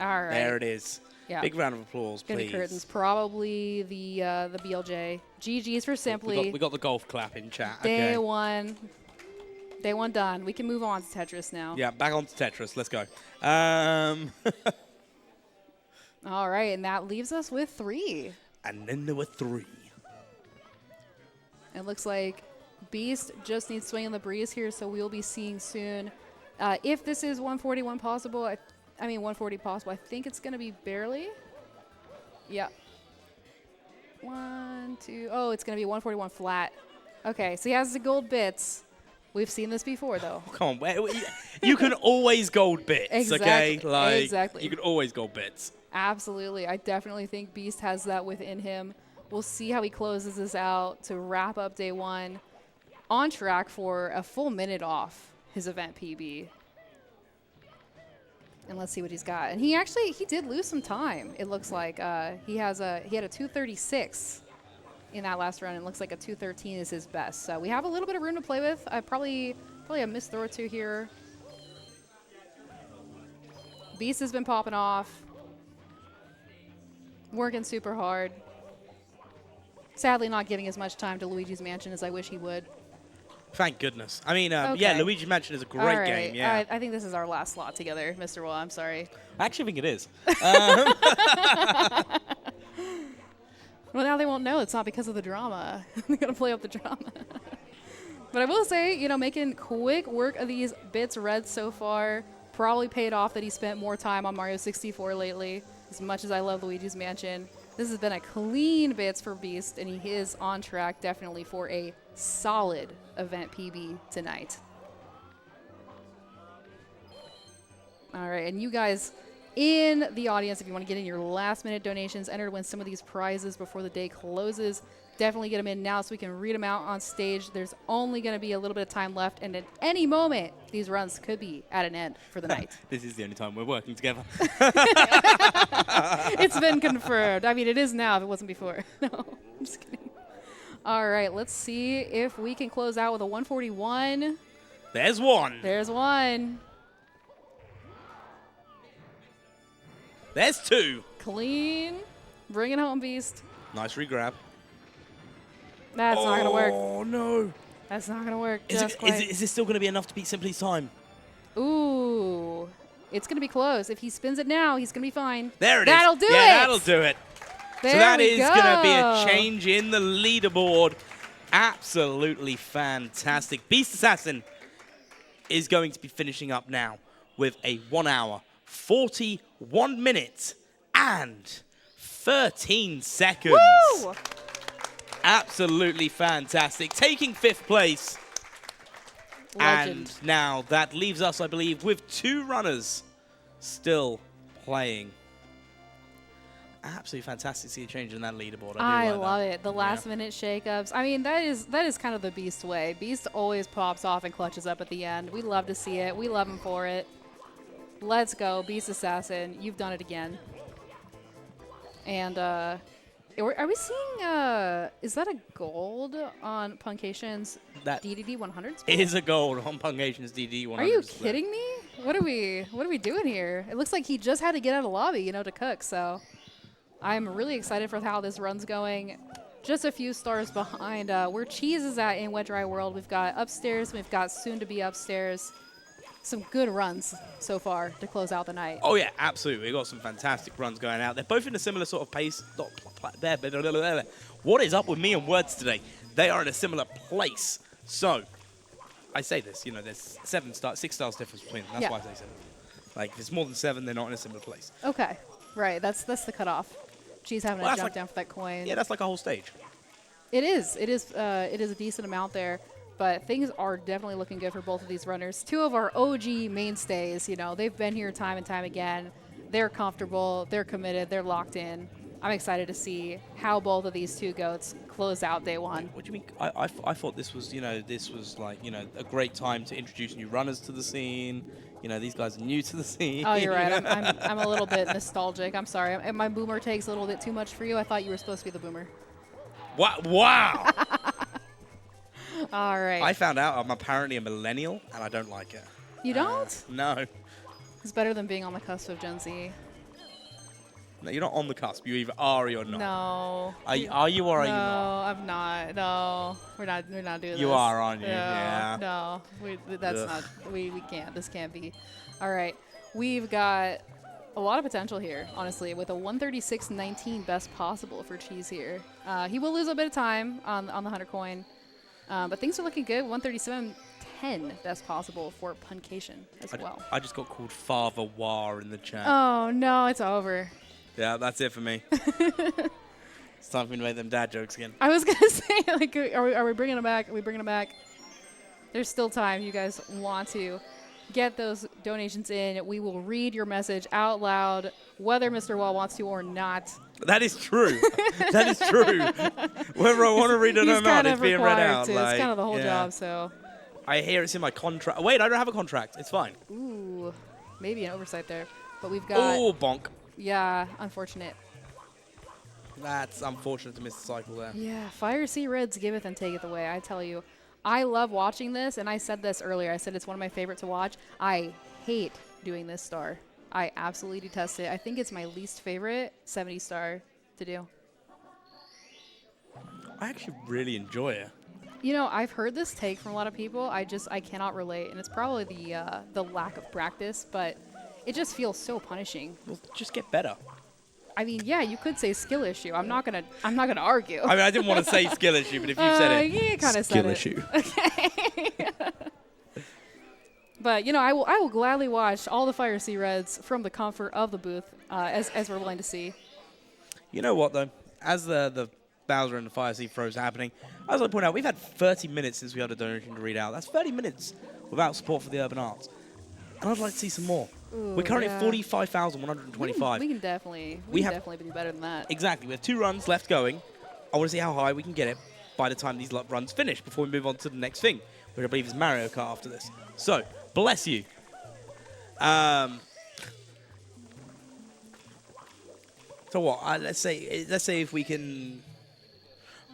S3: All right.
S2: There it is.
S3: Yeah.
S2: Big round of applause,
S3: Gonna
S2: please.
S3: be curtains. Probably the BLJ. GG's for Simply.
S2: We got the golf clap in chat.
S3: Day
S2: okay.
S3: one. Day one done. We can move on to Tetris now.
S2: Yeah, back on to Tetris. Let's go.
S3: All right, and that leaves us with 3.
S2: And then there were 3.
S3: It looks like Beast just needs Swing in the Breeze here, so we'll be seeing soon. If this is 141 possible, I mean 140 possible, I think it's going to be barely. Yep. 1, 2, oh, it's going to be 141 flat. Okay, so he has the gold bits. We've seen this before, though.
S2: Oh, come on, you can always gold bits, okay?
S3: Exactly.
S2: You can always gold bits.
S3: Absolutely. I definitely think Beast has that within him. We'll see how he closes this out to wrap up day 1. On track for a full minute off his event PB. And let's see what he's got. And he did lose some time. It looks like he had a 236 in that last run. It looks like a 213 is his best. So we have a little bit of room to play with. Probably a missed throw or 2 here. Beast has been popping off. Working super hard. Sadly not giving as much time to Luigi's Mansion as I wish he would.
S2: Thank goodness. I mean,
S3: Okay.
S2: yeah, Luigi's Mansion is a great game. Yeah,
S3: I think this is our last slot together, Mr. Will. I'm sorry.
S2: I actually think it is.
S3: Well, now they won't know. It's not because of the drama. They're going to play up the drama. But I will say, making quick work of these bits red so far probably paid off that he spent more time on Mario 64 lately. As much as I love Luigi's Mansion, this has been a clean bits for Beast, and he is on track definitely for a solid event PB tonight. All right, and you guys in the audience, if you want to get in your last-minute donations, enter to win some of these prizes before the day closes. Definitely get them in now so we can read them out on stage. There's only going to be a little bit of time left, and at any moment, these runs could be at an end for the night.
S2: This is the only time we're working together.
S3: It's been confirmed. I mean, it is now if it wasn't before. No, I'm just kidding. All right, let's see if we can close out with a 141.
S2: There's one.
S3: There's one.
S2: There's 2.
S3: Clean. Bring it home, Beast.
S2: Nice regrab.
S3: That's not going to work.
S2: Oh, no.
S3: That's not going to work.
S2: Is this still going to be enough to beat Simply's time?
S3: Ooh. It's going to be close. If he spins it now, he's going to be fine.
S2: There it
S3: That'll
S2: is.
S3: do
S2: Yeah,
S3: it.
S2: that'll do it.
S3: There
S2: so that
S3: we
S2: is going to be a
S3: go.
S2: change in the leaderboard. Absolutely fantastic. Beast Assassin is going to be finishing up now with a 1 hour, 41 minutes, and 13 seconds.
S3: Woo!
S2: Absolutely fantastic. Taking 5th place.
S3: Legend.
S2: And now that leaves us, I believe, with 2 runners still playing. Absolutely fantastic to see a change in that leaderboard.
S3: I
S2: like
S3: love
S2: that.
S3: it. The last minute shakeups. I mean, that is kind of the Beast way. Beast always pops off and clutches up at the end. We love to see it. We love him for it. Let's go, Beast Assassin. You've done it again. And are we seeing? Is that a gold on Punkation's
S2: That
S3: DDD 100?
S2: It is a gold on Pungation's DD 100.
S3: Are you kidding me? What are we doing here? It looks like he just had to get out of the lobby, to cook. So I'm really excited for how this run's going. Just a few stars behind where Cheese is at in Wet Dry World. We've got upstairs. We've got soon to be upstairs. Some good runs so far to close out the night.
S2: Oh, yeah, absolutely. We've got some fantastic runs going out. They're both in a similar sort of pace. What is up with me and words today? They are in a similar place. So, I say this, there's 6 stars difference between them. That's why I say 7. Like, if it's more than 7, they're not in a similar place.
S3: Okay, right. That's the cutoff. Cheese having to jump down for that coin.
S2: Yeah, that's like a whole stage.
S3: It is. It is a decent amount there. But things are definitely looking good for both of these runners. 2 of our OG mainstays, they've been here time and time again. They're comfortable, they're committed, they're locked in. I'm excited to see how both of these 2 goats close out day 1.
S2: What do you mean? I thought this was, this was like, a great time to introduce new runners to the scene. These guys are new to the scene.
S3: Oh, you're right. I'm a little bit nostalgic. I'm sorry. My boomer takes a little bit too much for you. I thought you were supposed to be the boomer.
S2: Wow.
S3: All right.
S2: I found out I'm apparently a millennial, and I don't like it.
S3: You don't?
S2: No.
S3: It's better than being on the cusp of Gen Z.
S2: No, you're not on the cusp. You either are or you're not.
S3: No.
S2: Are you or are you not?
S3: No, I'm not. No, we're not doing this.
S2: You are, aren't you?
S3: No,
S2: Yeah.
S3: No, that's
S2: Ugh.
S3: not. We can't. This can't be. All right. We've got a lot of potential here, honestly, with a 136.19 best possible for Cheese here. He will lose a bit of time on the 100 coin, but things are looking good. 137.10 best possible for Puncation as well.
S2: I just got called Father War in the chat.
S3: Oh, no, it's over.
S2: Yeah, that's it for me. It's time for me to make them dad jokes again.
S3: I was going to say, like, are we bringing them back? Are we bringing them back? There's still time. You guys want to get those donations in. We will read your message out loud, whether Mr. Wall wants to or not.
S2: That is true. That is true. Whether I want to read it or not, it's being read out.
S3: To. It's kind of the whole job, so.
S2: I hear it's in my contract. Wait, I don't have a contract. It's fine.
S3: Ooh, maybe an oversight there. But we've got.
S2: Oh, bonk.
S3: Yeah, unfortunate.
S2: That's unfortunate to miss the cycle there.
S3: Yeah, Fire Sea Reds giveth and taketh away. I tell you, I love watching this, and I said this earlier. I said it's one of my favorite to watch. I hate doing this star. I absolutely detest it. I think it's my least favorite 70 star to do.
S2: I actually really enjoy it.
S3: You know, I've heard this take from a lot of people. I cannot relate, and it's probably the lack of practice, but it just feels so punishing.
S2: Well, just get better.
S3: I mean, yeah, you could say skill issue. I'm not gonna argue.
S2: I mean, I didn't want to say skill issue, but if you said it,
S3: you kind of said it.
S2: Skill issue.
S3: Okay. But you know, I will gladly watch all the Fire Sea Reds from the comfort of the booth, as we're willing to see.
S2: You know what though? As the Bowser and the Fire Sea throws are happening, as I point out, we've had 30 minutes since we had a donation to read out. That's 30 minutes without support for the Urban Arts, and I'd like to see some more.
S3: Ooh,
S2: We're currently
S3: yeah.
S2: at 45,125.
S3: We can definitely do better than that.
S2: Exactly. We have 2 runs left going. I want to see how high we can get it by the time these runs finish before we move on to the next thing, which I believe is Mario Kart after this. So, bless you. So what? Let's say if we can,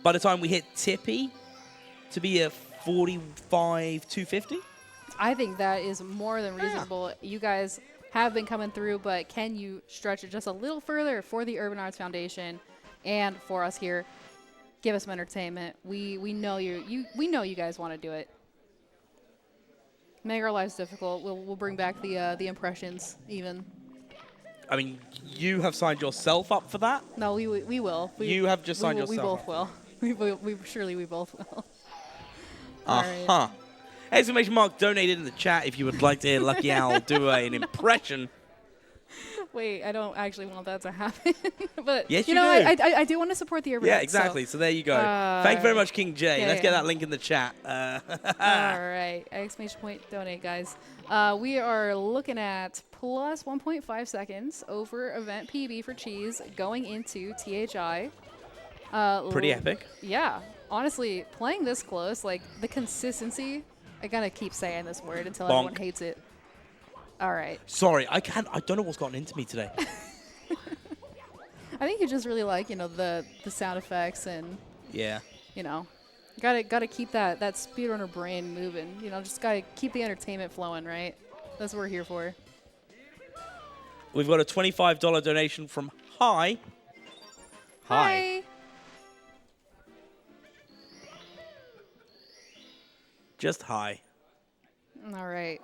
S2: by the time we hit Tippy, to be a 45,250.
S3: I think that is more than reasonable. You guys have been coming through, but can you stretch it just a little further for the Urban Arts Foundation and for us here? Give us some entertainment. We know we know you guys want to do it. Make our lives difficult. We'll bring back the impressions even.
S2: I mean, you have signed yourself up for that.
S3: No, we will.
S2: You have just signed
S3: We
S2: yourself
S3: both
S2: up.
S3: will. We surely we both will.
S2: Uh-huh. Exclamation mark donated in the chat if you would like to hear Lucky Owl do an impression.
S3: Wait, I don't actually want that to happen. But
S2: yes,
S3: you know, I do want to support the Urban
S2: Yeah,
S3: Arts,
S2: exactly. So there you go. Thank you very much, King J.
S3: yeah,
S2: Let's get
S3: yeah.
S2: that link in the chat.
S3: All right, exclamation point donate, guys. We are looking at plus 1.5 seconds over event PB for Cheese going into THI.
S2: Pretty epic.
S3: Yeah, honestly, playing this close, like the consistency. I gotta keep saying this word until
S2: Bonk.
S3: everyone hates it. All right.
S2: Sorry, I don't know what's gotten into me today.
S3: I think you just really like, you know, the sound effects and
S2: Yeah.
S3: you know, gotta keep that speedrunner brain moving. You know, just gotta keep the entertainment flowing, right? That's what we're here for.
S2: We've got a $25 donation from Hi.
S3: Hi.
S2: Just hi.
S3: All right.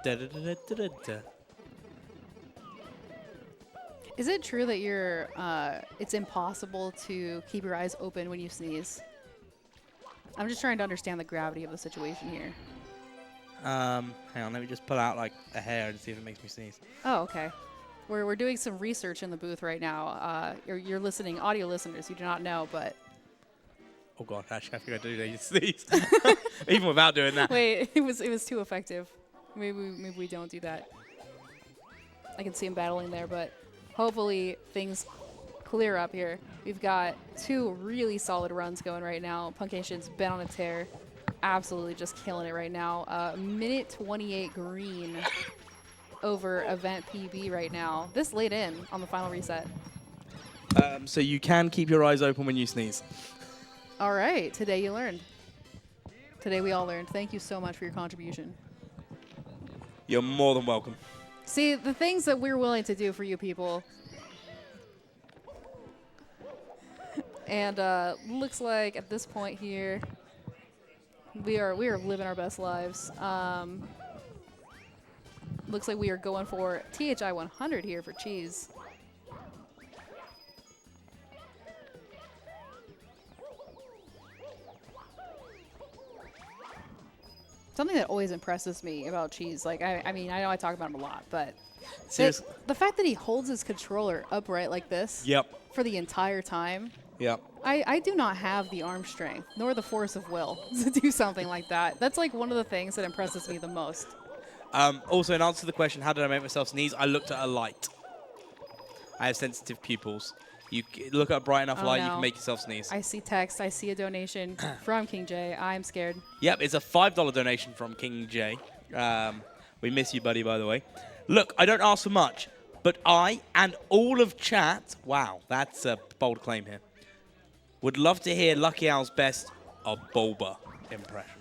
S2: Da, da, da, da, da, da.
S3: Is it true that you're it's impossible to keep your eyes open when you sneeze? I'm just trying to understand the gravity of the situation here.
S2: Hang on, let me just pull out like a hair and see if it makes me sneeze.
S3: Oh, okay. We're doing some research in the booth right now. You're listening, audio listeners, you do not know, but
S2: Oh god, actually I think I do need to sneeze. Even without doing that.
S3: wait, it was too effective. Maybe we don't do that. I can see him battling there, but hopefully things clear up here. We've got 2 really solid runs going right now. Punkation's been on a tear. Absolutely just killing it right now. Minute 28 green over event PB right now. This late in on the final reset.
S2: So you can keep your eyes open when you sneeze.
S3: All right, today you learned. Today we all learned. Thank you so much for your contribution.
S2: You're more than welcome.
S3: See, the things that we're willing to do for you people. And looks like at this point here, we are living our best lives. Looks like we are going for THI 100 here for Cheese. Something that always impresses me about Cheese, like I mean, I know I talk about him a lot, but the fact that he holds his controller upright like this
S2: Yep.
S3: for the entire time.
S2: Yep.
S3: I do not have the arm strength nor the force of will to do something like that. That's like one of the things that impresses me the most.
S2: Also, in answer to the question, how did I make myself sneeze? I looked at a light. I have sensitive pupils. You look at a bright enough light, you can make yourself sneeze.
S3: I see text. I see a donation from King J. I'm scared.
S2: Yep, it's a $5 donation from King J. We miss you, buddy, by the way. Look, I don't ask for much, but I and all of chat, wow, that's a bold claim here, would love to hear Lucky Owl's best of Bulba impression.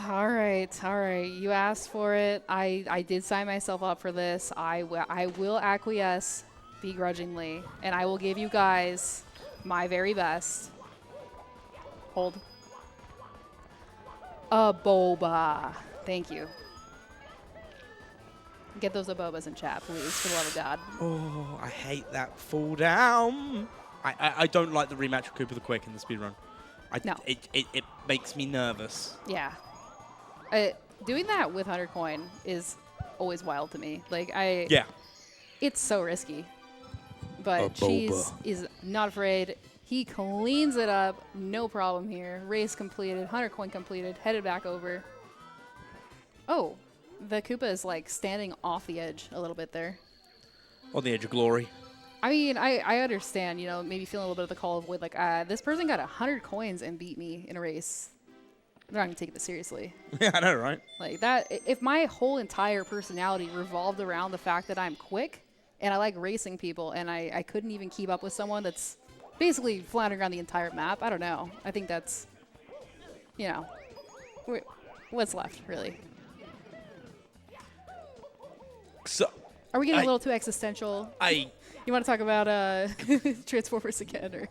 S3: All right. You asked for it. I did sign myself up for this. I will acquiesce begrudgingly, and I will give you guys my very best. Hold. A boba. Thank you. Get those abobas in chat, please, for the love of God.
S2: Oh, I hate that fall down. I don't like the rematch with Cooper the Quick in the speedrun.
S3: No.
S2: It makes me nervous.
S3: Yeah. Doing that with 100 coin is always wild to me. Like,
S2: Yeah.
S3: It's so risky. But Cheese is not afraid. He cleans it up. No problem here. Race completed. 100 coin completed. Headed back over. Oh. The Koopa is, like, standing off the edge a little bit there.
S2: On the edge of glory.
S3: I mean, I understand, you know, maybe feeling a little bit of the call of wood. Like, this person got 100 coins and beat me in a race. They're not going to take it seriously.
S2: Yeah, I know, right?
S3: Like, that, if my whole entire personality revolved around the fact that I'm quick and I like racing people and I couldn't even keep up with someone that's basically floundering around the entire map, I don't know. I think that's, you know, what's left, really.
S2: So,
S3: are we getting a little too existential? You want to talk about Transformers again, or?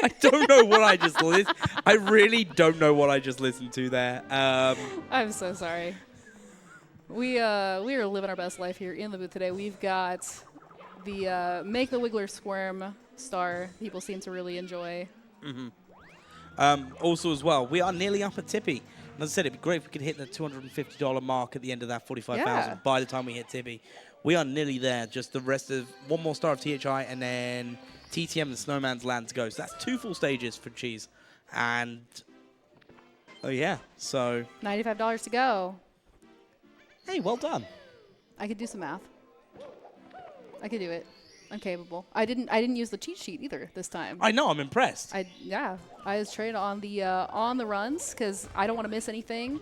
S2: I don't know what I just listened. I really don't know what I just listened to there.
S3: I'm so sorry. We are living our best life here in the booth today. We've got the Make the Wiggler Squirm star. People seem to really enjoy.
S2: Also, as well, we are nearly up at Tippy. And as I said, it'd be great if we could hit the $250 mark at the end of that 45,000 by the time we hit Tippy. We are nearly there. Just the rest of one more star of THI and then TTM and Snowman's Land to go. So that's 2 full stages for Cheese. And, oh yeah, so.
S3: $95 to go.
S2: Hey, well done.
S3: I could do some math. I could do it. I'm capable. I didn't use the cheat sheet either this time.
S2: I know, I'm impressed.
S3: I was trained on the runs because I don't want to miss anything.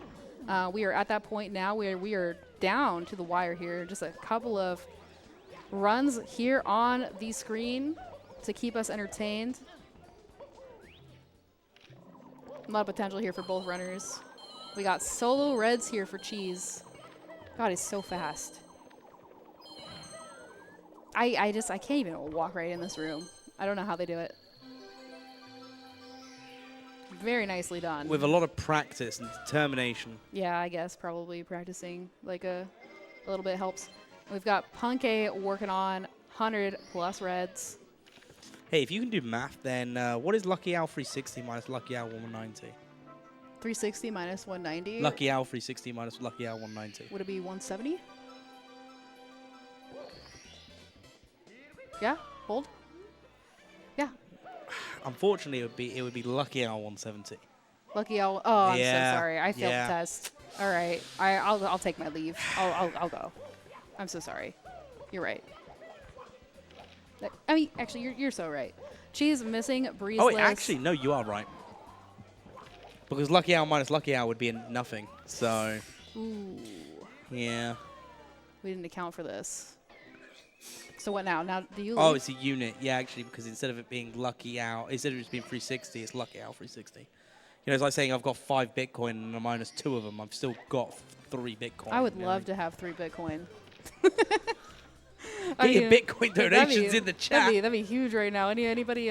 S3: We are at that point now where we are down to the wire here. Just a couple of runs here on the screen to keep us entertained. A lot of potential here for both runners. We got solo reds here for Cheese. God, he's so fast. I can't even walk right in this room. I don't know how they do it. Very nicely done.
S2: With a lot of practice and determination.
S3: Yeah, I guess probably practicing like a little bit helps. We've got Punke working on 100 plus reds.
S2: Hey, if you can do math, then what is Lucky Owl 360 minus Lucky Owl 190?
S3: 360 minus 190?
S2: Lucky Owl 360 minus Lucky Owl 190.
S3: Would it be 170? Yeah, hold. Yeah.
S2: Unfortunately, it would be Lucky Owl 170.
S3: Lucky Owl. Oh, I'm
S2: Yeah,
S3: so sorry. I failed the test. All right, I'll take my leave. I'll go. I'm so sorry. You're right. I mean, actually, you're so right. Cheese missing breezeless.
S2: Oh, wait, actually, no, you are right. Because Lucky Owl minus Lucky Owl would be nothing. So.
S3: Ooh.
S2: Yeah.
S3: We didn't account for this. So what now? Now do you?
S2: Oh,
S3: leave?
S2: it's a unit. Yeah, actually, because instead of it being Lucky Owl, instead of it being 360, it's Lucky Owl 360. You know, it's like saying I've got 5 Bitcoin and I minus 2 of them. I've still got 3 Bitcoin.
S3: I would love to have 3 Bitcoin.
S2: Get your Bitcoin donations in the chat.
S3: That'd be huge right now. Anybody? Anybody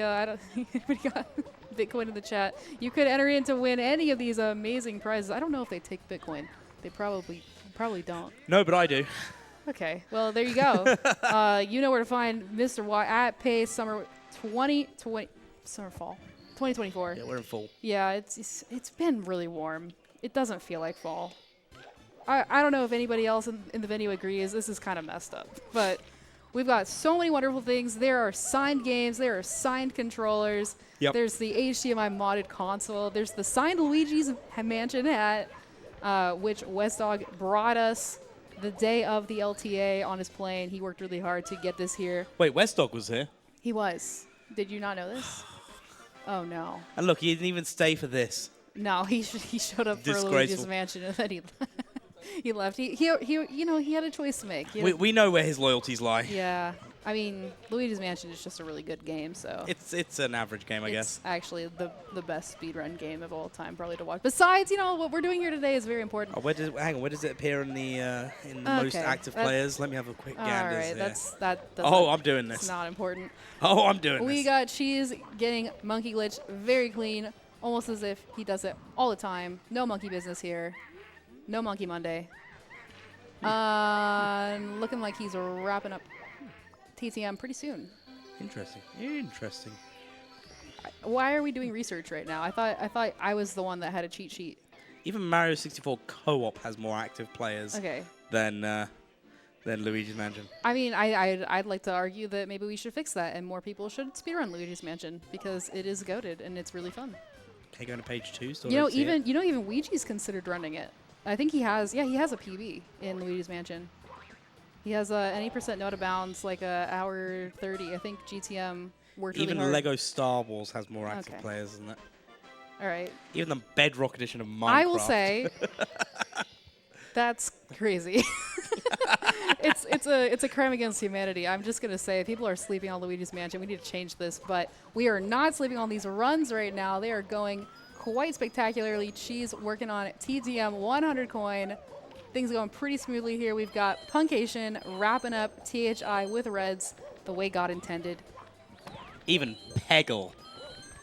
S3: got Bitcoin in the chat. You could enter in to win any of these amazing prizes. I don't know if they take Bitcoin. They probably don't.
S2: No, but I do.
S3: Okay, well, there you go. You know where to find Mr. Y at Pace Summer 2020, Summer Fall 2024.
S2: Yeah, we're in fall.
S3: Yeah, it's been really warm. It doesn't feel like fall. I don't know if anybody else in the venue agrees. This is kind of messed up. But we've got so many wonderful things. There are signed games. There are signed controllers.
S2: Yep.
S3: There's the HDMI modded console. There's the signed Luigi's Mansion hat, which Westdog brought us the day of the LTA on his plane. He worked really hard to get this here.
S2: Wait, Westdog was here?
S3: He was. Did you not know this? Oh, no.
S2: And look, he didn't even stay for this.
S3: No, he showed up for Luigi's Mansion and then he left. He you know, he had a choice to make.
S2: We know where his loyalties lie.
S3: Yeah. I mean, Luigi's Mansion is just a really good game, so
S2: It's an average game, I guess.
S3: it's actually the best speedrun game of all time, probably to watch. Besides, you know, what we're doing here today is very important.
S2: Oh, hang on, where does it appear in the most active players? Let me have a quick
S3: All
S2: gander.
S3: right, that
S2: Oh, I'm doing
S3: It's
S2: this.
S3: not important.
S2: Oh, I'm doing
S3: We
S2: this.
S3: got Cheese getting monkey glitch very clean, almost as if he does it all the time. No monkey business here. No Monkey Monday. Looking like he's wrapping up TTM pretty soon.
S2: Interesting. Interesting.
S3: Why are we doing research right now? I thought I was the one that had a cheat sheet.
S2: Even Mario 64 co-op has more active players
S3: Okay.
S2: than Luigi's Mansion.
S3: I mean, I'd like to argue that maybe we should fix that and more people should speedrun Luigi's Mansion because it is goated and it's really fun.
S2: Okay, going to page 2. So
S3: You know, even Ouija's considered running it. I think he has a PB in Luigi's Mansion. He has any percent no out of bounds, like hour 30. I think GTM worked
S2: Even
S3: really hard.
S2: Lego Star Wars has more active
S3: Okay.
S2: players, isn't it?
S3: All right.
S2: Even the Bedrock edition of Minecraft.
S3: I will say that's crazy. it's a crime against humanity. I'm just gonna say people are sleeping on Luigi's Mansion. We need to change this, but we are not sleeping on these runs right now. They are going quite spectacularly. Cheese working on TTM 100 coin. Things going pretty smoothly here. We've got Punkation wrapping up THI with Reds the way God intended.
S2: Even Peggle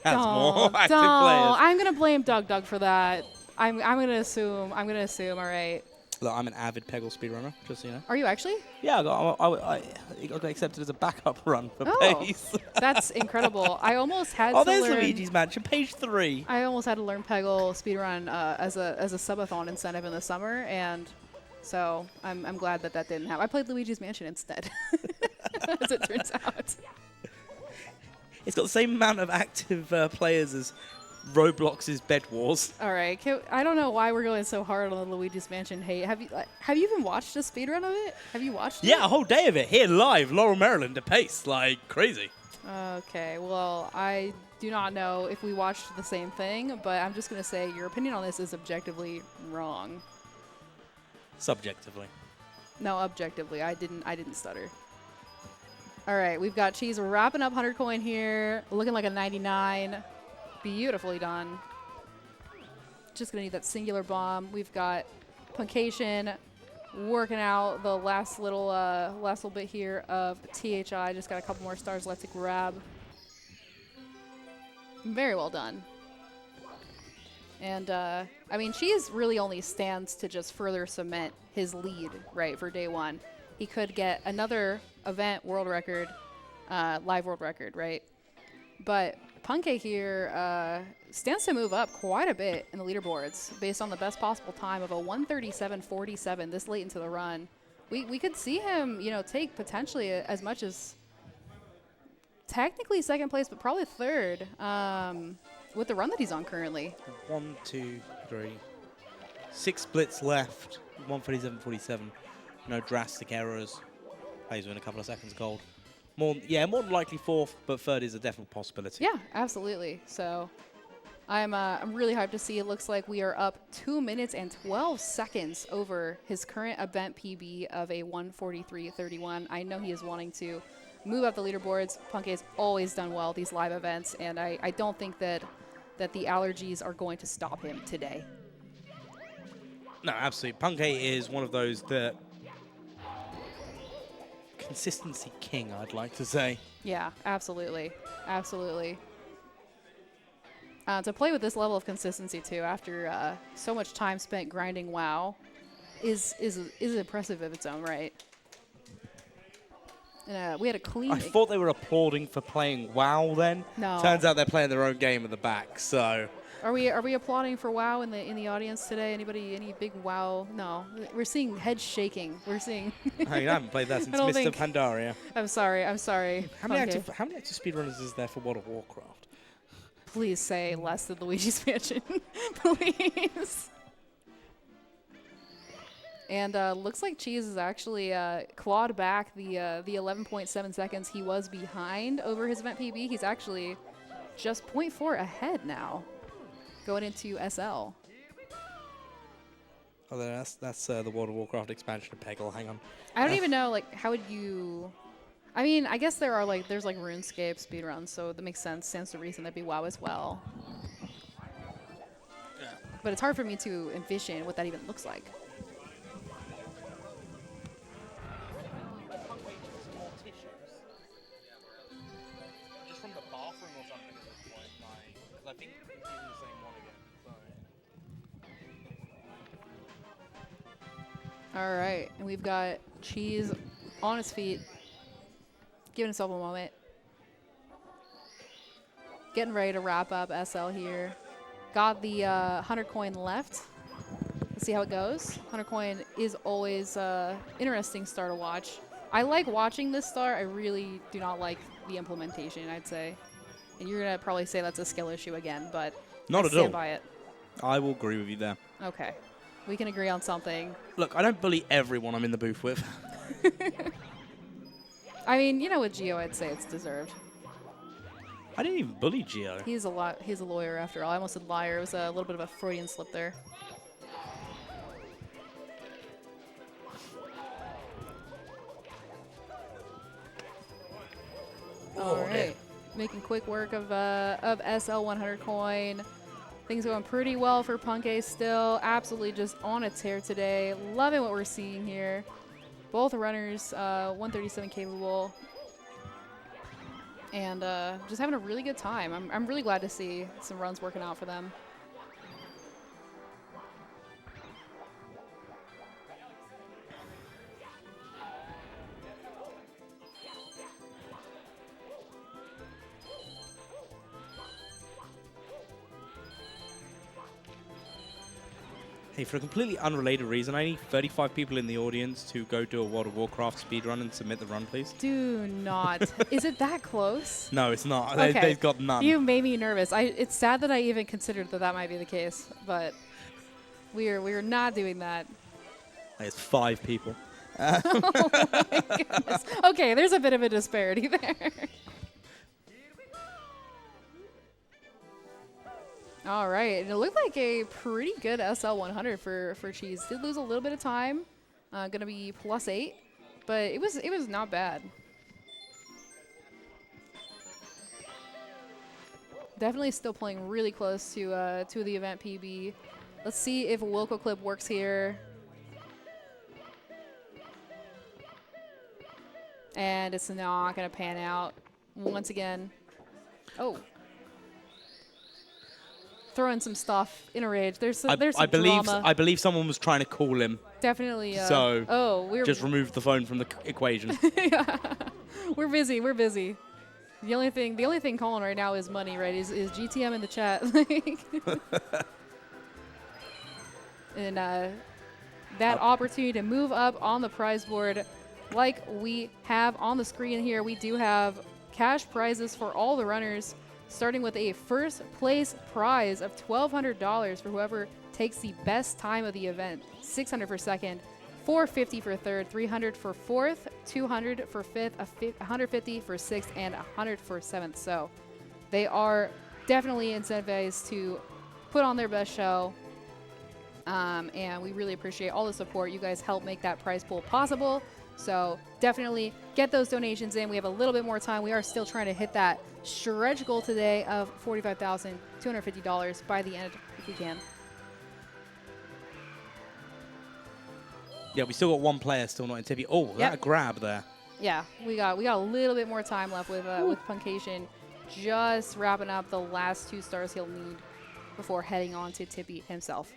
S2: has
S3: Don't,
S2: more active
S3: don't.
S2: players.
S3: I'm gonna blame Doug for that. I'm gonna assume. All right.
S2: Look, I'm an avid Peggle speedrunner, just so you know.
S3: Are you actually?
S2: Yeah, I got accepted as a backup run for
S3: Oh,
S2: Pace.
S3: that's incredible. I almost had
S2: Oh,
S3: to
S2: there's
S3: learn.
S2: Luigi's Mansion, page 3.
S3: I almost had to learn Peggle speedrun as a subathon incentive in the summer, and so I'm glad that didn't happen. I played Luigi's Mansion instead, as it turns out.
S2: It's got the same amount of active players as Roblox's Bed Wars.
S3: All right, I don't know why we're going so hard on the Luigi's Mansion hate. Have you even watched a speedrun of it? Have you watched it?
S2: Yeah, a whole day of it here live, Laurel, Maryland, at Pace, like crazy.
S3: Okay, well, I do not know if we watched the same thing, but I'm just gonna say your opinion on this is objectively wrong.
S2: Subjectively.
S3: No, objectively, I didn't stutter. All right, we've got Cheese wrapping up 100 coin here, looking like a 99. Beautifully done. Just gonna need that singular bomb. We've got Punkation working out the last little bit here of THI. Just got a couple more stars left to grab. Very well done. And I mean, Cheese really only stands to just further cement his lead, right, for day one. He could get another event world record, live world record, right? But Punke here stands to move up quite a bit in the leaderboards based on the best possible time of a 137.47 this late into the run. We could see him, you know, take potentially as much as technically second place, but probably third with the run that he's on currently.
S2: 1, 2, 3. 6 splits left. 137.47. No drastic errors. Plays within a couple of seconds gold. More than likely fourth, but third is a definite possibility.
S3: Yeah, absolutely. So I'm really hyped to see. It looks like we are up 2 minutes and 12 seconds over his current event PB of a 1:43.31. I know he is wanting to move up the leaderboards. Punke has always done well these live events, and I don't think that the allergies are going to stop him today.
S2: No, absolutely. Punke is one of those that consistency king, I'd like to say.
S3: Yeah, absolutely. Absolutely. To play with this level of consistency too, after so much time spent grinding WoW, is impressive of its own right. And we had a clean.
S2: I thought they were applauding for playing WoW then.
S3: No.
S2: Turns out they're playing their own game in the back, so.
S3: Are we applauding for WoW in the audience today? Anybody, any big WoW? No. We're seeing heads shaking. We're seeing.
S2: I mean, I haven't played that since
S3: don't
S2: Mr.
S3: think-
S2: Pandaria.
S3: I'm sorry.
S2: How many active speedrunners is there for World of Warcraft?
S3: Please say less than Luigi's Mansion, please. And looks like Cheese has actually clawed back the 11.7 seconds he was behind over his event PB. He's actually just 0.4 ahead now, going into SL.
S2: Oh, that's the World of Warcraft expansion of Peggle. Hang on.
S3: I don't even know, like, how would you... I mean, I guess there's like RuneScape speedruns, so that makes sense. Stands to reason that'd be WoW as well.
S2: Yeah.
S3: But it's hard for me to envision what that even looks like.
S2: Just from the bathroom or something at this point, like, 'cause I think it's using the same one again.
S3: All right, and we've got Cheese on his feet, giving himself a moment. Getting ready to wrap up SL here. Got the 100 coin left. Let's see how it goes. 100 coin is always interesting star to watch. I like watching this star. I really do not like the implementation, I'd say. And you're going to probably say that's a skill issue again, but
S2: Not
S3: I
S2: at all.
S3: stand by it.
S2: I will agree with you there.
S3: Okay. We can agree on something.
S2: Look, I don't bully everyone I'm in the booth with.
S3: I mean, you know, with Geo, I'd say it's deserved.
S2: I didn't even bully Geo.
S3: He's a lawyer after all. I almost said liar. It was a little bit of a Freudian slip there. All right, making quick work of SL 100 coin. Things going pretty well for Punkay still. Absolutely just on a tear today. Loving what we're seeing here. Both runners 137 capable. And just having a really good time. I'm really glad to see some runs working out for them.
S2: Hey, for a completely unrelated reason, I need 35 people in the audience to go do a World of Warcraft speedrun and submit the run, please.
S3: Do not. Is it that close?
S2: No, it's not.
S3: Okay.
S2: They've got none.
S3: You made me nervous. It's sad that I even considered that might be the case, but we're not doing that.
S2: It's 5 people.
S3: Oh my goodness. Okay, there's a bit of a disparity there. All right, and it looked like a pretty good SL 100 for Cheese. Did lose a little bit of time. Gonna be +8, but it was not bad. Definitely still playing really close to the event PB. Let's see if Wilco Clip works here. And it's not gonna pan out once again. Oh. Throwing some stuff in a rage. There's some drama.
S2: I believe someone was trying to call him.
S3: Definitely.
S2: So
S3: we're
S2: just remove the phone from the equation.
S3: Yeah. We're busy. We're busy. The only thing calling right now is money, right? Is GTM in the chat. And that opportunity to move up on the prize board, like we have on the screen here, we do have cash prizes for all the runners. Starting with a first place prize of $1,200 for whoever takes the best time of the event. $600 for second, $450 for third, $300 for fourth, $200 for fifth, $150 for sixth, and $100 for seventh. So they are definitely incentivized to put on their best show. And we really appreciate all the support. You guys help make that prize pool possible. So definitely get those donations in. We have a little bit more time. We are still trying to hit that stretch goal today of $45,250 by the end if we can.
S2: Yeah, we still got one player still not in Tippy. Oh,
S3: Yep.
S2: that grab there.
S3: Yeah, we got a little bit more time left with Puncation. just wrapping up the last 2 stars he'll need before heading on to Tippy himself.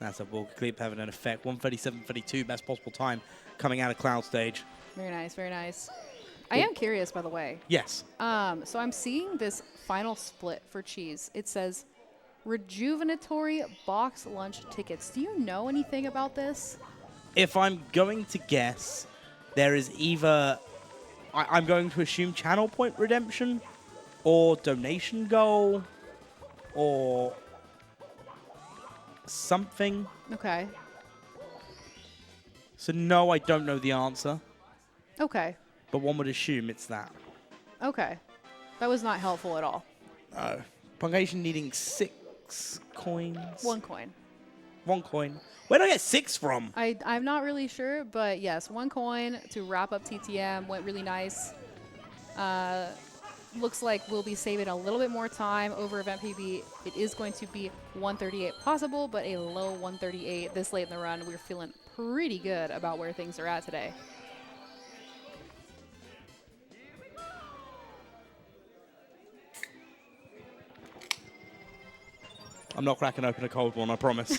S2: That's a ball clip having an effect. 1:37.32, best possible time coming out of Cloud Stage.
S3: Very nice, very nice. I am curious, by the way.
S2: Yes.
S3: So I'm seeing this final split for Cheese. It says rejuvenatory box lunch tickets. Do you know anything about this?
S2: If I'm going to guess, there is either, I'm going to assume channel point redemption or donation goal or something.
S3: Okay.
S2: So no, I don't know the answer,
S3: Okay.
S2: but one would assume it's that.
S3: Okay. That was not helpful at all.
S2: Pungation needing 6 coins.
S3: 1 coin.
S2: 1 coin. Where did I get 6 from?
S3: I'm not really sure, but yes, 1 coin to wrap up TTM went really nice. Looks like we'll be saving a little bit more time over Event PB. It is going to be 138 possible, but a low 138 this late in the run. We're feeling pretty good about where things are at today.
S2: I'm not cracking open a cold one, I promise.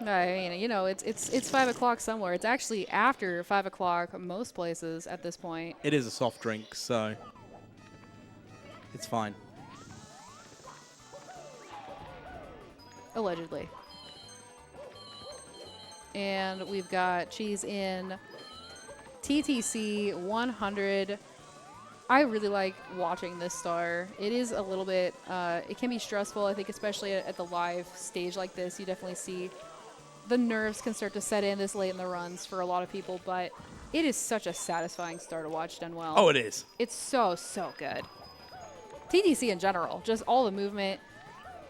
S3: I mean, you know, it's 5 o'clock somewhere. It's actually after 5 o'clock most places at this point.
S2: It is a soft drink, so it's fine.
S3: Allegedly. And we've got Cheese in TTC 100. I really like watching this star. It is a little bit, it can be stressful, I think, especially at the live stage like this. You definitely see the nerves can start to set in this late in the runs for a lot of people, but it is such a satisfying star to watch done well.
S2: Oh, it is.
S3: It's so, so good. TTC in general, just all the movement,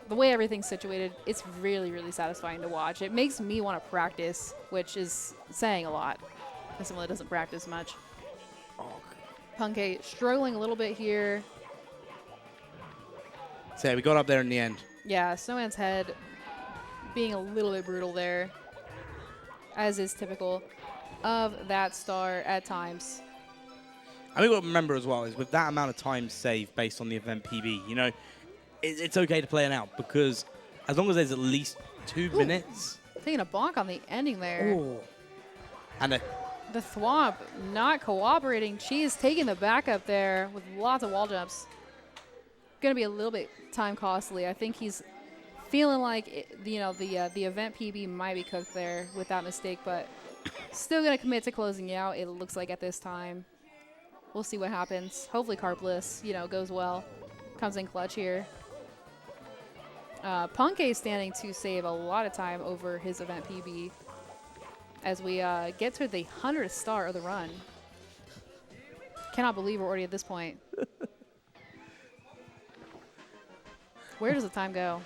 S3: the way everything's situated, it's really, really satisfying to watch. It makes me want to practice, which is saying a lot as someone that doesn't practice much. Punkay struggling a little bit here.
S2: So yeah, we got up there in the end.
S3: Yeah, Snowman's head being a little bit brutal there, as is typical of that star at times.
S2: I mean, what to remember as well is with that amount of time saved based on the event PB, you know, it's okay to play it out because as long as there's at least 2 minutes.
S3: Taking a bonk on the ending there.
S2: Ooh. And
S3: the thwomp not cooperating. Cheese taking the back up there with lots of wall jumps. Going to be a little bit time costly. I think he's feeling like the event PB might be cooked there with that mistake, but still going to commit to closing it out. It looks like at this time. We'll see what happens. Hopefully Carpless, goes well. Comes in clutch here. Punkay standing to save a lot of time over his event PB as we get to the 100th star of the run. Cannot believe we're already at this point. Where does the time go?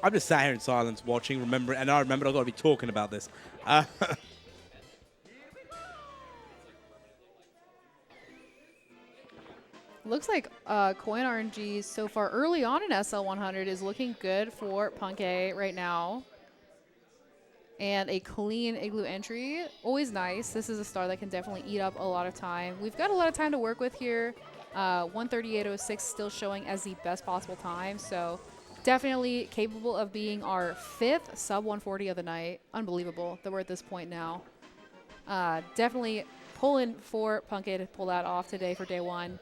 S2: I'm just sat here in silence watching, remembering, and I remembered I've got to be talking about this.
S3: Looks like coin RNG so far early on in SL100 is looking good for Punkay right now. And a clean Igloo entry, always nice. This is a star that can definitely eat up a lot of time. We've got a lot of time to work with here. 138.06 still showing as the best possible time. So definitely capable of being our 5th sub 140 of the night. Unbelievable that we're at this point now. Definitely pulling for Punkay to pull that off today for day 1.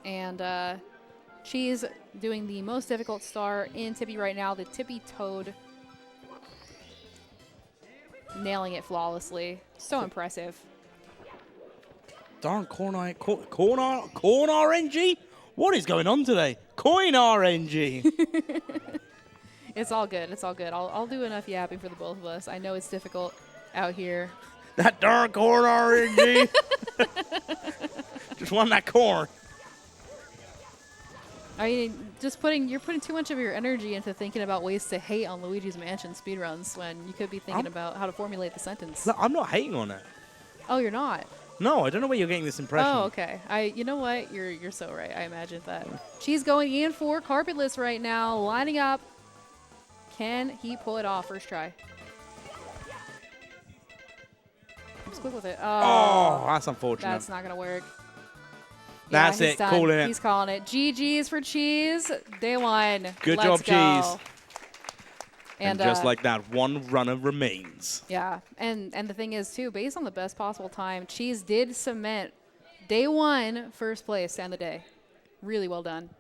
S3: And Cheese doing the most difficult star in Tippy right now, the Tippy Toad. Nailing it flawlessly. So impressive.
S2: Darn corn RNG? What is going on today? Coin RNG.
S3: It's all good. It's all good. I'll do enough yapping for the both of us. I know it's difficult out here.
S2: That darn corn RNG. Just want that corn.
S3: I mean, you're putting too much of your energy into thinking about ways to hate on Luigi's Mansion speedruns when you could be thinking about how to formulate the sentence.
S2: No, I'm not hating on it.
S3: Oh, you're not.
S2: No, I don't know where you're getting this impression.
S3: Oh, okay. You know what? You're so right. I imagined that. She's going in for carpetless right now, lining up. Can he pull it off? First try. Just quick with it.
S2: Oh, that's unfortunate.
S3: That's not gonna work.
S2: That's
S3: yeah,
S2: it. Calling it.
S3: He's calling it. GG's for Cheese. Day one.
S2: Good
S3: Let's
S2: job,
S3: go.
S2: Cheese. And just like that, one runner remains.
S3: Yeah, and the thing is, too, based on the best possible time, Cheese did cement day one first place and the day. Really well done.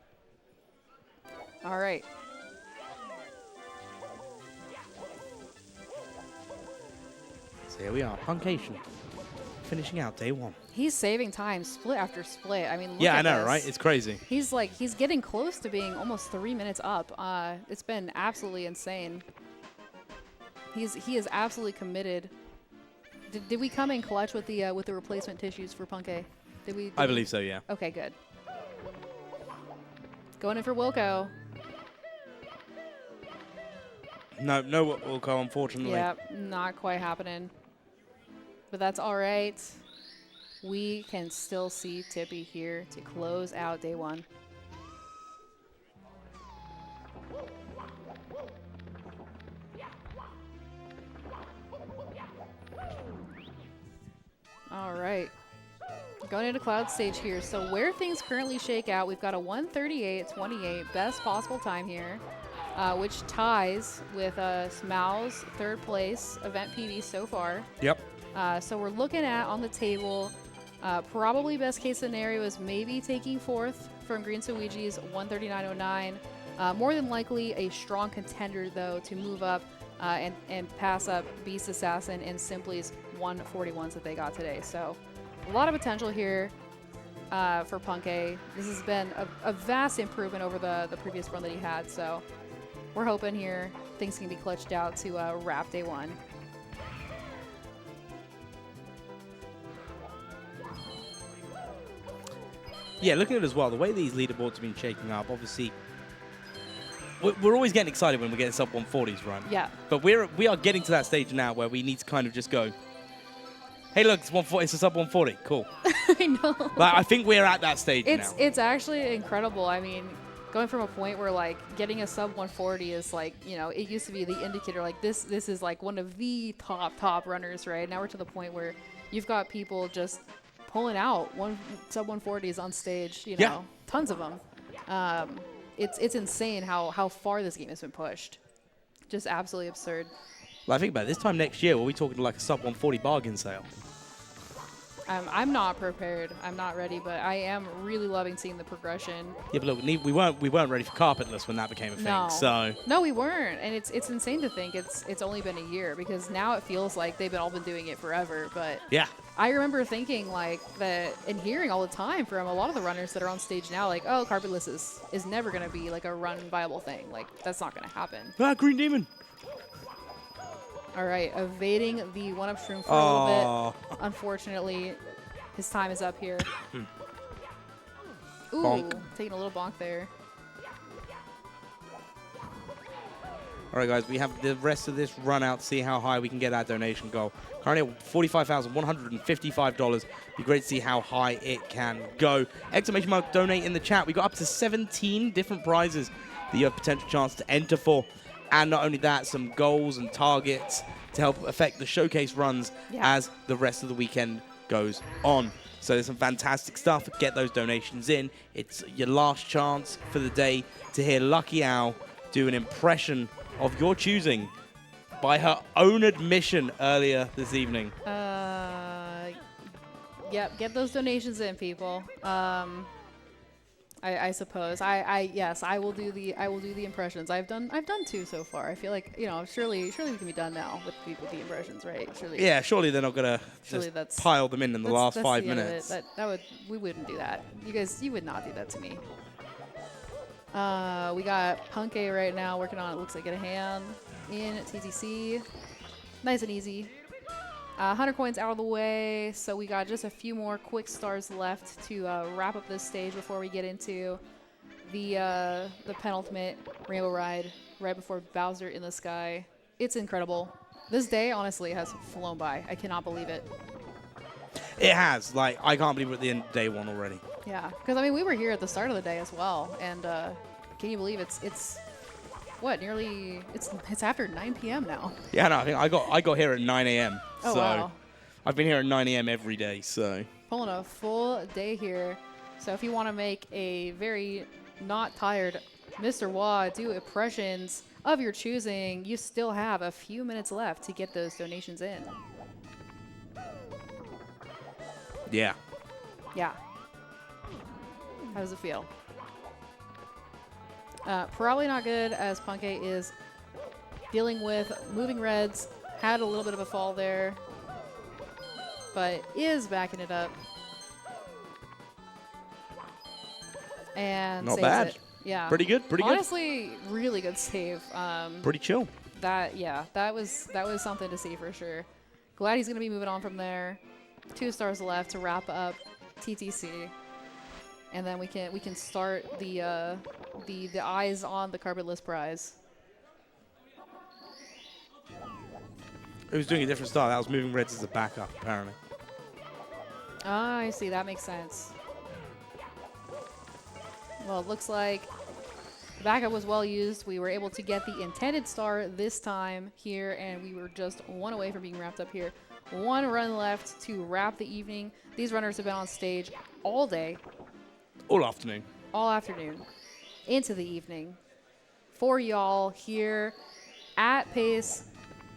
S3: All right.
S2: So here we are, Punkation, finishing out day one.
S3: He's saving time, split after split. I mean, look
S2: Yeah,
S3: at
S2: I know,
S3: this.
S2: right? It's crazy.
S3: He's getting close to being almost 3 minutes up. It's been absolutely insane. He is absolutely committed. Did we come in clutch with the replacement tissues for Punke?
S2: I believe so, yeah.
S3: Okay, good. Going in for Wilco.
S2: No Wilco, unfortunately.
S3: Yeah, not quite happening. But that's all right. We can still see Tippy here to close out day one. All right. Going into cloud stage here. So where things currently shake out, we've got a 1:38.28, best possible time here, which ties with Smau's third place event PB so far.
S2: Yep.
S3: So we're looking at on the table, probably best case scenario is maybe taking fourth from Green Suiji's 139.09. More than likely a strong contender though to move up and pass up Beast Assassin and Simply's 141s that they got today. So a lot of potential here for Punke. This has been a vast improvement over the previous run that he had. So we're hoping here things can be clutched out to wrap day one.
S2: Yeah, looking at it as well, the way these leaderboards have been shaking up, obviously, we're always getting excited when we get sub 140s run.
S3: Yeah.
S2: But we are getting to that stage now where we need to kind of just go, hey, look, it's 140, it's a sub 140, cool.
S3: I know.
S2: Like, I think we're at that stage now.
S3: It's actually incredible. I mean, going from a point where like getting a sub 140 is like, you know, it used to be the indicator like this is like one of the top runners, right? Now we're to the point where you've got people just pulling out sub 140s on stage, you know,
S2: Yeah.
S3: tons of them. It's insane how far this game has been pushed. Just absolutely absurd.
S2: Well, I think about it, this time next year, we'll be talking like a sub 140 bargain sale.
S3: I'm not prepared. I'm not ready, but I am really loving seeing the progression.
S2: Yeah, but look, we weren't ready for carpetless when that became a thing.
S3: No.
S2: So
S3: No, we weren't, and it's insane to think it's only been a year because now it feels like they've all been doing it forever. But
S2: yeah,
S3: I remember thinking like that and hearing all the time from a lot of the runners that are on stage now, like, oh, carpetless is never gonna be like a run viable thing. Like that's not gonna happen.
S2: Green Demon.
S3: All right, evading the one upstream for a little bit. Unfortunately, his time is up here. Ooh,
S2: Bonk.
S3: Taking a little bonk there.
S2: All right, guys, we have the rest of this run out to see how high we can get that donation goal. Currently at $45,155. Be great to see how high it can go. Exclamation mark donate in the chat. We got up to 17 different prizes that you have potential chance to enter for. And not only that, some goals and targets to help affect the showcase runs as the rest of the weekend goes on. So there's some fantastic stuff. Get those donations in. It's your last chance for the day to hear Lucky Owl do an impression of your choosing by her own admission earlier this evening.
S3: Yep, get those donations in, people. I suppose. Yes, I will do the impressions. I've done 2 so far. I feel like, you know, surely we can be done now with the impressions, right? Surely.
S2: Yeah, surely they're not gonna just pile them in the last 5 minutes.
S3: We wouldn't do that. You would not do that to me. We got Punke right now working on it. Looks like get a hand in TTC. Nice and easy. 100 coins out of the way, so we got just a few more quick stars left to wrap up this stage before we get into the penultimate rainbow ride right before Bowser in the Sky. It's incredible. This day, honestly, has flown by. I cannot believe it.
S2: It has. Like, I can't believe we're at the end of day one already.
S3: Yeah, because I mean we were here at the start of the day as well, and can you believe it's what nearly it's after 9 p.m. now.
S2: Yeah, no, I think I got here at 9 a.m.
S3: Oh
S2: so
S3: wow.
S2: I've been here at 9 a.m. every day. So
S3: Pulling a full day here. So if you want to make a very not tired Mr. Wah do impressions of your choosing, you still have a few minutes left to get those donations in.
S2: yeah.
S3: Yeah. How does it feel? Probably not good, as Punkay is dealing with moving reds. Had a little bit of a fall there, but is backing it up. And
S2: Not
S3: saves
S2: bad.
S3: it. Yeah.
S2: Pretty good. Pretty good.
S3: Honestly, really good save.
S2: Pretty chill.
S3: That was something to see for sure. Glad he's gonna be moving on from there. 2 stars left to wrap up TTC, and then we can start the eyes on the carpetless prize.
S2: It was doing a different style. That was moving reds as a backup, apparently.
S3: Ah, I see. That makes sense. Well, it looks like the backup was well used. We were able to get the intended star this time here, and we were just 1 away from being wrapped up here. 1 run left to wrap the evening. These runners have been on stage all day,
S2: All afternoon.
S3: all afternoon, into the evening for y'all here at Pace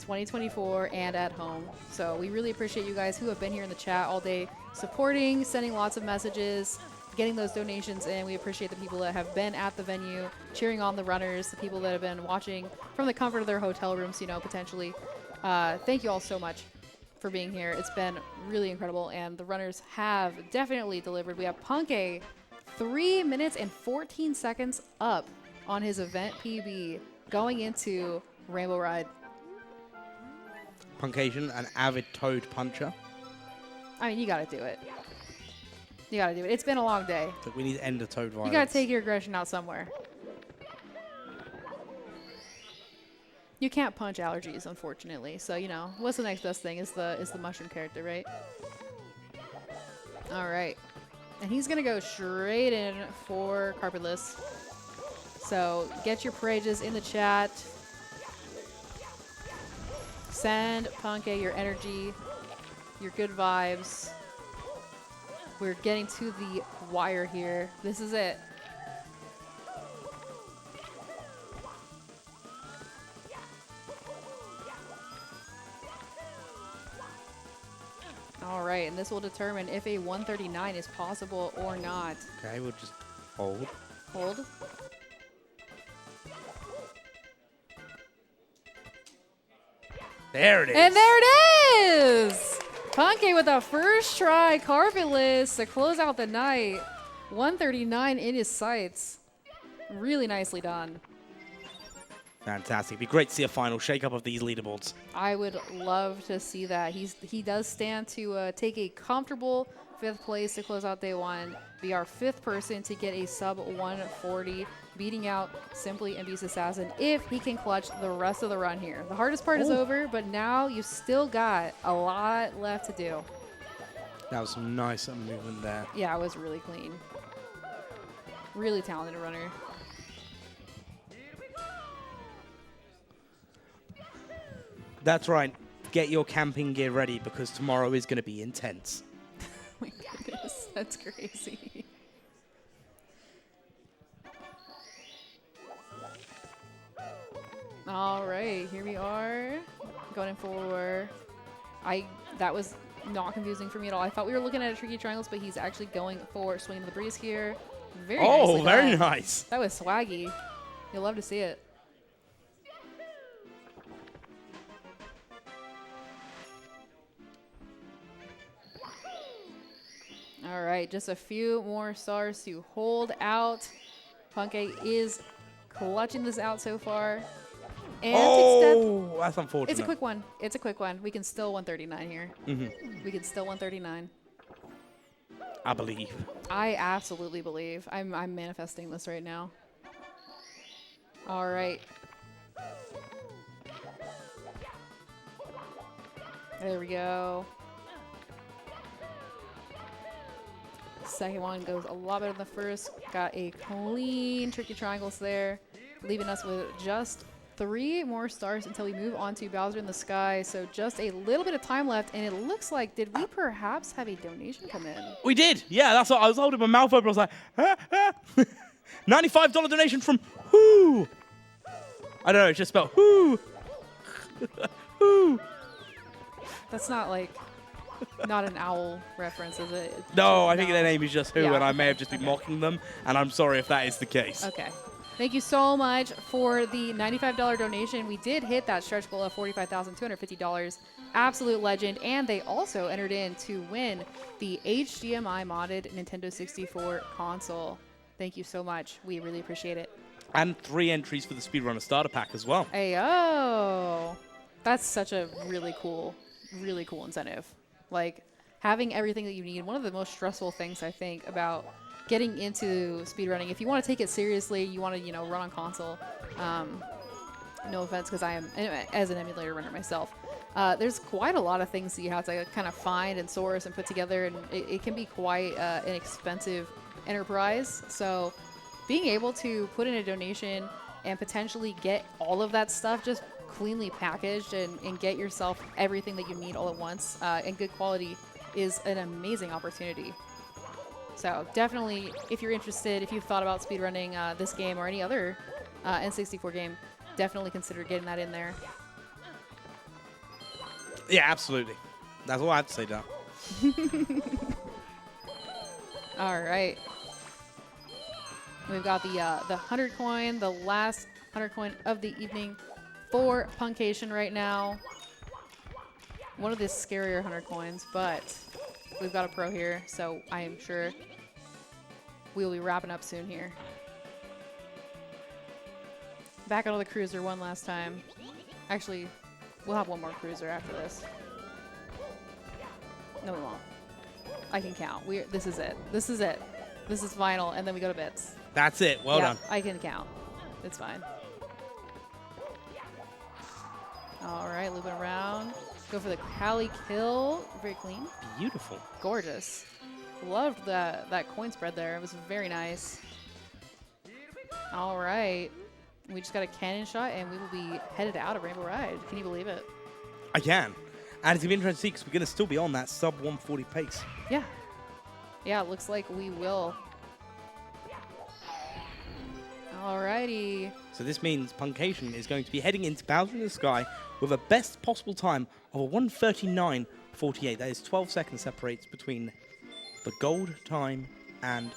S3: 2024 and at home. So we really appreciate you guys who have been here in the chat all day supporting, sending lots of messages, getting those donations in. We appreciate the people that have been at the venue, cheering on the runners, the people that have been watching from the comfort of their hotel rooms, you know, potentially. Thank you all so much for being here. It's been really incredible, and the runners have definitely delivered. We have Punkay 3 minutes and 14 seconds up on his event PB going into Rainbow Ride.
S2: Punkasian, an avid toad puncher.
S3: I mean, you gotta do it. You gotta do it. It's been a long day.
S2: So we need to end the toad violence.
S3: You gotta take your aggression out somewhere. You can't punch allergies, unfortunately. So, you know, what's the next best thing is the mushroom character, right? All right. And he's gonna go straight in for carpetless. So get your prages in the chat. Send Punkay your energy, your good vibes. We're getting to the wire here. This is it. All right, and this will determine if a 139 is possible or not.
S2: Okay, we'll just hold.
S3: Hold.
S2: There it is.
S3: And there it is! Punkay with a first try carpetless to close out the night. 139 in his sights. Really nicely done.
S2: Fantastic. It'd be great to see a final shake-up of these leaderboards.
S3: I would love to see that. He does stand to take a comfortable 5th place to close out day 1. Be our 5th person to get a sub 140, beating out Simply and Beast Assassin if he can clutch the rest of the run here. The hardest part is over, but now you've still got a lot left to do.
S2: That was some nice movement there.
S3: Yeah, it was really clean. Really talented runner.
S2: That's right. Get your camping gear ready because tomorrow is going to be intense.
S3: Oh my goodness, that's crazy. All right, here we are going in for. That was not confusing for me at all. I thought we were looking at a tricky triangles, but he's actually going for swing of the breeze here. Very nicely
S2: very
S3: done.
S2: nice.
S3: That was swaggy. You'll love to see it. All right, just a few more stars to hold out. Punkay is clutching this out so far. And
S2: Oh, that's unfortunate.
S3: it's a quick one. It's a quick one. We can still 139 here. We can still 139.
S2: I believe.
S3: I absolutely believe. I'm manifesting this right now. All right. There we go. Second one goes a lot better than the first. Got a clean tricky triangles there, leaving us with just 3 more stars until we move on to Bowser in the Sky. So just a little bit of time left, and it looks like, did we perhaps have a donation come in?
S2: We did. Yeah, that's what I was holding my mouth open. I was like, $95 donation from who? I don't know. It's just spelled who. Who.
S3: That's not like, not an owl reference, is it?
S2: No, I think their name is just who,
S3: Yeah,
S2: and I may
S3: okay,
S2: have just been
S3: okay.
S2: mocking them, and I'm sorry if that is the case.
S3: Okay. Thank you so much for the $95 donation. We did hit that stretch goal of $45,250. Absolute legend. And they also entered in to win the HDMI modded Nintendo 64 console. Thank you so much. We really appreciate it.
S2: And 3 entries for the Speedrunner starter pack as well.
S3: Ayo. That's such a really cool incentive. Like, having everything that you need. One of the most stressful things, I think, about getting into speedrunning, if you want to take it seriously, you want to, you know, run on console. No offense, because I am, as an emulator runner myself, there's quite a lot of things that you have to kind of find and source and put together, and it can be quite an expensive enterprise. So being able to put in a donation and potentially get all of that stuff just cleanly packaged and get yourself everything that you need all at once in good quality is an amazing opportunity. So definitely, if you're interested, if you've thought about speedrunning this game or any other N64 game, definitely consider getting that in there.
S2: Yeah, absolutely. That's all I have to say to that.
S3: All right. We've got the 100 coin, the last 100 coin of the evening for Punkation right now. One of the scarier 100 coins, but we've got a pro here, so I am sure we will be wrapping up soon here. Back out of the cruiser one last time. Actually, we'll have one more cruiser after this. No, we won't. I can count. This is it. This is it. This is final, and then we go to bits.
S2: That's it. Well done.
S3: I can count. It's fine. All right, looping around. Go for the Cali kill. Very clean.
S2: Beautiful.
S3: Gorgeous. Loved that coin spread there. It was very nice. All right. We just got a cannon shot, and we will be headed out of Rainbow Ride. Can you believe it?
S2: I can. And it's going to be interesting to see because we're going to still be on that sub 140 pace.
S3: Yeah. Yeah, it looks like we will. Alrighty.
S2: So this means Punkation is going to be heading into Bowser in the Sky with a best possible time of a 1:39.48. That is 12 seconds separates between the gold time and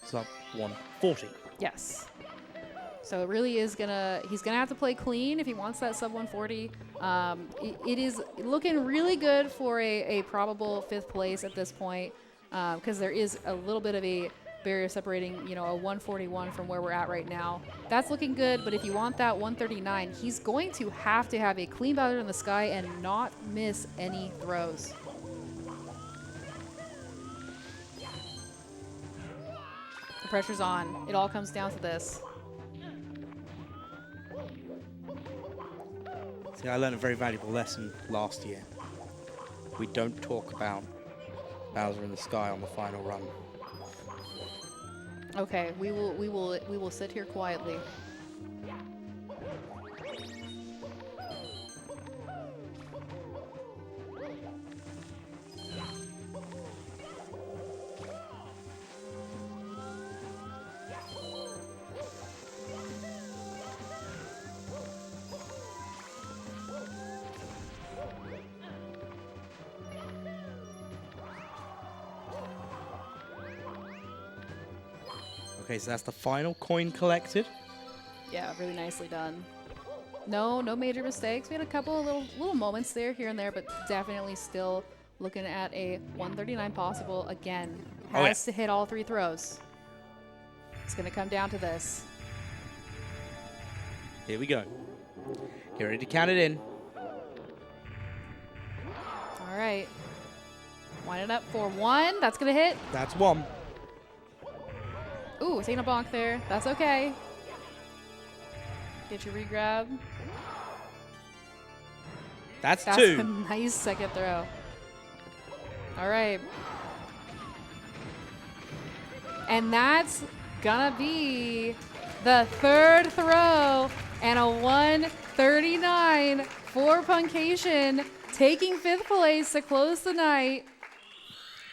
S2: sub 140.
S3: Yes. So it really is he's gonna have to play clean if he wants that sub 140. It is looking really good for a probable 5th place at this point, because there is a little bit of a barrier separating, you know, a 141 from where we're at right now. That's looking good, but if you want that 139, he's going to have a clean Bowser in the Sky and not miss any throws. The pressure's on. It all comes down to this.
S2: See, I learned a very valuable lesson last year. We don't talk about Bowser in the Sky on the final run.
S3: Okay, we will sit here quietly.
S2: Okay, so that's the final coin collected.
S3: Yeah, really nicely done. No major mistakes. We had a couple of little moments there, here and there, but definitely still looking at a 139 possible again. Has to hit all 3 throws. It's going to come down to this.
S2: Here we go. Get ready to count it in.
S3: All right. Wind it up for 1. That's going to hit.
S2: That's 1.
S3: Ooh, taking a bonk there. That's okay. Get your regrab.
S2: That's 2.
S3: That's a nice second throw. All right. And that's gonna be the third throw and a 139 for Puncation, taking 5th place to close the night.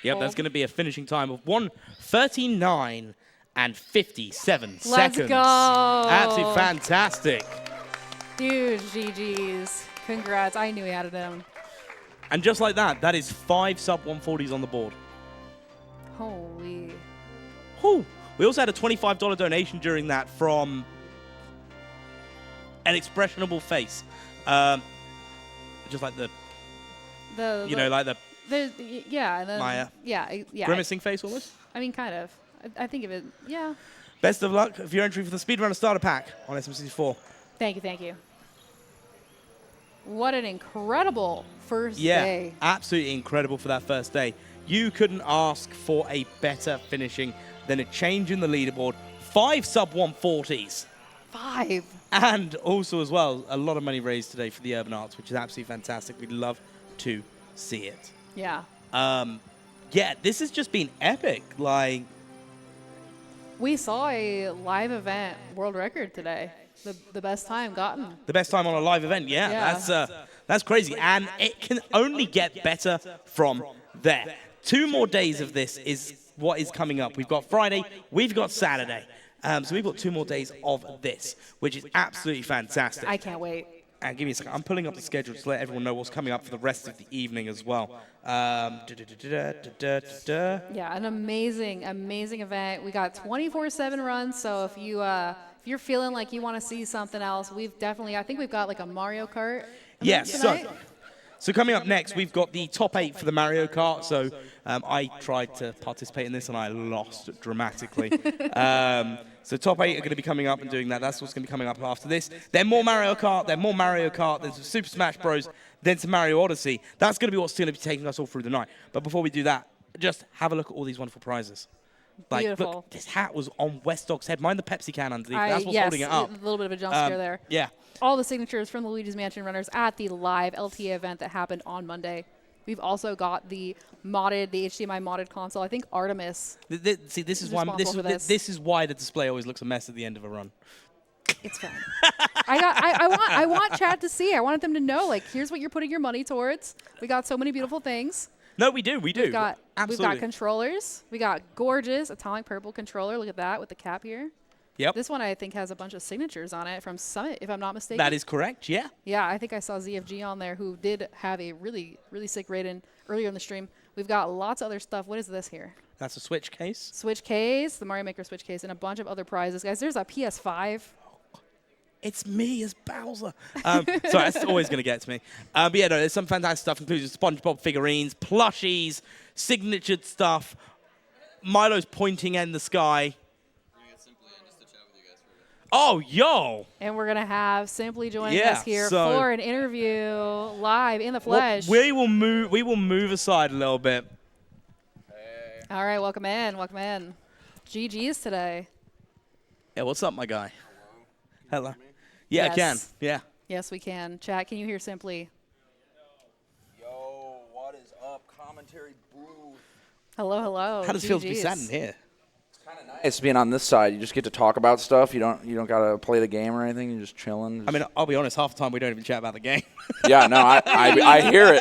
S2: Yep, that's going to be a finishing time of 1:39 and 57
S3: Let's
S2: seconds.
S3: go.
S2: Absolutely fantastic.
S3: Huge GGs. Congrats. I knew he had it in.
S2: And just like that, that is 5 sub-140s on the board.
S3: Holy.
S2: Whew. We also had a $25 donation during that from an expressionable face. Just like like the
S3: Yeah. The,
S2: Maya.
S3: Yeah.
S2: grimacing face almost.
S3: I mean, kind of. I think of it. Yeah.
S2: Best of luck if you're entering for the Speedrunner starter pack on SM64.
S3: Thank you. What an incredible first
S2: Yeah,
S3: day.
S2: absolutely incredible for that first day. You couldn't ask for a better finishing than a change in the leaderboard. 5 sub-140s.
S3: 5.
S2: And also as well, a lot of money raised today for the Urban Arts, which is absolutely fantastic. We'd love to see it.
S3: Yeah.
S2: Yeah, this has just been epic. Like,
S3: We saw a live event world record today. The best time gotten.
S2: the best time on a live event,
S3: Yeah.
S2: that's crazy. And it can only get better from there. 2 more days of this is what is coming up. We've got Friday, we've got Saturday. So we've got 2 more days of this, which is absolutely fantastic.
S3: I can't wait.
S2: And give me a second. I'm pulling up the schedule to let everyone know what's coming up for the rest of the evening as well.
S3: Yeah, an amazing event. We got 24/7 runs. So if you're feeling like you want to see something else, I think we've got like a Mario Kart.
S2: Yes.
S3: tonight.
S2: So coming up next, we've got the top 8 for the Mario Kart. So I tried to participate in this and I lost dramatically. So top 8 are going to be coming up and doing that. That's what's going to be coming up after this. Then more Mario Kart, then some Super Smash Bros, then some Mario Odyssey. That's going to be what's going to be taking us all through the night. But before we do that, just have a look at all these wonderful prizes. Like,
S3: Beautiful.
S2: look, this hat was on West Dog's head. Mind the Pepsi can underneath. That's what's holding it up.
S3: A little bit of a jump scare there.
S2: Yeah.
S3: All the signatures from the Luigi's Mansion runners at the live LTA event that happened on Monday. We've also got the HDMI modded console. I think Artemis.
S2: See, this is why this is why the display always looks a mess at the end of a run.
S3: It's fine. I want chat to see. I wanted them to know, like, here's what you're putting your money towards. We got so many beautiful things.
S2: No, we do.
S3: We've got
S2: Absolutely.
S3: controllers. We got gorgeous atomic purple controller. Look at that with the cap here.
S2: Yep.
S3: This one I think has a bunch of signatures on it from Summit, if I'm not mistaken.
S2: That is correct. Yeah.
S3: Yeah, I think I saw ZFG on there who did have a really, really sick rating earlier in the stream. We've got lots of other stuff. What is this here?
S2: That's a Switch case.
S3: Switch case, the Mario Maker Switch case, and a bunch of other prizes. Guys, there's a PS5.
S2: It's me as Bowser. Sorry, that's always going to get to me. But yeah, no, there's some fantastic stuff, including SpongeBob figurines, plushies, signatured stuff. Milo's pointing in the sky. Oh, yo!
S3: And we're going to have Simply joining
S2: Yeah,
S3: us here
S2: so-
S3: for an interview live in the flesh.
S2: We will move aside a little bit.
S3: All right, welcome in. GG's today.
S2: Yeah, what's up, my guy? Hello. Yeah, I can.
S3: Yes.
S2: Yeah.
S3: Yes, we can. Chat, can you hear Simply?
S12: Yo, what is up? Commentary booth.
S3: Hello.
S2: How does it feel to be
S3: GG's.
S2: sat in here?
S12: It's being on this side. You just get to talk about stuff. You don't gotta play the game or anything. You're just chilling.
S2: I mean, I'll be honest. Half the time we don't even chat about the game.
S12: Yeah, no, I hear it.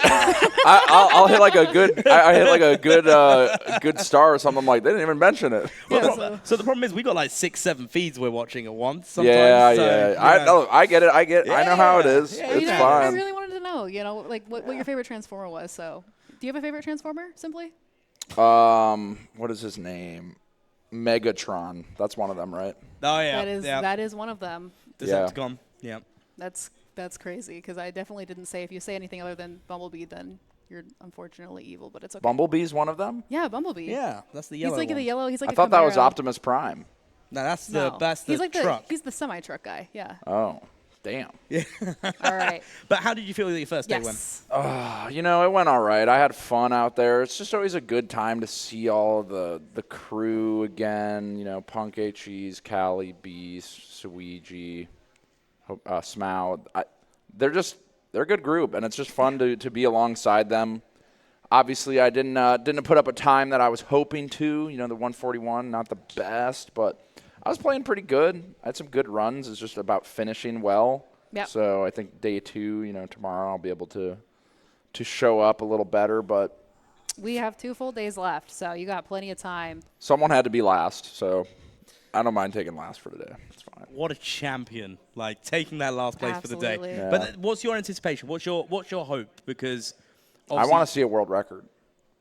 S12: I'll hit like a good. I hit like a good star or something. I'm like, they didn't even mention it.
S2: So the problem is we got like 6-7 feeds we're watching at once. Sometimes,
S12: Yeah.
S2: so,
S12: I get it. I know how it is.
S2: Yeah,
S12: It's
S3: I
S12: fine.
S3: really wanted to know, like what your favorite Transformer was. So, do you have a favorite Transformer, Simply?
S12: What is his name? Megatron. That's one of them, right?
S2: Oh yeah.
S3: That is one of them.
S2: Decepticon. Yeah.
S3: That's crazy because I definitely didn't say if you say anything other than Bumblebee, then you're unfortunately evil. But it's okay.
S12: Bumblebee's one of them.
S3: Yeah, Bumblebee.
S2: Yeah, that's the yellow
S3: He's like
S2: one.
S3: the yellow. He's like
S12: I thought that was
S3: Camaro.
S12: Optimus Prime.
S2: No, that's
S3: No.
S2: the
S3: He's like
S2: truck.
S3: He's the semi truck guy. Yeah.
S12: Oh, damn.
S2: Yeah.
S3: All right.
S2: But how did you feel that your first day went?
S3: Yes.
S12: It went all right. I had fun out there. It's just always a good time to see all the crew again. Punk HEs, Cali, Beast, Suigi, Smough. They're a good group, and it's just fun to be alongside them. Obviously, I didn't put up a time that I was hoping to. You know, the 141, not the best, but I was playing pretty good. I had some good runs. It's just about finishing well.
S3: Yep.
S12: So I think day 2, you know, tomorrow I'll be able to show up a little better. But
S3: We have 2 full days left, so you got plenty of time.
S12: someone had to be last, so I don't mind taking last for today. It's fine.
S2: What a champion! Like taking that last place for the
S3: Absolutely.
S2: day.
S12: Yeah.
S2: But what's your anticipation? What's your hope? Because
S12: I
S2: obviously-
S12: want to see a world record.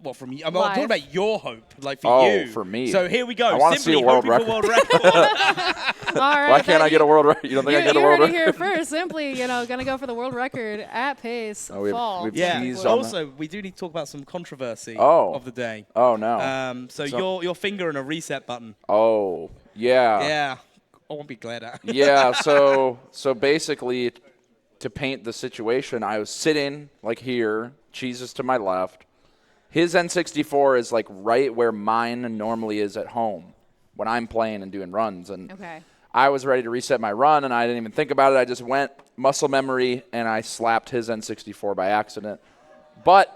S2: What from you? I'm talking
S3: Live.
S2: about your hope, like for you.
S12: For me.
S2: So here we go.
S12: I want to see
S2: Simply
S12: a world
S2: hoping for
S12: record.
S2: world record.
S3: All right.
S12: Why can't I get a world record? You don't think I get a
S3: You
S12: world
S3: heard it
S12: record?
S3: here first. Simply, gonna go for the world record at pace.
S12: Oh, we have-
S3: fall.
S12: we have
S2: Yeah.
S12: Cheese
S2: But
S12: on
S2: also, we do need to talk about some controversy
S12: Oh.
S2: of the day.
S12: Oh, no.
S2: So
S12: So-
S2: your finger and a reset button.
S12: Oh, yeah.
S2: Yeah. I won't be glad at.
S12: Yeah, so basically, to paint the situation, I was sitting like here, Cheese is to my left. His N64 is like right where mine normally is at home when I'm playing and doing runs. And
S3: Okay.
S12: I was ready to reset my run, and I didn't even think about it. I just went muscle memory, and I slapped his N64 by accident. But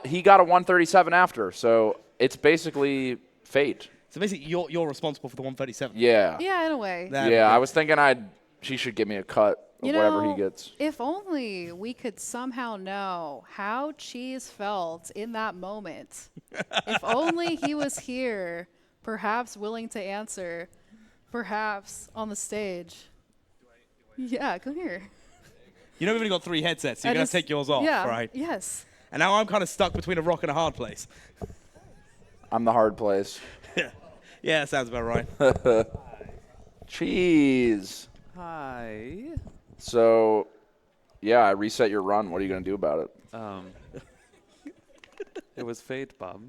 S12: he got a 137 after, so it's basically fate.
S2: So basically, you're responsible for the 137.
S12: Yeah.
S3: Yeah, in a way.
S12: Yeah, I was thinking she should give me a cut of whatever he gets.
S3: If only we could somehow know how Cheese felt in that moment. If only he was here, perhaps willing to answer, perhaps on the stage. Yeah, come here.
S2: You know we've only got 3 headsets, so you're
S3: I
S2: going
S3: just-
S2: to take yours off,
S3: yeah,
S2: right?
S3: Yes.
S2: And now I'm kind of stuck between a rock and a hard place.
S12: I'm the hard place.
S2: Yeah, that sounds about right.
S12: Cheese.
S13: Hi.
S12: So, yeah, I reset your run. What are you going to do about it?
S13: It was fate, Bob.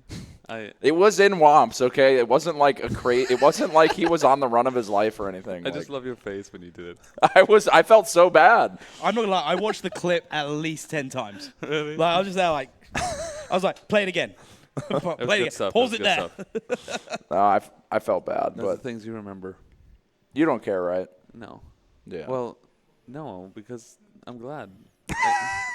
S12: It was in Womps, okay? It wasn't like it wasn't like he was on the run of his life or anything.
S13: I just love your face when you did it.
S12: I felt so bad.
S2: I'm not gonna lie, I watched the clip at least 10 times.
S13: Really?
S2: Like, I was just there like, I was like, play it again. Play it again.
S13: Stuff.
S2: Pause
S13: It
S2: it
S13: was
S2: there.
S13: good stuff.
S12: No, I felt bad,
S13: Those are
S12: but
S13: the things you remember.
S12: you don't care, right?
S13: No.
S12: Yeah.
S13: Well, no, because I'm glad.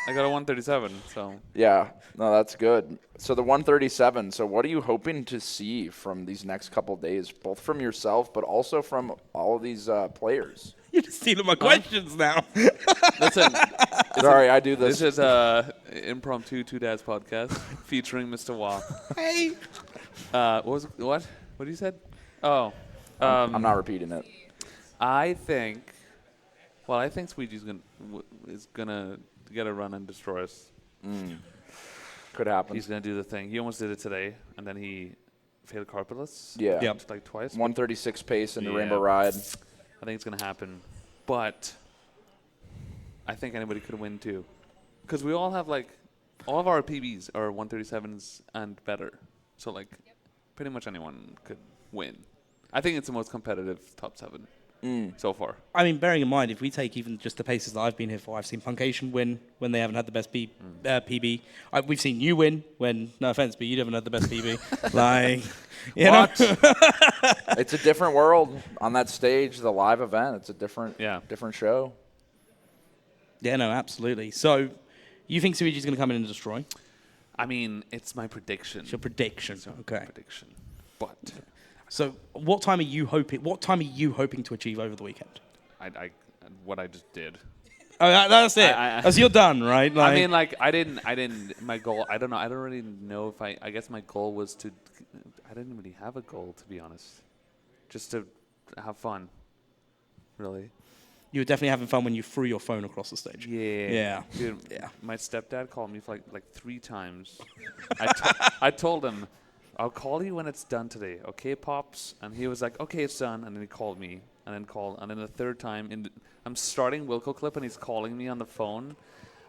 S13: I got a 137, so.
S12: Yeah, no, that's good. So the 137, so what are you hoping to see from these next couple days, both from yourself, but also from all of these players?
S2: You're just stealing my questions now.
S13: Listen.
S12: Sorry, I do this.
S13: This is impromptu Two Dads podcast featuring Mr. Wah.
S2: Hey.
S13: What did you said? Oh.
S12: I'm not repeating it.
S13: I think Squeegee's is gonna get a run and destroy us.
S12: Could happen.
S13: He's gonna do the thing. He almost did it today, and then he failed carpetless.
S12: Yeah.
S2: Yep.
S13: Like twice.
S12: 136 pace in the
S13: Yeah.
S12: Rainbow Ride.
S13: I think it's gonna happen, but I think anybody could win too, because we all have all of our PBs are 137s and better. So pretty much anyone could win. I think it's the most competitive top 7 so far.
S2: I mean, bearing in mind, if we take even just the paces that I've been here for, I've seen Punkation win when they haven't had the best PB. We've seen you win when, no offense, but you haven't had the best PB. You know?
S12: It's a different world on that stage, the live event. It's a different show.
S2: Yeah, no, absolutely. So, you think Suiji's going to come in and destroy?
S13: I mean, it's my prediction.
S2: It's your prediction. Okay.
S13: Prediction. But
S2: so, what time are you hoping to achieve over the weekend?
S13: what I just did.
S2: Oh, that's it. So you're done, right?
S13: I mean, I didn't. My goal. I don't know. I don't really know if I guess my goal was to. I didn't really have a goal, to be honest. Just to have fun. Really.
S2: You were definitely having fun when you threw your phone across the stage.
S13: Yeah. Dude, my stepdad called me for like 3 times. I told him, I'll call you when it's done today, okay, Pops? And he was like, okay, it's done. And then he called me, and then the third time, I'm starting Wilco Clip, and he's calling me on the phone.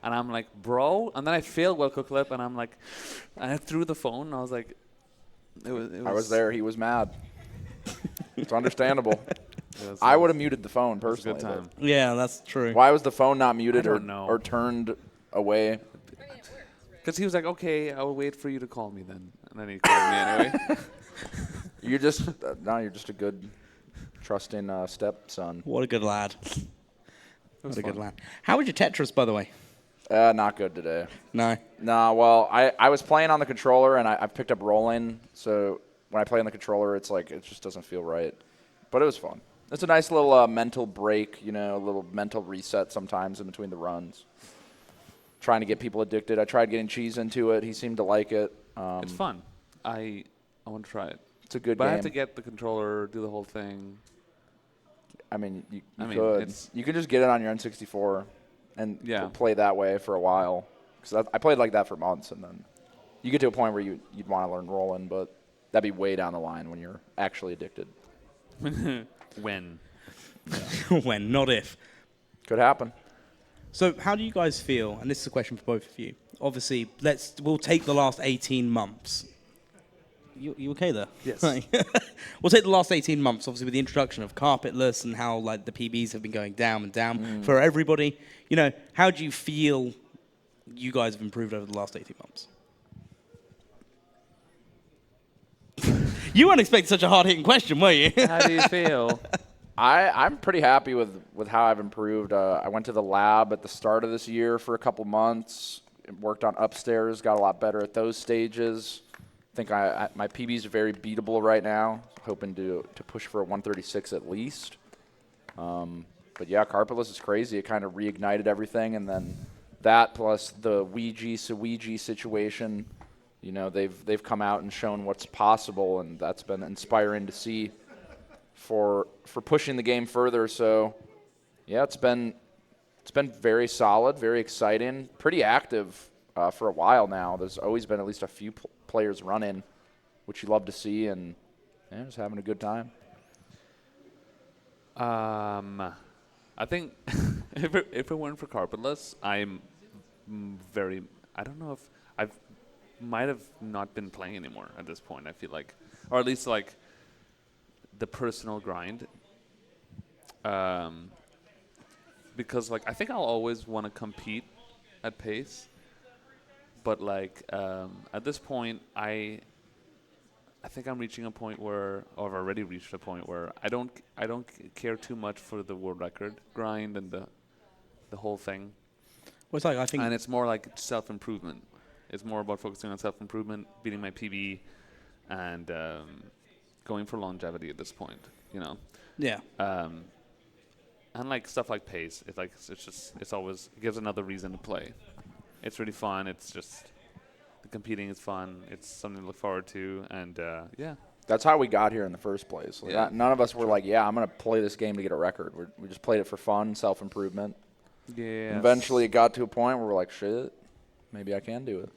S13: And I'm like, bro. And then I failed Wilco Clip, and I'm like, and I threw the phone, and I was like, it was
S12: I was there. He was mad. It's understandable. I would have muted the phone personally.
S13: It was a good time.
S2: Yeah, that's true.
S12: Why was the phone not muted
S13: I don't know.
S12: or turned away?
S13: Because he was like, okay, I will wait for you to call me then. And then he called me anyway.
S12: You're just you're just a good, trusting stepson.
S2: What a good lad.
S13: It was
S2: What a good
S13: fun.
S2: lad. How was your Tetris, by the way?
S12: Not good today.
S2: No.
S12: Nah, well, I was playing on the controller, and I picked up rolling, so when I play on the controller, it's like it just doesn't feel right. But it was fun. It's a nice little mental break, a little mental reset sometimes in between the runs. Trying to get people addicted. I tried getting Cheese into it. He seemed to like it.
S13: It's fun. I want to try it.
S12: It's a good
S13: but
S12: game.
S13: I have to get the controller, do the whole thing.
S12: I mean, you
S13: mean,
S12: could. You could just get it on your N64 and
S13: Yeah.
S12: play that way for a while. Because I played like that for months, and then you get to a point where you'd want to learn rolling, but that'd be way down the line when you're actually addicted.
S13: When?
S2: When, not if.
S12: Could happen.
S2: So how do you guys feel, and this is a question for both of you, obviously, we'll take the last 18 months. You okay there?
S13: Yes.
S2: We'll take the last 18 months, obviously, with the introduction of carpetless and how like the PBs have been going down and down for everybody. How do you feel you guys have improved over the last 18 months? You weren't expecting such a hard-hitting question, were you?
S13: How do you feel?
S12: I'm pretty happy with how I've improved. I went to the lab at the start of this year for a couple months, worked on upstairs, got a lot better at those stages. I think my PBs are very beatable right now, hoping to push for a 136 at least. But yeah, carpetless is crazy. It kind of reignited everything, and then that plus the Ouija situation, they've come out and shown what's possible, and that's been inspiring to see for pushing the game further. So yeah, it's been very solid, very exciting, pretty active for a while now. There's always been at least a few players running, which you love to see, and yeah, just having a good time.
S13: I think if it weren't for carpetless, I'm very. I don't know if I might have not been playing anymore at this point. I feel like, or at least like the personal grind. Because like I think I'll always want to compete at pace, but like at this point I think I'm reaching a point where, or I've already reached a point where I don't care too much for the world record grind and the whole thing.
S2: Well, it's like, I think,
S13: and it's more like self-improvement. It's more about focusing on self-improvement, beating my PB, and going for longevity at this point.
S2: Yeah.
S13: And like stuff like pace, it always gives another reason to play. It's really fun. It's just the competing is fun. It's something to look forward to, and yeah.
S12: That's how we got here in the first place. Like none of us were like, yeah, I'm going to play this game to get a record. We just played it for fun, self-improvement.
S13: Yeah.
S12: Eventually it got to a point where we're like, shit, maybe I can do it.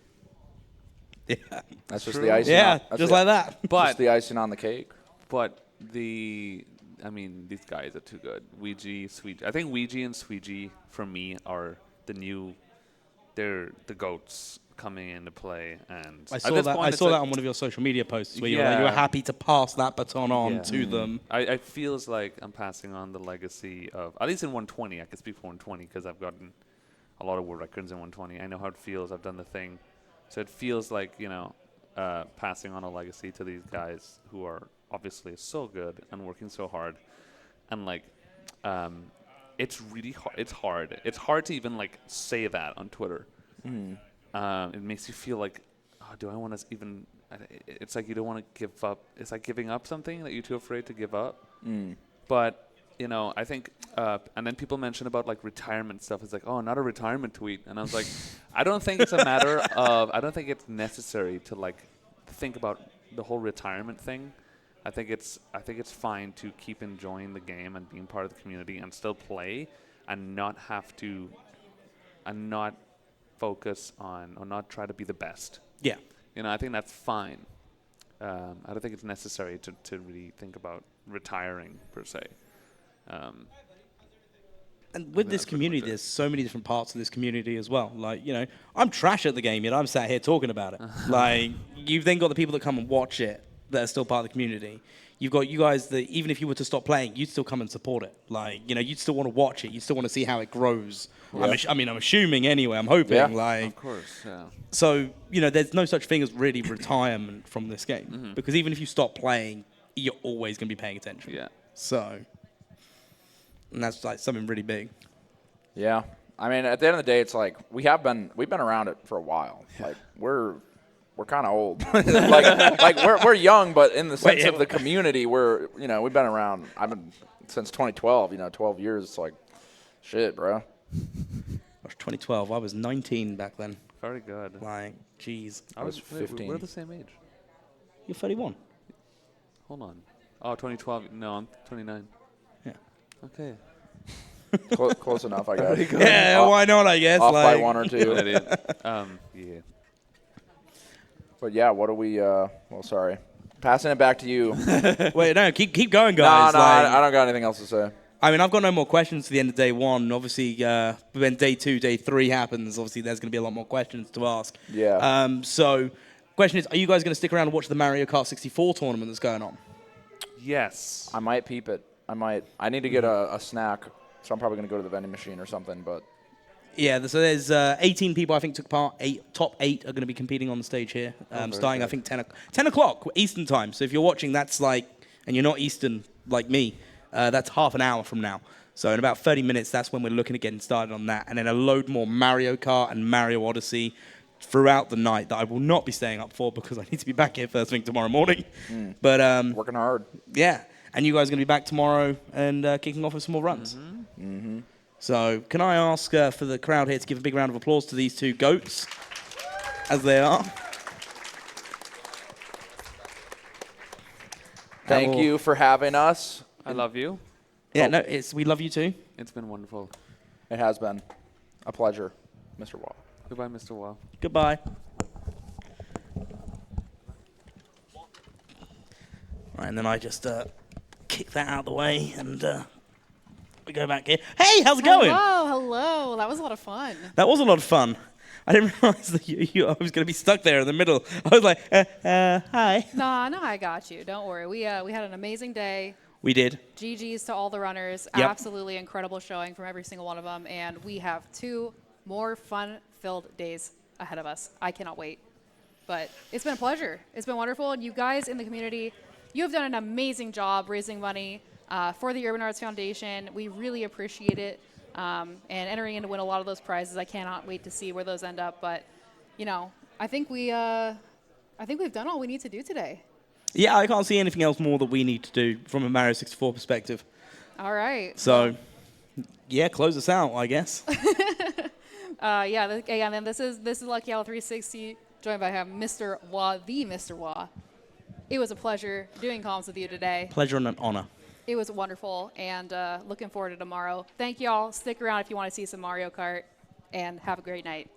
S2: Yeah.
S12: That's just the icing.
S2: Yeah, just like that.
S12: But just the icing on the cake.
S13: But these guys are too good. Ouija, Sweet. I think Ouija and Sweegie for me are they're the GOATs coming into play. And
S2: I saw that on one of your social media posts where you were happy to pass that baton on to them.
S13: I feels like I'm passing on the legacy of, at least in 120. I could speak for 120 because I've gotten a lot of world records in 120. I know how it feels. I've done the thing. So it feels like, passing on a legacy to these guys who are obviously so good and working so hard. And like, it's really hard. It's hard. It's hard to even like say that on Twitter. It makes you feel like, oh, do I want to even? It's like you don't want to give up. It's like giving up something that you're too afraid to give up. But I think, and then people mention about like retirement stuff. It's like, oh, not a retirement tweet. And I was like, I don't think it's a matter of. I don't think it's necessary to like think about the whole retirement thing. I think it's fine to keep enjoying the game and being part of the community and still play, and not have to, and not focus on or not try to be the best.
S2: Yeah.
S13: I think that's fine. I don't think it's necessary to really think about retiring per se.
S2: And with this community, there's so many different parts of this community as well. Like, I'm trash at the game, yet I'm sat here talking about it. Like, you've then got the people that come and watch it that are still part of the community. You've got you guys that even if you were to stop playing, you'd still come and support it. Like, you'd still want to watch it. You'd still want to see how it grows. Yeah. I'm assuming anyway. I'm hoping.
S13: Yeah.
S2: Like,
S13: of course, yeah.
S2: So, there's no such thing as really retirement from this game. Because even if you stop playing, you're always going to be paying attention.
S13: Yeah.
S2: So, and that's like something really big.
S12: Yeah. I mean, at the end of the day, it's like we've been around it for a while. Like we're kind of old. like we're young, but in the sense of the community, we've been around. I've been since 2012. 12 years. It's like shit, bro.
S2: Gosh, 2012. I was 19 back then.
S13: Very good.
S2: Like, jeez.
S12: I was 15.
S13: We're the same age.
S2: You're 31.
S13: Hold on. Oh, 2012. No, I'm 29.
S2: Yeah.
S13: Okay.
S12: Close enough, I guess.
S2: Yeah, why not, I guess.
S12: Off by 1 or 2.
S13: Yeah.
S12: But yeah, what do we? Well, sorry. Passing it back to you.
S2: Wait, no, keep going, guys.
S12: No, I don't got anything else to say.
S2: I mean, I've got no more questions to the end of day 1. Obviously, when day 2, day 3 happens, obviously there's going to be a lot more questions to ask.
S12: Yeah.
S2: So, question is, are you guys going to stick around and watch the Mario Kart 64 tournament that's going on?
S13: Yes.
S12: I might peep it. I need to get a snack, so I'm probably going to go to the vending machine or something. But
S2: yeah, so there's 18 people I think took part. Top 8 are going to be competing on the stage here, starting I think 10 o'clock Eastern time. So if you're watching, that's like, and you're not Eastern like me, that's half an hour from now. So in about 30 minutes, that's when we're looking at getting started on that, and then a load more Mario Kart and Mario Odyssey throughout the night that I will not be staying up for because I need to be back here first thing tomorrow morning. But
S12: working hard.
S2: Yeah, and you guys are going to be back tomorrow and kicking off with some more runs.
S12: Mm-hmm.
S2: So can I ask for the crowd here to give a big round of applause to these two goats, as they are.
S12: Thank you for having us.
S13: I love you.
S2: Yeah, no, we love you too.
S13: It's been wonderful.
S12: It has been a pleasure, Mr. Wall.
S13: Goodbye, Mr. Wall.
S2: Goodbye. Right, and then I just kick that out of the way and we go back here. Hey, how's it going?
S3: Hello. That was a lot of fun.
S2: That was a lot of fun. I didn't realize that I was going to be stuck there in the middle. I was like, hi.
S3: No, I got you. Don't worry. We had an amazing day.
S2: We did.
S3: GG's to all the runners.
S2: Yep.
S3: Absolutely incredible showing from every single one of them. And we have 2 more fun-filled days ahead of us. I cannot wait. But it's been a pleasure. It's been wonderful. And you guys in the community, you have done an amazing job raising money for the Urban Arts Foundation. We really appreciate it. And entering in to win a lot of those prizes. I cannot wait to see where those end up. But, I think we've done all we need to do today.
S2: Yeah, I can't see anything else more that we need to do from a Mario 64 perspective.
S3: All right.
S2: So, yeah, close us out, I guess.
S3: And then this is Lucky Owl 360, joined by Mr. Wah, the Mr. Wah. It was a pleasure doing comms with you today.
S2: Pleasure and an honor.
S3: It was wonderful, and looking forward to tomorrow. Thank y'all. Stick around if you want to see some Mario Kart, and have a great night.